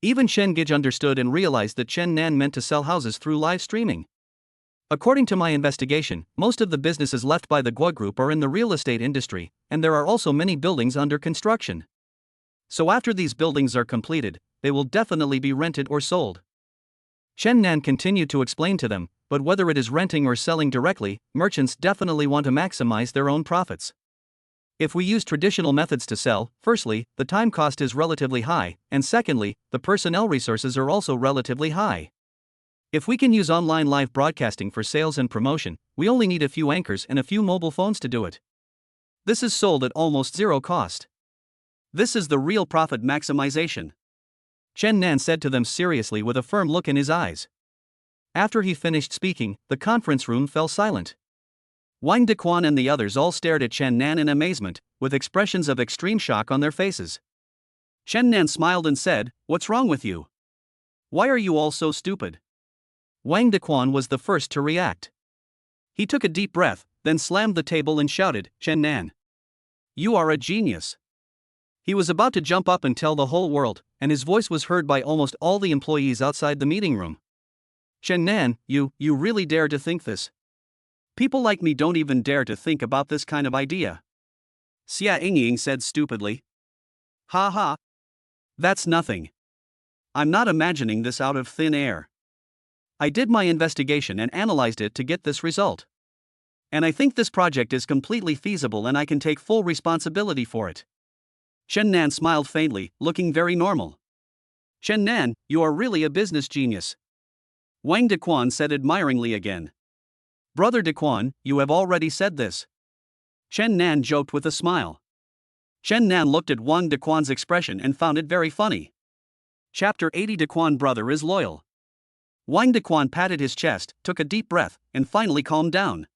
Even Chen Gage understood and realized that Chen Nan meant to sell houses through live streaming. According to my investigation, most of the businesses left by the Guo Group are in the real estate industry, and there are also many buildings under construction. So after these buildings are completed, they will definitely be rented or sold. Chen Nan continued to explain to them, but whether it is renting or selling directly, merchants definitely want to maximize their own profits. If we use traditional methods to sell, firstly, the time cost is relatively high, and secondly, the personnel resources are also relatively high. If we can use online live broadcasting for sales and promotion, we only need a few anchors and a few mobile phones to do it. This is sold at almost zero cost. This is the real profit maximization. Chen Nan said to them seriously with a firm look in his eyes. After he finished speaking, the conference room fell silent. Wang Dequan and the others all stared at Chen Nan in amazement, with expressions of extreme shock on their faces. Chen Nan smiled and said, "What's wrong with you? Why are you all so stupid?" Wang Dequan was the first to react. He took a deep breath, then slammed the table and shouted, "Chen Nan, you are a genius." He was about to jump up and tell the whole world, and his voice was heard by almost all the employees outside the meeting room. "Chen Nan, you really dare to think this? People like me don't even dare to think about this kind of idea." Xia Yingying said stupidly. "Ha ha. That's nothing. I'm not imagining this out of thin air. I did my investigation and analyzed it to get this result. And I think this project is completely feasible and I can take full responsibility for it. Chen Nan smiled faintly, looking very normal. Chen Nan, you are really a business genius. Wang Dequan said admiringly again. Brother Dequan, you have already said this. Chen Nan joked with a smile. Chen Nan looked at Wang Dequan's expression and found it very funny. Chapter 80 Dequan brother is loyal. Wang Dequan patted his chest, took a deep breath, and finally calmed down.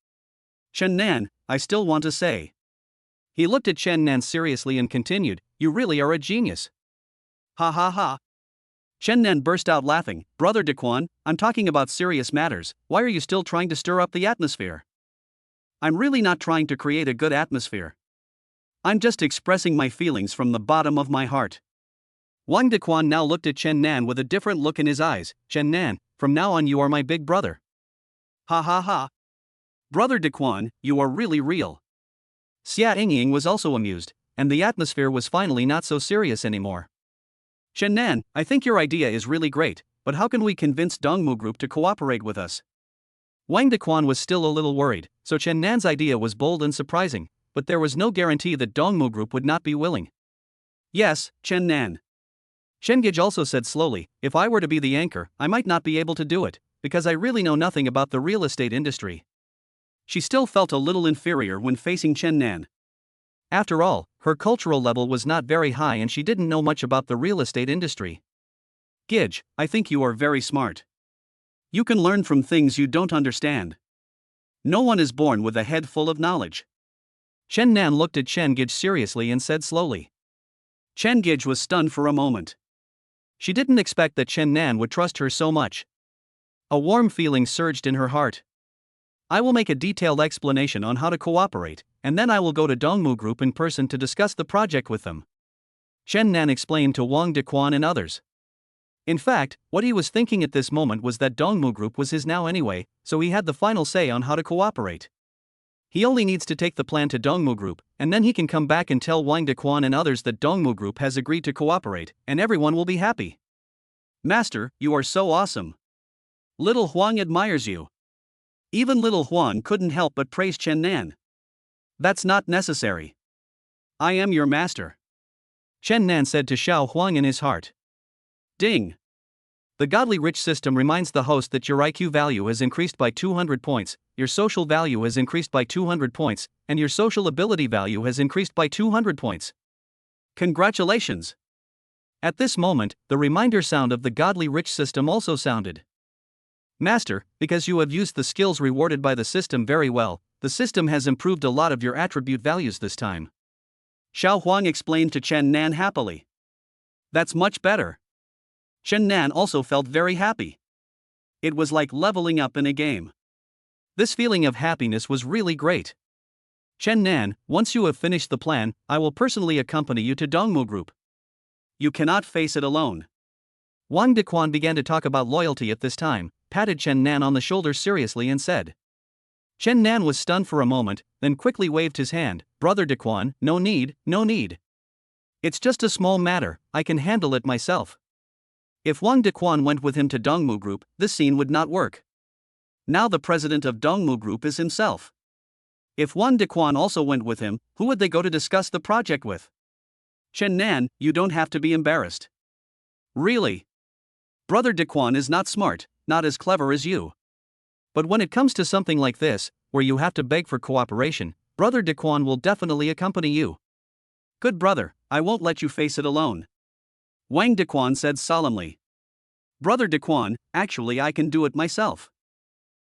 Chen Nan, I still want to say. He looked at Chen Nan seriously and continued, you really are a genius. Ha ha ha. Chen Nan burst out laughing, Brother Dequan, I'm talking about serious matters, why are you still trying to stir up the atmosphere? I'm really not trying to create a good atmosphere. I'm just expressing my feelings from the bottom of my heart. Wang Dequan now looked at Chen Nan with a different look in his eyes. Chen Nan, from now on you are my big brother. Ha ha ha. Brother Dequan, you are really real. Xia Yingying was also amused, and the atmosphere was finally not so serious anymore. Chen Nan, I think your idea is really great, but how can we convince Dongmu Group to cooperate with us? Wang Dequan was still a little worried, so Chen Nan's idea was bold and surprising, but there was no guarantee that Dongmu Group would not be willing. Yes, Chen Nan. Chen Gage also said slowly, if I were to be the anchor, I might not be able to do it, because I really know nothing about the real estate industry. She still felt a little inferior when facing Chen Nan. After all, her cultural level was not very high and she didn't know much about the real estate industry. Gage, I think you are very smart. You can learn from things you don't understand. No one is born with a head full of knowledge. Chen Nan looked at Chen Gage seriously and said slowly. Chen Gage was stunned for a moment. She didn't expect that Chen Nan would trust her so much. A warm feeling surged in her heart. I will make a detailed explanation on how to cooperate, and then I will go to Dongmu Group in person to discuss the project with them. Chen Nan explained to Wang Dequan and others. In fact, what he was thinking at this moment was that Dongmu Group was his now anyway, so he had the final say on how to cooperate. He only needs to take the plan to Dongmu Group, and then he can come back and tell Wang Dequan and others that Dongmu Group has agreed to cooperate, and everyone will be happy. Master, you are so awesome. Little Huang admires you. Even little Huang couldn't help but praise Chen Nan. That's not necessary. I am your master. Chen Nan said to Xiao Huang in his heart. Ding. The Godly Rich system reminds the host that your IQ value has increased by 200 points, your social value has increased by 200 points, and your social ability value has increased by 200 points. Congratulations! At this moment, the reminder sound of the Godly Rich system also sounded. Master, because you have used the skills rewarded by the system very well, the system has improved a lot of your attribute values this time. Xiao Huang explained to Chen Nan happily. That's much better. Chen Nan also felt very happy. It was like leveling up in a game. This feeling of happiness was really great. Chen Nan, once you have finished the plan, I will personally accompany you to Dongmu Group. You cannot face it alone. Wang Dequan began to talk about loyalty at this time, patted Chen Nan on the shoulder seriously and said. Chen Nan was stunned for a moment, then quickly waved his hand, Brother Dequan, no need, no need. It's just a small matter, I can handle it myself. If Wang Dequan went with him to Dongmu Group, this scene would not work. Now the president of Dongmu Group is himself. If Wang Dequan also went with him, who would they go to discuss the project with? Chen Nan, you don't have to be embarrassed. Really? Brother Dequan is not smart, not as clever as you. But when it comes to something like this, where you have to beg for cooperation, Brother Dequan will definitely accompany you. Good brother, I won't let you face it alone. Wang Dequan said solemnly. Brother Dequan, actually I can do it myself.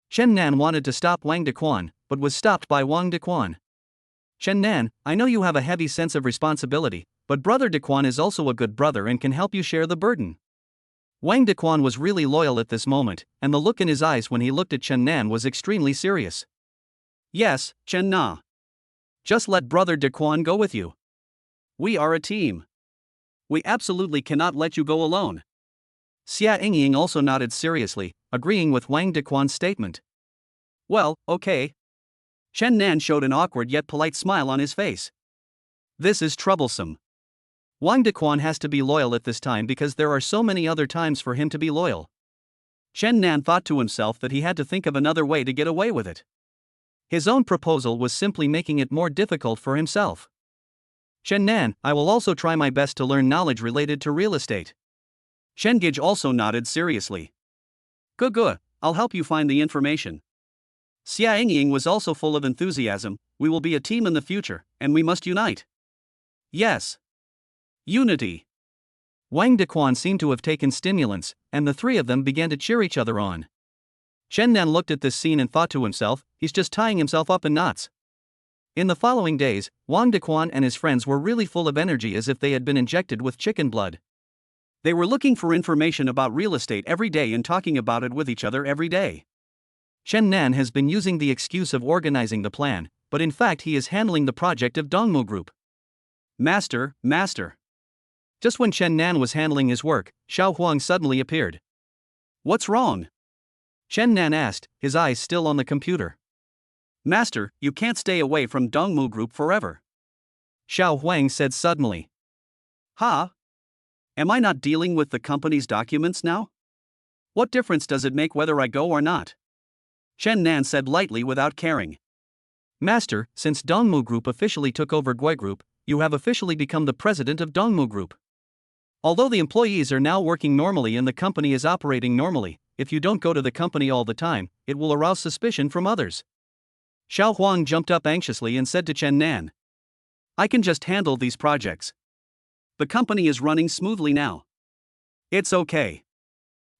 Chen Nan wanted to stop Wang Dequan, but was stopped by Wang Dequan. Chen Nan, I know you have a heavy sense of responsibility, but Brother Dequan is also a good brother and can help you share the burden. Wang Dequan was really loyal at this moment, and the look in his eyes when he looked at Chen Nan was extremely serious. Yes, Chen Na. Just let Brother Dequan go with you. We are a team. We absolutely cannot let you go alone. Xia Yingying also nodded seriously, agreeing with Wang Dequan's statement. Well, okay. Chen Nan showed an awkward yet polite smile on his face. This is troublesome. Wang Dequan has to be loyal at this time because there are so many other times for him to be loyal. Chen Nan thought to himself that he had to think of another way to get away with it. His own proposal was simply making it more difficult for himself. Chen Nan, I will also try my best to learn knowledge related to real estate. Chen Gage also nodded seriously. Good, I'll help you find the information. Xia Yingying was also full of enthusiasm. We will be a team in the future, and we must unite. Yes. Unity. Wang Dequan seemed to have taken stimulants, and the three of them began to cheer each other on. Chen Nan looked at this scene and thought to himself, he's just tying himself up in knots. In the following days, Wang Dequan and his friends were really full of energy as if they had been injected with chicken blood. They were looking for information about real estate every day and talking about it with each other every day. Chen Nan has been using the excuse of organizing the plan, but in fact he is handling the project of Dongmu Group. Master. Just when Chen Nan was handling his work, Xiao Huang suddenly appeared. What's wrong? Chen Nan asked, his eyes still on the computer. Master, you can't stay away from Dongmu Group forever. Xiao Huang said suddenly. Ha? Am I not dealing with the company's documents now? What difference does it make whether I go or not? Chen Nan said lightly without caring. Master, since Dongmu Group officially took over Gui Group, you have officially become the president of Dongmu Group. Although the employees are now working normally and the company is operating normally, if you don't go to the company all the time, it will arouse suspicion from others. Xiao Huang jumped up anxiously and said to Chen Nan, I can just handle these projects. The company is running smoothly now. It's okay.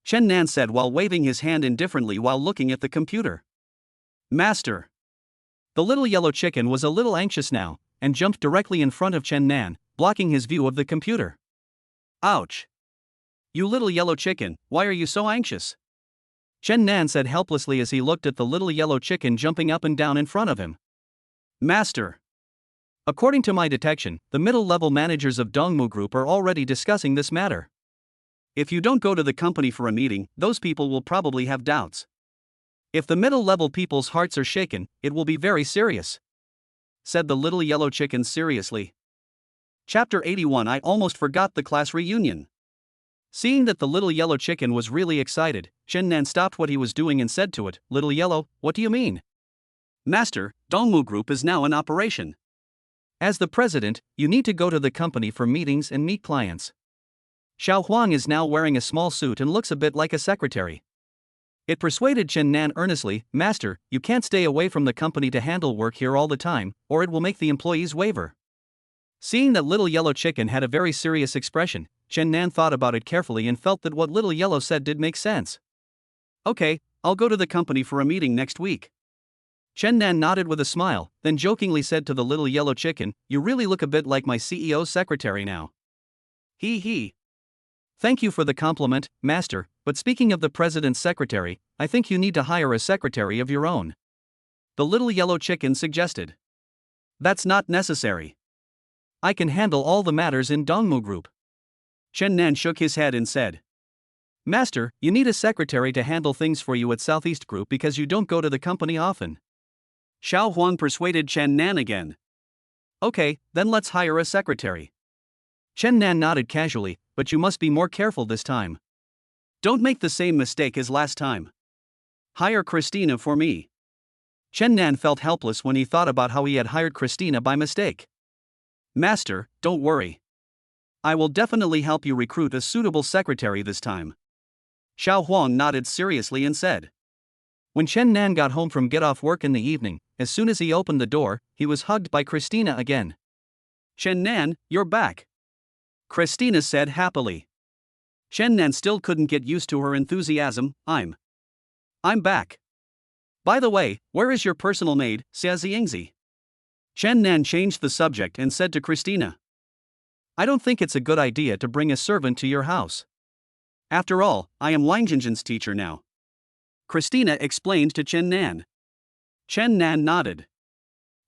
Chen Nan said while waving his hand indifferently while looking at the computer. Master. The little yellow chicken was a little anxious now, and jumped directly in front of Chen Nan, blocking his view of the computer. Ouch. You little yellow chicken, why are you so anxious? Chen Nan said helplessly as he looked at the little yellow chicken jumping up and down in front of him. Master. According to my detection, the middle-level managers of Dongmu Group are already discussing this matter. If you don't go to the company for a meeting, those people will probably have doubts. If the middle-level people's hearts are shaken, it will be very serious, said the little yellow chicken seriously. Chapter 81. I almost forgot the class reunion. Seeing that the little yellow chicken was really excited, Chen Nan stopped what he was doing and said to it, Little Yellow, what do you mean? Master, Dongmu Group is now in operation. As the president, you need to go to the company for meetings and meet clients. Xiao Huang is now wearing a small suit and looks a bit like a secretary. It persuaded Chen Nan earnestly, Master, you can't stay away from the company to handle work here all the time, or it will make the employees waver. Seeing that Little Yellow Chicken had a very serious expression, Chen Nan thought about it carefully and felt that what Little Yellow said did make sense. Okay, I'll go to the company for a meeting next week. Chen Nan nodded with a smile, then jokingly said to the Little Yellow Chicken, You really look a bit like my CEO's secretary now. He. Thank you for the compliment, Master, but speaking of the president's secretary, I think you need to hire a secretary of your own. The Little Yellow Chicken suggested. That's not necessary. I can handle all the matters in Dongmu Group. Chen Nan shook his head and said. Master, you need a secretary to handle things for you at Southeast Group because you don't go to the company often. Xiao Huang persuaded Chen Nan again. Okay, then let's hire a secretary. Chen Nan nodded casually, but you must be more careful this time. Don't make the same mistake as last time. Hire Christina for me. Chen Nan felt helpless when he thought about how he had hired Christina by mistake. Master, don't worry. I will definitely help you recruit a suitable secretary this time. Xiao Huang nodded seriously and said. When Chen Nan got home from get-off work in the evening, as soon as he opened the door, he was hugged by Christina again. Chen Nan, you're back. Christina said happily. Chen Nan still couldn't get used to her enthusiasm. I'm back. By the way, where is your personal maid, Xia Ziyingzi? Chen Nan changed the subject and said to Christina. I don't think it's a good idea to bring a servant to your house. After all, I am Wang Jinjin's teacher now. Christina explained to Chen Nan. Chen Nan nodded.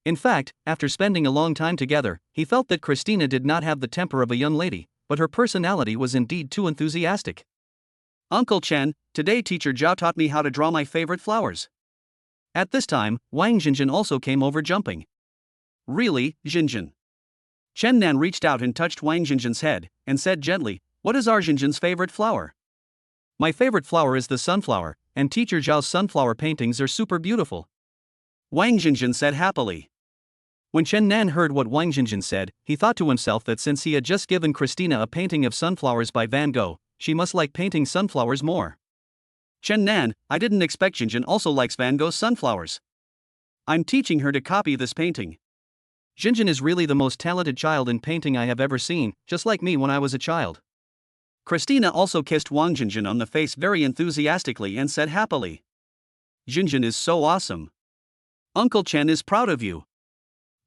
In fact, after spending a long time together, he felt that Christina did not have the temper of a young lady, but her personality was indeed too enthusiastic. Uncle Chen, today teacher Zhao taught me how to draw my favorite flowers. At this time, Wang Jinjin also came over jumping. Really, Jinjin? Chen Nan reached out and touched Wang Jinjin's head, and said gently, "What is our Jinjin's favorite flower?" "My favorite flower is the sunflower, and Teacher Zhao's sunflower paintings are super beautiful," Wang Jinjin said happily. When Chen Nan heard what Wang Jinjin said, he thought to himself that since he had just given Christina a painting of sunflowers by Van Gogh, she must like painting sunflowers more. "Chen Nan, I didn't expect Jinjin also likes Van Gogh's sunflowers. I'm teaching her to copy this painting." Jinjin is really the most talented child in painting I have ever seen, just like me when I was a child. Christina also kissed Wang Jinjin on the face very enthusiastically and said happily, "Jinjin is so awesome. Uncle Chen is proud of you."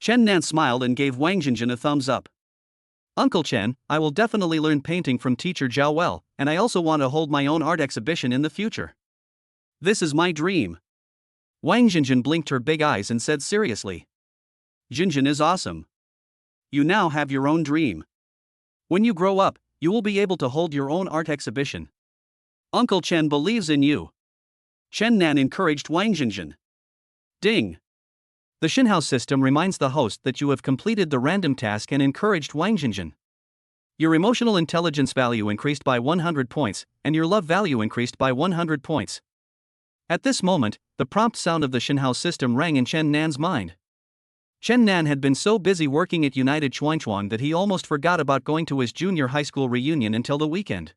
Chen Nan smiled and gave Wang Jinjin a thumbs up. "Uncle Chen, I will definitely learn painting from Teacher Zhao well, and I also want to hold my own art exhibition in the future. This is my dream." Wang Jinjin blinked her big eyes and said seriously, "Jinjin is awesome. You now have your own dream. When you grow up, you will be able to hold your own art exhibition. Uncle Chen believes in you." Chen Nan encouraged Wang Jinjin. Ding! The Xinhao system reminds the host that you have completed the random task and encouraged Wang Jinjin. Your emotional intelligence value increased by 100 points, and your love value increased by 100 points. At this moment, the prompt sound of the Xinhao system rang in Chen Nan's mind. Chen Nan had been so busy working at United Chuanchuan that he almost forgot about going to his junior high school reunion until the weekend.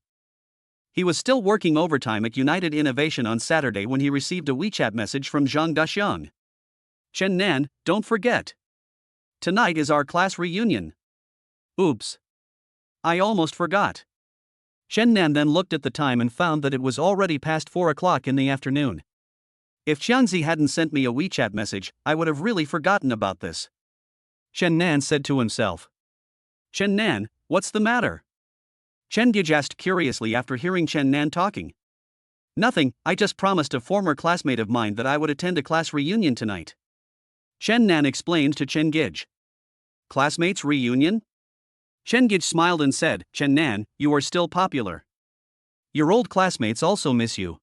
He was still working overtime at United Innovation on Saturday when he received a WeChat message from Zhang Daxiang. "Chen Nan, don't forget. Tonight is our class reunion." "Oops. I almost forgot." Chen Nan then looked at the time and found that it was already past 4 o'clock in the afternoon. If Xiangzi hadn't sent me a WeChat message, I would have really forgotten about this. Chen Nan said to himself. "Chen Nan, what's the matter?" Chen Gij asked curiously after hearing Chen Nan talking. "Nothing, I just promised a former classmate of mine that I would attend a class reunion tonight." Chen Nan explained to Chen Gij. "Classmates reunion?" Chen Gij smiled and said, "Chen Nan, you are still popular. Your old classmates also miss you."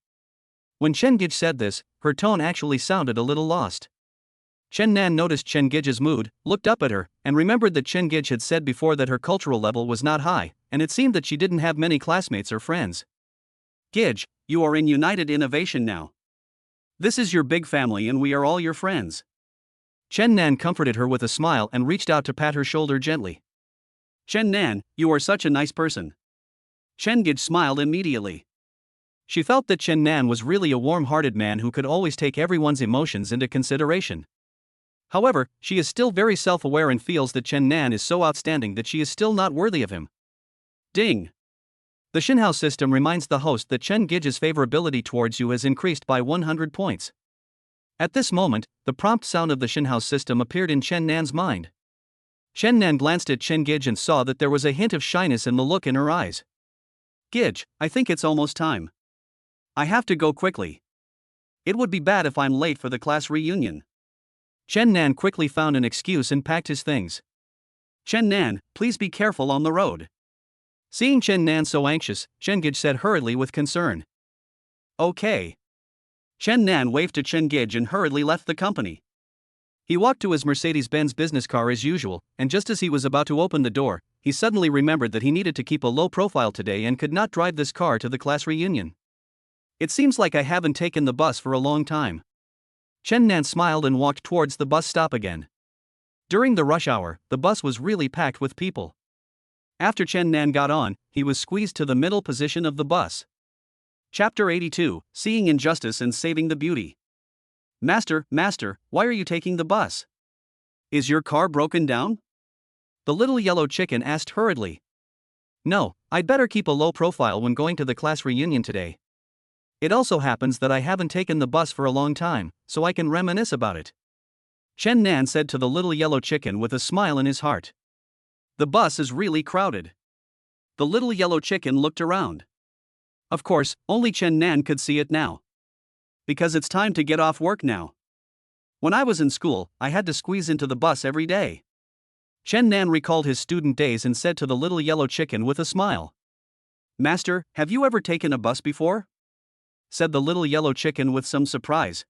When Chen Gij said this, her tone actually sounded a little lost. Chen Nan noticed Chen Gij's mood, looked up at her, and remembered that Chen Gij had said before that her cultural level was not high, and it seemed that she didn't have many classmates or friends. "Gij, you are in United Innovation now. This is your big family and we are all your friends." Chen Nan comforted her with a smile and reached out to pat her shoulder gently. "Chen Nan, you are such a nice person." Chen Gij smiled immediately. She felt that Chen Nan was really a warm-hearted man who could always take everyone's emotions into consideration. However, she is still very self-aware and feels that Chen Nan is so outstanding that she is still not worthy of him. Ding! The Xinhao system reminds the host that Chen Gij's favorability towards you has increased by 100 points. At this moment, the prompt sound of the Xinhao system appeared in Chen Nan's mind. Chen Nan glanced at Chen Gij and saw that there was a hint of shyness in the look in her eyes. "Gij, I think it's almost time. I have to go quickly. It would be bad if I'm late for the class reunion." Chen Nan quickly found an excuse and packed his things. "Chen Nan, please be careful on the road." Seeing Chen Nan so anxious, Chen Gij said hurriedly with concern. "Okay." Chen Nan waved to Chen Gij and hurriedly left the company. He walked to his Mercedes-Benz business car as usual, and just as he was about to open the door, he suddenly remembered that he needed to keep a low profile today and could not drive this car to the class reunion. "It seems like I haven't taken the bus for a long time." Chen Nan smiled and walked towards the bus stop again. During the rush hour, the bus was really packed with people. After Chen Nan got on, he was squeezed to the middle position of the bus. Chapter 82, Seeing Injustice and Saving the Beauty. Master, why are you taking the bus? Is your car broken down?" The little yellow chicken asked hurriedly. "No, I'd better keep a low profile when going to the class reunion today. It also happens that I haven't taken the bus for a long time, so I can reminisce about it," Chen Nan said to the little yellow chicken with a smile in his heart. "The bus is really crowded." The little yellow chicken looked around. Of course, only Chen Nan could see it now. "Because it's time to get off work now. When I was in school, I had to squeeze into the bus every day." Chen Nan recalled his student days and said to the little yellow chicken with a smile. "Master, have you ever taken a bus before?" said the little yellow chicken with some surprise.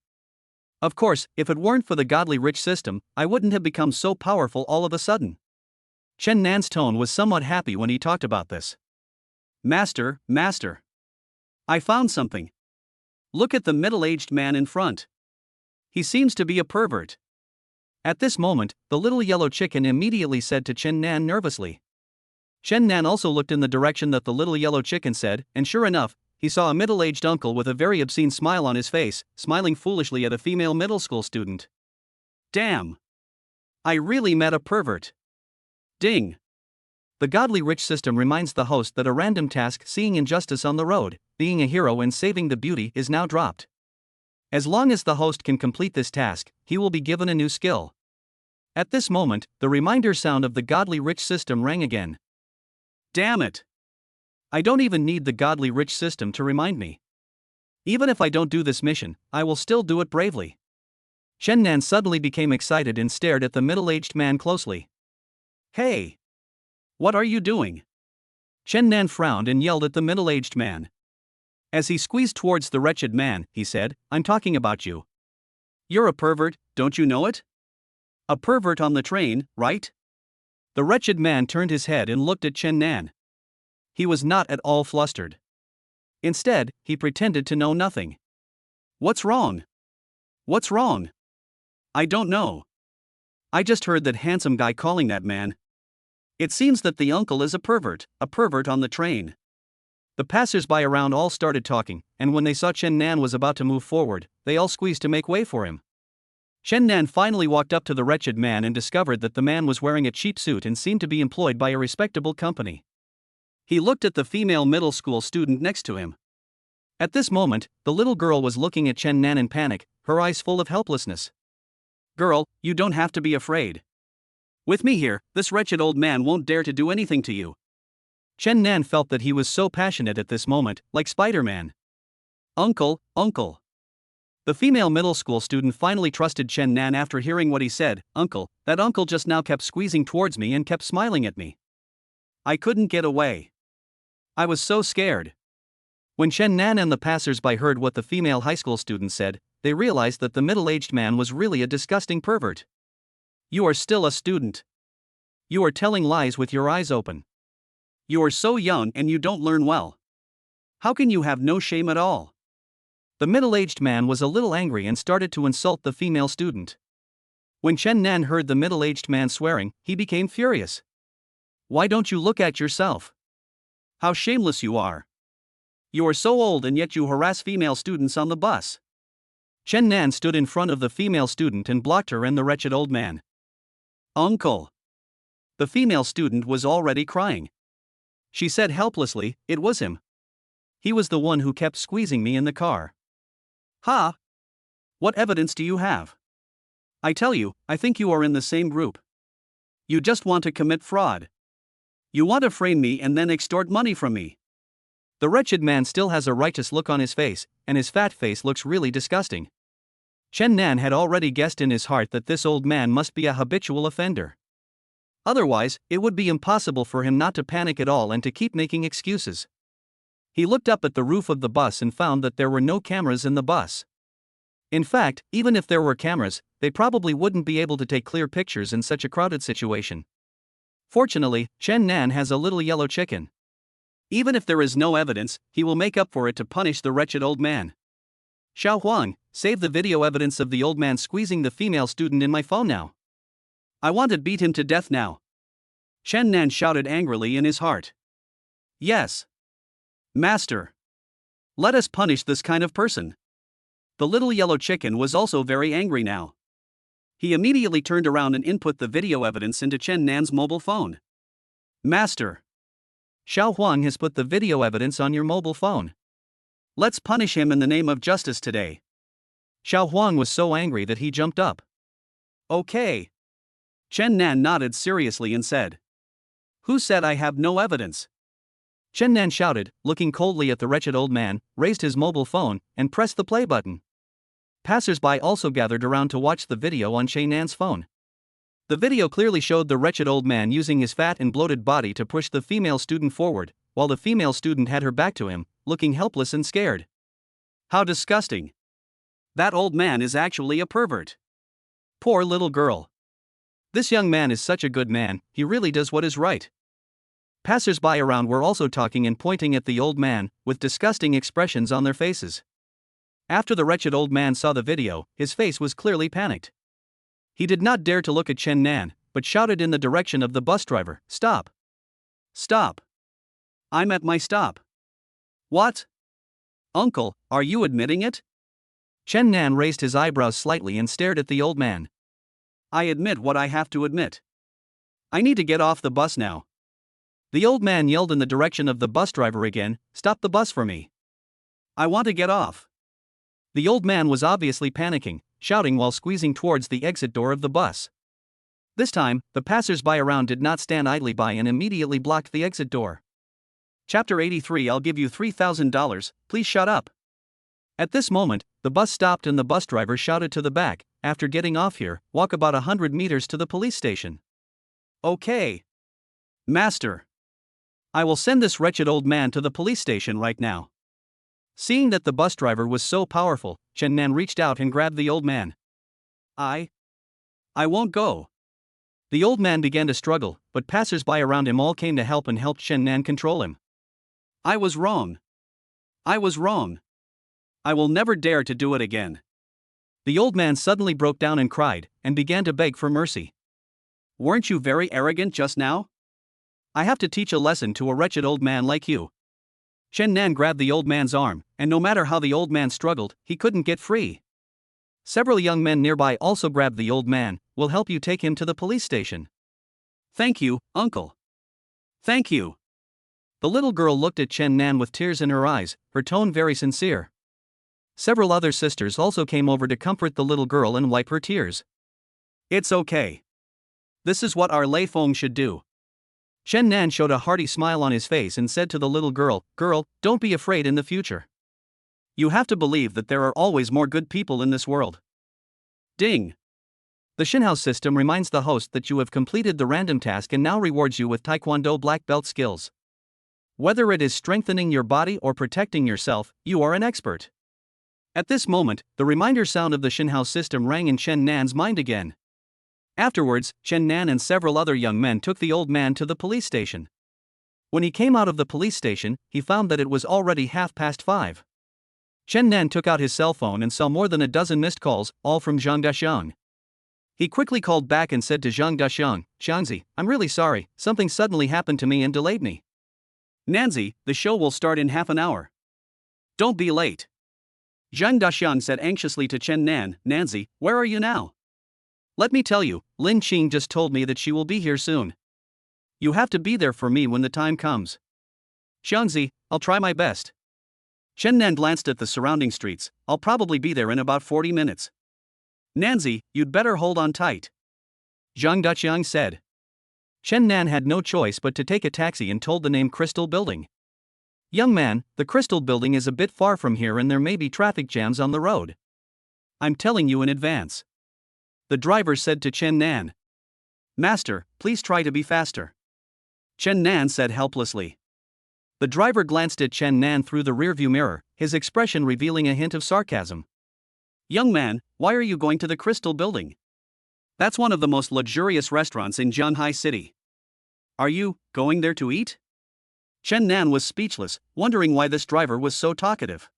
"Of course, if it weren't for the godly rich system, I wouldn't have become so powerful all of a sudden." Chen Nan's tone was somewhat happy when he talked about this. Master, master. I found something. Look at the middle-aged man in front. He seems to be a pervert. At this moment, the little yellow chicken immediately said to Chen Nan nervously. Chen Nan also looked in the direction that the little yellow chicken said, and sure enough, he saw a middle-aged uncle with a very obscene smile on his face, smiling foolishly at a female middle school student. Damn. I really met a pervert. Ding. The godly rich system reminds the host that a random task seeing injustice on the road, being a hero and saving the beauty is now dropped. As long as the host can complete this task, he will be given a new skill. At this moment, the reminder sound of the godly rich system rang again. Damn it. I don't even need the godly rich system to remind me. Even if I don't do this mission, I will still do it bravely. Chen Nan suddenly became excited and stared at the middle-aged man closely. Hey! What are you doing? Chen Nan frowned and yelled at the middle-aged man. As he squeezed towards the wretched man, he said, I'm talking about you. You're a pervert, don't you know it? A pervert on the train, right? The wretched man turned his head and looked at Chen Nan. He was not at all flustered. Instead, he pretended to know nothing. What's wrong? What's wrong? I don't know. I just heard that handsome guy calling that man. It seems that the uncle is a pervert on the train. The passers-by around all started talking, and when they saw Chen Nan was about to move forward, they all squeezed to make way for him. Chen Nan finally walked up to the wretched man and discovered that the man was wearing a cheap suit and seemed to be employed by a respectable company. He looked at the female middle school student next to him. At this moment, the little girl was looking at Chen Nan in panic, her eyes full of helplessness. Girl, you don't have to be afraid. With me here, this wretched old man won't dare to do anything to you. Chen Nan felt that he was so passionate at this moment, like Spider-Man. Uncle, uncle. The female middle school student finally trusted Chen Nan after hearing what he said. Uncle, that uncle just now kept squeezing towards me and kept smiling at me. I couldn't get away. I was so scared. When Chen Nan and the passers-by heard what the female high school student said, they realized that the middle-aged man was really a disgusting pervert. You are still a student. You are telling lies with your eyes open. You are so young and you don't learn well. How can you have no shame at all? The middle-aged man was a little angry and started to insult the female student. When Chen Nan heard the middle-aged man swearing, he became furious. Why don't you look at yourself? How shameless you are. You are so old and yet you harass female students on the bus. Chen Nan stood in front of the female student and blocked her and the wretched old man. Uncle. The female student was already crying. She said helplessly, it was him. He was the one who kept squeezing me in the car. Ha! What evidence do you have? I tell you, I think you are in the same group. You just want to commit fraud. You want to frame me and then extort money from me. The wretched man still has a righteous look on his face, and his fat face looks really disgusting. Chen Nan had already guessed in his heart that this old man must be a habitual offender. Otherwise, it would be impossible for him not to panic at all and to keep making excuses. He looked up at the roof of the bus and found that there were no cameras in the bus. In fact, even if there were cameras, they probably wouldn't be able to take clear pictures in such a crowded situation. Fortunately, Chen Nan has a little yellow chicken. Even if there is no evidence, he will make up for it to punish the wretched old man. Xiao Huang, save the video evidence of the old man squeezing the female student in my phone now. I want to beat him to death now. Chen Nan shouted angrily in his heart. Yes. Master. Let us punish this kind of person. The little yellow chicken was also very angry now. He immediately turned around and input the video evidence into Chen Nan's mobile phone. Master. Xiao Huang has put the video evidence on your mobile phone. Let's punish him in the name of justice today. Xiao Huang was so angry that he jumped up. Okay. Chen Nan nodded seriously and said. Who said I have no evidence? Chen Nan shouted, looking coldly at the wretched old man, raised his mobile phone, and pressed the play button. Passers-by also gathered around to watch the video on Chen Nan's phone. The video clearly showed the wretched old man using his fat and bloated body to push the female student forward, while the female student had her back to him, looking helpless and scared. How disgusting. That old man is actually a pervert. Poor little girl. This young man is such a good man, he really does what is right. Passers-by around were also talking and pointing at the old man, with disgusting expressions on their faces. After the wretched old man saw the video, his face was clearly panicked. He did not dare to look at Chen Nan, but shouted in the direction of the bus driver, "Stop! Stop! I'm at my stop." "What? Uncle, are you admitting it?" Chen Nan raised his eyebrows slightly and stared at the old man. "I admit what I have to admit. I need to get off the bus now." The old man yelled in the direction of the bus driver again, "Stop the bus for me. I want to get off." The old man was obviously panicking, shouting while squeezing towards the exit door of the bus. This time, the passers-by around did not stand idly by and immediately blocked the exit door. Chapter 83. I'll give you $3,000, please shut up. At this moment, the bus stopped and the bus driver shouted to the back, "After getting off here, walk about 100 meters to the police station." "Okay, master. I will send this wretched old man to the police station right now." Seeing that the bus driver was so powerful, Chen Nan reached out and grabbed the old man. I won't go." The old man began to struggle, but passers-by around him all came to help and helped Chen Nan control him. "I was wrong. I was wrong. I will never dare to do it again." The old man suddenly broke down and cried, and began to beg for mercy. "Weren't you very arrogant just now? I have to teach a lesson to a wretched old man like you." Chen Nan grabbed the old man's arm, and no matter how the old man struggled, he couldn't get free. Several young men nearby also grabbed the old man. "We'll help you take him to the police station." "Thank you, uncle. Thank you." The little girl looked at Chen Nan with tears in her eyes, her tone very sincere. Several other sisters also came over to comfort the little girl and wipe her tears. "It's okay. This is what our Lei Feng should do." Chen Nan showed a hearty smile on his face and said to the little girl, "Girl, don't be afraid in the future. You have to believe that there are always more good people in this world." Ding! The Shinhouse system reminds the host that you have completed the random task and now rewards you with Taekwondo black belt skills. Whether it is strengthening your body or protecting yourself, you are an expert. At this moment, the reminder sound of the Shinhouse system rang in Chen Nan's mind again. Afterwards, Chen Nan and several other young men took the old man to the police station. When he came out of the police station, he found that it was already 5:30. Chen Nan took out his cell phone and saw more than a dozen missed calls, all from Zhang Daxiang. He quickly called back and said to Zhang Daxiang, "Xiangzi, I'm really sorry, something suddenly happened to me and delayed me. Nanzi, the show will start in half an hour. Don't be late." Zhang Daxiang said anxiously to Chen Nan, "Nanzi, where are you now?" "Let me tell you, Lin Qing just told me that she will be here soon. You have to be there for me when the time comes." "Xiangzi, I'll try my best." Chen Nan glanced at the surrounding streets. "I'll probably be there in about 40 minutes. Nanzi, you'd better hold on tight," Zhang Daqiang said. Chen Nan had no choice but to take a taxi and told the name Crystal Building. "Young man, the Crystal Building is a bit far from here and there may be traffic jams on the road. I'm telling you in advance," the driver said to Chen Nan. "Master, please try to be faster," Chen Nan said helplessly. The driver glanced at Chen Nan through the rearview mirror, his expression revealing a hint of sarcasm. "Young man, why are you going to the Crystal Building? That's one of the most luxurious restaurants in Zhanghai City. Are you going there to eat?" Chen Nan was speechless, wondering why this driver was so talkative.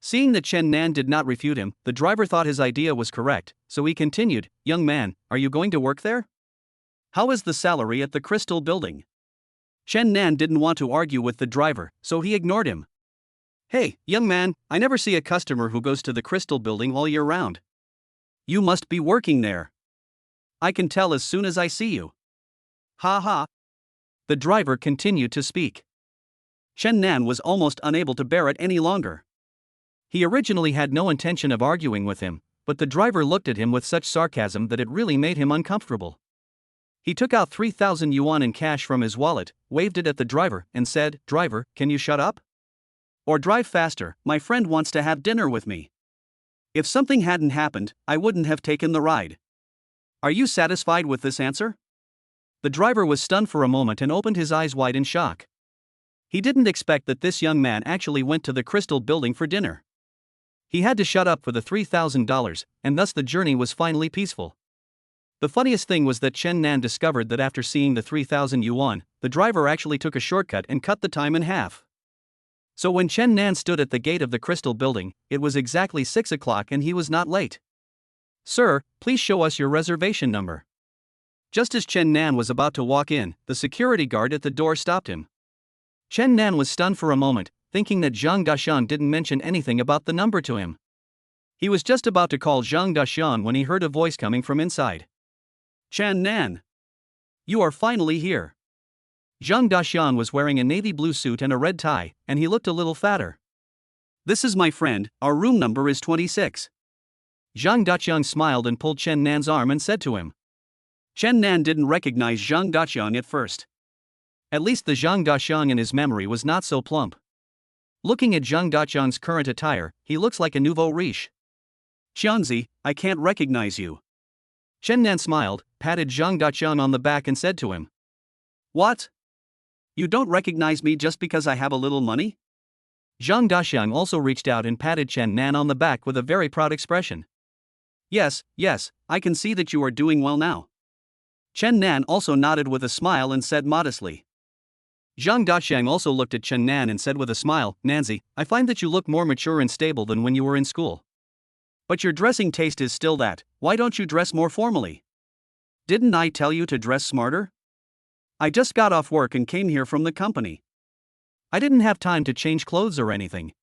Seeing that Chen Nan did not refute him, the driver thought his idea was correct, so he continued, "Young man, are you going to work there? How is the salary at the Crystal Building?" Chen Nan didn't want to argue with the driver, so he ignored him. "Hey, young man, I never see a customer who goes to the Crystal Building all year round. You must be working there. I can tell as soon as I see you." "Ha ha." The driver continued to speak. Chen Nan was almost unable to bear it any longer. He originally had no intention of arguing with him, but the driver looked at him with such sarcasm that it really made him uncomfortable. He took out 3,000 yuan in cash from his wallet, waved it at the driver, and said, "Driver, can you shut up? Or drive faster, my friend wants to have dinner with me. If something hadn't happened, I wouldn't have taken the ride. Are you satisfied with this answer?" The driver was stunned for a moment and opened his eyes wide in shock. He didn't expect that this young man actually went to the Crystal Building for dinner. He had to shut up for the $3,000, and thus the journey was finally peaceful. The funniest thing was that Chen Nan discovered that after seeing the 3,000 yuan, the driver actually took a shortcut and cut the time in half. So when Chen Nan stood at the gate of the Crystal Building, it was exactly 6 o'clock and he was not late. "Sir, please show us your reservation number." Just as Chen Nan was about to walk in, the security guard at the door stopped him. Chen Nan was stunned for a moment, thinking that Zhang Daxian didn't mention anything about the number to him. He was just about to call Zhang Daxian when he heard a voice coming from inside. Chen Nan. "You are finally here." Zhang Daxian was wearing a navy blue suit and a red tie, and he looked a little fatter. "This is my friend, our room number is 26. Zhang Daxian smiled and pulled Chen Nan's arm and said to him. Chen Nan didn't recognize Zhang Daxian at first. At least the Zhang Daxian in his memory was not so plump. Looking at Zhang Daxian's current attire, he looks like a nouveau riche. "Xianzi, I can't recognize you." Chen Nan smiled, patted Zhang Daxian on the back and said to him. "What? You don't recognize me just because I have a little money?" Zhang Daxian also reached out and patted Chen Nan on the back with a very proud expression. Yes, I can see that you are doing well now." Chen Nan also nodded with a smile and said modestly. Zhang Daxian also looked at Chen Nan and said with a smile, "Nanzi, I find that you look more mature and stable than when you were in school. But your dressing taste is still that, why don't you dress more formally? Didn't I tell you to dress smarter? I just got off work and came here from the company." "I didn't have time to change clothes or anything."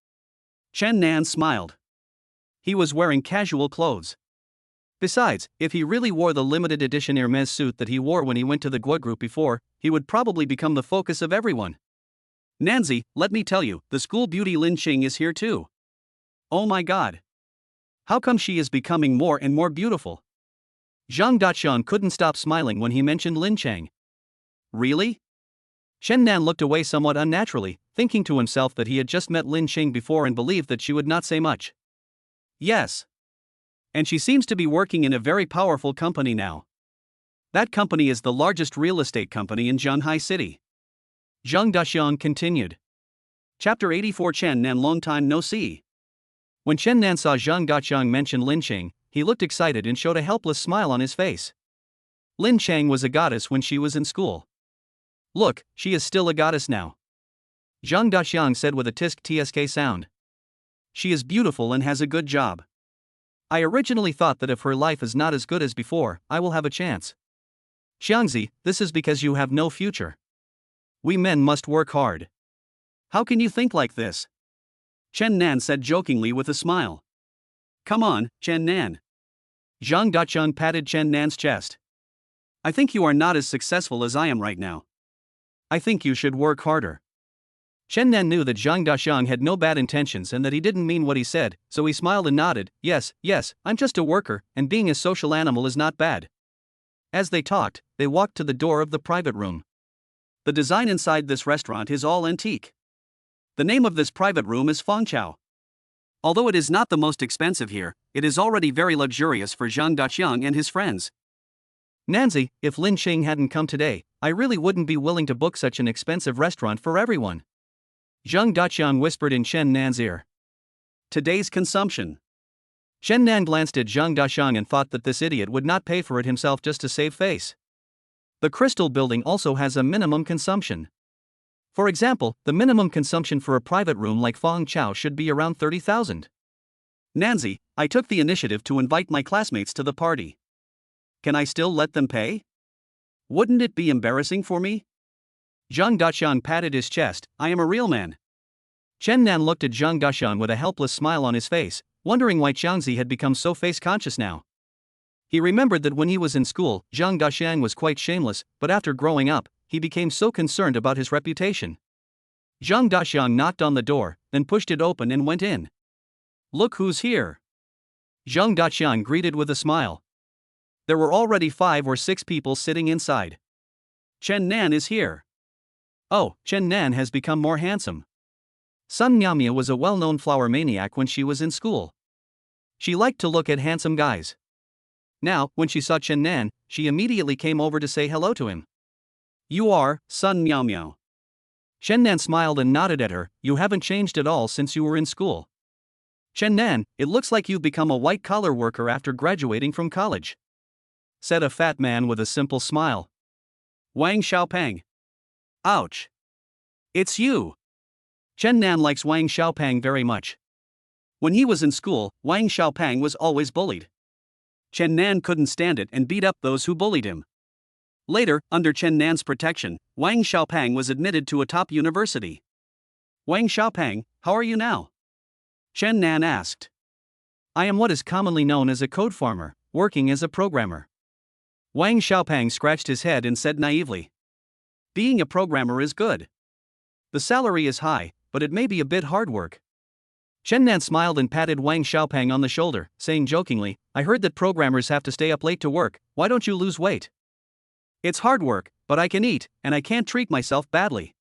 Chen Nan smiled. He was wearing casual clothes. Besides, if he really wore the limited edition Hermes suit that he wore when he went to the Gua group before, he would probably become the focus of everyone. "Nanzi, let me tell you, the school beauty Lin Qing is here too. Oh my god. How come she is becoming more and more beautiful?" Zhang Daxian couldn't stop smiling when he mentioned Lin Cheng. "Really?" Chen Nan looked away somewhat unnaturally, thinking to himself that he had just met Lin Cheng before and believed that she would not say much. "Yes. And she seems to be working in a very powerful company now. That company is the largest real estate company in Zhanghai City." Zhang Daxian continued. Chapter 84 Chen Nan long time no see. When Chen Nan saw Zhang Daxian mention Lin Cheng, he looked excited and showed a helpless smile on his face. Lin Cheng was a goddess when she was in school. Look, she is still a goddess now. Zhang Daxian said with a tsk sound. She is beautiful and has a good job. I originally thought that if her life is not as good as before, I will have a chance. Xiangzi, this is because you have no future. We men must work hard. How can you think like this? Chen Nan said jokingly with a smile. Come on, Chen Nan. Zhang Daxian patted Chen Nan's chest. I think you are not as successful as I am right now. I think you should work harder. Chen Nan knew that Zhang Daxian had no bad intentions and that he didn't mean what he said, so he smiled and nodded. Yes, I'm just a worker, and being a social animal is not bad. As they talked, they walked to the door of the private room. The design inside this restaurant is all antique. The name of this private room is Fengchao. Although it is not the most expensive here, it is already very luxurious for Zhang Daxian and his friends. Nanzi, if Lin Qing hadn't come today, I really wouldn't be willing to book such an expensive restaurant for everyone. Zhang Daxian whispered in Chen Nan's ear. Today's consumption. Chen Nan glanced at Zhang Daxian and thought that this idiot would not pay for it himself just to save face. The Crystal Building also has a minimum consumption. For example, the minimum consumption for a private room like Fengchao should be around 30,000. Nanzi, I took the initiative to invite my classmates to the party. Can I still let them pay? Wouldn't it be embarrassing for me? Zhang Daxian patted his chest. I am a real man. Chen Nan looked at Zhang Daxian with a helpless smile on his face, wondering why Xiangzi had become so face-conscious now. He remembered that when he was in school, Zhang Daxian was quite shameless, but after growing up, he became so concerned about his reputation. Zhang Daxian knocked on the door, then pushed it open and went in. Look who's here. Zhang Daxian greeted with a smile. There were already 5 or 6 people sitting inside. Chen Nan is here. Oh, Chen Nan has become more handsome. Sun Miaomia was a well-known flower maniac when she was in school. She liked to look at handsome guys. Now, when she saw Chen Nan, she immediately came over to say hello to him. You are Sun Miaomia. Chen Nan smiled and nodded at her. You haven't changed at all since you were in school. Chen Nan, it looks like you've become a white-collar worker after graduating from college. said a fat man with a simple smile. Wang Xiaopeng. Ouch. It's you. Chen Nan likes Wang Xiaopeng very much. When he was in school, Wang Xiaopeng was always bullied. Chen Nan couldn't stand it and beat up those who bullied him. Later, under Chen Nan's protection, Wang Xiaopeng was admitted to a top university. Wang Xiaopeng, how are you now? Chen Nan asked. I am what is commonly known as a code farmer, working as a programmer. Wang Xiaopeng scratched his head and said naively. Being a programmer is good. The salary is high, but it may be a bit hard work. Chen Nan smiled and patted Wang Xiaopeng on the shoulder, saying jokingly, I heard that programmers have to stay up late to work, why don't you lose weight? It's hard work, but I can eat, and I can't treat myself badly.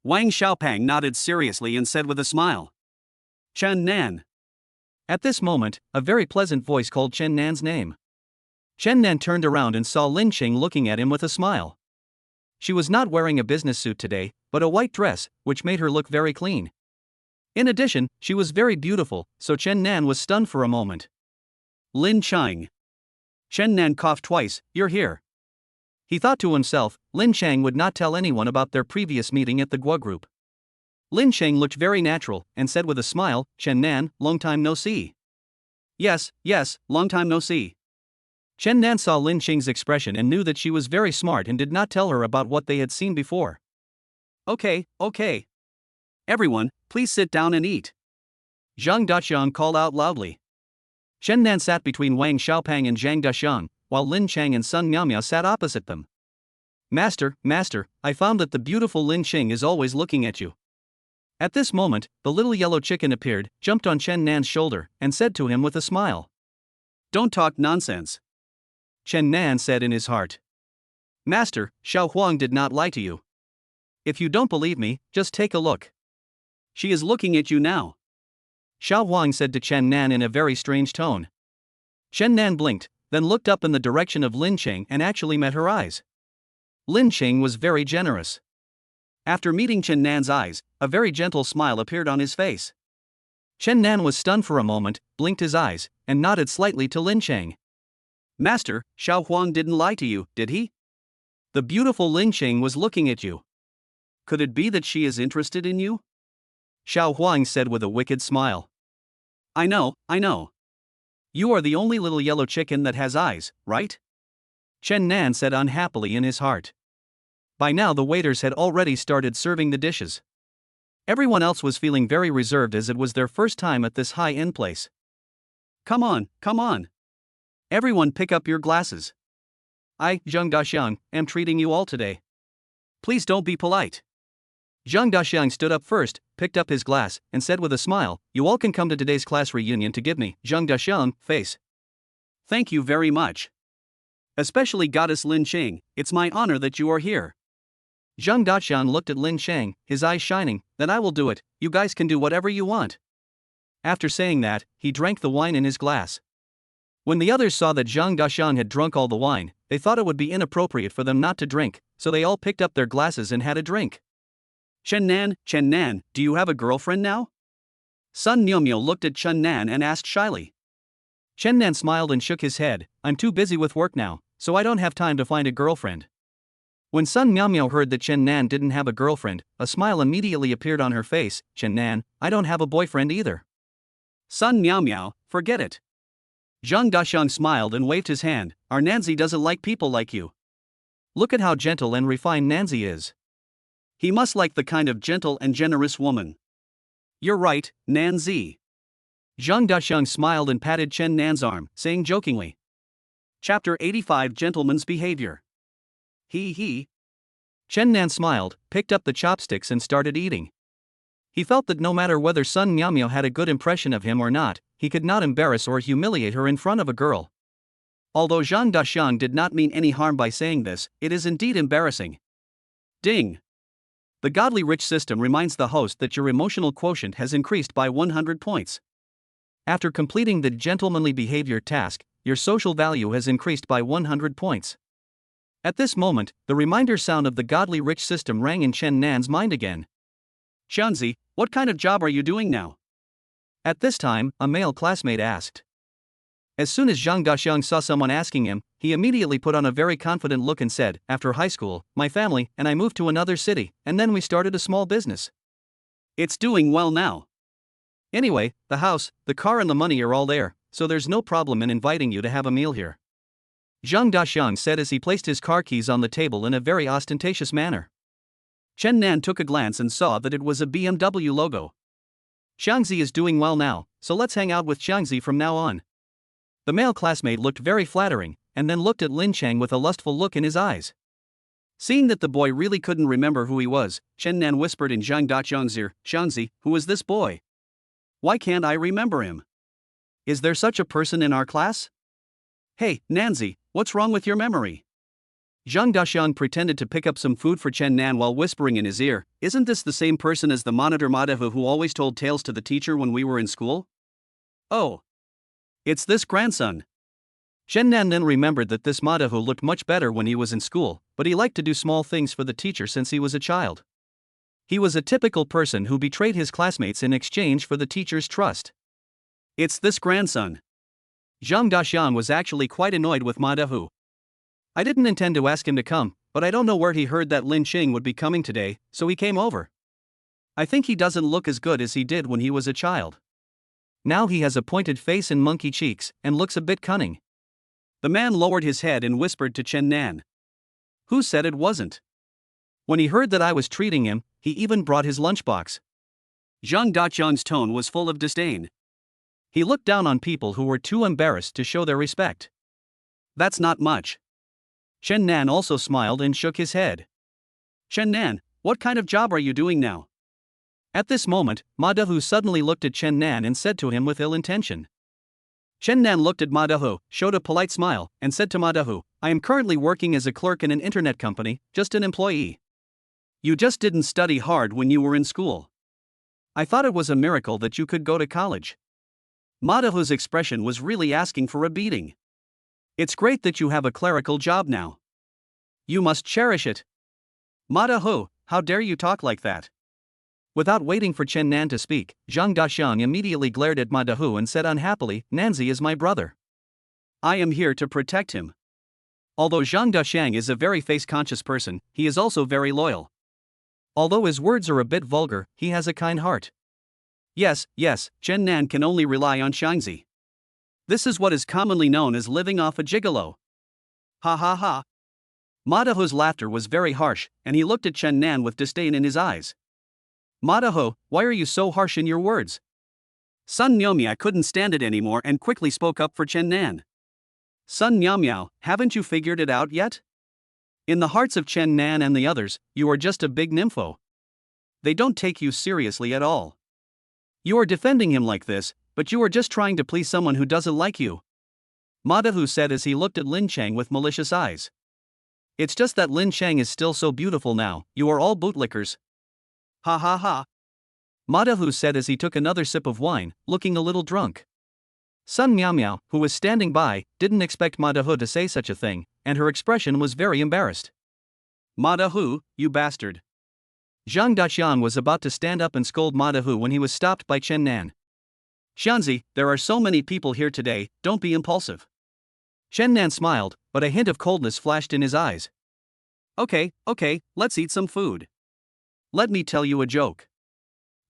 Wang Xiaopeng nodded seriously and said with a smile. Chen Nan. At this moment, a very pleasant voice called Chen Nan's name. Chen Nan turned around and saw Lin Cheng looking at him with a smile. She was not wearing a business suit today, but a white dress, which made her look very clean. In addition, she was very beautiful, so Chen Nan was stunned for a moment. Lin Cheng. Chen Nan coughed twice, you're here. He thought to himself, Lin Cheng would not tell anyone about their previous meeting at the Guo group. Lin Cheng looked very natural, and said with a smile, Chen Nan, long time no see. Yes, long time no see. Chen Nan saw Lin Cheng's expression and knew that she was very smart and did not tell her about what they had seen before. Okay. Everyone, please sit down and eat. Zhang Daxiang called out loudly. Chen Nan sat between Wang Xiaopeng and Zhang Daxiang, while Lin Cheng and Sun Miaomiao sat opposite them. Master, I found that the beautiful Lin Cheng is always looking at you. At this moment, the little yellow chicken appeared, jumped on Chen Nan's shoulder, and said to him with a smile. Don't talk nonsense. Chen Nan said in his heart. Master, Xiao Huang did not lie to you. If you don't believe me, just take a look. She is looking at you now. Xiao Huang said to Chen Nan in a very strange tone. Chen Nan blinked, then looked up in the direction of Lin Cheng and actually met her eyes. Lin Cheng was very generous. After meeting Chen Nan's eyes, a very gentle smile appeared on his face. Chen Nan was stunned for a moment, blinked his eyes, and nodded slightly to Lin Cheng. Master, Xiao Huang didn't lie to you, did he? The beautiful Lin Cheng was looking at you. Could it be that she is interested in you? Xiao Huang said with a wicked smile. I know. You are the only little yellow chicken that has eyes, right? Chen Nan said unhappily in his heart. By now the waiters had already started serving the dishes. Everyone else was feeling very reserved as it was their first time at this high-end place. Come on. Everyone pick up your glasses. I, Zhang Daxiang, am treating you all today. Please don't be polite. Zhang Daxiang stood up first, picked up his glass, and said with a smile, you all can come to today's class reunion to give me, Zhang Daxiang, face. Thank you very much. Especially Goddess Lin Cheng, it's my honor that you are here. Zhang Daxiang looked at Lin Cheng, his eyes shining, then I will do it, you guys can do whatever you want. After saying that, he drank the wine in his glass. When the others saw that Zhang Daxiang had drunk all the wine, they thought it would be inappropriate for them not to drink, so they all picked up their glasses and had a drink. Chen Nan, do you have a girlfriend now? Sun Miaomiao looked at Chen Nan and asked shyly. Chen Nan smiled and shook his head, I'm too busy with work now, so I don't have time to find a girlfriend. When Sun Miaomiao heard that Chen Nan didn't have a girlfriend, a smile immediately appeared on her face. Chen Nan, I don't have a boyfriend either. Sun Miaomiao, forget it. Zhang Daxiang smiled and waved his hand, our Nanzi doesn't like people like you. Look at how gentle and refined Nanzi is. He must like the kind of gentle and generous woman. You're right, Nanzi. Zhang Daxiang smiled and patted Chen Nan's arm, saying jokingly. Chapter 85 Gentleman's Behavior. He. Chen Nan smiled, picked up the chopsticks and started eating. He felt that no matter whether Sun Miaomiao had a good impression of him or not, he could not embarrass or humiliate her in front of a girl. Although Zhang Daxiang did not mean any harm by saying this, it is indeed embarrassing. Ding. The Godly Rich system reminds the host that your emotional quotient has increased by 100 points. After completing the gentlemanly behavior task, your social value has increased by 100 points. At this moment, the reminder sound of the Godly Rich system rang in Chen Nan's mind again. Xianzi, what kind of job are you doing now? At this time, a male classmate asked. As soon as Zhang Daxiang saw someone asking him, he immediately put on a very confident look and said, "After high school, my family and I moved to another city, and then we started a small business. It's doing well now. Anyway, the house, the car and the money are all there, so there's no problem in inviting you to have a meal here," Zhang Daxiang said as he placed his car keys on the table in a very ostentatious manner. Chen Nan took a glance and saw that it was a BMW logo. "Xiangzi is doing well now, so let's hang out with Xiangzi from now on." The male classmate looked very flattering, and then looked at Lin Chang with a lustful look in his eyes. Seeing that the boy really couldn't remember who he was, Chen Nan whispered in Zhang Daxiang's ear, "Xiangzi, who is this boy? Why can't I remember him? Is there such a person in our class? Hey, Nanzi, what's wrong with your memory?" Zhang Daxiang pretended to pick up some food for Chen Nan while whispering in his ear, "Isn't this the same person as the monitor Madahu who always told tales to the teacher when we were in school? Oh, it's this grandson." Chen Nan then remembered that this Madahu looked much better when he was in school, but he liked to do small things for the teacher since he was a child. He was a typical person who betrayed his classmates in exchange for the teacher's trust. "It's this grandson." Zhang Daxiang was actually quite annoyed with Madahu. "I didn't intend to ask him to come, but I don't know where he heard that Lin Qing would be coming today, so he came over. I think he doesn't look as good as he did when he was a child. Now he has a pointed face and monkey cheeks, and looks a bit cunning." The man lowered his head and whispered to Chen Nan, "Who said it wasn't? When he heard that I was treating him, he even brought his lunchbox." Zhang Daqiang's tone was full of disdain. He looked down on people who were too embarrassed to show their respect. "That's not much." Chen Nan also smiled and shook his head. "Chen Nan, what kind of job are you doing now?" At this moment, Madahu suddenly looked at Chen Nan and said to him with ill intention. Chen Nan looked at Madahu, showed a polite smile, and said to Madahu, "I am currently working as a clerk in an internet company, just an employee." "You just didn't study hard when you were in school. I thought it was a miracle that you could go to college." Madahu's expression was really asking for a beating. "It's great that you have a clerical job now. You must cherish it." "Madahu, how dare you talk like that?" Without waiting for Chen Nan to speak, Zhang Daxiang immediately glared at Madahu and said unhappily, "Nanzi is my brother. I am here to protect him." Although Zhang Daxiang is a very face-conscious person, he is also very loyal. Although his words are a bit vulgar, he has a kind heart. Yes, Chen Nan can only rely on Xiangzi. This is what is commonly known as living off a gigolo. Ha ha ha. Madahu's laughter was very harsh, and he looked at Chen Nan with disdain in his eyes. "Madahu, why are you so harsh in your words?" Sun Niaomiao couldn't stand it anymore and quickly spoke up for Chen Nan. "Sun Niaomiao, haven't you figured it out yet? In the hearts of Chen Nan and the others, you are just a big nympho. They don't take you seriously at all. You are defending him like this, but you are just trying to please someone who doesn't like you," Madahu said as he looked at Lin Chang with malicious eyes. "It's just that Lin Chang is still so beautiful now, you are all bootlickers." Ha ha ha. Madahu said as he took another sip of wine, looking a little drunk. Sun Miao, who was standing by, didn't expect Madahu to say such a thing, and her expression was very embarrassed. "Madahu, you bastard." Zhang Daxiang was about to stand up and scold Madahu when he was stopped by Chen Nan. "Xiangzi, there are so many people here today, don't be impulsive." Chen Nan smiled, but a hint of coldness flashed in his eyes. Okay, let's eat some food. Let me tell you a joke.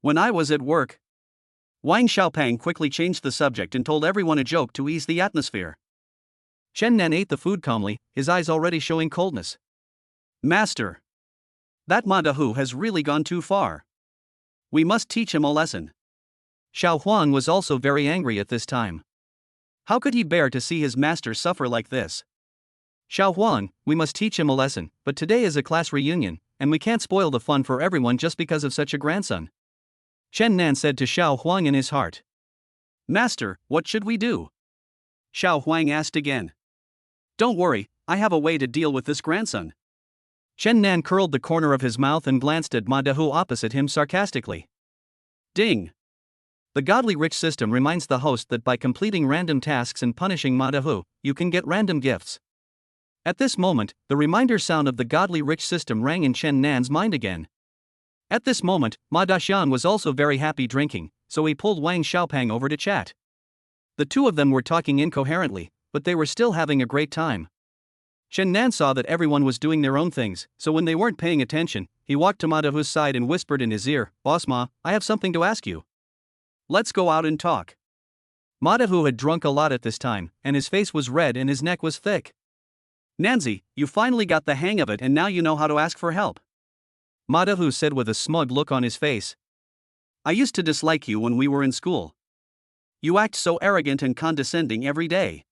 When I was at work, Wang Xiaopeng quickly changed the subject and told everyone a joke to ease the atmosphere. Chen Nan ate the food calmly, his eyes already showing coldness. "Master, that Madahu has really gone too far. We must teach him a lesson." Xiao Huang was also very angry at this time. How could he bear to see his master suffer like this? "Xiao Huang, we must teach him a lesson, but today is a class reunion, and we can't spoil the fun for everyone just because of such a grandson," Chen Nan said to Xiao Huang in his heart. "Master, what should we do?" Xiao Huang asked again. "Don't worry, I have a way to deal with this grandson." Chen Nan curled the corner of his mouth and glanced at Madahu opposite him sarcastically. Ding! The Godly Rich system reminds the host that by completing random tasks and punishing Madahu, you can get random gifts. At this moment, the reminder sound of the Godly Rich system rang in Chen Nan's mind again. At this moment, Ma Daxian was also very happy drinking, so he pulled Wang Xiaopeng over to chat. The two of them were talking incoherently, but they were still having a great time. Chen Nan saw that everyone was doing their own things, so when they weren't paying attention, he walked to Madahu's side and whispered in his ear, "Boss Ma, I have something to ask you. Let's go out and talk." Madahu had drunk a lot at this time, and his face was red and his neck was thick. "Nanzi, you finally got the hang of it and now you know how to ask for help," Madahu said with a smug look on his face. "I used to dislike you when we were in school. You act so arrogant and condescending every day.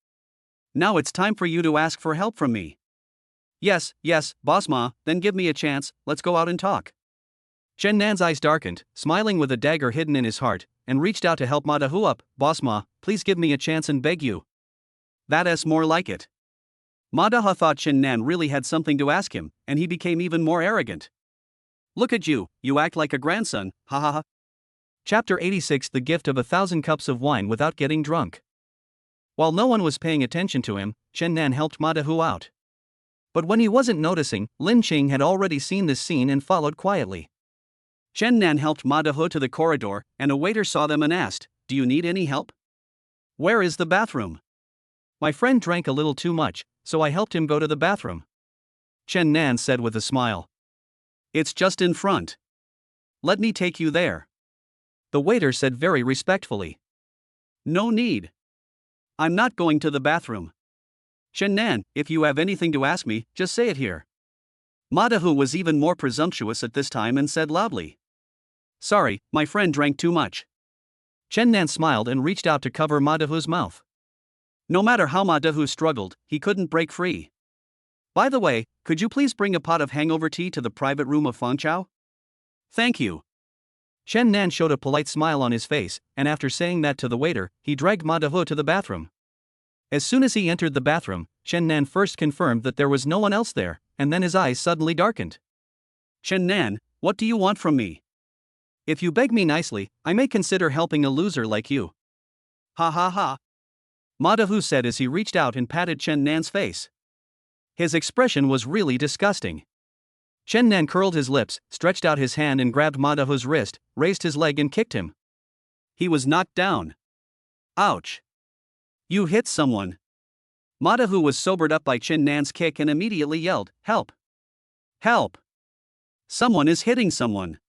Now it's time for you to ask for help from me." Yes, Boss Ma, then give me a chance, let's go out and talk." Chen Nan's eyes darkened, smiling with a dagger hidden in his heart, and reached out to help Madahu up. "Boss Ma, please give me a chance and beg you." "That's more like it." Madaha thought Chen Nan really had something to ask him, and he became even more arrogant. "Look at you, you act like a grandson, ha ha ha." Chapter 86: The Gift of 1,000 Cups of Wine Without Getting Drunk. While no one was paying attention to him, Chen Nan helped Madahu out. But when he wasn't noticing, Lin Qing had already seen this scene and followed quietly. Chen Nan helped Madahu to the corridor, and a waiter saw them and asked, "Do you need any help? Where is the bathroom?" "My friend drank a little too much, so I helped him go to the bathroom," Chen Nan said with a smile. "It's just in front. Let me take you there," the waiter said very respectfully. "No need. I'm not going to the bathroom. Chen Nan, if you have anything to ask me, just say it here." Madahu was even more presumptuous at this time and said loudly, "Sorry, my friend drank too much." Chen Nan smiled and reached out to cover Madahu's mouth. No matter how Madahu struggled, he couldn't break free. "By the way, could you please bring a pot of hangover tea to the private room of Fangchao?" "Thank you." Chen Nan showed a polite smile on his face, and after saying that to the waiter, he dragged Madahu to the bathroom. As soon as he entered the bathroom, Chen Nan first confirmed that there was no one else there, and then his eyes suddenly darkened. "Chen Nan, what do you want from me?" "If you beg me nicely, I may consider helping a loser like you." "Ha ha ha," Madahu said as he reached out and patted Chen Nan's face. His expression was really disgusting. Chen Nan curled his lips, stretched out his hand and grabbed Madahu's wrist, raised his leg and kicked him. He was knocked down. "Ouch. You hit someone." Madahu was sobered up by Chen Nan's kick and immediately yelled, "Help! Help! Someone is hitting someone."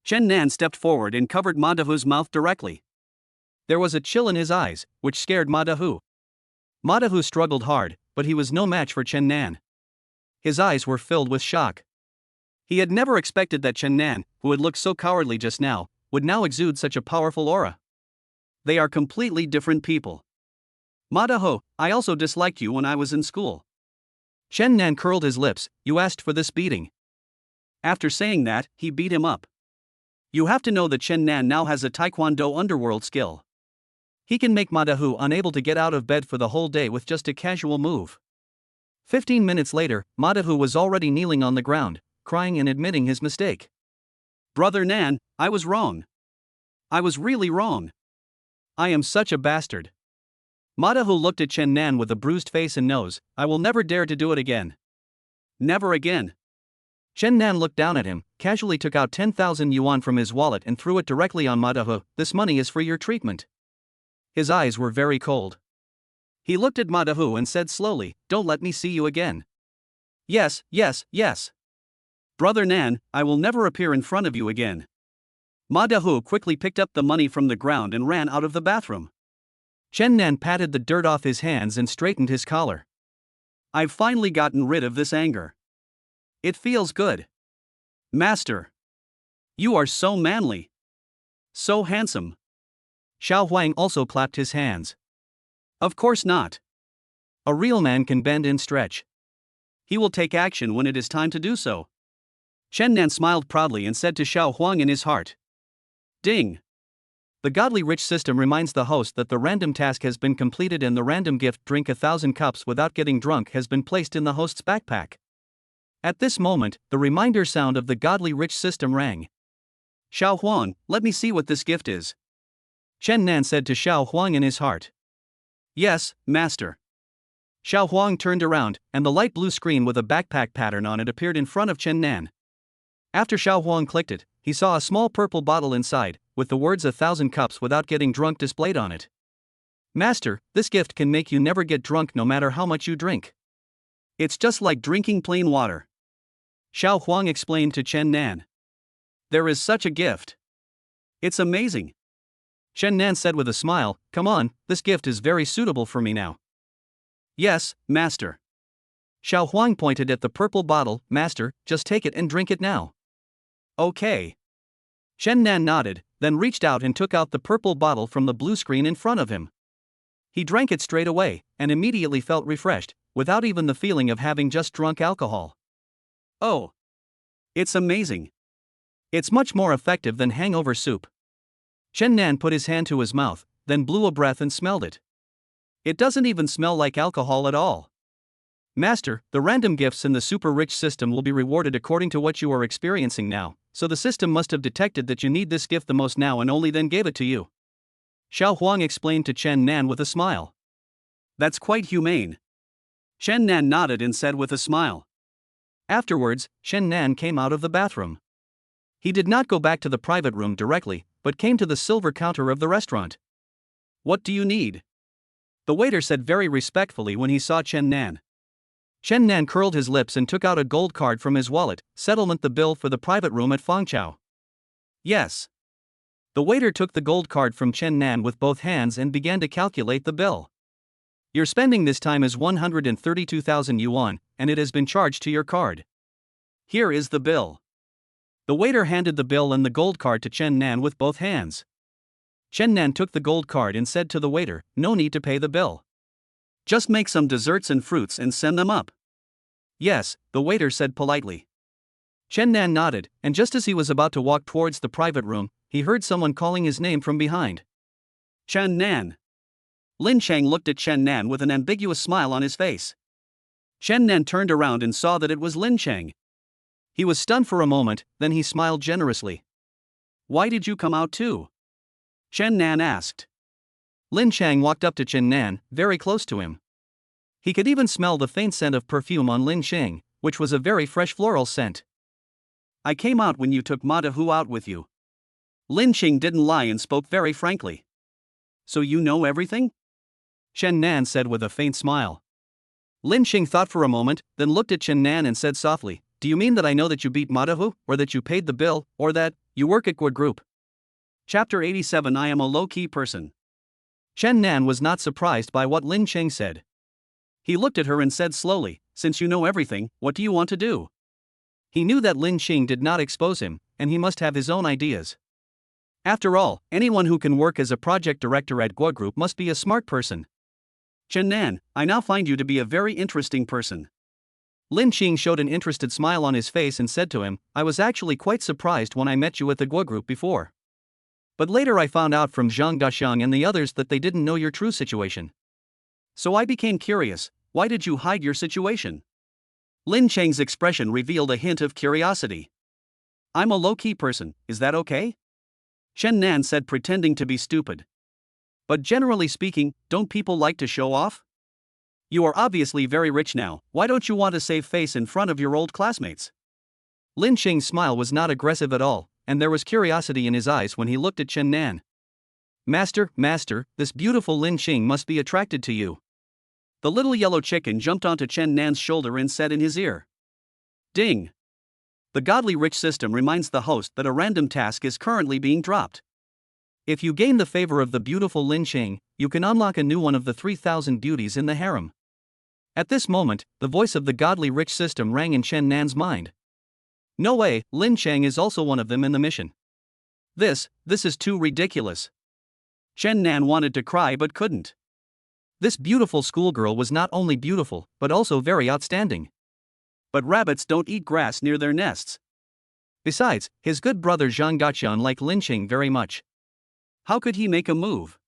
Chen Nan stepped forward and covered Madahu's mouth directly. There was a chill in his eyes, which scared Madahu. Madahu struggled hard, but he was no match for Chen Nan. His eyes were filled with shock. He had never expected that Chen Nan, who had looked so cowardly just now, would now exude such a powerful aura. They are completely different people. "Madahu, I also disliked you when I was in school." Chen Nan curled his lips. "You asked for this beating." After saying that, he beat him up. You have to know that Chen Nan now has a Taekwondo underworld skill. He can make Madahu unable to get out of bed for the whole day with just a casual move. 15 minutes later, Madahu was already kneeling on the ground, crying and admitting his mistake. "Brother Nan, I was wrong. I was really wrong. I am such a bastard." Madahu looked at Chen Nan with a bruised face and nose. "I will never dare to do it again." "Never again." Chen Nan looked down at him, casually took out 10,000 yuan from his wallet and threw it directly on Madahu. "This money is for your treatment." His eyes were very cold. He looked at Madahu and said slowly, "Don't let me see you again." Yes. "Brother Nan, I will never appear in front of you again." Madahu quickly picked up the money from the ground and ran out of the bathroom. Chen Nan patted the dirt off his hands and straightened his collar. "I've finally gotten rid of this anger. It feels good. Master. You are so manly. So handsome." Xiao Huang also clapped his hands. "Of course not. A real man can bend and stretch. He will take action when it is time to do so." Chen Nan smiled proudly and said to Xiao Huang in his heart, "Ding." The Godly Rich system reminds the host that the random task has been completed and the random gift, drink 1,000 cups without getting drunk, has been placed in the host's backpack. At this moment, the reminder sound of the Godly Rich system rang. "Xiao Huang, let me see what this gift is," Chen Nan said to Xiao Huang in his heart. "Yes, master." Xiao Huang turned around, and the light blue screen with a backpack pattern on it appeared in front of Chen Nan. After Xiao Huang clicked it, he saw a small purple bottle inside, with the words 1,000 cups without getting drunk displayed on it. "Master, this gift can make you never get drunk no matter how much you drink." It's just like drinking plain water. Xiao Huang explained to Chen Nan. There is such a gift. It's amazing. Chen Nan said with a smile, come on, this gift is very suitable for me now. Yes, master. Xiao Huang pointed at the purple bottle, master, just take it and drink it now. Okay. Chen Nan nodded, then reached out and took out the purple bottle from the blue screen in front of him. He drank it straight away, and immediately felt refreshed, without even the feeling of having just drunk alcohol. Oh. It's amazing. It's much more effective than hangover soup. Chen Nan put his hand to his mouth, then blew a breath and smelled it. It doesn't even smell like alcohol at all. Master, the random gifts in the super rich system will be rewarded according to what you are experiencing now, so the system must have detected that you need this gift the most now and only then gave it to you. Xiao Huang explained to Chen Nan with a smile. That's quite humane. Chen Nan nodded and said with a smile. Afterwards, Chen Nan came out of the bathroom. He did not go back to the private room directly, but came to the silver counter of the restaurant. What do you need? The waiter said very respectfully when he saw Chen Nan. Chen Nan curled his lips and took out a gold card from his wallet, settlement the bill for the private room at Fangchao. Yes. The waiter took the gold card from Chen Nan with both hands and began to calculate the bill. Your spending this time is 132,000 yuan, and it has been charged to your card. Here is the bill. The waiter handed the bill and the gold card to Chen Nan with both hands. Chen Nan took the gold card and said to the waiter, no need to pay the bill. Just make some desserts and fruits and send them up. Yes, the waiter said politely. Chen Nan nodded, and just as he was about to walk towards the private room, he heard someone calling his name from behind. Chen Nan. Lin Cheng looked at Chen Nan with an ambiguous smile on his face. Chen Nan turned around and saw that it was Lin Cheng. He was stunned for a moment, then he smiled generously. Why did you come out too? Chen Nan asked. Lin Cheng walked up to Chen Nan, very close to him. He could even smell the faint scent of perfume on Lin Cheng, which was a very fresh floral scent. I came out when you took Mata Hu out with you. Lin Cheng didn't lie and spoke very frankly. So you know everything? Chen Nan said with a faint smile. Lin Cheng thought for a moment, then looked at Chen Nan and said softly, do you mean that I know that you beat Mata Hu, or that you paid the bill, or that you work at Guo Group? Chapter 87 I am a low-key person. Chen Nan was not surprised by what Lin Cheng said. He looked at her and said slowly, since you know everything, what do you want to do? He knew that Lin Cheng did not expose him, and he must have his own ideas. After all, anyone who can work as a project director at Guo Group must be a smart person. Chen Nan, I now find you to be a very interesting person. Lin Cheng showed an interested smile on his face and said to him, I was actually quite surprised when I met you at the Guo Group before. But later I found out from Zhang Gaxiang and the others that they didn't know your true situation. So I became curious, why did you hide your situation? Lin Cheng's expression revealed a hint of curiosity. I'm a low-key person, is that okay? Chen Nan said, pretending to be stupid. But generally speaking, don't people like to show off? You are obviously very rich now, why don't you want to save face in front of your old classmates? Lin Cheng's smile was not aggressive at all, and there was curiosity in his eyes when he looked at Chen Nan. Master, this beautiful Lin Cheng must be attracted to you. The little yellow chicken jumped onto Chen Nan's shoulder and said in his ear. Ding! The Godly Rich system reminds the host that a random task is currently being dropped. If you gain the favor of the beautiful Lin Cheng, you can unlock a new one of the 3,000 beauties in the harem. At this moment, the voice of the Godly Rich system rang in Chen Nan's mind. No way, Lin Cheng is also one of them in the mission. This is too ridiculous. Chen Nan wanted to cry but couldn't. This beautiful schoolgirl was not only beautiful, but also very outstanding. But rabbits don't eat grass near their nests. Besides, his good brother Zhang Gaqian liked Lin Cheng very much. How could he make a move?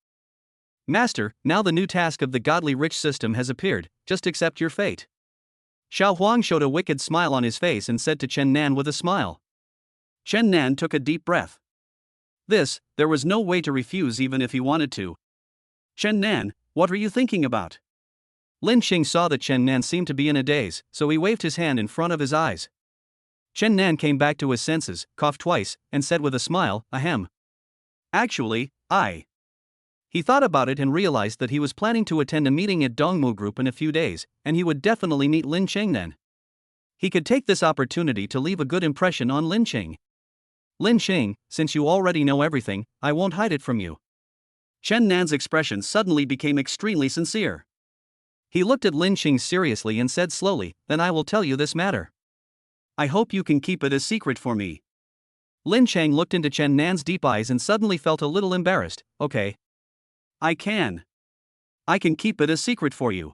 Master, now the new task of the Godly Rich system has appeared, just accept your fate. Xiao Huang showed a wicked smile on his face and said to Chen Nan with a smile. Chen Nan took a deep breath. There was no way to refuse even if he wanted to. Chen Nan, what are you thinking about? Lin Cheng saw that Chen Nan seemed to be in a daze, so he waved his hand in front of his eyes. Chen Nan came back to his senses, coughed twice, and said with a smile, ahem. Actually, He thought about it and realized that he was planning to attend a meeting at Dongmu Group in a few days, and he would definitely meet Lin Cheng then. He could take this opportunity to leave a good impression on Lin Cheng. Lin Cheng, since you already know everything, I won't hide it from you. Chen Nan's expression suddenly became extremely sincere. He looked at Lin Cheng seriously and said slowly, then I will tell you this matter. I hope you can keep it a secret for me. Lin Cheng looked into Chen Nan's deep eyes and suddenly felt a little embarrassed. Okay. I can keep it a secret for you.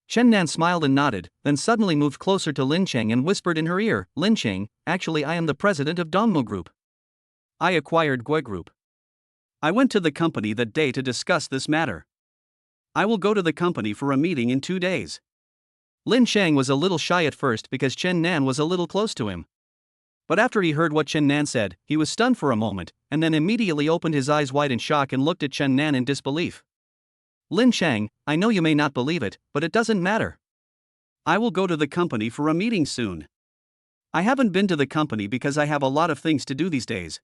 Chen Nan smiled and nodded, then suddenly moved closer to Lin Cheng and whispered in her ear, Lin Cheng, actually I am the president of Dongmu Group. I acquired Gui Group. I went to the company that day to discuss this matter. I will go to the company for a meeting in 2 days. Lin Cheng was a little shy at first because Chen Nan was a little close to him. But after he heard what Chen Nan said, he was stunned for a moment, and then immediately opened his eyes wide in shock and looked at Chen Nan in disbelief. Lin Cheng, I know you may not believe it, but it doesn't matter. I will go to the company for a meeting soon. I haven't been to the company because I have a lot of things to do these days.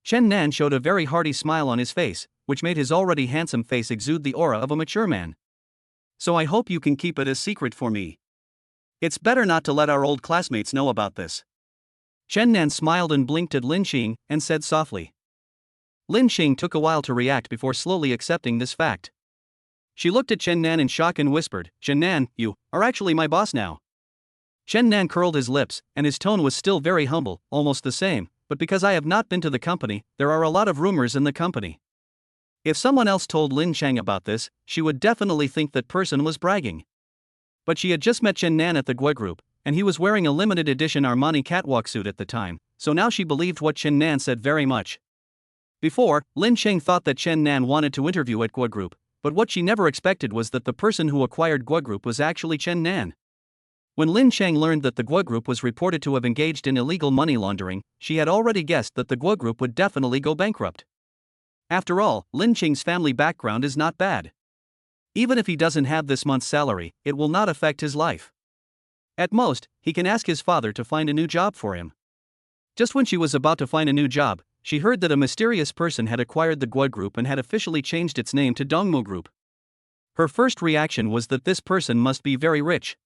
Chen Nan showed a very hearty smile on his face, which made his already handsome face exude the aura of a mature man. So I hope you can keep it a secret for me. It's better not to let our old classmates know about this. Chen Nan smiled and blinked at Lin Cheng and said softly. Lin Cheng took a while to react before slowly accepting this fact. She looked at Chen Nan in shock and whispered, Chen Nan, you are actually my boss now. Chen Nan curled his lips, and his tone was still very humble, almost the same, but because I have not been to the company, there are a lot of rumors in the company. If someone else told Lin Cheng about this, she would definitely think that person was bragging. But she had just met Chen Nan at the Gui Group, and he was wearing a limited edition Armani catwalk suit at the time, so now she believed what Chen Nan said very much. Before, Lin Cheng thought that Chen Nan wanted to interview at Gui Group, but what she never expected was that the person who acquired Gui Group was actually Chen Nan. When Lin Cheng learned that the Gui Group was reported to have engaged in illegal money laundering, she had already guessed that the Gui Group would definitely go bankrupt. After all, Lin Cheng's family background is not bad. Even if he doesn't have this month's salary, it will not affect his life. At most, he can ask his father to find a new job for him. Just when she was about to find a new job, she heard that a mysterious person had acquired the Gui Group and had officially changed its name to Dongmu Group. Her first reaction was that this person must be very rich.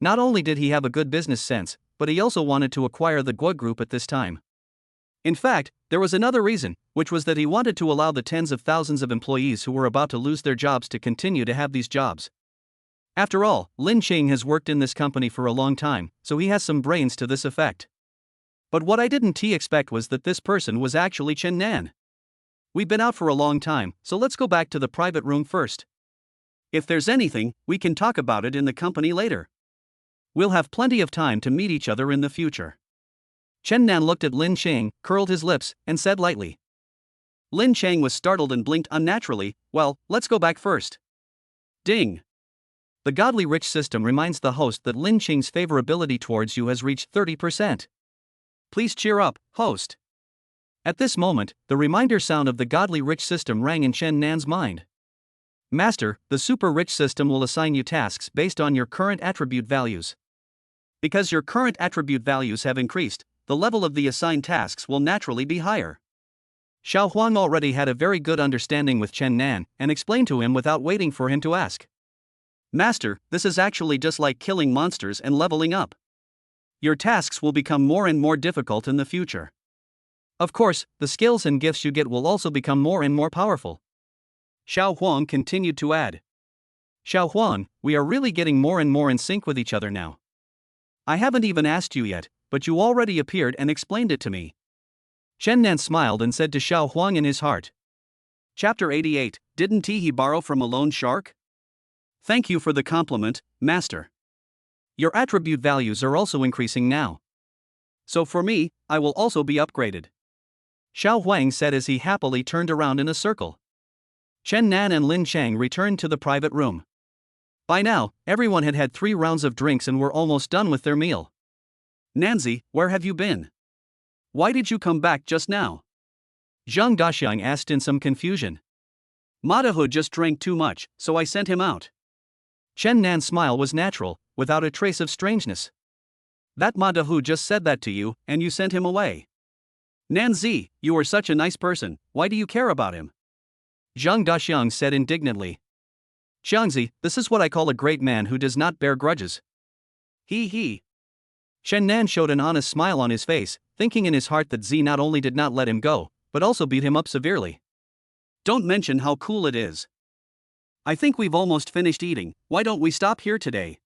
Not only did he have a good business sense, but he also wanted to acquire the Gui Group at this time. In fact, there was another reason, which was that he wanted to allow the tens of thousands of employees who were about to lose their jobs to continue to have these jobs. After all, Lin Cheng has worked in this company for a long time, so he has some brains to this effect. But what I didn't expect was that this person was actually Chen Nan. We've been out for a long time, so let's go back to the private room first. If there's anything, we can talk about it in the company later. We'll have plenty of time to meet each other in the future. Chen Nan looked at Lin Cheng, curled his lips, and said lightly. Lin Cheng was startled and blinked unnaturally. Well, let's go back first. Ding. The godly rich system reminds the host that Lin Cheng's favorability towards you has reached 30%. Please cheer up, host. At this moment, the reminder sound of the godly rich system rang in Chen Nan's mind. Master, the super rich system will assign you tasks based on your current attribute values. Because your current attribute values have increased, the level of the assigned tasks will naturally be higher. Xiao Huang already had a very good understanding with Chen Nan and explained to him without waiting for him to ask. Master, this is actually just like killing monsters and leveling up. Your tasks will become more and more difficult in the future. Of course, the skills and gifts you get will also become more and more powerful. Xiao Huang continued to add. Xiao Huang, we are really getting more and more in sync with each other now. I haven't even asked you yet, but you already appeared and explained it to me. Chen Nan smiled and said to Xiao Huang in his heart. Chapter 88, Didn't he borrow from a loan shark? Thank you for the compliment, Master. Your attribute values are also increasing now. So for me, I will also be upgraded. Xiao Huang said as he happily turned around in a circle. Chen Nan and Lin Cheng returned to the private room. By now, everyone had had 3 rounds of drinks and were almost done with their meal. Nanzi, where have you been? Why did you come back just now? Zhang Daxiang asked in some confusion. Madahu just drank too much, so I sent him out. Chen Nan's smile was natural, without a trace of strangeness. That Madahu just said that to you, and you sent him away. Nanzi, you are such a nice person, why do you care about him? Zhang Daxiang said indignantly. Xiangzi, this is what I call a great man who does not bear grudges. He. Chen Nan showed an honest smile on his face, thinking in his heart that Z not only did not let him go, but also beat him up severely. Don't mention how cool it is. I think we've almost finished eating, why don't we stop here today?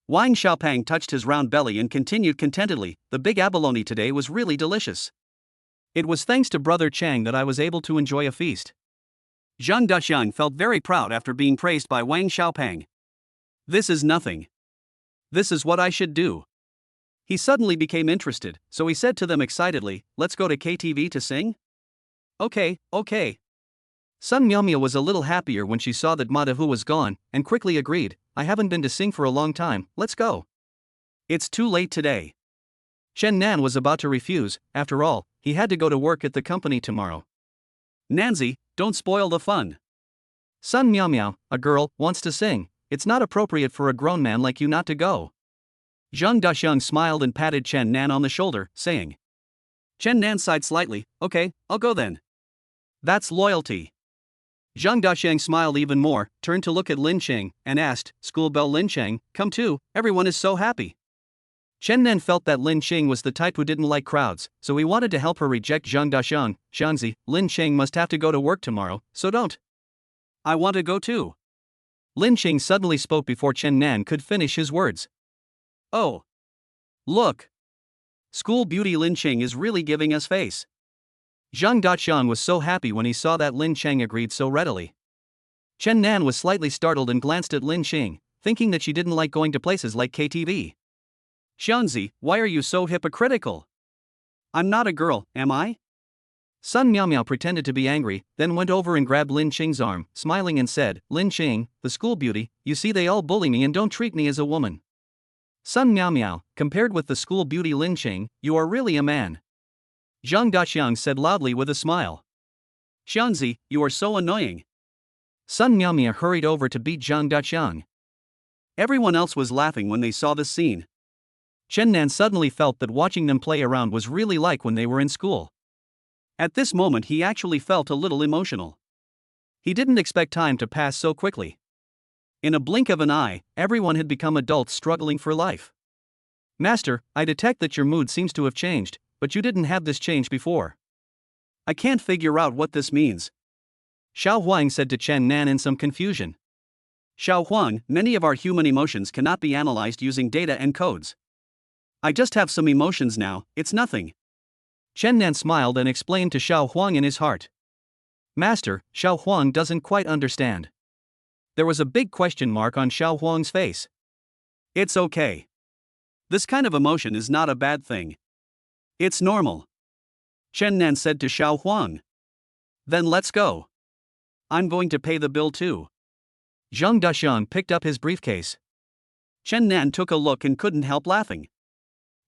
Wang Xiaopang touched his round belly and continued contentedly, the big abalone today was really delicious. It was thanks to Brother Chang that I was able to enjoy a feast. Zhang Daxiang felt very proud after being praised by Wang Xiaopang. This is nothing. This is what I should do. He suddenly became interested, so he said to them excitedly, let's go to KTV to sing? Okay. Sun Miaomia was a little happier when she saw that Madahu was gone, and quickly agreed, I haven't been to sing for a long time, let's go. It's too late today. Chen Nan was about to refuse, after all, he had to go to work at the company tomorrow. Nanzi, don't spoil the fun. Sun Miaomiao, a girl, wants to sing, it's not appropriate for a grown man like you not to go. Zhang Daxiang smiled and patted Chen Nan on the shoulder, saying. Chen Nan sighed slightly, okay, I'll go then. That's loyalty. Zhang Daxiang smiled even more, turned to look at Lin Cheng, and asked, School bell Lin Cheng, come too, everyone is so happy. Chen Nan felt that Lin Cheng was the type who didn't like crowds, so he wanted to help her reject Zhang Daxiang. Xiangzi, Lin Cheng must have to go to work tomorrow, so don't. I want to go too. Lin Cheng suddenly spoke before Chen Nan could finish his words. Oh. Look. School beauty Lin Cheng is really giving us face. Zhang Daxiang was so happy when he saw that Lin Cheng agreed so readily. Chen Nan was slightly startled and glanced at Lin Cheng, thinking that she didn't like going to places like KTV. Xiangzi, why are you so hypocritical? I'm not a girl, am I? Sun Miaomiao pretended to be angry, then went over and grabbed Lin Cheng's arm, smiling and said, Lin Cheng, the school beauty, you see they all bully me and don't treat me as a woman. Sun Miaomiao, compared with the school beauty Lin Cheng, you are really a man. Zhang Daxiang said loudly with a smile. Xiangzi, you are so annoying. Sun Miaomia hurried over to beat Zhang Daxiang. Everyone else was laughing when they saw this scene. Chen Nan suddenly felt that watching them play around was really like when they were in school. At this moment he actually felt a little emotional. He didn't expect time to pass so quickly. In a blink of an eye, everyone had become adults struggling for life. Master, I detect that your mood seems to have changed, but you didn't have this change before. I can't figure out what this means. Xiao Huang said to Chen Nan in some confusion. Xiao Huang, many of our human emotions cannot be analyzed using data and codes. I just have some emotions now, it's nothing. Chen Nan smiled and explained to Xiao Huang in his heart. Master, Xiao Huang doesn't quite understand. There was a big question mark on Xiao Huang's face. It's okay. This kind of emotion is not a bad thing. It's normal. Chen Nan said to Xiao Huang. Then let's go. I'm going to pay the bill too. Zhang Daxiang picked up his briefcase. Chen Nan took a look and couldn't help laughing.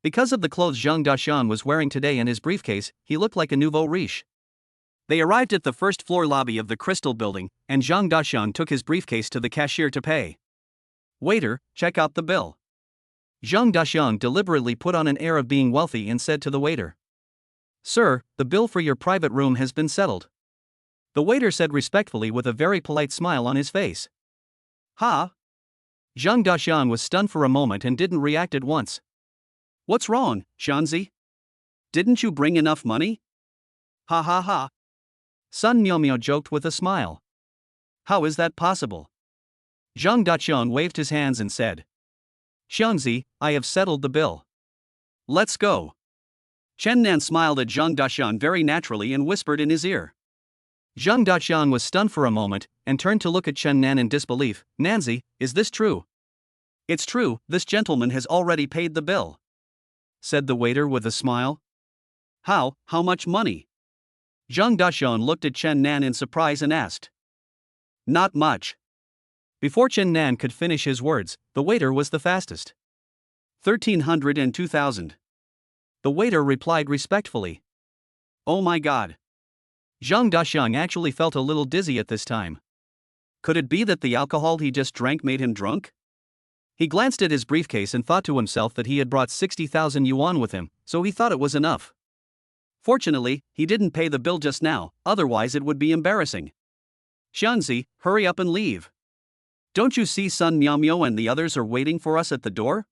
Because of the clothes Zhang Daxiang was wearing today and his briefcase, he looked like a nouveau riche. They arrived at the first floor lobby of the Crystal Building, and Zhang Daxiang took his briefcase to the cashier to pay. Waiter, check out the bill. Zhang Daxiang deliberately put on an air of being wealthy and said to the waiter. Sir, the bill for your private room has been settled. The waiter said respectfully with a very polite smile on his face. Ha! Zhang Daxiang was stunned for a moment and didn't react at once. What's wrong, Xiangzi? Didn't you bring enough money? Ha ha ha. Sun Miaomiao joked with a smile. How is that possible? Zhang Daxiang waved his hands and said. Xiangzi, I have settled the bill. Let's go. Chen Nan smiled at Zhang Daxiang very naturally and whispered in his ear. Zhang Daxiang was stunned for a moment, and turned to look at Chen Nan in disbelief. Nanzi, is this true? It's true, this gentleman has already paid the bill, said the waiter with a smile. How much money? Zhang Daxiang looked at Chen Nan in surprise and asked. Not much. Before Chen Nan could finish his words, the waiter was the fastest. 1,300 and 2,000. The waiter replied respectfully. Oh my God. Zhang Daxiang actually felt a little dizzy at this time. Could it be that the alcohol he just drank made him drunk? He glanced at his briefcase and thought to himself that he had brought 60,000 yuan with him, so he thought it was enough. Fortunately, he didn't pay the bill just now, otherwise it would be embarrassing. Xianzi, hurry up and leave. Don't you see Sun Miao and the others are waiting for us at the door?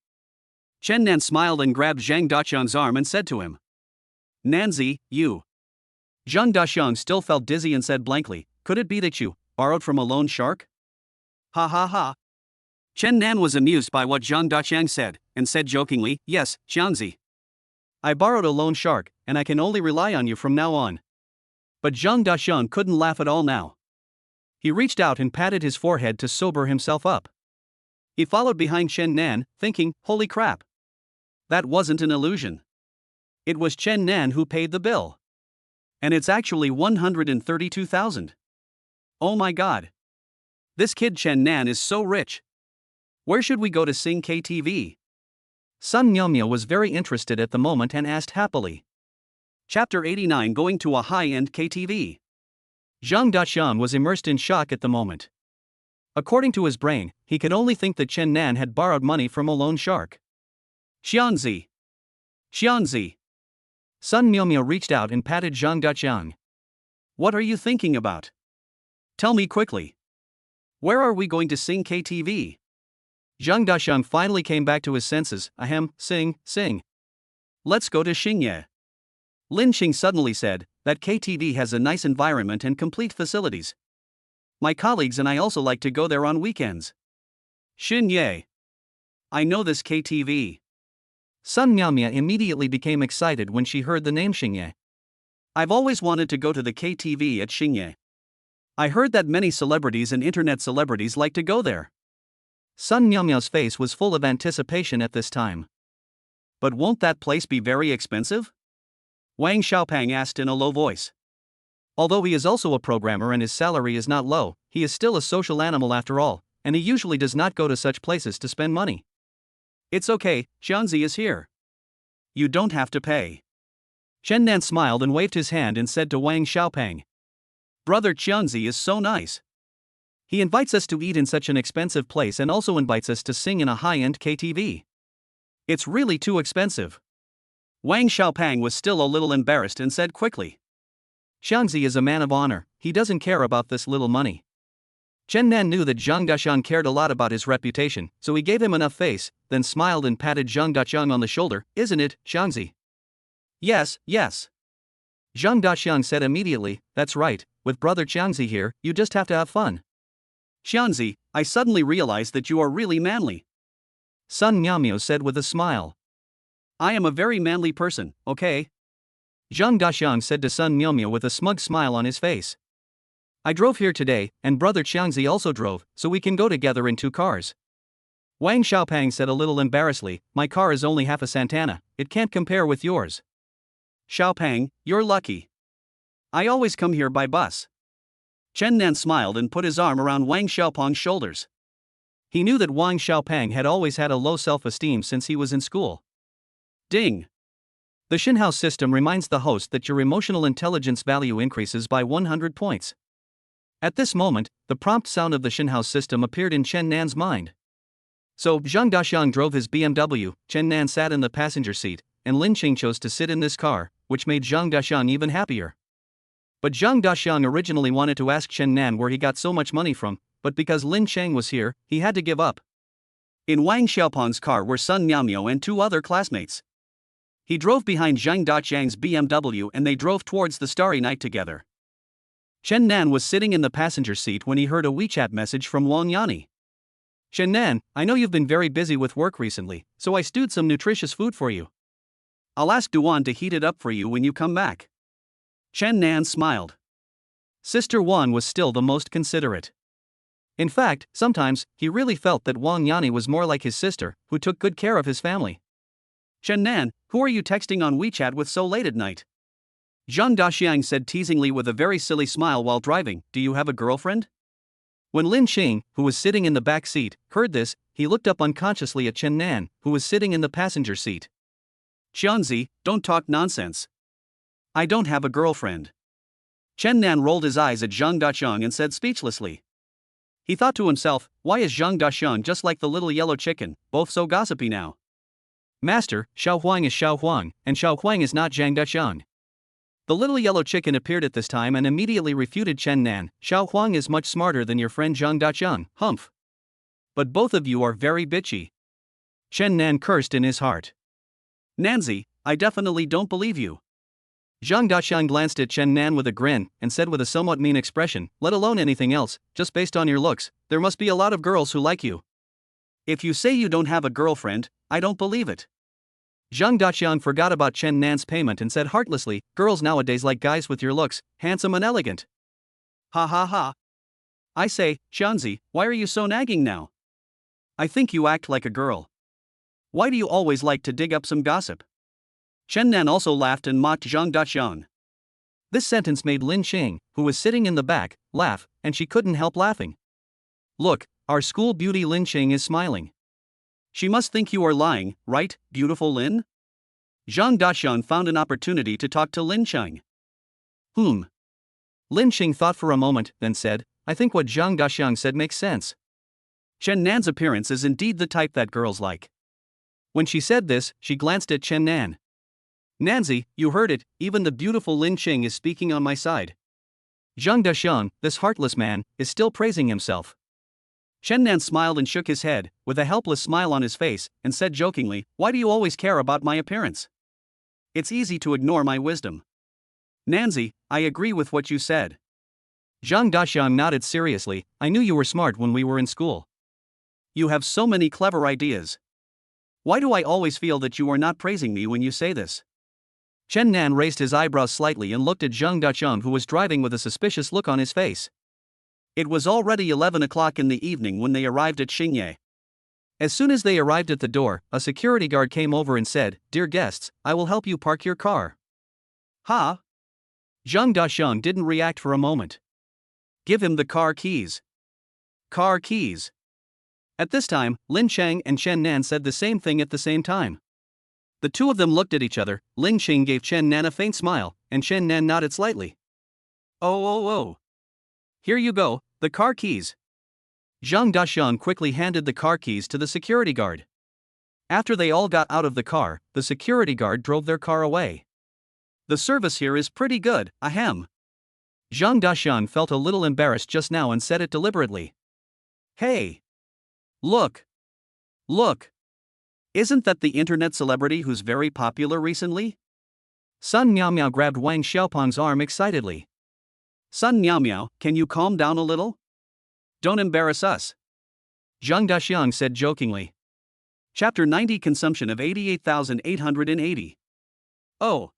Chen Nan smiled and grabbed Zhang Daxiang's arm and said to him. Nanzi, you. Zhang Daxiang still felt dizzy and said blankly, could it be that you borrowed from a loan shark? Ha ha ha. Chen Nan was amused by what Zhang Daxiang said, and said jokingly, yes, Xianzi. I borrowed a loan shark, and I can only rely on you from now on. But Zhang Daxiang couldn't laugh at all now. He reached out and patted his forehead to sober himself up. He followed behind Chen Nan, thinking, holy crap. That wasn't an illusion. It was Chen Nan who paid the bill. And it's actually 132,000. Oh my god. This kid Chen Nan is so rich. Where should we go to sing KTV? Sun Miao was very interested at the moment and asked happily. Chapter 89 Going to a high-end KTV. Zhang Daxiang was immersed in shock at the moment. According to his brain, he could only think that Chen Nan had borrowed money from a loan shark. Xianzi. Xianzi. Sun Miao reached out and patted Zhang Daxiang. What are you thinking about? Tell me quickly. Where are we going to sing KTV? Zhang Daxiang finally came back to his senses. Ahem, sing. Let's go to Xingye. Lin Qing suddenly said, that KTV has a nice environment and complete facilities. My colleagues and I also like to go there on weekends. Xingye. I know this KTV. Sun Miao immediately became excited when she heard the name Xingye. I've always wanted to go to the KTV at Xingye. I heard that many celebrities and internet celebrities like to go there. Sun Miao's face was full of anticipation at this time. But won't that place be very expensive? Wang Xiaopang asked in a low voice. Although he is also a programmer and his salary is not low, he is still a social animal after all, and he usually does not go to such places to spend money. It's okay, Xianzi is here. You don't have to pay. Chen Nan smiled and waved his hand and said to Wang Xiaopang. Brother Xianzi is so nice. He invites us to eat in such an expensive place and also invites us to sing in a high-end KTV. It's really too expensive. Wang Xiaopang was still a little embarrassed and said quickly. Xianzi is a man of honor, he doesn't care about this little money. Chen Nan knew that Zhang Daxiang cared a lot about his reputation, so he gave him enough face, then smiled and patted Zhang Daxiang on the shoulder. Isn't it, Xianzi? Yes. Zhang Daxiang said immediately, that's right, with brother Xianzi here, you just have to have fun. Xianzi, I suddenly realized that you are really manly. Sun Miao said with a smile. I am a very manly person, okay? Zhang Daxiang said to Sun Miao with a smug smile on his face. I drove here today, and brother Xiangzi also drove, so we can go together in 2 cars. Wang Xiaopang said a little embarrassedly, my car is only half a Santana, it can't compare with yours. Xiaopang, you're lucky. I always come here by bus. Chen Nan smiled and put his arm around Wang Xiaopang's shoulders. He knew that Wang Xiaopang had always had a low self-esteem since he was in school. Ding. The Xinhao system reminds the host that your emotional intelligence value increases by 100 points. At this moment, the prompt sound of the Xinhao system appeared in Chen Nan's mind. So, Zhang Daxiang drove his BMW, Chen Nan sat in the passenger seat, and Lin Qing chose to sit in this car, which made Zhang Daxiang even happier. But Zhang Daxiang originally wanted to ask Chen Nan where he got so much money from, but because Lin Cheng was here, he had to give up. In Wang Xiaopang's car were Sun Miao and 2 other classmates. He drove behind Zhang Daxiang's BMW and they drove towards the starry night together. Chen Nan was sitting in the passenger seat when he heard a WeChat message from Wang Yani. Chen Nan, I know you've been very busy with work recently, so I stewed some nutritious food for you. I'll ask Duan to heat it up for you when you come back. Chen Nan smiled. Sister Wan was still the most considerate. In fact, sometimes, he really felt that Wang Yani was more like his sister, who took good care of his family. Chen Nan, who are you texting on WeChat with so late at night? Zhang Daxiang said teasingly with a very silly smile while driving, do you have a girlfriend? When Lin Qing, who was sitting in the back seat, heard this, he looked up unconsciously at Chen Nan, who was sitting in the passenger seat. Xianzi, don't talk nonsense. I don't have a girlfriend. Chen Nan rolled his eyes at Zhang Daxiang and said speechlessly. He thought to himself, why is Zhang Daxiang just like the little yellow chicken, both so gossipy now? Master, Xiao Huang is Xiao Huang, and Xiao Huang is not Zhang Daxiang. The little yellow chicken appeared at this time and immediately refuted Chen Nan. Xiao Huang is much smarter than your friend Zhang Daqiang, humph. But both of you are very bitchy. Chen Nan cursed in his heart. Nanzi, I definitely don't believe you. Zhang Daqiang glanced at Chen Nan with a grin and said with a somewhat mean expression, let alone anything else, just based on your looks, there must be a lot of girls who like you. If you say you don't have a girlfriend, I don't believe it. Zhang Daqiang forgot about Chen Nan's payment and said heartlessly, girls nowadays like guys with your looks, handsome and elegant. Ha ha ha. I say, Xianzi, why are you so nagging now? I think you act like a girl. Why do you always like to dig up some gossip? Chen Nan also laughed and mocked Zhang Daqiang. This sentence made Lin Xing, who was sitting in the back, laugh, and she couldn't help laughing. Look, our school beauty Lin Xing is smiling. She must think you are lying, right, beautiful Lin? Zhang Daqiang found an opportunity to talk to Lin Xing. Lin Xing thought for a moment, then said, I think what Zhang Daqiang said makes sense. Chen Nan's appearance is indeed the type that girls like. When she said this, she glanced at Chen Nan. Nanzi, you heard it, even the beautiful Lin Xing is speaking on my side. Zhang Daqiang, this heartless man, is still praising himself. Chen Nan smiled and shook his head, with a helpless smile on his face, and said jokingly, why do you always care about my appearance? It's easy to ignore my wisdom. Nanzi, I agree with what you said. Zhang Daqiang nodded seriously, I knew you were smart when we were in school. You have so many clever ideas. Why do I always feel that you are not praising me when you say this? Chen Nan raised his eyebrows slightly and looked at Zhang Daqiang, who was driving with a suspicious look on his face. It was already 11 o'clock in the evening when they arrived at Xingye. As soon as they arrived at the door, a security guard came over and said, Dear guests, I will help you park your car. Ha! Zhang Daqiang didn't react for a moment. Give him the car keys. Car keys. At this time, Lin Cheng and Chen Nan said the same thing at the same time. The two of them looked at each other. Lin Xing gave Chen Nan a faint smile, and Chen Nan nodded slightly. Oh. Here you go, the car keys. Zhang Daqiang quickly handed the car keys to the security guard. After they all got out of the car, the security guard drove their car away. The service here is pretty good, ahem. Zhang Daqiang felt a little embarrassed just now and said it deliberately. Hey! Look! Isn't that the internet celebrity who's very popular recently? Sun Miao Miao grabbed Wang Xiaopeng's arm excitedly. Sun Miao Miao, can you calm down a little? Don't embarrass us. Zhang Daqiang said jokingly. Chapter 90 Consumption of 88,880. Oh!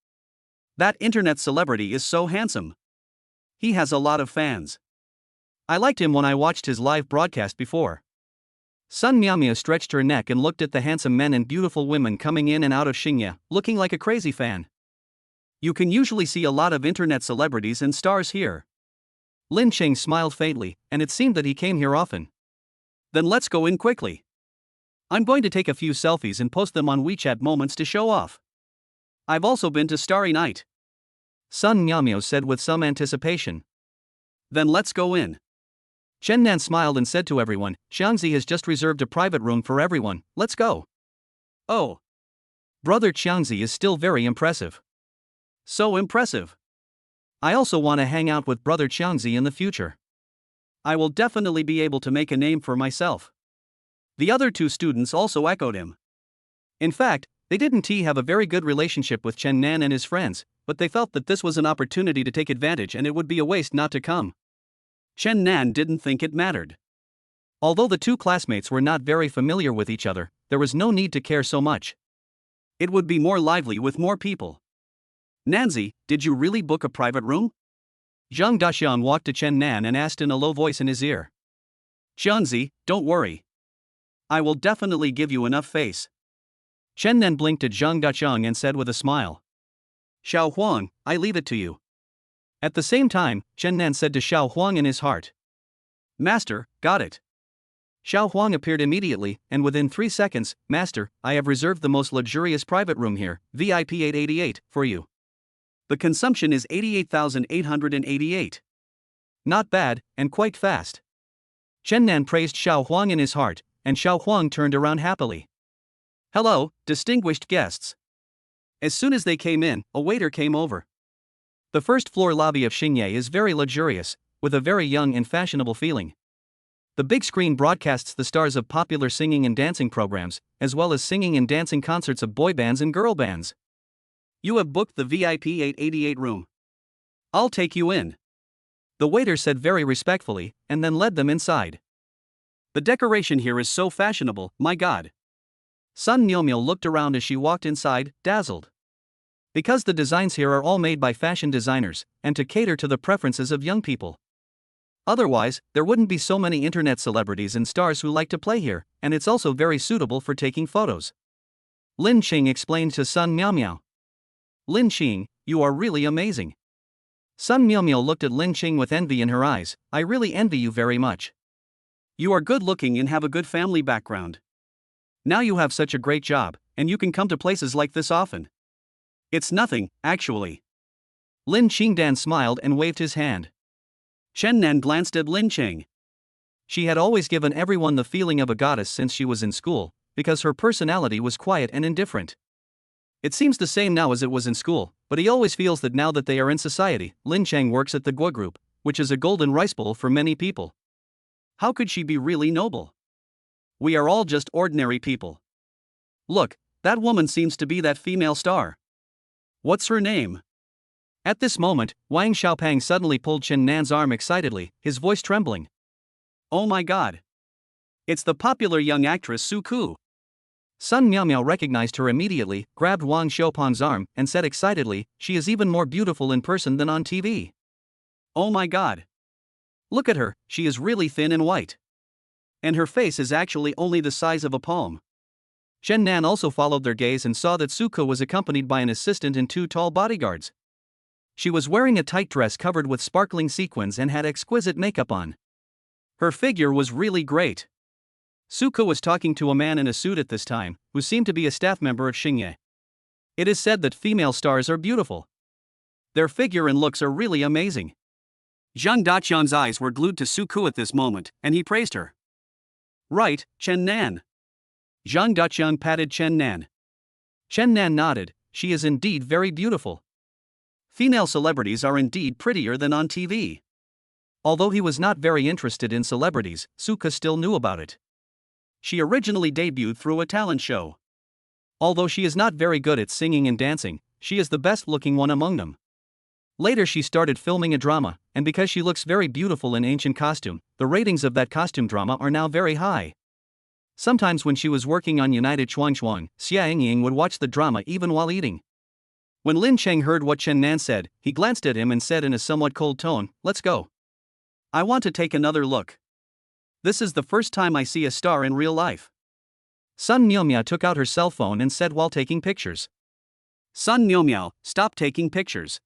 That internet celebrity is so handsome. He has a lot of fans. I liked him when I watched his live broadcast before. Sun Miao Miao stretched her neck and looked at the handsome men and beautiful women coming in and out of Xingye, looking like a crazy fan. You can usually see a lot of internet celebrities and stars here. Lin Xing smiled faintly, and it seemed that he came here often. Then let's go in quickly. I'm going to take a few selfies and post them on WeChat Moments to show off. I've also been to Starry Night. Sun Miao Miao said with some anticipation. Then let's go in. Chen Nan smiled and said to everyone, Xiangzi has just reserved a private room for everyone, let's go. Oh. Brother Xiangzi is still very impressive. So impressive. I also want to hang out with Brother Xiangzi in the future. I will definitely be able to make a name for myself. The other two students also echoed him. In fact, they didn't have a very good relationship with Chen Nan and his friends, but they felt that this was an opportunity to take advantage and it would be a waste not to come. Chen Nan didn't think it mattered. Although the two classmates were not very familiar with each other, there was no need to care so much. It would be more lively with more people. Nanzi, did you really book a private room? Zhang Daqiang walked to Chen Nan and asked in a low voice in his ear. Xianzi, don't worry. I will definitely give you enough face. Chen Nan blinked at Zhang Daqiang and said with a smile. Xiao Huang, I leave it to you. At the same time, Chen Nan said to Xiao Huang in his heart. Master, got it. Xiao Huang appeared immediately, and within 3 seconds, Master, I have reserved the most luxurious private room here, VIP 888, for you. The consumption is 88,888. Not bad, and quite fast. Chen Nan praised Xiao Huang in his heart, and Xiao Huang turned around happily. Hello, distinguished guests. As soon as they came in, a waiter came over. The first floor lobby of Xingye is very luxurious, with a very young and fashionable feeling. The big screen broadcasts the stars of popular singing and dancing programs, as well as singing and dancing concerts of boy bands and girl bands. You have booked the VIP 888 room. I'll take you in, the waiter said very respectfully, and then led them inside. The decoration here is so fashionable, my god. Sun Myomyo looked around as she walked inside, dazzled. Because the designs here are all made by fashion designers, and to cater to the preferences of young people. Otherwise, there wouldn't be so many internet celebrities and stars who like to play here, and it's also very suitable for taking photos. Lin Qing explained to Sun Myomyo. Lin Qing, you are really amazing. Sun Myomyo looked at Lin Qing with envy in her eyes. I really envy you very much. You are good looking and have a good family background. Now you have such a great job, and you can come to places like this often. It's nothing, actually. Lin Qingdan smiled and waved his hand. Chen Nan glanced at Lin Qing. She had always given everyone the feeling of a goddess since she was in school, because her personality was quiet and indifferent. It seems the same now as it was in school, but he always feels that now that they are in society. Lin Cheng works at the Gua Group, which is a golden rice bowl for many people. How could she be really noble? We are all just ordinary people. Look, that woman seems to be that female star. What's her name? At this moment, Wang Xiaopang suddenly pulled Chen Nan's arm excitedly, his voice trembling. Oh my god. It's the popular young actress Su Ku. Sun Miaomiao recognized her immediately, grabbed Wang Xiaopang's arm, and said excitedly, she is even more beautiful in person than on TV. Oh my god. Look at her, she is really thin and white. And her face is actually only the size of a palm. Chen Nan also followed their gaze and saw that Su Ku was accompanied by an assistant and 2 tall bodyguards. She was wearing a tight dress covered with sparkling sequins and had exquisite makeup on. Her figure was really great. Su Ku was talking to a man in a suit at this time, who seemed to be a staff member of Xingye. It is said that female stars are beautiful. Their figure and looks are really amazing. Zhang Daqian's eyes were glued to Su Ku at this moment, and he praised her. Right, Chen Nan. Zhang Daqian patted Chen Nan. Chen Nan nodded, she is indeed very beautiful. Female celebrities are indeed prettier than on TV. Although he was not very interested in celebrities, Su Ku still knew about it. She originally debuted through a talent show. Although she is not very good at singing and dancing, she is the best looking one among them. Later she started filming a drama, and because she looks very beautiful in ancient costume, the ratings of that costume drama are now very high. Sometimes when she was working on United Chuang, Xia Yingying would watch the drama even while eating. When Lin Cheng heard what Chen Nan said, he glanced at him and said in a somewhat cold tone, let's go. I want to take another look. This is the first time I see a star in real life. Sun Miaomiao took out her cell phone and said while taking pictures. Sun Miaomiao, stop taking pictures.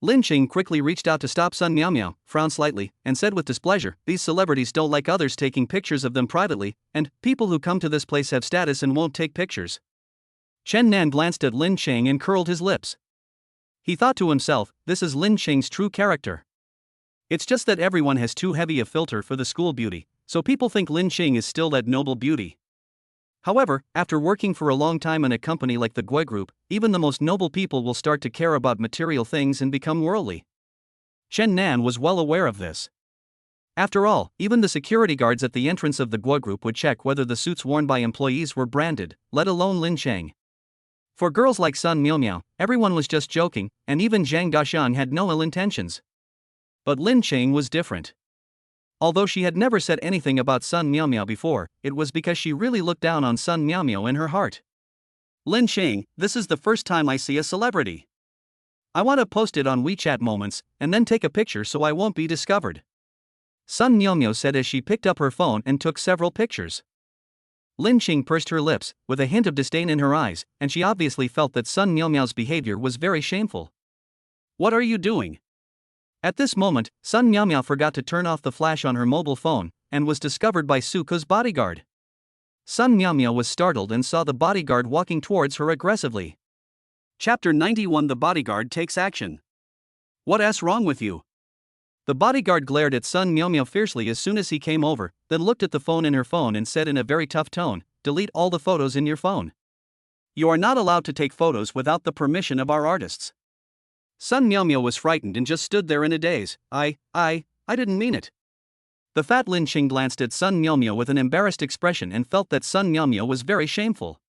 Lin Qing quickly reached out to stop Sun Miaomiao, frowned slightly, and said with displeasure, these celebrities don't like others taking pictures of them privately, and people who come to this place have status and won't take pictures. Chen Nan glanced at Lin Qing and curled his lips. He thought to himself, this is Lin Qing's true character. It's just that everyone has too heavy a filter for the school beauty, so people think Lin Qing is still that noble beauty. However, after working for a long time in a company like the Gui Group, even the most noble people will start to care about material things and become worldly. Chen Nan was well aware of this. After all, even the security guards at the entrance of the Gui Group would check whether the suits worn by employees were branded, let alone Lin Cheng. For girls like Sun Miaomiao, everyone was just joking, and even Zhang Daxiang had no ill intentions. But Lin Cheng was different. Although she had never said anything about Sun Miaomiao before, it was because she really looked down on Sun Miaomiao in her heart. Lin Cheng, this is the first time I see a celebrity. I want to post it on WeChat Moments, and then take a picture so I won't be discovered. Sun Miaomiao said as she picked up her phone and took several pictures. Lin Qing pursed her lips, with a hint of disdain in her eyes, and she obviously felt that Sun Miaomiao's behavior was very shameful. What are you doing? At this moment, Sun Miaomiao forgot to turn off the flash on her mobile phone, and was discovered by Su Ku's bodyguard. Sun Miaomiao was startled and saw the bodyguard walking towards her aggressively. Chapter 91 The Bodyguard Takes Action. What's wrong with you? The bodyguard glared at Sun Miaomiao fiercely as soon as he came over, then looked at the phone in her phone and said in a very tough tone, delete all the photos in your phone. You are not allowed to take photos without the permission of our artists. Sun Miao was frightened and just stood there in a daze. I didn't mean it. The fat Lin Qing glanced at Sun Miao with an embarrassed expression and felt that Sun Miao was very shameful.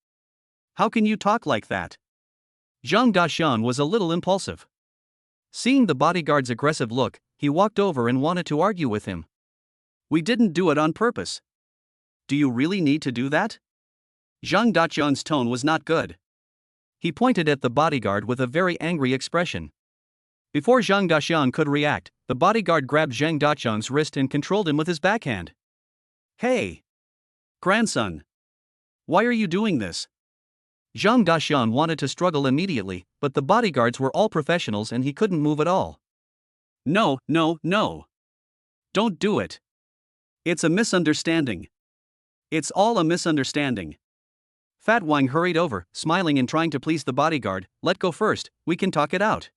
How can you talk like that? Zhang Daxian was a little impulsive. Seeing the bodyguard's aggressive look, he walked over and wanted to argue with him. We didn't do it on purpose. Do you really need to do that? Zhang Daxian's tone was not good. He pointed at the bodyguard with a very angry expression. Before Zhang Daxian could react, the bodyguard grabbed Zhang Daxian's wrist and controlled him with his backhand. Hey! Grandson! Why are you doing this? Zhang Daxian wanted to struggle immediately, but the bodyguards were all professionals and he couldn't move at all. No. Don't do it. It's a misunderstanding. It's all a misunderstanding. Fat Wang hurried over, smiling and trying to please the bodyguard. Let go first, we can talk it out.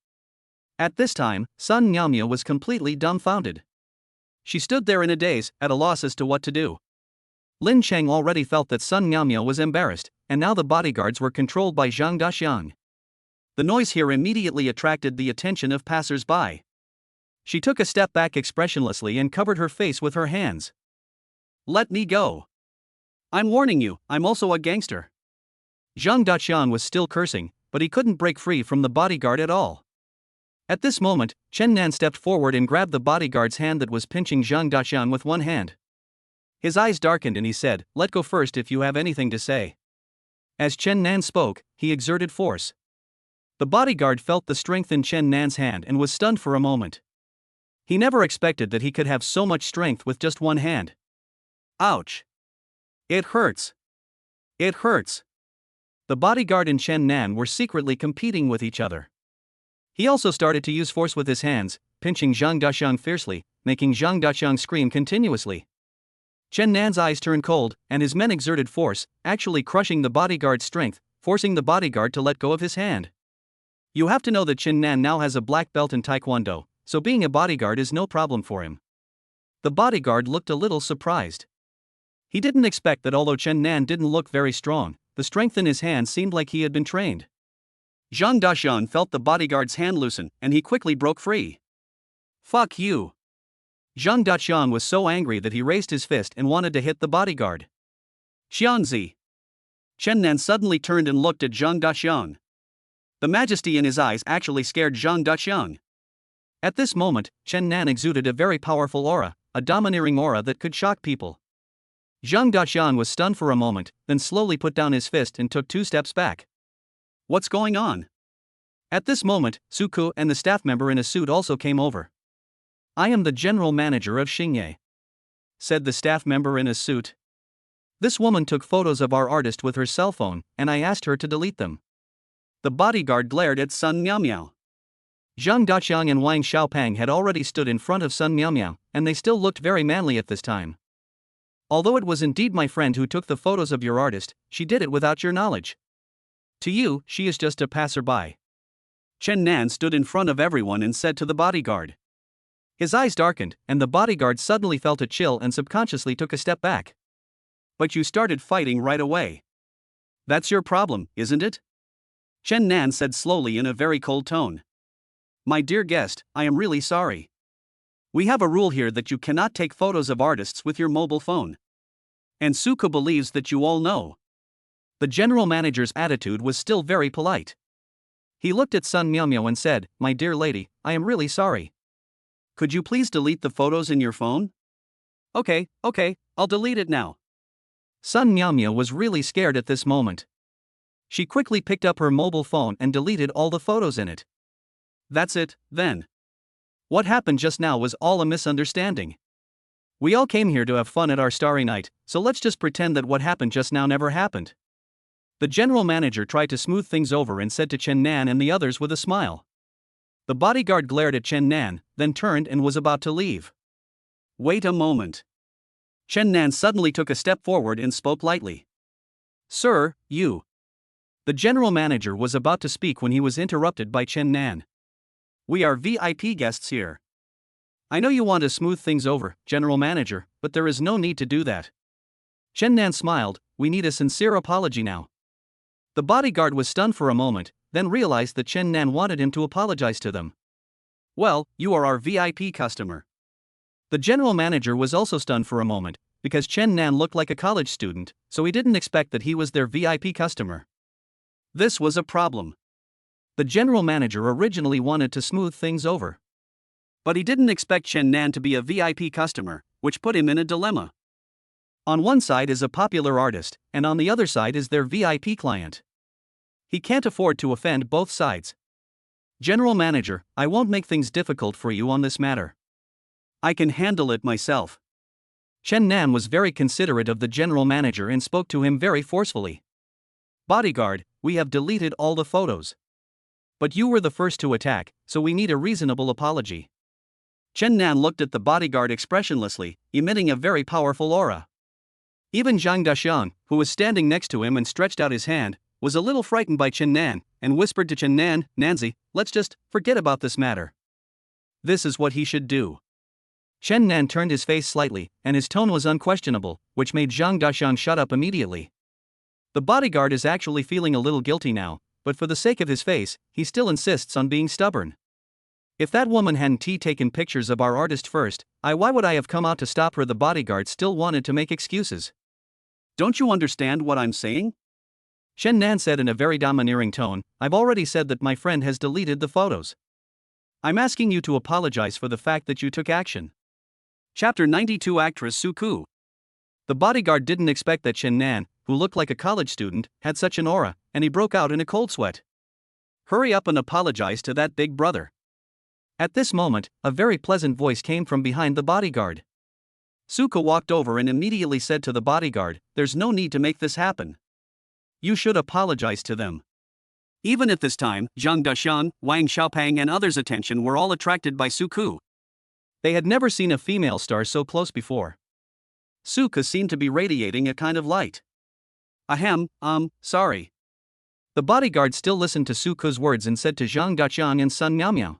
At this time, Sun Miao was completely dumbfounded. She stood there in a daze, at a loss as to what to do. Lin Cheng already felt that Sun Miao was embarrassed, and now the bodyguards were controlled by Zhang Daxian. The noise here immediately attracted the attention of passers-by. She took a step back expressionlessly and covered her face with her hands. Let me go. I'm warning you, I'm also a gangster. Zhang Daxian was still cursing, but he couldn't break free from the bodyguard at all. At this moment, Chen Nan stepped forward and grabbed the bodyguard's hand that was pinching Zhang Daxian with one hand. His eyes darkened and he said, "Let go first if you have anything to say." As Chen Nan spoke, he exerted force. The bodyguard felt the strength in Chen Nan's hand and was stunned for a moment. He never expected that he could have so much strength with just one hand. Ouch! It hurts. It hurts. The bodyguard and Chen Nan were secretly competing with each other. He also started to use force with his hands, pinching Zhang Daxiang fiercely, making Zhang Daxiang scream continuously. Chen Nan's eyes turned cold, and his men exerted force, actually crushing the bodyguard's strength, forcing the bodyguard to let go of his hand. You have to know that Chen Nan now has a black belt in Taekwondo, so being a bodyguard is no problem for him. The bodyguard looked a little surprised. He didn't expect that although Chen Nan didn't look very strong, the strength in his hand seemed like he had been trained. Zhang Daxian felt the bodyguard's hand loosen, and he quickly broke free. Fuck you! Zhang Daxian was so angry that he raised his fist and wanted to hit the bodyguard. Xianzi! Chen Nan suddenly turned and looked at Zhang Daxian. The majesty in his eyes actually scared Zhang Daxian. At this moment, Chen Nan exuded a very powerful aura, a domineering aura that could shock people. Zhang Daxian was stunned for a moment, then slowly put down his fist and took 2 steps back. What's going on? At this moment, Su Ku and the staff member in a suit also came over. I am the general manager of Xingye, said the staff member in a suit. This woman took photos of our artist with her cell phone, and I asked her to delete them. The bodyguard glared at Sun Miao. Zhang Daxiang and Wang Xiaopang had already stood in front of Sun Miao, and they still looked very manly at this time. Although it was indeed my friend who took the photos of your artist, she did it without your knowledge. To you, she is just a passerby. Chen Nan stood in front of everyone and said to the bodyguard. His eyes darkened, and the bodyguard suddenly felt a chill and subconsciously took a step back. But you started fighting right away. That's your problem, isn't it? Chen Nan said slowly in a very cold tone. My dear guest, I am really sorry. We have a rule here that you cannot take photos of artists with your mobile phone. And Suko believes that you all know. The general manager's attitude was still very polite. He looked at Sun Miao and said, "My dear lady, I am really sorry. Could you please delete the photos in your phone?" Okay, I'll delete it now. Sun Miao was really scared at this moment. She quickly picked up her mobile phone and deleted all the photos in it. That's it, then. What happened just now was all a misunderstanding. We all came here to have fun at our starry night, so let's just pretend that what happened just now never happened. The general manager tried to smooth things over and said to Chen Nan and the others with a smile. The bodyguard glared at Chen Nan, then turned and was about to leave. Wait a moment. Chen Nan suddenly took a step forward and spoke lightly. Sir, you. The general manager was about to speak when he was interrupted by Chen Nan. We are VIP guests here. I know you want to smooth things over, general manager, but there is no need to do that. Chen Nan smiled. We need a sincere apology now. The bodyguard was stunned for a moment, then realized that Chen Nan wanted him to apologize to them. Well, you are our VIP customer. The general manager was also stunned for a moment, because Chen Nan looked like a college student, so he didn't expect that he was their VIP customer. This was a problem. The general manager originally wanted to smooth things over. But he didn't expect Chen Nan to be a VIP customer, which put him in a dilemma. On one side is a popular artist, and on the other side is their VIP client. He can't afford to offend both sides. General manager, I won't make things difficult for you on this matter. I can handle it myself. Chen Nan was very considerate of the general manager and spoke to him very forcefully. Bodyguard, we have deleted all the photos. But you were the first to attack, so we need a reasonable apology. Chen Nan looked at the bodyguard expressionlessly, emitting a very powerful aura. Even Zhang Daxiang, who was standing next to him and stretched out his hand, was a little frightened by Chen Nan, and whispered to Chen Nan, Nanzi, let's just forget about this matter. This is what he should do. Chen Nan turned his face slightly, and his tone was unquestionable, which made Zhang Daxiang shut up immediately. The bodyguard is actually feeling a little guilty now, but for the sake of his face, he still insists on being stubborn. If that woman hadn't taken pictures of our artist first, why would I have come out to stop her? The bodyguard still wanted to make excuses. Don't you understand what I'm saying? Chen Nan said in a very domineering tone, I've already said that my friend has deleted the photos. I'm asking you to apologize for the fact that you took action. Chapter 92 Actress Su Ku. The bodyguard didn't expect that Chen Nan, who looked like a college student, had such an aura, and he broke out in a cold sweat. Hurry up and apologize to that big brother. At this moment, a very pleasant voice came from behind the bodyguard. Su Ku walked over and immediately said to the bodyguard, there's no need to make this happen. You should apologize to them. Even at this time, Zhang Daxiang, Wang Xiaopang and others' attention were all attracted by Su Ku. They had never seen a female star so close before. Su Ku seemed to be radiating a kind of light. Ahem, sorry. The bodyguard still listened to Su Ku's words and said to Zhang Daxiang and Sun Miaomiao,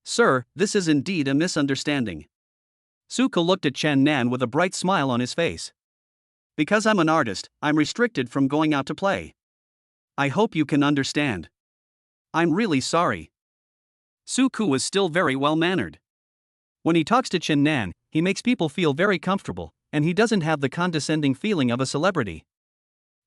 Sir, this is indeed a misunderstanding. Su Ku looked at Chen Nan with a bright smile on his face. Because I'm an artist, I'm restricted from going out to play. I hope you can understand. I'm really sorry. Su Ku was still very well-mannered. When he talks to Chen Nan, he makes people feel very comfortable, and he doesn't have the condescending feeling of a celebrity.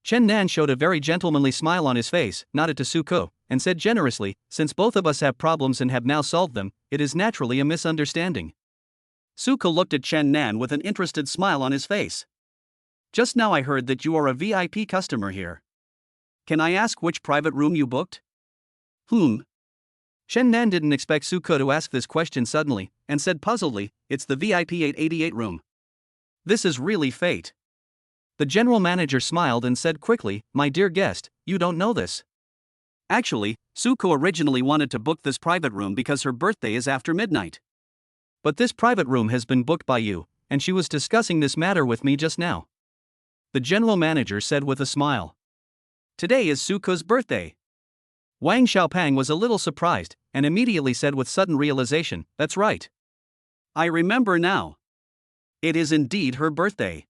Chen Nan showed a very gentlemanly smile on his face, nodded to Su Ku, and said generously, since both of us have problems and have now solved them, it is naturally a misunderstanding. Su Ku looked at Chen Nan with an interested smile on his face. Just now I heard that you are a VIP customer here. Can I ask which private room you booked? Chen Nan didn't expect Su Ku to ask this question suddenly, and said puzzledly, it's the VIP 888 room. This is really fate. The general manager smiled and said quickly, my dear guest, you don't know this. Actually, Su Ku originally wanted to book this private room because her birthday is after midnight. But this private room has been booked by you, and she was discussing this matter with me just now. The general manager said with a smile. Today is Su Ku's birthday. Wang Xiaopang was a little surprised, and immediately said with sudden realization, that's right. I remember now. It is indeed her birthday.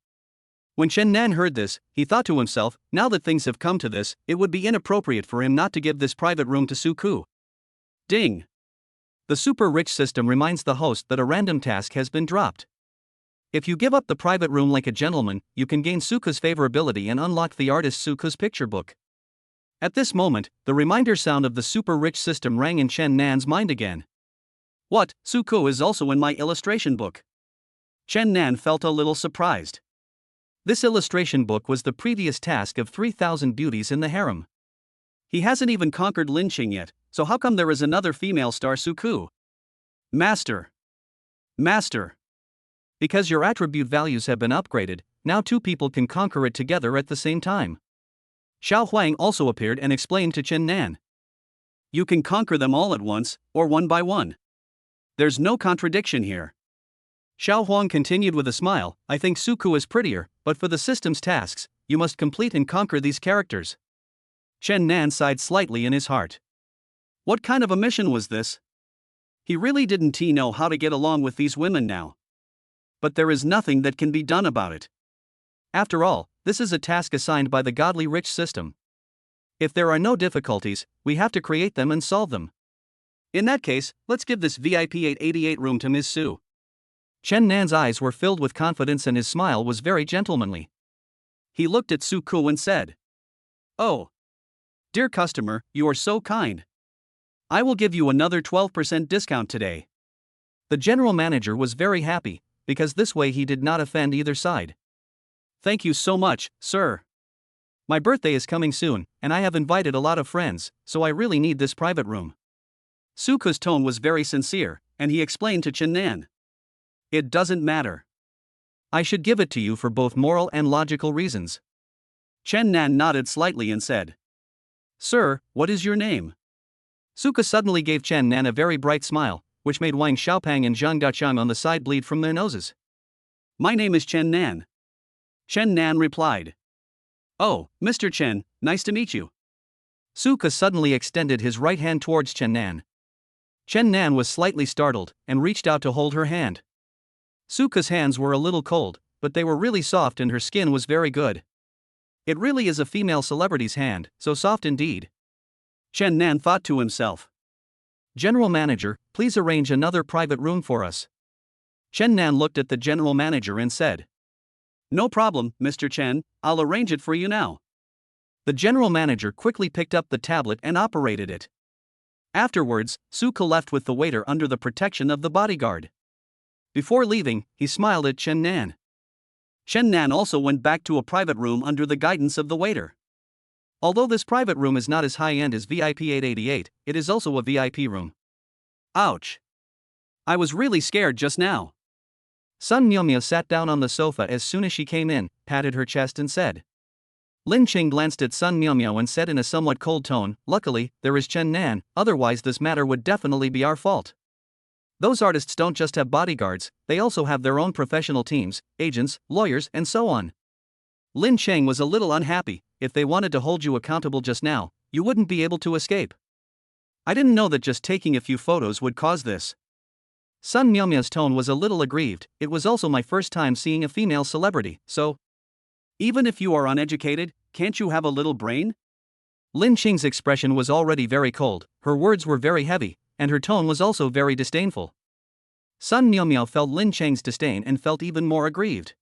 When Chen Nan heard this, he thought to himself, now that things have come to this, it would be inappropriate for him not to give this private room to Su Ku. Ding! The super rich system reminds the host that a random task has been dropped. If you give up the private room like a gentleman, you can gain Su Ku's favorability and unlock the artist Su Ku's picture book. At this moment, the reminder sound of the super rich system rang in Chen Nan's mind again. What, Su Ku is also in my illustration book? Chen Nan felt a little surprised. This illustration book was the previous task of 3,000 beauties in the harem. He hasn't even conquered Lin Qing yet, so how come there is another female star Su Ku? Master. Because your attribute values have been upgraded, now two people can conquer it together at the same time. Xiao Huang also appeared and explained to Chen Nan. You can conquer them all at once, or one by one. There's no contradiction here. Xiao Huang continued with a smile, I think Su Ku is prettier, but for the system's tasks, you must complete and conquer these characters. Chen Nan sighed slightly in his heart. What kind of a mission was this? He really didn't know how to get along with these women now. But there is nothing that can be done about it. After all, this is a task assigned by the godly rich system. If there are no difficulties, we have to create them and solve them. In that case, let's give this VIP 888 room to Ms. Su. Chen Nan's eyes were filled with confidence and his smile was very gentlemanly. He looked at Su Ku and said, "Oh, dear customer, you are so kind. I will give you another 12% discount today." The general manager was very happy, because this way he did not offend either side. "Thank you so much, sir. My birthday is coming soon, and I have invited a lot of friends, so I really need this private room." Su Ku's tone was very sincere, and he explained to Chen Nan, "It doesn't matter. I should give it to you for both moral and logical reasons." Chen Nan nodded slightly and said, "Sir, what is your name?" Su Ku suddenly gave Chen Nan a very bright smile, which made Wang Xiaopang and Zhang Daqiang on the side bleed from their noses. "My name is Chen Nan." Chen Nan replied, "Oh, Mr. Chen, nice to meet you." Su Ku suddenly extended his right hand towards Chen Nan. Chen Nan was slightly startled and reached out to hold her hand. Su Ku's hands were a little cold, but they were really soft and her skin was very good. It really is a female celebrity's hand, so soft indeed. Chen Nan thought to himself. "General manager, please arrange another private room for us." Chen Nan looked at the general manager and said, "No problem, Mr. Chen, I'll arrange it for you now." The general manager quickly picked up the tablet and operated it. Afterwards, Su Ku left with the waiter under the protection of the bodyguard. Before leaving, he smiled at Chen Nan. Chen Nan also went back to a private room under the guidance of the waiter. Although this private room is not as high-end as VIP 888, it is also a VIP room. Ouch. I was really scared just now. Sun Miaomio sat down on the sofa as soon as she came in, patted her chest and said. Lin Qing glanced at Sun Miaomio and said in a somewhat cold tone, "Luckily, there is Chen Nan, otherwise this matter would definitely be our fault. Those artists don't just have bodyguards, they also have their own professional teams, agents, lawyers, and so on." Lin Cheng was a little unhappy. "If they wanted to hold you accountable just now, you wouldn't be able to escape. I didn't know that just taking a few photos would cause this." Sun Miaomio's tone was a little aggrieved. "It was also my first time seeing a female celebrity, so..." "Even if you are uneducated, can't you have a little brain?" Lin Qing's expression was already very cold, her words were very heavy, and her tone was also very disdainful. Sun Miaomio felt Lin Cheng's disdain and felt even more aggrieved.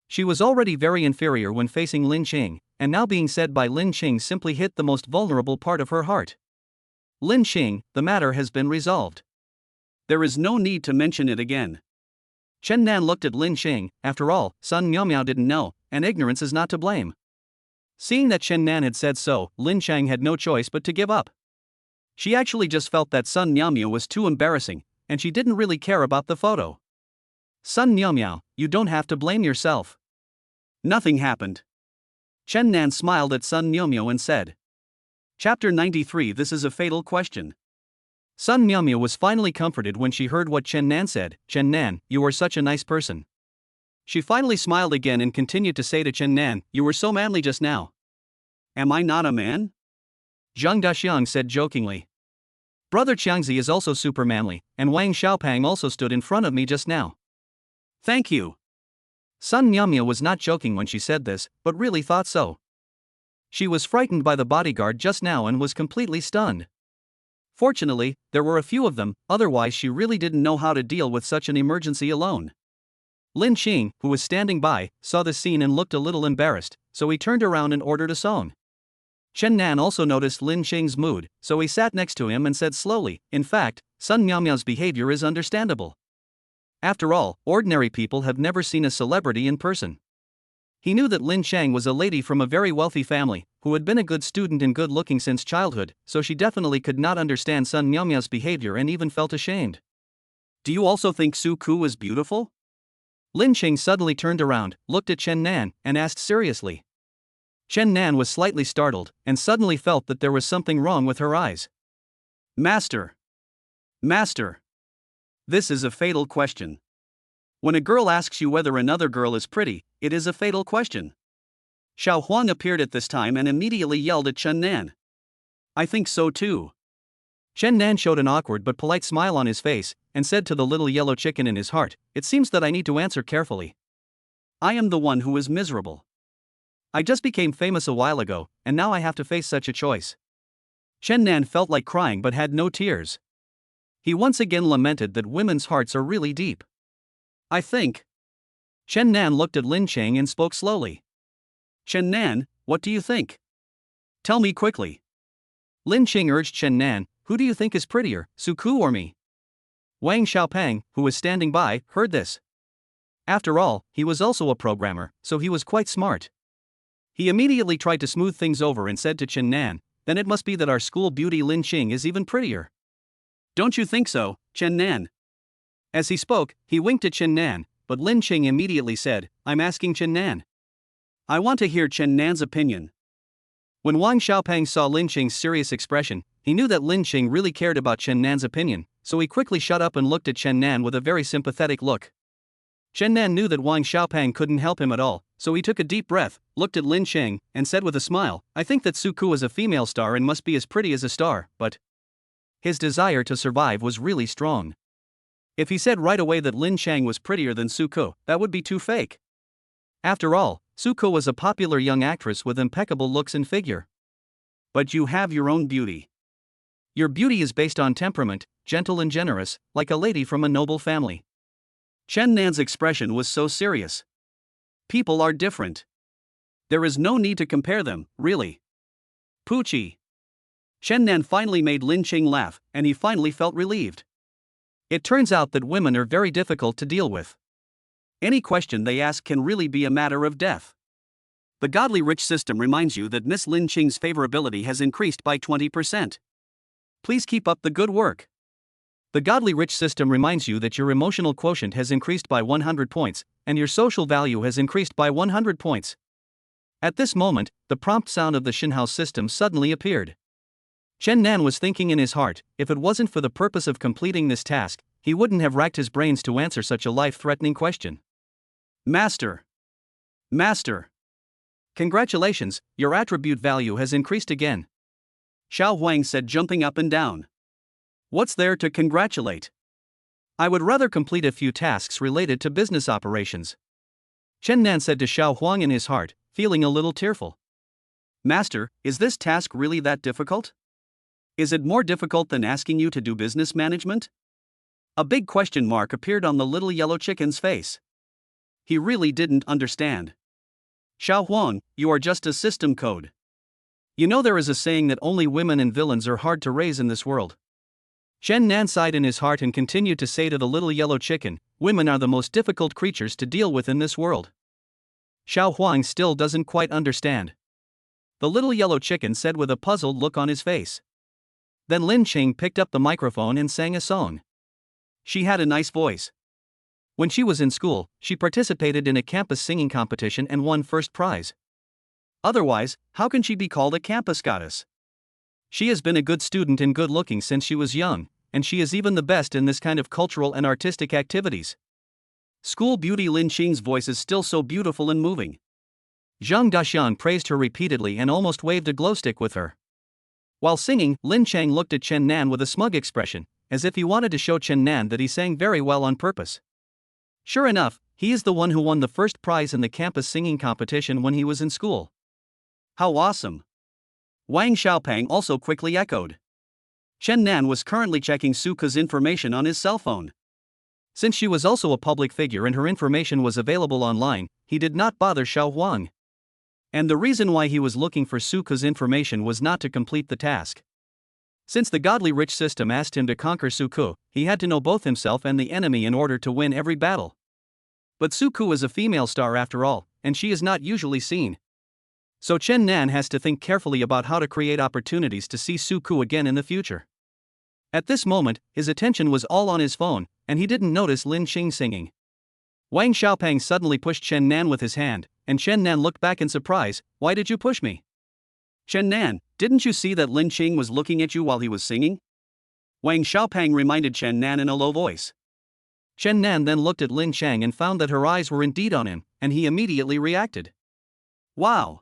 She was already very inferior when facing Lin Qing, and now being said by Lin Qing simply hit the most vulnerable part of her heart. "Lin Qing, the matter has been resolved. There is no need to mention it again." Chen Nan looked at Lin Qing. After all, Sun Miaomio didn't know, and ignorance is not to blame. Seeing that Chen Nan had said so, Lin Cheng had no choice but to give up. She actually just felt that Sun Miaomio was too embarrassing, and she didn't really care about the photo. "Sun Miaomio, you don't have to blame yourself. Nothing happened." Chen Nan smiled at Sun Miaomio and said. Chapter 93. This is a fatal question. Sun Miaomio was finally comforted when she heard what Chen Nan said. "Chen Nan, you are such a nice person." She finally smiled again and continued to say to Chen Nan, "You were so manly just now." "Am I not a man?" Zhang Daqiang said jokingly. "Brother Qiangzi is also super manly, and Wang Xiaopang also stood in front of me just now." "Thank you." Sun Miaomio was not joking when she said this, but really thought so. She was frightened by the bodyguard just now and was completely stunned. Fortunately, there were a few of them, otherwise she really didn't know how to deal with such an emergency alone. Lin Qing, who was standing by, saw the scene and looked a little embarrassed, so he turned around and ordered a song. Chen Nan also noticed Lin Qing's mood, so he sat next to him and said slowly, "In fact, Sun Miaomio's behavior is understandable. After all, ordinary people have never seen a celebrity in person." He knew that Lin Cheng was a lady from a very wealthy family, who had been a good student and good looking since childhood, so she definitely could not understand Sun Miaomio's behavior and even felt ashamed. "Do you also think Su Ku is beautiful?" Lin Cheng suddenly turned around, looked at Chen Nan, and asked seriously. Chen Nan was slightly startled, and suddenly felt that there was something wrong with her eyes. Master. This is a fatal question. When a girl asks you whether another girl is pretty, it is a fatal question. Xiao Huang appeared at this time and immediately yelled at Chen Nan. "I think so too." Chen Nan showed an awkward but polite smile on his face, and said to the little yellow chicken in his heart, "It seems that I need to answer carefully. I am the one who is miserable. I just became famous a while ago, and now I have to face such a choice. Chen Nan felt like crying but had no tears. He once again lamented that women's hearts are really deep. I think. Chen Nan looked at Lin Cheng and spoke slowly. Chen Nan, what do you think? Tell me quickly. Lin Cheng urged Chen Nan, who do you think is prettier, Su Ku or me? Wang Xiaopeng, who was standing by, heard this. After all, he was also a programmer, so he was quite smart. He immediately tried to smooth things over and said to Chen Nan, then it must be that our school beauty Lin Cheng is even prettier. Don't you think so, Chen Nan? As he spoke, he winked at Chen Nan, but Lin Cheng immediately said, I'm asking Chen Nan. I want to hear Chen Nan's opinion. When Wang Xiaopeng saw Lin Cheng's serious expression, he knew that Lin Cheng really cared about Chen Nan's opinion, so he quickly shut up and looked at Chen Nan with a very sympathetic look. Chen Nan knew that Wang Xiaopeng couldn't help him at all, so he took a deep breath, looked at Lin Cheng, and said with a smile, I think that Su Ku is a female star and must be as pretty as a star, but his desire to survive was really strong. If he said right away that Lin Cheng was prettier than Su Ku, that would be too fake. After all, Su Ku was a popular young actress with impeccable looks and figure. But you have your own beauty. Your beauty is based on temperament, gentle and generous, like a lady from a noble family. Chen Nan's expression was so serious. People are different. There is no need to compare them, really. Poochie. Chen Nan finally made Lin Cheng laugh, and he finally felt relieved. It turns out that women are very difficult to deal with. Any question they ask can really be a matter of death. The Godly Rich system reminds you that Miss Lin Cheng's favorability has increased by 20%. Please keep up the good work. The Godly Rich system reminds you that your emotional quotient has increased by 100 points, and your social value has increased by 100 points. At this moment, the prompt sound of the Shinhouse system suddenly appeared. Chen Nan was thinking in his heart, if it wasn't for the purpose of completing this task, he wouldn't have racked his brains to answer such a life-threatening question. Master. Master. Congratulations, your attribute value has increased again. Xiao Huang said, jumping up and down. What's there to congratulate? I would rather complete a few tasks related to business operations. Chen Nan said to Xiao Huang in his heart, feeling a little tearful. Master, is this task really that difficult? Is it more difficult than asking you to do business management? A big question mark appeared on the little yellow chicken's face. He really didn't understand. Xiao Huang, you are just a system code. You know there is a saying that only women and villains are hard to raise in this world. Chen Nan sighed in his heart and continued to say to the little yellow chicken, women are the most difficult creatures to deal with in this world. Xiao Huang still doesn't quite understand. The little yellow chicken said with a puzzled look on his face. Then Lin Cheng picked up the microphone and sang a song. She had a nice voice. When she was in school, she participated in a campus singing competition and won first prize. Otherwise, how can she be called a campus goddess? She has been a good student and good looking since she was young, and she is even the best in this kind of cultural and artistic activities. School beauty Lin Cheng's voice is still so beautiful and moving. Zhang Daxian praised her repeatedly and almost waved a glow stick with her. While singing, Lin Cheng looked at Chen Nan with a smug expression, as if he wanted to show Chen Nan that he sang very well on purpose. Sure enough, he is the one who won the first prize in the campus singing competition when he was in school. How awesome! Wang Xiaopeng also quickly echoed. Chen Nan was currently checking Su Ku's information on his cell phone. Since she was also a public figure and her information was available online, he did not bother Xiao Huang. And the reason why he was looking for Su Ku's information was not to complete the task. Since the Godly Rich system asked him to conquer Su Ku, he had to know both himself and the enemy in order to win every battle. But Su Ku is a female star after all, and she is not usually seen. So Chen Nan has to think carefully about how to create opportunities to see Su Ku again in the future. At this moment, his attention was all on his phone, and he didn't notice Lin Cheng singing. Wang Xiaopeng suddenly pushed Chen Nan with his hand, and Chen Nan looked back in surprise. Why did you push me? Chen Nan, didn't you see that Lin Cheng was looking at you while he was singing? Wang Xiaopeng reminded Chen Nan in a low voice. Chen Nan then looked at Lin Cheng and found that her eyes were indeed on him, and he immediately reacted. Wow!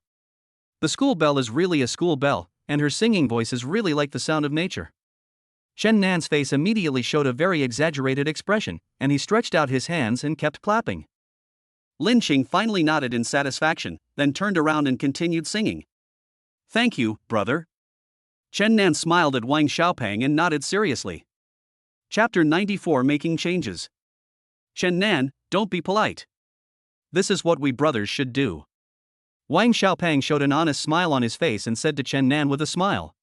The school bell is really a school bell, and her singing voice is really like the sound of nature. Chen Nan's face immediately showed a very exaggerated expression, and he stretched out his hands and kept clapping. Lin Qing finally nodded in satisfaction, then turned around and continued singing. Thank you, brother. Chen Nan smiled at Wang Xiaopeng and nodded seriously. Chapter 94 Making Changes. Chen Nan, don't be polite. This is what we brothers should do. Wang Xiaopeng showed an honest smile on his face and said to Chen Nan with a smile.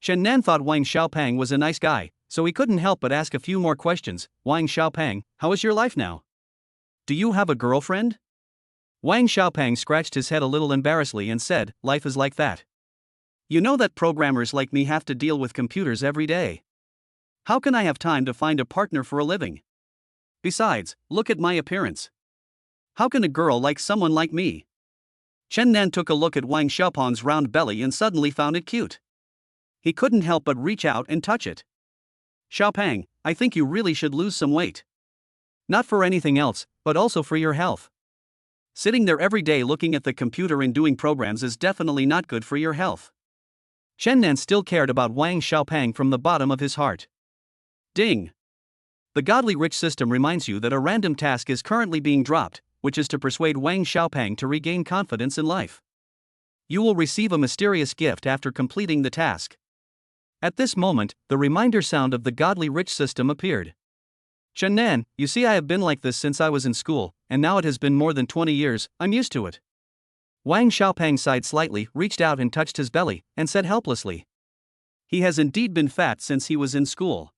Chen Nan thought Wang Xiaopeng was a nice guy, so he couldn't help but ask a few more questions. Wang Xiaopeng, how is your life now? Do you have a girlfriend? Wang Xiaopeng scratched his head a little embarrassedly and said, life is like that. You know that programmers like me have to deal with computers every day. How can I have time to find a partner for a living? Besides, look at my appearance. How can a girl like someone like me? Chen Nan took a look at Wang Xiaopeng's round belly and suddenly found it cute. He couldn't help but reach out and touch it. Xiaopeng, I think you really should lose some weight. Not for anything else, but also for your health. Sitting there every day looking at the computer and doing programs is definitely not good for your health. Chen Nan still cared about Wang Xiaopeng from the bottom of his heart. Ding! The Godly Rich system reminds you that a random task is currently being dropped, which is to persuade Wang Xiaopeng to regain confidence in life. You will receive a mysterious gift after completing the task. At this moment, the reminder sound of the Godly Rich system appeared. Chen Nan, you see, I have been like this since I was in school, and now it has been more than 20 years, I'm used to it. Wang Xiaopeng sighed slightly, reached out and touched his belly, and said helplessly. He has indeed been fat since he was in school.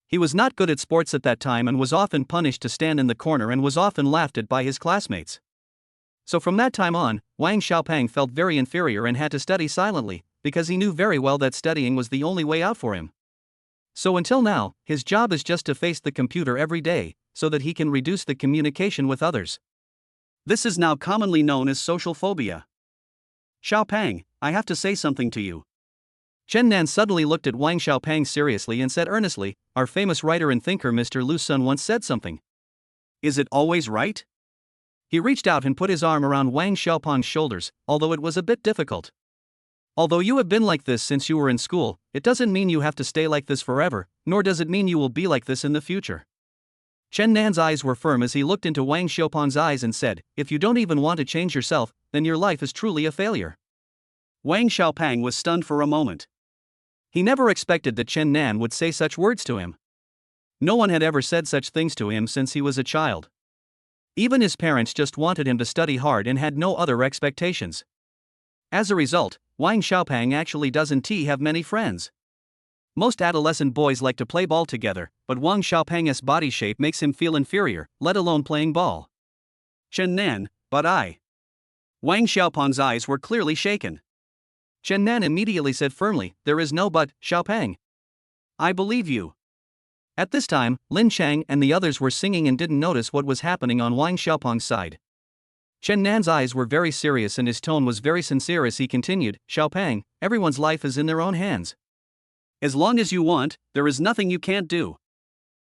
He was not good at sports at that time and was often punished to stand in the corner and was often laughed at by his classmates. So from that time on, Wang Xiaopeng felt very inferior and had to study silently, because he knew very well that studying was the only way out for him. So until now, his job is just to face the computer every day, so that he can reduce the communication with others. This is now commonly known as social phobia. Xiaopeng, I have to say something to you. Chen Nan suddenly looked at Wang Xiaopeng seriously and said earnestly, our famous writer and thinker Mr. Lu Sun once said something. Is it always right? He reached out and put his arm around Wang Xiaopeng's shoulders, although it was a bit difficult. Although you have been like this since you were in school, it doesn't mean you have to stay like this forever, nor does it mean you will be like this in the future. Chen Nan's eyes were firm as he looked into Wang Xiaopeng's eyes and said, if you don't even want to change yourself, then your life is truly a failure. Wang Xiaopeng was stunned for a moment. He never expected that Chen Nan would say such words to him. No one had ever said such things to him since he was a child. Even his parents just wanted him to study hard and had no other expectations. As a result, Wang Xiaopeng actually doesn't have many friends. Most adolescent boys like to play ball together, but Wang Xiaopeng's body shape makes him feel inferior, let alone playing ball. Chen Nan, but I. Wang Xiaopeng's eyes were clearly shaken. Chen Nan immediately said firmly, there is no but, Xiaopeng. I believe you. At this time, Lin Chang and the others were singing and didn't notice what was happening on Wang Xiaopeng's side. Chen Nan's eyes were very serious and his tone was very sincere as he continued, Xiaopeng, everyone's life is in their own hands. As long as you want, there is nothing you can't do.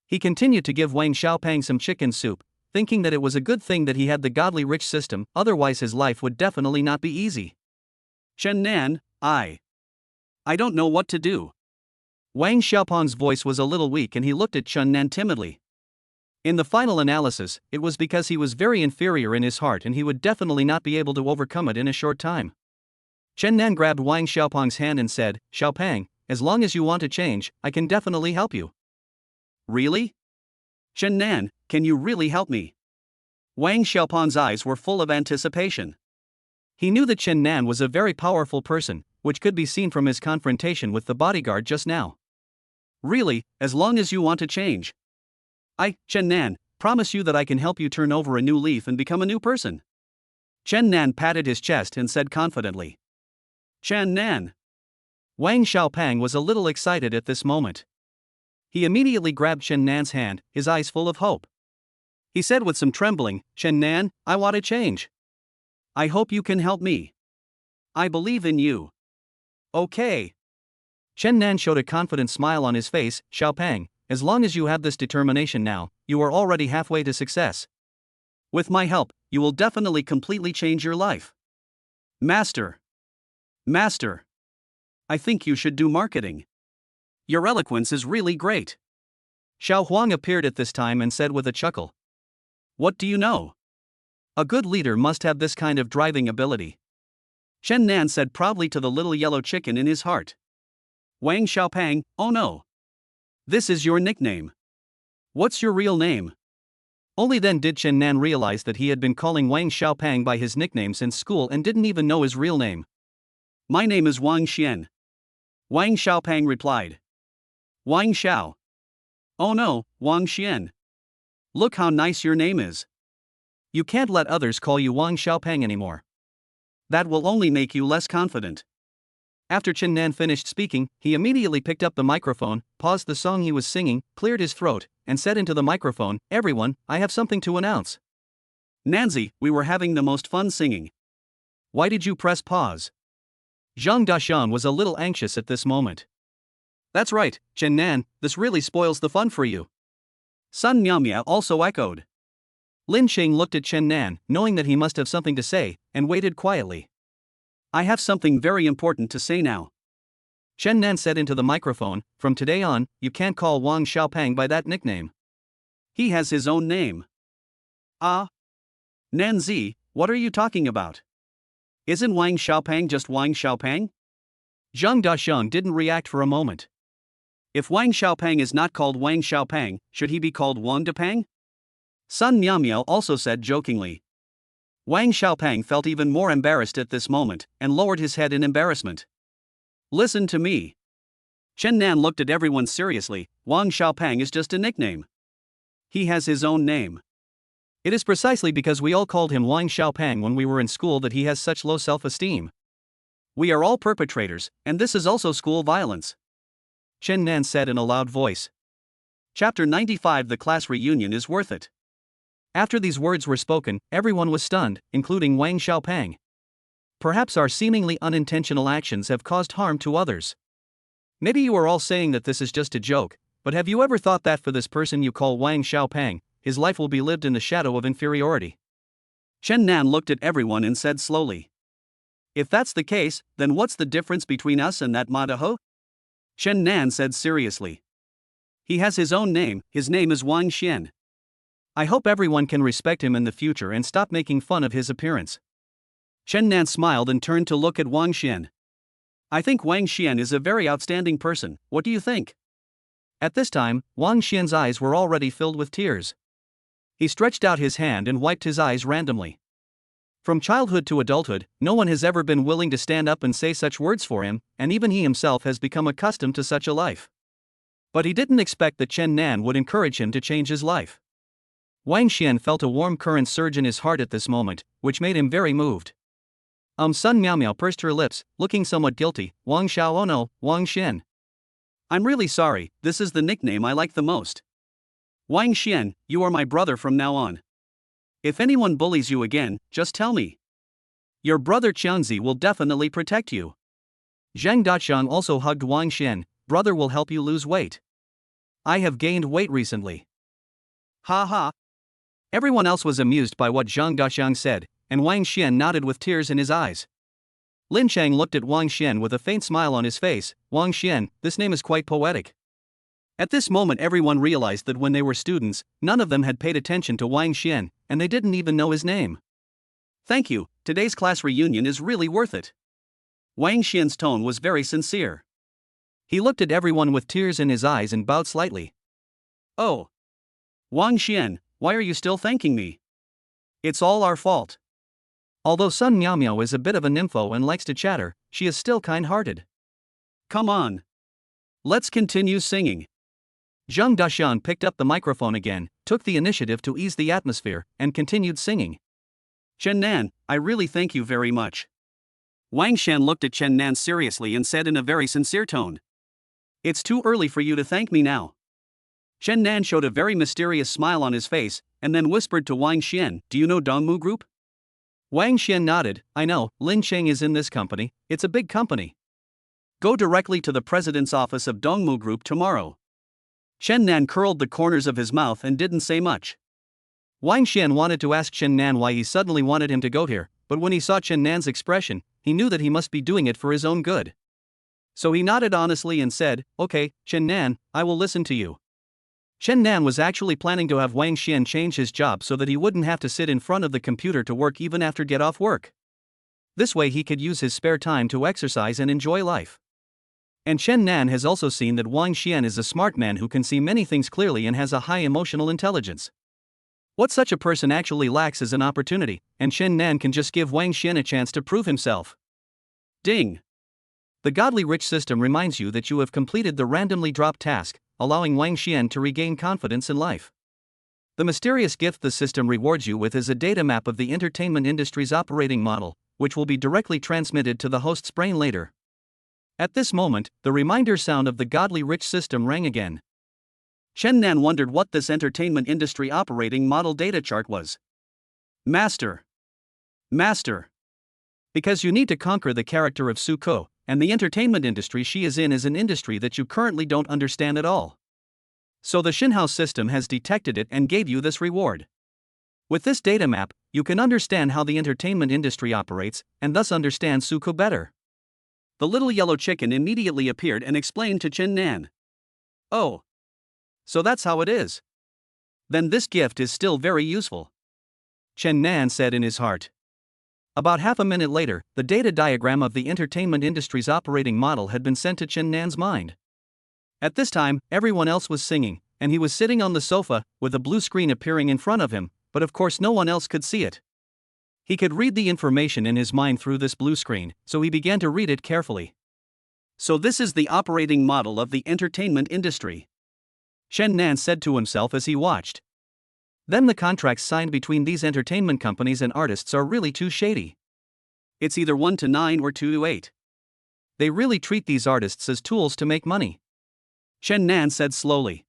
He continued to give Wang Xiaopeng some chicken soup, thinking that it was a good thing that he had the Godly Rich system, otherwise his life would definitely not be easy. Chen Nan, I don't know what to do. Wang Xiaopeng's voice was a little weak and he looked at Chen Nan timidly. In the final analysis, it was because he was very inferior in his heart and he would definitely not be able to overcome it in a short time. Chen Nan grabbed Wang Xiaopeng's hand and said, Xiaopeng, as long as you want to change, I can definitely help you. Really? Chen Nan, can you really help me? Wang Xiaopeng's eyes were full of anticipation. He knew that Chen Nan was a very powerful person, which could be seen from his confrontation with the bodyguard just now. Really, as long as you want to change. I, Chen Nan, promise you that I can help you turn over a new leaf and become a new person. Chen Nan patted his chest and said confidently. Chen Nan. Wang Xiaopeng was a little excited at this moment. He immediately grabbed Chen Nan's hand, his eyes full of hope. He said with some trembling, Chen Nan, I want to change. I hope you can help me. I believe in you. Okay. Chen Nan showed a confident smile on his face, Xiaopeng, as long as you have this determination now, you are already halfway to success. With my help, you will definitely completely change your life. Master. I think you should do marketing. Your eloquence is really great. Xiao Huang appeared at this time and said with a chuckle. What do you know? A good leader must have this kind of driving ability. Chen Nan said proudly to the little yellow chicken in his heart. Wang Xiaopang, oh no. This is your nickname. What's your real name? Only then did Chen Nan realize that he had been calling Wang Xiaopang by his nickname since school and didn't even know his real name. My name is Wang Xian. Wang Xiaopang replied. Wang Xiao. Oh no, Wang Xian. Look how nice your name is. You can't let others call you Wang Xiaopang anymore. That will only make you less confident. After Chen Nan finished speaking, he immediately picked up the microphone, paused the song he was singing, cleared his throat, and said into the microphone, "Everyone, I have something to announce." Nanzi, we were having the most fun singing. Why did you press pause? Zhang Daxian was a little anxious at this moment. That's right, Chen Nan, this really spoils the fun for you. Sun Miaomia also echoed. Lin Qing looked at Chen Nan, knowing that he must have something to say, and waited quietly. I have something very important to say now. Chen Nan said into the microphone, "From today on, you can't call Wang Xiaopang by that nickname. He has his own name." Ah? Nanzi, what are you talking about? Isn't Wang Xiaopang just Wang Xiaopang? Zhang Daxiang didn't react for a moment. If Wang Xiaopang is not called Wang Xiaopang, should he be called Wang Depang? Sun Miaomiao also said jokingly. Wang Xiaopang felt even more embarrassed at this moment, and lowered his head in embarrassment. Listen to me. Chen Nan looked at everyone seriously. Wang Xiaopang is just a nickname. He has his own name. It is precisely because we all called him Wang Xiaopang when we were in school that he has such low self-esteem. We are all perpetrators, and this is also school violence. Chen Nan said in a loud voice. Chapter 95. The class reunion is worth it. After these words were spoken, everyone was stunned, including Wang Xiaopang. Perhaps our seemingly unintentional actions have caused harm to others. Maybe you are all saying that this is just a joke, but have you ever thought that for this person you call Wang Xiaopang, his life will be lived in the shadow of inferiority? Chen Nan looked at everyone and said slowly. If that's the case, then what's the difference between us and that Madaho? Chen Nan said seriously. He has his own name, his name is Wang Xian. I hope everyone can respect him in the future and stop making fun of his appearance. Chen Nan smiled and turned to look at Wang Xian. I think Wang Xian is a very outstanding person, what do you think? At this time, Wang Xian's eyes were already filled with tears. He stretched out his hand and wiped his eyes randomly. From childhood to adulthood, no one has ever been willing to stand up and say such words for him, and even he himself has become accustomed to such a life. But he didn't expect that Chen Nan would encourage him to change his life. Wang Xian felt a warm current surge in his heart at this moment, which made him very moved. Sun Miaomiao pursed her lips, looking somewhat guilty. Wang Xiao, oh no, Wang Xian. I'm really sorry, this is the nickname I like the most. Wang Xian, you are my brother from now on. If anyone bullies you again, just tell me. Your brother Qianzi will definitely protect you. Zhang Daxiang also hugged Wang Xian. Brother will help you lose weight. I have gained weight recently. Ha ha. Everyone else was amused by what Zhang Daxiang said, and Wang Xian nodded with tears in his eyes. Lin Chang looked at Wang Xian with a faint smile on his face. Wang Xian, this name is quite poetic. At this moment everyone realized that when they were students, none of them had paid attention to Wang Xian, and they didn't even know his name. Thank you, today's class reunion is really worth it. Wang Xian's tone was very sincere. He looked at everyone with tears in his eyes and bowed slightly. Oh. Wang Xian, why are you still thanking me? It's all our fault. Although Sun Miaomiao is a bit of a nympho and likes to chatter, she is still kind-hearted. Come on. Let's continue singing. Zhang Daxian picked up the microphone again, took the initiative to ease the atmosphere, and continued singing. Chen Nan, I really thank you very much. Wang Xian looked at Chen Nan seriously and said in a very sincere tone. It's too early for you to thank me now. Chen Nan showed a very mysterious smile on his face, and then whispered to Wang Xian, do you know Dongmu Group? Wang Xian nodded, I know, Lin Cheng is in this company, it's a big company. Go directly to the president's office of Dongmu Group tomorrow. Chen Nan curled the corners of his mouth and didn't say much. Wang Xian wanted to ask Chen Nan why he suddenly wanted him to go here, but when he saw Chen Nan's expression, he knew that he must be doing it for his own good. So he nodded honestly and said, okay, Chen Nan, I will listen to you. Chen Nan was actually planning to have Wang Xian change his job so that he wouldn't have to sit in front of the computer to work even after get off work. This way he could use his spare time to exercise and enjoy life. And Chen Nan has also seen that Wang Xian is a smart man who can see many things clearly and has a high emotional intelligence. What such a person actually lacks is an opportunity, and Chen Nan can just give Wang Xian a chance to prove himself. Ding! The Godly Rich system reminds you that you have completed the randomly dropped task, allowing Wang Xian to regain confidence in life. The mysterious gift the system rewards you with is a data map of the entertainment industry's operating model, which will be directly transmitted to the host's brain later. At this moment, the reminder sound of the Godly Rich system rang again. Chen Nan wondered what this entertainment industry operating model data chart was. Master. Master. Because you need to conquer the character of Su Ko, and the entertainment industry she is in is an industry that you currently don't understand at all. So the Shinhouse system has detected it and gave you this reward. With this data map, you can understand how the entertainment industry operates, and thus understand Su Ko better. The little yellow chicken immediately appeared and explained to Chen Nan. Oh. So that's how it is. Then this gift is still very useful, Chen Nan said in his heart. About half a minute later, the data diagram of the entertainment industry's operating model had been sent to Chen Nan's mind. At this time, everyone else was singing, and he was sitting on the sofa, with a blue screen appearing in front of him, but of course no one else could see it. He could read the information in his mind through this blue screen, so he began to read it carefully. So this is the operating model of the entertainment industry, Chen Nan said to himself as he watched. Then the contracts signed between these entertainment companies and artists are really too shady. It's either 1 to 9 or 2 to 8. They really treat these artists as tools to make money, Chen Nan said slowly.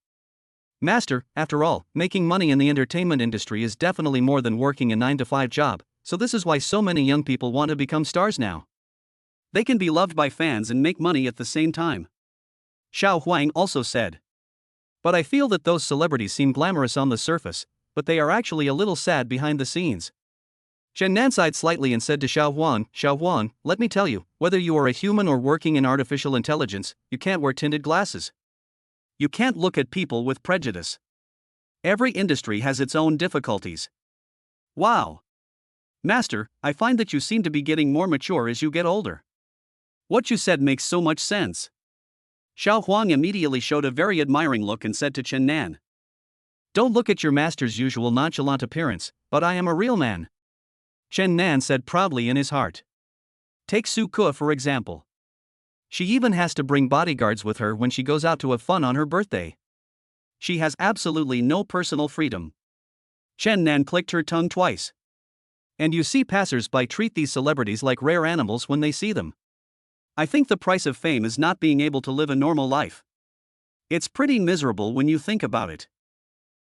Master, after all, making money in the entertainment industry is definitely more than working a 9-to-5 job, so this is why so many young people want to become stars now. They can be loved by fans and make money at the same time, Xiao Huang also said. But I feel that those celebrities seem glamorous on the surface, but they are actually a little sad behind the scenes. Chen Nan sighed slightly and said to Xiao Huang, let me tell you, whether you are a human or working in artificial intelligence, you can't wear tinted glasses. You can't look at people with prejudice. Every industry has its own difficulties. Wow. Master, I find that you seem to be getting more mature as you get older. What you said makes so much sense. Xiao Huang immediately showed a very admiring look and said to Chen Nan. Don't look at your master's usual nonchalant appearance, but I am a real man, Chen Nan said proudly in his heart. Take Su Ko for example. She even has to bring bodyguards with her when she goes out to have fun on her birthday. She has absolutely no personal freedom. Chen Nan clicked her tongue twice. And you see passers-by treat these celebrities like rare animals when they see them. I think the price of fame is not being able to live a normal life. It's pretty miserable when you think about it.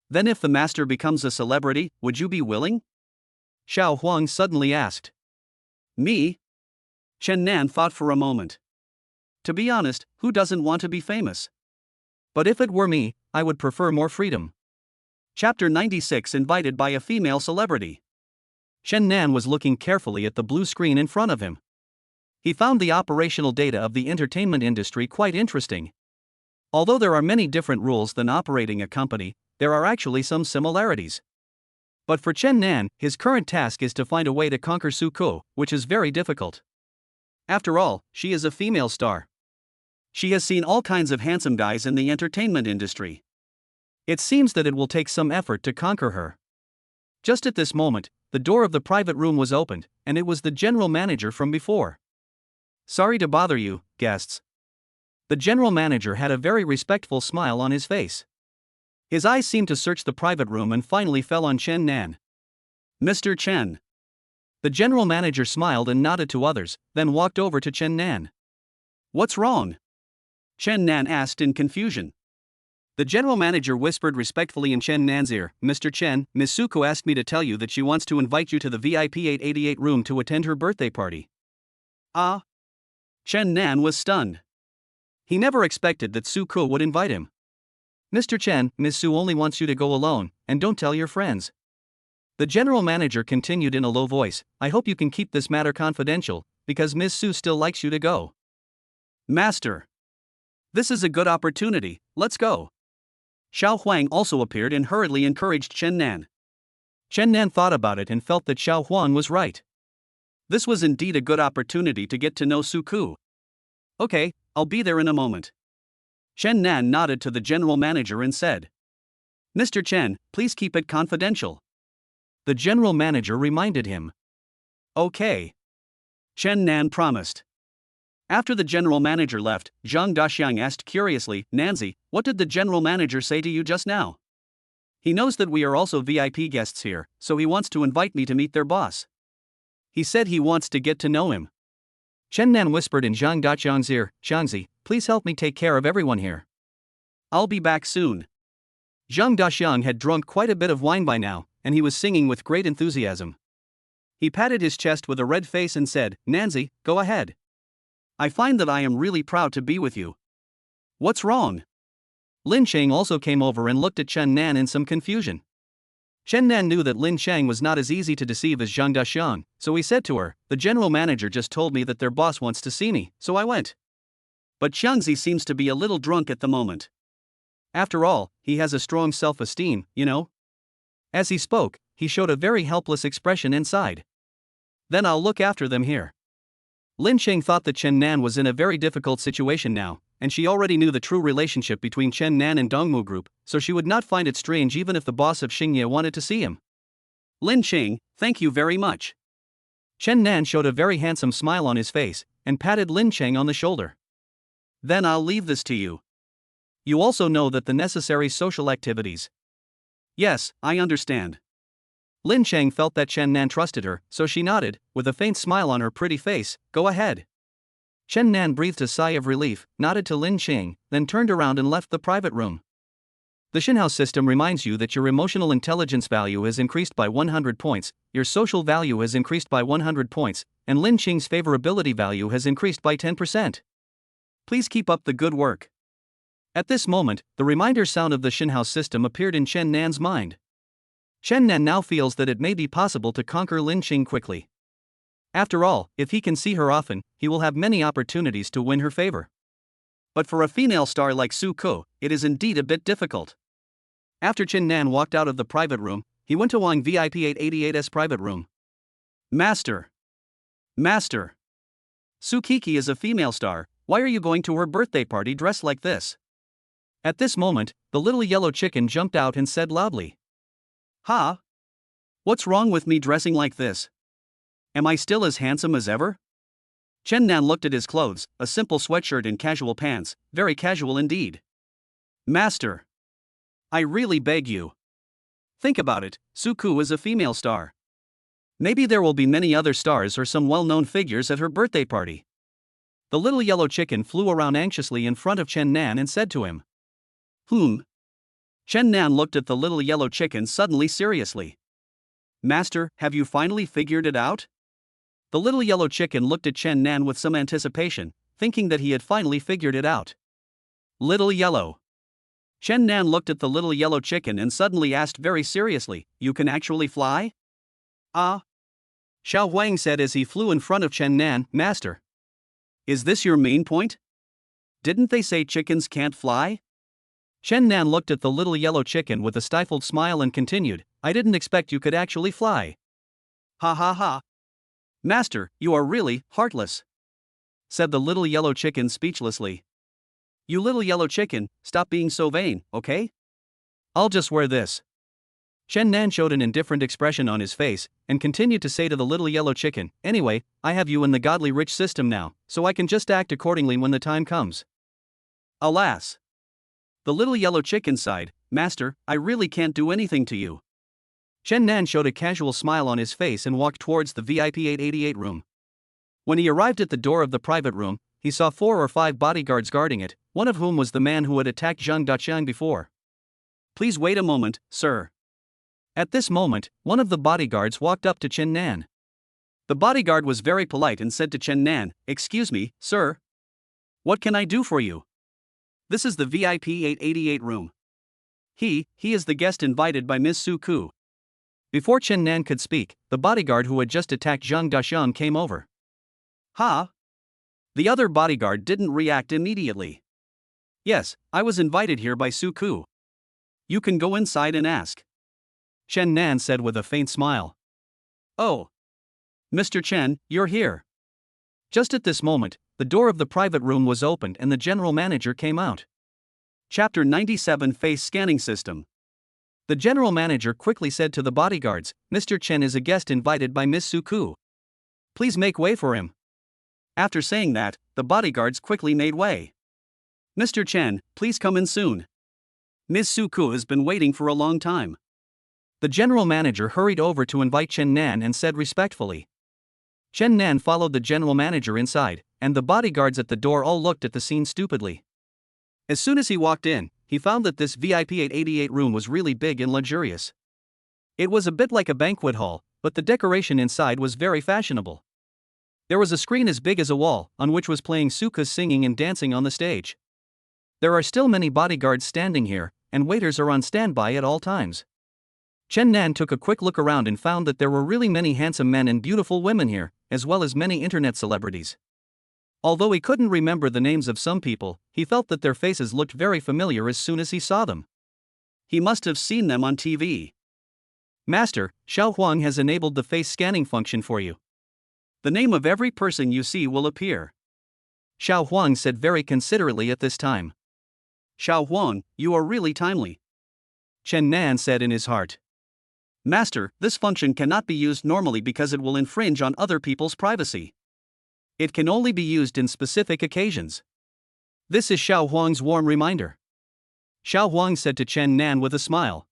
Then if the master becomes a celebrity, would you be willing? Xiao Huang suddenly asked. Me? Chen Nan thought for a moment. To be honest, who doesn't want to be famous? But if it were me, I would prefer more freedom. Chapter 96 Invited by a female celebrity. Chen Nan was looking carefully at the blue screen in front of him. He found the operational data of the entertainment industry quite interesting. Although there are many different rules than operating a company, there are actually some similarities. But for Chen Nan, his current task is to find a way to conquer Su Ko, which is very difficult. After all, she is a female star. She has seen all kinds of handsome guys in the entertainment industry. It seems that it will take some effort to conquer her. Just at this moment, the door of the private room was opened, and it was the general manager from before. Sorry to bother you, guests. The general manager had a very respectful smile on his face. His eyes seemed to search the private room and finally fell on Chen Nan. Mr. Chen. The general manager smiled and nodded to others, then walked over to Chen Nan. What's wrong? Chen Nan asked in confusion. The general manager whispered respectfully in Chen Nan's ear, Mr. Chen, Ms. Suko asked me to tell you that she wants to invite you to the VIP 888 room to attend her birthday party. Ah? Chen Nan was stunned. He never expected that Su Ko would invite him. Mr. Chen, Ms. Su only wants you to go alone, and don't tell your friends. The general manager continued in a low voice, I hope you can keep this matter confidential, because Ms. Su still likes you to go. Master. This is a good opportunity, let's go. Xiao Huang also appeared and hurriedly encouraged Chen Nan. Chen Nan thought about it and felt that Xiao Huang was right. This was indeed a good opportunity to get to know Su Ku. Okay, I'll be there in a moment. Chen Nan nodded to the general manager and said, Mr. Chen, please keep it confidential. The general manager reminded him. Okay. Chen Nan promised. After the general manager left, Zhang Daxiang asked curiously, Nanzi, what did the general manager say to you just now? He knows that we are also VIP guests here, so he wants to invite me to meet their boss. He said he wants to get to know him. Chen Nan whispered in Zhang Daxiang's ear, Zhangzi, please help me take care of everyone here. I'll be back soon. Zhang Daxiang had drunk quite a bit of wine by now, and he was singing with great enthusiasm. He patted his chest with a red face and said, Nanzi, go ahead. I find that I am really proud to be with you. What's wrong? Lin Cheng also came over and looked at Chen Nan in some confusion. Chen Nan knew that Lin Cheng was not as easy to deceive as Zhang Daxiang, so he said to her, the general manager just told me that their boss wants to see me, so I went. But Xiangzi seems to be a little drunk at the moment. After all, he has a strong self-esteem, you know? As he spoke, he showed a very helpless expression inside. Then I'll look after them here. Lin Cheng thought that Chen Nan was in a very difficult situation now, and she already knew the true relationship between Chen Nan and Dongmu Group, so she would not find it strange even if the boss of Xingye wanted to see him. Lin Cheng, thank you very much. Chen Nan showed a very handsome smile on his face, and patted Lin Cheng on the shoulder. Then I'll leave this to you. You also know that the necessary social activities. Yes, I understand. Lin Cheng felt that Chen Nan trusted her, so she nodded, with a faint smile on her pretty face, go ahead. Chen Nan breathed a sigh of relief, nodded to Lin Cheng, then turned around and left the private room. The Shinhouse system reminds you that your emotional intelligence value has increased by 100 points, your social value has increased by 100 points, and Lin Cheng's favorability value has increased by 10%. Please keep up the good work. At this moment, the reminder sound of the Shinhouse system appeared in Chen Nan's mind. Chen Nan now feels that it may be possible to conquer Lin Cheng quickly. After all, if he can see her often, he will have many opportunities to win her favor. But for a female star like Su Ku, it is indeed a bit difficult. After Chen Nan walked out of the private room, he went to Wang VIP 888's private room. Master. Su Kiki is a female star, why are you going to her birthday party dressed like this? At this moment, the little yellow chicken jumped out and said loudly. Ha? What's wrong with me dressing like this? Am I still as handsome as ever? Chen Nan looked at his clothes, a simple sweatshirt and casual pants, very casual indeed. Master. I really beg you. Think about it, Su Ku is a female star. Maybe there will be many other stars or some well-known figures at her birthday party. The little yellow chicken flew around anxiously in front of Chen Nan and said to him. Chen Nan looked at the little yellow chicken suddenly seriously. Master, have you finally figured it out? The little yellow chicken looked at Chen Nan with some anticipation, thinking that he had finally figured it out. Little yellow. Chen Nan looked at the little yellow chicken and suddenly asked very seriously, you can actually fly? Ah. Xiao Huang said as he flew in front of Chen Nan, Master. Is this your main point? Didn't they say chickens can't fly? Chen Nan looked at the little yellow chicken with a stifled smile and continued, I didn't expect you could actually fly. Ha ha ha. Master, you are really heartless, said the little yellow chicken speechlessly. You little yellow chicken, stop being so vain, okay? I'll just wear this. Chen Nan showed an indifferent expression on his face, and continued to say to the little yellow chicken, anyway, I have you in the godly rich system now, so I can just act accordingly when the time comes. Alas. The little yellow chicken sighed, Master, I really can't do anything to you. Chen Nan showed a casual smile on his face and walked towards the VIP 888 room. When he arrived at the door of the private room, he saw 4 or 5 bodyguards guarding it, one of whom was the man who had attacked Zhang Daqiang before. Please wait a moment, sir. At this moment, one of the bodyguards walked up to Chen Nan. The bodyguard was very polite and said to Chen Nan, excuse me, sir. What can I do for you? This is the VIP 888 room. He is the guest invited by Ms. Su Ku. Before Chen Nan could speak, the bodyguard who had just attacked Zhang Daqiang came over. Ha! The other bodyguard didn't react immediately. Yes, I was invited here by Su Ku. You can go inside and ask. Chen Nan said with a faint smile. Oh. Mr. Chen, you're here. Just at this moment, the door of the private room was opened and the general manager came out. Chapter 97 Face Scanning System. The general manager quickly said to the bodyguards, Mr. Chen is a guest invited by Ms. Suku. Please make way for him. After saying that, the bodyguards quickly made way. Mr. Chen, please come in soon. Ms. Suku has been waiting for a long time. The general manager hurried over to invite Chen Nan and said respectfully. Chen Nan followed the general manager inside, and the bodyguards at the door all looked at the scene stupidly. As soon as he walked in, he found that this VIP 888 room was really big and luxurious. It was a bit like a banquet hall, but the decoration inside was very fashionable. There was a screen as big as a wall, on which was playing soukous singing and dancing on the stage. There are still many bodyguards standing here, and waiters are on standby at all times. Chen Nan took a quick look around and found that there were really many handsome men and beautiful women here, as well as many internet celebrities. Although he couldn't remember the names of some people, he felt that their faces looked very familiar as soon as he saw them. He must have seen them on TV. Master, Xiao Huang has enabled the face scanning function for you. The name of every person you see will appear. Xiao Huang said very considerately at this time. Xiao Huang, you are really timely. Chen Nan said in his heart. Master, this function cannot be used normally because it will infringe on other people's privacy. It can only be used in specific occasions. This is Xiao Huang's warm reminder. Xiao Huang said to Chen Nan with a smile.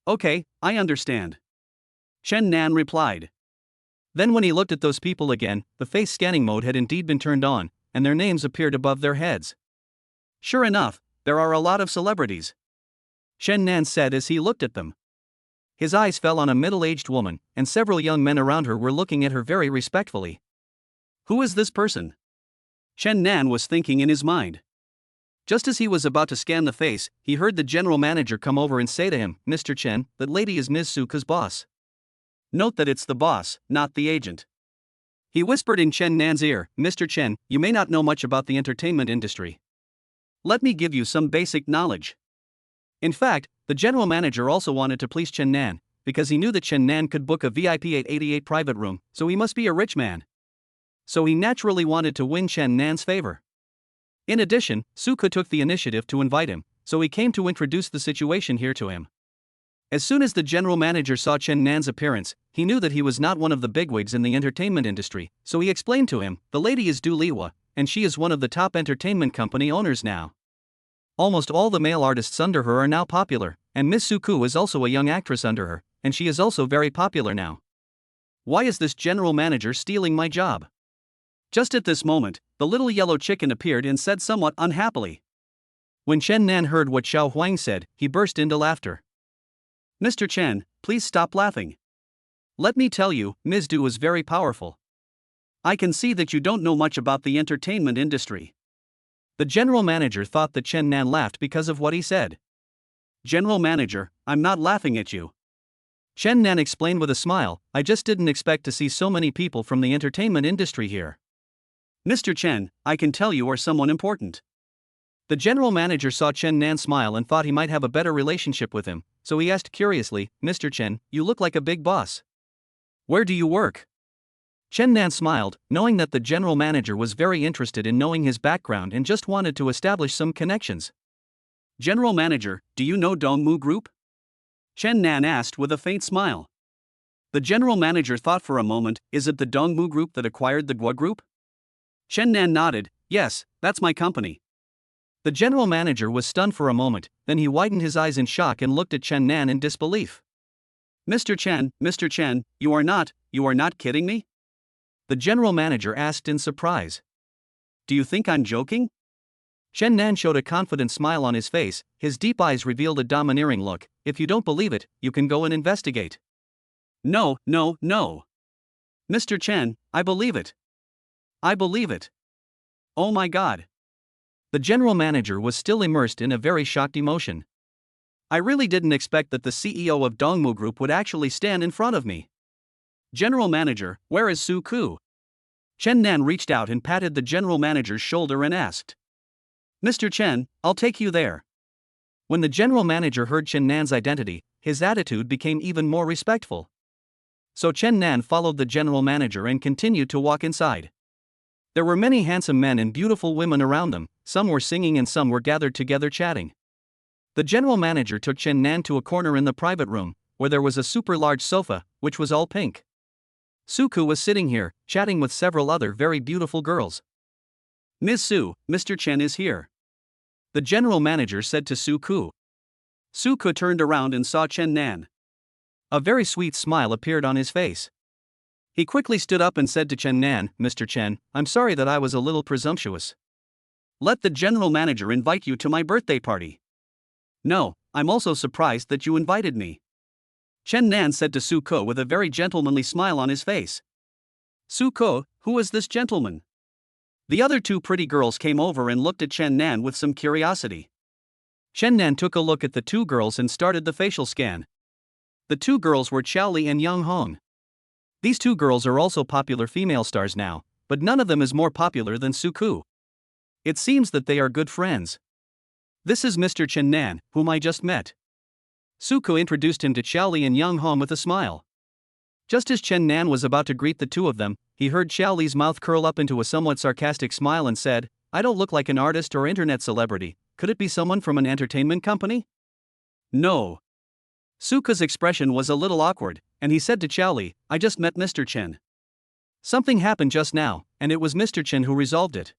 Okay, I understand. Chen Nan replied. Then when he looked at those people again, the face scanning mode had indeed been turned on, and their names appeared above their heads. Sure enough, there are a lot of celebrities. Chen Nan said as he looked at them. His eyes fell on a middle-aged woman, and several young men around her were looking at her very respectfully. Who is this person? Chen Nan was thinking in his mind. Just as he was about to scan the face, he heard the general manager come over and say to him, Mr. Chen, that lady is Ms. Suku's boss. Note that it's the boss, not the agent. He whispered in Chen Nan's ear, Mr. Chen, you may not know much about the entertainment industry. Let me give you some basic knowledge. In fact, the general manager also wanted to please Chen Nan, because he knew that Chen Nan could book a VIP 888 private room, so he must be a rich man. So he naturally wanted to win Chen Nan's favor. In addition, Suku took the initiative to invite him, so he came to introduce the situation here to him. As soon as the general manager saw Chen Nan's appearance, he knew that he was not one of the bigwigs in the entertainment industry, so he explained to him, the lady is Du Liwa, and she is one of the top entertainment company owners now. Almost all the male artists under her are now popular, and Miss Suku is also a young actress under her, and she is also very popular now. Why is this general manager stealing my job? Just at this moment, the little yellow chicken appeared and said somewhat unhappily. When Chen Nan heard what Xiao Huang said, he burst into laughter. Mr. Chen, please stop laughing. Let me tell you, Ms. Du is very powerful. I can see that you don't know much about the entertainment industry. The general manager thought that Chen Nan laughed because of what he said. General manager, I'm not laughing at you. Chen Nan explained with a smile, I just didn't expect to see so many people from the entertainment industry here. Mr. Chen, I can tell you are someone important. The general manager saw Chen Nan smile and thought he might have a better relationship with him, so he asked curiously, Mr. Chen, you look like a big boss. Where do you work? Chen Nan smiled, knowing that the general manager was very interested in knowing his background and just wanted to establish some connections. General manager, do you know Dongmu Group? Chen Nan asked with a faint smile. The general manager thought for a moment, is it the Dongmu Group that acquired the Gua Group? Chen Nan nodded, yes, that's my company. The general manager was stunned for a moment, then he widened his eyes in shock and looked at Chen Nan in disbelief. Mr. Chen, you are not kidding me? The general manager asked in surprise. Do you think I'm joking? Chen Nan showed a confident smile on his face, his deep eyes revealed a domineering look, if you don't believe it, you can go and investigate. No. Mr. Chen, I believe it. I believe it. Oh my God. The general manager was still immersed in a very shocked emotion. I really didn't expect that the CEO of Dongmu Group would actually stand in front of me. General manager, where is Suku? Chen Nan reached out and patted the general manager's shoulder and asked. Mr. Chen, I'll take you there. When the general manager heard Chen Nan's identity, his attitude became even more respectful. So Chen Nan followed the general manager and continued to walk inside. There were many handsome men and beautiful women around them, some were singing and some were gathered together chatting. The general manager took Chen Nan to a corner in the private room, where there was a super large sofa, which was all pink. Suku was sitting here, chatting with several other very beautiful girls. Ms. Su, Mr. Chen is here. The general manager said to Suku. Suku turned around and saw Chen Nan. A very sweet smile appeared on his face. He quickly stood up and said to Chen Nan, Mr. Chen, I'm sorry that I was a little presumptuous. Let the general manager invite you to my birthday party. No, I'm also surprised that you invited me. Chen Nan said to Suko with a very gentlemanly smile on his face. Suko, who is this gentleman? The other two pretty girls came over and looked at Chen Nan with some curiosity. Chen Nan took a look at the two girls and started the facial scan. The two girls were Xiaoli and Yang Hong. These two girls are also popular female stars now, but none of them is more popular than Suku. It seems that they are good friends. This is Mr. Chen Nan, whom I just met. Suku introduced him to Xiaoli and Yang Hong with a smile. Just as Chen Nan was about to greet the two of them, he heard Xiaoli's mouth curl up into a somewhat sarcastic smile and said, I don't look like an artist or internet celebrity, could it be someone from an entertainment company? No. Suku's expression was a little awkward, and he said to Xiaoli, I just met Mr. Chen. Something happened just now, and it was Mr. Chen who resolved it.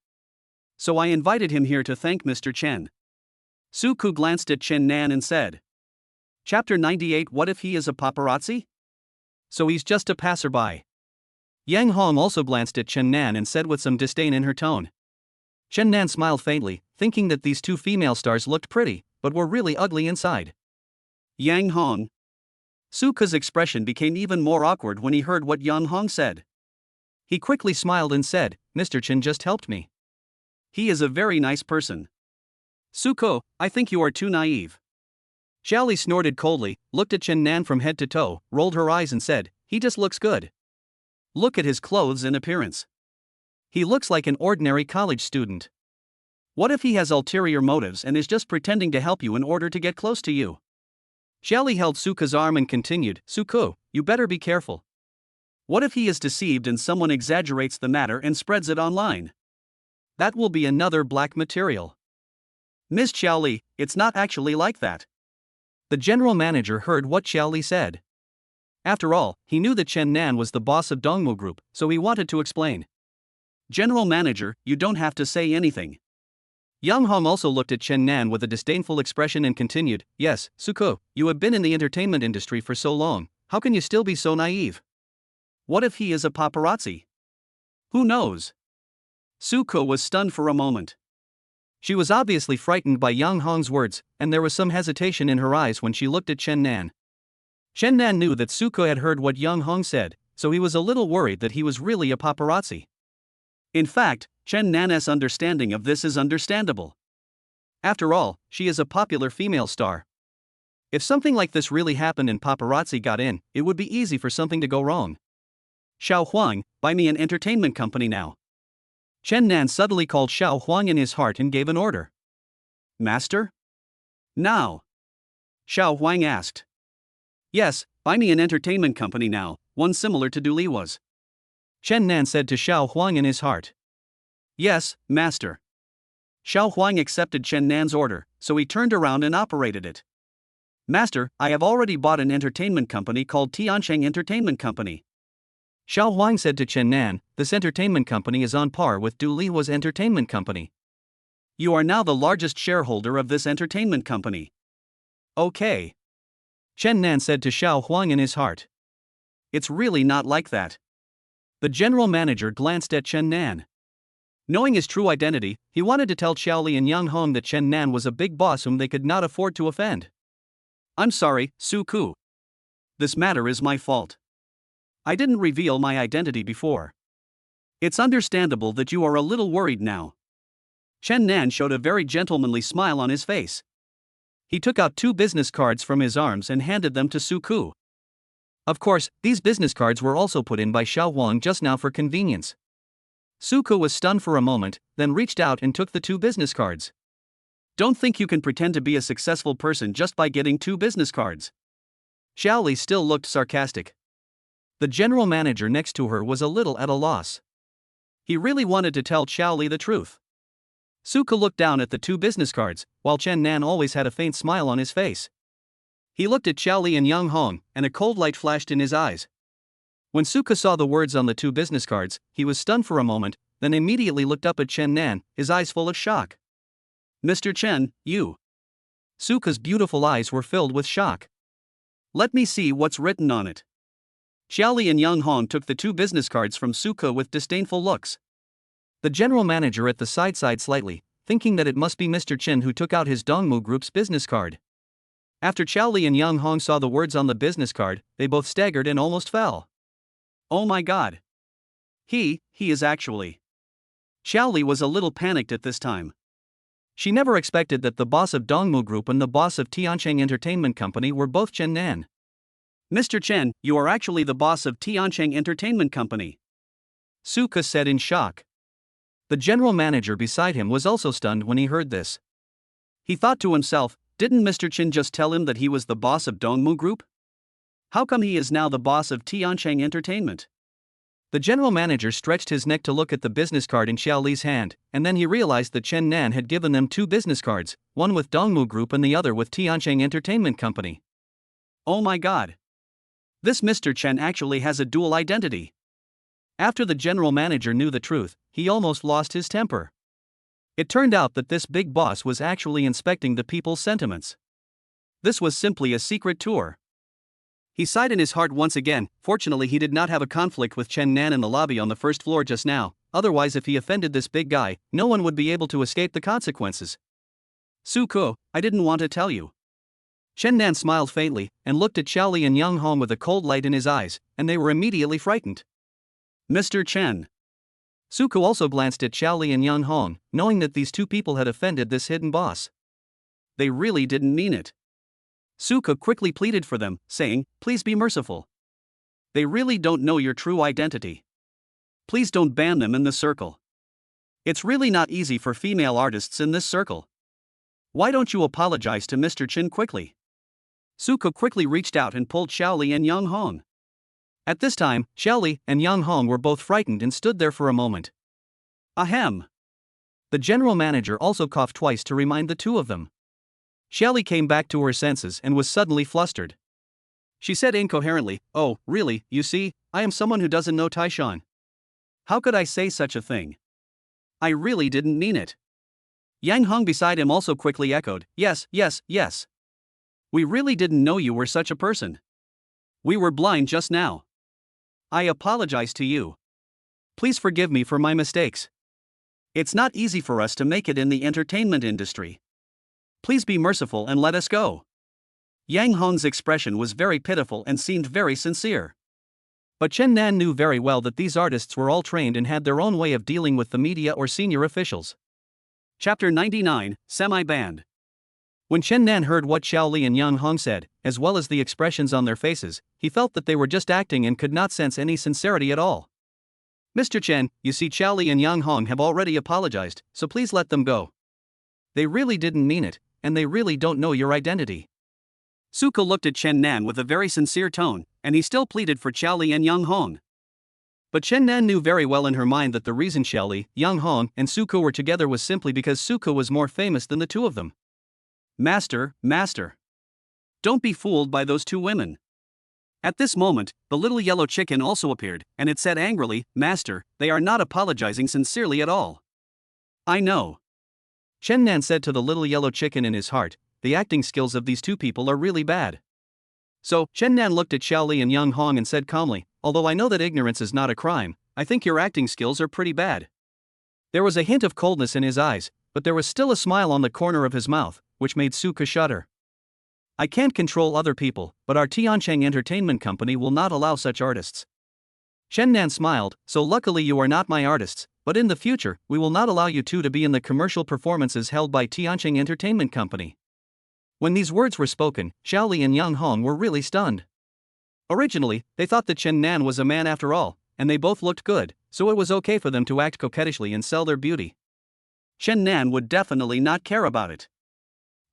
So I invited him here to thank Mr. Chen. Suku glanced at Chen Nan and said. Chapter 98 What if he is a paparazzi? So he's just a passerby. Yang Hong also glanced at Chen Nan and said with some disdain in her tone. Chen Nan smiled faintly, thinking that these two female stars looked pretty, but were really ugly inside. Yang Hong. Suku's expression became even more awkward when he heard what Yang Hong said. He quickly smiled and said, Mr. Chen just helped me. He is a very nice person. Suko, I think you are too naive. Xiaoli snorted coldly, looked at Chen Nan from head to toe, rolled her eyes and said, he just looks good. Look at his clothes and appearance. He looks like an ordinary college student. What if he has ulterior motives and is just pretending to help you in order to get close to you? Xiaoli held Suko's arm and continued, Suko, you better be careful. What if he is deceived and someone exaggerates the matter and spreads it online? That will be another black material. Miss Xiaoli, it's not actually like that. The general manager heard what Xiaoli said. After all, he knew that Chen Nan was the boss of Dongmu Group, so he wanted to explain. General manager, you don't have to say anything. Yang Hong also looked at Chen Nan with a disdainful expression and continued, Yes, Suko, you have been in the entertainment industry for so long, how can you still be so naive? What if he is a paparazzi? Who knows? Suko was stunned for a moment. She was obviously frightened by Yang Hong's words, and there was some hesitation in her eyes when she looked at Chen Nan. Chen Nan knew that Suko had heard what Yang Hong said, so he was a little worried that he was really a paparazzi. In fact, Chen Nan's understanding of this is understandable. After all, she is a popular female star. If something like this really happened and paparazzi got in, it would be easy for something to go wrong. Xiao Huang, buy me an entertainment company now. Chen Nan suddenly called Xiao Huang in his heart and gave an order. Master? Now. Xiao Huang asked. Yes, buy me an entertainment company now, one similar to Du Liwa's. Chen Nan said to Xiao Huang in his heart. Yes, master. Xiao Huang accepted Chen Nan's order, so he turned around and operated it. Master, I have already bought an entertainment company called Tiancheng Entertainment Company. Xiao Huang said to Chen Nan, this entertainment company is on par with Du Liwa's entertainment company. You are now the largest shareholder of this entertainment company. Okay. Chen Nan said to Xiao Huang in his heart. It's really not like that. The general manager glanced at Chen Nan. Knowing his true identity, he wanted to tell Xiaoli and Yang Hong that Chen Nan was a big boss whom they could not afford to offend. I'm sorry, Suku. This matter is my fault. I didn't reveal my identity before. It's understandable that you are a little worried now. Chen Nan showed a very gentlemanly smile on his face. He took out 2 business cards from his arms and handed them to Suku. Of course, these business cards were also put in by Xiao Huang just now for convenience. Suku was stunned for a moment, then reached out and took the 2 business cards. Don't think you can pretend to be a successful person just by getting 2 business cards. Xiao Li still looked sarcastic. The general manager next to her was a little at a loss. He really wanted to tell Xiao Li the truth. Suka looked down at the 2 business cards, while Chen Nan always had a faint smile on his face. He looked at Xiao Li and Yang Hong, and a cold light flashed in his eyes. When Suka saw the words on the 2 business cards, he was stunned for a moment, then immediately looked up at Chen Nan, his eyes full of shock. Mr. Chen, you. Suka's beautiful eyes were filled with shock. Let me see what's written on it. Xiao Li and Yang Hong took the 2 business cards from Suka with disdainful looks. The general manager at the side sighed slightly, thinking that it must be Mr. Chen who took out his Dongmu Group's business card. After Xiao Li and Yang Hong saw the words on the business card, they both staggered and almost fell. Oh my god. He is actually. Xiao Li was a little panicked at this time. She never expected that the boss of Dongmu Group and the boss of Tiancheng Entertainment Company were both Chen Nan. Mr. Chen, you are actually the boss of Tiancheng Entertainment Company. Suka said in shock. The general manager beside him was also stunned when he heard this. He thought to himself, didn't Mr. Chen just tell him that he was the boss of Dongmu Group? How come he is now the boss of Tiancheng Entertainment? The general manager stretched his neck to look at the business card in Xiao Li's hand, and then he realized that Chen Nan had given them 2 business cards, one with Dongmu Group and the other with Tiancheng Entertainment Company. Oh my god. This Mr. Chen actually has a dual identity. After the general manager knew the truth, he almost lost his temper. It turned out that this big boss was actually inspecting the people's sentiments. This was simply a secret tour. He sighed in his heart once again. Fortunately, he did not have a conflict with Chen Nan in the lobby on the first floor just now, otherwise if he offended this big guy, no one would be able to escape the consequences. Suko, I didn't want to tell you. Chen Nan smiled faintly, and looked at Xiao Li and Yang Hong with a cold light in his eyes, and they were immediately frightened. Mr. Chen. Suko also glanced at Xiao Li and Yang Hong, knowing that these 2 people had offended this hidden boss. They really didn't mean it. Suka quickly pleaded for them, saying, please be merciful. They really don't know your true identity. Please don't ban them in the circle. It's really not easy for female artists in this circle. Why don't you apologize to Mr. Chen quickly? Suka quickly reached out and pulled Xiao Li and Yang Hong. At this time, Xiao Li and Yang Hong were both frightened and stood there for a moment. Ahem. The general manager also coughed twice to remind the 2 of them. Xiao Li came back to her senses and was suddenly flustered. She said incoherently, oh, really, you see, I am someone who doesn't know Taishan. How could I say such a thing? I really didn't mean it. Yang Hong beside him also quickly echoed, yes, yes, yes. We really didn't know you were such a person. We were blind just now. I apologize to you. Please forgive me for my mistakes. It's not easy for us to make it in the entertainment industry. Please be merciful and let us go. Yang Hong's expression was very pitiful and seemed very sincere. But Chen Nan knew very well that these artists were all trained and had their own way of dealing with the media or senior officials. Chapter 99, Semi-Banned. When Chen Nan heard what Xiao Li and Yang Hong said, as well as the expressions on their faces, he felt that they were just acting and could not sense any sincerity at all. Mr. Chen, you see Xiao Li and Yang Hong have already apologized, so please let them go. They really didn't mean it, and they really don't know your identity. Suka looked at Chen Nan with a very sincere tone, and he still pleaded for Xiao Li and Yang Hong. But Chen Nan knew very well in her mind that the reason Xiao Li, Yang Hong, and Suka were together was simply because Suka was more famous than the 2 of them. Master. Don't be fooled by those 2 women. At this moment, the little yellow chicken also appeared, and it said angrily, Master, they are not apologizing sincerely at all. I know. Chen Nan said to the little yellow chicken in his heart, the acting skills of these 2 people are really bad. So, Chen Nan looked at Xiao Li and Yang Hong and said calmly, although I know that ignorance is not a crime, I think your acting skills are pretty bad. There was a hint of coldness in his eyes, but there was still a smile on the corner of his mouth, which made Suka shudder. I can't control other people, but our Tiancheng Entertainment Company will not allow such artists. Chen Nan smiled, so luckily you are not my artists, but in the future, we will not allow you 2 to be in the commercial performances held by Tiancheng Entertainment Company. When these words were spoken, Xiao Li and Yang Hong were really stunned. Originally, they thought that Chen Nan was a man after all, and they both looked good, so it was okay for them to act coquettishly and sell their beauty. Chen Nan would definitely not care about it.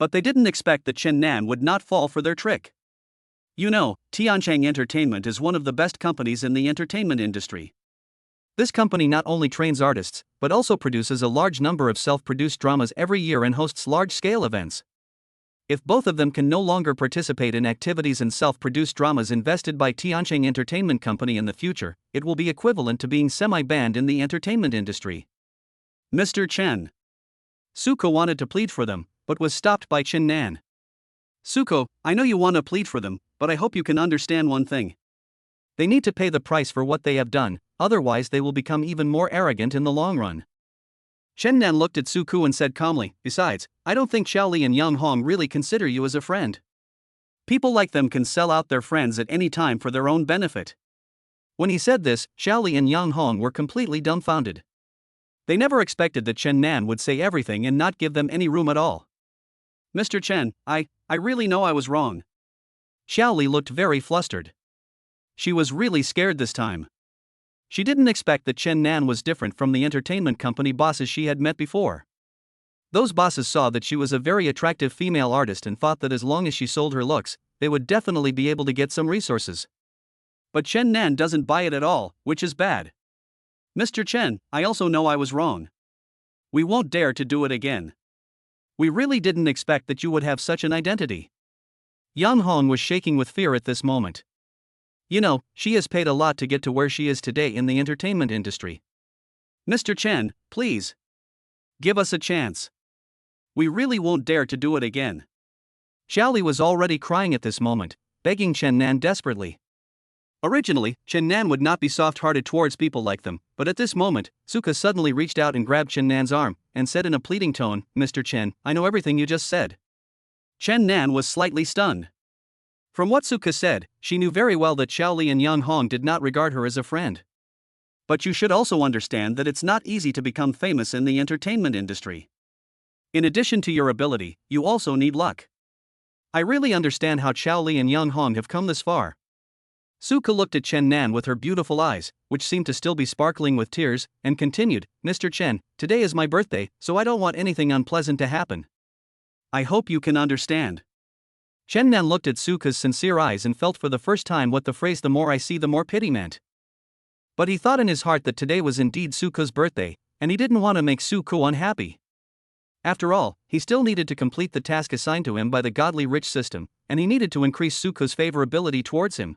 But they didn't expect that Chen Nan would not fall for their trick. You know, Tiancheng Entertainment is one of the best companies in the entertainment industry. This company not only trains artists, but also produces a large number of self-produced dramas every year and hosts large-scale events. If both of them can no longer participate in activities and self-produced dramas invested by Tiancheng Entertainment Company in the future, it will be equivalent to being semi-banned in the entertainment industry. Mr. Chen. Suko wanted to plead for them, but was stopped by Chen Nan. Suko, I know you want to plead for them, but I hope you can understand one thing. They need to pay the price for what they have done, otherwise they will become even more arrogant in the long run. Chen Nan looked at Suku and said calmly, besides, I don't think Xiaoli and Yang Hong really consider you as a friend. People like them can sell out their friends at any time for their own benefit. When he said this, Xiaoli and Yang Hong were completely dumbfounded. They never expected that Chen Nan would say everything and not give them any room at all. Mr. Chen, I really know I was wrong. Xiaoli looked very flustered. She was really scared this time. She didn't expect that Chen Nan was different from the entertainment company bosses she had met before. Those bosses saw that she was a very attractive female artist and thought that as long as she sold her looks, they would definitely be able to get some resources. But Chen Nan doesn't buy it at all, which is bad. Mr. Chen, I also know I was wrong. We won't dare to do it again. We really didn't expect that you would have such an identity. Yang Hong was shaking with fear at this moment. You know, she has paid a lot to get to where she is today in the entertainment industry. Mr. Chen, please. Give us a chance. We really won't dare to do it again. Xiaoli was already crying at this moment, begging Chen Nan desperately. Originally, Chen Nan would not be soft-hearted towards people like them, but at this moment, Suka suddenly reached out and grabbed Chen Nan's arm, and said in a pleading tone, Mr. Chen, I know everything you just said. Chen Nan was slightly stunned. From what Suka said, she knew very well that Xiaoli and Yang Hong did not regard her as a friend. But you should also understand that it's not easy to become famous in the entertainment industry. In addition to your ability, you also need luck. I really understand how Xiaoli and Yang Hong have come this far. Suka looked at Chen Nan with her beautiful eyes, which seemed to still be sparkling with tears, and continued, Mr. Chen, today is my birthday, so I don't want anything unpleasant to happen. I hope you can understand. Chen Nan looked at Suka's sincere eyes and felt for the first time what the phrase the more I see the more pity meant. But he thought in his heart that today was indeed Suka's birthday, and he didn't want to make Suko unhappy. After all, he still needed to complete the task assigned to him by the godly rich system, and he needed to increase Suko's favorability towards him.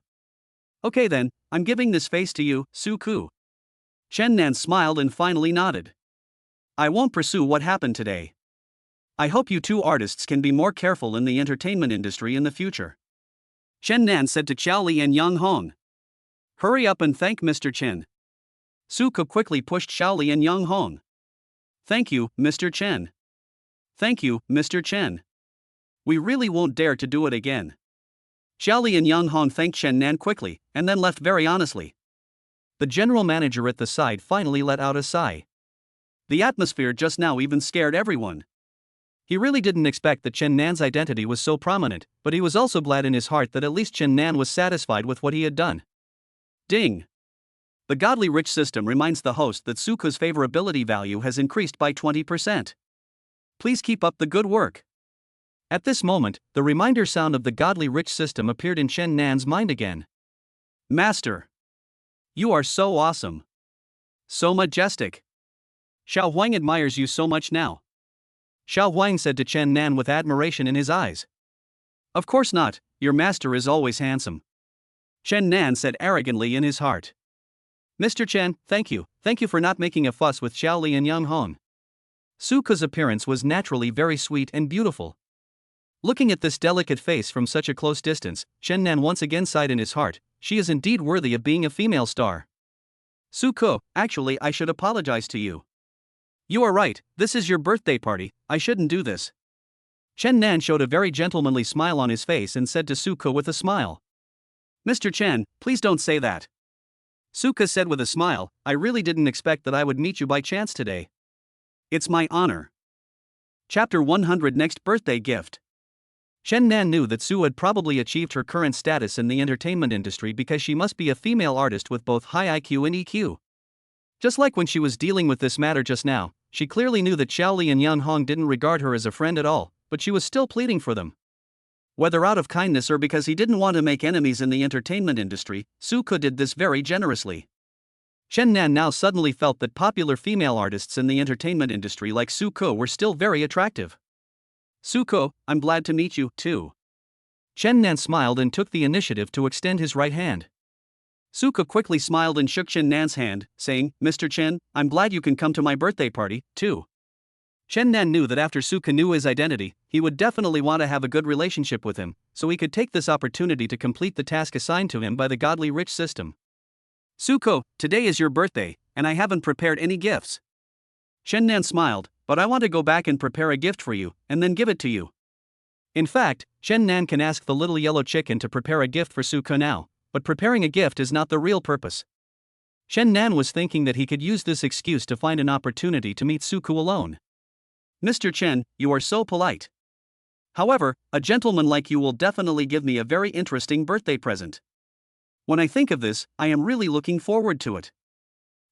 Okay then, I'm giving this face to you, Suku. Chen Nan smiled and finally nodded. I won't pursue what happened today. I hope you two artists can be more careful in the entertainment industry in the future. Chen Nan said to Xiaoli and Yang Hong. Hurry up and thank Mr. Chen. Suko quickly pushed Xiaoli and Yang Hong. Thank you, Mr. Chen. Thank you, Mr. Chen. We really won't dare to do it again. Xiaoli and Yang Hong thanked Chen Nan quickly, and then left very honestly. The general manager at the side finally let out a sigh. The atmosphere just now even scared everyone. He really didn't expect that Chen Nan's identity was so prominent, but he was also glad in his heart that at least Chen Nan was satisfied with what he had done. Ding! The godly rich system reminds the host that Suko's favorability value has increased by 20%. Please keep up the good work. At this moment, the reminder sound of the godly rich system appeared in Chen Nan's mind again. Master! You are so awesome. So majestic. Xiao Huang admires you so much now. Xiao Huang said to Chen Nan with admiration in his eyes. Of course not, your master is always handsome. Chen Nan said arrogantly in his heart. Mr. Chen, thank you for not making a fuss with Xiaoli and Yang Hong. Suko's appearance was naturally very sweet and beautiful. Looking at this delicate face from such a close distance, Chen Nan once again sighed in his heart, she is indeed worthy of being a female star. Suko, actually I should apologize to you. You are right, this is your birthday party, I shouldn't do this. Chen Nan showed a very gentlemanly smile on his face and said to Suko with a smile. Mr. Chen, please don't say that. Suka said with a smile, I really didn't expect that I would meet you by chance today. It's my honor. Chapter 100 Next Birthday Gift. Chen Nan knew that Su had probably achieved her current status in the entertainment industry because she must be a female artist with both high IQ and EQ. Just like when she was dealing with this matter just now, she clearly knew that Xiaoli and Yang Hong didn't regard her as a friend at all, but she was still pleading for them. Whether out of kindness or because he didn't want to make enemies in the entertainment industry, Suko did this very generously. Chen Nan now suddenly felt that popular female artists in the entertainment industry like Suko were still very attractive. Suko, I'm glad to meet you, too. Chen Nan smiled and took the initiative to extend his right hand. Suko quickly smiled and shook Chen Nan's hand, saying, Mr. Chen, I'm glad you can come to my birthday party, too. Chen Nan knew that after Suko knew his identity, he would definitely want to have a good relationship with him, so he could take this opportunity to complete the task assigned to him by the godly rich system. Suko, today is your birthday, and I haven't prepared any gifts. Chen Nan smiled, but I want to go back and prepare a gift for you, and then give it to you. In fact, Chen Nan can ask the little yellow chicken to prepare a gift for Suko now, but preparing a gift is not the real purpose. Chen Nan was thinking that he could use this excuse to find an opportunity to meet Suko alone. Mr. Chen, you are so polite. However, a gentleman like you will definitely give me a very interesting birthday present. When I think of this, I am really looking forward to it.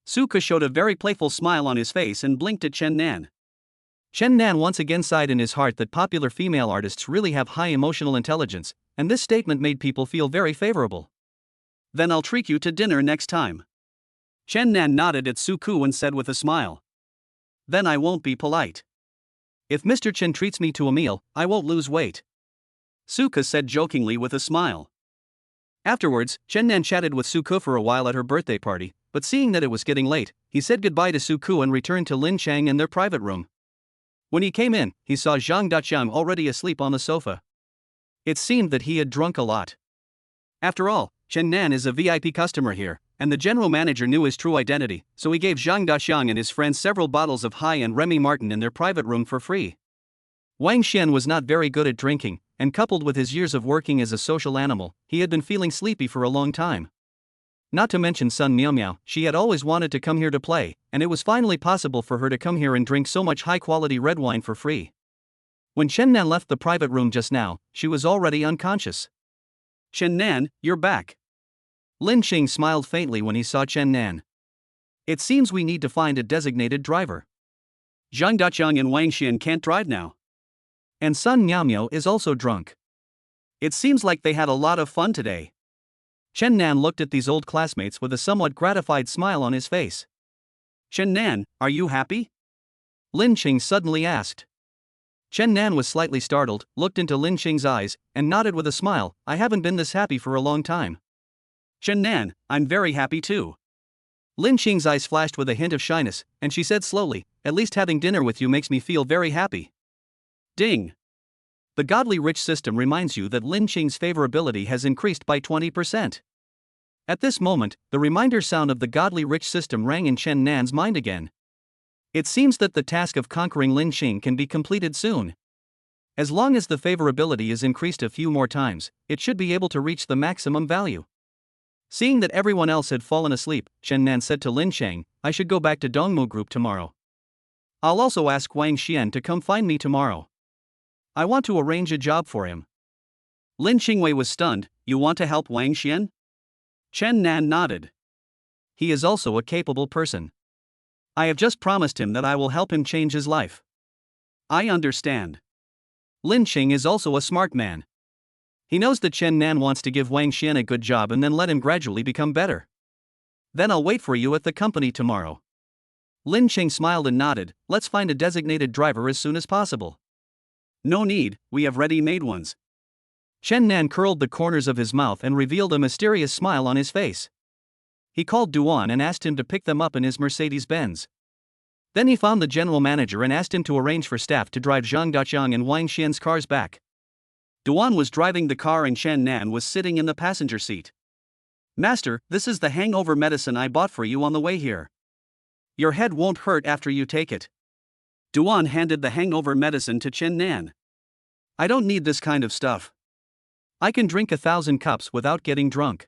Suko showed a very playful smile on his face and blinked at Chen Nan. Chen Nan once again sighed in his heart that popular female artists really have high emotional intelligence, and this statement made people feel very favorable. Then I'll treat you to dinner next time. Chen Nan nodded at Suko and said with a smile. Then I won't be polite. If Mr. Chen treats me to a meal, I won't lose weight. Suko said jokingly with a smile. Afterwards, Chen Nan chatted with Suko for a while at her birthday party, but seeing that it was getting late, he said goodbye to Suko and returned to Lin Chang in their private room. When he came in, he saw Zhang Daqiang already asleep on the sofa. It seemed that he had drunk a lot. After all, Chen Nan is a VIP customer here, and the general manager knew his true identity, so he gave Zhang Daqiang and his friends several bottles of high-end Remy Martin in their private room for free. Wang Xian was not very good at drinking, and coupled with his years of working as a social animal, he had been feeling sleepy for a long time. Not to mention Sun Miao Miao, she had always wanted to come here to play, and it was finally possible for her to come here and drink so much high-quality red wine for free. When Chen Nan left the private room just now, she was already unconscious. Chen Nan, you're back. Lin Qing smiled faintly when he saw Chen Nan. It seems we need to find a designated driver. Zhang Daqiang and Wang Xian can't drive now. And Sun Miao Miao is also drunk. It seems like they had a lot of fun today. Chen Nan looked at these old classmates with a somewhat gratified smile on his face. Chen Nan, are you happy? Lin Qing suddenly asked. Chen Nan was slightly startled, looked into Lin Qing's eyes, and nodded with a smile. I haven't been this happy for a long time. Chen Nan, I'm very happy too. Lin Qing's eyes flashed with a hint of shyness, and she said slowly, at least having dinner with you makes me feel very happy. Ding. The godly rich system reminds you that Lin Qing's favorability has increased by 20%. At this moment, the reminder sound of the godly rich system rang in Chen Nan's mind again. It seems that the task of conquering Lin Qing can be completed soon. As long as the favorability is increased a few more times, it should be able to reach the maximum value. Seeing that everyone else had fallen asleep, Chen Nan said to Lin Chang, I should go back to Dongmu Group tomorrow. I'll also ask Wang Xian to come find me tomorrow. I want to arrange a job for him. Lin Qingwei was stunned. You want to help Wang Xian? Chen Nan nodded. He is also a capable person. I have just promised him that I will help him change his life. I understand. Lin Qing is also a smart man. He knows that Chen Nan wants to give Wang Xian a good job and then let him gradually become better. Then I'll wait for you at the company tomorrow. Lin Qing smiled and nodded. Let's find a designated driver as soon as possible. No need, we have ready-made ones. Chen Nan curled the corners of his mouth and revealed a mysterious smile on his face. He called Duan and asked him to pick them up in his Mercedes-Benz. Then he found the general manager and asked him to arrange for staff to drive Zhang Daqiang and Wang Xian's cars back. Duan was driving the car and Chen Nan was sitting in the passenger seat. Master, this is the hangover medicine I bought for you on the way here. Your head won't hurt after you take it. Duan handed the hangover medicine to Chen Nan. I don't need this kind of stuff. I can drink 1,000 cups without getting drunk.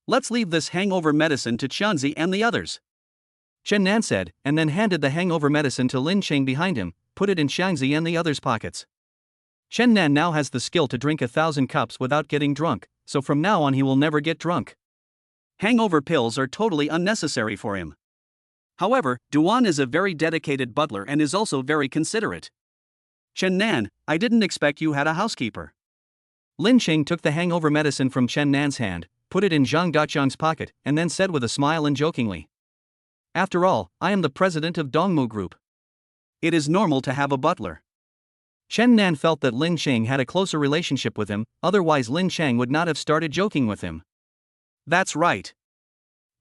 Let's leave this hangover medicine to Qianzi and the others. Chen Nan said, and then handed the hangover medicine to Lin Cheng behind him, put it in Qianzi and the others' pockets. Chen Nan now has the skill to drink 1,000 cups without getting drunk, so from now on he will never get drunk. Hangover pills are totally unnecessary for him. However, Duan is a very dedicated butler and is also very considerate. Chen Nan, I didn't expect you had a housekeeper. Lin Cheng took the hangover medicine from Chen Nan's hand, put it in Zhang Daqiang's pocket, and then said with a smile and jokingly, "After all, I am the president of Dongmu Group. It is normal to have a butler." Chen Nan felt that Lin Cheng had a closer relationship with him, otherwise Lin Cheng would not have started joking with him. That's right.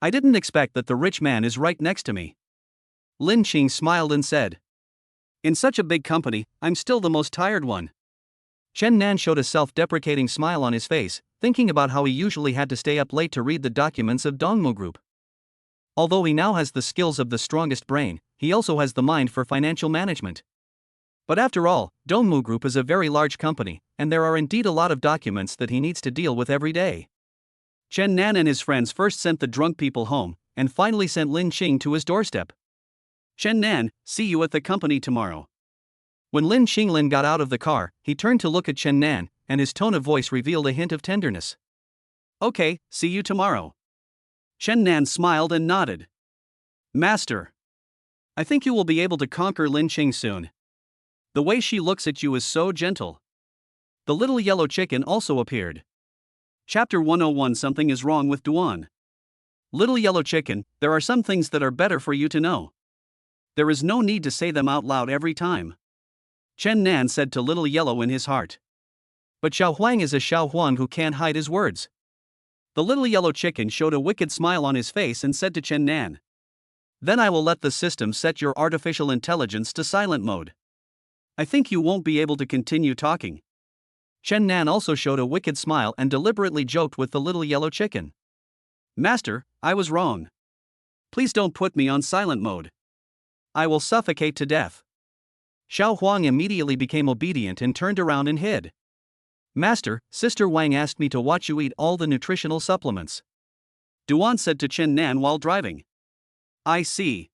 I didn't expect that the rich man is right next to me. Lin Cheng smiled and said, "In such a big company, I'm still the most tired one." Chen Nan showed a self-deprecating smile on his face, thinking about how he usually had to stay up late to read the documents of Dongmu Group. Although he now has the skills of the strongest brain, he also has the mind for financial management. But after all, Dongmu Group is a very large company, and there are indeed a lot of documents that he needs to deal with every day. Chen Nan and his friends first sent the drunk people home, and finally sent Lin Cheng to his doorstep. "Chen Nan, see you at the company tomorrow." When Lin Xinglin got out of the car, he turned to look at Chen Nan, and his tone of voice revealed a hint of tenderness. "Okay, see you tomorrow." Chen Nan smiled and nodded. "Master, I think you will be able to conquer Lin Cheng soon. The way she looks at you is so gentle." The little yellow chicken also appeared. Chapter 101. Something is wrong with Duan. Little yellow chicken, there are some things that are better for you to know. There is no need to say them out loud every time. Chen Nan said to Little Yellow in his heart. But Xiao Huang is a Xiao Huang who can't hide his words. The little yellow chicken showed a wicked smile on his face and said to Chen Nan, "Then I will let the system set your artificial intelligence to silent mode. I think you won't be able to continue talking." Chen Nan also showed a wicked smile and deliberately joked with the little yellow chicken. "Master, I was wrong. Please don't put me on silent mode. I will suffocate to death." Xiao Huang immediately became obedient and turned around and hid. "Master, Sister Wang asked me to watch you eat all the nutritional supplements," Duan said to Chen Nan while driving. I see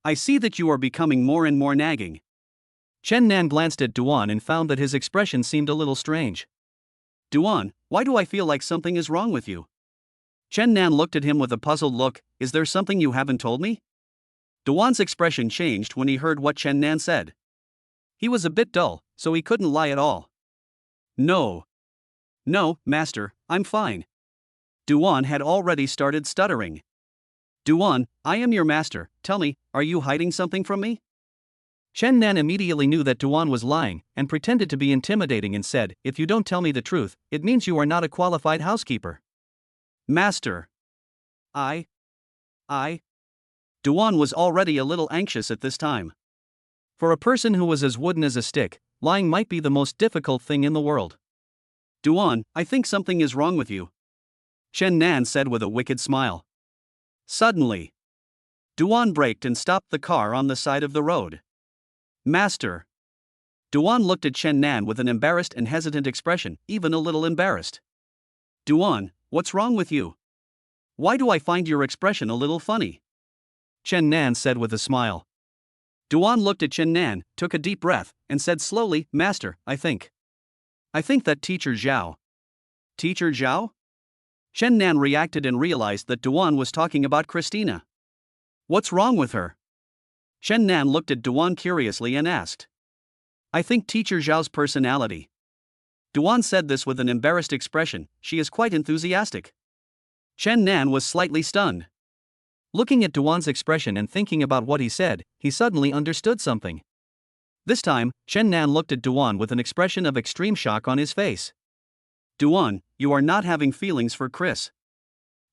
that you are becoming more and more nagging." Chen Nan glanced at Duan and found that his expression seemed a little strange. "Duan, why do I feel like something is wrong with you?" Chen Nan looked at him with a puzzled look. "Is there something you haven't told me?" Duan's expression changed when he heard what Chen Nan said. He was a bit dull, so he couldn't lie at all. No, master, I'm fine." Duan had already started stuttering. "Duan, I am your master, tell me, are you hiding something from me?" Chen Nan immediately knew that Duan was lying, and pretended to be intimidating and said, "If you don't tell me the truth, it means you are not a qualified housekeeper." "Master, I. Duan was already a little anxious at this time. For a person who was as wooden as a stick, lying might be the most difficult thing in the world. "Duan, I think something is wrong with you," Chen Nan said with a wicked smile. Suddenly, Duan braked and stopped the car on the side of the road. "Master." Duan looked at Chen Nan with an embarrassed and hesitant expression, even a little embarrassed. "Duan, what's wrong with you? Why do I find your expression a little funny?" Chen Nan said with a smile. Duan looked at Chen Nan, took a deep breath, and said slowly, "Master, I think that Teacher Zhao." "Teacher Zhao?" Chen Nan reacted and realized that Duan was talking about Christina. "What's wrong with her?" Chen Nan looked at Duan curiously and asked. "I think Teacher Zhao's personality." Duan said this with an embarrassed expression. "She is quite enthusiastic." Chen Nan was slightly stunned. Looking at Duan's expression and thinking about what he said, he suddenly understood something. This time, Chen Nan looked at Duan with an expression of extreme shock on his face. "Duan, you are not having feelings for Chris."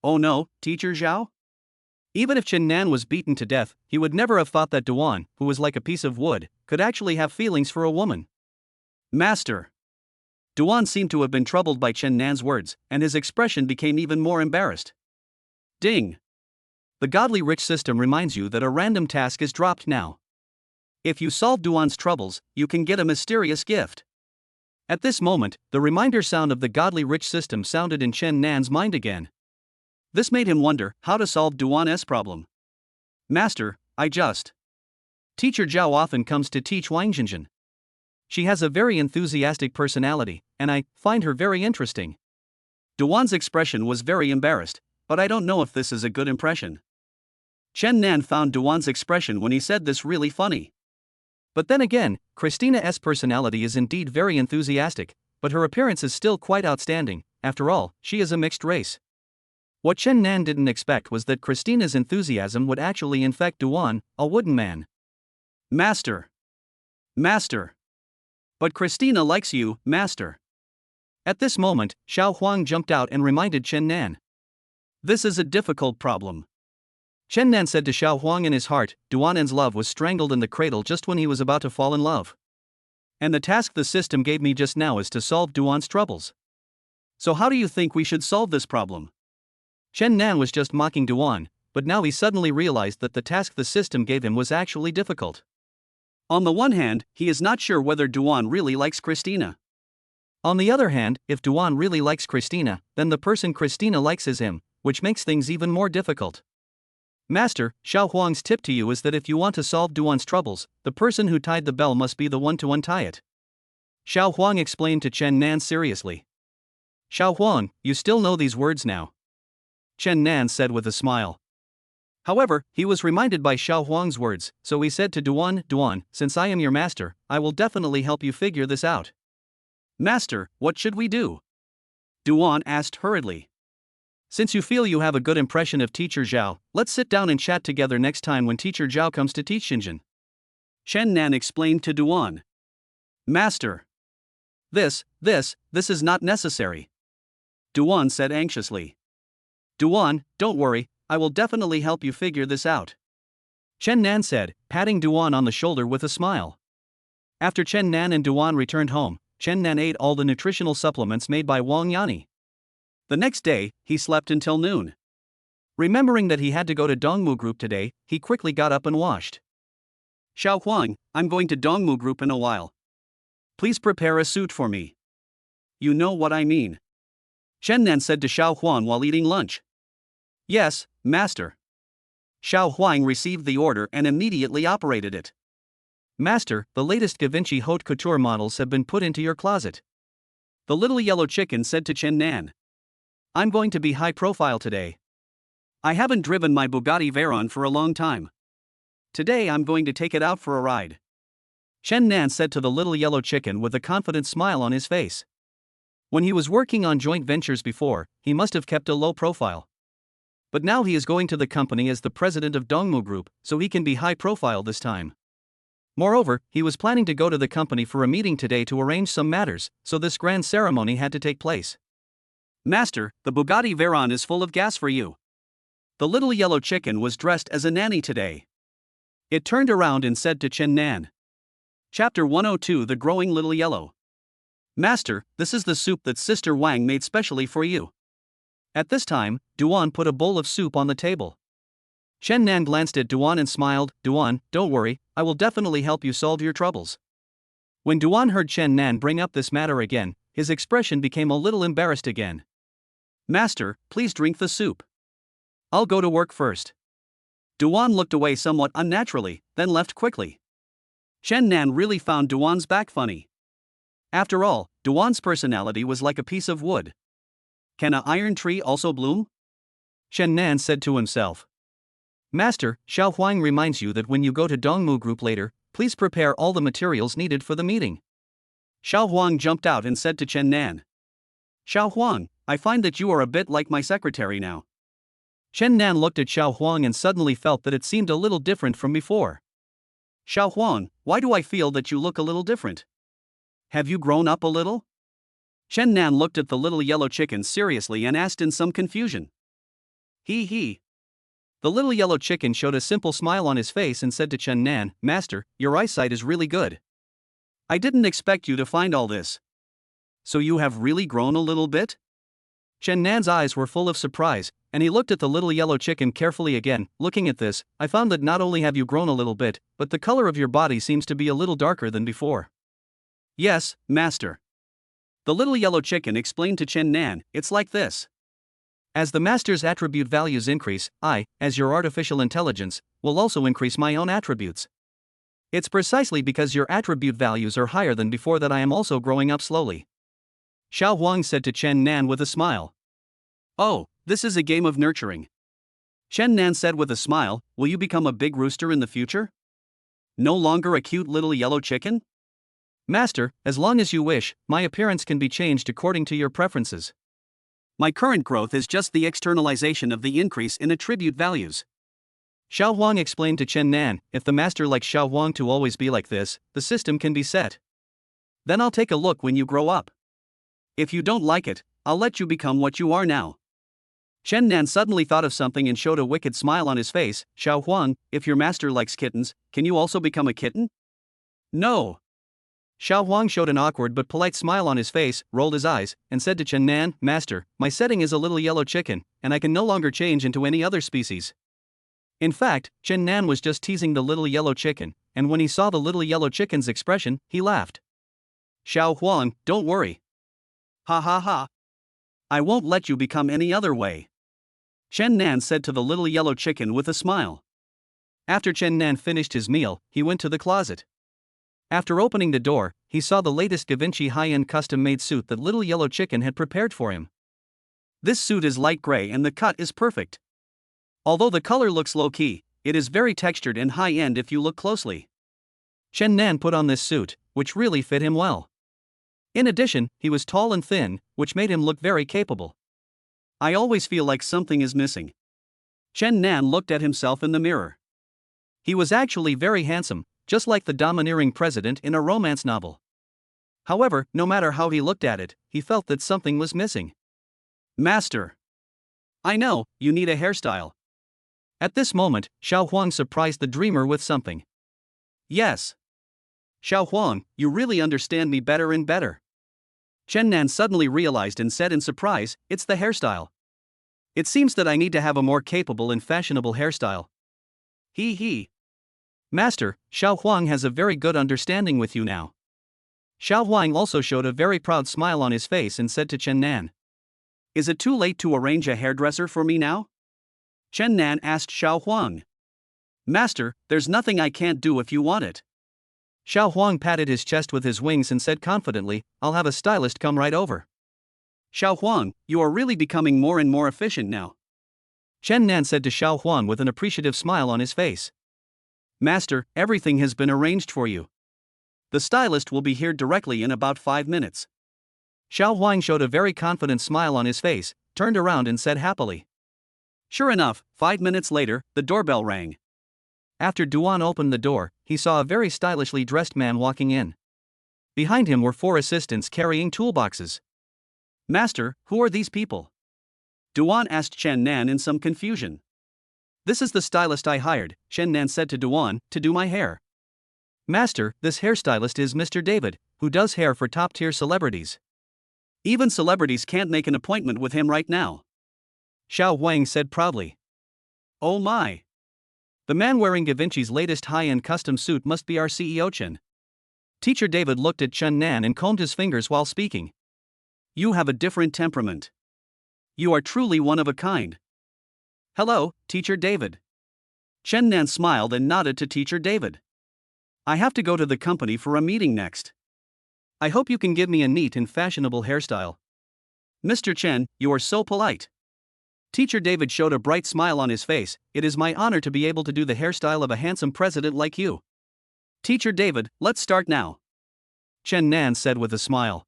"Oh no, Teacher Zhao?" Even if Chen Nan was beaten to death, he would never have thought that Duan, who was like a piece of wood, could actually have feelings for a woman. "Master." Duan seemed to have been troubled by Chen Nan's words, and his expression became even more embarrassed. Ding! The Godly Rich system reminds you that a random task is dropped now. If you solve Duan's troubles, you can get a mysterious gift. At this moment, the reminder sound of the Godly Rich system sounded in Chen Nan's mind again. This made him wonder how to solve Duan's problem. "Master, Teacher Zhao often comes to teach Wang Jinjin. She has a very enthusiastic personality, and I find her very interesting." Duan's expression was very embarrassed, but I don't know if this is a good impression. Chen Nan found Duan's expression when he said this really funny. But then again, Christina's personality is indeed very enthusiastic, but her appearance is still quite outstanding. After all, she is a mixed race. What Chen Nan didn't expect was that Christina's enthusiasm would actually infect Duan, a wooden man. Master. Master. But Christina likes you, Master. At this moment, Xiao Huang jumped out and reminded Chen Nan. This is a difficult problem. Chen Nan said to Xiao Huang in his heart, Duan's love was strangled in the cradle just when he was about to fall in love. And the task the system gave me just now is to solve Duan's troubles. So how do you think we should solve this problem? Chen Nan was just mocking Duan, but now he suddenly realized that the task the system gave him was actually difficult. On the one hand, he is not sure whether Duan really likes Christina. On the other hand, if Duan really likes Christina, then the person Christina likes is him, which makes things even more difficult. Master, Xiao Huang's tip to you is that if you want to solve Duan's troubles, the person who tied the bell must be the one to untie it. Xiao Huang explained to Chen Nan seriously. Xiao Huang, you still know these words now? Chen Nan said with a smile. However, he was reminded by Xiao Huang's words, so he said to Duan, Duan, since I am your master, I will definitely help you figure this out. Master, what should we do? Duan asked hurriedly. Since you feel you have a good impression of Teacher Zhao, let's sit down and chat together next time when Teacher Zhao comes to teach Xinjin. Chen Nan explained to Duan. Master. This is not necessary. Duan said anxiously. Duan, don't worry, I will definitely help you figure this out. Chen Nan said, patting Duan on the shoulder with a smile. After Chen Nan and Duan returned home, Chen Nan ate all the nutritional supplements made by Wang Yani. The next day, he slept until noon. Remembering that he had to go to Dongmu Group today, he quickly got up and washed. Xiao Huang, I'm going to Dongmu Group in a while. Please prepare a suit for me. You know what I mean. Chen Nan said to Xiao Huang while eating lunch. Yes, Master. Xiao Huang received the order and immediately operated it. Master, the latest Da Vinci haute couture models have been put into your closet. The little yellow chicken said to Chen Nan. I'm going to be high profile today. I haven't driven my Bugatti Veyron for a long time. Today I'm going to take it out for a ride. Chen Nan said to the little yellow chicken with a confident smile on his face. When he was working on joint ventures before, he must have kept a low profile. But now he is going to the company as the president of Dongmu Group, so he can be high profile this time. Moreover, he was planning to go to the company for a meeting today to arrange some matters, so this grand ceremony had to take place. Master, the Bugatti Veyron is full of gas for you. The little yellow chicken was dressed as a nanny today. It turned around and said to Chen Nan. Chapter 102 The Growing Little Yellow. Master, this is the soup that Sister Wang made specially for you. At this time, Duan put a bowl of soup on the table. Chen Nan glanced at Duan and smiled. Duan, don't worry, I will definitely help you solve your troubles. When Duan heard Chen Nan bring up this matter again, his expression became a little embarrassed again. Master, please drink the soup. I'll go to work first. Duan looked away somewhat unnaturally, then left quickly. Chen Nan really found Duan's back funny. After all, Duan's personality was like a piece of wood. Can an iron tree also bloom? Chen Nan said to himself. Master, Xiao Huang reminds you that when you go to Dongmu Group later, please prepare all the materials needed for the meeting. Xiao Huang jumped out and said to Chen Nan. Xiao Huang, I find that you are a bit like my secretary now. Chen Nan looked at Xiao Huang and suddenly felt that it seemed a little different from before. Xiao Huang, why do I feel that you look a little different? Have you grown up a little? Chen Nan looked at the little yellow chicken seriously and asked in some confusion. He. The little yellow chicken showed a simple smile on his face and said to Chen Nan, Master, your eyesight is really good. I didn't expect you to find all this. So you have really grown a little bit? Chen Nan's eyes were full of surprise, and he looked at the little yellow chicken carefully again. Looking at this, I found that not only have you grown a little bit, but the color of your body seems to be a little darker than before. Yes, Master. The little yellow chicken explained to Chen Nan, it's like this. As the Master's attribute values increase, I, as your artificial intelligence, will also increase my own attributes. It's precisely because your attribute values are higher than before that I am also growing up slowly. Xiao Huang said to Chen Nan with a smile. Oh, this is a game of nurturing. Chen Nan said with a smile, will you become a big rooster in the future? No longer a cute little yellow chicken? Master, as long as you wish, my appearance can be changed according to your preferences. My current growth is just the externalization of the increase in attribute values. Xiao Huang explained to Chen Nan, if the master likes Xiao Huang to always be like this, the system can be set. Then I'll take a look when you grow up. If you don't like it, I'll let you become what you are now. Chen Nan suddenly thought of something and showed a wicked smile on his face. Xiao Huang, if your master likes kittens, can you also become a kitten? No. Xiao Huang showed an awkward but polite smile on his face, rolled his eyes, and said to Chen Nan, Master, my setting is a little yellow chicken, and I can no longer change into any other species. In fact, Chen Nan was just teasing the little yellow chicken, and when he saw the little yellow chicken's expression, he laughed. Xiao Huang, don't worry. Ha ha ha. I won't let you become any other way. Chen Nan said to the little yellow chicken with a smile. After Chen Nan finished his meal, he went to the closet. After opening the door, he saw the latest Da Vinci high-end custom-made suit that little yellow chicken had prepared for him. This suit is light gray and the cut is perfect. Although the color looks low-key, it is very textured and high-end if you look closely. Chen Nan put on this suit, which really fit him well. In addition, he was tall and thin, which made him look very capable. I always feel like something is missing. Chen Nan looked at himself in the mirror. He was actually very handsome, just like the domineering president in a romance novel. However, no matter how he looked at it, he felt that something was missing. Master. I know, you need a hairstyle. At this moment, Xiao Huang surprised the dreamer with something. Yes. Xiao Huang, you really understand me better and better. Chen Nan suddenly realized and said in surprise, it's the hairstyle. It seems that I need to have a more capable and fashionable hairstyle. He. Master, Xiao Huang has a very good understanding with you now. Xiao Huang also showed a very proud smile on his face and said to Chen Nan. Is it too late to arrange a hairdresser for me now? Chen Nan asked Xiao Huang. Master, there's nothing I can't do if you want it. Xiao Huang patted his chest with his wings and said confidently, I'll have a stylist come right over. Xiao Huang, you are really becoming more and more efficient now. Chen Nan said to Xiao Huang with an appreciative smile on his face. Master, everything has been arranged for you. The stylist will be here directly in about 5 minutes. Xiao Huang showed a very confident smile on his face, turned around and said happily. Sure enough, 5 minutes later, the doorbell rang. After Duan opened the door, he saw a very stylishly dressed man walking in. Behind him were 4 assistants carrying toolboxes. Master, who are these people? Duan asked Chen Nan in some confusion. This is the stylist I hired, Chen Nan said to Duan, to do my hair. Master, this hairstylist is Mr. David, who does hair for top-tier celebrities. Even celebrities can't make an appointment with him right now. Xiao Huang said proudly. Oh my. The man wearing Da Vinci's latest high-end custom suit must be our CEO Chen. Teacher David looked at Chen Nan and combed his fingers while speaking. You have a different temperament. You are truly one of a kind. Hello, Teacher David. Chen Nan smiled and nodded to Teacher David. I have to go to the company for a meeting next. I hope you can give me a neat and fashionable hairstyle. Mr. Chen, you are so polite. Teacher David showed a bright smile on his face. It is my honor to be able to do the hairstyle of a handsome president like you. Teacher David, let's start now. Chen Nan said with a smile.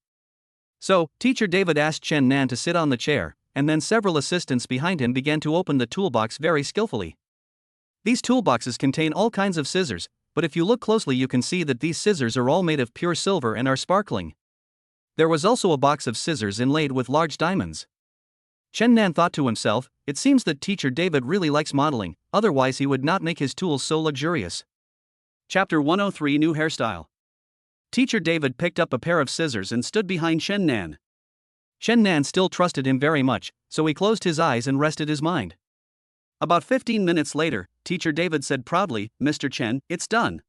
So, Teacher David asked Chen Nan to sit on the chair, and then several assistants behind him began to open the toolbox very skillfully. These toolboxes contain all kinds of scissors, but if you look closely you can see that these scissors are all made of pure silver and are sparkling. There was also a box of scissors inlaid with large diamonds. Chen Nan thought to himself, it seems that Teacher David really likes modeling, otherwise he would not make his tools so luxurious. Chapter 103 New Hairstyle. Teacher David picked up a pair of scissors and stood behind Chen Nan. Chen Nan still trusted him very much, so he closed his eyes and rested his mind. About 15 minutes later, Teacher David said proudly, Mr. Chen, it's done.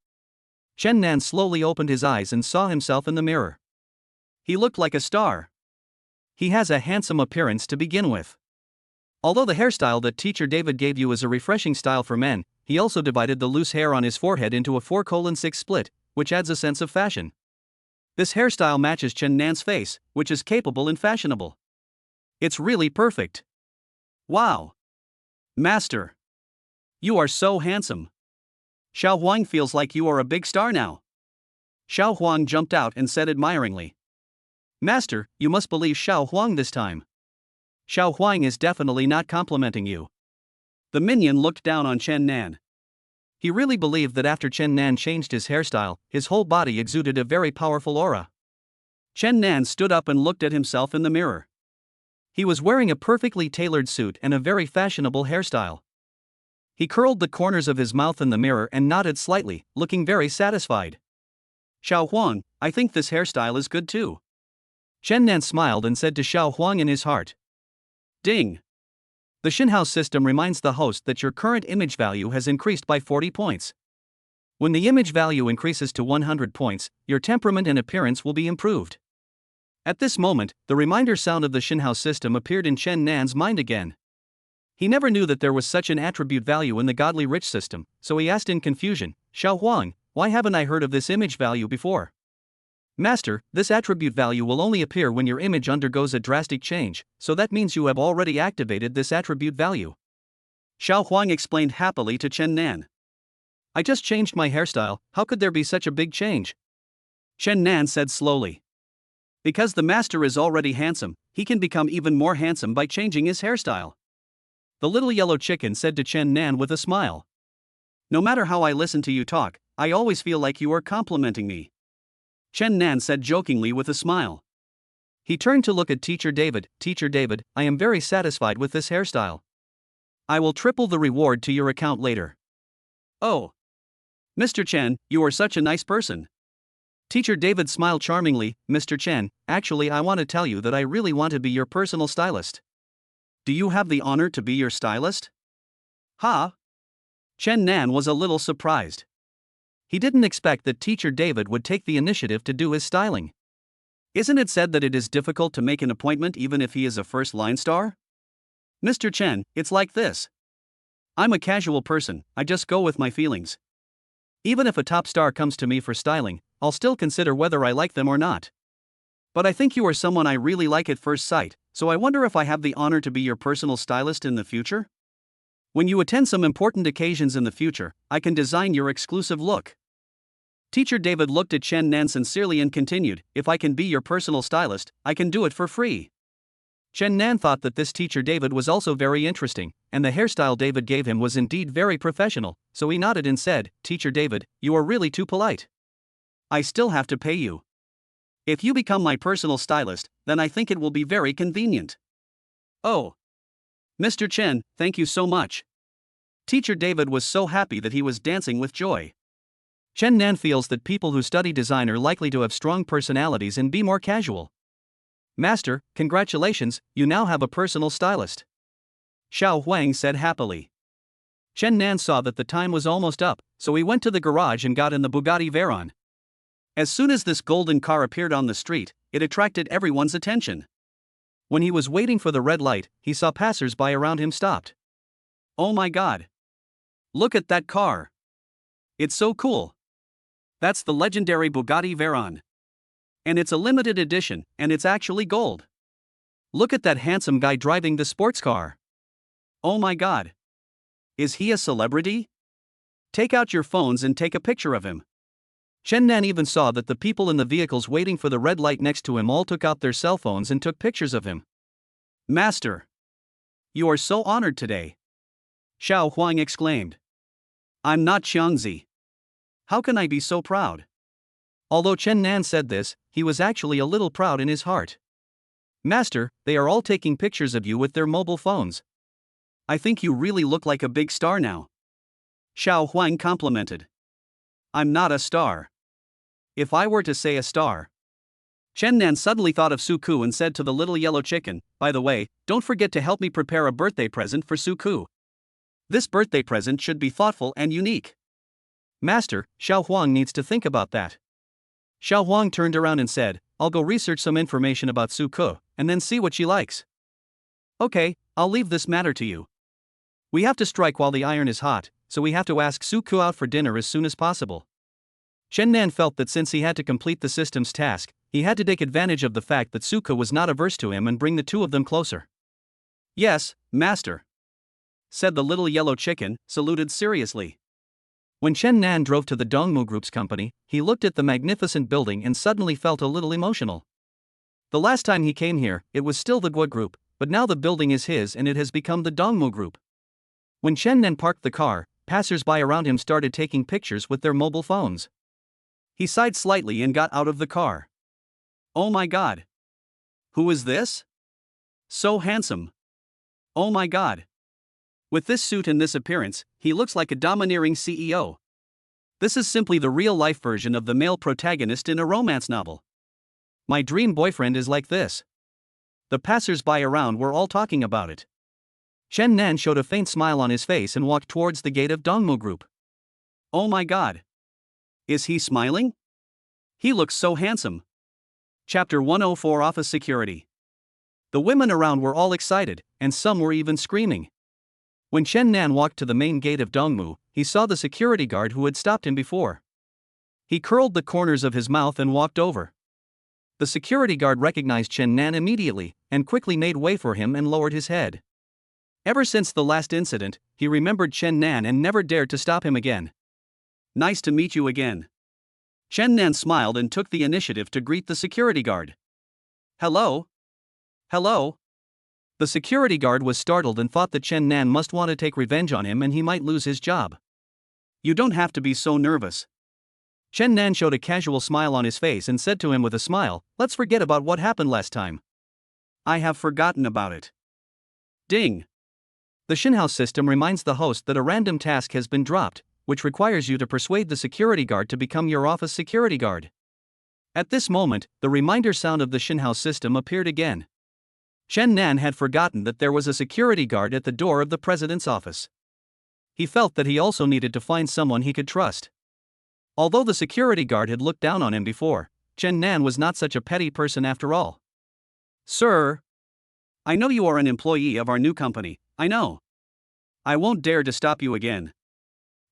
Chen Nan slowly opened his eyes and saw himself in the mirror. He looked like a star. He has a handsome appearance to begin with. Although the hairstyle that Teacher David gave you is a refreshing style for men, he also divided the loose hair on his forehead into a 4:6 split, which adds a sense of fashion. This hairstyle matches Chen Nan's face, which is capable and fashionable. It's really perfect. Wow. Master. You are so handsome. Xiao Huang feels like you are a big star now. Xiao Huang jumped out and said admiringly. Master, you must believe Xiao Huang this time. Xiao Huang is definitely not complimenting you. The minion looked down on Chen Nan. He really believed that after Chen Nan changed his hairstyle, his whole body exuded a very powerful aura. Chen Nan stood up and looked at himself in the mirror. He was wearing a perfectly tailored suit and a very fashionable hairstyle. He curled the corners of his mouth in the mirror and nodded slightly, looking very satisfied. Xiao Huang, I think this hairstyle is good too. Chen Nan smiled and said to Xiao Huang in his heart. Ding! The Xinhao system reminds the host that your current image value has increased by 40 points. When the image value increases to 100 points, your temperament and appearance will be improved. At this moment, the reminder sound of the Xinhao system appeared in Chen Nan's mind again. He never knew that there was such an attribute value in the godly rich system, so he asked in confusion, Xiao Huang, why haven't I heard of this image value before? Master, this attribute value will only appear when your image undergoes a drastic change, so that means you have already activated this attribute value. Xiao Huang explained happily to Chen Nan. I just changed my hairstyle, how could there be such a big change? Chen Nan said slowly. Because the master is already handsome, he can become even more handsome by changing his hairstyle. The little yellow chicken said to Chen Nan with a smile. No matter how I listen to you talk, I always feel like you are complimenting me. Chen Nan said jokingly with a smile. He turned to look at Teacher David. Teacher David, I am very satisfied with this hairstyle. I will triple the reward to your account later. Oh. Mr. Chen, you are such a nice person. Teacher David smiled charmingly. Mr. Chen, actually I want to tell you that I really want to be your personal stylist. Do you have the honor to be your stylist? Ha! Chen Nan was a little surprised. He didn't expect that Teacher David would take the initiative to do his styling. Isn't it said that it is difficult to make an appointment even if he is a first-line star? Mr. Chen, it's like this. I'm a casual person, I just go with my feelings. Even if a top star comes to me for styling, I'll still consider whether I like them or not. But I think you are someone I really like at first sight, so I wonder if I have the honor to be your personal stylist in the future? When you attend some important occasions in the future, I can design your exclusive look. Teacher David looked at Chen Nan sincerely and continued, if I can be your personal stylist, I can do it for free. Chen Nan thought that this Teacher David was also very interesting, and the hairstyle David gave him was indeed very professional, so he nodded and said, Teacher David, you are really too polite. I still have to pay you. If you become my personal stylist, then I think it will be very convenient. Oh. Mr. Chen, thank you so much. Teacher David was so happy that he was dancing with joy. Chen Nan feels that people who study design are likely to have strong personalities and be more casual. Master, congratulations, you now have a personal stylist. Xiao Huang said happily. Chen Nan saw that the time was almost up, so he went to the garage and got in the Bugatti Veyron. As soon as this golden car appeared on the street, it attracted everyone's attention. When he was waiting for the red light, he saw passers-by around him stopped. Oh my God! Look at that car! It's so cool! That's the legendary Bugatti Veyron. And it's a limited edition, and it's actually gold. Look at that handsome guy driving the sports car. Oh my God! Is he a celebrity? Take out your phones and take a picture of him. Chen Nan even saw that the people in the vehicles waiting for the red light next to him all took out their cell phones and took pictures of him. Master! You are so honored today! Xiao Huang exclaimed. I'm not Xiangzi. How can I be so proud? Although Chen Nan said this, he was actually a little proud in his heart. Master, they are all taking pictures of you with their mobile phones. I think you really look like a big star now. Xiao Huang complimented. I'm not a star. If I were to say a star. Chen Nan suddenly thought of Suku and said to the little yellow chicken, by the way, don't forget to help me prepare a birthday present for Suku. This birthday present should be thoughtful and unique. Master, Xiao Huang needs to think about that. Xiao Huang turned around and said, I'll go research some information about Suku, and then see what she likes. Okay, I'll leave this matter to you. We have to strike while the iron is hot, so we have to ask Suku out for dinner as soon as possible. Chen Nan felt that since he had to complete the system's task, he had to take advantage of the fact that Suku was not averse to him and bring the two of them closer. Yes, master, said the little yellow chicken, saluted seriously. When Chen Nan drove to the Dongmu Group's company, he looked at the magnificent building and suddenly felt a little emotional. The last time he came here, it was still the Gua Group, but now the building is his and it has become the Dongmu Group. When Chen Nan parked the car, passers-by around him started taking pictures with their mobile phones. He sighed slightly and got out of the car. Oh my God! Who is this? So handsome. Oh my God! With this suit and this appearance, he looks like a domineering CEO. This is simply the real-life version of the male protagonist in a romance novel. My dream boyfriend is like this. The passers-by around were all talking about it. Chen Nan showed a faint smile on his face and walked towards the gate of Dongmu Group. Oh my God! Is he smiling? He looks so handsome. Chapter 104 Office Security. The women around were all excited, and some were even screaming. When Chen Nan walked to the main gate of Dongmu, he saw the security guard who had stopped him before. He curled the corners of his mouth and walked over. The security guard recognized Chen Nan immediately, and quickly made way for him and lowered his head. Ever since the last incident, he remembered Chen Nan and never dared to stop him again. Nice to meet you again. Chen Nan smiled and took the initiative to greet the security guard. Hello? Hello? The security guard was startled and thought that Chen Nan must want to take revenge on him and he might lose his job. You don't have to be so nervous. Chen Nan showed a casual smile on his face and said to him with a smile, let's forget about what happened last time. I have forgotten about it. Ding! The Shinhouse system reminds the host that a random task has been dropped, which requires you to persuade the security guard to become your office security guard. At this moment, the reminder sound of the Shinhouse system appeared again. Chen Nan had forgotten that there was a security guard at the door of the president's office. He felt that he also needed to find someone he could trust. Although the security guard had looked down on him before, Chen Nan was not such a petty person after all. Sir, I know you are an employee of our new company, I know. I won't dare to stop you again.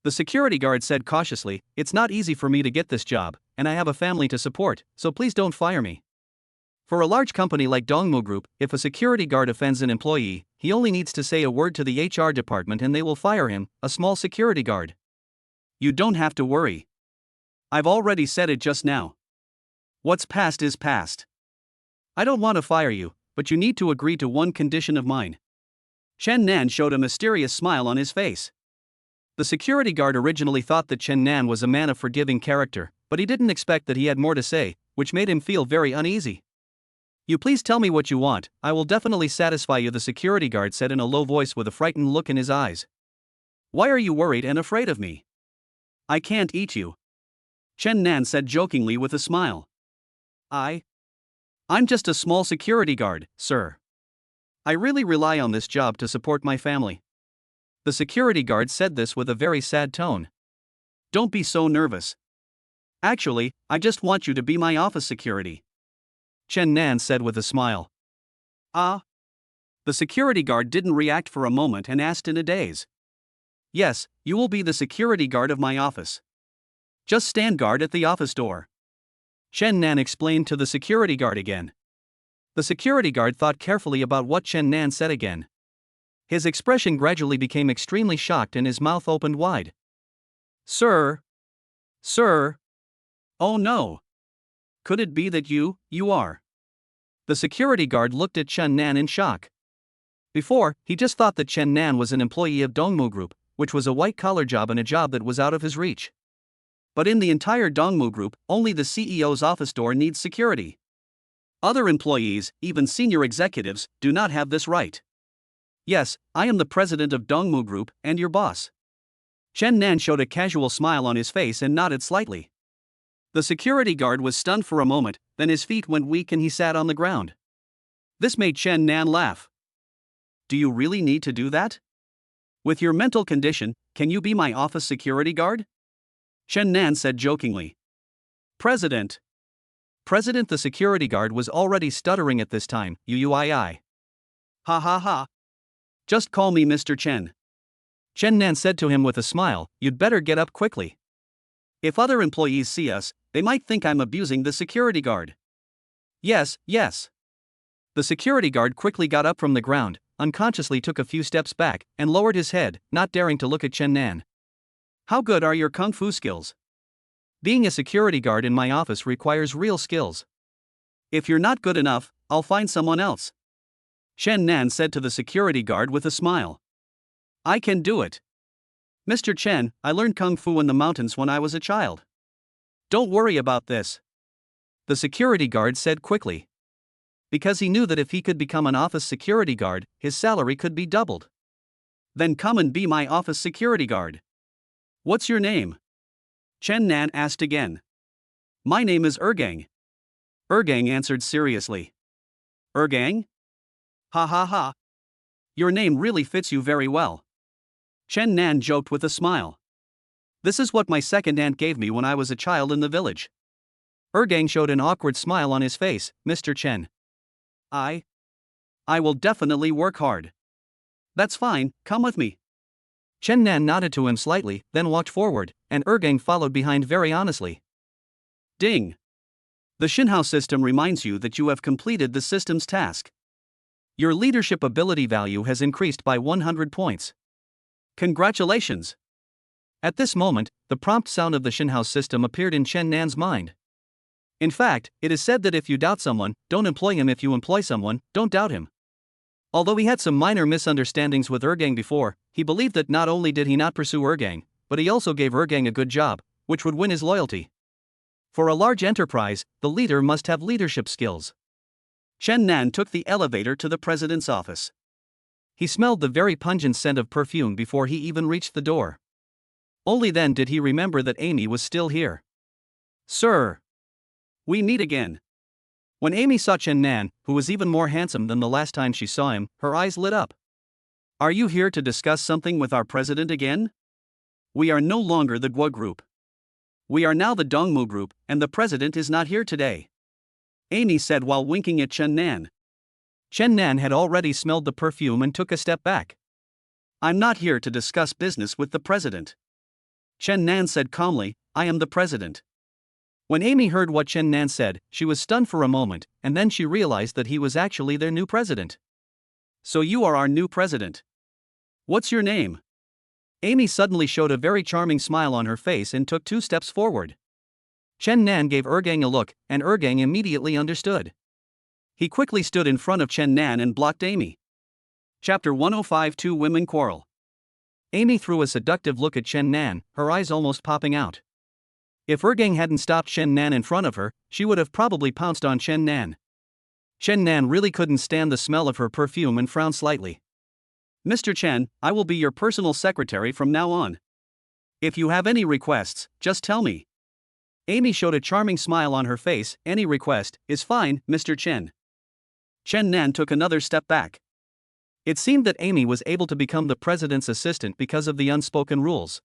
The security guard said cautiously, it's not easy for me to get this job, and I have a family to support, so please don't fire me. For a large company like Dongmu Group, if a security guard offends an employee, he only needs to say a word to the HR department and they will fire him, a small security guard. You don't have to worry. I've already said it just now. What's past is past. I don't want to fire you, but you need to agree to one condition of mine. Chen Nan showed a mysterious smile on his face. The security guard originally thought that Chen Nan was a man of forgiving character, but he didn't expect that he had more to say, which made him feel very uneasy. You please tell me what you want, I will definitely satisfy you, the security guard said in a low voice with a frightened look in his eyes. Why are you worried and afraid of me? I can't eat you. Chen Nan said jokingly with a smile. I'm just a small security guard, sir. I really rely on this job to support my family. The security guard said this with a very sad tone. Don't be so nervous. Actually, I just want you to be my office security. Chen Nan said with a smile. Ah? The security guard didn't react for a moment and asked in a daze. Yes, you will be the security guard of my office. Just stand guard at the office door. Chen Nan explained to the security guard again. The security guard thought carefully about what Chen Nan said again. His expression gradually became extremely shocked and his mouth opened wide. Sir? Sir? Oh no! Could it be that you are? The security guard looked at Chen Nan in shock. Before, he just thought that Chen Nan was an employee of Dongmu Group, which was a white-collar job and a job that was out of his reach. But in the entire Dongmu Group, only the CEO's office door needs security. Other employees, even senior executives, do not have this right. Yes, I am the president of Dongmu Group and your boss. Chen Nan showed a casual smile on his face and nodded slightly. The security guard was stunned for a moment, then his feet went weak and he sat on the ground. This made Chen Nan laugh. Do you really need to do that? With your mental condition, can you be my office security guard? Chen Nan said jokingly. President. President, the security guard was already stuttering at this time, Ha ha ha. Just call me Mr. Chen. Chen Nan said to him with a smile, you'd better get up quickly. If other employees see us, they might think I'm abusing the security guard. Yes. The security guard quickly got up from the ground, unconsciously took a few steps back, and lowered his head, not daring to look at Chen Nan. How good are your kung fu skills? Being a security guard in my office requires real skills. If you're not good enough, I'll find someone else. Chen Nan said to the security guard with a smile. I can do it. Mr. Chen, I learned kung fu in the mountains when I was a child. Don't worry about this. The security guard said quickly. Because he knew that if he could become an office security guard, his salary could be doubled. Then come and be my office security guard. What's your name? Chen Nan asked again. My name is Ergang. Ergang answered seriously. Ergang? Ha ha ha. Your name really fits you very well. Chen Nan joked with a smile. This is what my second aunt gave me when I was a child in the village. Ergang showed an awkward smile on his face. Mr. Chen. I will definitely work hard. That's fine, come with me. Chen Nan nodded to him slightly, then walked forward, and Ergang followed behind very honestly. Ding! The Xinhao system reminds you that you have completed the system's task. Your leadership ability value has increased by 100 points. Congratulations! At this moment, the prompt sound of the Xinhao system appeared in Chen Nan's mind. In fact, it is said that if you doubt someone, don't employ him. If you employ someone, don't doubt him. Although he had some minor misunderstandings with Ergang before, he believed that not only did he not pursue Ergang, but he also gave Ergang a good job, which would win his loyalty. For a large enterprise, the leader must have leadership skills. Chen Nan took the elevator to the president's office. He smelled the very pungent scent of perfume before he even reached the door. Only then did he remember that Amy was still here. Sir! We meet again. When Amy saw Chen Nan, who was even more handsome than the last time she saw him, her eyes lit up. Are you here to discuss something with our president again? We are no longer the Guo group. We are now the Dongmu group, and the president is not here today. Amy said while winking at Chen Nan. Chen Nan had already smelled the perfume and took a step back. I'm not here to discuss business with the president. Chen Nan said calmly, I am the president. When Amy heard what Chen Nan said, she was stunned for a moment, and then she realized that he was actually their new president. So you are our new president. What's your name? Amy suddenly showed a very charming smile on her face and took 2 steps forward. Chen Nan gave Ergang a look, and Ergang immediately understood. He quickly stood in front of Chen Nan and blocked Amy. Chapter 105. Two Women Quarrel. Amy threw a seductive look at Chen Nan, her eyes almost popping out. If Ergang hadn't stopped Chen Nan in front of her, she would have probably pounced on Chen Nan. Chen Nan really couldn't stand the smell of her perfume and frowned slightly. Mr. Chen, I will be your personal secretary from now on. If you have any requests, just tell me. Amy showed a charming smile on her face. Any request is fine, Mr. Chen. Chen Nan took another step back. It seemed that Amy was able to become the president's assistant because of the unspoken rules.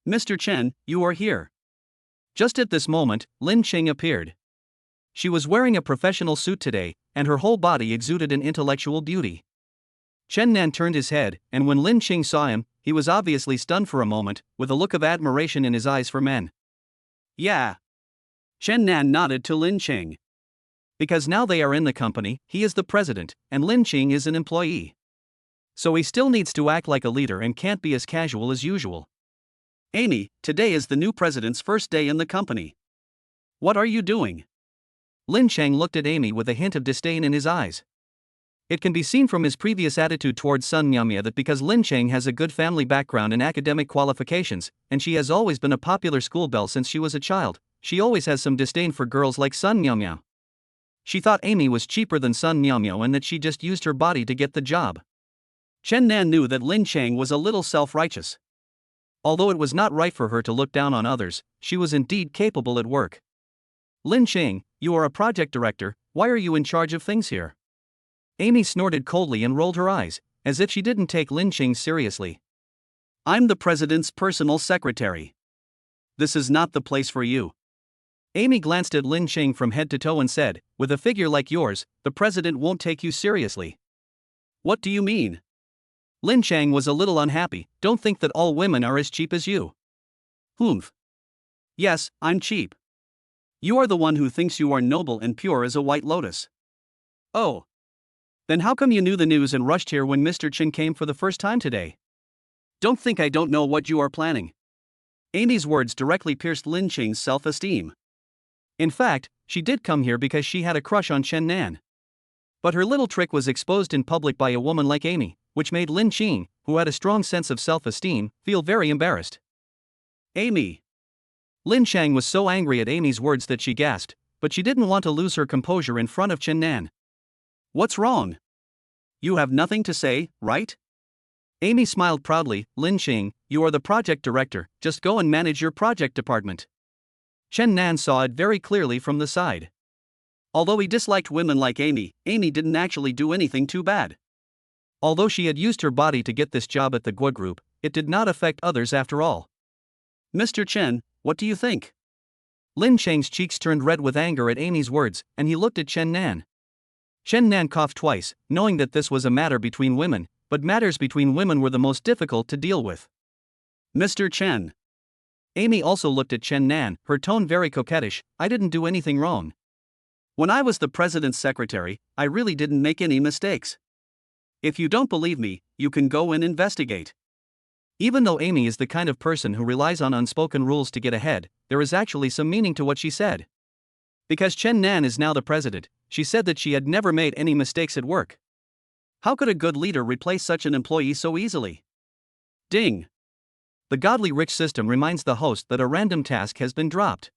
Mr. Chen, you are here. Just at this moment, Lin Qing appeared. She was wearing a professional suit today, and her whole body exuded an intellectual beauty. Chen Nan turned his head, and when Lin Qing saw him, he was obviously stunned for a moment, with a look of admiration in his eyes for men. Yeah. Chen Nan nodded to Lin Qing. Because now they are in the company, he is the president, and Lin Qing is an employee. So he still needs to act like a leader and can't be as casual as usual. Amy, today is the new president's first day in the company. What are you doing? Lin Cheng looked at Amy with a hint of disdain in his eyes. It can be seen from his previous attitude towards Sun Myamya that because Lin Cheng has a good family background and academic qualifications, and she has always been a popular school belle since she was a child, she always has some disdain for girls like Sun Myamya. She thought Amy was cheaper than Sun Myamya and that she just used her body to get the job. Chen Nan knew that Lin Cheng was a little self-righteous. Although it was not right for her to look down on others, she was indeed capable at work. Lin Cheng, you are a project director, why are you in charge of things here? Amy snorted coldly and rolled her eyes, as if she didn't take Lin Cheng seriously. I'm the president's personal secretary. This is not the place for you. Amy glanced at Lin Cheng from head to toe and said, with a figure like yours, the president won't take you seriously. What do you mean? Lin Cheng was a little unhappy. Don't think that all women are as cheap as you. Humph. Yes, I'm cheap. You are the one who thinks you are noble and pure as a white lotus. Oh. Then how come you knew the news and rushed here when Mr. Chen came for the first time today? Don't think I don't know what you are planning. Amy's words directly pierced Lin Qing's self-esteem. In fact, she did come here because she had a crush on Chen Nan. But her little trick was exposed in public by a woman like Amy, which made Lin Qing, who had a strong sense of self-esteem, feel very embarrassed. Amy. Lin Chang was so angry at Amy's words that she gasped, but she didn't want to lose her composure in front of Chen Nan. What's wrong? You have nothing to say, right? Amy smiled proudly. Lin Qing, you are the project director, just go and manage your project department. Chen Nan saw it very clearly from the side. Although he disliked women like Amy, Amy didn't actually do anything too bad. Although she had used her body to get this job at the Guo Group, it did not affect others after all. Mr. Chen, what do you think? Lin Chang's cheeks turned red with anger at Amy's words, and he looked at Chen Nan. Chen Nan coughed twice, knowing that this was a matter between women, but matters between women were the most difficult to deal with. Mr. Chen. Amy also looked at Chen Nan, her tone very coquettish. I didn't do anything wrong. When I was the president's secretary, I really didn't make any mistakes. If you don't believe me, you can go and investigate. Even though Amy is the kind of person who relies on unspoken rules to get ahead, there is actually some meaning to what she said. Because Chen Nan is now the president, she said that she had never made any mistakes at work. How could a good leader replace such an employee so easily? Ding. The godly rich system reminds the host that a random task has been dropped.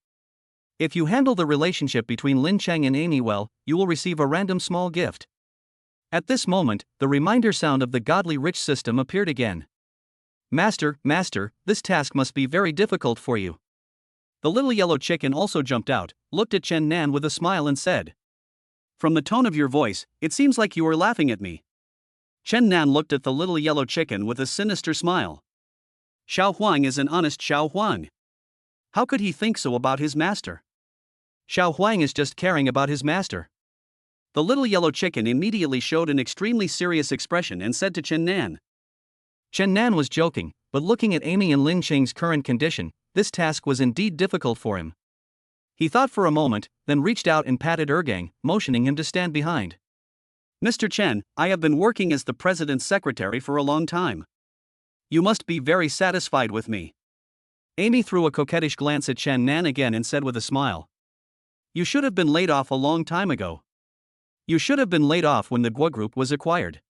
If you handle the relationship between Lin Chang and Amy well, you will receive a random small gift. At this moment, the reminder sound of the godly rich system appeared again. Master, this task must be very difficult for you. The little yellow chicken also jumped out, looked at Chen Nan with a smile and said, From the tone of your voice, it seems like you are laughing at me. Chen Nan looked at the little yellow chicken with a sinister smile. Xiao Huang is an honest Xiao Huang. How could he think so about his master? Xiao Huang is just caring about his master. The little yellow chicken immediately showed an extremely serious expression and said to Chen Nan. Chen Nan was joking, but looking at Amy and Lin Qing's current condition, this task was indeed difficult for him. He thought for a moment, then reached out and patted Ergang, motioning him to stand behind. Mr. Chen, I have been working as the president's secretary for a long time. You must be very satisfied with me. Amy threw a coquettish glance at Chen Nan again and said with a smile. You should have been laid off a long time ago. You should have been laid off when the Guo Group was acquired.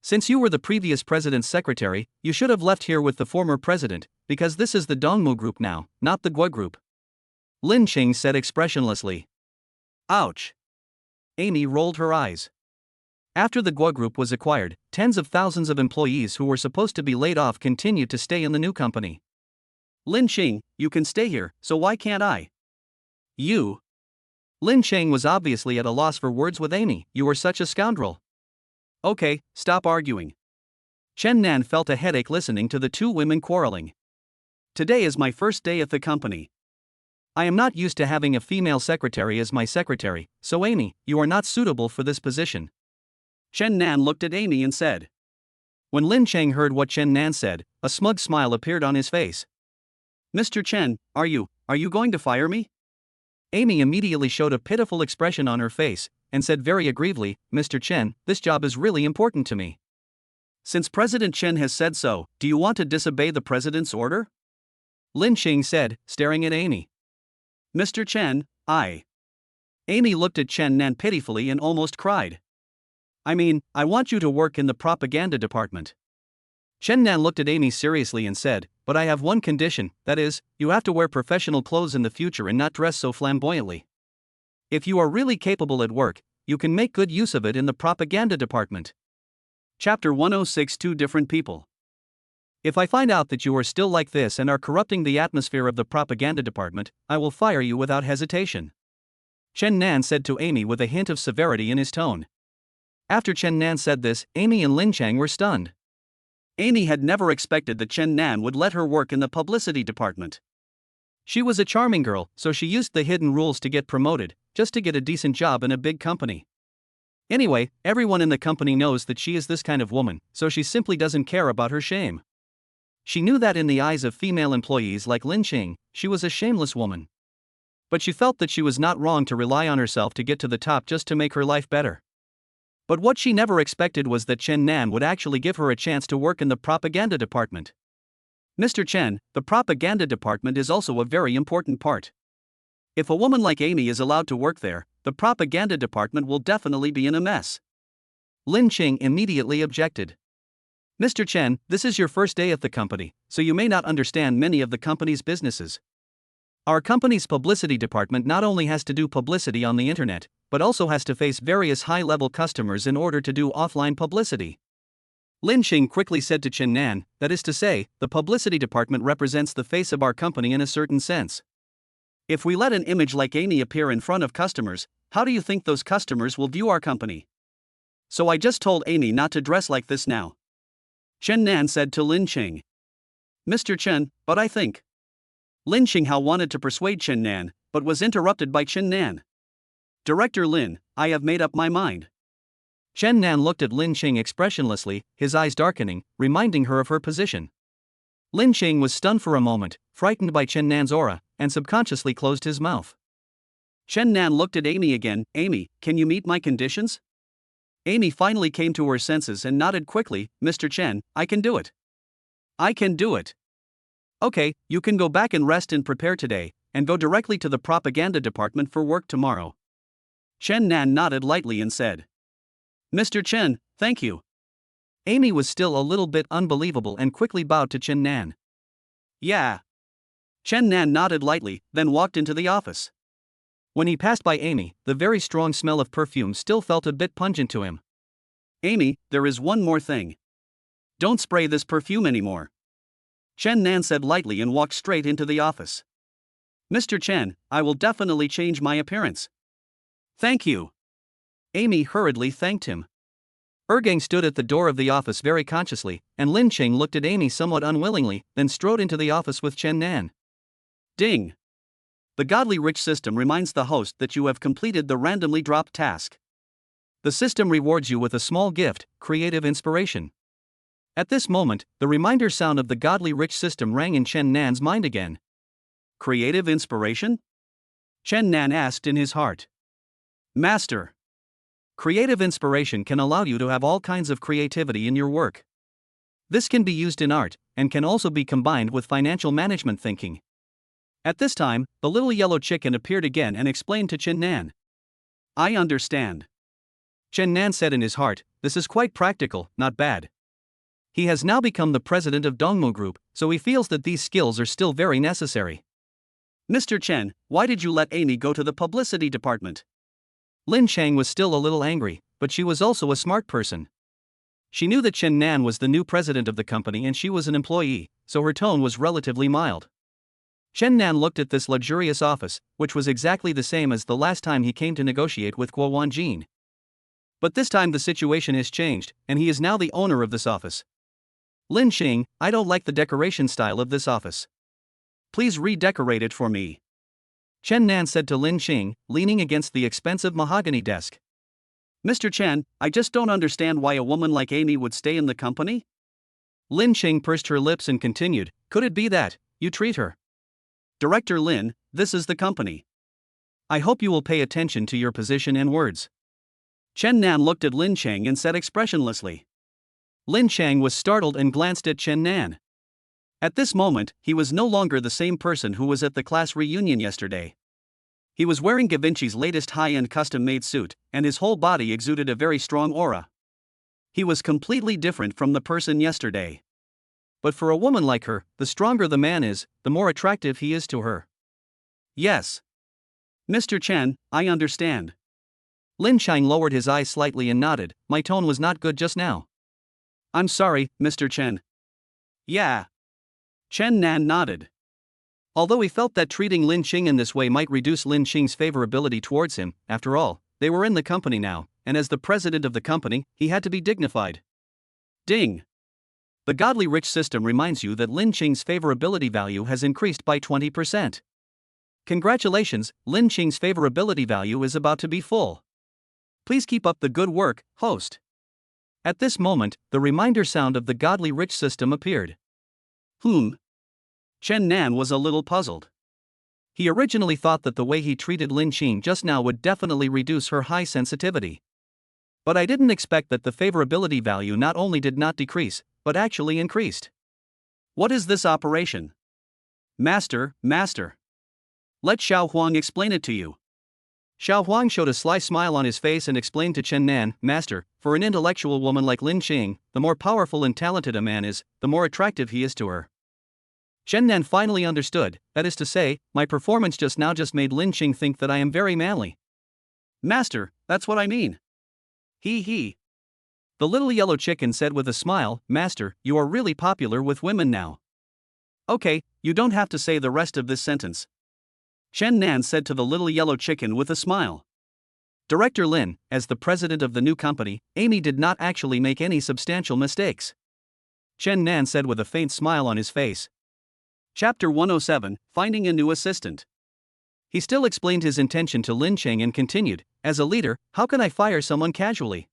Since you were the previous president's secretary, you should have left here with the former president, because this is the Dongmu Group now, not the Guo Group. Lin Qing said expressionlessly. Ouch. Amy rolled her eyes. After the Guo Group was acquired, tens of thousands of employees who were supposed to be laid off continued to stay in the new company. Lin Qing, you can stay here, so why can't I? You. Lin Qing was obviously at a loss for words with Amy. You are such a scoundrel. Okay, stop arguing. Chen Nan felt a headache listening to the two women quarreling. Today is my first day at the company. I am not used to having a female secretary as my secretary, so Amy, you are not suitable for this position. Chen Nan looked at Amy and said. When Lin Chang heard what Chen Nan said, a smug smile appeared on his face. Mr. Chen, are you going to fire me? Amy immediately showed a pitiful expression on her face, and said very aggressively, Mr. Chen, this job is really important to me. Since President Chen has said so, do you want to disobey the president's order? Lin Qing said, staring at Amy. Mr. Chen, Amy looked at Chen Nan pitifully and almost cried. I want you to work in the propaganda department. Chen Nan looked at Amy seriously and said, but I have one condition, that is, you have to wear professional clothes in the future and not dress so flamboyantly. If you are really capable at work, you can make good use of it in the propaganda department. Chapter 106 Two Different People. If I find out that you are still like this and are corrupting the atmosphere of the propaganda department, I will fire you without hesitation. Chen Nan said to Amy with a hint of severity in his tone. After Chen Nan said this, Amy and Lin Chang were stunned. Amy had never expected that Chen Nan would let her work in the publicity department. She was a charming girl, so she used the hidden rules to get promoted, just to get a decent job in a big company. Anyway, everyone in the company knows that she is this kind of woman, so she simply doesn't care about her shame. She knew that in the eyes of female employees like Lin Qing, she was a shameless woman. But she felt that she was not wrong to rely on herself to get to the top just to make her life better. But what she never expected was that Chen Nan would actually give her a chance to work in the propaganda department. Mr. Chen, the propaganda department is also a very important part. If a woman like Amy is allowed to work there, the propaganda department will definitely be in a mess. Lin Ching immediately objected. Mr. Chen, this is your first day at the company, so you may not understand many of the company's businesses. Our company's publicity department not only has to do publicity on the internet, but also has to face various high-level customers in order to do offline publicity. Lin Ching quickly said to Chen Nan, that is to say, the publicity department represents the face of our company in a certain sense. If we let an image like Amy appear in front of customers, how do you think those customers will view our company? So I just told Amy not to dress like this now. Chen Nan said to Lin Ching. Mr. Chen, but I think. Lin Qinghao wanted to persuade Chen Nan, but was interrupted by Chen Nan. Director Lin, I have made up my mind. Chen Nan looked at Lin Ching expressionlessly, his eyes darkening, reminding her of her position. Lin Ching was stunned for a moment, frightened by Chen Nan's aura, and subconsciously closed his mouth. Chen Nan looked at Amy again. Amy, can you meet my conditions? Amy finally came to her senses and nodded quickly. Mr. Chen, I can do it. I can do it. Okay, you can go back and rest and prepare today, and go directly to the propaganda department for work tomorrow. Chen Nan nodded lightly and said, Mr. Chen, thank you. Amy was still a little bit unbelievable and quickly bowed to Chen Nan. Yeah. Chen Nan nodded lightly, then walked into the office. When he passed by Amy, the very strong smell of perfume still felt a bit pungent to him. Amy, there is one more thing. Don't spray this perfume anymore. Chen Nan said lightly and walked straight into the office. Mr. Chen, I will definitely change my appearance. Thank you. Amy hurriedly thanked him. Ergang stood at the door of the office very consciously, and Lin Ching looked at Amy somewhat unwillingly, then strode into the office with Chen Nan. Ding! The Godly Rich system reminds the host that you have completed the randomly dropped task. The system rewards you with a small gift, creative inspiration. At this moment, the reminder sound of the Godly Rich system rang in Chen Nan's mind again. Creative inspiration? Chen Nan asked in his heart. Master. Creative inspiration can allow you to have all kinds of creativity in your work. This can be used in art, and can also be combined with financial management thinking. At this time, the little yellow chicken appeared again and explained to Chen Nan. I understand. Chen Nan said in his heart, this is quite practical, not bad. He has now become the president of Dongmu Group, so he feels that these skills are still very necessary. Mr. Chen, why did you let Amy go to the publicity department? Lin Chang was still a little angry, but she was also a smart person. She knew that Chen Nan was the new president of the company and she was an employee, so her tone was relatively mild. Chen Nan looked at this luxurious office, which was exactly the same as the last time he came to negotiate with Guo Wanjin. But this time the situation has changed, and he is now the owner of this office. Lin Xing, I don't like the decoration style of this office. Please redecorate it for me. Chen Nan said to Lin Xing, leaning against the expensive mahogany desk. Mr. Chen, I just don't understand why a woman like Amy would stay in the company? Lin Xing pursed her lips and continued, could it be that you treat her? Director Lin, this is the company. I hope you will pay attention to your position and words. Chen Nan looked at Lin Chang and said expressionlessly. Lin Chang was startled and glanced at Chen Nan. At this moment, he was no longer the same person who was at the class reunion yesterday. He was wearing Givenchy's latest high-end custom-made suit, and his whole body exuded a very strong aura. He was completely different from the person yesterday. But for a woman like her, the stronger the man is, the more attractive he is to her. Yes. Mr. Chen, I understand. Lin Chang lowered his eyes slightly and nodded, my tone was not good just now. I'm sorry, Mr. Chen. Yeah. Chen Nan nodded. Although he felt that treating Lin Xing in this way might reduce Lin Xing's favorability towards him, after all, they were in the company now, and as the president of the company, he had to be dignified. Ding! The Godly Rich system reminds you that Lin Xing's favorability value has increased by 20%. Congratulations, Lin Xing's favorability value is about to be full. Please keep up the good work, host. At this moment, the reminder sound of the Godly Rich system appeared. Chen Nan was a little puzzled. He originally thought that the way he treated Lin Xing just now would definitely reduce her high sensitivity. But I didn't expect that the favorability value not only did not decrease, but actually increased. What is this operation? Master, master. Let Xiao Huang explain it to you. Xiao Huang showed a sly smile on his face and explained to Chen Nan, Master, for an intellectual woman like Lin Qing, the more powerful and talented a man is, the more attractive he is to her. Chen Nan finally understood, that is to say, my performance just now made Lin Qing think that I am very manly. Master, that's what I mean. He. The little yellow chicken said with a smile, Master, you are really popular with women now. Okay, you don't have to say the rest of this sentence. Chen Nan said to the little yellow chicken with a smile. Director Lin, as the president of the new company, Amy did not actually make any substantial mistakes. Chen Nan said with a faint smile on his face. Chapter 107, Finding a New Assistant. He still explained his intention to Lin Qing and continued, as a leader, how can I fire someone casually?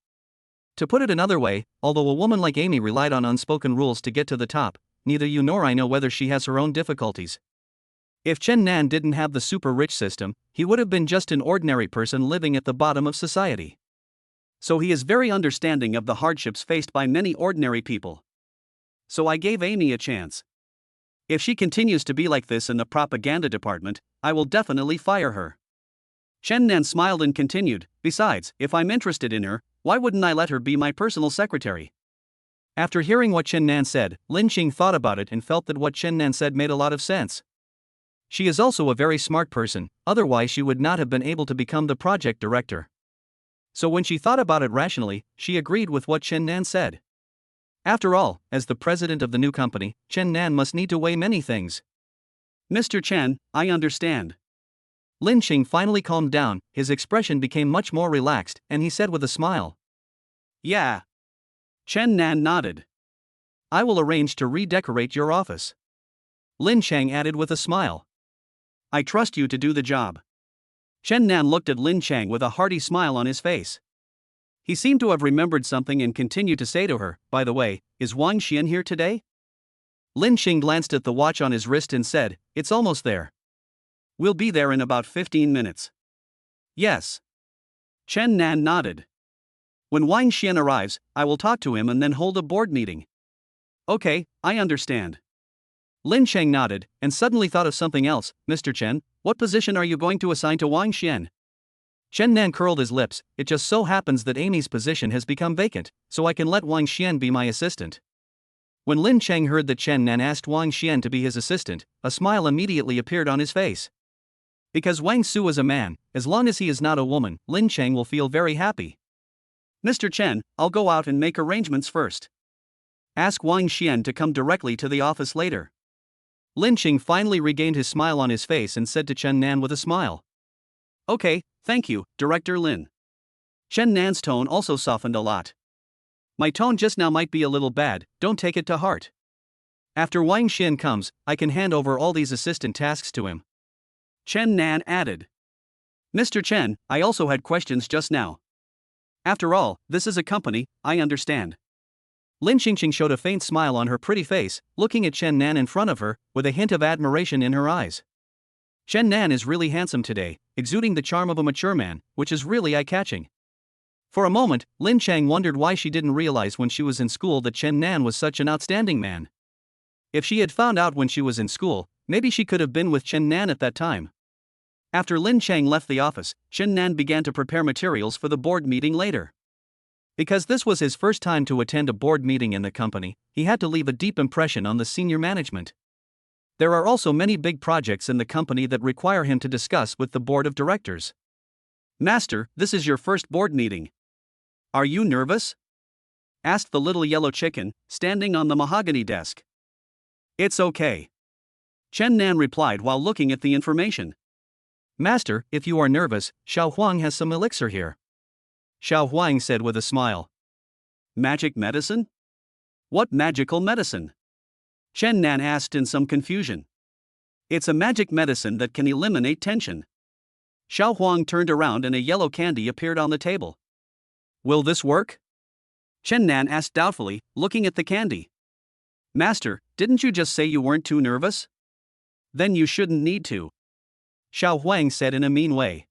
To put it another way, although a woman like Amy relied on unspoken rules to get to the top, neither you nor I know whether she has her own difficulties. If Chen Nan didn't have the super rich system, he would have been just an ordinary person living at the bottom of society. So he is very understanding of the hardships faced by many ordinary people. So I gave Amy a chance. If she continues to be like this in the propaganda department, I will definitely fire her. Chen Nan smiled and continued, besides, if I'm interested in her, why wouldn't I let her be my personal secretary? After hearing what Chen Nan said, Lin Qing thought about it and felt that what Chen Nan said made a lot of sense. She is also a very smart person, otherwise she would not have been able to become the project director. So when she thought about it rationally, she agreed with what Chen Nan said. After all, as the president of the new company, Chen Nan must need to weigh many things. Mr. Chen, I understand. Lin Qing finally calmed down, his expression became much more relaxed, and he said with a smile. Yeah. Chen Nan nodded. I will arrange to redecorate your office. Lin Chang added with a smile. I trust you to do the job. Chen Nan looked at Lin Chang with a hearty smile on his face. He seemed to have remembered something and continued to say to her, by the way, is Wang Xian here today? Lin Qing glanced at the watch on his wrist and said, it's almost there. We'll be there in about 15 minutes. Yes. Chen Nan nodded. When Wang Xian arrives, I will talk to him and then hold a board meeting. Okay, I understand. Lin Chang nodded, and suddenly thought of something else. Mr. Chen, what position are you going to assign to Wang Xian? Chen Nan curled his lips. It just so happens that Amy's position has become vacant, so I can let Wang Xian be my assistant. When Lin Chang heard that Chen Nan asked Wang Xian to be his assistant, a smile immediately appeared on his face. Because Wang Su is a man, as long as he is not a woman, Lin Chang will feel very happy. Mr. Chen, I'll go out and make arrangements first. Ask Wang Xian to come directly to the office later. Lin Qing finally regained his smile on his face and said to Chen Nan with a smile. Okay, thank you, Director Lin. Chen Nan's tone also softened a lot. My tone just now might be a little bad, don't take it to heart. After Wang Xian comes, I can hand over all these assistant tasks to him. Chen Nan added. Mr. Chen, I also had questions just now. After all, this is a company, I understand. Lin Qingqing showed a faint smile on her pretty face, looking at Chen Nan in front of her, with a hint of admiration in her eyes. Chen Nan is really handsome today, exuding the charm of a mature man, which is really eye-catching. For a moment, Lin Chang wondered why she didn't realize when she was in school that Chen Nan was such an outstanding man. If she had found out when she was in school, maybe she could have been with Chen Nan at that time. After Lin Chang left the office, Chen Nan began to prepare materials for the board meeting later. Because this was his first time to attend a board meeting in the company, he had to leave a deep impression on the senior management. There are also many big projects in the company that require him to discuss with the board of directors. Master, this is your first board meeting. Are you nervous? Asked the little yellow chicken, standing on the mahogany desk. It's okay. Chen Nan replied while looking at the information. Master, if you are nervous, Xiao Huang has some elixir here. Xiao Huang said with a smile. Magic medicine? What magical medicine? Chen Nan asked in some confusion. It's a magic medicine that can eliminate tension. Xiao Huang turned around and a yellow candy appeared on the table. Will this work? Chen Nan asked doubtfully, looking at the candy. Master, didn't you just say you weren't too nervous? Then you shouldn't need to. Xiao Huang said in a mean way.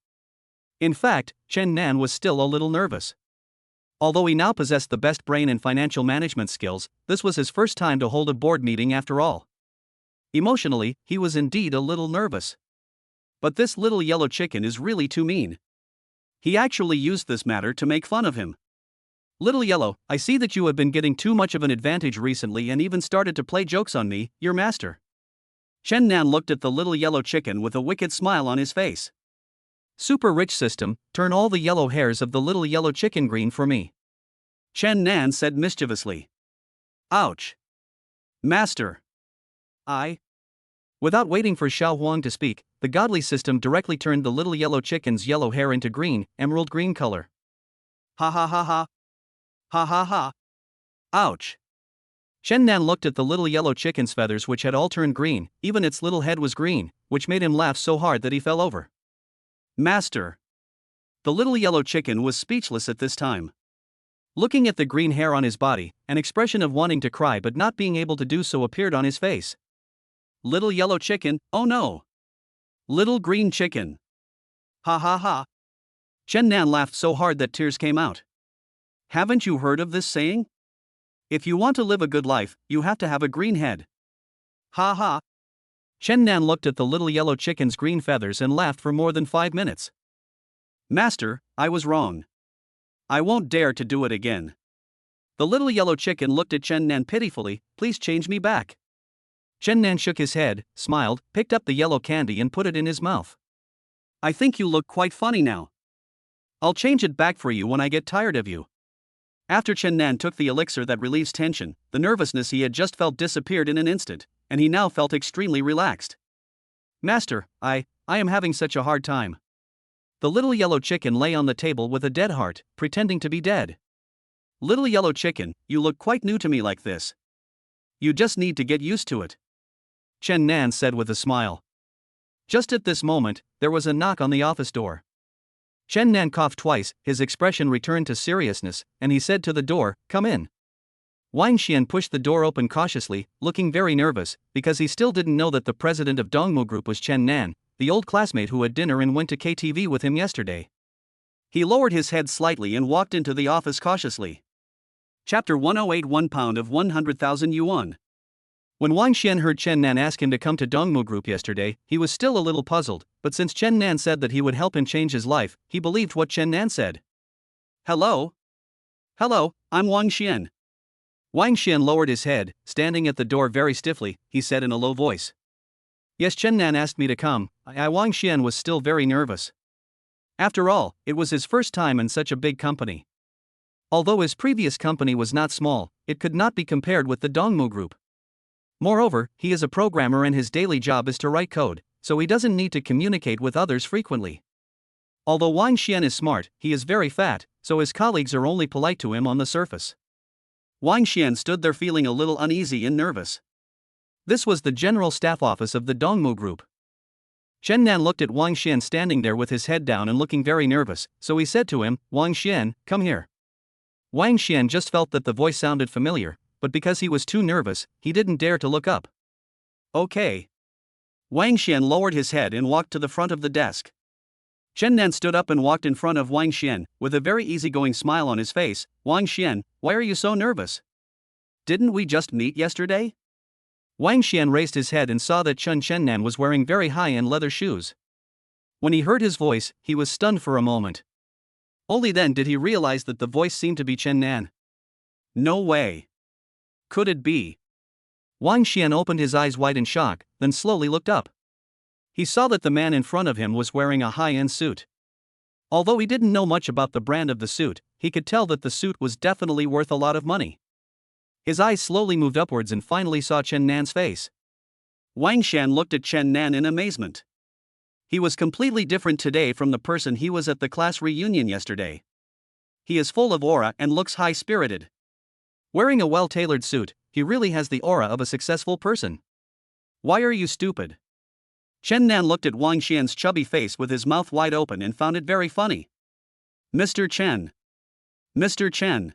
In fact, Chen Nan was still a little nervous. Although he now possessed the best brain and financial management skills, this was his first time to hold a board meeting after all. Emotionally, he was indeed a little nervous. But this little yellow chicken is really too mean. He actually used this matter to make fun of him. Little Yellow, I see that you have been getting too much of an advantage recently and even started to play jokes on me, your master. Chen Nan looked at the little yellow chicken with a wicked smile on his face. Super rich system, turn all the yellow hairs of the little yellow chicken green for me. Chen Nan said mischievously. Ouch. Master. Without waiting for Xiao Huang to speak, the godly system directly turned the little yellow chicken's yellow hair into green, emerald green color. Ha ha ha ha. Ha ha ha. Ouch. Chen Nan looked at the little yellow chicken's feathers, which had all turned green, even its little head was green, which made him laugh so hard that he fell over. Master. The little yellow chicken was speechless at this time. Looking at the green hair on his body, an expression of wanting to cry but not being able to do so appeared on his face. Little yellow chicken, oh no. Little green chicken. Ha ha ha. Chen Nan laughed so hard that tears came out. Haven't you heard of this saying? If you want to live a good life, you have to have a green head. Ha ha. Chen Nan looked at the little yellow chicken's green feathers and laughed for more than 5 minutes. Master, I was wrong. I won't dare to do it again. The little yellow chicken looked at Chen Nan pitifully, please change me back. Chen Nan shook his head, smiled, picked up the yellow candy and put it in his mouth. I think you look quite funny now. I'll change it back for you when I get tired of you. After Chen Nan took the elixir that relieves tension, the nervousness he had just felt disappeared in an instant, and he now felt extremely relaxed. Master, I am having such a hard time. The little yellow chicken lay on the table with a dead heart, pretending to be dead. Little yellow chicken, you look quite new to me like this. You just need to get used to it. Chen Nan said with a smile. Just at this moment, there was a knock on the office door. Chen Nan coughed twice, his expression returned to seriousness, and he said to the door, come in. Wang Xian pushed the door open cautiously, looking very nervous, because he still didn't know that the president of Dongmu Group was Chen Nan, the old classmate who had dinner and went to KTV with him yesterday. He lowered his head slightly and walked into the office cautiously. Chapter 108 1 pound of 100,000 yuan. When Wang Xian heard Chen Nan ask him to come to Dongmu Group yesterday, he was still a little puzzled, but since Chen Nan said that he would help him change his life, he believed what Chen Nan said. Hello? Hello, I'm Wang Xian. Wang Xian lowered his head, standing at the door very stiffly, he said in a low voice. Yes, Chen Nan asked me to come. Wang Xian was still very nervous. After all, it was his first time in such a big company. Although his previous company was not small, it could not be compared with the Dongmu Group. Moreover, he is a programmer and his daily job is to write code, so he doesn't need to communicate with others frequently. Although Wang Xian is smart, he is very fat, so his colleagues are only polite to him on the surface. Wang Xian stood there feeling a little uneasy and nervous. This was the general staff office of the Dongmu Group. Chen Nan looked at Wang Xian standing there with his head down and looking very nervous, so he said to him, Wang Xian, come here. Wang Xian just felt that the voice sounded familiar, but because he was too nervous, he didn't dare to look up. Okay. Wang Xian lowered his head and walked to the front of the desk. Chen Nan stood up and walked in front of Wang Xian, with a very easygoing smile on his face. Wang Xian, why are you so nervous? Didn't we just meet yesterday? Wang Xian raised his head and saw that Chen Nan was wearing very high-end leather shoes. When he heard his voice, he was stunned for a moment. Only then did he realize that the voice seemed to be Chen Nan. No way. Could it be? Wang Xian opened his eyes wide in shock, then slowly looked up. He saw that the man in front of him was wearing a high-end suit. Although he didn't know much about the brand of the suit, he could tell that the suit was definitely worth a lot of money. His eyes slowly moved upwards and finally saw Chen Nan's face. Wang Xian looked at Chen Nan in amazement. He was completely different today from the person he was at the class reunion yesterday. He is full of aura and looks high-spirited. Wearing a well-tailored suit, he really has the aura of a successful person. Why are you stupid? Chen Nan looked at Wang Xian's chubby face with his mouth wide open and found it very funny. Mr. Chen. Mr. Chen.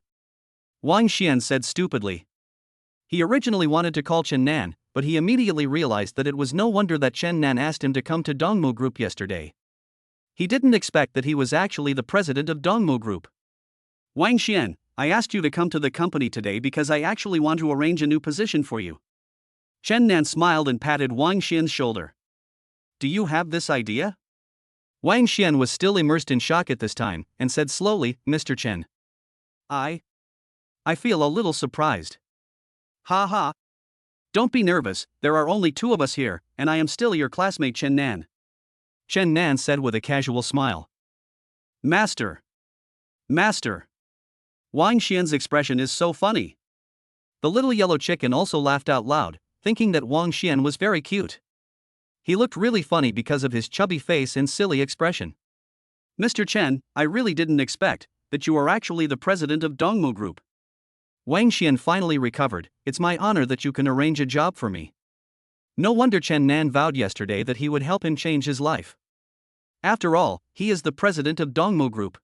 Wang Xian said stupidly. He originally wanted to call Chen Nan, but he immediately realized that it was no wonder that Chen Nan asked him to come to Dongmu Group yesterday. He didn't expect that he was actually the president of Dongmu Group. Wang Xian, I asked you to come to the company today because I actually want to arrange a new position for you. Chen Nan smiled and patted Wang Xian's shoulder. Do you have this idea? Wang Xian was still immersed in shock at this time, and said slowly, Mr. Chen. I feel a little surprised. Ha ha. Don't be nervous, there are only two of us here, and I am still your classmate Chen Nan. Chen Nan said with a casual smile. Master. Master. Wang Xian's expression is so funny. The little yellow chicken also laughed out loud, thinking that Wang Xian was very cute. He looked really funny because of his chubby face and silly expression. Mr. Chen, I really didn't expect that you are actually the president of Dongmu Group. Wang Xian finally recovered. It's my honor that you can arrange a job for me. No wonder Chen Nan vowed yesterday that he would help him change his life. After all, he is the president of Dongmu Group.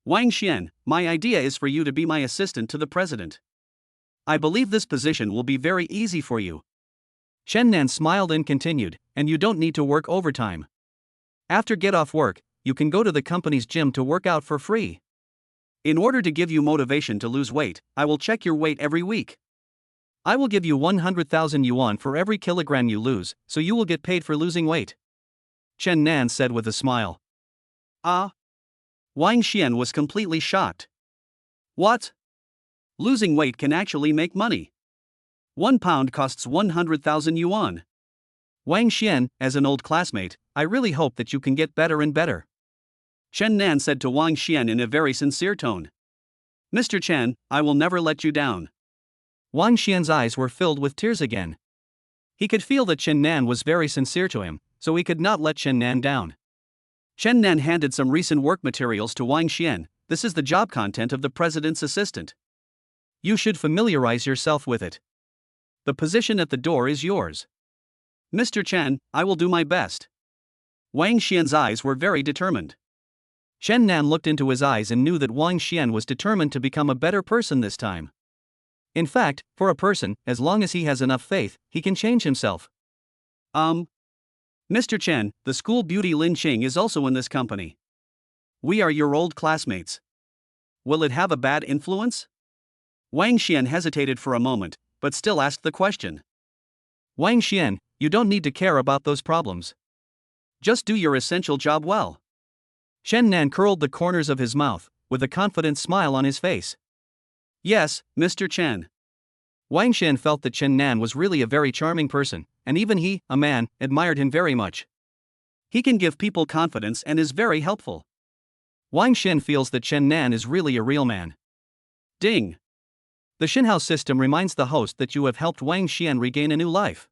Wang Xian, my idea is for you to be my assistant to the president. I believe this position will be very easy for you. Chen Nan smiled and continued, and you don't need to work overtime. After get off work, you can go to the company's gym to work out for free. In order to give you motivation to lose weight, I will check your weight every week. I will give you 100,000 yuan for every kilogram you lose, so you will get paid for losing weight. Chen Nan said with a smile. Ah? Wang Xian was completely shocked. What? Losing weight can actually make money. 1 pound costs 100,000 yuan. Wang Xian, as an old classmate, I really hope that you can get better and better. Chen Nan said to Wang Xian in a very sincere tone. Mr. Chen, I will never let you down. Wang Xian's eyes were filled with tears again. He could feel that Chen Nan was very sincere to him, so he could not let Chen Nan down. Chen Nan handed some recent work materials to Wang Xian. This is the job content of the president's assistant. You should familiarize yourself with it. The position at the door is yours. Mr. Chen, I will do my best. Wang Xian's eyes were very determined. Chen Nan looked into his eyes and knew that Wang Xian was determined to become a better person this time. In fact, for a person, as long as he has enough faith, he can change himself. Mr. Chen, the school beauty Lin Qing is also in this company. We are your old classmates. Will it have a bad influence? Wang Xian hesitated for a moment, but still asked the question. Wang Xian, you don't need to care about those problems. Just do your essential job well. Chen Nan curled the corners of his mouth, with a confident smile on his face. Yes, Mr. Chen. Wang Xian felt that Chen Nan was really a very charming person, and even he, a man, admired him very much. He can give people confidence and is very helpful. Wang Xian feels that Chen Nan is really a real man. Ding. The Xinhao system reminds the host that you have helped Wang Xian regain a new life.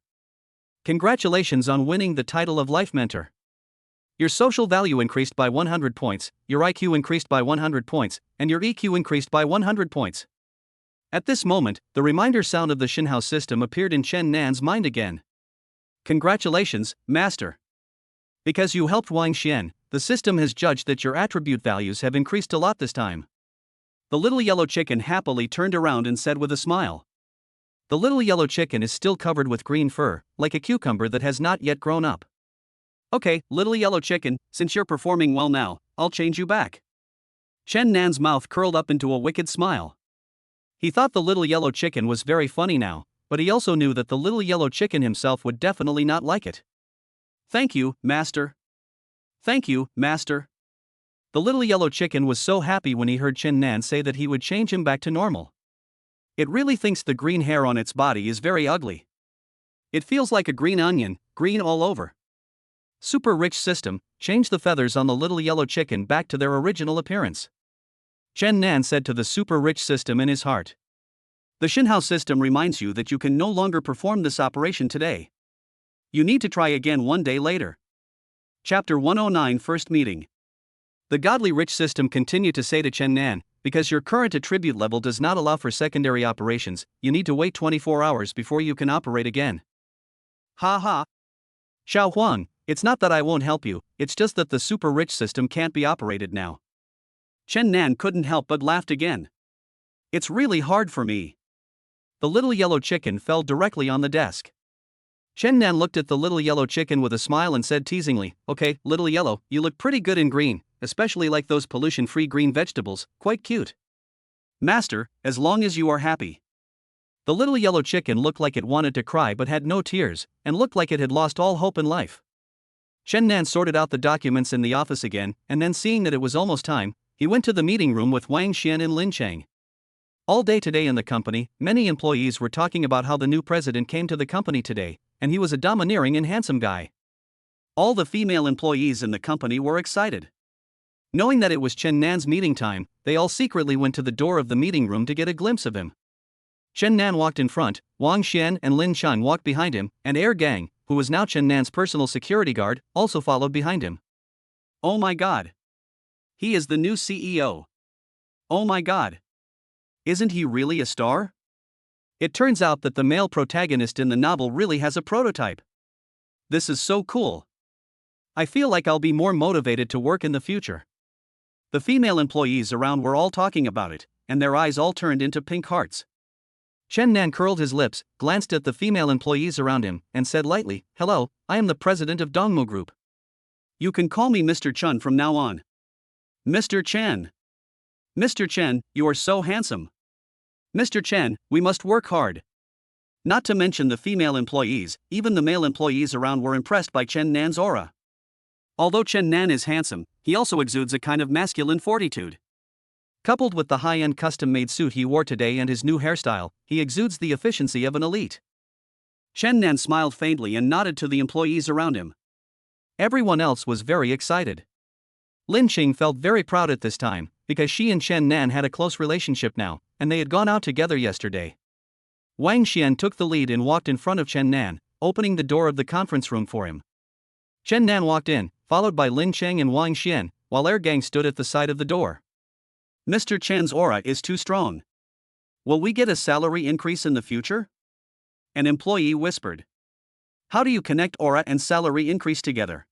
Congratulations on winning the title of Life Mentor. Your social value increased by 100 points, your IQ increased by 100 points, and your EQ increased by 100 points. At this moment, the reminder sound of the Xinhao system appeared in Chen Nan's mind again. Congratulations, Master. Because you helped Wang Xian, the system has judged that your attribute values have increased a lot this time. The little yellow chicken happily turned around and said with a smile. The little yellow chicken is still covered with green fur, like a cucumber that has not yet grown up. Okay, little yellow chicken, since you're performing well now, I'll change you back. Chen Nan's mouth curled up into a wicked smile. He thought the little yellow chicken was very funny now, but he also knew that the little yellow chicken himself would definitely not like it. Thank you, Master. Thank you, Master. The little yellow chicken was so happy when he heard Chen Nan say that he would change him back to normal. It really thinks the green hair on its body is very ugly. It feels like a green onion, green all over. Super rich system, change the feathers on the little yellow chicken back to their original appearance. Chen Nan said to the super rich system in his heart. The Xinhao system reminds you that you can no longer perform this operation today. You need to try again one day later. Chapter 109 First Meeting. The godly rich system continued to say to Chen Nan, because your current attribute level does not allow for secondary operations, you need to wait 24 hours before you can operate again. Ha ha. Xiao Huang, it's not that I won't help you, it's just that the super rich system can't be operated now. Chen Nan couldn't help but laughed again. It's really hard for me. The little yellow chicken fell directly on the desk. Chen Nan looked at the little yellow chicken with a smile and said teasingly, okay, little yellow, you look pretty good in green, especially like those pollution-free green vegetables, quite cute. Master, as long as you are happy. The little yellow chicken looked like it wanted to cry but had no tears, and looked like it had lost all hope in life. Chen Nan sorted out the documents in the office again, and then seeing that it was almost time, he went to the meeting room with Wang Xian and Lin Cheng. All day today in the company, many employees were talking about how the new president came to the company today, and he was a domineering and handsome guy. All the female employees in the company were excited. Knowing that it was Chen Nan's meeting time, they all secretly went to the door of the meeting room to get a glimpse of him. Chen Nan walked in front, Wang Xian and Lin Cheng walked behind him, and Air Gang, who was now Chen Nan's personal security guard, also followed behind him. Oh my god! He is the new CEO. Oh my god! Isn't he really a star? It turns out that the male protagonist in the novel really has a prototype. This is so cool. I feel like I'll be more motivated to work in the future. The female employees around were all talking about it, and their eyes all turned into pink hearts. Chen Nan curled his lips, glanced at the female employees around him, and said lightly, "Hello, I am the president of Dongmu Group. You can call me Mr. Chen from now on." Mr. Chen. Mr. Chen, you are so handsome. Mr. Chen, we must work hard. Not to mention the female employees, even the male employees around were impressed by Chen Nan's aura. Although Chen Nan is handsome, he also exudes a kind of masculine fortitude. Coupled with the high-end custom-made suit he wore today and his new hairstyle, he exudes the efficiency of an elite. Chen Nan smiled faintly and nodded to the employees around him. Everyone else was very excited. Lin Cheng felt very proud at this time, because she and Chen Nan had a close relationship now, and they had gone out together yesterday. Wang Xian took the lead and walked in front of Chen Nan, opening the door of the conference room for him. Chen Nan walked in, followed by Lin Cheng and Wang Xian, while Air Gang stood at the side of the door. Mr. Chen's aura is too strong. Will we get a salary increase in the future? An employee whispered. How do you connect aura and salary increase together?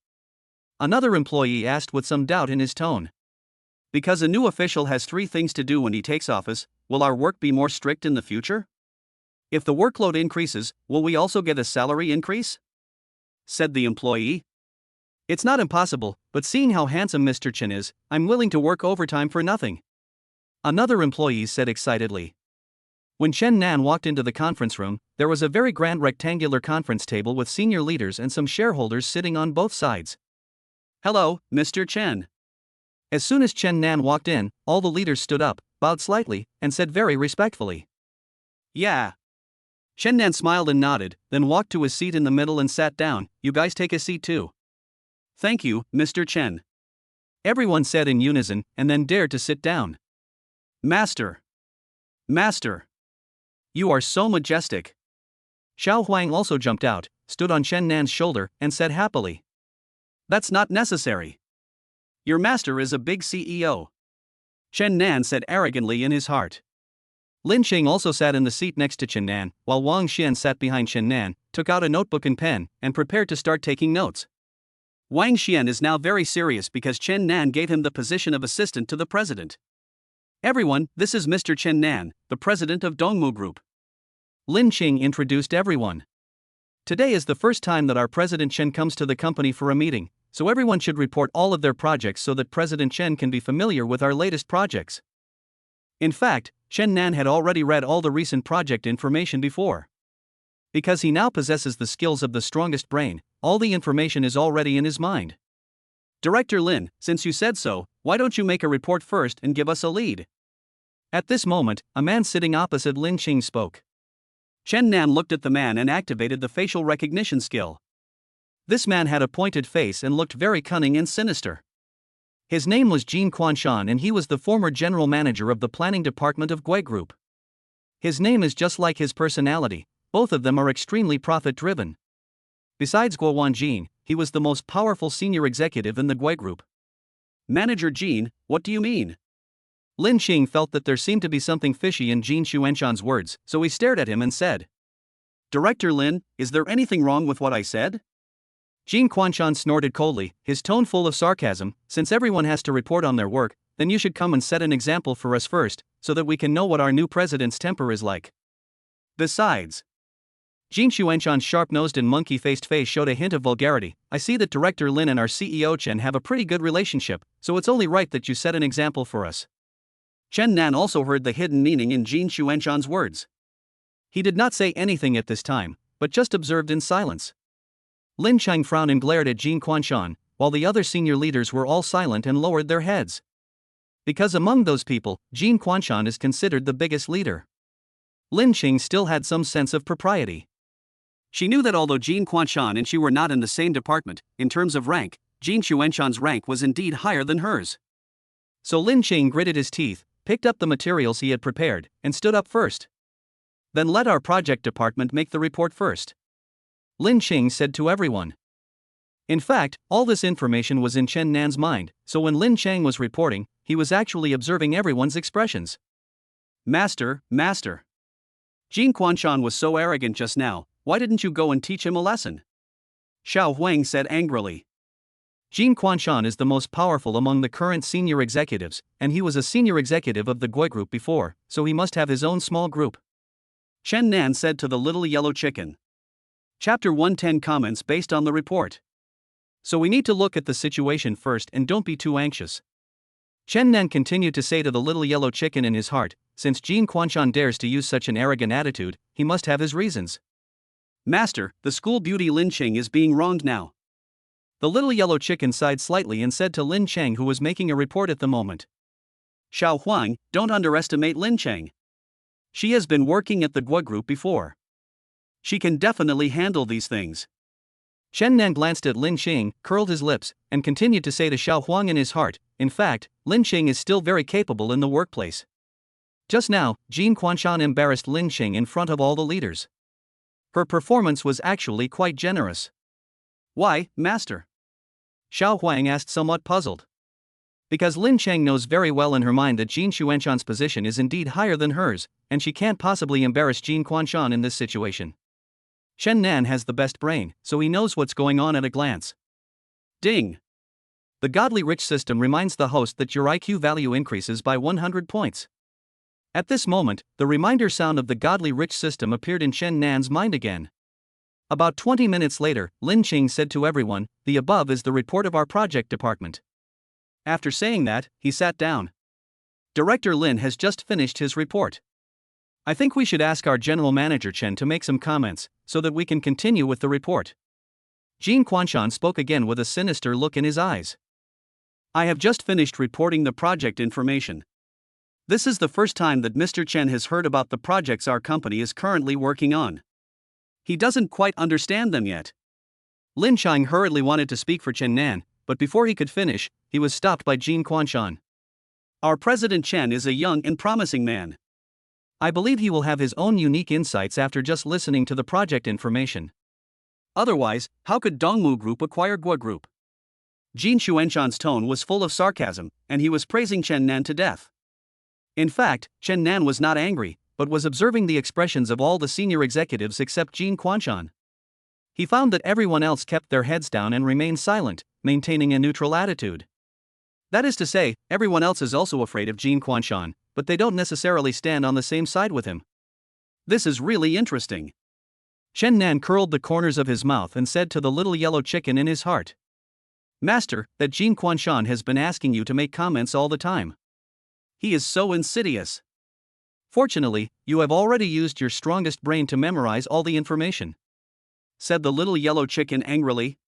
Another employee asked with some doubt in his tone. Because a new official has 3 things to do when he takes office, will our work be more strict in the future? If the workload increases, will we also get a salary increase? Said the employee. It's not impossible, but seeing how handsome Mr. Chen is, I'm willing to work overtime for nothing. Another employee said excitedly. When Chen Nan walked into the conference room, there was a very grand rectangular conference table with senior leaders and some shareholders sitting on both sides. Hello, Mr. Chen. As soon as Chen Nan walked in, all the leaders stood up, bowed slightly, and said very respectfully, "Yeah." Chen Nan smiled and nodded, then walked to his seat in the middle and sat down. You guys take a seat too. Thank you, Mr. Chen. Everyone said in unison, and then dared to sit down. Master. Master. You are so majestic. Xiao Huang also jumped out, stood on Chen Nan's shoulder, and said happily, That's not necessary. Your master is a big CEO. Chen Nan said arrogantly in his heart. Lin Cheng also sat in the seat next to Chen Nan, while Wang Xian sat behind Chen Nan, took out a notebook and pen, and prepared to start taking notes. Wang Xian is now very serious because Chen Nan gave him the position of assistant to the president. Everyone, this is Mr. Chen Nan, the president of Dongmu Group. Lin Cheng introduced everyone. Today is the first time that our President Chen comes to the company for a meeting, so everyone should report all of their projects so that President Chen can be familiar with our latest projects. In fact, Chen Nan had already read all the recent project information before. Because he now possesses the skills of the strongest brain, all the information is already in his mind. Director Lin, since you said so, why don't you make a report first and give us a lead? At this moment, a man sitting opposite Lin Cheng spoke. Chen Nan looked at the man and activated the facial recognition skill. This man had a pointed face and looked very cunning and sinister. His name was Jin Quanshan and he was the former general manager of the planning department of Gui Group. His name is just like his personality, both of them are extremely profit-driven. Besides Guo Wanjin, he was the most powerful senior executive in the Gui Group. Manager Jin, what do you mean? Lin Cheng felt that there seemed to be something fishy in Jin Xuanshan's words, so he stared at him and said, Director Lin, is there anything wrong with what I said? Jin Quanshan snorted coldly, his tone full of sarcasm. Since everyone has to report on their work, then you should come and set an example for us first, so that we can know what our new president's temper is like. Besides, Jin Xuanshan's sharp-nosed and monkey-faced face showed a hint of vulgarity. I see that Director Lin and our CEO Chen have a pretty good relationship, so it's only right that you set an example for us. Chen Nan also heard the hidden meaning in Jin Xuanshan's words. He did not say anything at this time, but just observed in silence. Lin Chang frowned and glared at Jin Quanshan, while the other senior leaders were all silent and lowered their heads. Because among those people, Jin Quanshan is considered the biggest leader. Lin Qing still had some sense of propriety. She knew that although Jin Quanshan and she were not in the same department, in terms of rank, Jin Xuanshan's rank was indeed higher than hers. So Lin Qing gritted his teeth, picked up the materials he had prepared, and stood up first. Then let our project department make the report first, Lin Qing said to everyone. In fact, all this information was in Chen Nan's mind, so when Lin Chang was reporting, he was actually observing everyone's expressions. Master, Master. Jin Quanshan was so arrogant just now, why didn't you go and teach him a lesson? Xiao Huang said angrily. Jin Quanshan is the most powerful among the current senior executives, and he was a senior executive of the Gui group before, so he must have his own small group, Chen Nan said to the little yellow chicken. Chapter 110 comments based on the report. So we need to look at the situation first and don't be too anxious. Chen Nan continued to say to the little yellow chicken in his heart, since Jin Quanshan dares to use such an arrogant attitude, he must have his reasons. Master, the school beauty Lin Qing is being wronged now. The little yellow chicken sighed slightly and said to Lin Chang, who was making a report at the moment. Xiao Huang, don't underestimate Lin Chang. She has been working at the Gui group before. She can definitely handle these things. Chen Nan glanced at Lin Qing, curled his lips, and continued to say to Xiao Huang in his heart, in fact, Lin Qing is still very capable in the workplace. Just now, Jin Quanshan embarrassed Lin Qing in front of all the leaders. Her performance was actually quite generous. Why, Master? Xiao Huang asked, somewhat puzzled. Because Lin Chang knows very well in her mind that Jin Xuanshan's position is indeed higher than hers, and she can't possibly embarrass Jin Quanshan in this situation. Chen Nan has the best brain, so he knows what's going on at a glance. Ding! The Godly Rich system reminds the host that your IQ value increases by 100 points. At this moment, the reminder sound of the Godly Rich system appeared in Chen Nan's mind again. About 20 minutes later, Lin Qing said to everyone, the above is the report of our project department. After saying that, he sat down. Director Lin has just finished his report. I think we should ask our general manager Chen to make some comments, so that we can continue with the report. Jin Quanshan spoke again with a sinister look in his eyes. I have just finished reporting the project information. This is the first time that Mr. Chen has heard about the projects our company is currently working on. He doesn't quite understand them yet. Lin Chang hurriedly wanted to speak for Chen Nan, but before he could finish, he was stopped by Jin Quanshan. Our President Chen is a young and promising man. I believe he will have his own unique insights after just listening to the project information. Otherwise, how could Dongmu Group acquire Gui Group? Jin Xuanshan's tone was full of sarcasm, and he was praising Chen Nan to death. In fact, Chen Nan was not angry, but was observing the expressions of all the senior executives except Jin Quanshan. He found that everyone else kept their heads down and remained silent, maintaining a neutral attitude. That is to say, everyone else is also afraid of Jin Quanshan, but they don't necessarily stand on the same side with him. This is really interesting. Chen Nan curled the corners of his mouth and said to the little yellow chicken in his heart. Master, that Jin Quanshan has been asking you to make comments all the time. He is so insidious. Fortunately, you have already used your strongest brain to memorize all the information, said the little yellow chicken angrily.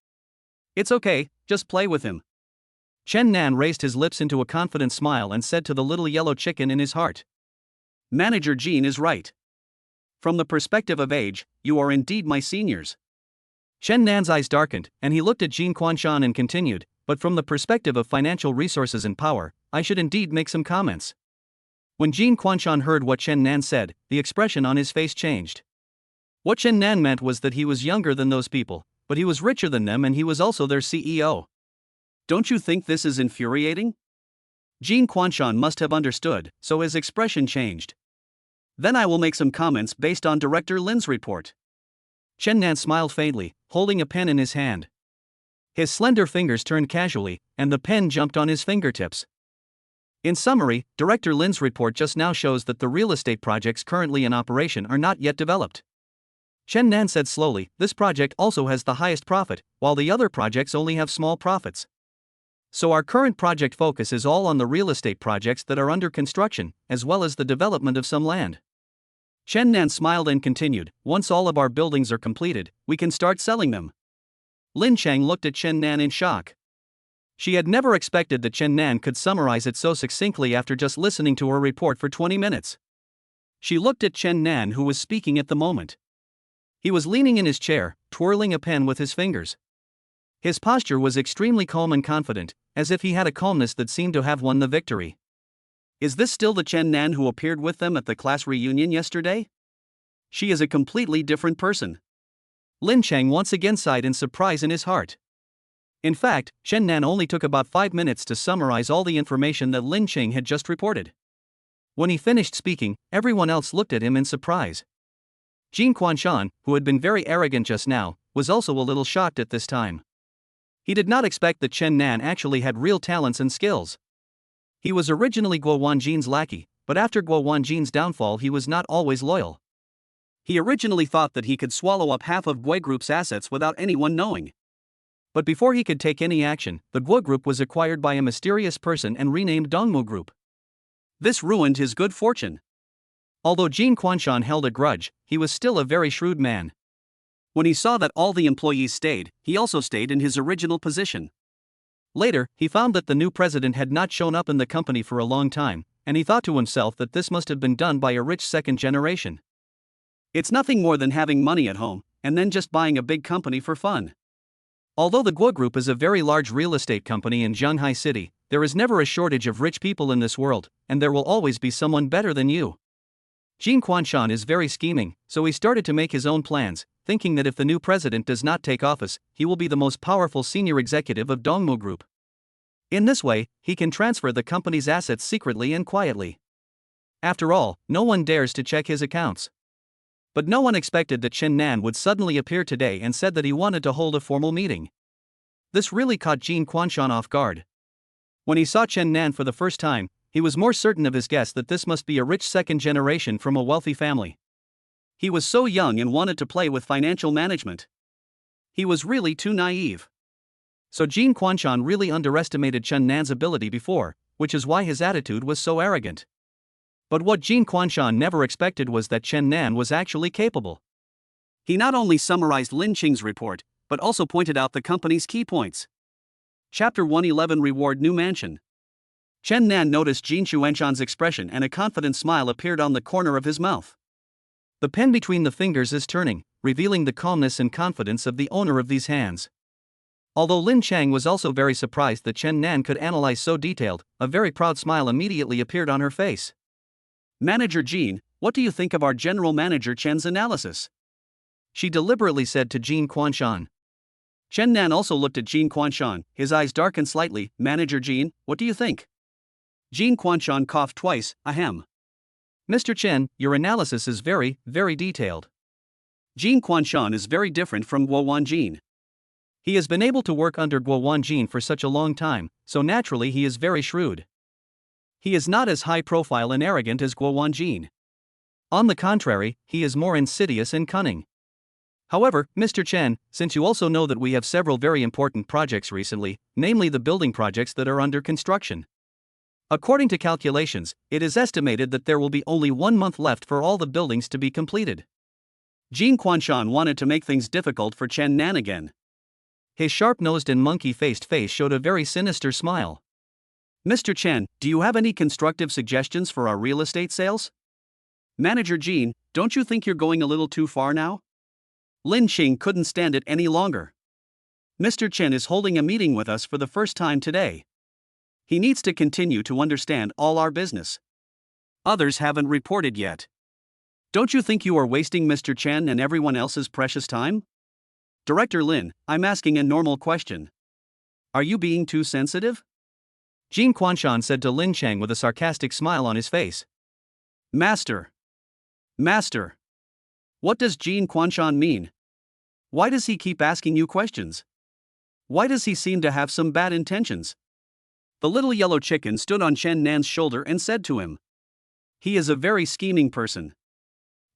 It's okay, just play with him. Chen Nan raised his lips into a confident smile and said to the little yellow chicken in his heart. Manager Jin is right. From the perspective of age, you are indeed my seniors. Chen Nan's eyes darkened, and he looked at Jin Quanshan and continued, but from the perspective of financial resources and power, I should indeed make some comments. When Jin Quanshan heard what Chen Nan said, the expression on his face changed. What Chen Nan meant was that he was younger than those people, but he was richer than them and he was also their CEO. Don't you think this is infuriating? Jin Quanshan must have understood, so his expression changed. Then I will make some comments based on Director Lin's report. Chen Nan smiled faintly, holding a pen in his hand. His slender fingers turned casually, and the pen jumped on his fingertips. In summary, Director Lin's report just now shows that the real estate projects currently in operation are not yet developed. Chen Nan said slowly, this project also has the highest profit, while the other projects only have small profits. So our current project focus is all on the real estate projects that are under construction, as well as the development of some land. Chen Nan smiled and continued, once all of our buildings are completed, we can start selling them. Lin Cheng looked at Chen Nan in shock. She had never expected that Chen Nan could summarize it so succinctly after just listening to her report for 20 minutes. She looked at Chen Nan, who was speaking at the moment. He was leaning in his chair, twirling a pen with his fingers. His posture was extremely calm and confident, as if he had a calmness that seemed to have won the victory. Is this still the Chen Nan who appeared with them at the class reunion yesterday? She is a completely different person. Lin Cheng once again sighed in surprise in his heart. In fact, Chen Nan only took about 5 minutes to summarize all the information that Lin Cheng had just reported. When he finished speaking, everyone else looked at him in surprise. Jin Quanshan, who had been very arrogant just now, was also a little shocked at this time. He did not expect that Chen Nan actually had real talents and skills. He was originally Guo Wanjin's lackey, but after Guo Wanjin's downfall he was not always loyal. He originally thought that he could swallow up half of Guo Group's assets without anyone knowing. But before he could take any action, the Guo Group was acquired by a mysterious person and renamed Dongmu Group. This ruined his good fortune. Although Jin Quanshan held a grudge, he was still a very shrewd man. When he saw that all the employees stayed, he also stayed in his original position. Later, he found that the new president had not shown up in the company for a long time, and he thought to himself that this must have been done by a rich second generation. It's nothing more than having money at home, and then just buying a big company for fun. Although the Guo Group is a very large real estate company in Zhanghai City, there is never a shortage of rich people in this world, and there will always be someone better than you. Jin Quanshan is very scheming, so he started to make his own plans, thinking that if the new president does not take office, he will be the most powerful senior executive of Dongmu Group. In this way, he can transfer the company's assets secretly and quietly. After all, no one dares to check his accounts. But no one expected that Chen Nan would suddenly appear today and said that he wanted to hold a formal meeting. This really caught Jin Quanshan off guard. When he saw Chen Nan for the first time, he was more certain of his guess that this must be a rich second generation from a wealthy family. He was so young and wanted to play with financial management. He was really too naive. So Jin Quanshan really underestimated Chen Nan's ability before, which is why his attitude was so arrogant. But what Jin Quanshan never expected was that Chen Nan was actually capable. He not only summarized Lin Cheng's report, but also pointed out the company's key points. Chapter 111 Reward New Mansion. Chen Nan noticed Jin Quanshan's expression and a confident smile appeared on the corner of his mouth. The pen between the fingers is turning, revealing the calmness and confidence of the owner of these hands. Although Lin Cheng was also very surprised that Chen Nan could analyze so detailed, a very proud smile immediately appeared on her face. Manager Jin, what do you think of our general manager Chen's analysis? She deliberately said to Jin Quanshan. Chen Nan also looked at Jin Quanshan, his eyes darkened slightly. Manager Jin, what do you think? Jin Quanshan coughed twice, ahem. Mr. Chen, your analysis is very, very detailed. Jin Quanshan is very different from Guo Wanjin. He has been able to work under Guo Wanjin for such a long time, so naturally he is very shrewd. He is not as high profile and arrogant as Guo Wanjin. On the contrary, he is more insidious and cunning. However, Mr. Chen, since you also know that we have several very important projects recently, namely the building projects that are under construction. According to calculations, it is estimated that there will be only 1 month left for all the buildings to be completed. Jin Quanshan wanted to make things difficult for Chen Nan again. His sharp-nosed and monkey-faced face showed a very sinister smile. Mr. Chen, do you have any constructive suggestions for our real estate sales? Manager Jin, don't you think you're going a little too far now? Lin Cheng couldn't stand it any longer. Mr. Chen is holding a meeting with us for the first time today. He needs to continue to understand all our business. Others haven't reported yet. Don't you think you are wasting Mr. Chen and everyone else's precious time? Director Lin, I'm asking a normal question. Are you being too sensitive? Jin Quanshan said to Lin Cheng with a sarcastic smile on his face. Master. What does Jin Quanshan mean? Why does he keep asking you questions? Why does he seem to have some bad intentions? The little yellow chicken stood on Chen Nan's shoulder and said to him. He is a very scheming person.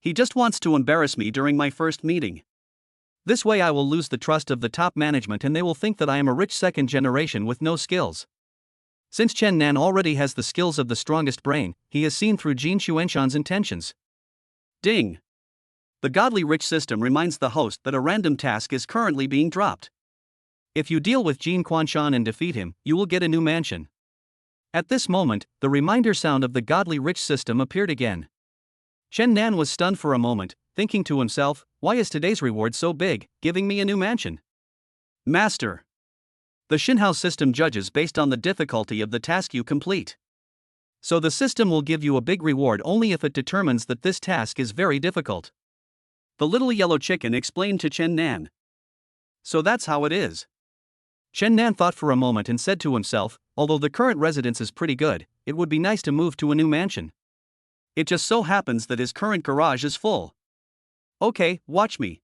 He just wants to embarrass me during my first meeting. This way I will lose the trust of the top management and they will think that I am a rich second generation with no skills. Since Chen Nan already has the skills of the strongest brain, he has seen through Jin Xuanshan's intentions. Ding! The godly rich system reminds the host that a random task is currently being dropped. If you deal with Jin Xuanshan and defeat him, you will get a new mansion. At this moment, the reminder sound of the godly rich system appeared again. Chen Nan was stunned for a moment, thinking to himself, why is today's reward so big, giving me a new mansion? Master. The Xinhao system judges based on the difficulty of the task you complete. So the system will give you a big reward only if it determines that this task is very difficult. The little yellow chicken explained to Chen Nan. So that's how it is. Chen Nan thought for a moment and said to himself, although the current residence is pretty good, it would be nice to move to a new mansion. It just so happens that his current garage is full. Okay, watch me.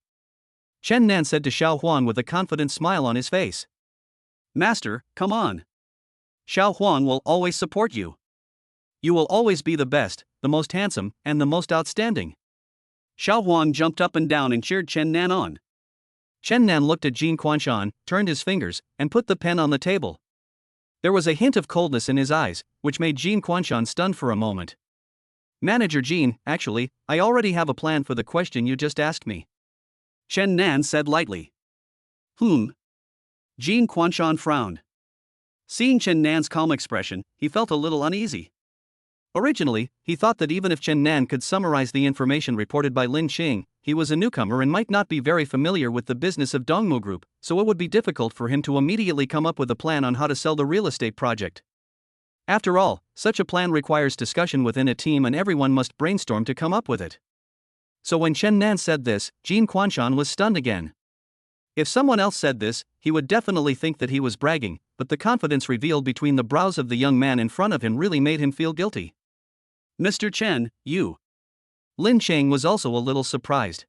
Chen Nan said to Xiao Huan with a confident smile on his face. Master, come on. Xiao Huan will always support you. You will always be the best, the most handsome, and the most outstanding. Xiao Huan jumped up and down and cheered Chen Nan on. Chen Nan looked at Jin Xuanshan, turned his fingers, and put the pen on the table. There was a hint of coldness in his eyes, which made Jin Xuanshan stunned for a moment. Manager Jin, actually, I already have a plan for the question you just asked me. Chen Nan said lightly. Jin Xuanshan frowned. Seeing Chen Nan's calm expression, he felt a little uneasy. Originally, he thought that even if Chen Nan could summarize the information reported by Lin Qing, he was a newcomer and might not be very familiar with the business of Dongmu Group, so it would be difficult for him to immediately come up with a plan on how to sell the real estate project. After all, such a plan requires discussion within a team and everyone must brainstorm to come up with it. So when Chen Nan said this, Jin Xuanshan was stunned again. If someone else said this, he would definitely think that he was bragging, but the confidence revealed between the brows of the young man in front of him really made him feel guilty. Mr. Chen, you. Lin Cheng was also a little surprised.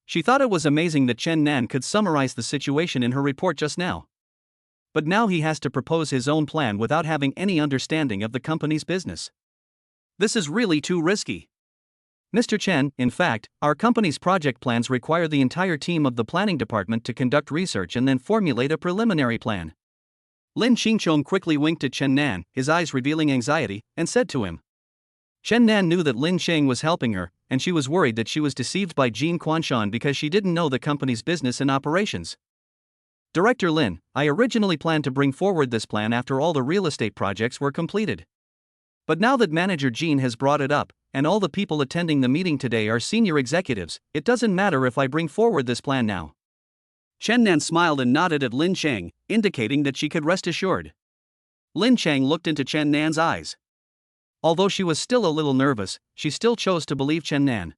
She thought it was amazing that Chen Nan could summarize the situation in her report just now. But now he has to propose his own plan without having any understanding of the company's business. This is really too risky. Mr. Chen, in fact, our company's project plans require the entire team of the planning department to conduct research and then formulate a preliminary plan. Lin Xingchong quickly winked at Chen Nan, his eyes revealing anxiety, and said to him. Chen Nan knew that Lin Cheng was helping her, and she was worried that she was deceived by Jin Xuanshan because she didn't know the company's business and operations. Director Lin, I originally planned to bring forward this plan after all the real estate projects were completed. But now that Manager Jin has brought it up, and all the people attending the meeting today are senior executives, it doesn't matter if I bring forward this plan now. Chen Nan smiled and nodded at Lin Cheng, indicating that she could rest assured. Lin Cheng looked into Chen Nan's eyes. Although she was still a little nervous, she still chose to believe Chen Nan.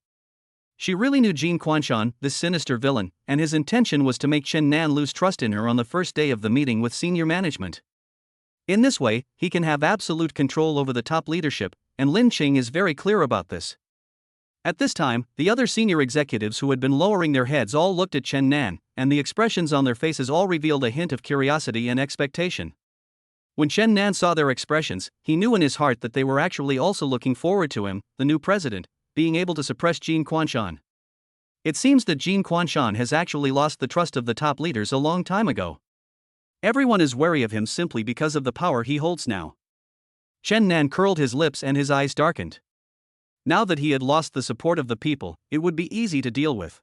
She really knew Jin Xuanshan, this sinister villain, and his intention was to make Chen Nan lose trust in her on the first day of the meeting with senior management. In this way, he can have absolute control over the top leadership, and Lin Qing is very clear about this. At this time, the other senior executives who had been lowering their heads all looked at Chen Nan, and the expressions on their faces all revealed a hint of curiosity and expectation. When Chen Nan saw their expressions, he knew in his heart that they were actually also looking forward to him, the new president, being able to suppress Jin Xuanshan. It seems that Jin Xuanshan has actually lost the trust of the top leaders a long time ago. Everyone is wary of him simply because of the power he holds now. Chen Nan curled his lips and his eyes darkened. Now that he had lost the support of the people, it would be easy to deal with.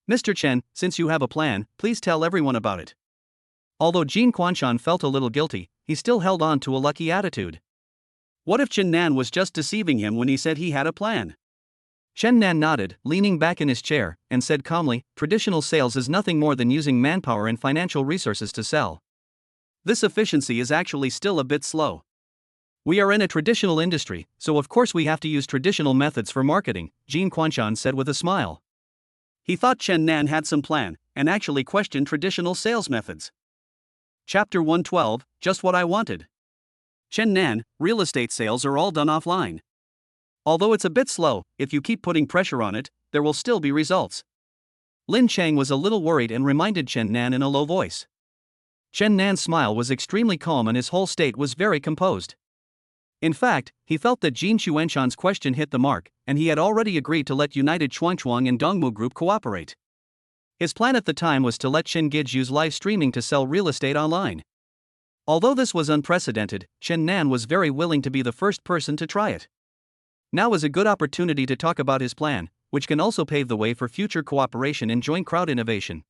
Mr. Chen, since you have a plan, please tell everyone about it. Although Jin Xuanshan felt a little guilty, he still held on to a lucky attitude. What if Chen Nan was just deceiving him when he said he had a plan? Chen Nan nodded, leaning back in his chair, and said calmly, traditional sales is nothing more than using manpower and financial resources to sell. This efficiency is actually still a bit slow. We are in a traditional industry, so of course we have to use traditional methods for marketing, Jin Xuanshan said with a smile. He thought Chen Nan had some plan, and actually questioned traditional sales methods. Chapter 112, Just What I Wanted. Chen Nan, real estate sales are all done offline. Although it's a bit slow, if you keep putting pressure on it, there will still be results. Lin Cheng was a little worried and reminded Chen Nan in a low voice. Chen Nan's smile was extremely calm and his whole state was very composed. In fact, he felt that Jin Xuanshan's question hit the mark, and he had already agreed to let United Chuangchuang and Dongmu Group cooperate. His plan at the time was to let Chen Gij use live streaming to sell real estate online. Although this was unprecedented, Chen Nan was very willing to be the first person to try it. Now was a good opportunity to talk about his plan, which can also pave the way for future cooperation and joint crowd innovation.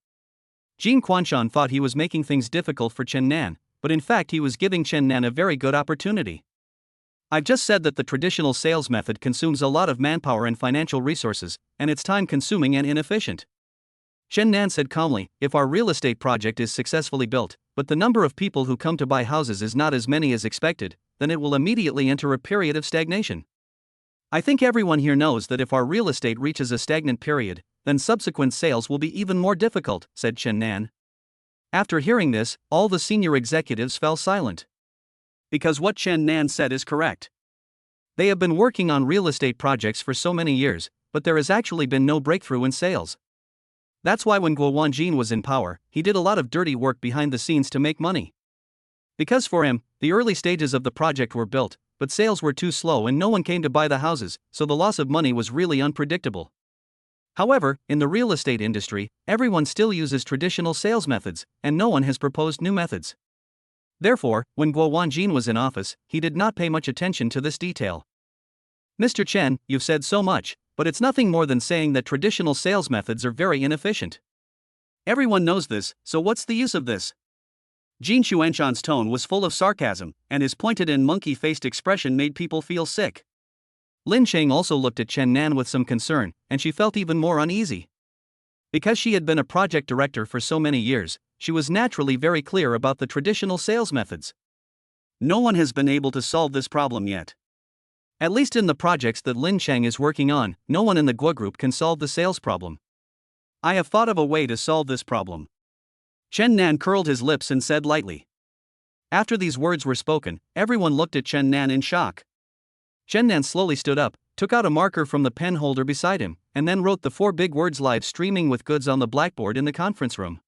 Jin Quanshan thought he was making things difficult for Chen Nan, but in fact he was giving Chen Nan a very good opportunity. I've just said that the traditional sales method consumes a lot of manpower and financial resources, and it's time-consuming and inefficient. Chen Nan said calmly, if our real estate project is successfully built, but the number of people who come to buy houses is not as many as expected, then it will immediately enter a period of stagnation. I think everyone here knows that if our real estate reaches a stagnant period, then subsequent sales will be even more difficult, said Chen Nan. After hearing this, all the senior executives fell silent. Because what Chen Nan said is correct. They have been working on real estate projects for so many years, but there has actually been no breakthrough in sales. That's why when Guo Wanjin was in power, he did a lot of dirty work behind the scenes to make money. Because for him, the early stages of the project were built, but sales were too slow and no one came to buy the houses, so the loss of money was really unpredictable. However, in the real estate industry, everyone still uses traditional sales methods, and no one has proposed new methods. Therefore, when Guo Wanjin was in office, he did not pay much attention to this detail. Mr. Chen, you've said so much, but it's nothing more than saying that traditional sales methods are very inefficient. Everyone knows this, so what's the use of this? Jin Xuanshan's tone was full of sarcasm, and his pointed and monkey-faced expression made people feel sick. Lin Cheng also looked at Chen Nan with some concern, and she felt even more uneasy. Because she had been a project director for so many years, she was naturally very clear about the traditional sales methods. No one has been able to solve this problem yet. At least in the projects that Lin Cheng is working on, no one in the Guo group can solve the sales problem. I have thought of a way to solve this problem. Chen Nan curled his lips and said lightly. After these words were spoken, everyone looked at Chen Nan in shock. Chen Nan slowly stood up, took out a marker from the pen holder beside him, and then wrote the 4 big words live streaming with goods on the blackboard in the conference room.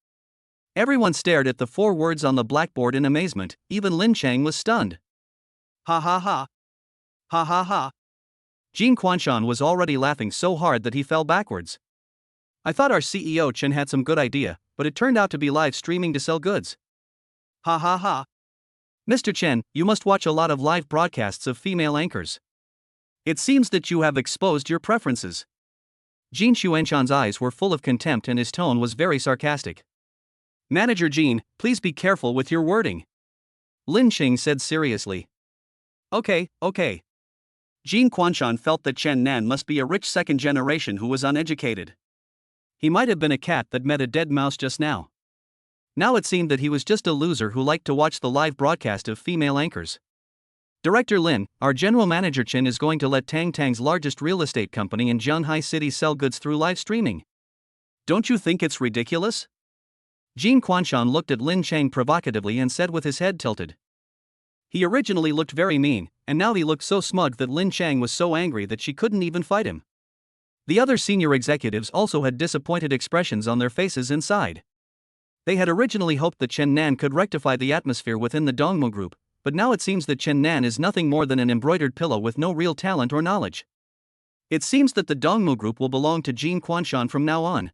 Everyone stared at the 4 words on the blackboard in amazement, even Lin Cheng was stunned. Ha ha ha. Ha ha ha. Jin Quanshan was already laughing so hard that he fell backwards. I thought our CEO Chen had some good idea, but it turned out to be live streaming to sell goods. Ha ha ha. Mr. Chen, you must watch a lot of live broadcasts of female anchors. It seems that you have exposed your preferences. Jin Xuanshan's eyes were full of contempt and his tone was very sarcastic. Manager Jin, please be careful with your wording. Lin Cheng said seriously. Okay. Jin Quanshan felt that Chen Nan must be a rich second generation who was uneducated. He might have been a cat that met a dead mouse just now. Now it seemed that he was just a loser who liked to watch the live broadcast of female anchors. Director Lin, our general manager Chen is going to let Tang Tang's largest real estate company in Zhanghai City sell goods through live streaming. Don't you think it's ridiculous? Jin Quanshan looked at Lin Cheng provocatively and said with his head tilted. He originally looked very mean, and now he looked so smug that Lin Cheng was so angry that she couldn't even fight him. The other senior executives also had disappointed expressions on their faces inside. They had originally hoped that Chen Nan could rectify the atmosphere within the Dongmu group, but now it seems that Chen Nan is nothing more than an embroidered pillow with no real talent or knowledge. It seems that the Dongmu group will belong to Jin Quanshan from now on.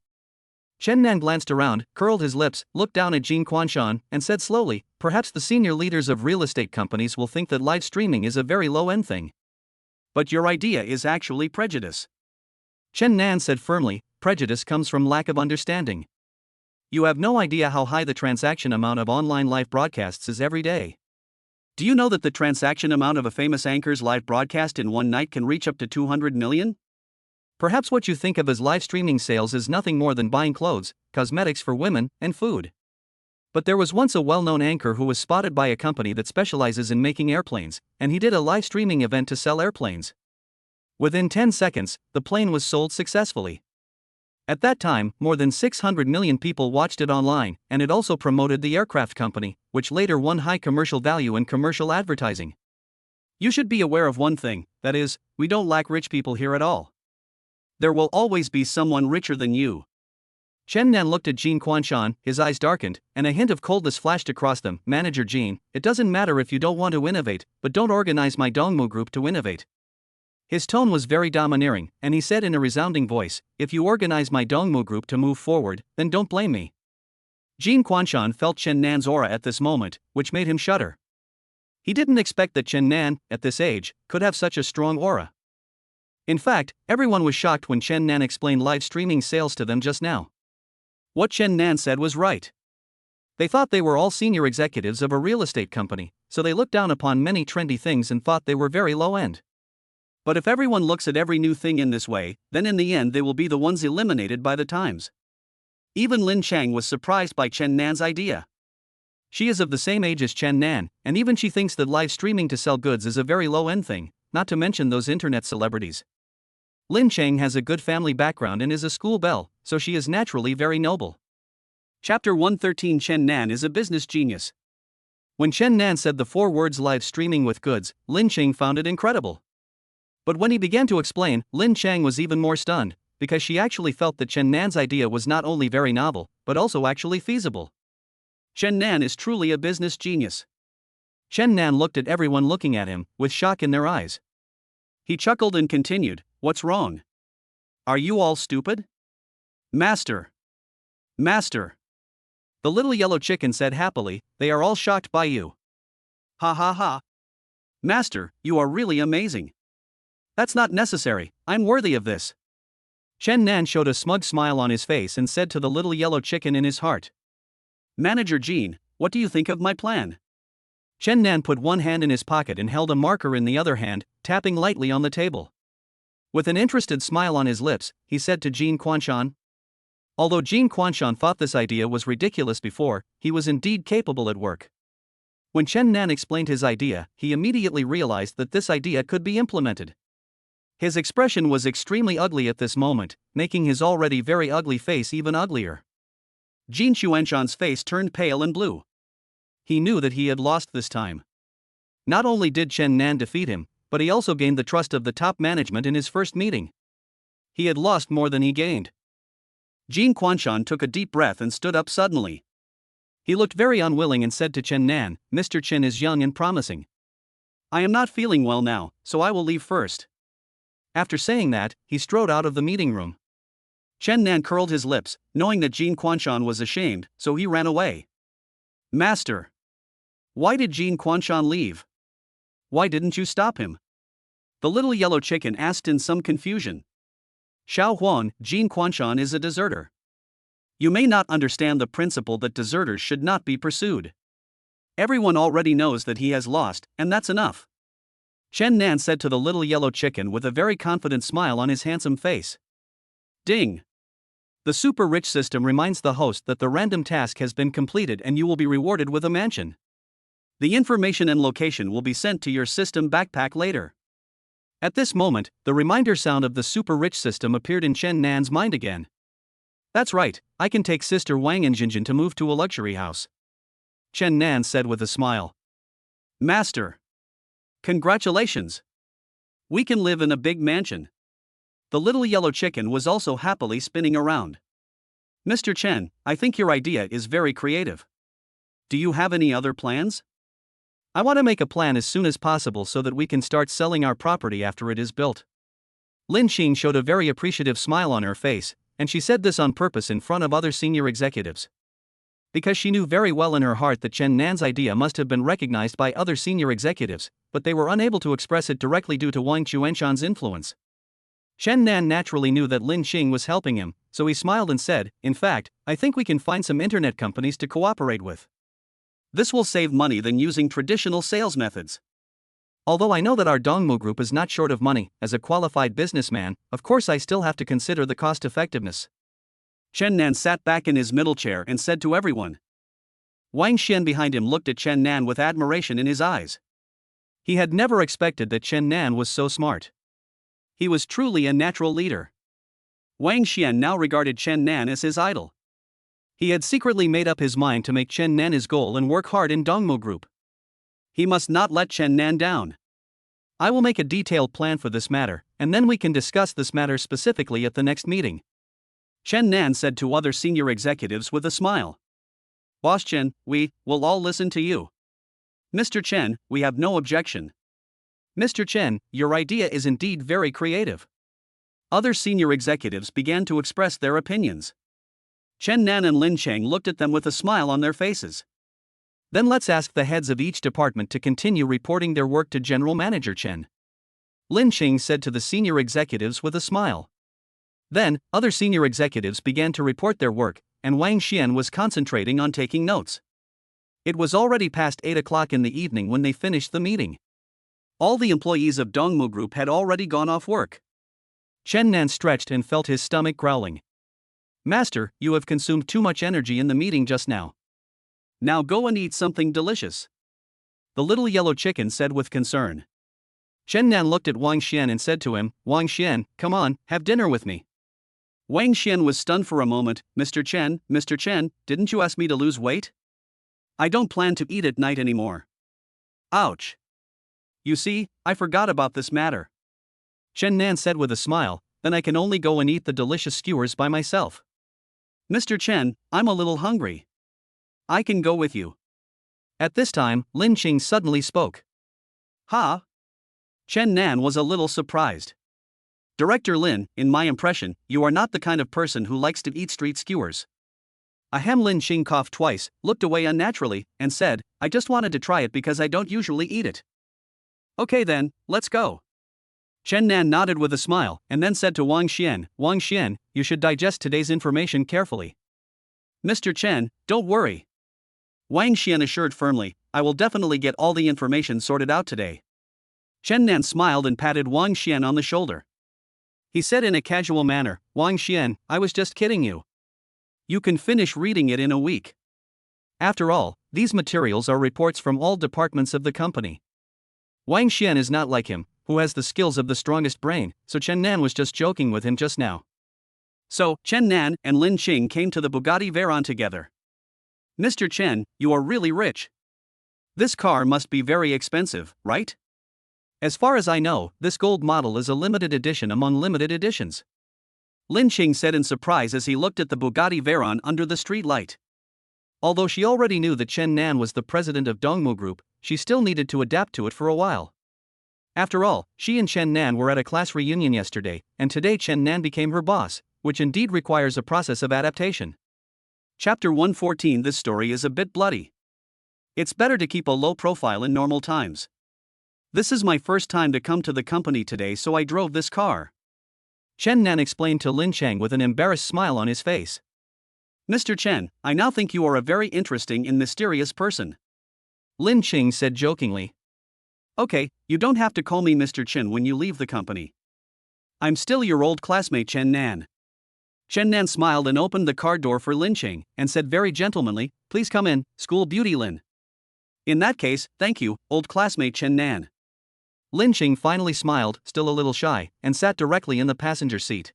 Chen Nan glanced around, curled his lips, looked down at Jin Quanshan, and said slowly, perhaps the senior leaders of real estate companies will think that live streaming is a very low-end thing. But your idea is actually prejudice. Chen Nan said firmly, prejudice comes from lack of understanding. You have no idea how high the transaction amount of online live broadcasts is every day. Do you know that the transaction amount of a famous anchor's live broadcast in one night can reach up to 200 million? Perhaps what you think of as live streaming sales is nothing more than buying clothes, cosmetics for women, and food. But there was once a well-known anchor who was spotted by a company that specializes in making airplanes, and he did a live streaming event to sell airplanes. Within 10 seconds, the plane was sold successfully. At that time, more than 600 million people watched it online, and it also promoted the aircraft company, which later won high commercial value in commercial advertising. You should be aware of one thing, that is, we don't lack rich people here at all. There will always be someone richer than you. Chen Nan looked at Jin Quanshan, his eyes darkened, and a hint of coldness flashed across them. Manager Jin, it doesn't matter if you don't want to innovate, but don't organize my Dongmu group to innovate. His tone was very domineering, and he said in a resounding voice, "If you organize my Dongmu group to move forward, then don't blame me." Jin Quanshan felt Chen Nan's aura at this moment, which made him shudder. He didn't expect that Chen Nan, at this age, could have such a strong aura. In fact, everyone was shocked when Chen Nan explained live streaming sales to them just now. What Chen Nan said was right. They thought they were all senior executives of a real estate company, so they looked down upon many trendy things and thought they were very low end. But if everyone looks at every new thing in this way, then in the end they will be the ones eliminated by the times. Even Lin Chang was surprised by Chen Nan's idea. She is of the same age as Chen Nan, and even she thinks that live streaming to sell goods is a very low-end thing, not to mention those internet celebrities. Lin Chang has a good family background and is a school belle, so she is naturally very noble. Chapter 113. Chen Nan is a business genius. When Chen Nan said the 4 words live streaming with goods, Lin Chang found it incredible. But when he began to explain, Lin Chang was even more stunned, because she actually felt that Chen Nan's idea was not only very novel, but also actually feasible. Chen Nan is truly a business genius. Chen Nan looked at everyone looking at him, with shock in their eyes. He chuckled and continued, "What's wrong? Are you all stupid?" "Master! Master!" The little yellow chicken said happily, "They are all shocked by you." "Ha ha ha! Master, you are really amazing. That's not necessary, I'm worthy of this." Chen Nan showed a smug smile on his face and said to the little yellow chicken in his heart, "Manager Jean, what do you think of my plan?" Chen Nan put one hand in his pocket and held a marker in the other hand, tapping lightly on the table. With an interested smile on his lips, he said to Jin Quanshan. Although Jin Quanshan thought this idea was ridiculous before, he was indeed capable at work. When Chen Nan explained his idea, he immediately realized that this idea could be implemented. His expression was extremely ugly at this moment, making his already very ugly face even uglier. Jin Xuanshan's face turned pale and blue. He knew that he had lost this time. Not only did Chen Nan defeat him, but he also gained the trust of the top management in his first meeting. He had lost more than he gained. Jin Quanshan took a deep breath and stood up suddenly. He looked very unwilling and said to Chen Nan, "Mr. Chen is young and promising. I am not feeling well now, so I will leave first." After saying that, he strode out of the meeting room. Chen Nan curled his lips, knowing that Jin Quanshan was ashamed, so he ran away. "Master! Why did Jin Quanshan leave? Why didn't you stop him?" The little yellow chicken asked in some confusion. "Xiao Huan, Jin Quanshan is a deserter. You may not understand the principle that deserters should not be pursued. Everyone already knows that he has lost, and that's enough," Chen Nan said to the little yellow chicken with a very confident smile on his handsome face. Ding! The super rich system reminds the host that the random task has been completed and you will be rewarded with a mansion. The information and location will be sent to your system backpack later. At this moment, the reminder sound of the super rich system appeared in Chen Nan's mind again. "That's right, I can take Sister Wang and Jinjin to move to a luxury house," Chen Nan said with a smile. "Master! Congratulations! We can live in a big mansion." The little yellow chicken was also happily spinning around. "Mr. Chen, I think your idea is very creative. Do you have any other plans?" "I want to make a plan as soon as possible so that we can start selling our property after it is built." Lin Xing showed a very appreciative smile on her face, and she said this on purpose in front of other senior executives. Because she knew very well in her heart that Chen Nan's idea must have been recognized by other senior executives, but they were unable to express it directly due to Wang Xuanshan's influence. Chen Nan naturally knew that Lin Xing was helping him, so he smiled and said, "In fact, I think we can find some internet companies to cooperate with. This will save money than using traditional sales methods." Although I know that our Dongmu group is not short of money, as a qualified businessman, of course I still have to consider the cost effectiveness. Chen Nan sat back in his middle chair and said to everyone. Wang Xian behind him looked at Chen Nan with admiration in his eyes. He had never expected that Chen Nan was so smart. He was truly a natural leader. Wang Xian now regarded Chen Nan as his idol. He had secretly made up his mind to make Chen Nan his goal and work hard in Dongmu Group. He must not let Chen Nan down. I will make a detailed plan for this matter, and then we can discuss this matter specifically at the next meeting, Chen Nan said to other senior executives with a smile. Boss Chen, we will all listen to you. Mr. Chen, we have no objection. Mr. Chen, your idea is indeed very creative. Other senior executives began to express their opinions. Chen Nan and Lin Cheng looked at them with a smile on their faces. Then let's ask the heads of each department to continue reporting their work to General Manager Chen. Lin Cheng said to the senior executives with a smile. Then, other senior executives began to report their work, and Wang Xian was concentrating on taking notes. It was already past 8 o'clock in the evening when they finished the meeting. All the employees of Dongmu Group had already gone off work. Chen Nan stretched and felt his stomach growling. Master, you have consumed too much energy in the meeting just now. Now go and eat something delicious. The little yellow chicken said with concern. Chen Nan looked at Wang Xian and said to him, Wang Xian, come on, have dinner with me. Wang Xian was stunned for a moment. Mr. Chen, didn't you ask me to lose weight? I don't plan to eat at night anymore. Ouch. You see, I forgot about this matter. Chen Nan said with a smile, then I can only go and eat the delicious skewers by myself. Mr. Chen, I'm a little hungry. I can go with you. At this time, Lin Cheng suddenly spoke. Ha! Chen Nan was a little surprised. Director Lin, in my impression, you are not the kind of person who likes to eat street skewers. Ahem. Lin Cheng coughed twice, looked away unnaturally, and said, I just wanted to try it because I don't usually eat it. Okay then, let's go. Chen Nan nodded with a smile, and then said to Wang Xian, you should digest today's information carefully. Mr. Chen, don't worry. Wang Xian assured firmly, I will definitely get all the information sorted out today. Chen Nan smiled and patted Wang Xian on the shoulder. He said in a casual manner, Wang Xian, I was just kidding you. You can finish reading it in a week. After all, these materials are reports from all departments of the company. Wang Xian is not like him, who has the skills of the strongest brain, so Chen Nan was just joking with him just now. So, Chen Nan and Lin Cheng came to the Bugatti Veyron together. Mr. Chen, you are really rich. This car must be very expensive, right? As far as I know, this gold model is a limited edition among limited editions. Lin Cheng said in surprise as he looked at the Bugatti Veyron under the street light. Although she already knew that Chen Nan was the president of Dongmu Group, she still needed to adapt to it for a while. After all, she and Chen Nan were at a class reunion yesterday, and today Chen Nan became her boss, which indeed requires a process of adaptation. Chapter 114. This story is a bit bloody. It's better to keep a low profile in normal times. This is my first time to come to the company today, so I drove this car. Chen Nan explained to Lin Cheng with an embarrassed smile on his face. Mr. Chen, I now think you are a very interesting and mysterious person. Lin Cheng said jokingly. Okay, you don't have to call me Mr. Chen when you leave the company. I'm still your old classmate Chen Nan. Chen Nan smiled and opened the car door for Lin Cheng, and said very gentlemanly, please come in, school beauty Lin. In that case, thank you, old classmate Chen Nan. Lin Cheng finally smiled, still a little shy, and sat directly in the passenger seat.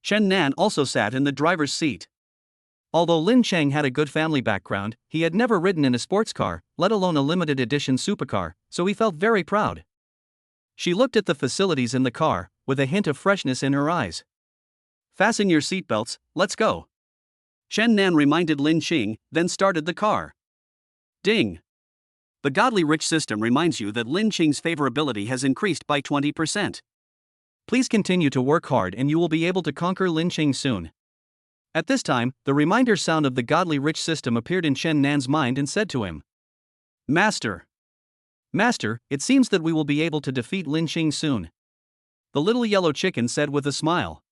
Chen Nan also sat in the driver's seat. Although Lin Cheng had a good family background, he had never ridden in a sports car, let alone a limited edition supercar, so he felt very proud. She looked at the facilities in the car, with a hint of freshness in her eyes. Fasten your seatbelts, let's go. Chen Nan reminded Lin Cheng, then started the car. Ding. The Godly Rich system reminds you that Lin Cheng's favorability has increased by 20%. Please continue to work hard and you will be able to conquer Lin Cheng soon. At this time, the reminder sound of the Godly Rich system appeared in Chen Nan's mind and said to him, Master, it seems that we will be able to defeat Lin Cheng soon. The little yellow chicken said with a smile.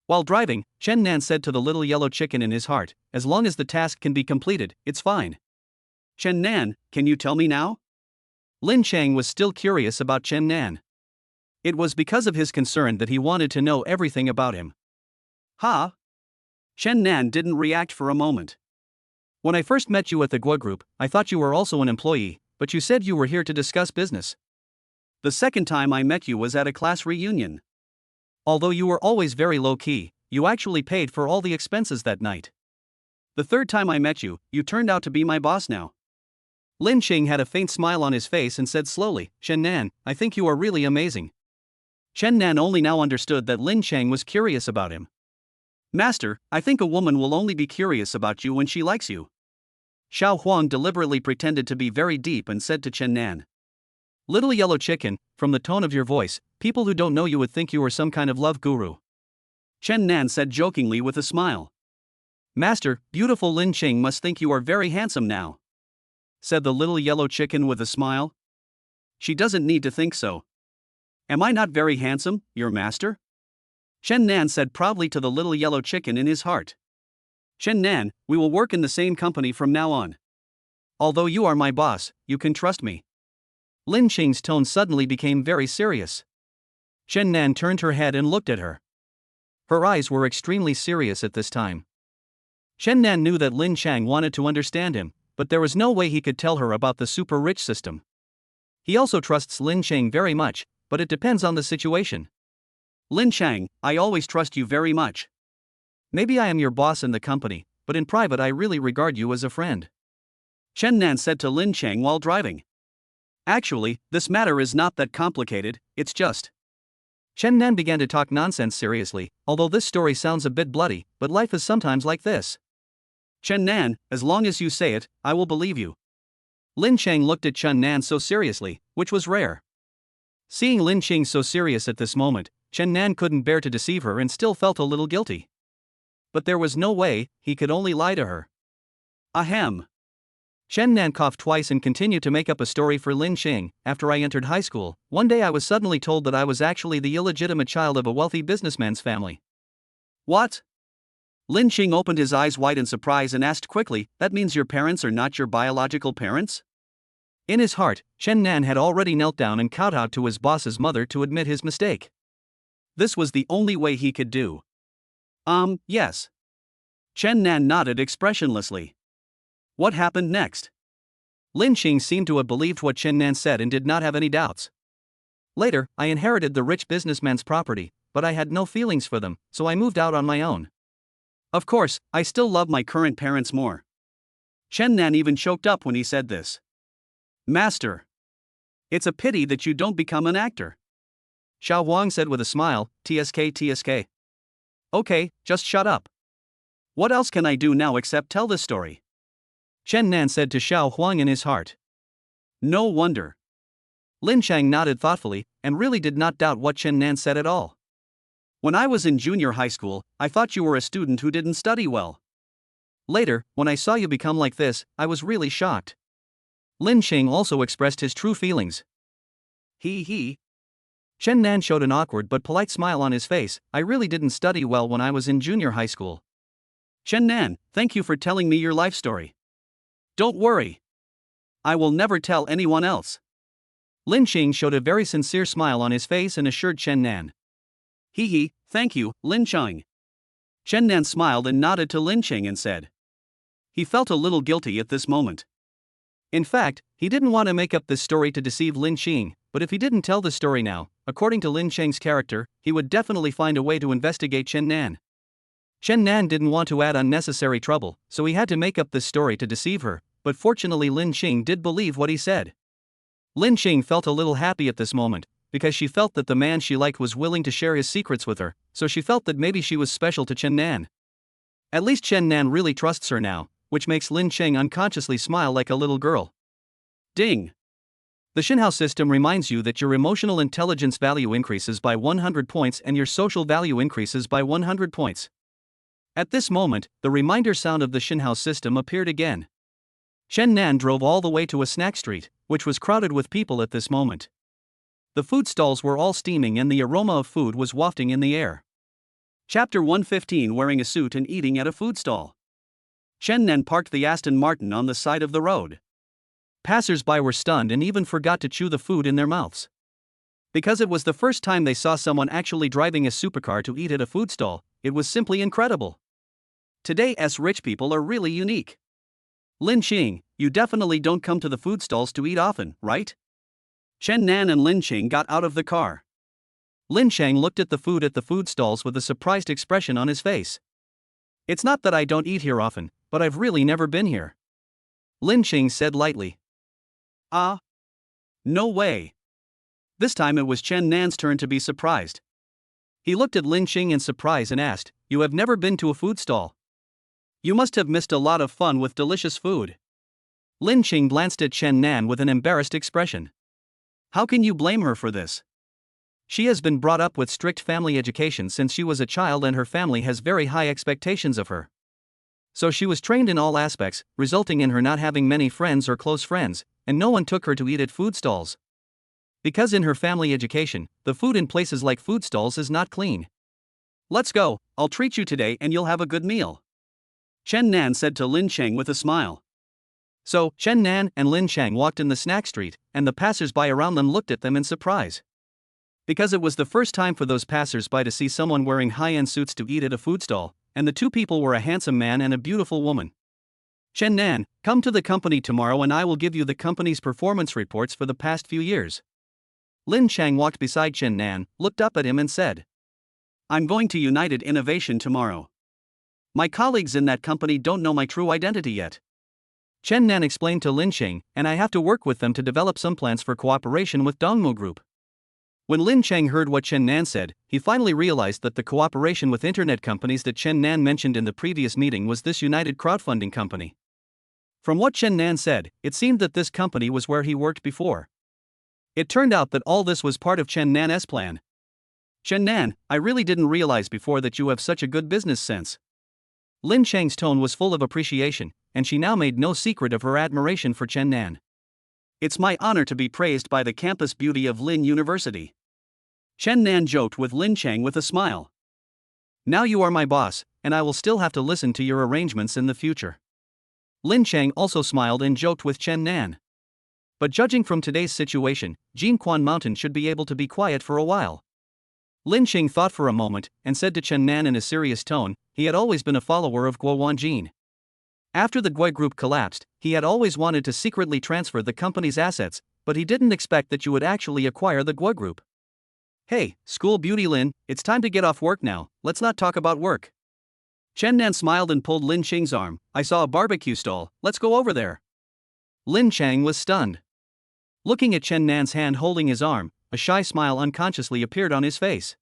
While driving, Chen Nan said to the little yellow chicken in his heart, as long as the task can be completed, it's fine. Chen Nan, can you tell me now? Lin Cheng was still curious about Chen Nan. It was because of his concern that he wanted to know everything about him. Ha! Chen Nan didn't react for a moment. When I first met you at the Guo Group, I thought you were also an employee, but you said you were here to discuss business. The second time I met you was at a class reunion. Although you were always very low-key, you actually paid for all the expenses that night. The third time I met you, you turned out to be my boss now. Lin Cheng had a faint smile on his face and said slowly, Chen Nan, I think you are really amazing. Chen Nan only now understood that Lin Cheng was curious about him. Master, I think a woman will only be curious about you when she likes you. Xiao Huang deliberately pretended to be very deep and said to Chen Nan. Little yellow chicken, from the tone of your voice, people who don't know you would think you were some kind of love guru. Chen Nan said jokingly with a smile. Master, beautiful Lin Ching must think you are very handsome now, said the little yellow chicken with a smile. She doesn't need to think so. Am I not very handsome, your master? Chen Nan said proudly to the little yellow chicken in his heart. Chen Nan, we will work in the same company from now on. Although you are my boss, you can trust me. Lin Ching's tone suddenly became very serious. Chen Nan turned her head and looked at her. Her eyes were extremely serious at this time. Chen Nan knew that Lin Chang wanted to understand him, but there was no way he could tell her about the super rich system. He also trusts Lin Chang very much, but it depends on the situation. Lin Chang, I always trust you very much. Maybe I am your boss in the company, but in private I really regard you as a friend, Chen Nan said to Lin Chang while driving. Actually, this matter is not that complicated, it's just. Chen Nan began to talk nonsense seriously, although this story sounds a bit bloody, but life is sometimes like this. Chen Nan, as long as you say it, I will believe you. Lin Chang looked at Chen Nan so seriously, which was rare. Seeing Lin Chang so serious at this moment, Chen Nan couldn't bear to deceive her and still felt a little guilty. But there was no way, he could only lie to her. Ahem. Chen Nan coughed twice and continued to make up a story for Lin Chang. After I entered high school, one day I was suddenly told that I was actually the illegitimate child of a wealthy businessman's family. What? Lin Chang opened his eyes wide in surprise and asked quickly, that means your parents are not your biological parents? In his heart, Chen Nan had already knelt down and kowtowed to his boss's mother to admit his mistake. This was the only way he could do. Yes. Chen Nan nodded expressionlessly. What happened next? Lin Chang seemed to have believed what Chen Nan said and did not have any doubts. Later, I inherited the rich businessman's property, but I had no feelings for them, so I moved out on my own. Of course, I still love my current parents more. Chen Nan even choked up when he said this. Master. It's a pity that you don't become an actor. Xiao Huang said with a smile, TSK. Okay, just shut up. What else can I do now except tell this story? Chen Nan said to Xiao Huang in his heart. No wonder. Lin Chang nodded thoughtfully, and really did not doubt what Chen Nan said at all. When I was in junior high school, I thought you were a student who didn't study well. Later, when I saw you become like this, I was really shocked. Lin Chang also expressed his true feelings. He. Chen Nan showed an awkward but polite smile on his face. I really didn't study well when I was in junior high school. Chen Nan, thank you for telling me your life story. Don't worry. I will never tell anyone else. Lin Chang showed a very sincere smile on his face and assured Chen Nan. He, thank you, Lin Chang. Chen Nan smiled and nodded to Lin Chang and said. He felt a little guilty at this moment. In fact, he didn't want to make up this story to deceive Lin Chang, but if he didn't tell the story now, according to Lin Chang's character, he would definitely find a way to investigate Chen Nan. Chen Nan didn't want to add unnecessary trouble, so he had to make up this story to deceive her, but fortunately Lin Chang did believe what he said. Lin Chang felt a little happy at this moment, because she felt that the man she liked was willing to share his secrets with her, so she felt that maybe she was special to Chen Nan. At least Chen Nan really trusts her now, which makes Lin Chang unconsciously smile like a little girl. Ding! The Xinhao system reminds you that your emotional intelligence value increases by 100 points and your social value increases by 100 points. At this moment, the reminder sound of the Xinhao system appeared again. Chen Nan drove all the way to a snack street, which was crowded with people at this moment. The food stalls were all steaming and the aroma of food was wafting in the air. Chapter 115. Wearing a suit and eating at a food stall. Chen Nan parked the Aston Martin on the side of the road. Passers-by were stunned and even forgot to chew the food in their mouths. Because it was the first time they saw someone actually driving a supercar to eat at a food stall, it was simply incredible. Today's rich people are really unique. Lin Chang, you definitely don't come to the food stalls to eat often, right? Chen Nan and Lin Chang got out of the car. Lin Chang looked at the food stalls with a surprised expression on his face. It's not that I don't eat here often, but I've really never been here, Lin Chang said lightly. No way. This time it was Chen Nan's turn to be surprised. He looked at Lin Chang in surprise and asked, You have never been to a food stall? You must have missed a lot of fun with delicious food. Lin Chang glanced at Chen Nan with an embarrassed expression. How can you blame her for this? She has been brought up with strict family education since she was a child, and her family has very high expectations of her. So she was trained in all aspects, resulting in her not having many friends or close friends, and no one took her to eat at food stalls. Because in her family education, the food in places like food stalls is not clean. Let's go, I'll treat you today and you'll have a good meal, Chen Nan said to Lin Cheng with a smile. So, Chen Nan and Lin Cheng walked in the snack street, and the passers-by around them looked at them in surprise. Because it was the first time for those passers-by to see someone wearing high-end suits to eat at a food stall, and the two people were a handsome man and a beautiful woman. Chen Nan, come to the company tomorrow and I will give you the company's performance reports for the past few years. Lin Cheng walked beside Chen Nan, looked up at him and said, I'm going to United Innovation tomorrow. My colleagues in that company don't know my true identity yet. Chen Nan explained to Lin Cheng, and I have to work with them to develop some plans for cooperation with Dongmo Group. When Lin Cheng heard what Chen Nan said, he finally realized that the cooperation with internet companies that Chen Nan mentioned in the previous meeting was this United crowdfunding company. From what Chen Nan said, it seemed that this company was where he worked before. It turned out that all this was part of Chen Nan's plan. Chen Nan, I really didn't realize before that you have such a good business sense. Lin Cheng's tone was full of appreciation, and she now made no secret of her admiration for Chen Nan. It's my honor to be praised by the campus beauty of Lin University, Chen Nan joked with Lin Cheng with a smile. Now you are my boss, and I will still have to listen to your arrangements in the future. Lin Cheng also smiled and joked with Chen Nan. But judging from today's situation, Jinquan Mountain should be able to be quiet for a while. Lin Cheng thought for a moment, and said to Chen Nan in a serious tone, he had always been a follower of Guo Wanjin. After the Gui Group collapsed, he had always wanted to secretly transfer the company's assets, but he didn't expect that you would actually acquire the Gui Group. Hey, school beauty Lin, it's time to get off work now, let's not talk about work. Chen Nan smiled and pulled Lin Cheng's arm. I saw a barbecue stall, let's go over there. Lin Cheng was stunned. Looking at Chen Nan's hand holding his arm, a shy smile unconsciously appeared on his face.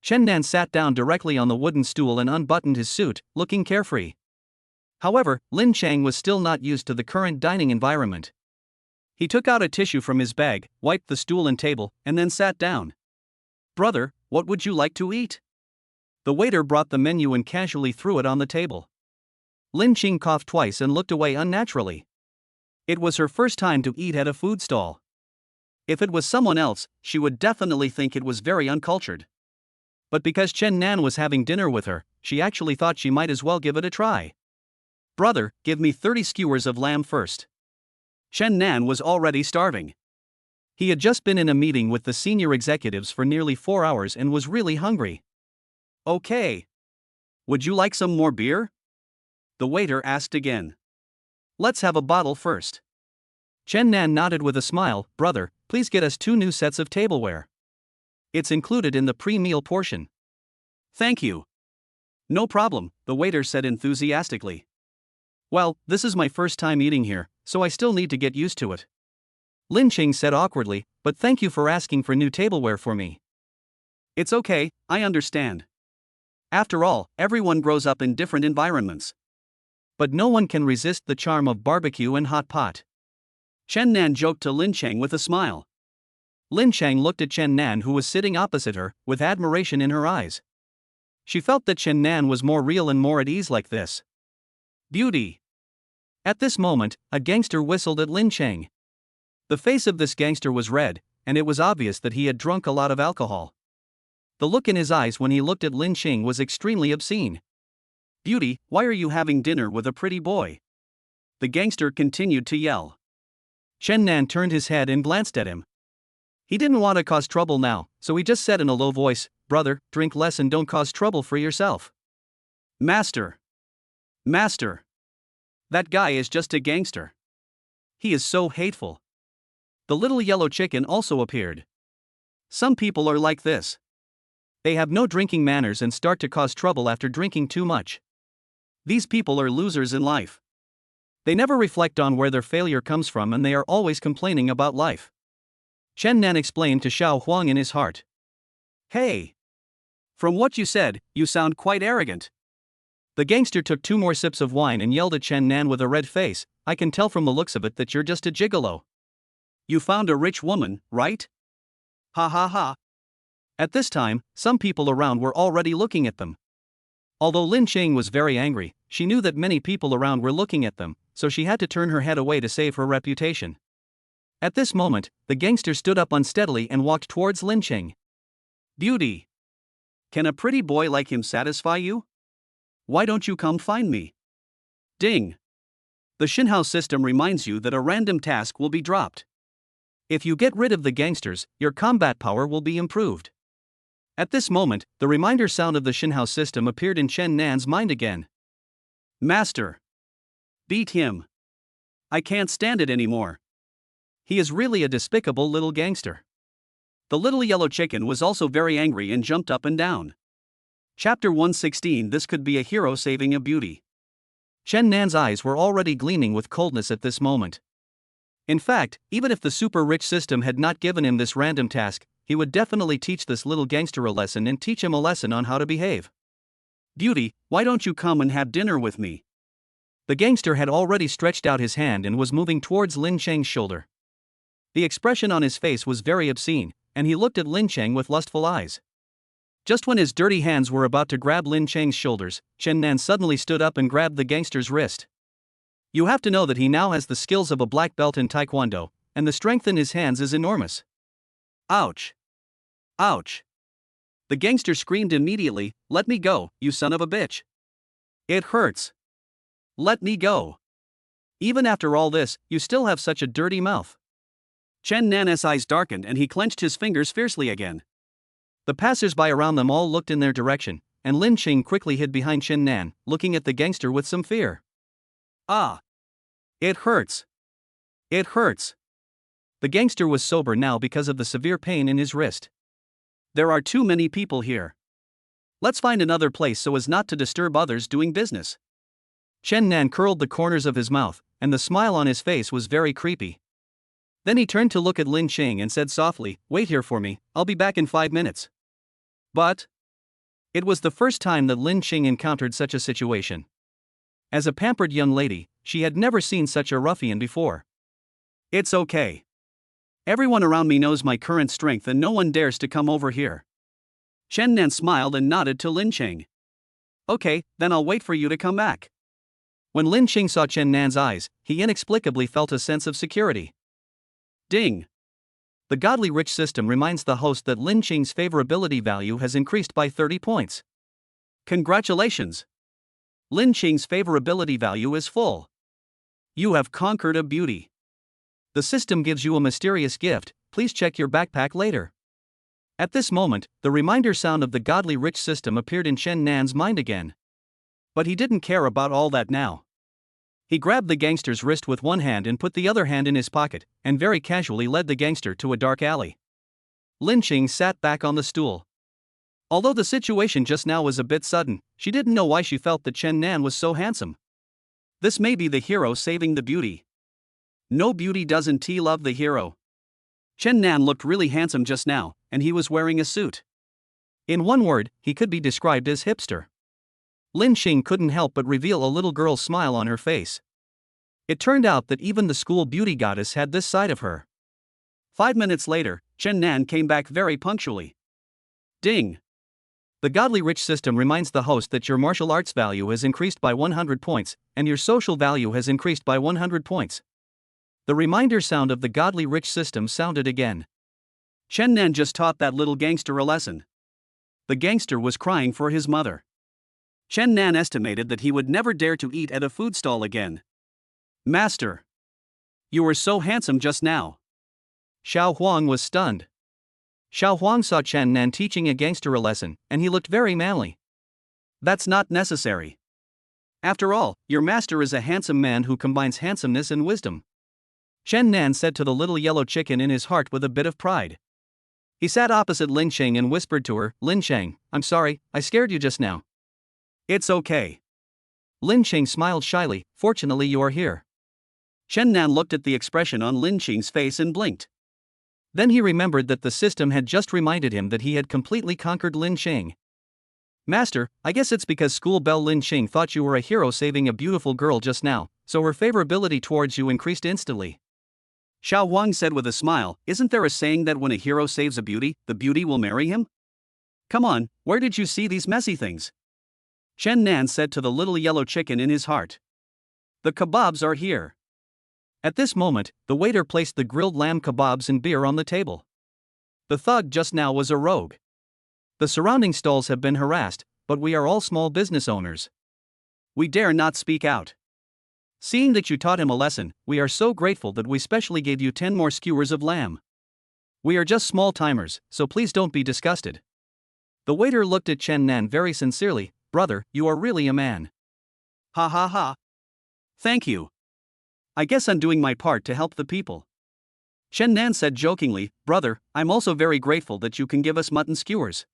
Chen Nan sat down directly on the wooden stool and unbuttoned his suit, looking carefree. However, Lin Cheng was still not used to the current dining environment. He took out a tissue from his bag, wiped the stool and table, and then sat down. Brother, what would you like to eat? The waiter brought the menu and casually threw it on the table. Lin Cheng coughed twice and looked away unnaturally. It was her first time to eat at a food stall. If it was someone else, she would definitely think it was very uncultured. But because Chen Nan was having dinner with her, she actually thought she might as well give it a try. Brother, give me 30 skewers of lamb first. Chen Nan was already starving. He had just been in a meeting with the senior executives for nearly 4 hours and was really hungry. Okay. Would you like some more beer? The waiter asked again. Let's have a bottle first. Chen Nan nodded with a smile. Brother, please get us 2 new sets of tableware. It's included in the pre-meal portion. Thank you. No problem, the waiter said enthusiastically. Well, this is my first time eating here, so I still need to get used to it. Lin Cheng said awkwardly, but thank you for asking for new tableware for me. It's okay, I understand. After all, everyone grows up in different environments. But no one can resist the charm of barbecue and hot pot. Chen Nan joked to Lin Cheng with a smile. Lin Cheng looked at Chen Nan, who was sitting opposite her, with admiration in her eyes. She felt that Chen Nan was more real and more at ease like this. Beauty. At this moment, a gangster whistled at Lin Cheng. The face of this gangster was red, and it was obvious that he had drunk a lot of alcohol. The look in his eyes when he looked at Lin Cheng was extremely obscene. Beauty, why are you having dinner with a pretty boy? The gangster continued to yell. Chen Nan turned his head and glanced at him. He didn't want to cause trouble now, so he just said in a low voice, Brother, drink less and don't cause trouble for yourself. Master. That guy is just a gangster. He is so hateful. The little yellow chicken also appeared. Some people are like this. They have no drinking manners and start to cause trouble after drinking too much. These people are losers in life. They never reflect on where their failure comes from and they are always complaining about life. Chen Nan explained to Xiao Huang in his heart. Hey! From what you said, you sound quite arrogant. The gangster took 2 more sips of wine and yelled at Chen Nan with a red face, I can tell from the looks of it that you're just a gigolo. You found a rich woman, right? Ha ha ha. At this time, some people around were already looking at them. Although Lin Cheng was very angry, she knew that many people around were looking at them, so she had to turn her head away to save her reputation. At this moment, the gangster stood up unsteadily and walked towards Lin Cheng. Beauty. Can a pretty boy like him satisfy you? Why don't you come find me? Ding. The Shinhouse system reminds you that a random task will be dropped. If you get rid of the gangsters, your combat power will be improved. At this moment, the reminder sound of the Shinhouse system appeared in Chen Nan's mind again. Master. Beat him. I can't stand it anymore. He is really a despicable little gangster. The little yellow chicken was also very angry and jumped up and down. Chapter 116. This could be a hero saving a beauty. Chen Nan's eyes were already gleaming with coldness at this moment. In fact, even if the super rich system had not given him this random task, he would definitely teach this little gangster a lesson and teach him a lesson on how to behave. Beauty, why don't you come and have dinner with me? The gangster had already stretched out his hand and was moving towards Lin Cheng's shoulder. The expression on his face was very obscene, and he looked at Lin Cheng with lustful eyes. Just when his dirty hands were about to grab Lin Cheng's shoulders, Chen Nan suddenly stood up and grabbed the gangster's wrist. You have to know that he now has the skills of a black belt in Taekwondo, and the strength in his hands is enormous. Ouch! Ouch! The gangster screamed immediately, "Let me go, you son of a bitch! It hurts! Let me go! Even after all this, you still have such a dirty mouth." Chen Nan's eyes darkened and he clenched his fingers fiercely again. The passers-by around them all looked in their direction, and Lin Cheng quickly hid behind Chen Nan, looking at the gangster with some fear. Ah! It hurts! It hurts! The gangster was sober now because of the severe pain in his wrist. There are too many people here. Let's find another place so as not to disturb others doing business. Chen Nan curled the corners of his mouth, and the smile on his face was very creepy. Then he turned to look at Lin Cheng and said softly, "Wait here for me, I'll be back in 5 minutes. But it was the first time that Lin Cheng encountered such a situation. As a pampered young lady, she had never seen such a ruffian before. It's okay. Everyone around me knows my current strength and no one dares to come over here. Chen Nan smiled and nodded to Lin Cheng. Okay, then I'll wait for you to come back. When Lin Cheng saw Chen Nan's eyes, he inexplicably felt a sense of security. Ding! The Godly Rich system reminds the host that Lin Cheng's favorability value has increased by 30 points. Congratulations! Lin Cheng's favorability value is full. You have conquered a beauty. The system gives you a mysterious gift, please check your backpack later. At this moment, the reminder sound of the Godly Rich system appeared in Chen Nan's mind again. But he didn't care about all that now. He grabbed the gangster's wrist with one hand and put the other hand in his pocket, and very casually led the gangster to a dark alley. Lin Cheng sat back on the stool. Although the situation just now was a bit sudden, she didn't know why she felt that Chen Nan was so handsome. This may be the hero saving the beauty. No beauty doesn't love the hero. Chen Nan looked really handsome just now, and he was wearing a suit. In one word, he could be described as hipster. Lin Cheng couldn't help but reveal a little girl's smile on her face. It turned out that even the school beauty goddess had this side of her. 5 minutes later, Chen Nan came back very punctually. Ding! The Godly Rich system reminds the host that your martial arts value has increased by 100 points, and your social value has increased by 100 points. The reminder sound of the Godly Rich system sounded again. Chen Nan just taught that little gangster a lesson. The gangster was crying for his mother. Chen Nan estimated that he would never dare to eat at a food stall again. Master! You were so handsome just now. Xiao Huang was stunned. Xiao Huang saw Chen Nan teaching a gangster a lesson, and he looked very manly. That's not necessary. After all, your master is a handsome man who combines handsomeness and wisdom. Chen Nan said to the little yellow chicken in his heart with a bit of pride. He sat opposite Lin Cheng and whispered to her, "Lin Cheng, I'm sorry, I scared you just now." It's okay. Lin Cheng smiled shyly, "Fortunately you are here." Chen Nan looked at the expression on Lin Cheng's face and blinked. Then he remembered that the system had just reminded him that he had completely conquered Lin Cheng. "Master, I guess it's because school belle Lin Cheng thought you were a hero saving a beautiful girl just now, so her favorability towards you increased instantly." Xiao Huang said with a smile, isn't there a saying that when a hero saves a beauty, the beauty will marry him? Come on, where did you see these messy things? Chen Nan said to the little yellow chicken in his heart. The kebabs are here. At this moment, the waiter placed the grilled lamb kebabs and beer on the table. The thug just now was a rogue. The surrounding stalls have been harassed, but we are all small business owners. We dare not speak out. Seeing that you taught him a lesson, we are so grateful that we specially gave you 10 more skewers of lamb. We are just small timers, so please don't be disgusted. The waiter looked at Chen Nan very sincerely. Brother, you are really a man. Ha ha ha. Thank you. I guess I'm doing my part to help the people. Chen Nan said jokingly, brother, I'm also very grateful that you can give us mutton skewers.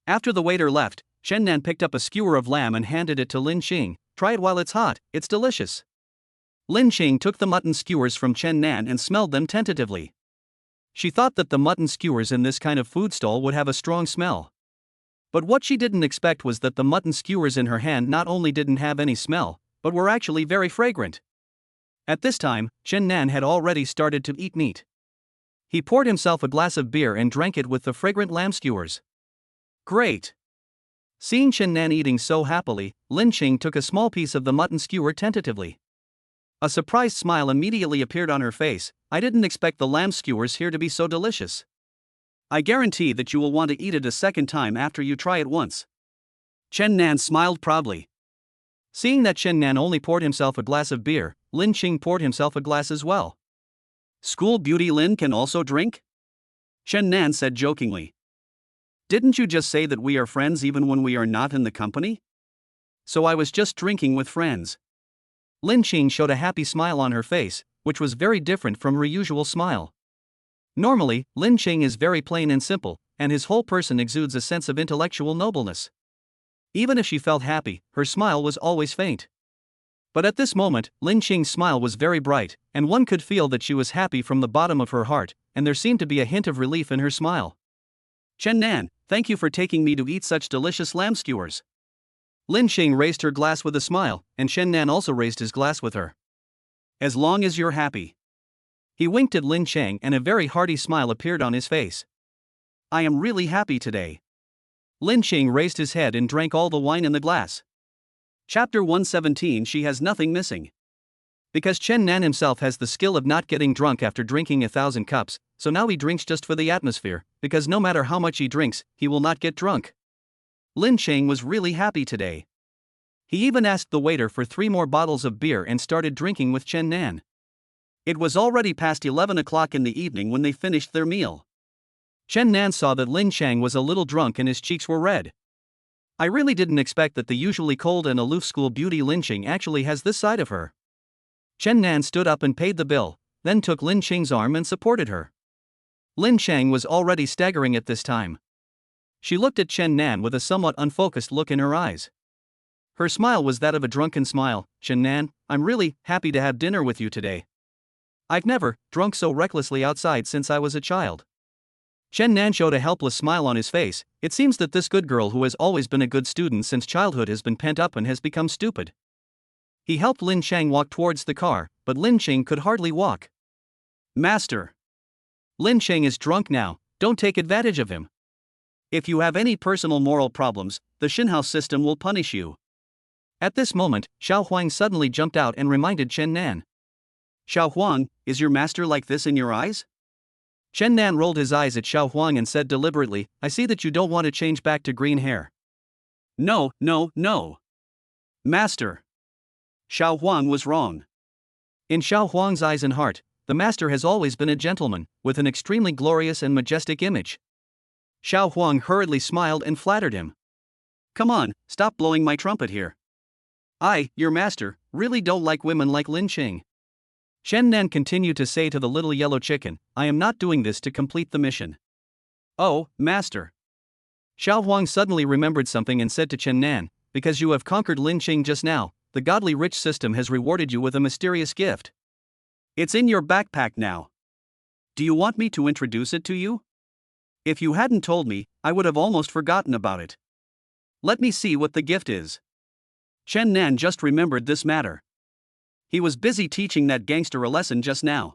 After the waiter left, Chen Nan picked up a skewer of lamb and handed it to Lin Xing. Try it while it's hot, it's delicious. Lin Xing took the mutton skewers from Chen Nan and smelled them tentatively. She thought that the mutton skewers in this kind of food stall would have a strong smell. But what she didn't expect was that the mutton skewers in her hand not only didn't have any smell, but were actually very fragrant. At this time, Chen Nan had already started to eat meat. He poured himself a glass of beer and drank it with the fragrant lamb skewers. Great! Seeing Chen Nan eating so happily, Lin Xing took a small piece of the mutton skewer tentatively. A surprised smile immediately appeared on her face. I didn't expect the lamb skewers here to be so delicious. I guarantee that you will want to eat it a second time after you try it once. Chen Nan smiled proudly. Seeing that Chen Nan only poured himself a glass of beer, Lin Xing poured himself a glass as well. School beauty Lin can also drink? Chen Nan said jokingly. Didn't you just say that we are friends even when we are not in the company? So I was just drinking with friends. Lin Xing showed a happy smile on her face, which was very different from her usual smile. Normally, Lin Xing is very plain and simple, and his whole person exudes a sense of intellectual nobleness. Even if she felt happy, her smile was always faint. But at this moment, Lin Xing's smile was very bright, and one could feel that she was happy from the bottom of her heart, and there seemed to be a hint of relief in her smile. Chen Nan, thank you for taking me to eat such delicious lamb skewers. Lin Xing raised her glass with a smile, and Chen Nan also raised his glass with her. As long as you're happy. He winked at Lin Xing and a very hearty smile appeared on his face. I am really happy today. Lin Xing raised his head and drank all the wine in the glass. Chapter 117 She has nothing missing. Because Chen Nan himself has the skill of not getting drunk after drinking 1,000 cups, so now he drinks just for the atmosphere, because no matter how much he drinks, he will not get drunk. Lin Xing was really happy today. He even asked the waiter for 3 more bottles of beer and started drinking with Chen Nan. It was already past 11 o'clock in the evening when they finished their meal. Chen Nan saw that Lin Xing was a little drunk and his cheeks were red. I really didn't expect that the usually cold and aloof school beauty Lin Xing actually has this side of her. Chen Nan stood up and paid the bill, then took Lin Xing's arm and supported her. Lin Xing was already staggering at this time. She looked at Chen Nan with a somewhat unfocused look in her eyes. Her smile was that of a drunken smile. Chen Nan, I'm really happy to have dinner with you today. I've never drunk so recklessly outside since I was a child. Chen Nan showed a helpless smile on his face. It seems that this good girl who has always been a good student since childhood has been pent up and has become stupid. He helped Lin Xing walk towards the car, but Lin Xing could hardly walk. Master. Lin Xing is drunk now, don't take advantage of him. If you have any personal moral problems, the Shinhouse system will punish you. At this moment, Xiao Huang suddenly jumped out and reminded Chen Nan. Xiao Huang, is your master like this in your eyes? Chen Nan rolled his eyes at Xiao Huang and said deliberately, I see that you don't want to change back to green hair. No. Master. Xiao Huang was wrong. In Xiao Huang's eyes and heart, the master has always been a gentleman, with an extremely glorious and majestic image. Xiao Huang hurriedly smiled and flattered him. Come on, stop blowing my trumpet here. I, your master, really don't like women like Lin Xing. Chen Nan continued to say to the little yellow chicken, I am not doing this to complete the mission. Oh, master. Xiao Huang suddenly remembered something and said to Chen Nan, because you have conquered Lin Xing just now, the godly rich system has rewarded you with a mysterious gift. It's in your backpack now. Do you want me to introduce it to you? If you hadn't told me, I would have almost forgotten about it. Let me see what the gift is. Chen Nan just remembered this matter. He was busy teaching that gangster a lesson just now.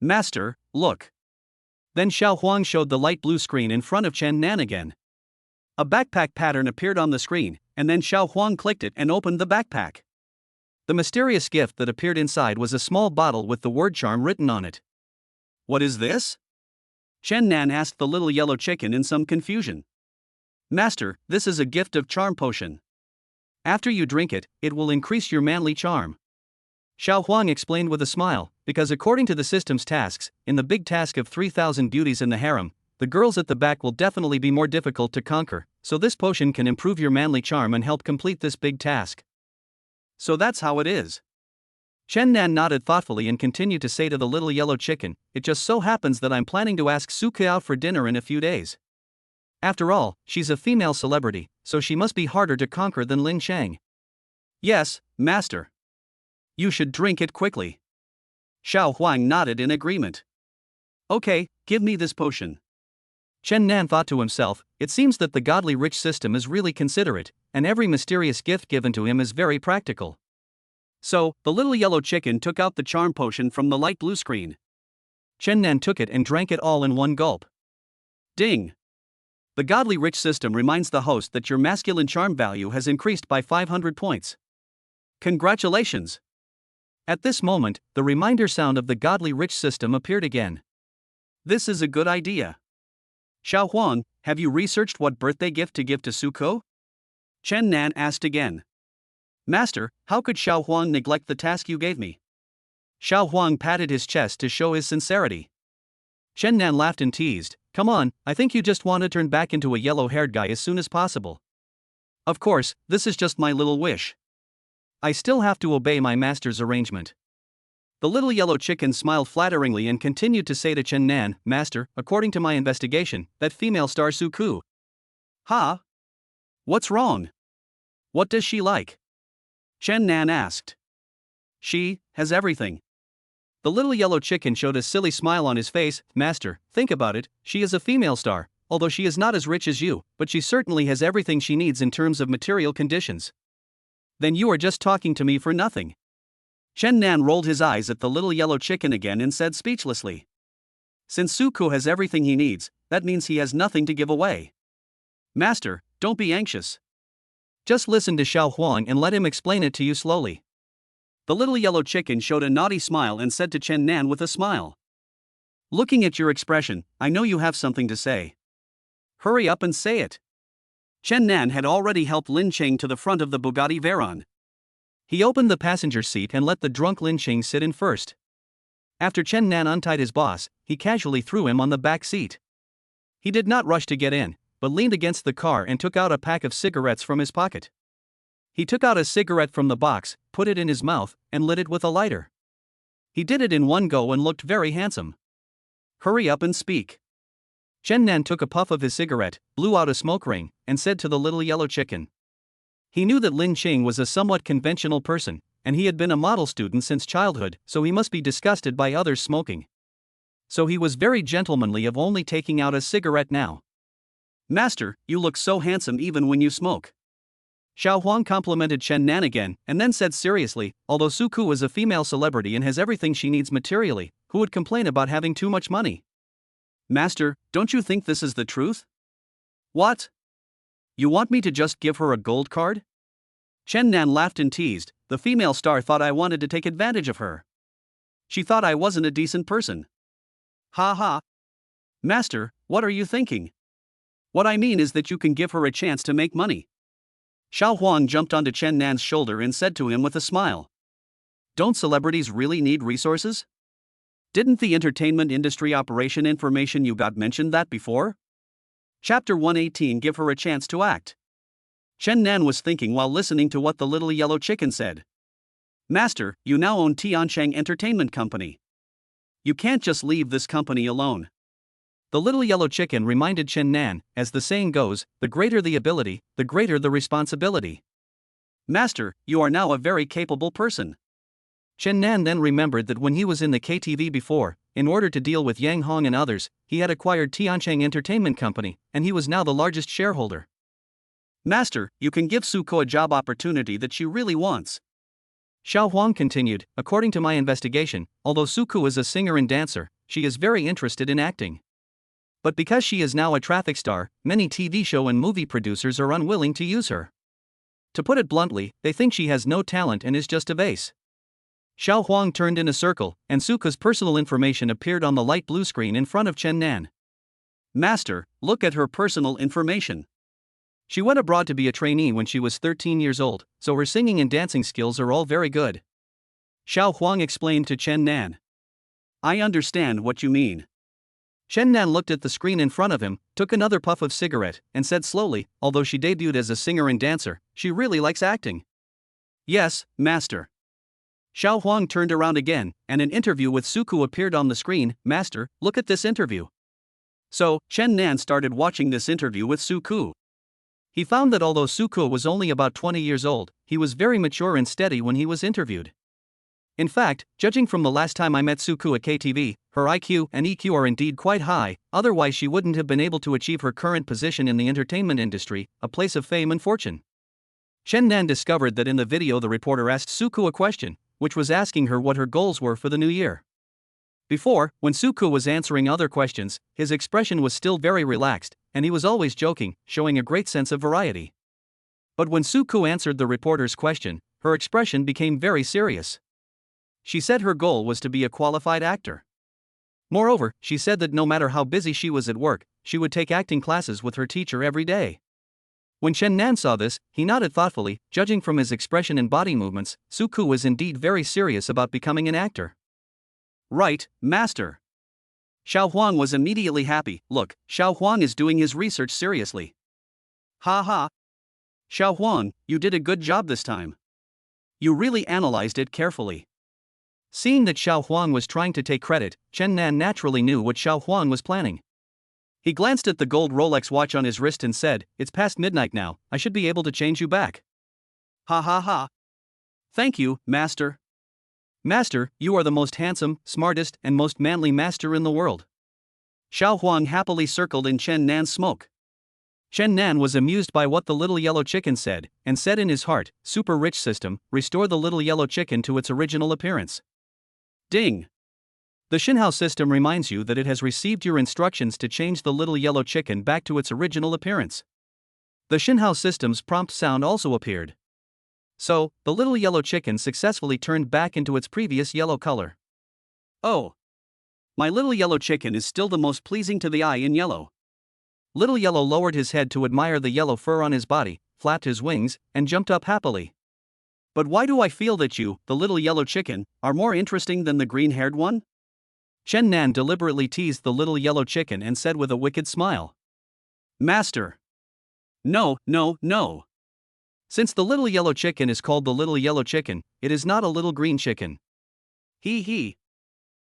Master, look. Then Xiao Huang showed the light blue screen in front of Chen Nan again. A backpack pattern appeared on the screen, and then Xiao Huang clicked it and opened the backpack. The mysterious gift that appeared inside was a small bottle with the word charm written on it. What is this? Chen Nan asked the little yellow chicken in some confusion. Master, this is a gift of charm potion. After you drink it, it will increase your manly charm. Xiao Huang explained with a smile, because according to the system's tasks, in the big task of 3,000 beauties in the harem, the girls at the back will definitely be more difficult to conquer, so this potion can improve your manly charm and help complete this big task. So that's how it is. Chen Nan nodded thoughtfully and continued to say to the little yellow chicken, it just so happens that I'm planning to ask Suke out for dinner in a few days. After all, she's a female celebrity, so she must be harder to conquer than Lin Chang. Yes, master. You should drink it quickly. Xiao Huang nodded in agreement. Okay, give me this potion. Chen Nan thought to himself, it seems that the godly rich system is really considerate, and every mysterious gift given to him is very practical. So, the little yellow chicken took out the charm potion from the light blue screen. Chen Nan took it and drank it all in one gulp. Ding! The godly rich system reminds the host that your masculine charm value has increased by 500 points. Congratulations! At this moment, the reminder sound of the godly rich system appeared again. This is a good idea. Xiao Huang, have you researched what birthday gift to give to Suko? Chen Nan asked again. Master, how could Xiao Huang neglect the task you gave me? Xiao Huang patted his chest to show his sincerity. Chen Nan laughed and teased, come on, I think you just want to turn back into a yellow-haired guy as soon as possible. Of course, this is just my little wish. I still have to obey my master's arrangement. The little yellow chicken smiled flatteringly and continued to say to Chen Nan, Master, according to my investigation, that female star Suku. Ha? What's wrong? What does she like? Chen Nan asked. She has everything. The little yellow chicken showed a silly smile on his face. Master, think about it, she is a female star, although she is not as rich as you, but she certainly has everything she needs in terms of material conditions. Then you are just talking to me for nothing. Chen Nan rolled his eyes at the little yellow chicken again and said speechlessly. Since Suku has everything he needs, that means he has nothing to give away. Master, don't be anxious. Just listen to Xiao Huang and let him explain it to you slowly. The little yellow chicken showed a naughty smile and said to Chen Nan with a smile. Looking at your expression, I know you have something to say. Hurry up and say it. Chen Nan had already helped Lin Cheng to the front of the Bugatti Veyron. He opened the passenger seat and let the drunk Lin Cheng sit in first. After Chen Nan untied his boss, he casually threw him on the back seat. He did not rush to get in, but leaned against the car and took out a pack of cigarettes from his pocket. He took out a cigarette from the box, put it in his mouth, and lit it with a lighter. He did it in one go and looked very handsome. Hurry up and speak. Chen Nan took a puff of his cigarette, blew out a smoke ring, and said to the little yellow chicken. He knew that Lin Cheng was a somewhat conventional person, and he had been a model student since childhood, so he must be disgusted by others smoking. So he was very gentlemanly of only taking out a cigarette now. Master, you look so handsome even when you smoke. Xiao Huang complimented Chen Nan again, and then said seriously, although Suku is a female celebrity and has everything she needs materially, who would complain about having too much money? Master, don't you think this is the truth? What? You want me to just give her a gold card? Chen Nan laughed and teased, the female star thought I wanted to take advantage of her. She thought I wasn't a decent person. Ha ha. Master, what are you thinking? What I mean is that you can give her a chance to make money. Xiao Huang jumped onto Chen Nan's shoulder and said to him with a smile. Don't celebrities really need resources? Didn't the entertainment industry operation information you got mention that before? Chapter 118 Give her a chance to act. Chen Nan was thinking while listening to what the little yellow chicken said. Master, you now own Tiancheng Entertainment Company. You can't just leave this company alone. The little yellow chicken reminded Chen Nan, as the saying goes, the greater the ability, the greater the responsibility. Master, you are now a very capable person. Chen Nan then remembered that when he was in the KTV before, in order to deal with Yang Hong and others, he had acquired Tiancheng Entertainment Company, and he was now the largest shareholder. Master, you can give Suko a job opportunity that she really wants. Xiao Huang continued, according to my investigation, although Suku is a singer and dancer, she is very interested in acting. But because she is now a traffic star, many TV show and movie producers are unwilling to use her. To put it bluntly, they think she has no talent and is just a vase. Xiao Huang turned in a circle, and Suku's personal information appeared on the light blue screen in front of Chen Nan. Master, look at her personal information. She went abroad to be a trainee when she was 13 years old, so her singing and dancing skills are all very good. Xiao Huang explained to Chen Nan. I understand what you mean. Chen Nan looked at the screen in front of him, took another puff of cigarette, and said slowly, although she debuted as a singer and dancer, she really likes acting. Yes, Master. Xiao Huang turned around again, and an interview with Suku appeared on the screen. Master, look at this interview. So, Chen Nan started watching this interview with Suku. He found that although Suku was only about 20 years old, he was very mature and steady when he was interviewed. In fact, judging from the last time I met Suku at KTV, her IQ and EQ are indeed quite high, otherwise she wouldn't have been able to achieve her current position in the entertainment industry, a place of fame and fortune. Chen Nan discovered that in the video the reporter asked Suku a question, which was asking her what her goals were for the new year. Before, when Suku was answering other questions, his expression was still very relaxed, and he was always joking, showing a great sense of variety. But when Suku answered the reporter's question, her expression became very serious. She said her goal was to be a qualified actor. Moreover, she said that no matter how busy she was at work, she would take acting classes with her teacher every day. When Chen Nan saw this, he nodded thoughtfully. Judging from his expression and body movements, Suku was indeed very serious about becoming an actor. Right, Master. Xiao Huang was immediately happy. Look, Xiao Huang is doing his research seriously. Ha ha. Xiao Huang, you did a good job this time. You really analyzed it carefully. Seeing that Xiao Huang was trying to take credit, Chen Nan naturally knew what Xiao Huang was planning. He glanced at the gold Rolex watch on his wrist and said, "It's past midnight now, I should be able to change you back." Ha ha ha. Thank you, Master. Master, you are the most handsome, smartest, and most manly master in the world. Xiao Huang happily circled in Chen Nan's smoke. Chen Nan was amused by what the little yellow chicken said, and said in his heart, "Super rich system, restore the little yellow chicken to its original appearance." Ding. The Xinhao system reminds you that it has received your instructions to change the little yellow chicken back to its original appearance. The Xinhao system's prompt sound also appeared. So, the little yellow chicken successfully turned back into its previous yellow color. Oh. My little yellow chicken is still the most pleasing to the eye in yellow. Little Yellow lowered his head to admire the yellow fur on his body, flapped his wings, and jumped up happily. But why do I feel that you, the little yellow chicken, are more interesting than the green-haired one? Chen Nan deliberately teased the little yellow chicken and said with a wicked smile. Master. No, no, no. Since the little yellow chicken is called the little yellow chicken, it is not a little green chicken. Hee.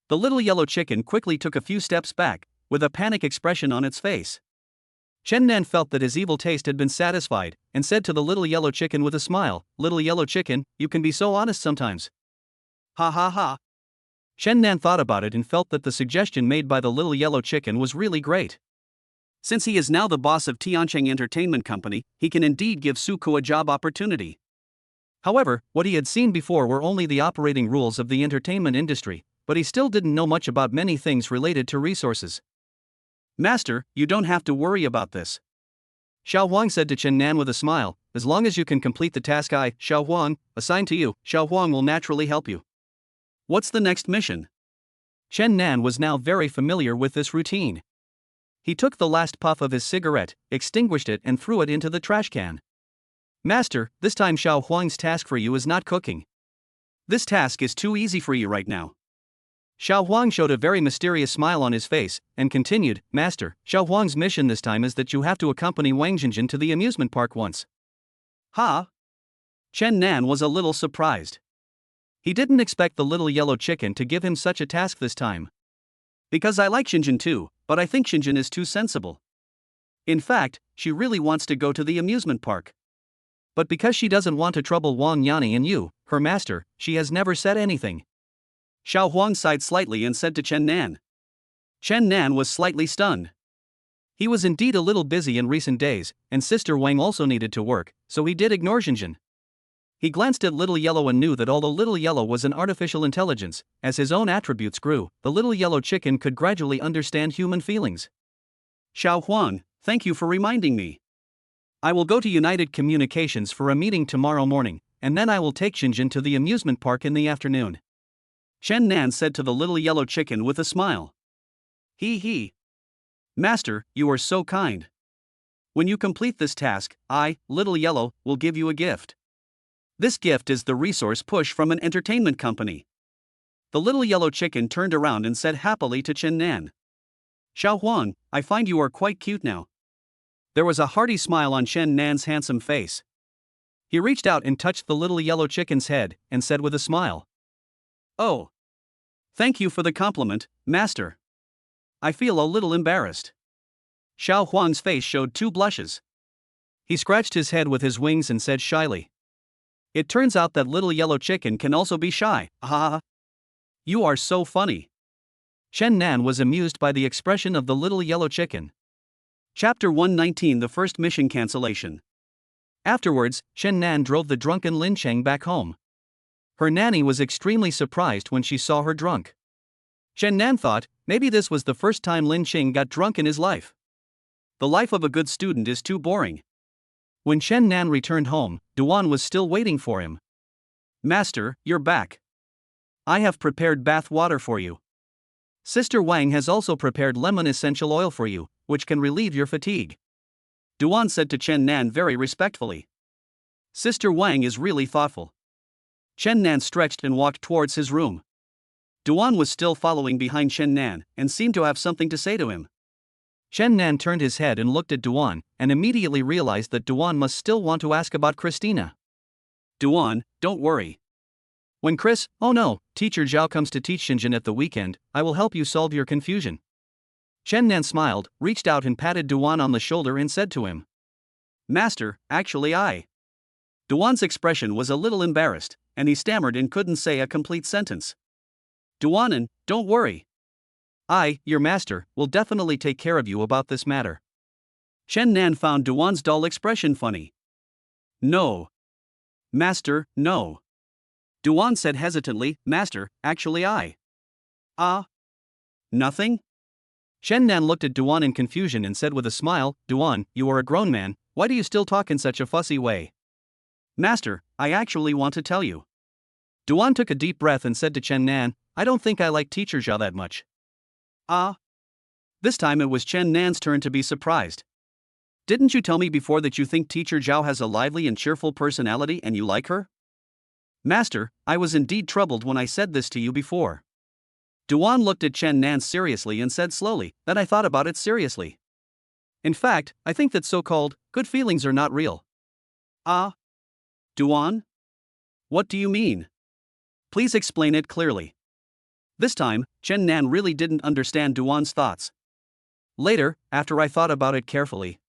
The little yellow chicken quickly took a few steps back, with a panic expression on its face. Chen Nan felt that his evil taste had been satisfied, and said to the little yellow chicken with a smile, "Little yellow chicken, you can be so honest sometimes." Ha ha ha. Chen Nan thought about it and felt that the suggestion made by the little yellow chicken was really great. Since he is now the boss of Tiancheng Entertainment Company, he can indeed give Suku a job opportunity. However, what he had seen before were only the operating rules of the entertainment industry, but he still didn't know much about many things related to resources. Master, you don't have to worry about this. Xiao Huang said to Chen Nan with a smile, "As long as you can complete the task Xiao Huang, assigned to you, Xiao Huang will naturally help you." What's the next mission? Chen Nan was now very familiar with this routine. He took the last puff of his cigarette, extinguished it and threw it into the trash can. "Master, this time Xiao Huang's task for you is not cooking. This task is too easy for you right now." Xiao Huang showed a very mysterious smile on his face, and continued, "Master, Xiao Huang's mission this time is that you have to accompany Wang Jinjin to the amusement park once." Ha! Chen Nan was a little surprised. He didn't expect the little yellow chicken to give him such a task this time. Because I like Xinjin too, but I think Xinjin is too sensible. In fact, she really wants to go to the amusement park. But because she doesn't want to trouble Wang Yani and you, her master, she has never said anything. Xiao Huang sighed slightly and said to Chen Nan. Chen Nan was slightly stunned. He was indeed a little busy in recent days, and Sister Wang also needed to work, so he did ignore Xinjin. He glanced at Little Yellow and knew that although Little Yellow was an artificial intelligence, as his own attributes grew, the Little Yellow Chicken could gradually understand human feelings. Xiao Huang, thank you for reminding me. I will go to United Communications for a meeting tomorrow morning, and then I will take Xinjin to the amusement park in the afternoon. Chen Nan said to the Little Yellow Chicken with a smile. He. Master, you are so kind. When you complete this task, I, Little Yellow, will give you a gift. This gift is the resource push from an entertainment company. The Little Yellow Chicken turned around and said happily to Chen Nan. Xiao Huang, I find you are quite cute now. There was a hearty smile on Chen Nan's handsome face. He reached out and touched the Little Yellow Chicken's head, and said with a smile. Oh. Thank you for the compliment, Master. I feel a little embarrassed. Xiao Huang's face showed 2 blushes. He scratched his head with his wings and said shyly. It turns out that Little Yellow Chicken can also be shy, ah. You are so funny. Chen Nan was amused by the expression of the Little Yellow Chicken. Chapter 119 The First Mission Cancellation. Afterwards, Chen Nan drove the drunken Lin Cheng back home. Her nanny was extremely surprised when she saw her drunk. Chen Nan thought, maybe this was the first time Lin Cheng got drunk in his life. The life of a good student is too boring. When Chen Nan returned home, Duan was still waiting for him. Master, you're back. I have prepared bath water for you. Sister Wang has also prepared lemon essential oil for you, which can relieve your fatigue. Duan said to Chen Nan very respectfully. Sister Wang is really thoughtful. Chen Nan stretched and walked towards his room. Duan was still following behind Chen Nan, and seemed to have something to say to him. Chen Nan turned his head and looked at Duan, and immediately realized that Duan must still want to ask about Christina. Duan, don't worry. When Teacher Zhao comes to teach Xinjin at the weekend, I will help you solve your confusion. Chen Nan smiled, reached out and patted Duan on the shoulder and said to him. Master, actually I. Duan's expression was a little embarrassed, and he stammered and couldn't say a complete sentence. Duanan, don't worry. I, your master, will definitely take care of you about this matter. Chen Nan found Duan's dull expression funny. No. Master, no. Duan said hesitantly, Master, actually I. Nothing? Chen Nan looked at Duan in confusion and said with a smile, Duan, you are a grown man, why do you still talk in such a fussy way? Master, I actually want to tell you. Duan took a deep breath and said to Chen Nan, I don't think I like Teacher Zhao that much. This time it was Chen Nan's turn to be surprised. Didn't you tell me before that you think Teacher Zhao has a lively and cheerful personality and you like her? Master, I was indeed troubled when I said this to you before. Duan looked at Chen Nan seriously and said slowly, that I thought about it seriously. In fact, I think that so-called good feelings are not real. Duan? What do you mean? Please explain it clearly. This time, Chen Nan really didn't understand Duan's thoughts. Later, after I thought about it carefully,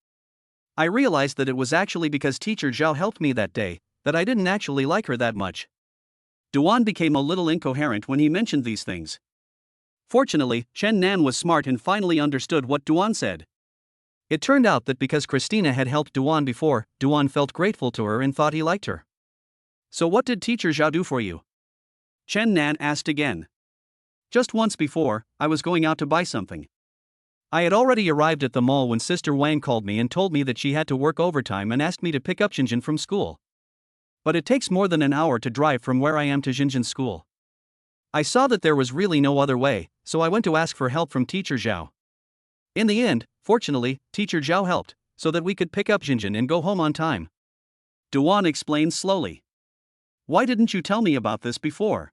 I realized that it was actually because Teacher Zhao helped me that day, that I didn't actually like her that much. Duan became a little incoherent when he mentioned these things. Fortunately, Chen Nan was smart and finally understood what Duan said. It turned out that because Christina had helped Duan before, Duan felt grateful to her and thought he liked her. So what did Teacher Zhao do for you? Chen Nan asked again. Just once before, I was going out to buy something. I had already arrived at the mall when Sister Wang called me and told me that she had to work overtime and asked me to pick up Xinjin from school. But it takes more than an hour to drive from where I am to Xinjin's school. I saw that there was really no other way, so I went to ask for help from Teacher Zhao. In the end, fortunately, Teacher Zhao helped, so that we could pick up Xinjin and go home on time. Duan explained slowly. Why didn't you tell me about this before?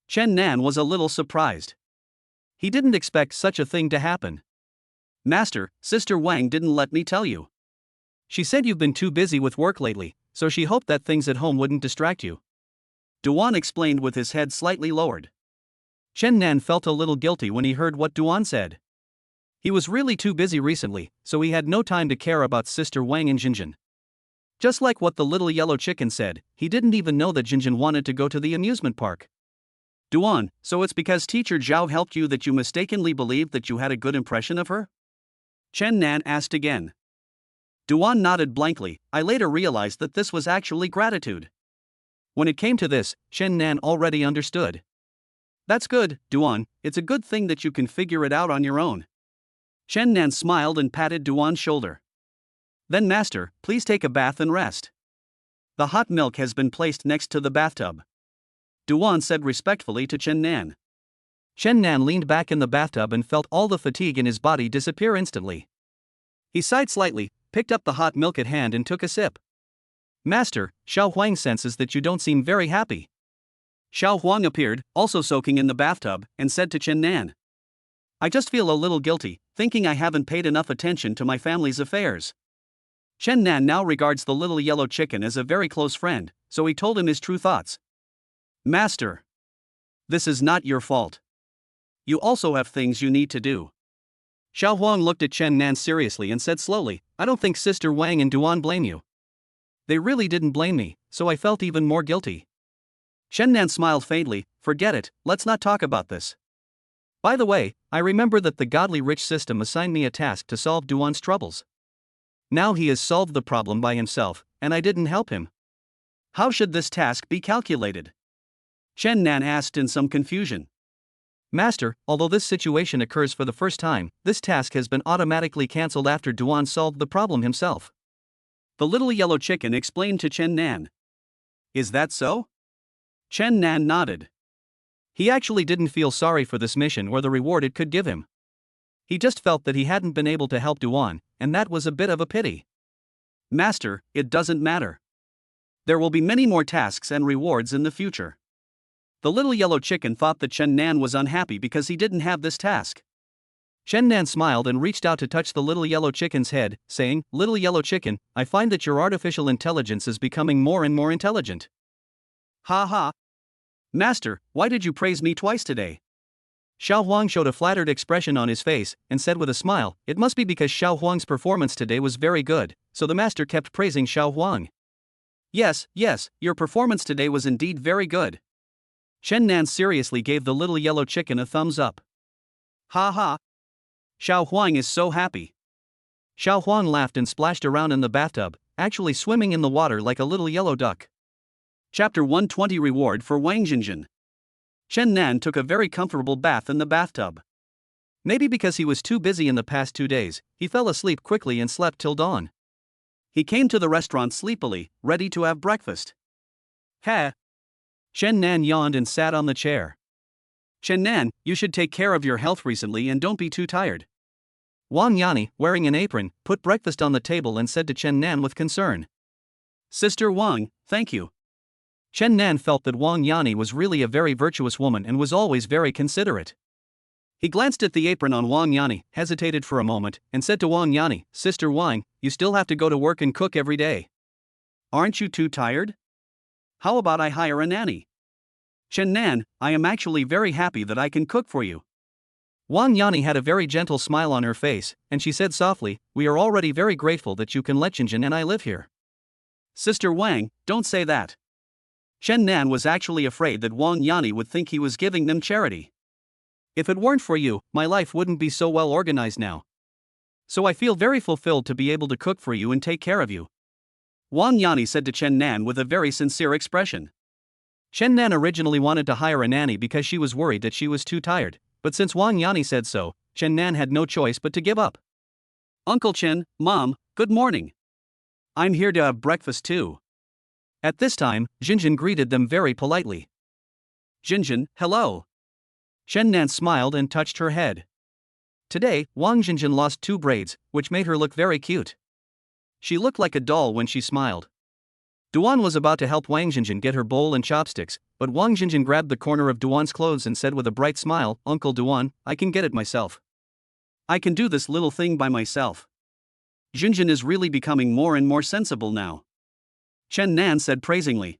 Chen Nan was a little surprised. He didn't expect such a thing to happen. Master, Sister Wang didn't let me tell you. She said you've been too busy with work lately, so she hoped that things at home wouldn't distract you. Duan explained with his head slightly lowered. Chen Nan felt a little guilty when he heard what Duan said. He was really too busy recently, so he had no time to care about Sister Wang and Xinjin. Just like what the Little Yellow Chicken said, he didn't even know that Xinjin wanted to go to the amusement park. Duan, so it's because Teacher Zhao helped you that you mistakenly believed that you had a good impression of her? Chen Nan asked again. Duan nodded blankly. I later realized that this was actually gratitude. When it came to this, Chen Nan already understood. That's good, Duan, it's a good thing that you can figure it out on your own. Chen Nan smiled and patted Duan's shoulder. Then master, please take a bath and rest. The hot milk has been placed next to the bathtub. Duan said respectfully to Chen Nan. Chen Nan leaned back in the bathtub and felt all the fatigue in his body disappear instantly. He sighed slightly, picked up the hot milk at hand and took a sip. Master, Xiao Huang senses that you don't seem very happy. Xiao Huang appeared, also soaking in the bathtub, and said to Chen Nan. I just feel a little guilty, thinking I haven't paid enough attention to my family's affairs. Chen Nan now regards the little yellow chicken as a very close friend, so he told him his true thoughts. Master, this is not your fault. You also have things you need to do. Xiao Huang looked at Chen Nan seriously and said slowly, I don't think Sister Wang and Duan blame you. They really didn't blame me, so I felt even more guilty. Chen Nan smiled faintly, forget it, let's not talk about this. By the way, I remember that the godly rich system assigned me a task to solve Duan's troubles. Now he has solved the problem by himself, and I didn't help him. How should this task be calculated? Chen Nan asked in some confusion. Master, although this situation occurs for the first time, this task has been automatically cancelled after Duan solved the problem himself. The little yellow chicken explained to Chen Nan. Is that so? Chen Nan nodded. He actually didn't feel sorry for this mission or the reward it could give him. He just felt that he hadn't been able to help Duan, and that was a bit of a pity. Master, it doesn't matter. There will be many more tasks and rewards in the future. The little yellow chicken thought that Chen Nan was unhappy because he didn't have this task. Chen Nan smiled and reached out to touch the little yellow chicken's head, saying, Little yellow chicken, I find that your artificial intelligence is becoming more and more intelligent. Ha ha. Master, why did you praise me twice today? Xiao Huang showed a flattered expression on his face, and said with a smile, It must be because Xiao Huang's performance today was very good, so the master kept praising Xiao Huang. Yes, your performance today was indeed very good. Chen Nan seriously gave the little yellow chicken a thumbs up. Ha ha. Xiao Huang is so happy. Xiao Huang laughed and splashed around in the bathtub, actually swimming in the water like a little yellow duck. Chapter 120 Reward for Wang Jinjin. Chen Nan took a very comfortable bath in the bathtub. Maybe because he was too busy in the past 2 days, he fell asleep quickly and slept till dawn. He came to the restaurant sleepily, ready to have breakfast. Ha! Chen Nan yawned and sat on the chair. Chen Nan, you should take care of your health recently and don't be too tired. Wang Yani, wearing an apron, put breakfast on the table and said to Chen Nan with concern. Sister Wang, thank you. Chen Nan felt that Wang Yani was really a very virtuous woman and was always very considerate. He glanced at the apron on Wang Yani, hesitated for a moment, and said to Wang Yani, Sister Wang, you still have to go to work and cook every day. Aren't you too tired? How about I hire a nanny? Chen Nan, I am actually very happy that I can cook for you. Wang Yani had a very gentle smile on her face, and she said softly, We are already very grateful that you can let Jinjin and I live here. Sister Wang, don't say that. Chen Nan was actually afraid that Wang Yani would think he was giving them charity. If it weren't for you, my life wouldn't be so well organized now. So I feel very fulfilled to be able to cook for you and take care of you. Wang Yani said to Chen Nan with a very sincere expression. Chen Nan originally wanted to hire a nanny because she was worried that she was too tired, but since Wang Yani said so, Chen Nan had no choice but to give up. Uncle Chen, Mom, good morning. I'm here to have breakfast too. At this time, Jinjin greeted them very politely. Jinjin, hello. Chen Nan smiled and touched her head. Today, Wang Jinjin lost 2 braids, which made her look very cute. She looked like a doll when she smiled. Duan was about to help Wang Jinjin get her bowl and chopsticks, but Wang Jinjin grabbed the corner of Duan's clothes and said with a bright smile, Uncle Duan, I can get it myself. I can do this little thing by myself. Jinjin is really becoming more and more sensible now. Chen Nan said praisingly.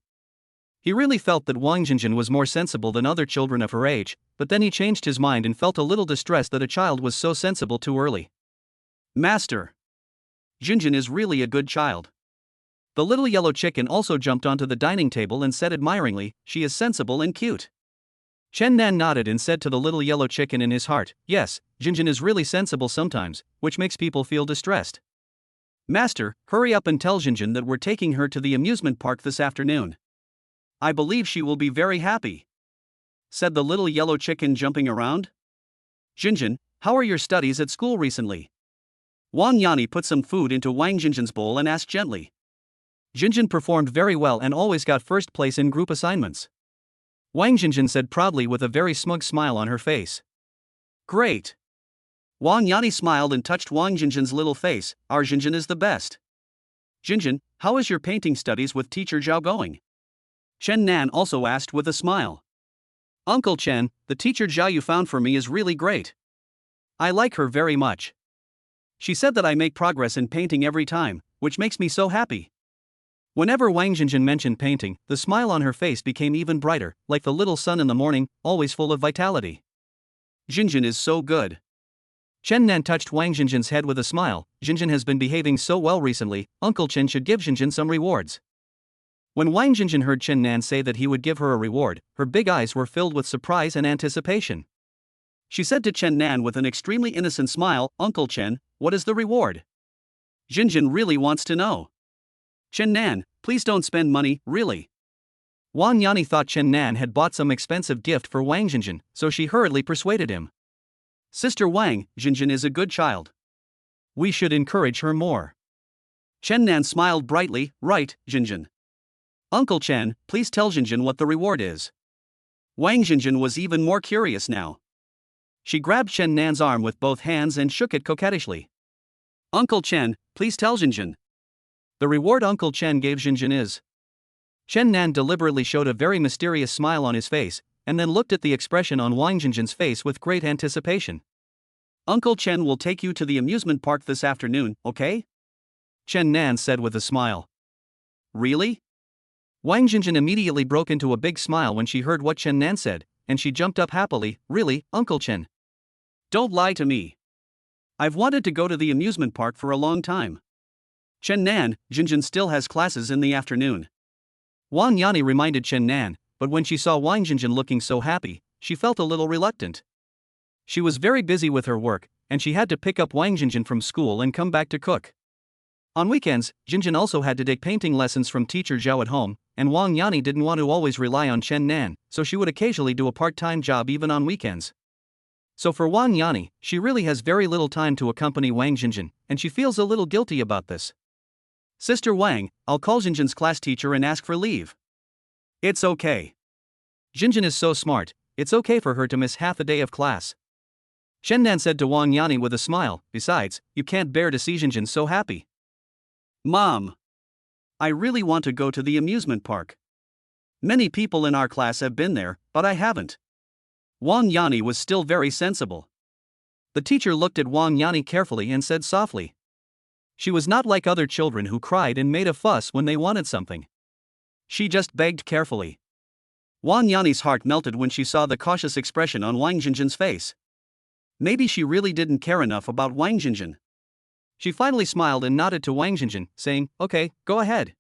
He really felt that Wang Jinjin was more sensible than other children of her age, but then he changed his mind and felt a little distressed that a child was so sensible too early. Master, Jinjin is really a good child. The little yellow chicken also jumped onto the dining table and said admiringly, She is sensible and cute. Chen Nan nodded and said to the little yellow chicken in his heart, Yes, Jinjin is really sensible sometimes, which makes people feel distressed. Master, hurry up and tell Jinjin that we're taking her to the amusement park this afternoon. I believe she will be very happy," said the little yellow chicken jumping around. "Jinjin, how are your studies at school recently?" Wang Yani put some food into Wang Jinjin's bowl and asked gently. Jinjin performed very well and always got first place in group assignments. Wang Jinjin said proudly with a very smug smile on her face. "Great." Wang Yani smiled and touched Wang Jinjin's little face. "Our Jinjin is the best." "Jinjin, how is your painting studies with teacher Zhao going?" Chen Nan also asked with a smile. "Uncle Chen, the teacher Zhao you found for me is really great. I like her very much. She said that I make progress in painting every time, which makes me so happy." Whenever Wang Jinjin mentioned painting, the smile on her face became even brighter, like the little sun in the morning, always full of vitality. "Jinjin is so good." Chen Nan touched Wang Jinjin's head with a smile. "Jinjin has been behaving so well recently, Uncle Chen should give Jinjin some rewards." When Wang Jinjin heard Chen Nan say that he would give her a reward, her big eyes were filled with surprise and anticipation. She said to Chen Nan with an extremely innocent smile, "Uncle Chen, what is the reward?" Jinjin really wants to know. "Chen Nan, please don't spend money, really." Wang Yani thought Chen Nan had bought some expensive gift for Wang Jinjin, so she hurriedly persuaded him. "Sister Wang, Jinjin is a good child. We should encourage her more." Chen Nan smiled brightly. "Right, Jinjin. Uncle Chen, please tell Jinjin what the reward is." Wang Jinjin was even more curious now. She grabbed Chen Nan's arm with both hands and shook it coquettishly. "Uncle Chen, please tell Jinjin." The reward Uncle Chen gave Jinjin is. Chen Nan deliberately showed a very mysterious smile on his face, and then looked at the expression on Wang Jinjin's face with great anticipation. "Uncle Chen will take you to the amusement park this afternoon, okay?" Chen Nan said with a smile. "Really?" Wang Jinjin immediately broke into a big smile when she heard what Chen Nan said, and she jumped up happily. "Really, Uncle Chen? Don't lie to me. I've wanted to go to the amusement park for a long time." "Chen Nan, Jinjin still has classes in the afternoon." Wang Yani reminded Chen Nan, but when she saw Wang Jinjin looking so happy, she felt a little reluctant. She was very busy with her work, and she had to pick up Wang Jinjin from school and come back to cook. On weekends, Jinjin also had to take painting lessons from teacher Zhao at home, and Wang Yani didn't want to always rely on Chen Nan, so she would occasionally do a part-time job even on weekends. So for Wang Yani, she really has very little time to accompany Wang Jinjin, and she feels a little guilty about this. "Sister Wang, I'll call Jinjin's class teacher and ask for leave." "It's okay. Jinjin is so smart, it's okay for her to miss half a day of class." Chen Nan said to Wang Yani with a smile. "Besides, you can't bear to see Jinjin so happy." "Mom, I really want to go to the amusement park. Many people in our class have been there, but I haven't." Wang Yani was still very sensible. The teacher looked at Wang Yani carefully and said softly. She was not like other children who cried and made a fuss when they wanted something. She just begged carefully. Wang Yani's heart melted when she saw the cautious expression on Wang Jinjin's face. Maybe she really didn't care enough about Wang Jinjin. She finally smiled and nodded to Wang Jinjin, saying, "Okay, go ahead."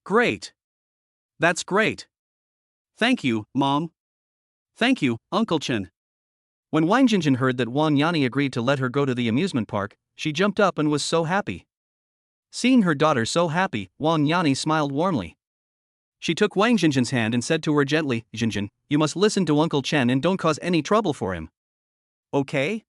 "Great. That's great. Thank you, Mom. Thank you, Uncle Chen." When Wang Jinjin heard that Wang Yani agreed to let her go to the amusement park, she jumped up and was so happy. Seeing her daughter so happy, Wang Yani smiled warmly. She took Wang Jinjin's hand and said to her gently, "Jinjin, you must listen to Uncle Chen and don't cause any trouble for him." "Okay?"